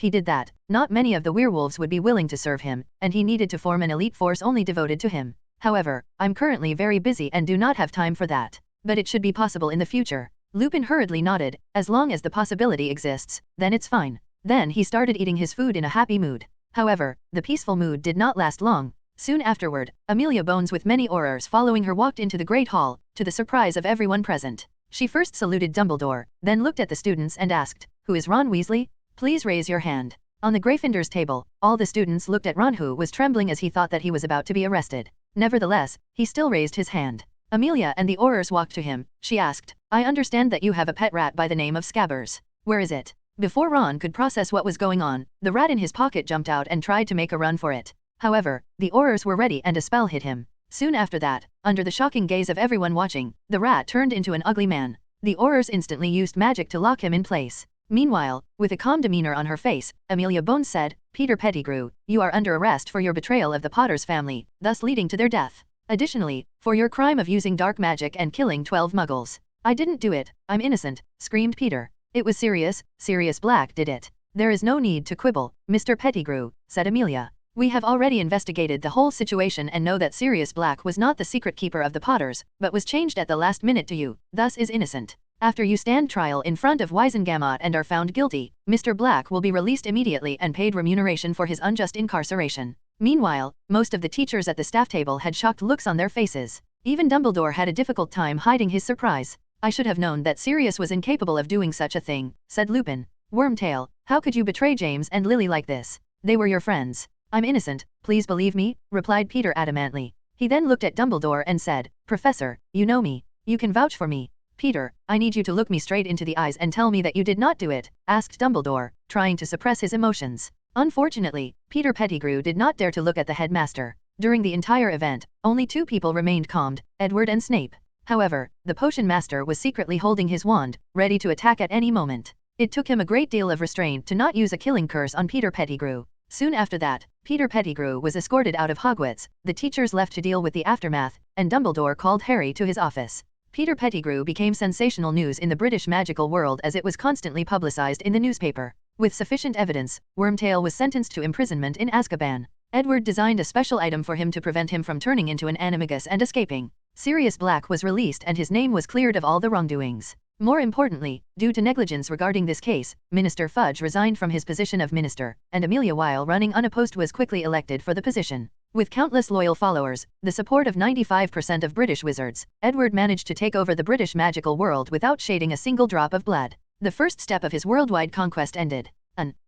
he did that, not many of the werewolves would be willing to serve him, and he needed to form an elite force only devoted to him. However, I'm currently very busy and do not have time for that. But it should be possible in the future. Lupin hurriedly nodded. As long as the possibility exists, then it's fine. Then he started eating his food in a happy mood. However, the peaceful mood did not last long. Soon afterward, Amelia Bones with many aurors following her walked into the Great Hall, to the surprise of everyone present. She first saluted Dumbledore, then looked at the students and asked, Who is Ron Weasley? Please raise your hand. On the Gryffindor's table, all the students looked at Ron, who was trembling as he thought that he was about to be arrested. Nevertheless, he still raised his hand. Amelia and the aurors walked to him. She asked, I understand that you have a pet rat by the name of Scabbers. Where is it? Before Ron could process what was going on, the rat in his pocket jumped out and tried to make a run for it. However, the aurors were ready and a spell hit him. Soon after that, under the shocking gaze of everyone watching, the rat turned into an ugly man. The aurors instantly used magic to lock him in place. Meanwhile, with a calm demeanor on her face, Amelia Bones said, Peter Pettigrew, you are under arrest for your betrayal of the Potters family, thus leading to their death. Additionally, for your crime of using dark magic and killing 12 muggles. I didn't do it, I'm innocent, screamed Peter. It was Sirius Black did it. There is no need to quibble, Mr. Pettigrew, said Amelia. We have already investigated the whole situation and know that Sirius Black was not the secret keeper of the Potters, but was changed at the last minute to you, thus is innocent. After you stand trial in front of Wizengamot and are found guilty, Mr. Black will be released immediately and paid remuneration for his unjust incarceration. Meanwhile, most of the teachers at the staff table had shocked looks on their faces. Even Dumbledore had a difficult time hiding his surprise. I should have known that Sirius was incapable of doing such a thing, said Lupin. Wormtail, how could you betray James and Lily like this? They were your friends. I'm innocent, please believe me, replied Peter adamantly. He then looked at Dumbledore and said, Professor, you know me. You can vouch for me. Peter, I need you to look me straight into the eyes and tell me that you did not do it, asked Dumbledore, trying to suppress his emotions. Unfortunately, Peter Pettigrew did not dare to look at the headmaster. During the entire event, only 2 people remained calmed, Edward and Snape. However, the potion master was secretly holding his wand, ready to attack at any moment. It took him a great deal of restraint to not use a killing curse on Peter Pettigrew. Soon after that, Peter Pettigrew was escorted out of Hogwarts, the teachers left to deal with the aftermath, and Dumbledore called Harry to his office. Peter Pettigrew became sensational news in the British magical world as it was constantly publicized in the newspaper. With sufficient evidence, Wormtail was sentenced to imprisonment in Azkaban. Edward designed a special item for him to prevent him from turning into an animagus and escaping. Sirius Black was released and his name was cleared of all the wrongdoings. More importantly, due to negligence regarding this case, Minister Fudge resigned from his position of minister, and Amelia, while running unopposed, was quickly elected for the position. With countless loyal followers, the support of 95% of British wizards, Edward managed to take over the British magical world without shedding a single drop of blood. The first step of his worldwide conquest ended.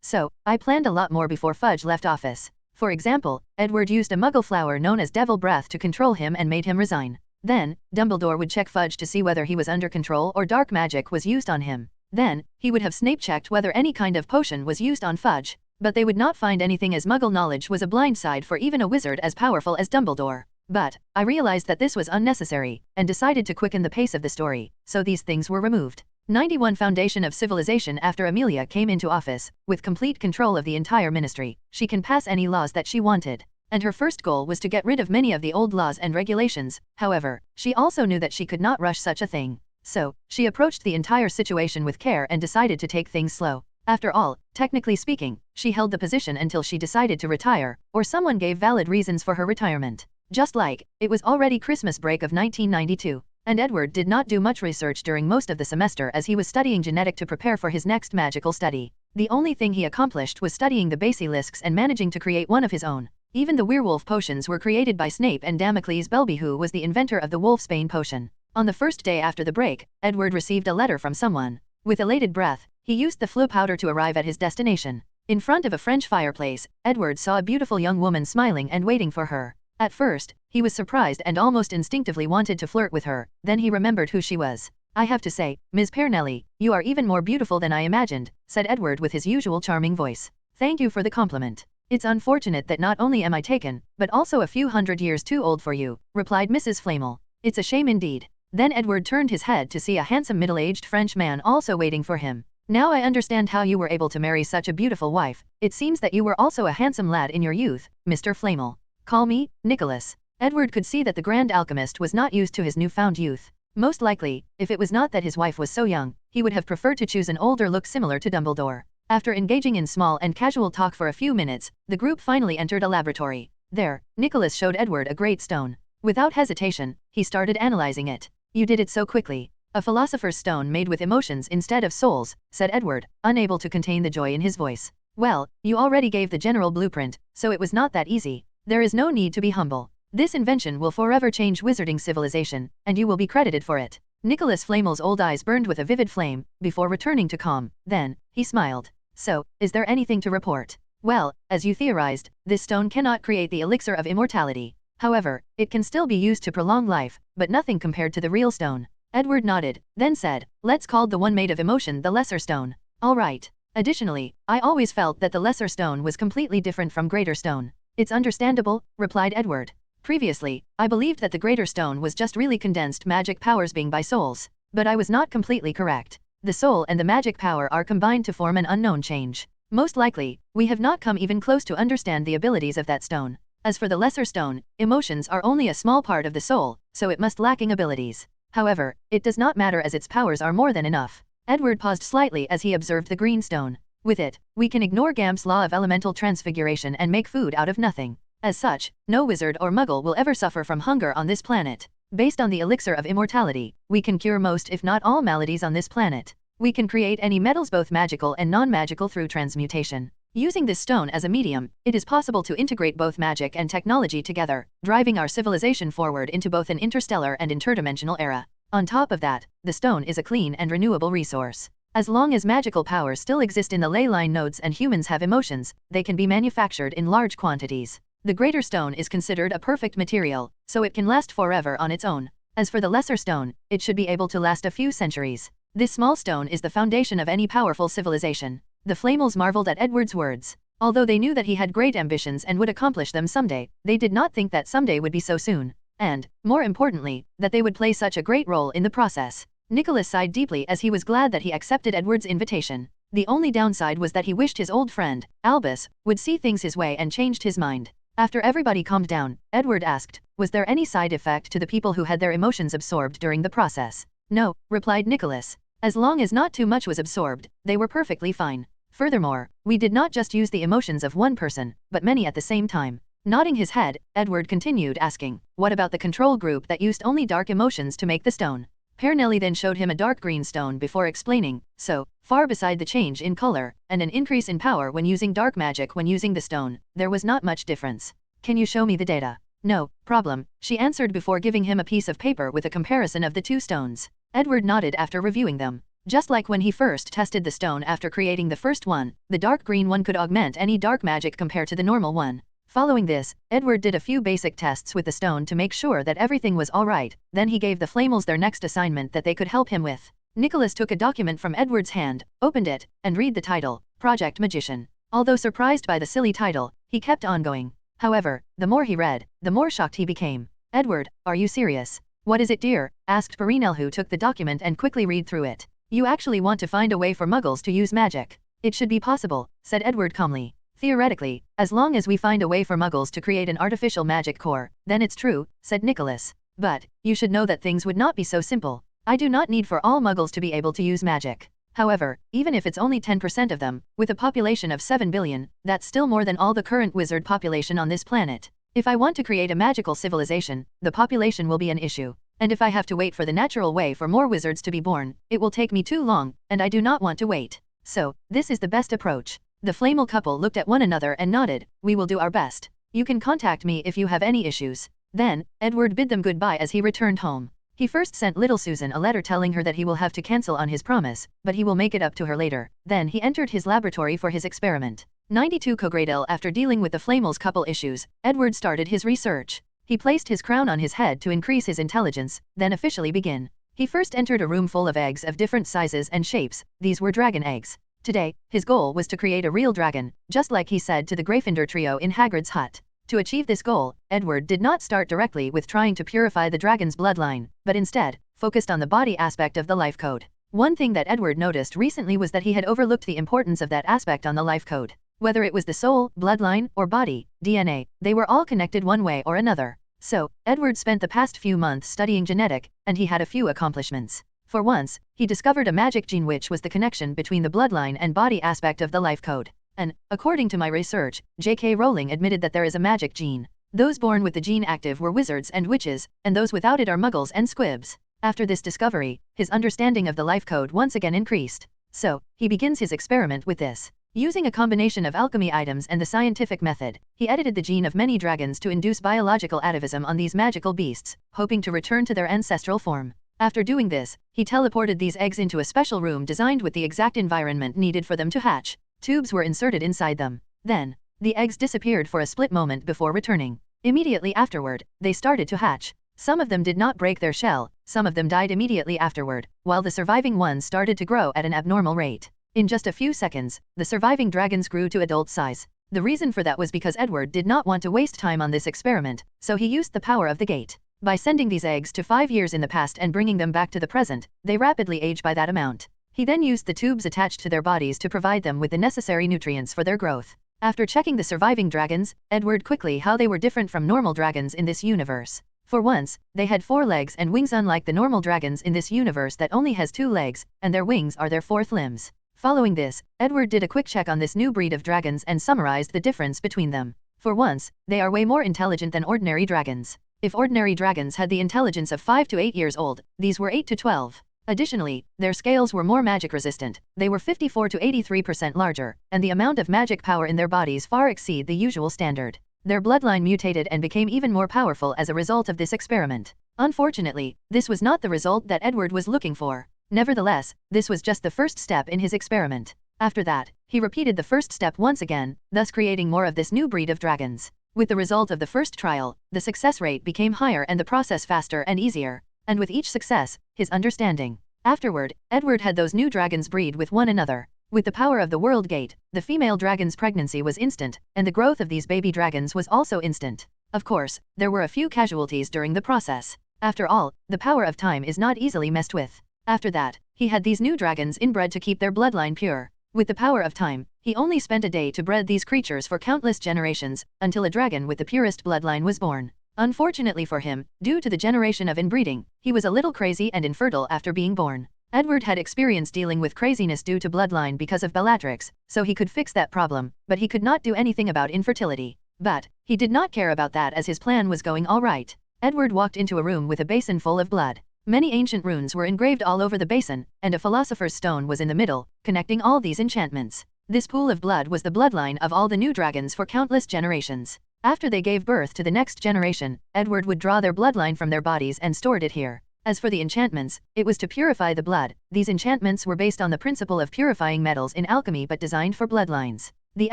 So, I planned a lot more before Fudge left office. For example, Edward used a muggle flower known as Devil Breath to control him and made him resign. Then, Dumbledore would check Fudge to see whether he was under control or dark magic was used on him. Then, he would have Snape checked whether any kind of potion was used on Fudge. But they would not find anything, as Muggle knowledge was a blindside for even a wizard as powerful as Dumbledore. But, I realized that this was unnecessary, and decided to quicken the pace of the story, so these things were removed. 91 Foundation of Civilization. After Amelia came into office, with complete control of the entire ministry, she can pass any laws that she wanted. And her first goal was to get rid of many of the old laws and regulations. However, she also knew that she could not rush such a thing. So, she approached the entire situation with care and decided to take things slow. After all, technically speaking, she held the position until she decided to retire, or someone gave valid reasons for her retirement. Just like, it was already Christmas break of 1992, and Edward did not do much research during most of the semester as he was studying genetic to prepare for his next magical study. The only thing he accomplished was studying the basilisks and managing to create one of his own. Even the werewolf potions were created by Snape and Damocles Belby, who was the inventor of the Wolfsbane potion. On the first day after the break, Edward received a letter from someone. With elated breath, he used the Floo powder to arrive at his destination. In front of a French fireplace, Edward saw a beautiful young woman smiling and waiting for her. At first, he was surprised and almost instinctively wanted to flirt with her, then he remembered who she was. I have to say, Ms. Pernelli, you are even more beautiful than I imagined, said Edward with his usual charming voice. Thank you for the compliment. It's unfortunate that not only am I taken, but also a few hundred years too old for you, replied Mrs. Flamel. It's a shame indeed. Then Edward turned his head to see a handsome middle-aged French man also waiting for him. Now I understand how you were able to marry such a beautiful wife. It seems that you were also a handsome lad in your youth, Mr. Flamel. Call me, Nicholas. Edward could see that the Grand Alchemist was not used to his newfound youth. Most likely, if it was not that his wife was so young, he would have preferred to choose an older look similar to Dumbledore. After engaging in small and casual talk for a few minutes, the group finally entered a laboratory. There, Nicholas showed Edward a great stone. Without hesitation, he started analyzing it. You did it so quickly. A philosopher's stone made with emotions instead of souls, said Edward, unable to contain the joy in his voice. Well, you already gave the general blueprint, so it was not that easy. There is no need to be humble. This invention will forever change wizarding civilization, and you will be credited for it. Nicholas Flamel's old eyes burned with a vivid flame, before returning to calm. Then, he smiled. So, is there anything to report? Well, as you theorized, this stone cannot create the elixir of immortality. However, it can still be used to prolong life, but nothing compared to the real stone. Edward nodded, then said, let's call the one made of emotion the lesser stone. All right. Additionally, I always felt that the lesser stone was completely different from greater stone. It's understandable, replied Edward. Previously, I believed that the greater stone was just really condensed magic powers being by souls. But I was not completely correct. The soul and the magic power are combined to form an unknown change. Most likely, we have not come even close to understand the abilities of that stone. As for the lesser stone, emotions are only a small part of the soul, so it must lacking abilities. However, it does not matter as its powers are more than enough. Edward paused slightly as he observed the green stone. With it, we can ignore Gamp's law of elemental transfiguration and make food out of nothing. As such, no wizard or muggle will ever suffer from hunger on this planet. Based on the elixir of immortality, we can cure most if not all maladies on this planet. We can create any metals both magical and non-magical through transmutation. Using this stone as a medium, it is possible to integrate both magic and technology together, driving our civilization forward into both an interstellar and interdimensional era. On top of that, the stone is a clean and renewable resource. As long as magical powers still exist in the ley line nodes and humans have emotions, they can be manufactured in large quantities. The greater stone is considered a perfect material, so it can last forever on its own. As for the lesser stone, it should be able to last a few centuries. This small stone is the foundation of any powerful civilization. The Flamels marveled at Edward's words. Although they knew that he had great ambitions and would accomplish them someday, they did not think that someday would be so soon. And, more importantly, that they would play such a great role in the process. Nicholas sighed deeply as he was glad that he accepted Edward's invitation. The only downside was that he wished his old friend, Albus, would see things his way and changed his mind. After everybody calmed down, Edward asked, was there any side effect to the people who had their emotions absorbed during the process? No, replied Nicholas. As long as not too much was absorbed, they were perfectly fine. Furthermore, we did not just use the emotions of one person, but many at the same time. Nodding his head, Edward continued asking, what about the control group that used only dark emotions to make the stone? Pernelli then showed him a dark green stone before explaining, so, far beside the change in color, and an increase in power when using dark magic when using the stone, there was not much difference. Can you show me the data? No problem, she answered before giving him a piece of paper with a comparison of the two stones. Edward nodded after reviewing them. Just like when he first tested the stone after creating the first one, the dark green one could augment any dark magic compared to the normal one. Following this, Edward did a few basic tests with the stone to make sure that everything was alright, then he gave the Flamels their next assignment that they could help him with. Nicholas took a document from Edward's hand, opened it, and read the title, Project Magician. Although surprised by the silly title, he kept on going. However, the more he read, the more shocked he became. Edward, are you serious? What is it, dear? Asked Perinel, who took the document and quickly read through it. You actually want to find a way for muggles to use magic? It should be possible, said Edward calmly. Theoretically, as long as we find a way for muggles to create an artificial magic core, then it's true, said Nicholas. But, you should know that things would not be so simple. I do not need for all muggles to be able to use magic. However, even if it's only 10% of them, with a population of 7 billion, that's still more than all the current wizard population on this planet. If I want to create a magical civilization, the population will be an issue. And if I have to wait for the natural way for more wizards to be born, it will take me too long, and I do not want to wait. So, this is the best approach. The Flamel couple looked at one another and nodded. We will do our best. You can contact me if you have any issues. Then, Edward bid them goodbye as he returned home. He first sent little Susan a letter telling her that he will have to cancel on his promise, but he will make it up to her later. Then he entered his laboratory for his experiment. 92 Cogradil. After dealing with the Flamels couple issues, Edward started his research. He placed his crown on his head to increase his intelligence, then officially begin. He first entered a room full of eggs of different sizes and shapes. These were dragon eggs. Today, his goal was to create a real dragon, just like he said to the Gryffindor trio in Hagrid's hut. To achieve this goal, Edward did not start directly with trying to purify the dragon's bloodline, but instead, focused on the body aspect of the life code. One thing that Edward noticed recently was that he had overlooked the importance of that aspect on the life code. Whether it was the soul, bloodline, or body, DNA, they were all connected one way or another. So, Edward spent the past few months studying genetic, and he had a few accomplishments. For once, he discovered a magic gene which was the connection between the bloodline and body aspect of the life code. And, according to my research, J.K. Rowling admitted that there is a magic gene. Those born with the gene active were wizards and witches, and those without it are muggles and squibs. After this discovery, his understanding of the life code once again increased. So, he begins his experiment with this. Using a combination of alchemy items and the scientific method, he edited the gene of many dragons to induce biological atavism on these magical beasts, hoping to return to their ancestral form. After doing this, he teleported these eggs into a special room designed with the exact environment needed for them to hatch. Tubes were inserted inside them. Then, the eggs disappeared for a split moment before returning. Immediately afterward, they started to hatch. Some of them did not break their shell, some of them died immediately afterward, while the surviving ones started to grow at an abnormal rate. In just a few seconds, the surviving dragons grew to adult size. The reason for that was because Edward did not want to waste time on this experiment, so he used the power of the gate. By sending these eggs to 5 years in the past and bringing them back to the present, they rapidly age by that amount. He then used the tubes attached to their bodies to provide them with the necessary nutrients for their growth. After checking the surviving dragons, Edward quickly how they were different from normal dragons in this universe. For once, they had 4 legs and wings unlike the normal dragons in this universe that only has 2 legs, and their wings are their 4th limbs. Following this, Edward did a quick check on this new breed of dragons and summarized the difference between them. For once, they are way more intelligent than ordinary dragons. If ordinary dragons had the intelligence of 5 to 8 years old, these were 8 to 12. Additionally, their scales were more magic resistant, they were 54 to 83% larger, and the amount of magic power in their bodies far exceed the usual standard. Their bloodline mutated and became even more powerful as a result of this experiment. Unfortunately, this was not the result that Edward was looking for. Nevertheless, this was just the first step in his experiment. After that, he repeated the first step once again, thus creating more of this new breed of dragons. With the result of the first trial, the success rate became higher and the process faster and easier. And with each success, his understanding. Afterward, Edward had those new dragons breed with one another. With the power of the World Gate, the female dragon's pregnancy was instant, and the growth of these baby dragons was also instant. Of course, there were a few casualties during the process. After all, the power of time is not easily messed with. After that, he had these new dragons inbred to keep their bloodline pure. With the power of time, he only spent a day to bred these creatures for countless generations, until a dragon with the purest bloodline was born. Unfortunately for him, due to the generation of inbreeding, he was a little crazy and infertile after being born. Edward had experience dealing with craziness due to bloodline because of Bellatrix, so he could fix that problem, but he could not do anything about infertility. But he did not care about that as his plan was going all right. Edward walked into a room with a basin full of blood. Many ancient runes were engraved all over the basin, and a philosopher's stone was in the middle, connecting all these enchantments. This pool of blood was the bloodline of all the new dragons for countless generations. After they gave birth to the next generation, Edward would draw their bloodline from their bodies and stored it here. As for the enchantments, it was to purify the blood. These enchantments were based on the principle of purifying metals in alchemy but designed for bloodlines. The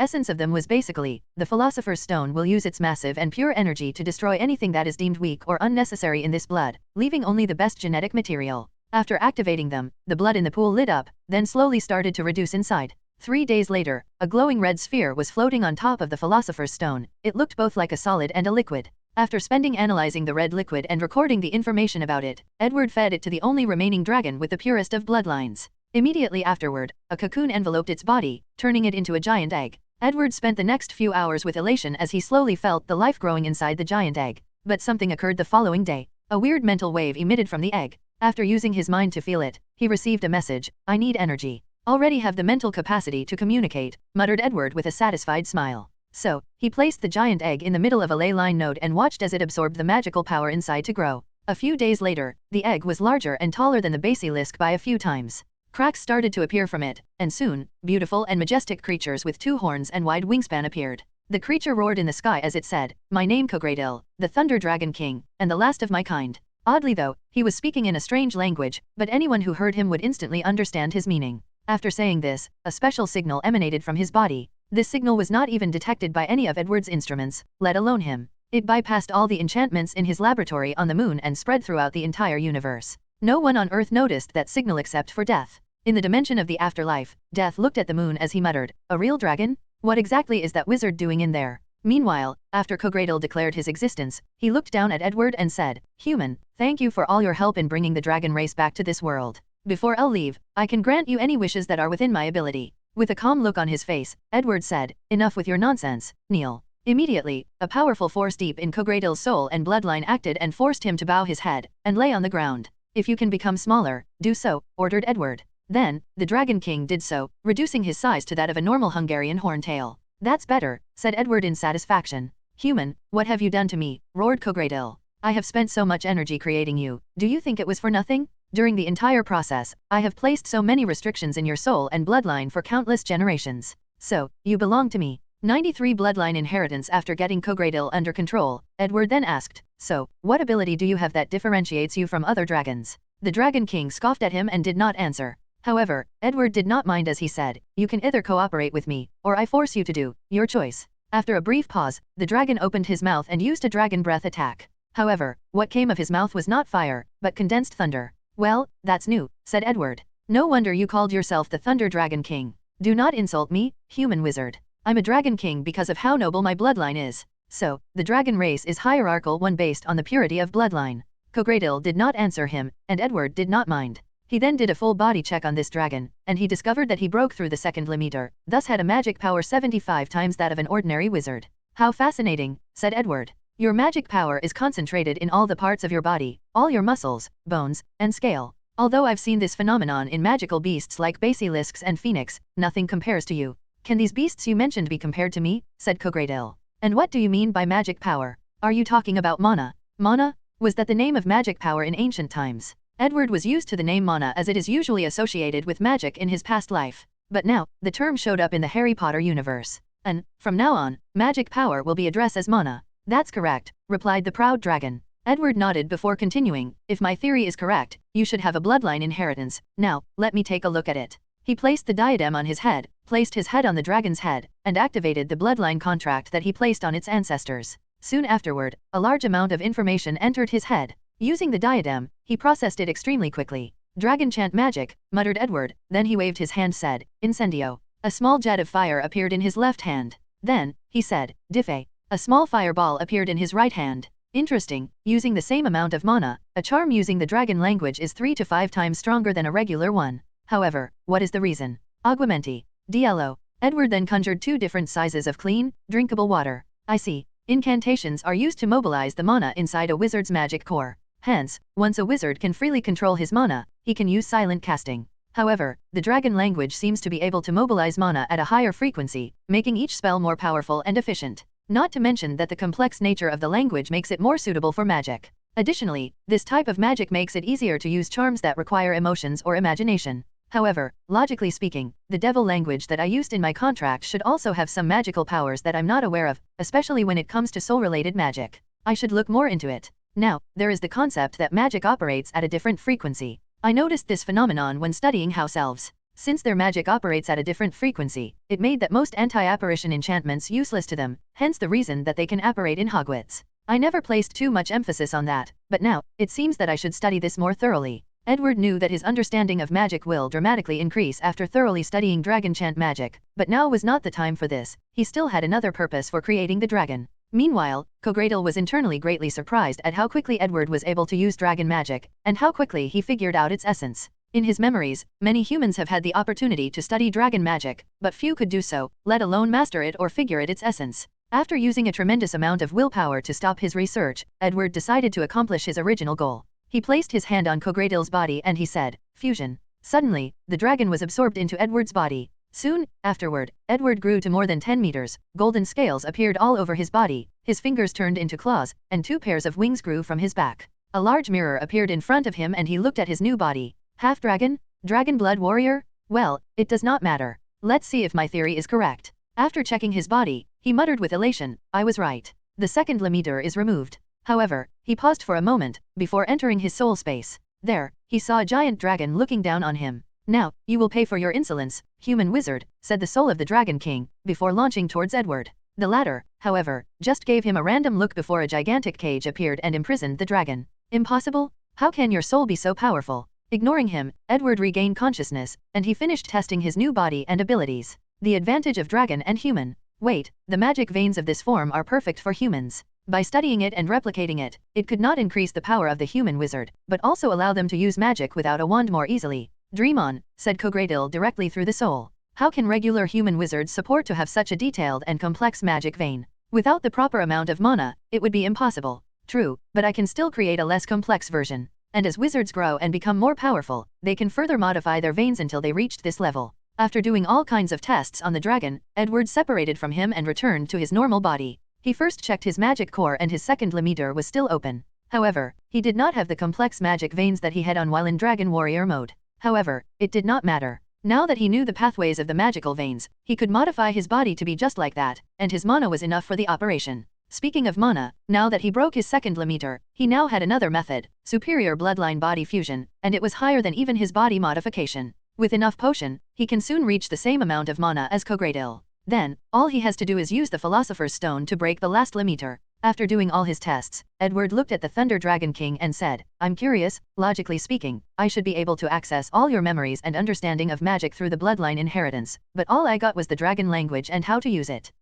essence of them was basically, the philosopher's stone will use its massive and pure energy to destroy anything that is deemed weak or unnecessary in this blood, leaving only the best genetic material. After activating them, the blood in the pool lit up, then slowly started to reduce inside. 3 days later, a glowing red sphere was floating on top of the philosopher's stone. It looked both like a solid and a liquid. After analyzing the red liquid and recording the information about it, Edward fed it to the only remaining dragon with the purest of bloodlines. Immediately afterward, a cocoon enveloped its body, turning it into a giant egg. Edward spent the next few hours with elation as he slowly felt the life growing inside the giant egg. But something occurred the following day. A weird mental wave emitted from the egg. After using his mind to feel it, he received a message, "I need energy. Already have the mental capacity to communicate," muttered Edward with a satisfied smile. So, he placed the giant egg in the middle of a ley line node and watched as it absorbed the magical power inside to grow. A few days later, the egg was larger and taller than the basilisk by a few times. Cracks started to appear from it, and soon, beautiful and majestic creatures with 2 horns and wide wingspan appeared. The creature roared in the sky as it said, "My name Cogradil, the Thunder Dragon King, and the last of my kind." Oddly though, he was speaking in a strange language, but anyone who heard him would instantly understand his meaning. After saying this, a special signal emanated from his body. This signal was not even detected by any of Edward's instruments, let alone him. It bypassed all the enchantments in his laboratory on the moon and spread throughout the entire universe. No one on Earth noticed that signal except for Death. In the dimension of the afterlife, Death looked at the moon as he muttered, "A real dragon? What exactly is that wizard doing in there?" Meanwhile, after Cogradil declared his existence, he looked down at Edward and said, "Human, thank you for all your help in bringing the dragon race back to this world. Before I'll leave, I can grant you any wishes that are within my ability." With a calm look on his face, Edward said, "Enough with your nonsense, kneel." Immediately, a powerful force deep in Cogradil's soul and bloodline acted and forced him to bow his head, and lay on the ground. "If you can become smaller, do so," ordered Edward. Then, the Dragon King did so, reducing his size to that of a normal Hungarian horntail. "That's better," said Edward in satisfaction. "Human, what have you done to me?" roared Cogradil. "I have spent so much energy creating you, do you think it was for nothing? During the entire process, I have placed so many restrictions in your soul and bloodline for countless generations. So, you belong to me." 93 bloodline inheritance. After getting Cogradil under control, Edward then asked, "So, what ability do you have that differentiates you from other dragons?" The Dragon King scoffed at him and did not answer. However, Edward did not mind as he said, "You can either cooperate with me, or I force you to do, your choice." After a brief pause, the dragon opened his mouth and used a dragon breath attack. However, what came of his mouth was not fire, but condensed thunder. "Well, that's new," said Edward. "No wonder you called yourself the Thunder Dragon King. Do not insult me, human wizard. I'm a dragon king because of how noble my bloodline is. So, the dragon race is hierarchical one based on the purity of bloodline." Cogradil did not answer him, and Edward did not mind. He then did a full body check on this dragon, and he discovered that he broke through the second limiter, thus had a magic power 75 times that of an ordinary wizard. "How fascinating," said Edward. "Your magic power is concentrated in all the parts of your body, all your muscles, bones, and scale. Although I've seen this phenomenon in magical beasts like basilisks and phoenix, nothing compares to you. Can these beasts you mentioned be compared to me? Said Cogradil. And what do you mean by magic power? Are you talking about mana? Mana? Was that the name of magic power in ancient times? Edward was used to the name mana as it is usually associated with magic in his past life. But now, the term showed up in the Harry Potter universe. And, from now on, magic power will be addressed as mana. That's correct, replied the proud dragon. Edward nodded before continuing, if my theory is correct, you should have a bloodline inheritance. Now, let me take a look at it. He placed the diadem on his head, placed his head on the dragon's head, and activated the bloodline contract that he placed on its ancestors. Soon afterward, a large amount of information entered his head. Using the diadem, he processed it extremely quickly. Dragon chant magic, muttered Edward, then he waved his hand said, Incendio. A small jet of fire appeared in his left hand. Then, he said, Diffe. A small fireball appeared in his right hand. Interesting, using the same amount of mana, a charm using the dragon language is 3 to 5 times stronger than a regular one. However, what is the reason? Aguamenti. Diallo. Edward then conjured 2 different sizes of clean, drinkable water. I see. Incantations are used to mobilize the mana inside a wizard's magic core. Hence, once a wizard can freely control his mana, he can use silent casting. However, the dragon language seems to be able to mobilize mana at a higher frequency, making each spell more powerful and efficient. Not to mention that the complex nature of the language makes it more suitable for magic. Additionally, this type of magic makes it easier to use charms that require emotions or imagination. However, logically speaking, the devil language that I used in my contract should also have some magical powers that I'm not aware of, especially when it comes to soul-related magic. I should look more into it. Now, there is the concept that magic operates at a different frequency. I noticed this phenomenon when studying house elves. Since their magic operates at a different frequency, it made that most anti-apparition enchantments useless to them, hence the reason that they can apparate in Hogwarts. I never placed too much emphasis on that, but now, it seems that I should study this more thoroughly. Edward knew that his understanding of magic will dramatically increase after thoroughly studying dragon chant magic, but now was not the time for this. He still had another purpose for creating the dragon. Meanwhile, Cogradil was internally greatly surprised at how quickly Edward was able to use dragon magic, and how quickly he figured out its essence. In his memories, many humans have had the opportunity to study dragon magic, but few could do so, let alone master it or figure its essence. After using a tremendous amount of willpower to stop his research, Edward decided to accomplish his original goal. He placed his hand on Cogradil's body and he said, Fusion. Suddenly, the dragon was absorbed into Edward's body. Soon, afterward, Edward grew to more than 10 meters, golden scales appeared all over his body, his fingers turned into claws, and 2 pairs of wings grew from his back. A large mirror appeared in front of him and he looked at his new body. Half-dragon? Dragon blood warrior? Well, it does not matter. Let's see if my theory is correct. After checking his body, he muttered with elation, I was right. The second limiter is removed. However, he paused for a moment, before entering his soul space. There, he saw a giant dragon looking down on him. Now, you will pay for your insolence, human wizard, said the soul of the Dragon King, before launching towards Edward. The latter, however, just gave him a random look before a gigantic cage appeared and imprisoned the dragon. Impossible? How can your soul be so powerful? Ignoring him, Edward regained consciousness, and he finished testing his new body and abilities. The advantage of dragon and human. Wait, the magic veins of this form are perfect for humans. By studying it and replicating it, it could not increase the power of the human wizard, but also allow them to use magic without a wand more easily. Dream on, said Cogradil directly through the soul. How can regular human wizards support to have such a detailed and complex magic vein? Without the proper amount of mana, it would be impossible. True, but I can still create a less complex version. And as wizards grow and become more powerful, they can further modify their veins until they reached this level. After doing all kinds of tests on the dragon, Edward separated from him and returned to his normal body. He first checked his magic core and his second limiter was still open. However, he did not have the complex magic veins that he had on while in Dragon Warrior mode. However, it did not matter. Now that he knew the pathways of the magical veins, he could modify his body to be just like that, and his mana was enough for the operation. Speaking of mana, now that he broke his second limiter, he now had another method, superior bloodline body fusion, and it was higher than even his body modification. With enough potion, he can soon reach the same amount of mana as Cogradil. Then, all he has to do is use the Philosopher's Stone to break the last limiter. After doing all his tests, Edward looked at the Thunder Dragon King and said, I'm curious, logically speaking, I should be able to access all your memories and understanding of magic through the bloodline inheritance, but all I got was the dragon language and how to use it.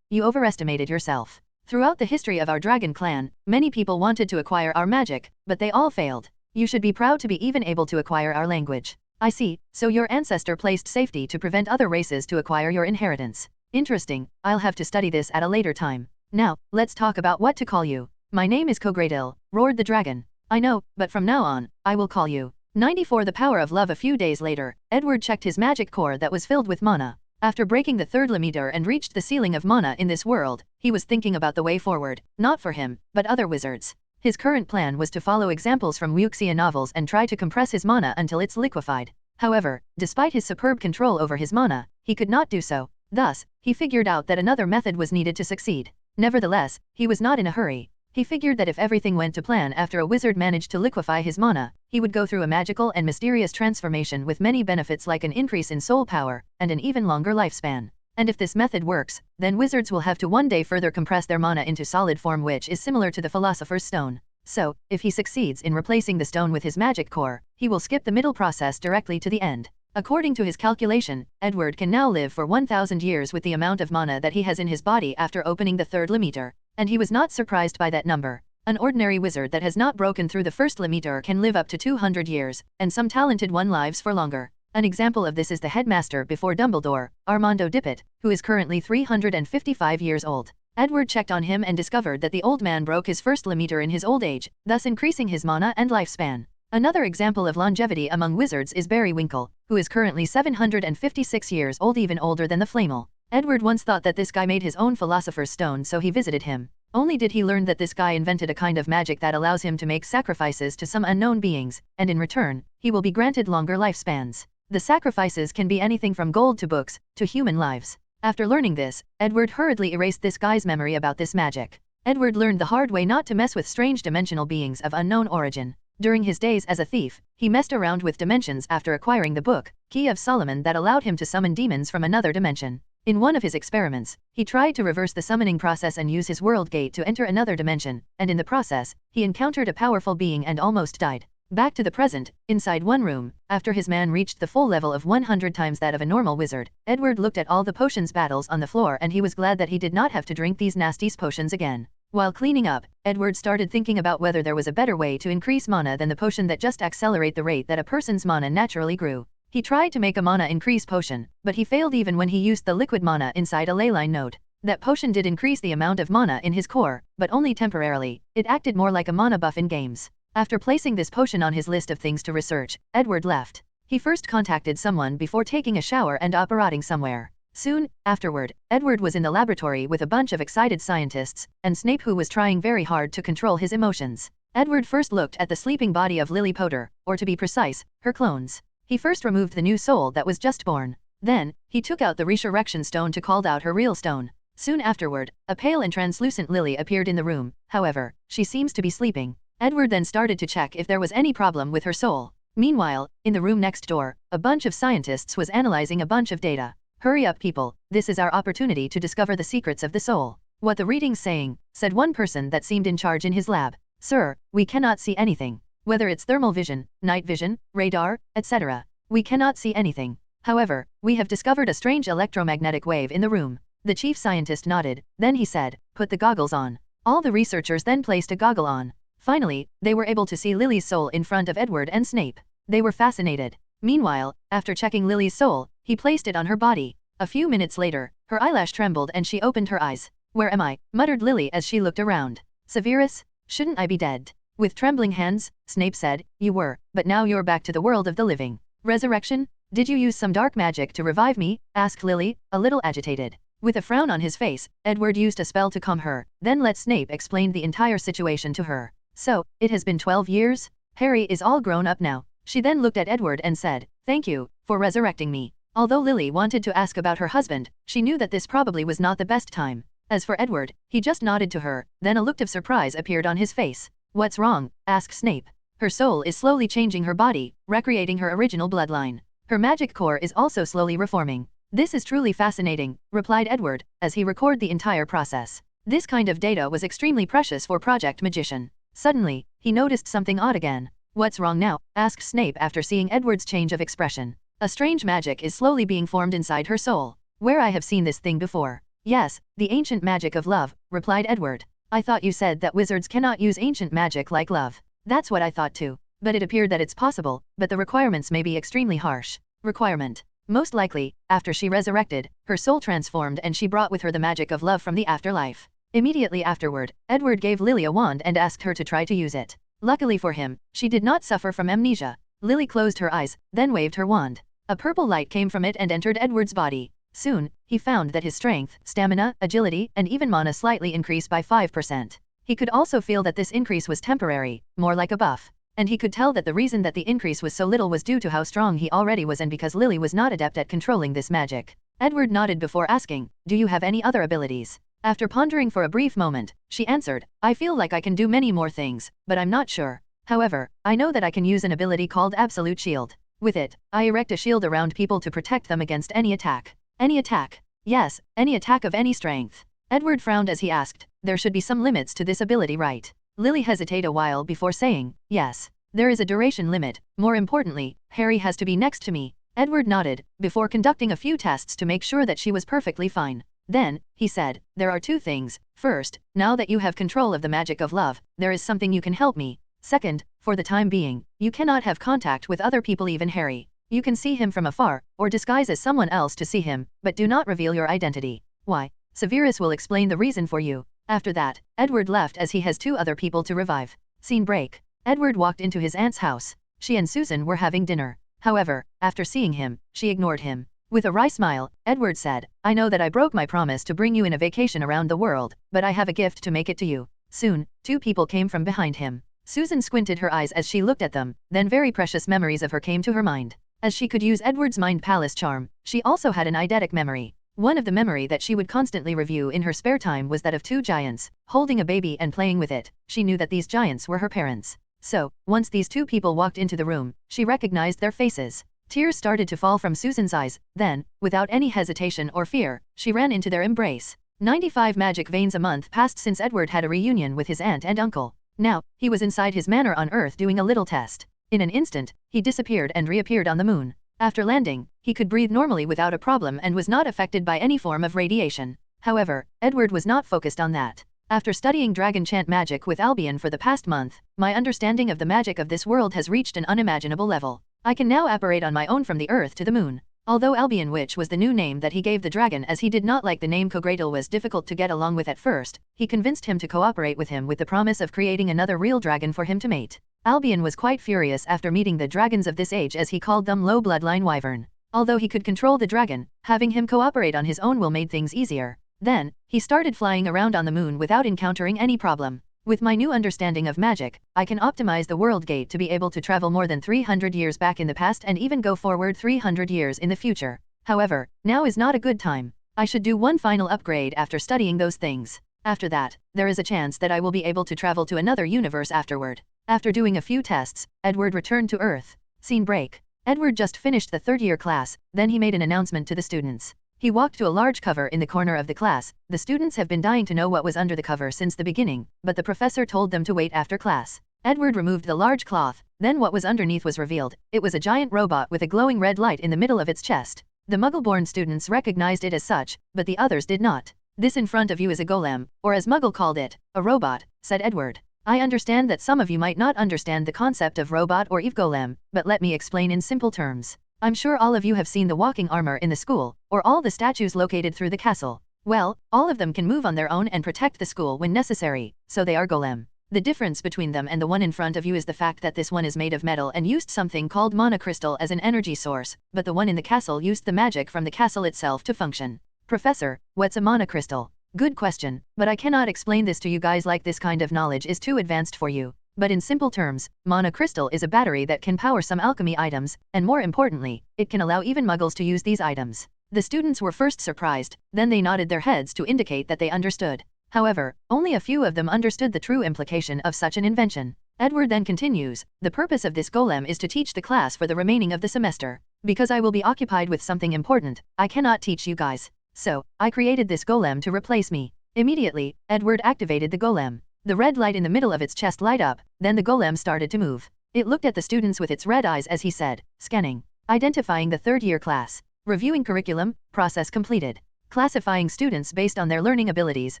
You overestimated yourself. Throughout the history of our dragon clan, many people wanted to acquire our magic, but they all failed. You should be proud to be even able to acquire our language. I see, so your ancestor placed safety to prevent other races to acquire your inheritance. Interesting, I'll have to study this at a later time. Now, let's talk about what to call you. My name is Cogradil, roared the dragon. I know, but from now on, I will call you 94 The power of love. A few days later, Edward checked his magic core that was filled with mana. After breaking the third limiter and reached the ceiling of mana in this world, he was thinking about the way forward, not for him, but other wizards. His current plan was to follow examples from wuxia novels and try to compress his mana until it's liquefied. However, despite his superb control over his mana, he could not do so. Thus, he figured out that another method was needed to succeed. Nevertheless, he was not in a hurry. He figured that if everything went to plan after a wizard managed to liquefy his mana, he would go through a magical and mysterious transformation with many benefits like an increase in soul power and an even longer lifespan. And if this method works, then wizards will have to one day further compress their mana into solid form, which is similar to the Philosopher's Stone. So, if he succeeds in replacing the stone with his magic core, he will skip the middle process directly to the end. According to his calculation, Edward can now live for 1,000 years with the amount of mana that he has in his body after opening the third limiter. And he was not surprised by that number. An ordinary wizard that has not broken through the first limiter can live up to 200 years, and some talented one lives for longer. An example of this is the headmaster before Dumbledore, Armando Dippet, who is currently 355 years old. Edward checked on him and discovered that the old man broke his first limiter in his old age, thus increasing his mana and lifespan. Another example of longevity among wizards is Barry Winkle, who is currently 756 years old, even older than the Flamel. Edward once thought that this guy made his own Philosopher's Stone, so he visited him. Only did he learn that this guy invented a kind of magic that allows him to make sacrifices to some unknown beings, and in return, he will be granted longer lifespans. The sacrifices can be anything from gold to books, to human lives. After learning this, Edward hurriedly erased this guy's memory about this magic. Edward learned the hard way not to mess with strange dimensional beings of unknown origin. During his days as a thief, he messed around with dimensions after acquiring the book, Key of Solomon, that allowed him to summon demons from another dimension. In one of his experiments, he tried to reverse the summoning process and use his world gate to enter another dimension, and in the process, he encountered a powerful being and almost died. Back to the present, inside one room, after his man reached the full level of 100 times that of a normal wizard, Edward looked at all the potions battles on the floor and he was glad that he did not have to drink these nasty potions again. While cleaning up, Edward started thinking about whether there was a better way to increase mana than the potion that just accelerate the rate that a person's mana naturally grew. He tried to make a mana increase potion, but he failed even when he used the liquid mana inside a leyline node. That potion did increase the amount of mana in his core, but only temporarily. It acted more like a mana buff in games. After placing this potion on his list of things to research, Edward left. He first contacted someone before taking a shower and operating somewhere. Soon afterward, Edward was in the laboratory with a bunch of excited scientists, and Snape, who was trying very hard to control his emotions. Edward first looked at the sleeping body of Lily Potter, or to be precise, her clones. He first removed the new soul that was just born. Then, he took out the resurrection stone to call out her real stone. Soon afterward, a pale and translucent Lily appeared in the room. However, she seems to be sleeping. Edward then started to check if there was any problem with her soul. Meanwhile, in the room next door, a bunch of scientists was analyzing a bunch of data. "Hurry up, people, this is our opportunity to discover the secrets of the soul." "What the reading's saying," said one person that seemed in charge in his lab. "Sir, we cannot see anything. Whether it's thermal vision, night vision, radar, etc. We cannot see anything. However, we have discovered a strange electromagnetic wave in the room." The chief scientist nodded, then he said, "Put the goggles on." All the researchers then placed a goggle on. Finally, they were able to see Lily's soul in front of Edward and Snape. They were fascinated. Meanwhile, after checking Lily's soul, he placed it on her body. A few minutes later, her eyelash trembled and she opened her eyes. "Where am I?" muttered Lily as she looked around. "Severus? Shouldn't I be dead?" With trembling hands, Snape said, "You were, but now you're back to the world of the living." "Resurrection? Did you use some dark magic to revive me?" asked Lily, a little agitated. With a frown on his face, Edward used a spell to calm her, then let Snape explain the entire situation to her. "So, it has been 12 years? Harry is all grown up now." She then looked at Edward and said, "Thank you, for resurrecting me." Although Lily wanted to ask about her husband, she knew that this probably was not the best time. As for Edward, he just nodded to her, then a look of surprise appeared on his face. "What's wrong?" asked Snape. "Her soul is slowly changing her body, recreating her original bloodline. Her magic core is also slowly reforming." "This is truly fascinating," replied Edward, as he recorded the entire process. This kind of data was extremely precious for Project Magician. Suddenly, he noticed something odd again. "What's wrong now?" asked Snape after seeing Edward's change of expression. "A strange magic is slowly being formed inside her soul. Where I have seen this thing before." "Yes, the ancient magic of love," replied Edward. "I thought you said that wizards cannot use ancient magic like love." "That's what I thought too. But it appeared that it's possible, but the requirements may be extremely harsh." "Requirement?" "Most likely, after she resurrected, her soul transformed and she brought with her the magic of love from the afterlife." Immediately afterward, Edward gave Lily a wand and asked her to try to use it. Luckily for him, she did not suffer from amnesia. Lily closed her eyes, then waved her wand. A purple light came from it and entered Edward's body. Soon, he found that his strength, stamina, agility, and even mana slightly increased by 5%. He could also feel that this increase was temporary, more like a buff. And he could tell that the reason that the increase was so little was due to how strong he already was and because Lily was not adept at controlling this magic. Edward nodded before asking, "Do you have any other abilities?" After pondering for a brief moment, she answered, "I feel like I can do many more things, but I'm not sure. However, I know that I can use an ability called Absolute Shield. With it, I erect a shield around people to protect them against any attack." Any attack? Yes, any attack of any strength. Edward frowned as he asked, "There should be some limits to this ability, right?" Lily hesitated a while before saying, "Yes. There is a duration limit. More importantly, Harry has to be next to me." Edward nodded, before conducting a few tests to make sure that she was perfectly fine. Then, he said, "There are two things. First, now that you have control of the magic of love, there is something you can help me. Second, for the time being, you cannot have contact with other people, even Harry. You can see him from afar, or disguise as someone else to see him, but do not reveal your identity. Why? Severus will explain the reason for you." After that, Edward left as he has two other people to revive. Scene break. Edward walked into his aunt's house. She and Susan were having dinner. However, after seeing him, she ignored him. With a wry smile, Edward said, "I know that I broke my promise to bring you in a vacation around the world, but I have a gift to make it to you." Soon, two people came from behind him. Susan squinted her eyes as she looked at them, then very precious memories of her came to her mind. As she could use Edward's mind palace charm, she also had an eidetic memory. One of the memory that she would constantly review in her spare time was that of two giants, holding a baby and playing with it. She knew that these giants were her parents. So, once these two people walked into the room, she recognized their faces. Tears started to fall from Susan's eyes, then, without any hesitation or fear, she ran into their embrace. 95 magic veins a month passed since Edward had a reunion with his aunt and uncle. Now, he was inside his manor on Earth doing a little test. In an instant, he disappeared and reappeared on the moon. After landing, he could breathe normally without a problem and was not affected by any form of radiation. However, Edward was not focused on that. After studying dragon chant magic with Albion for the past month, my understanding of the magic of this world has reached an unimaginable level. I can now operate on my own from the Earth to the moon. Although Albion, which was the new name that he gave the dragon, as he did not like the name Cogradal, was difficult to get along with at first, he convinced him to cooperate with him with the promise of creating another real dragon for him to mate. Albion was quite furious after meeting the dragons of this age, as he called them low bloodline wyvern. Although he could control the dragon, having him cooperate on his own will made things easier. Then, he started flying around on the moon without encountering any problem. With my new understanding of magic, I can optimize the world gate to be able to travel more than 300 years back in the past and even go forward 300 years in the future. However, now is not a good time. I should do one final upgrade after studying those things. After that, there is a chance that I will be able to travel to another universe afterward. After doing a few tests, Edward returned to Earth. Scene break. Edward just finished the third-year class, then he made an announcement to the students. He walked to a large cover in the corner of the class. The students have been dying to know what was under the cover since the beginning, but the professor told them to wait after class. Edward removed the large cloth, then what was underneath was revealed. It was a giant robot with a glowing red light in the middle of its chest. The Muggle-born students recognized it as such, but the others did not. "This in front of you is a golem, or as Muggle called it, a robot," said Edward. "I understand that some of you might not understand the concept of robot or Eve golem, but let me explain in simple terms. I'm sure all of you have seen the walking armor in the school, or all the statues located through the castle. Well, all of them can move on their own and protect the school when necessary, so they are golem. The difference between them and the one in front of you is the fact that this one is made of metal and used something called mana crystal as an energy source, but the one in the castle used the magic from the castle itself to function." "Professor, what's a mana crystal?" "Good question, but I cannot explain this to you guys like this kind of knowledge is too advanced for you. But in simple terms, mana crystal is a battery that can power some alchemy items, and more importantly, it can allow even muggles to use these items." The students were first surprised, then they nodded their heads to indicate that they understood. However, only a few of them understood the true implication of such an invention. Edward then continues, "The purpose of this golem is to teach the class for the remaining of the semester. Because I will be occupied with something important, I cannot teach you guys. So, I created this golem to replace me." Immediately, Edward activated the golem. The red light in the middle of its chest light up, then the golem started to move. It looked at the students with its red eyes as he said, "Scanning. Identifying the third-year class. Reviewing curriculum, process completed. Classifying students based on their learning abilities,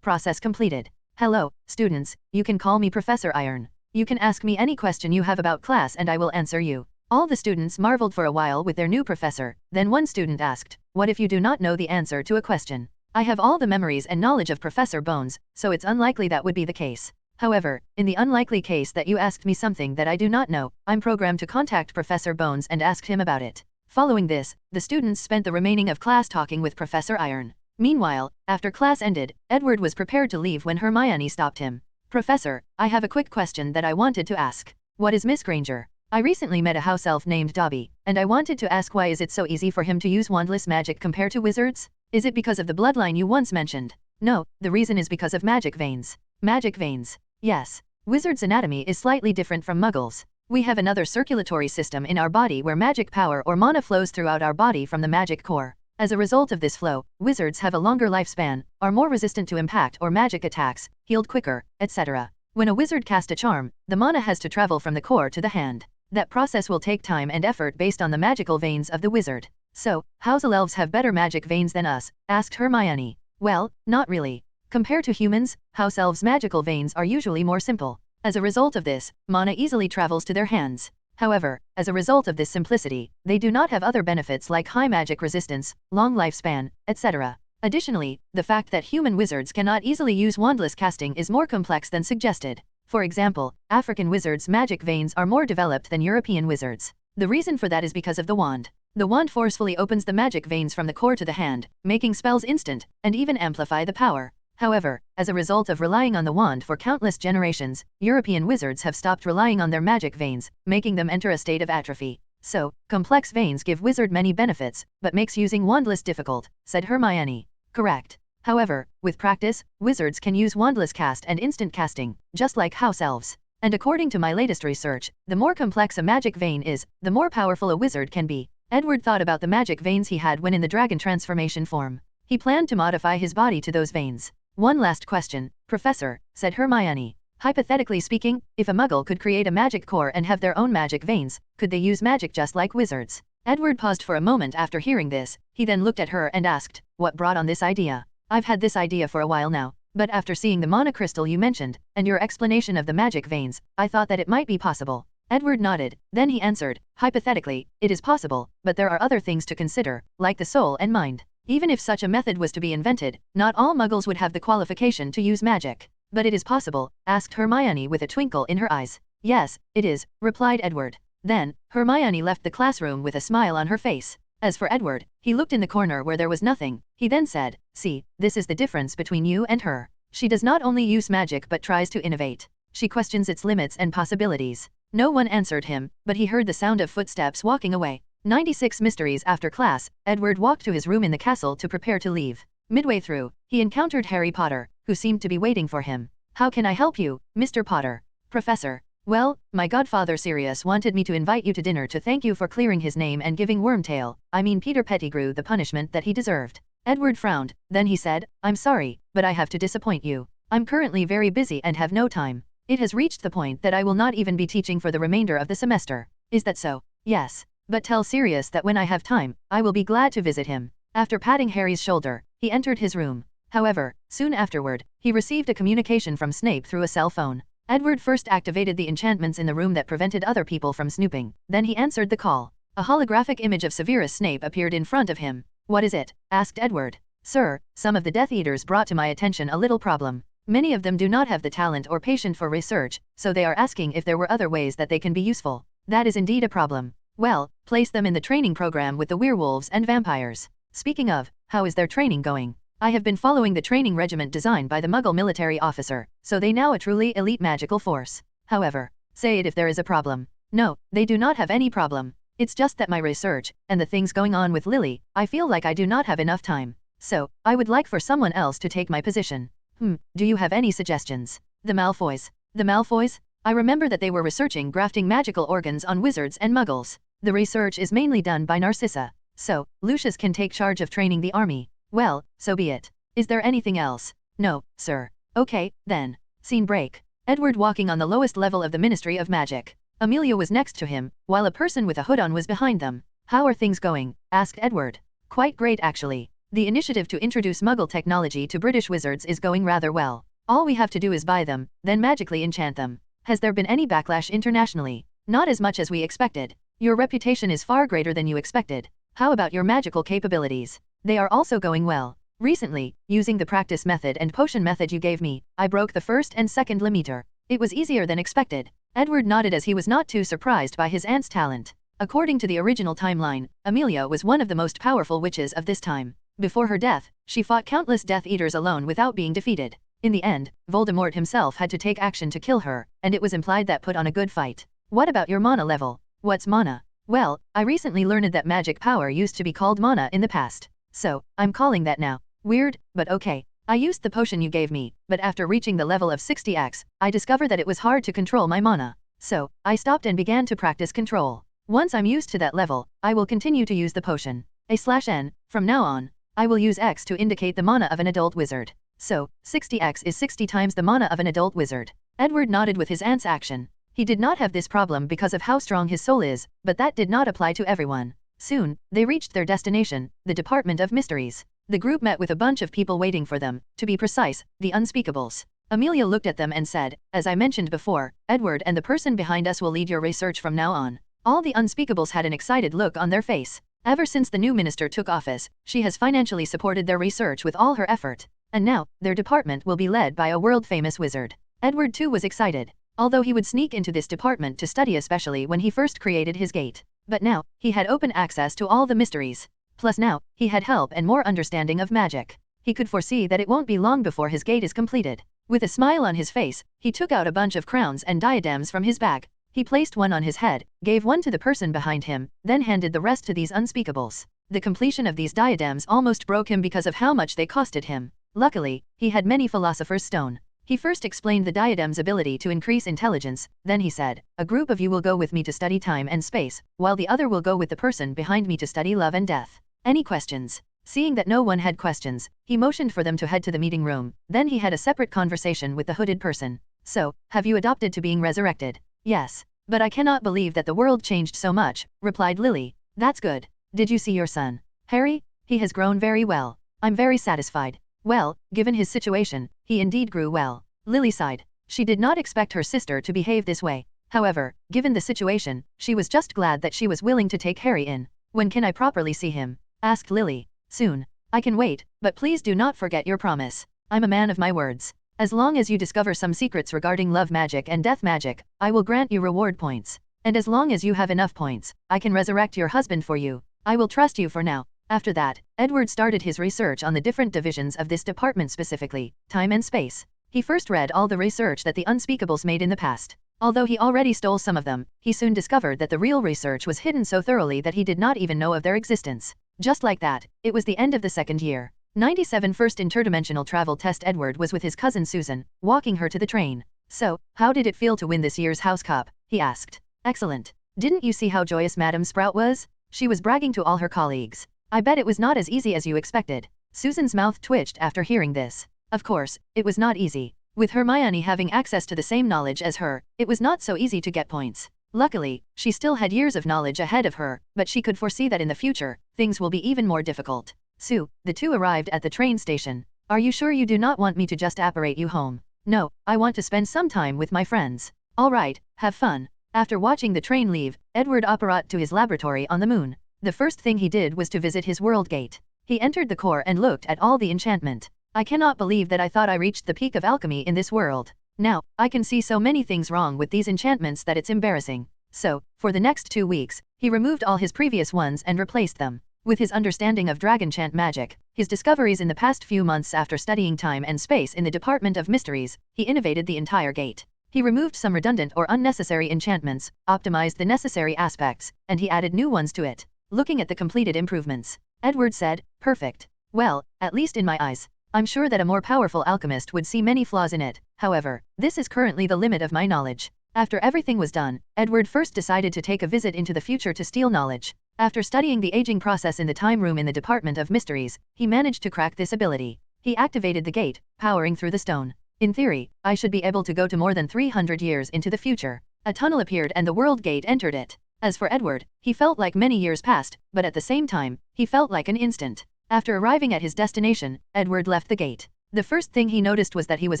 process completed. Hello, students, you can call me Professor Iron. You can ask me any question you have about class and I will answer you." All the students marveled for a while with their new professor, then one student asked, "What if you do not know the answer to a question? I have all the memories and knowledge of Professor Bones, so it's unlikely that would be the case." However, in the unlikely case that you asked me something that I do not know, I'm programmed to contact Professor Bones and ask him about it. Following this, the students spent the remaining of class talking with Professor Iron. Meanwhile, after class ended, Edward was prepared to leave when Hermione stopped him. Professor, I have a quick question that I wanted to ask. What is Miss Granger? I recently met a house elf named Dobby, and I wanted to ask why is it so easy for him to use wandless magic compared to wizards? Is it because of the bloodline you once mentioned? No, the reason is because of magic veins. Magic veins. Yes. Wizards' anatomy is slightly different from muggles. We have another circulatory system in our body where magic power or mana flows throughout our body from the magic core. As a result of this flow, wizards have a longer lifespan, are more resistant to impact or magic attacks, healed quicker, etc. When a wizard casts a charm, the mana has to travel from the core to the hand. That process will take time and effort based on the magical veins of the wizard. So, how do elves have better magic veins than us? Asked Hermione. Well, not really. Compared to humans, house elves' magical veins are usually more simple. As a result of this, mana easily travels to their hands. However, as a result of this simplicity, they do not have other benefits like high magic resistance, long lifespan, etc. Additionally, the fact that human wizards cannot easily use wandless casting is more complex than suggested. For example, African wizards' magic veins are more developed than European wizards. The reason for that is because of the wand. The wand forcefully opens the magic veins from the core to the hand, making spells instant, and even amplify the power. However, as a result of relying on the wand for countless generations, European wizards have stopped relying on their magic veins, making them enter a state of atrophy. So, complex veins give wizard many benefits, but makes using wandless difficult, said Hermione. Correct. However, with practice, wizards can use wandless cast and instant casting, just like house elves. And according to my latest research, the more complex a magic vein is, the more powerful a wizard can be. Edward thought about the magic veins he had when in the dragon transformation form. He planned to modify his body to those veins. One last question, Professor, said Hermione. Hypothetically speaking, if a muggle could create a magic core and have their own magic veins, could they use magic just like wizards? Edward paused for a moment after hearing this. He then looked at her and asked, what brought on this idea? I've had this idea for a while now, but after seeing the mana crystal you mentioned, and your explanation of the magic veins, I thought that it might be possible. Edward nodded, then he answered, hypothetically, it is possible, but there are other things to consider, like the soul and mind. Even if such a method was to be invented, not all muggles would have the qualification to use magic. But it is possible, asked Hermione with a twinkle in her eyes. Yes, it is, replied Edward. Then, Hermione left the classroom with a smile on her face. As for Edward, he looked in the corner where there was nothing. He then said, see, this is the difference between you and her. She does not only use magic but tries to innovate. She questions its limits and possibilities. No one answered him, but he heard the sound of footsteps walking away. 96 Mysteries after class, Edward walked to his room in the castle to prepare to leave. Midway through, he encountered Harry Potter, who seemed to be waiting for him. How can I help you, Mr. Potter? Professor. Well, my godfather Sirius wanted me to invite you to dinner to thank you for clearing his name and giving Peter Pettigrew the punishment that he deserved. Edward frowned, then he said, I'm sorry, but I have to disappoint you. I'm currently very busy and have no time. It has reached the point that I will not even be teaching for the remainder of the semester. Is that so? Yes. But tell Sirius that when I have time, I will be glad to visit him. After patting Harry's shoulder, he entered his room. However, soon afterward, he received a communication from Snape through a cell phone. Edward first activated the enchantments in the room that prevented other people from snooping. Then he answered the call. A holographic image of Severus Snape appeared in front of him. What is it? Asked Edward. Sir, some of the Death Eaters brought to my attention a little problem. Many of them do not have the talent or patience for research, so they are asking if there were other ways that they can be useful. That is indeed a problem. Well, place them in the training program with the werewolves and vampires. Speaking of, how is their training going? I have been following the training regiment designed by the Muggle military officer, so they now a truly elite magical force. However, say it if there is a problem. No, they do not have any problem. It's just that my research, and the things going on with Lily, I feel like I do not have enough time. So, I would like for someone else to take my position. Do you have any suggestions? The Malfoys. The Malfoys? I remember that they were researching grafting magical organs on wizards and muggles. The research is mainly done by Narcissa. So, Lucius can take charge of training the army. Well, so be it. Is there anything else? No, sir. Okay, then. Scene break. Edward walking on the lowest level of the Ministry of Magic. Amelia was next to him, while a person with a hood on was behind them. How are things going? Asked Edward. Quite great actually. The initiative to introduce Muggle technology to British wizards is going rather well. All we have to do is buy them, then magically enchant them. Has there been any backlash internationally? Not as much as we expected. Your reputation is far greater than you expected. How about your magical capabilities? They are also going well. Recently, using the practice method and potion method you gave me, I broke the first and second limiter. It was easier than expected. Edward nodded as he was not too surprised by his aunt's talent. According to the original timeline, Amelia was one of the most powerful witches of this time. Before her death, she fought countless Death Eaters alone without being defeated. In the end, Voldemort himself had to take action to kill her, and it was implied that put on a good fight. What about your mana level? What's mana? Well, I recently learned that magic power used to be called mana in the past. So, I'm calling that now. Weird, but okay. I used the potion you gave me, but after reaching the level of 60x, I discovered that it was hard to control my mana. So, I stopped and began to practice control. Once I'm used to that level, I will continue to use the potion. A/N, from now on, I will use X to indicate the mana of an adult wizard. So, 60x is 60 times the mana of an adult wizard. Edward nodded with his aunt's action. He did not have this problem because of how strong his soul is, but that did not apply to everyone. Soon, they reached their destination, the Department of Mysteries. The group met with a bunch of people waiting for them, to be precise, the Unspeakables. Amelia looked at them and said, as I mentioned before, Edward and the person behind us will lead your research from now on. All the Unspeakables had an excited look on their face. Ever since the new minister took office, she has financially supported their research with all her effort. And now, their department will be led by a world-famous wizard. Edward too was excited. Although he would sneak into this department to study especially when he first created his gate. But now, he had open access to all the mysteries. Plus now, he had help and more understanding of magic. He could foresee that it won't be long before his gate is completed. With a smile on his face, he took out a bunch of crowns and diadems from his bag. He placed one on his head, gave one to the person behind him, then handed the rest to these Unspeakables. The completion of these diadems almost broke him because of how much they costed him. Luckily, he had many Philosopher's Stone. He first explained the diadem's ability to increase intelligence, then he said, a group of you will go with me to study time and space, while the other will go with the person behind me to study love and death. Any questions? Seeing that no one had questions, he motioned for them to head to the meeting room, then he had a separate conversation with the hooded person. So, have you adopted to being resurrected? Yes. But I cannot believe that the world changed so much, replied Lily. That's good. Did you see your son, Harry? He has grown very well. I'm very satisfied. Well, given his situation, he indeed grew well. Lily sighed. She did not expect her sister to behave this way. However, given the situation, she was just glad that she was willing to take Harry in. When can I properly see him? Asked Lily. Soon. I can wait, but please do not forget your promise. I'm a man of my words. As long as you discover some secrets regarding love magic and death magic, I will grant you reward points. And as long as you have enough points, I can resurrect your husband for you. I will trust you for now. After that, Edward started his research on the different divisions of this department, specifically time and space. He first read all the research that the Unspeakables made in the past. Although he already stole some of them, he soon discovered that the real research was hidden so thoroughly that he did not even know of their existence. Just like that, it was the end of the second year. 97 First interdimensional travel test. Edward was with his cousin Susan, walking her to the train. So, how did it feel to win this year's House Cup? He asked. Excellent. Didn't you see how joyous Madame Sprout was? She was bragging to all her colleagues. I bet it was not as easy as you expected. Susan's mouth twitched after hearing this. Of course, it was not easy. With Hermione having access to the same knowledge as her, it was not so easy to get points. Luckily, she still had years of knowledge ahead of her, but she could foresee that in the future, things will be even more difficult. Sue, the two arrived at the train station. Are you sure you do not want me to just apparate you home? No, I want to spend some time with my friends. All right, have fun. After watching the train leave, Edward apparat to his laboratory on the moon. The first thing he did was to visit his world gate. He entered the core and looked at all the enchantment. I cannot believe that I thought I reached the peak of alchemy in this world. Now, I can see so many things wrong with these enchantments that it's embarrassing. So, for the next 2 weeks, he removed all his previous ones and replaced them. With his understanding of dragonchant magic, his discoveries in the past few months after studying time and space in the Department of Mysteries, he innovated the entire gate. He removed some redundant or unnecessary enchantments, optimized the necessary aspects, and he added new ones to it. Looking at the completed improvements, Edward said, perfect. Well, at least in my eyes. I'm sure that a more powerful alchemist would see many flaws in it. However, this is currently the limit of my knowledge. After everything was done, Edward first decided to take a visit into the future to steal knowledge. After studying the aging process in the time room in the Department of Mysteries, he managed to crack this ability. He activated the gate, powering through the stone. In theory, I should be able to go to more than 300 years into the future. A tunnel appeared and the world gate entered it. As for Edward, he felt like many years passed, but at the same time, he felt like an instant. After arriving at his destination, Edward left the gate. The first thing he noticed was that he was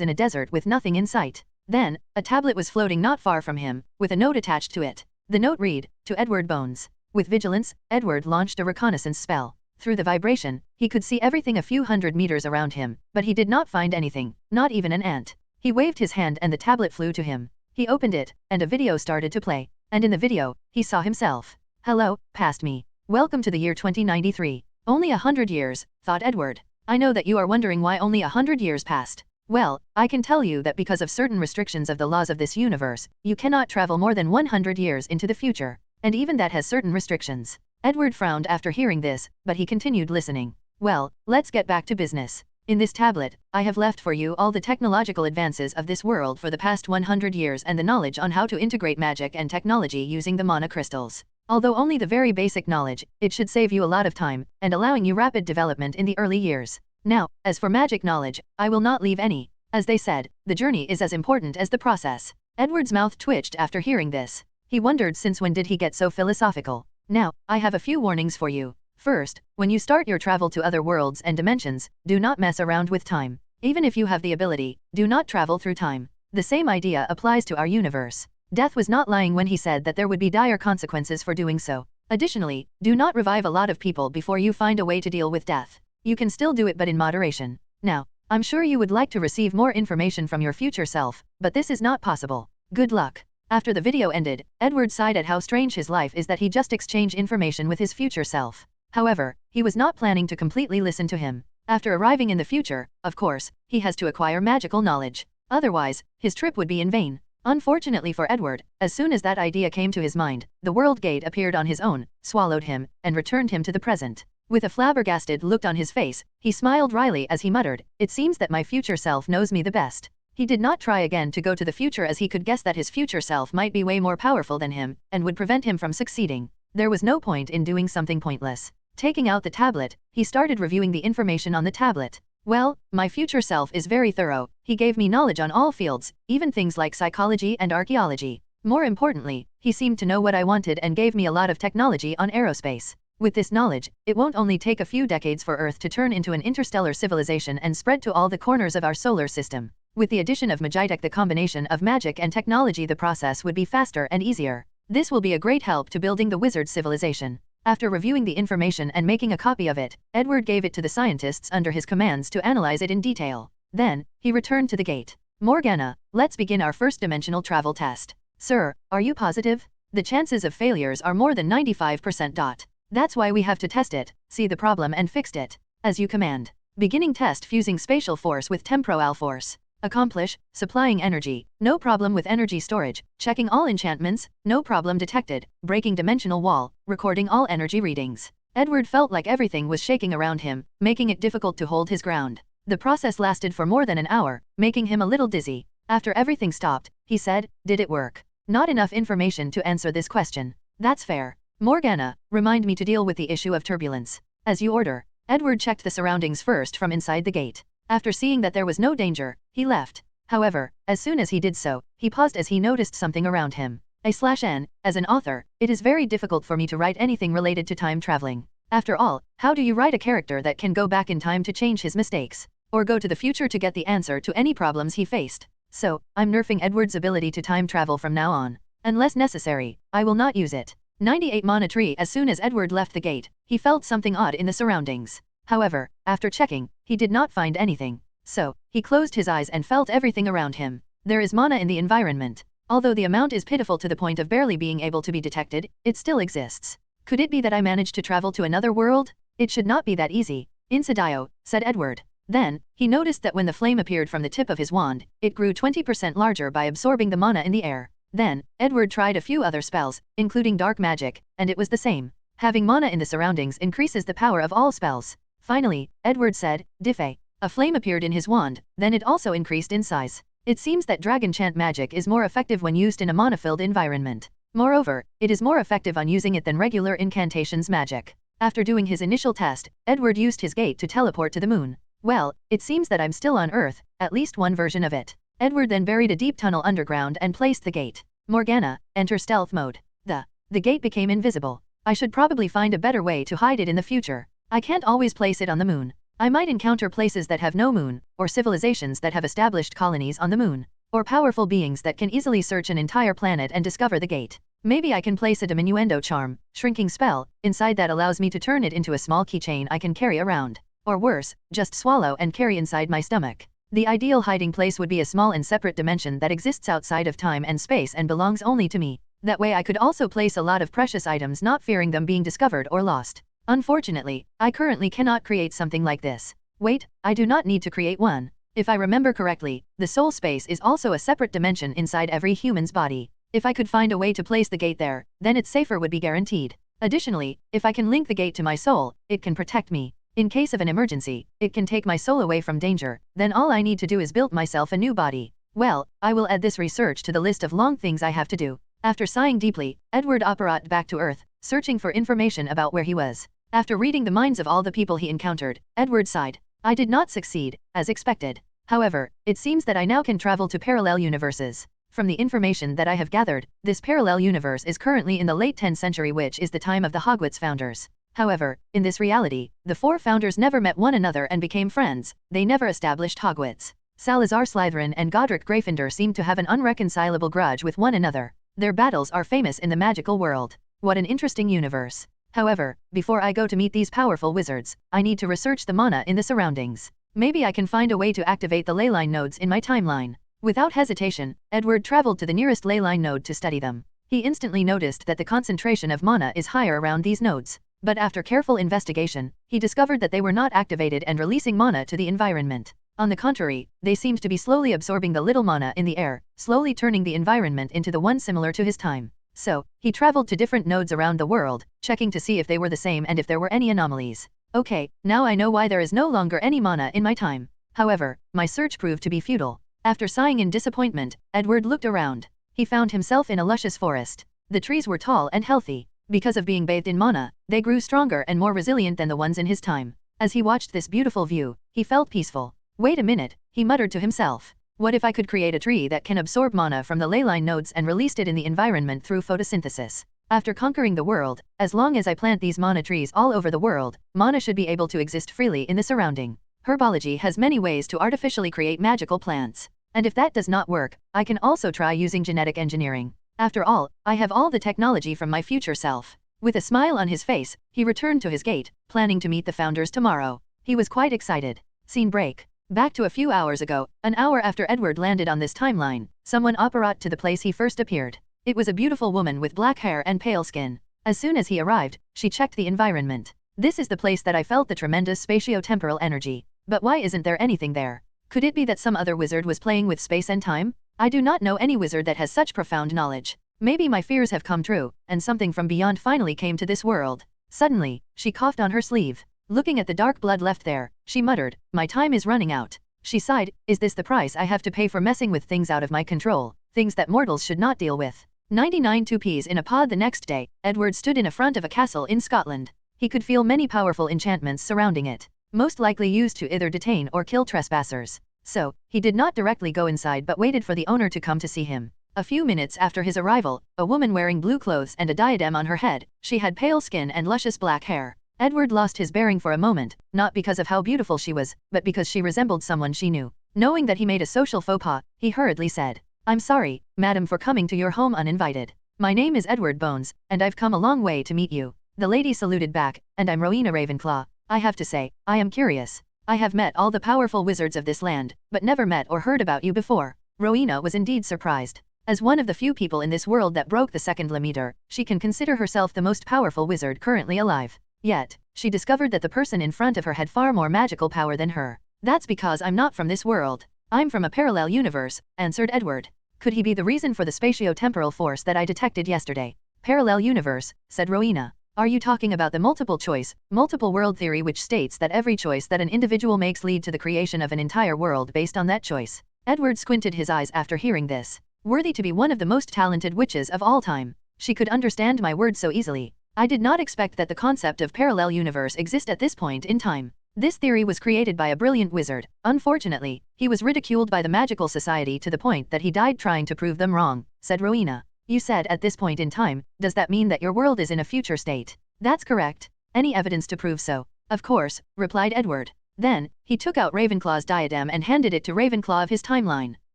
in a desert with nothing in sight. Then, a tablet was floating not far from him, with a note attached to it. The note read, to Edward Bones. With vigilance, Edward launched a reconnaissance spell. Through the vibration, he could see everything a few hundred meters around him, but he did not find anything, not even an ant. He waved his hand and the tablet flew to him. He opened it, and a video started to play. And in the video, he saw himself. Hello, past me. Welcome to the year 2093. Only 100 years, thought Edward. I know that you are wondering why only 100 years passed. Well, I can tell you that because of certain restrictions of the laws of this universe, you cannot travel more than 100 years into the future. And even that has certain restrictions. Edward frowned after hearing this, but he continued listening. Well, let's get back to business. In this tablet, I have left for you all the technological advances of this world for the past 100 years and the knowledge on how to integrate magic and technology using the mana crystals. Although only the very basic knowledge, it should save you a lot of time, and allowing you rapid development in the early years. Now, as for magic knowledge, I will not leave any. As they said, the journey is as important as the process. Edward's mouth twitched after hearing this. He wondered since when did he get so philosophical. Now, I have a few warnings for you. First, when you start your travel to other worlds and dimensions, do not mess around with time. Even if you have the ability, do not travel through time. The same idea applies to our universe. Death was not lying when he said that there would be dire consequences for doing so. Additionally, do not revive a lot of people before you find a way to deal with death. You can still do it but in moderation. Now, I'm sure you would like to receive more information from your future self, but this is not possible. Good luck. After the video ended, Edward sighed at how strange his life is that he just exchanged information with his future self. However, he was not planning to completely listen to him. After arriving in the future, of course, he has to acquire magical knowledge. Otherwise, his trip would be in vain. Unfortunately for Edward, as soon as that idea came to his mind, the world gate appeared on his own, swallowed him, and returned him to the present. With a flabbergasted look on his face, he smiled wryly as he muttered, "It seems that my future self knows me the best." He did not try again to go to the future as he could guess that his future self might be way more powerful than him, and would prevent him from succeeding. There was no point in doing something pointless. Taking out the tablet, he started reviewing the information on the tablet. Well, my future self is very thorough. He gave me knowledge on all fields, even things like psychology and archaeology. More importantly, he seemed to know what I wanted and gave me a lot of technology on aerospace. With this knowledge, it won't only take a few decades for Earth to turn into an interstellar civilization and spread to all the corners of our solar system. With the addition of Magitek, the combination of magic and technology, the process would be faster and easier. This will be a great help to building the wizard civilization. After reviewing the information and making a copy of it, Edward gave it to the scientists under his commands to analyze it in detail. Then, he returned to the gate. Morgana, let's begin our first dimensional travel test. Sir, are you positive? The chances of failures are more than 95%. That's why we have to test it, see the problem and fixed it. As you command. Beginning test fusing spatial force with temporal force. Accomplish, supplying energy, no problem with energy storage, checking all enchantments, no problem detected, breaking dimensional wall, recording all energy readings. Edward felt like everything was shaking around him, making it difficult to hold his ground. The process lasted for more than an hour, making him a little dizzy. After everything stopped, he said, "Did it work?" Not enough information to answer this question. That's fair. Morgana, remind me to deal with the issue of turbulence. As you order. Edward checked the surroundings first from inside the gate. After seeing that there was no danger, he left. However, as soon as he did so, he paused as he noticed something around him. N, as an author, it is very difficult for me to write anything related to time traveling. After all, how do you write a character that can go back in time to change his mistakes? Or go to the future to get the answer to any problems he faced? So, I'm nerfing Edward's ability to time travel from now on. Unless necessary, I will not use it. 98 Mana Tree. As soon as Edward left the gate, he felt something odd in the surroundings. However, after checking, he did not find anything. So, he closed his eyes and felt everything around him. There is mana in the environment. Although the amount is pitiful to the point of barely being able to be detected, it still exists. Could it be that I managed to travel to another world? It should not be that easy. Insidio, said Edward. Then, he noticed that when the flame appeared from the tip of his wand, it grew 20% larger by absorbing the mana in the air. Then, Edward tried a few other spells, including dark magic, and it was the same. Having mana in the surroundings increases the power of all spells. Finally, Edward said, "Diffe." A flame appeared in his wand, then it also increased in size. It seems that dragon chant magic is more effective when used in a mana-filled environment. Moreover, it is more effective on using it than regular incantations magic. After doing his initial test, Edward used his gate to teleport to the moon. Well, it seems that I'm still on Earth, at least one version of it. Edward then buried a deep tunnel underground and placed the gate. Morgana, enter stealth mode. The gate became invisible. I should probably find a better way to hide it in the future. I can't always place it on the moon. I might encounter places that have no moon, or civilizations that have established colonies on the moon, or powerful beings that can easily search an entire planet and discover the gate. Maybe I can place a diminuendo charm, shrinking spell, inside that allows me to turn it into a small keychain I can carry around. Or worse, just swallow and carry inside my stomach. The ideal hiding place would be a small and separate dimension that exists outside of time and space and belongs only to me. That way I could also place a lot of precious items, not fearing them being discovered or lost. Unfortunately, I currently cannot create something like this. Wait, I do not need to create one. If I remember correctly, the soul space is also a separate dimension inside every human's body. If I could find a way to place the gate there, then its safer would be guaranteed. Additionally, if I can link the gate to my soul, it can protect me. In case of an emergency, it can take my soul away from danger, then all I need to do is build myself a new body. Well, I will add this research to the list of long things I have to do. After sighing deeply, Edward operated back to Earth, searching for information about where he was. After reading the minds of all the people he encountered, Edward sighed. I did not succeed, as expected. However, it seems that I now can travel to parallel universes. From the information that I have gathered, this parallel universe is currently in the late 10th century, which is the time of the Hogwarts founders. However, in this reality, the 4 founders never met one another and became friends. They never established Hogwarts. Salazar Slytherin and Godric Gryffindor seem to have an unreconcilable grudge with one another. Their battles are famous in the magical world. What an interesting universe. However, before I go to meet these powerful wizards, I need to research the mana in the surroundings. Maybe I can find a way to activate the leyline nodes in my timeline. Without hesitation, Edward traveled to the nearest leyline node to study them. He instantly noticed that the concentration of mana is higher around these nodes. But after careful investigation, he discovered that they were not activated and releasing mana to the environment. On the contrary, they seemed to be slowly absorbing the little mana in the air, slowly turning the environment into the one similar to his time. So, he traveled to different nodes around the world, checking to see if they were the same and if there were any anomalies. Okay, now I know why there is no longer any mana in my time. However, my search proved to be futile. After sighing in disappointment, Edward looked around. He found himself in a luscious forest. The trees were tall and healthy. Because of being bathed in mana, they grew stronger and more resilient than the ones in his time. As he watched this beautiful view, he felt peaceful. Wait a minute, he muttered to himself. What if I could create a tree that can absorb mana from the leyline nodes and released it in the environment through photosynthesis? After conquering the world, as long as I plant these mana trees all over the world, mana should be able to exist freely in the surrounding. Herbology has many ways to artificially create magical plants. And if that does not work, I can also try using genetic engineering. After all, I have all the technology from my future self. With a smile on his face, he returned to his gate, planning to meet the founders tomorrow. He was quite excited. Scene break. Back to a few hours ago, an hour after Edward landed on this timeline, someone operated to the place he first appeared. It was a beautiful woman with black hair and pale skin. As soon as he arrived, she checked the environment. This is the place that I felt the tremendous spatio-temporal energy. But why isn't there anything there? Could it be that some other wizard was playing with space and time? I do not know any wizard that has such profound knowledge. Maybe my fears have come true, and something from beyond finally came to this world. Suddenly, she coughed on her sleeve. Looking at the dark blood left there, she muttered, "My time is running out." She sighed, "Is this the price I have to pay for messing with things out of my control, things that mortals should not deal with?" 99 2 peas in a pod. The next day, Edward stood in a front of a castle in Scotland. He could feel many powerful enchantments surrounding it, most likely used to either detain or kill trespassers. So, he did not directly go inside but waited for the owner to come to see him. A few minutes after his arrival, a woman wearing blue clothes and a diadem on her head, she had pale skin and luscious black hair. Edward lost his bearing for a moment, not because of how beautiful she was, but because she resembled someone she knew. Knowing that he made a social faux pas, he hurriedly said, "I'm sorry, madam, for coming to your home uninvited. My name is Edward Bones, and I've come a long way to meet you." The lady saluted back, "And I'm Rowena Ravenclaw. I have to say, I am curious. I have met all the powerful wizards of this land, but never met or heard about you before." Rowena was indeed surprised. As one of the few people in this world that broke the second limiter, she can consider herself the most powerful wizard currently alive. Yet, she discovered that the person in front of her had far more magical power than her. "That's because I'm not from this world. I'm from a parallel universe," answered Edward. Could he be the reason for the spatio-temporal force that I detected yesterday? "Parallel universe," said Rowena. "Are you talking about the multiple choice, multiple world theory, which states that every choice that an individual makes lead to the creation of an entire world based on that choice?" Edward squinted his eyes after hearing this. Worthy to be one of the most talented witches of all time. She could understand my words so easily. I did not expect that the concept of parallel universe exist at this point in time. This theory was created by a brilliant wizard. Unfortunately, he was ridiculed by the magical society to the point that he died trying to prove them wrong, said Rowena. "You said at this point in time, does that mean that your world is in a future state?" "That's correct. Any evidence to prove so?" "Of course," replied Edward. Then, he took out Ravenclaw's diadem and handed it to Ravenclaw of his timeline.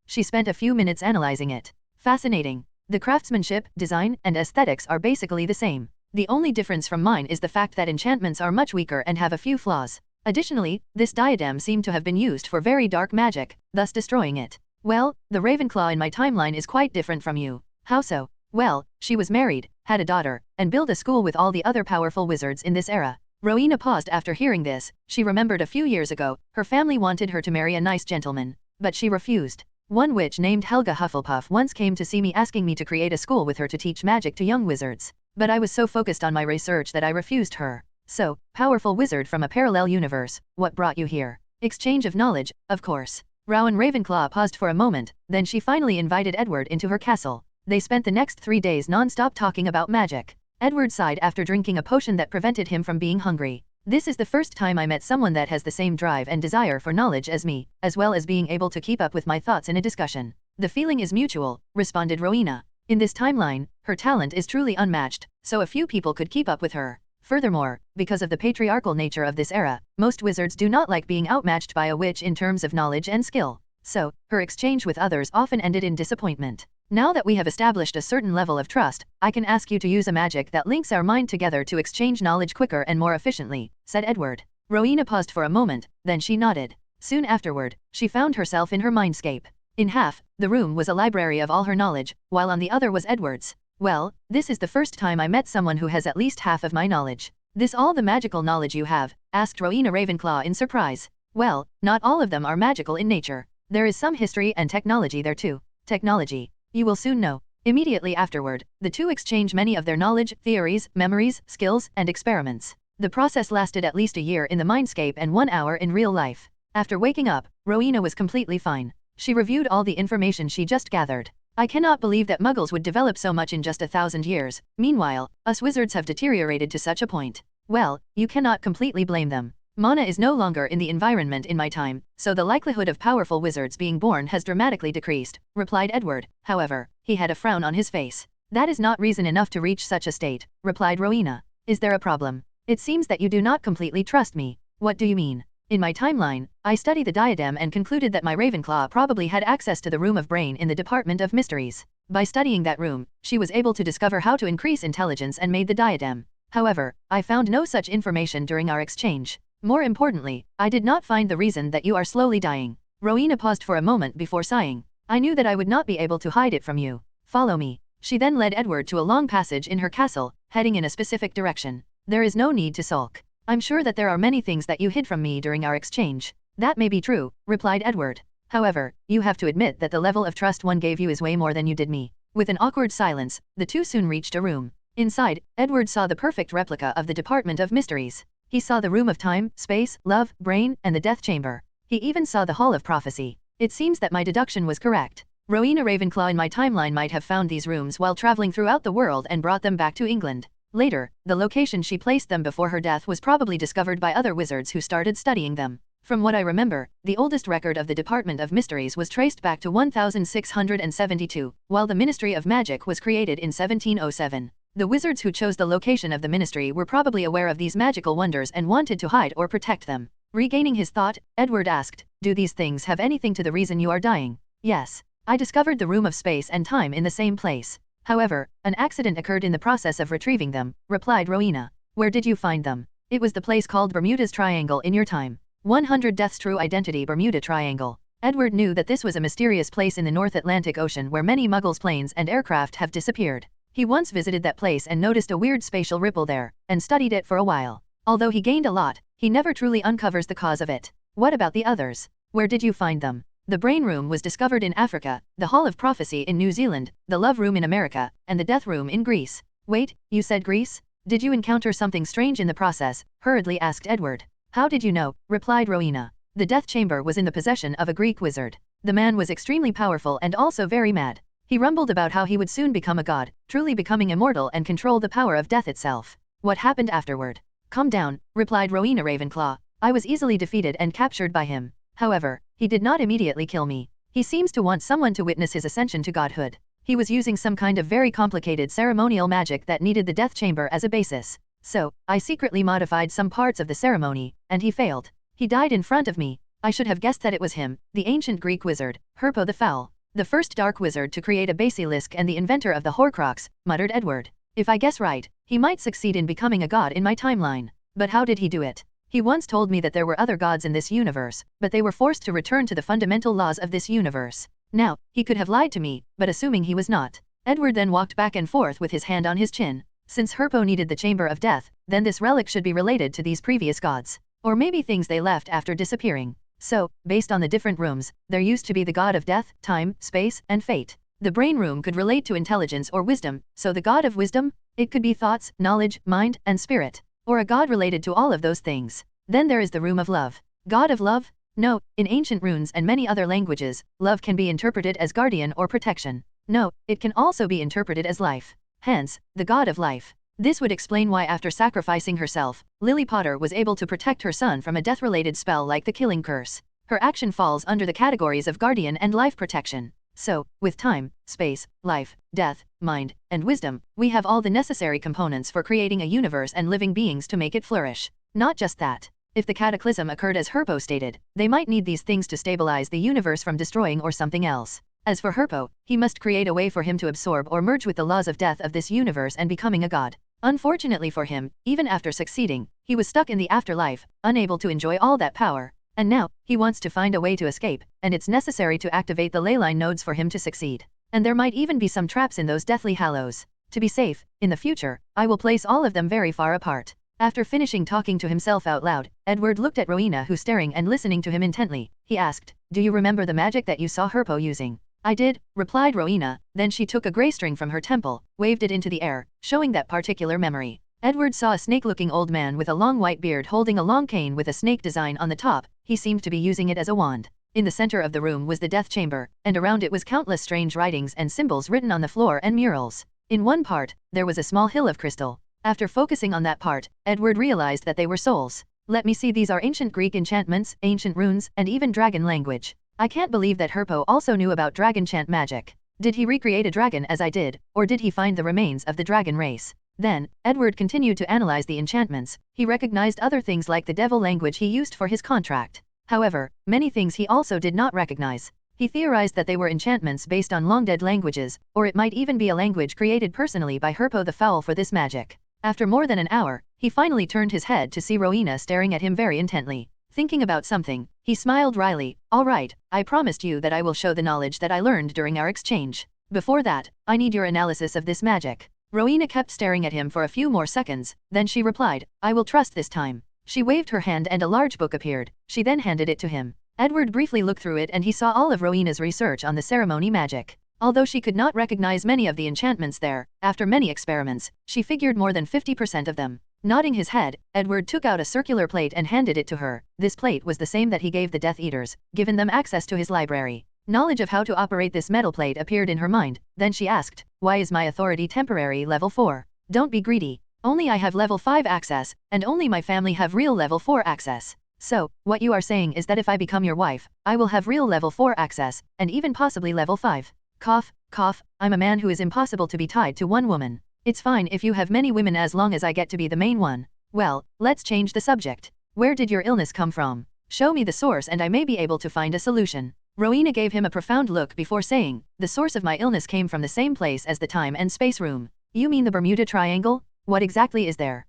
She spent a few minutes analyzing it. "Fascinating. The craftsmanship, design, and aesthetics are basically the same. The only difference from mine is the fact that enchantments are much weaker and have a few flaws. Additionally, this diadem seemed to have been used for very dark magic, thus destroying it. Well, the Ravenclaw in my timeline is quite different from you. How so? Well, she was married, had a daughter, and built a school with all the other powerful wizards in this era. Rowena paused after hearing this. She remembered a few years ago, her family wanted her to marry a nice gentleman, but she refused. One witch named Helga Hufflepuff once came to see me asking me to create a school with her to teach magic to young wizards, but I was so focused on my research that I refused her. So, powerful wizard from a parallel universe, what brought you here? Exchange of knowledge, of course. Rowan Ravenclaw paused for a moment, then she finally invited Edward into her castle. They spent the next 3 days non-stop talking about magic. Edward sighed after drinking a potion that prevented him from being hungry. This is the first time I met someone that has the same drive and desire for knowledge as me, as well as being able to keep up with my thoughts in a discussion. The feeling is mutual, responded Rowena. In this timeline, her talent is truly unmatched, so a few people could keep up with her. Furthermore, because of the patriarchal nature of this era, most wizards do not like being outmatched by a witch in terms of knowledge and skill. So, her exchange with others often ended in disappointment. Now that we have established a certain level of trust, I can ask you to use a magic that links our mind together to exchange knowledge quicker and more efficiently, said Edward. Rowena paused for a moment, then she nodded. Soon afterward, she found herself in her mindscape. In half, the room was a library of all her knowledge, while on the other was Edward's. Well, this is the first time I met someone who has at least half of my knowledge. This all the magical knowledge you have? Asked Rowena Ravenclaw in surprise. Well, not all of them are magical in nature. There is some history and technology there too. Technology. You will soon know. Immediately afterward, the two exchange many of their knowledge, theories, memories, skills, and experiments. The process lasted at least a year in the mindscape and 1 hour in real life. After waking up, Rowena was completely fine. She reviewed all the information she just gathered. I cannot believe that muggles would develop so much in just 1,000 years. Meanwhile, us wizards have deteriorated to such a point. Well, you cannot completely blame them. Mana is no longer in the environment in my time, so the likelihood of powerful wizards being born has dramatically decreased, replied Edward. However, he had a frown on his face. That is not reason enough to reach such a state, replied Rowena. Is there a problem? It seems that you do not completely trust me. What do you mean? In my timeline, I studied the diadem and concluded that my Ravenclaw probably had access to the Room of Brain in the Department of Mysteries. By studying that room, she was able to discover how to increase intelligence and made the diadem. However, I found no such information during our exchange. More importantly, I did not find the reason that you are slowly dying. Rowena paused for a moment before sighing. I knew that I would not be able to hide it from you. Follow me. She then led Edward to a long passage in her castle, heading in a specific direction. There is no need to sulk. I'm sure that there are many things that you hid from me during our exchange. That may be true, replied Edward. However, you have to admit that the level of trust one gave you is way more than you did me. With an awkward silence, the two soon reached a room. Inside, Edward saw the perfect replica of the Department of Mysteries. He saw the room of time, space, love, brain, and the death chamber. He even saw the hall of prophecy. It seems that my deduction was correct. Rowena Ravenclaw in my timeline might have found these rooms while traveling throughout the world and brought them back to England. Later, the location she placed them before her death was probably discovered by other wizards who started studying them. From what I remember, the oldest record of the Department of Mysteries was traced back to 1672, while the Ministry of Magic was created in 1707. The wizards who chose the location of the ministry were probably aware of these magical wonders and wanted to hide or protect them. Regaining his thought, Edward asked, do these things have anything to the reason you are dying? Yes. I discovered the room of space and time in the same place. However, an accident occurred in the process of retrieving them, replied Rowena. Where did you find them? It was the place called Bermuda's Triangle in your time. 100 Deaths True Identity Bermuda Triangle. Edward knew that this was a mysterious place in the North Atlantic Ocean where many muggles' planes and aircraft have disappeared. He once visited that place and noticed a weird spatial ripple there, and studied it for a while. Although he gained a lot, he never truly uncovers the cause of it. What about the others? Where did you find them? The Brain Room was discovered in Africa, the Hall of Prophecy in New Zealand, the Love Room in America, and the Death Room in Greece. Wait, you said Greece? Did you encounter something strange in the process? Hurriedly asked Edward. How did you know? Replied Rowena. The Death Chamber was in the possession of a Greek wizard. The man was extremely powerful and also very mad. He rumbled about how he would soon become a god, truly becoming immortal and control the power of death itself. What happened afterward? Calm down, replied Rowena Ravenclaw. I was easily defeated and captured by him. However, he did not immediately kill me. He seems to want someone to witness his ascension to godhood. He was using some kind of very complicated ceremonial magic that needed the death chamber as a basis. So, I secretly modified some parts of the ceremony, and he failed. He died in front of me. I should have guessed that it was him, the ancient Greek wizard, Herpo the Foul. The first dark wizard to create a basilisk and the inventor of the Horcrux, muttered Edward. If I guess right, he might succeed in becoming a god in my timeline. But how did he do it? He once told me that there were other gods in this universe, but they were forced to return to the fundamental laws of this universe. Now, he could have lied to me, but assuming he was not. Edward then walked back and forth with his hand on his chin. Since Herpo needed the Chamber of Death, then this relic should be related to these previous gods. Or maybe things they left after disappearing. So, based on the different rooms, there used to be the god of death, time, space, and fate. The brain room could relate to intelligence or wisdom, so the god of wisdom? It could be thoughts, knowledge, mind, and spirit. Or a god related to all of those things. Then there is the room of love. God of love? No, in ancient runes and many other languages, love can be interpreted as guardian or protection. No, it can also be interpreted as life. Hence, the god of life. This would explain why after sacrificing herself, Lily Potter was able to protect her son from a death-related spell like the killing curse. Her action falls under the categories of guardian and life protection. So, with time, space, life, death, mind, and wisdom, we have all the necessary components for creating a universe and living beings to make it flourish. Not just that. If the cataclysm occurred as Herpo stated, they might need these things to stabilize the universe from destroying or something else. As for Herpo, he must create a way for him to absorb or merge with the laws of death of this universe and becoming a god. Unfortunately for him, even after succeeding, he was stuck in the afterlife, unable to enjoy all that power. And now, he wants to find a way to escape, and it's necessary to activate the leyline nodes for him to succeed. And there might even be some traps in those deathly hallows. To be safe, in the future, I will place all of them very far apart. After finishing talking to himself out loud, Edward looked at Rowena who staring and listening to him intently. He asked, "Do you remember the magic that you saw Herpo using?" "I did," replied Rowena, then she took a grey string from her temple, waved it into the air, showing that particular memory. Edward saw a snake-looking old man with a long white beard holding a long cane with a snake design on the top. He seemed to be using it as a wand. In the center of the room was the death chamber, and around it was countless strange writings and symbols written on the floor and murals. In one part, there was a small hill of crystal. After focusing on that part, Edward realized that they were souls. "Let me see, these are ancient Greek enchantments, ancient runes, and even dragon language. I can't believe that Herpo also knew about dragon chant magic. Did he recreate a dragon as I did, or did he find the remains of the dragon race?" Then, Edward continued to analyze the enchantments. He recognized other things like the devil language he used for his contract. However, many things he also did not recognize. He theorized that they were enchantments based on long-dead languages, or it might even be a language created personally by Herpo the Foul for this magic. After more than an hour, he finally turned his head to see Rowena staring at him very intently. Thinking about something, he smiled wryly. "All right, I promised you that I will show the knowledge that I learned during our exchange. Before that, I need your analysis of this magic." Rowena kept staring at him for a few more seconds, then she replied, "I will trust this time." She waved her hand and a large book appeared. She then handed it to him. Edward briefly looked through it and he saw all of Rowena's research on the ceremony magic. Although she could not recognize many of the enchantments there, after many experiments, she figured more than 50% of them. Nodding his head, Edward took out a circular plate and handed it to her. This plate was the same that he gave the Death Eaters, given them access to his library. Knowledge of how to operate this metal plate appeared in her mind, then she asked, "Why is my authority temporary level 4? Don't be greedy. Only I have level 5 access, and only my family have real level 4 access. So, what you are saying is that if I become your wife, I will have real level 4 access, and even possibly level 5. Cough, cough, I'm a man who is impossible to be tied to one woman. It's fine if you have many women as long as I get to be the main one. Well, let's change the subject. Where did your illness come from? Show me the source and I may be able to find a solution." Rowena gave him a profound look before saying, "The source of my illness came from the same place as the time and space room." "You mean the Bermuda Triangle? What exactly is there?"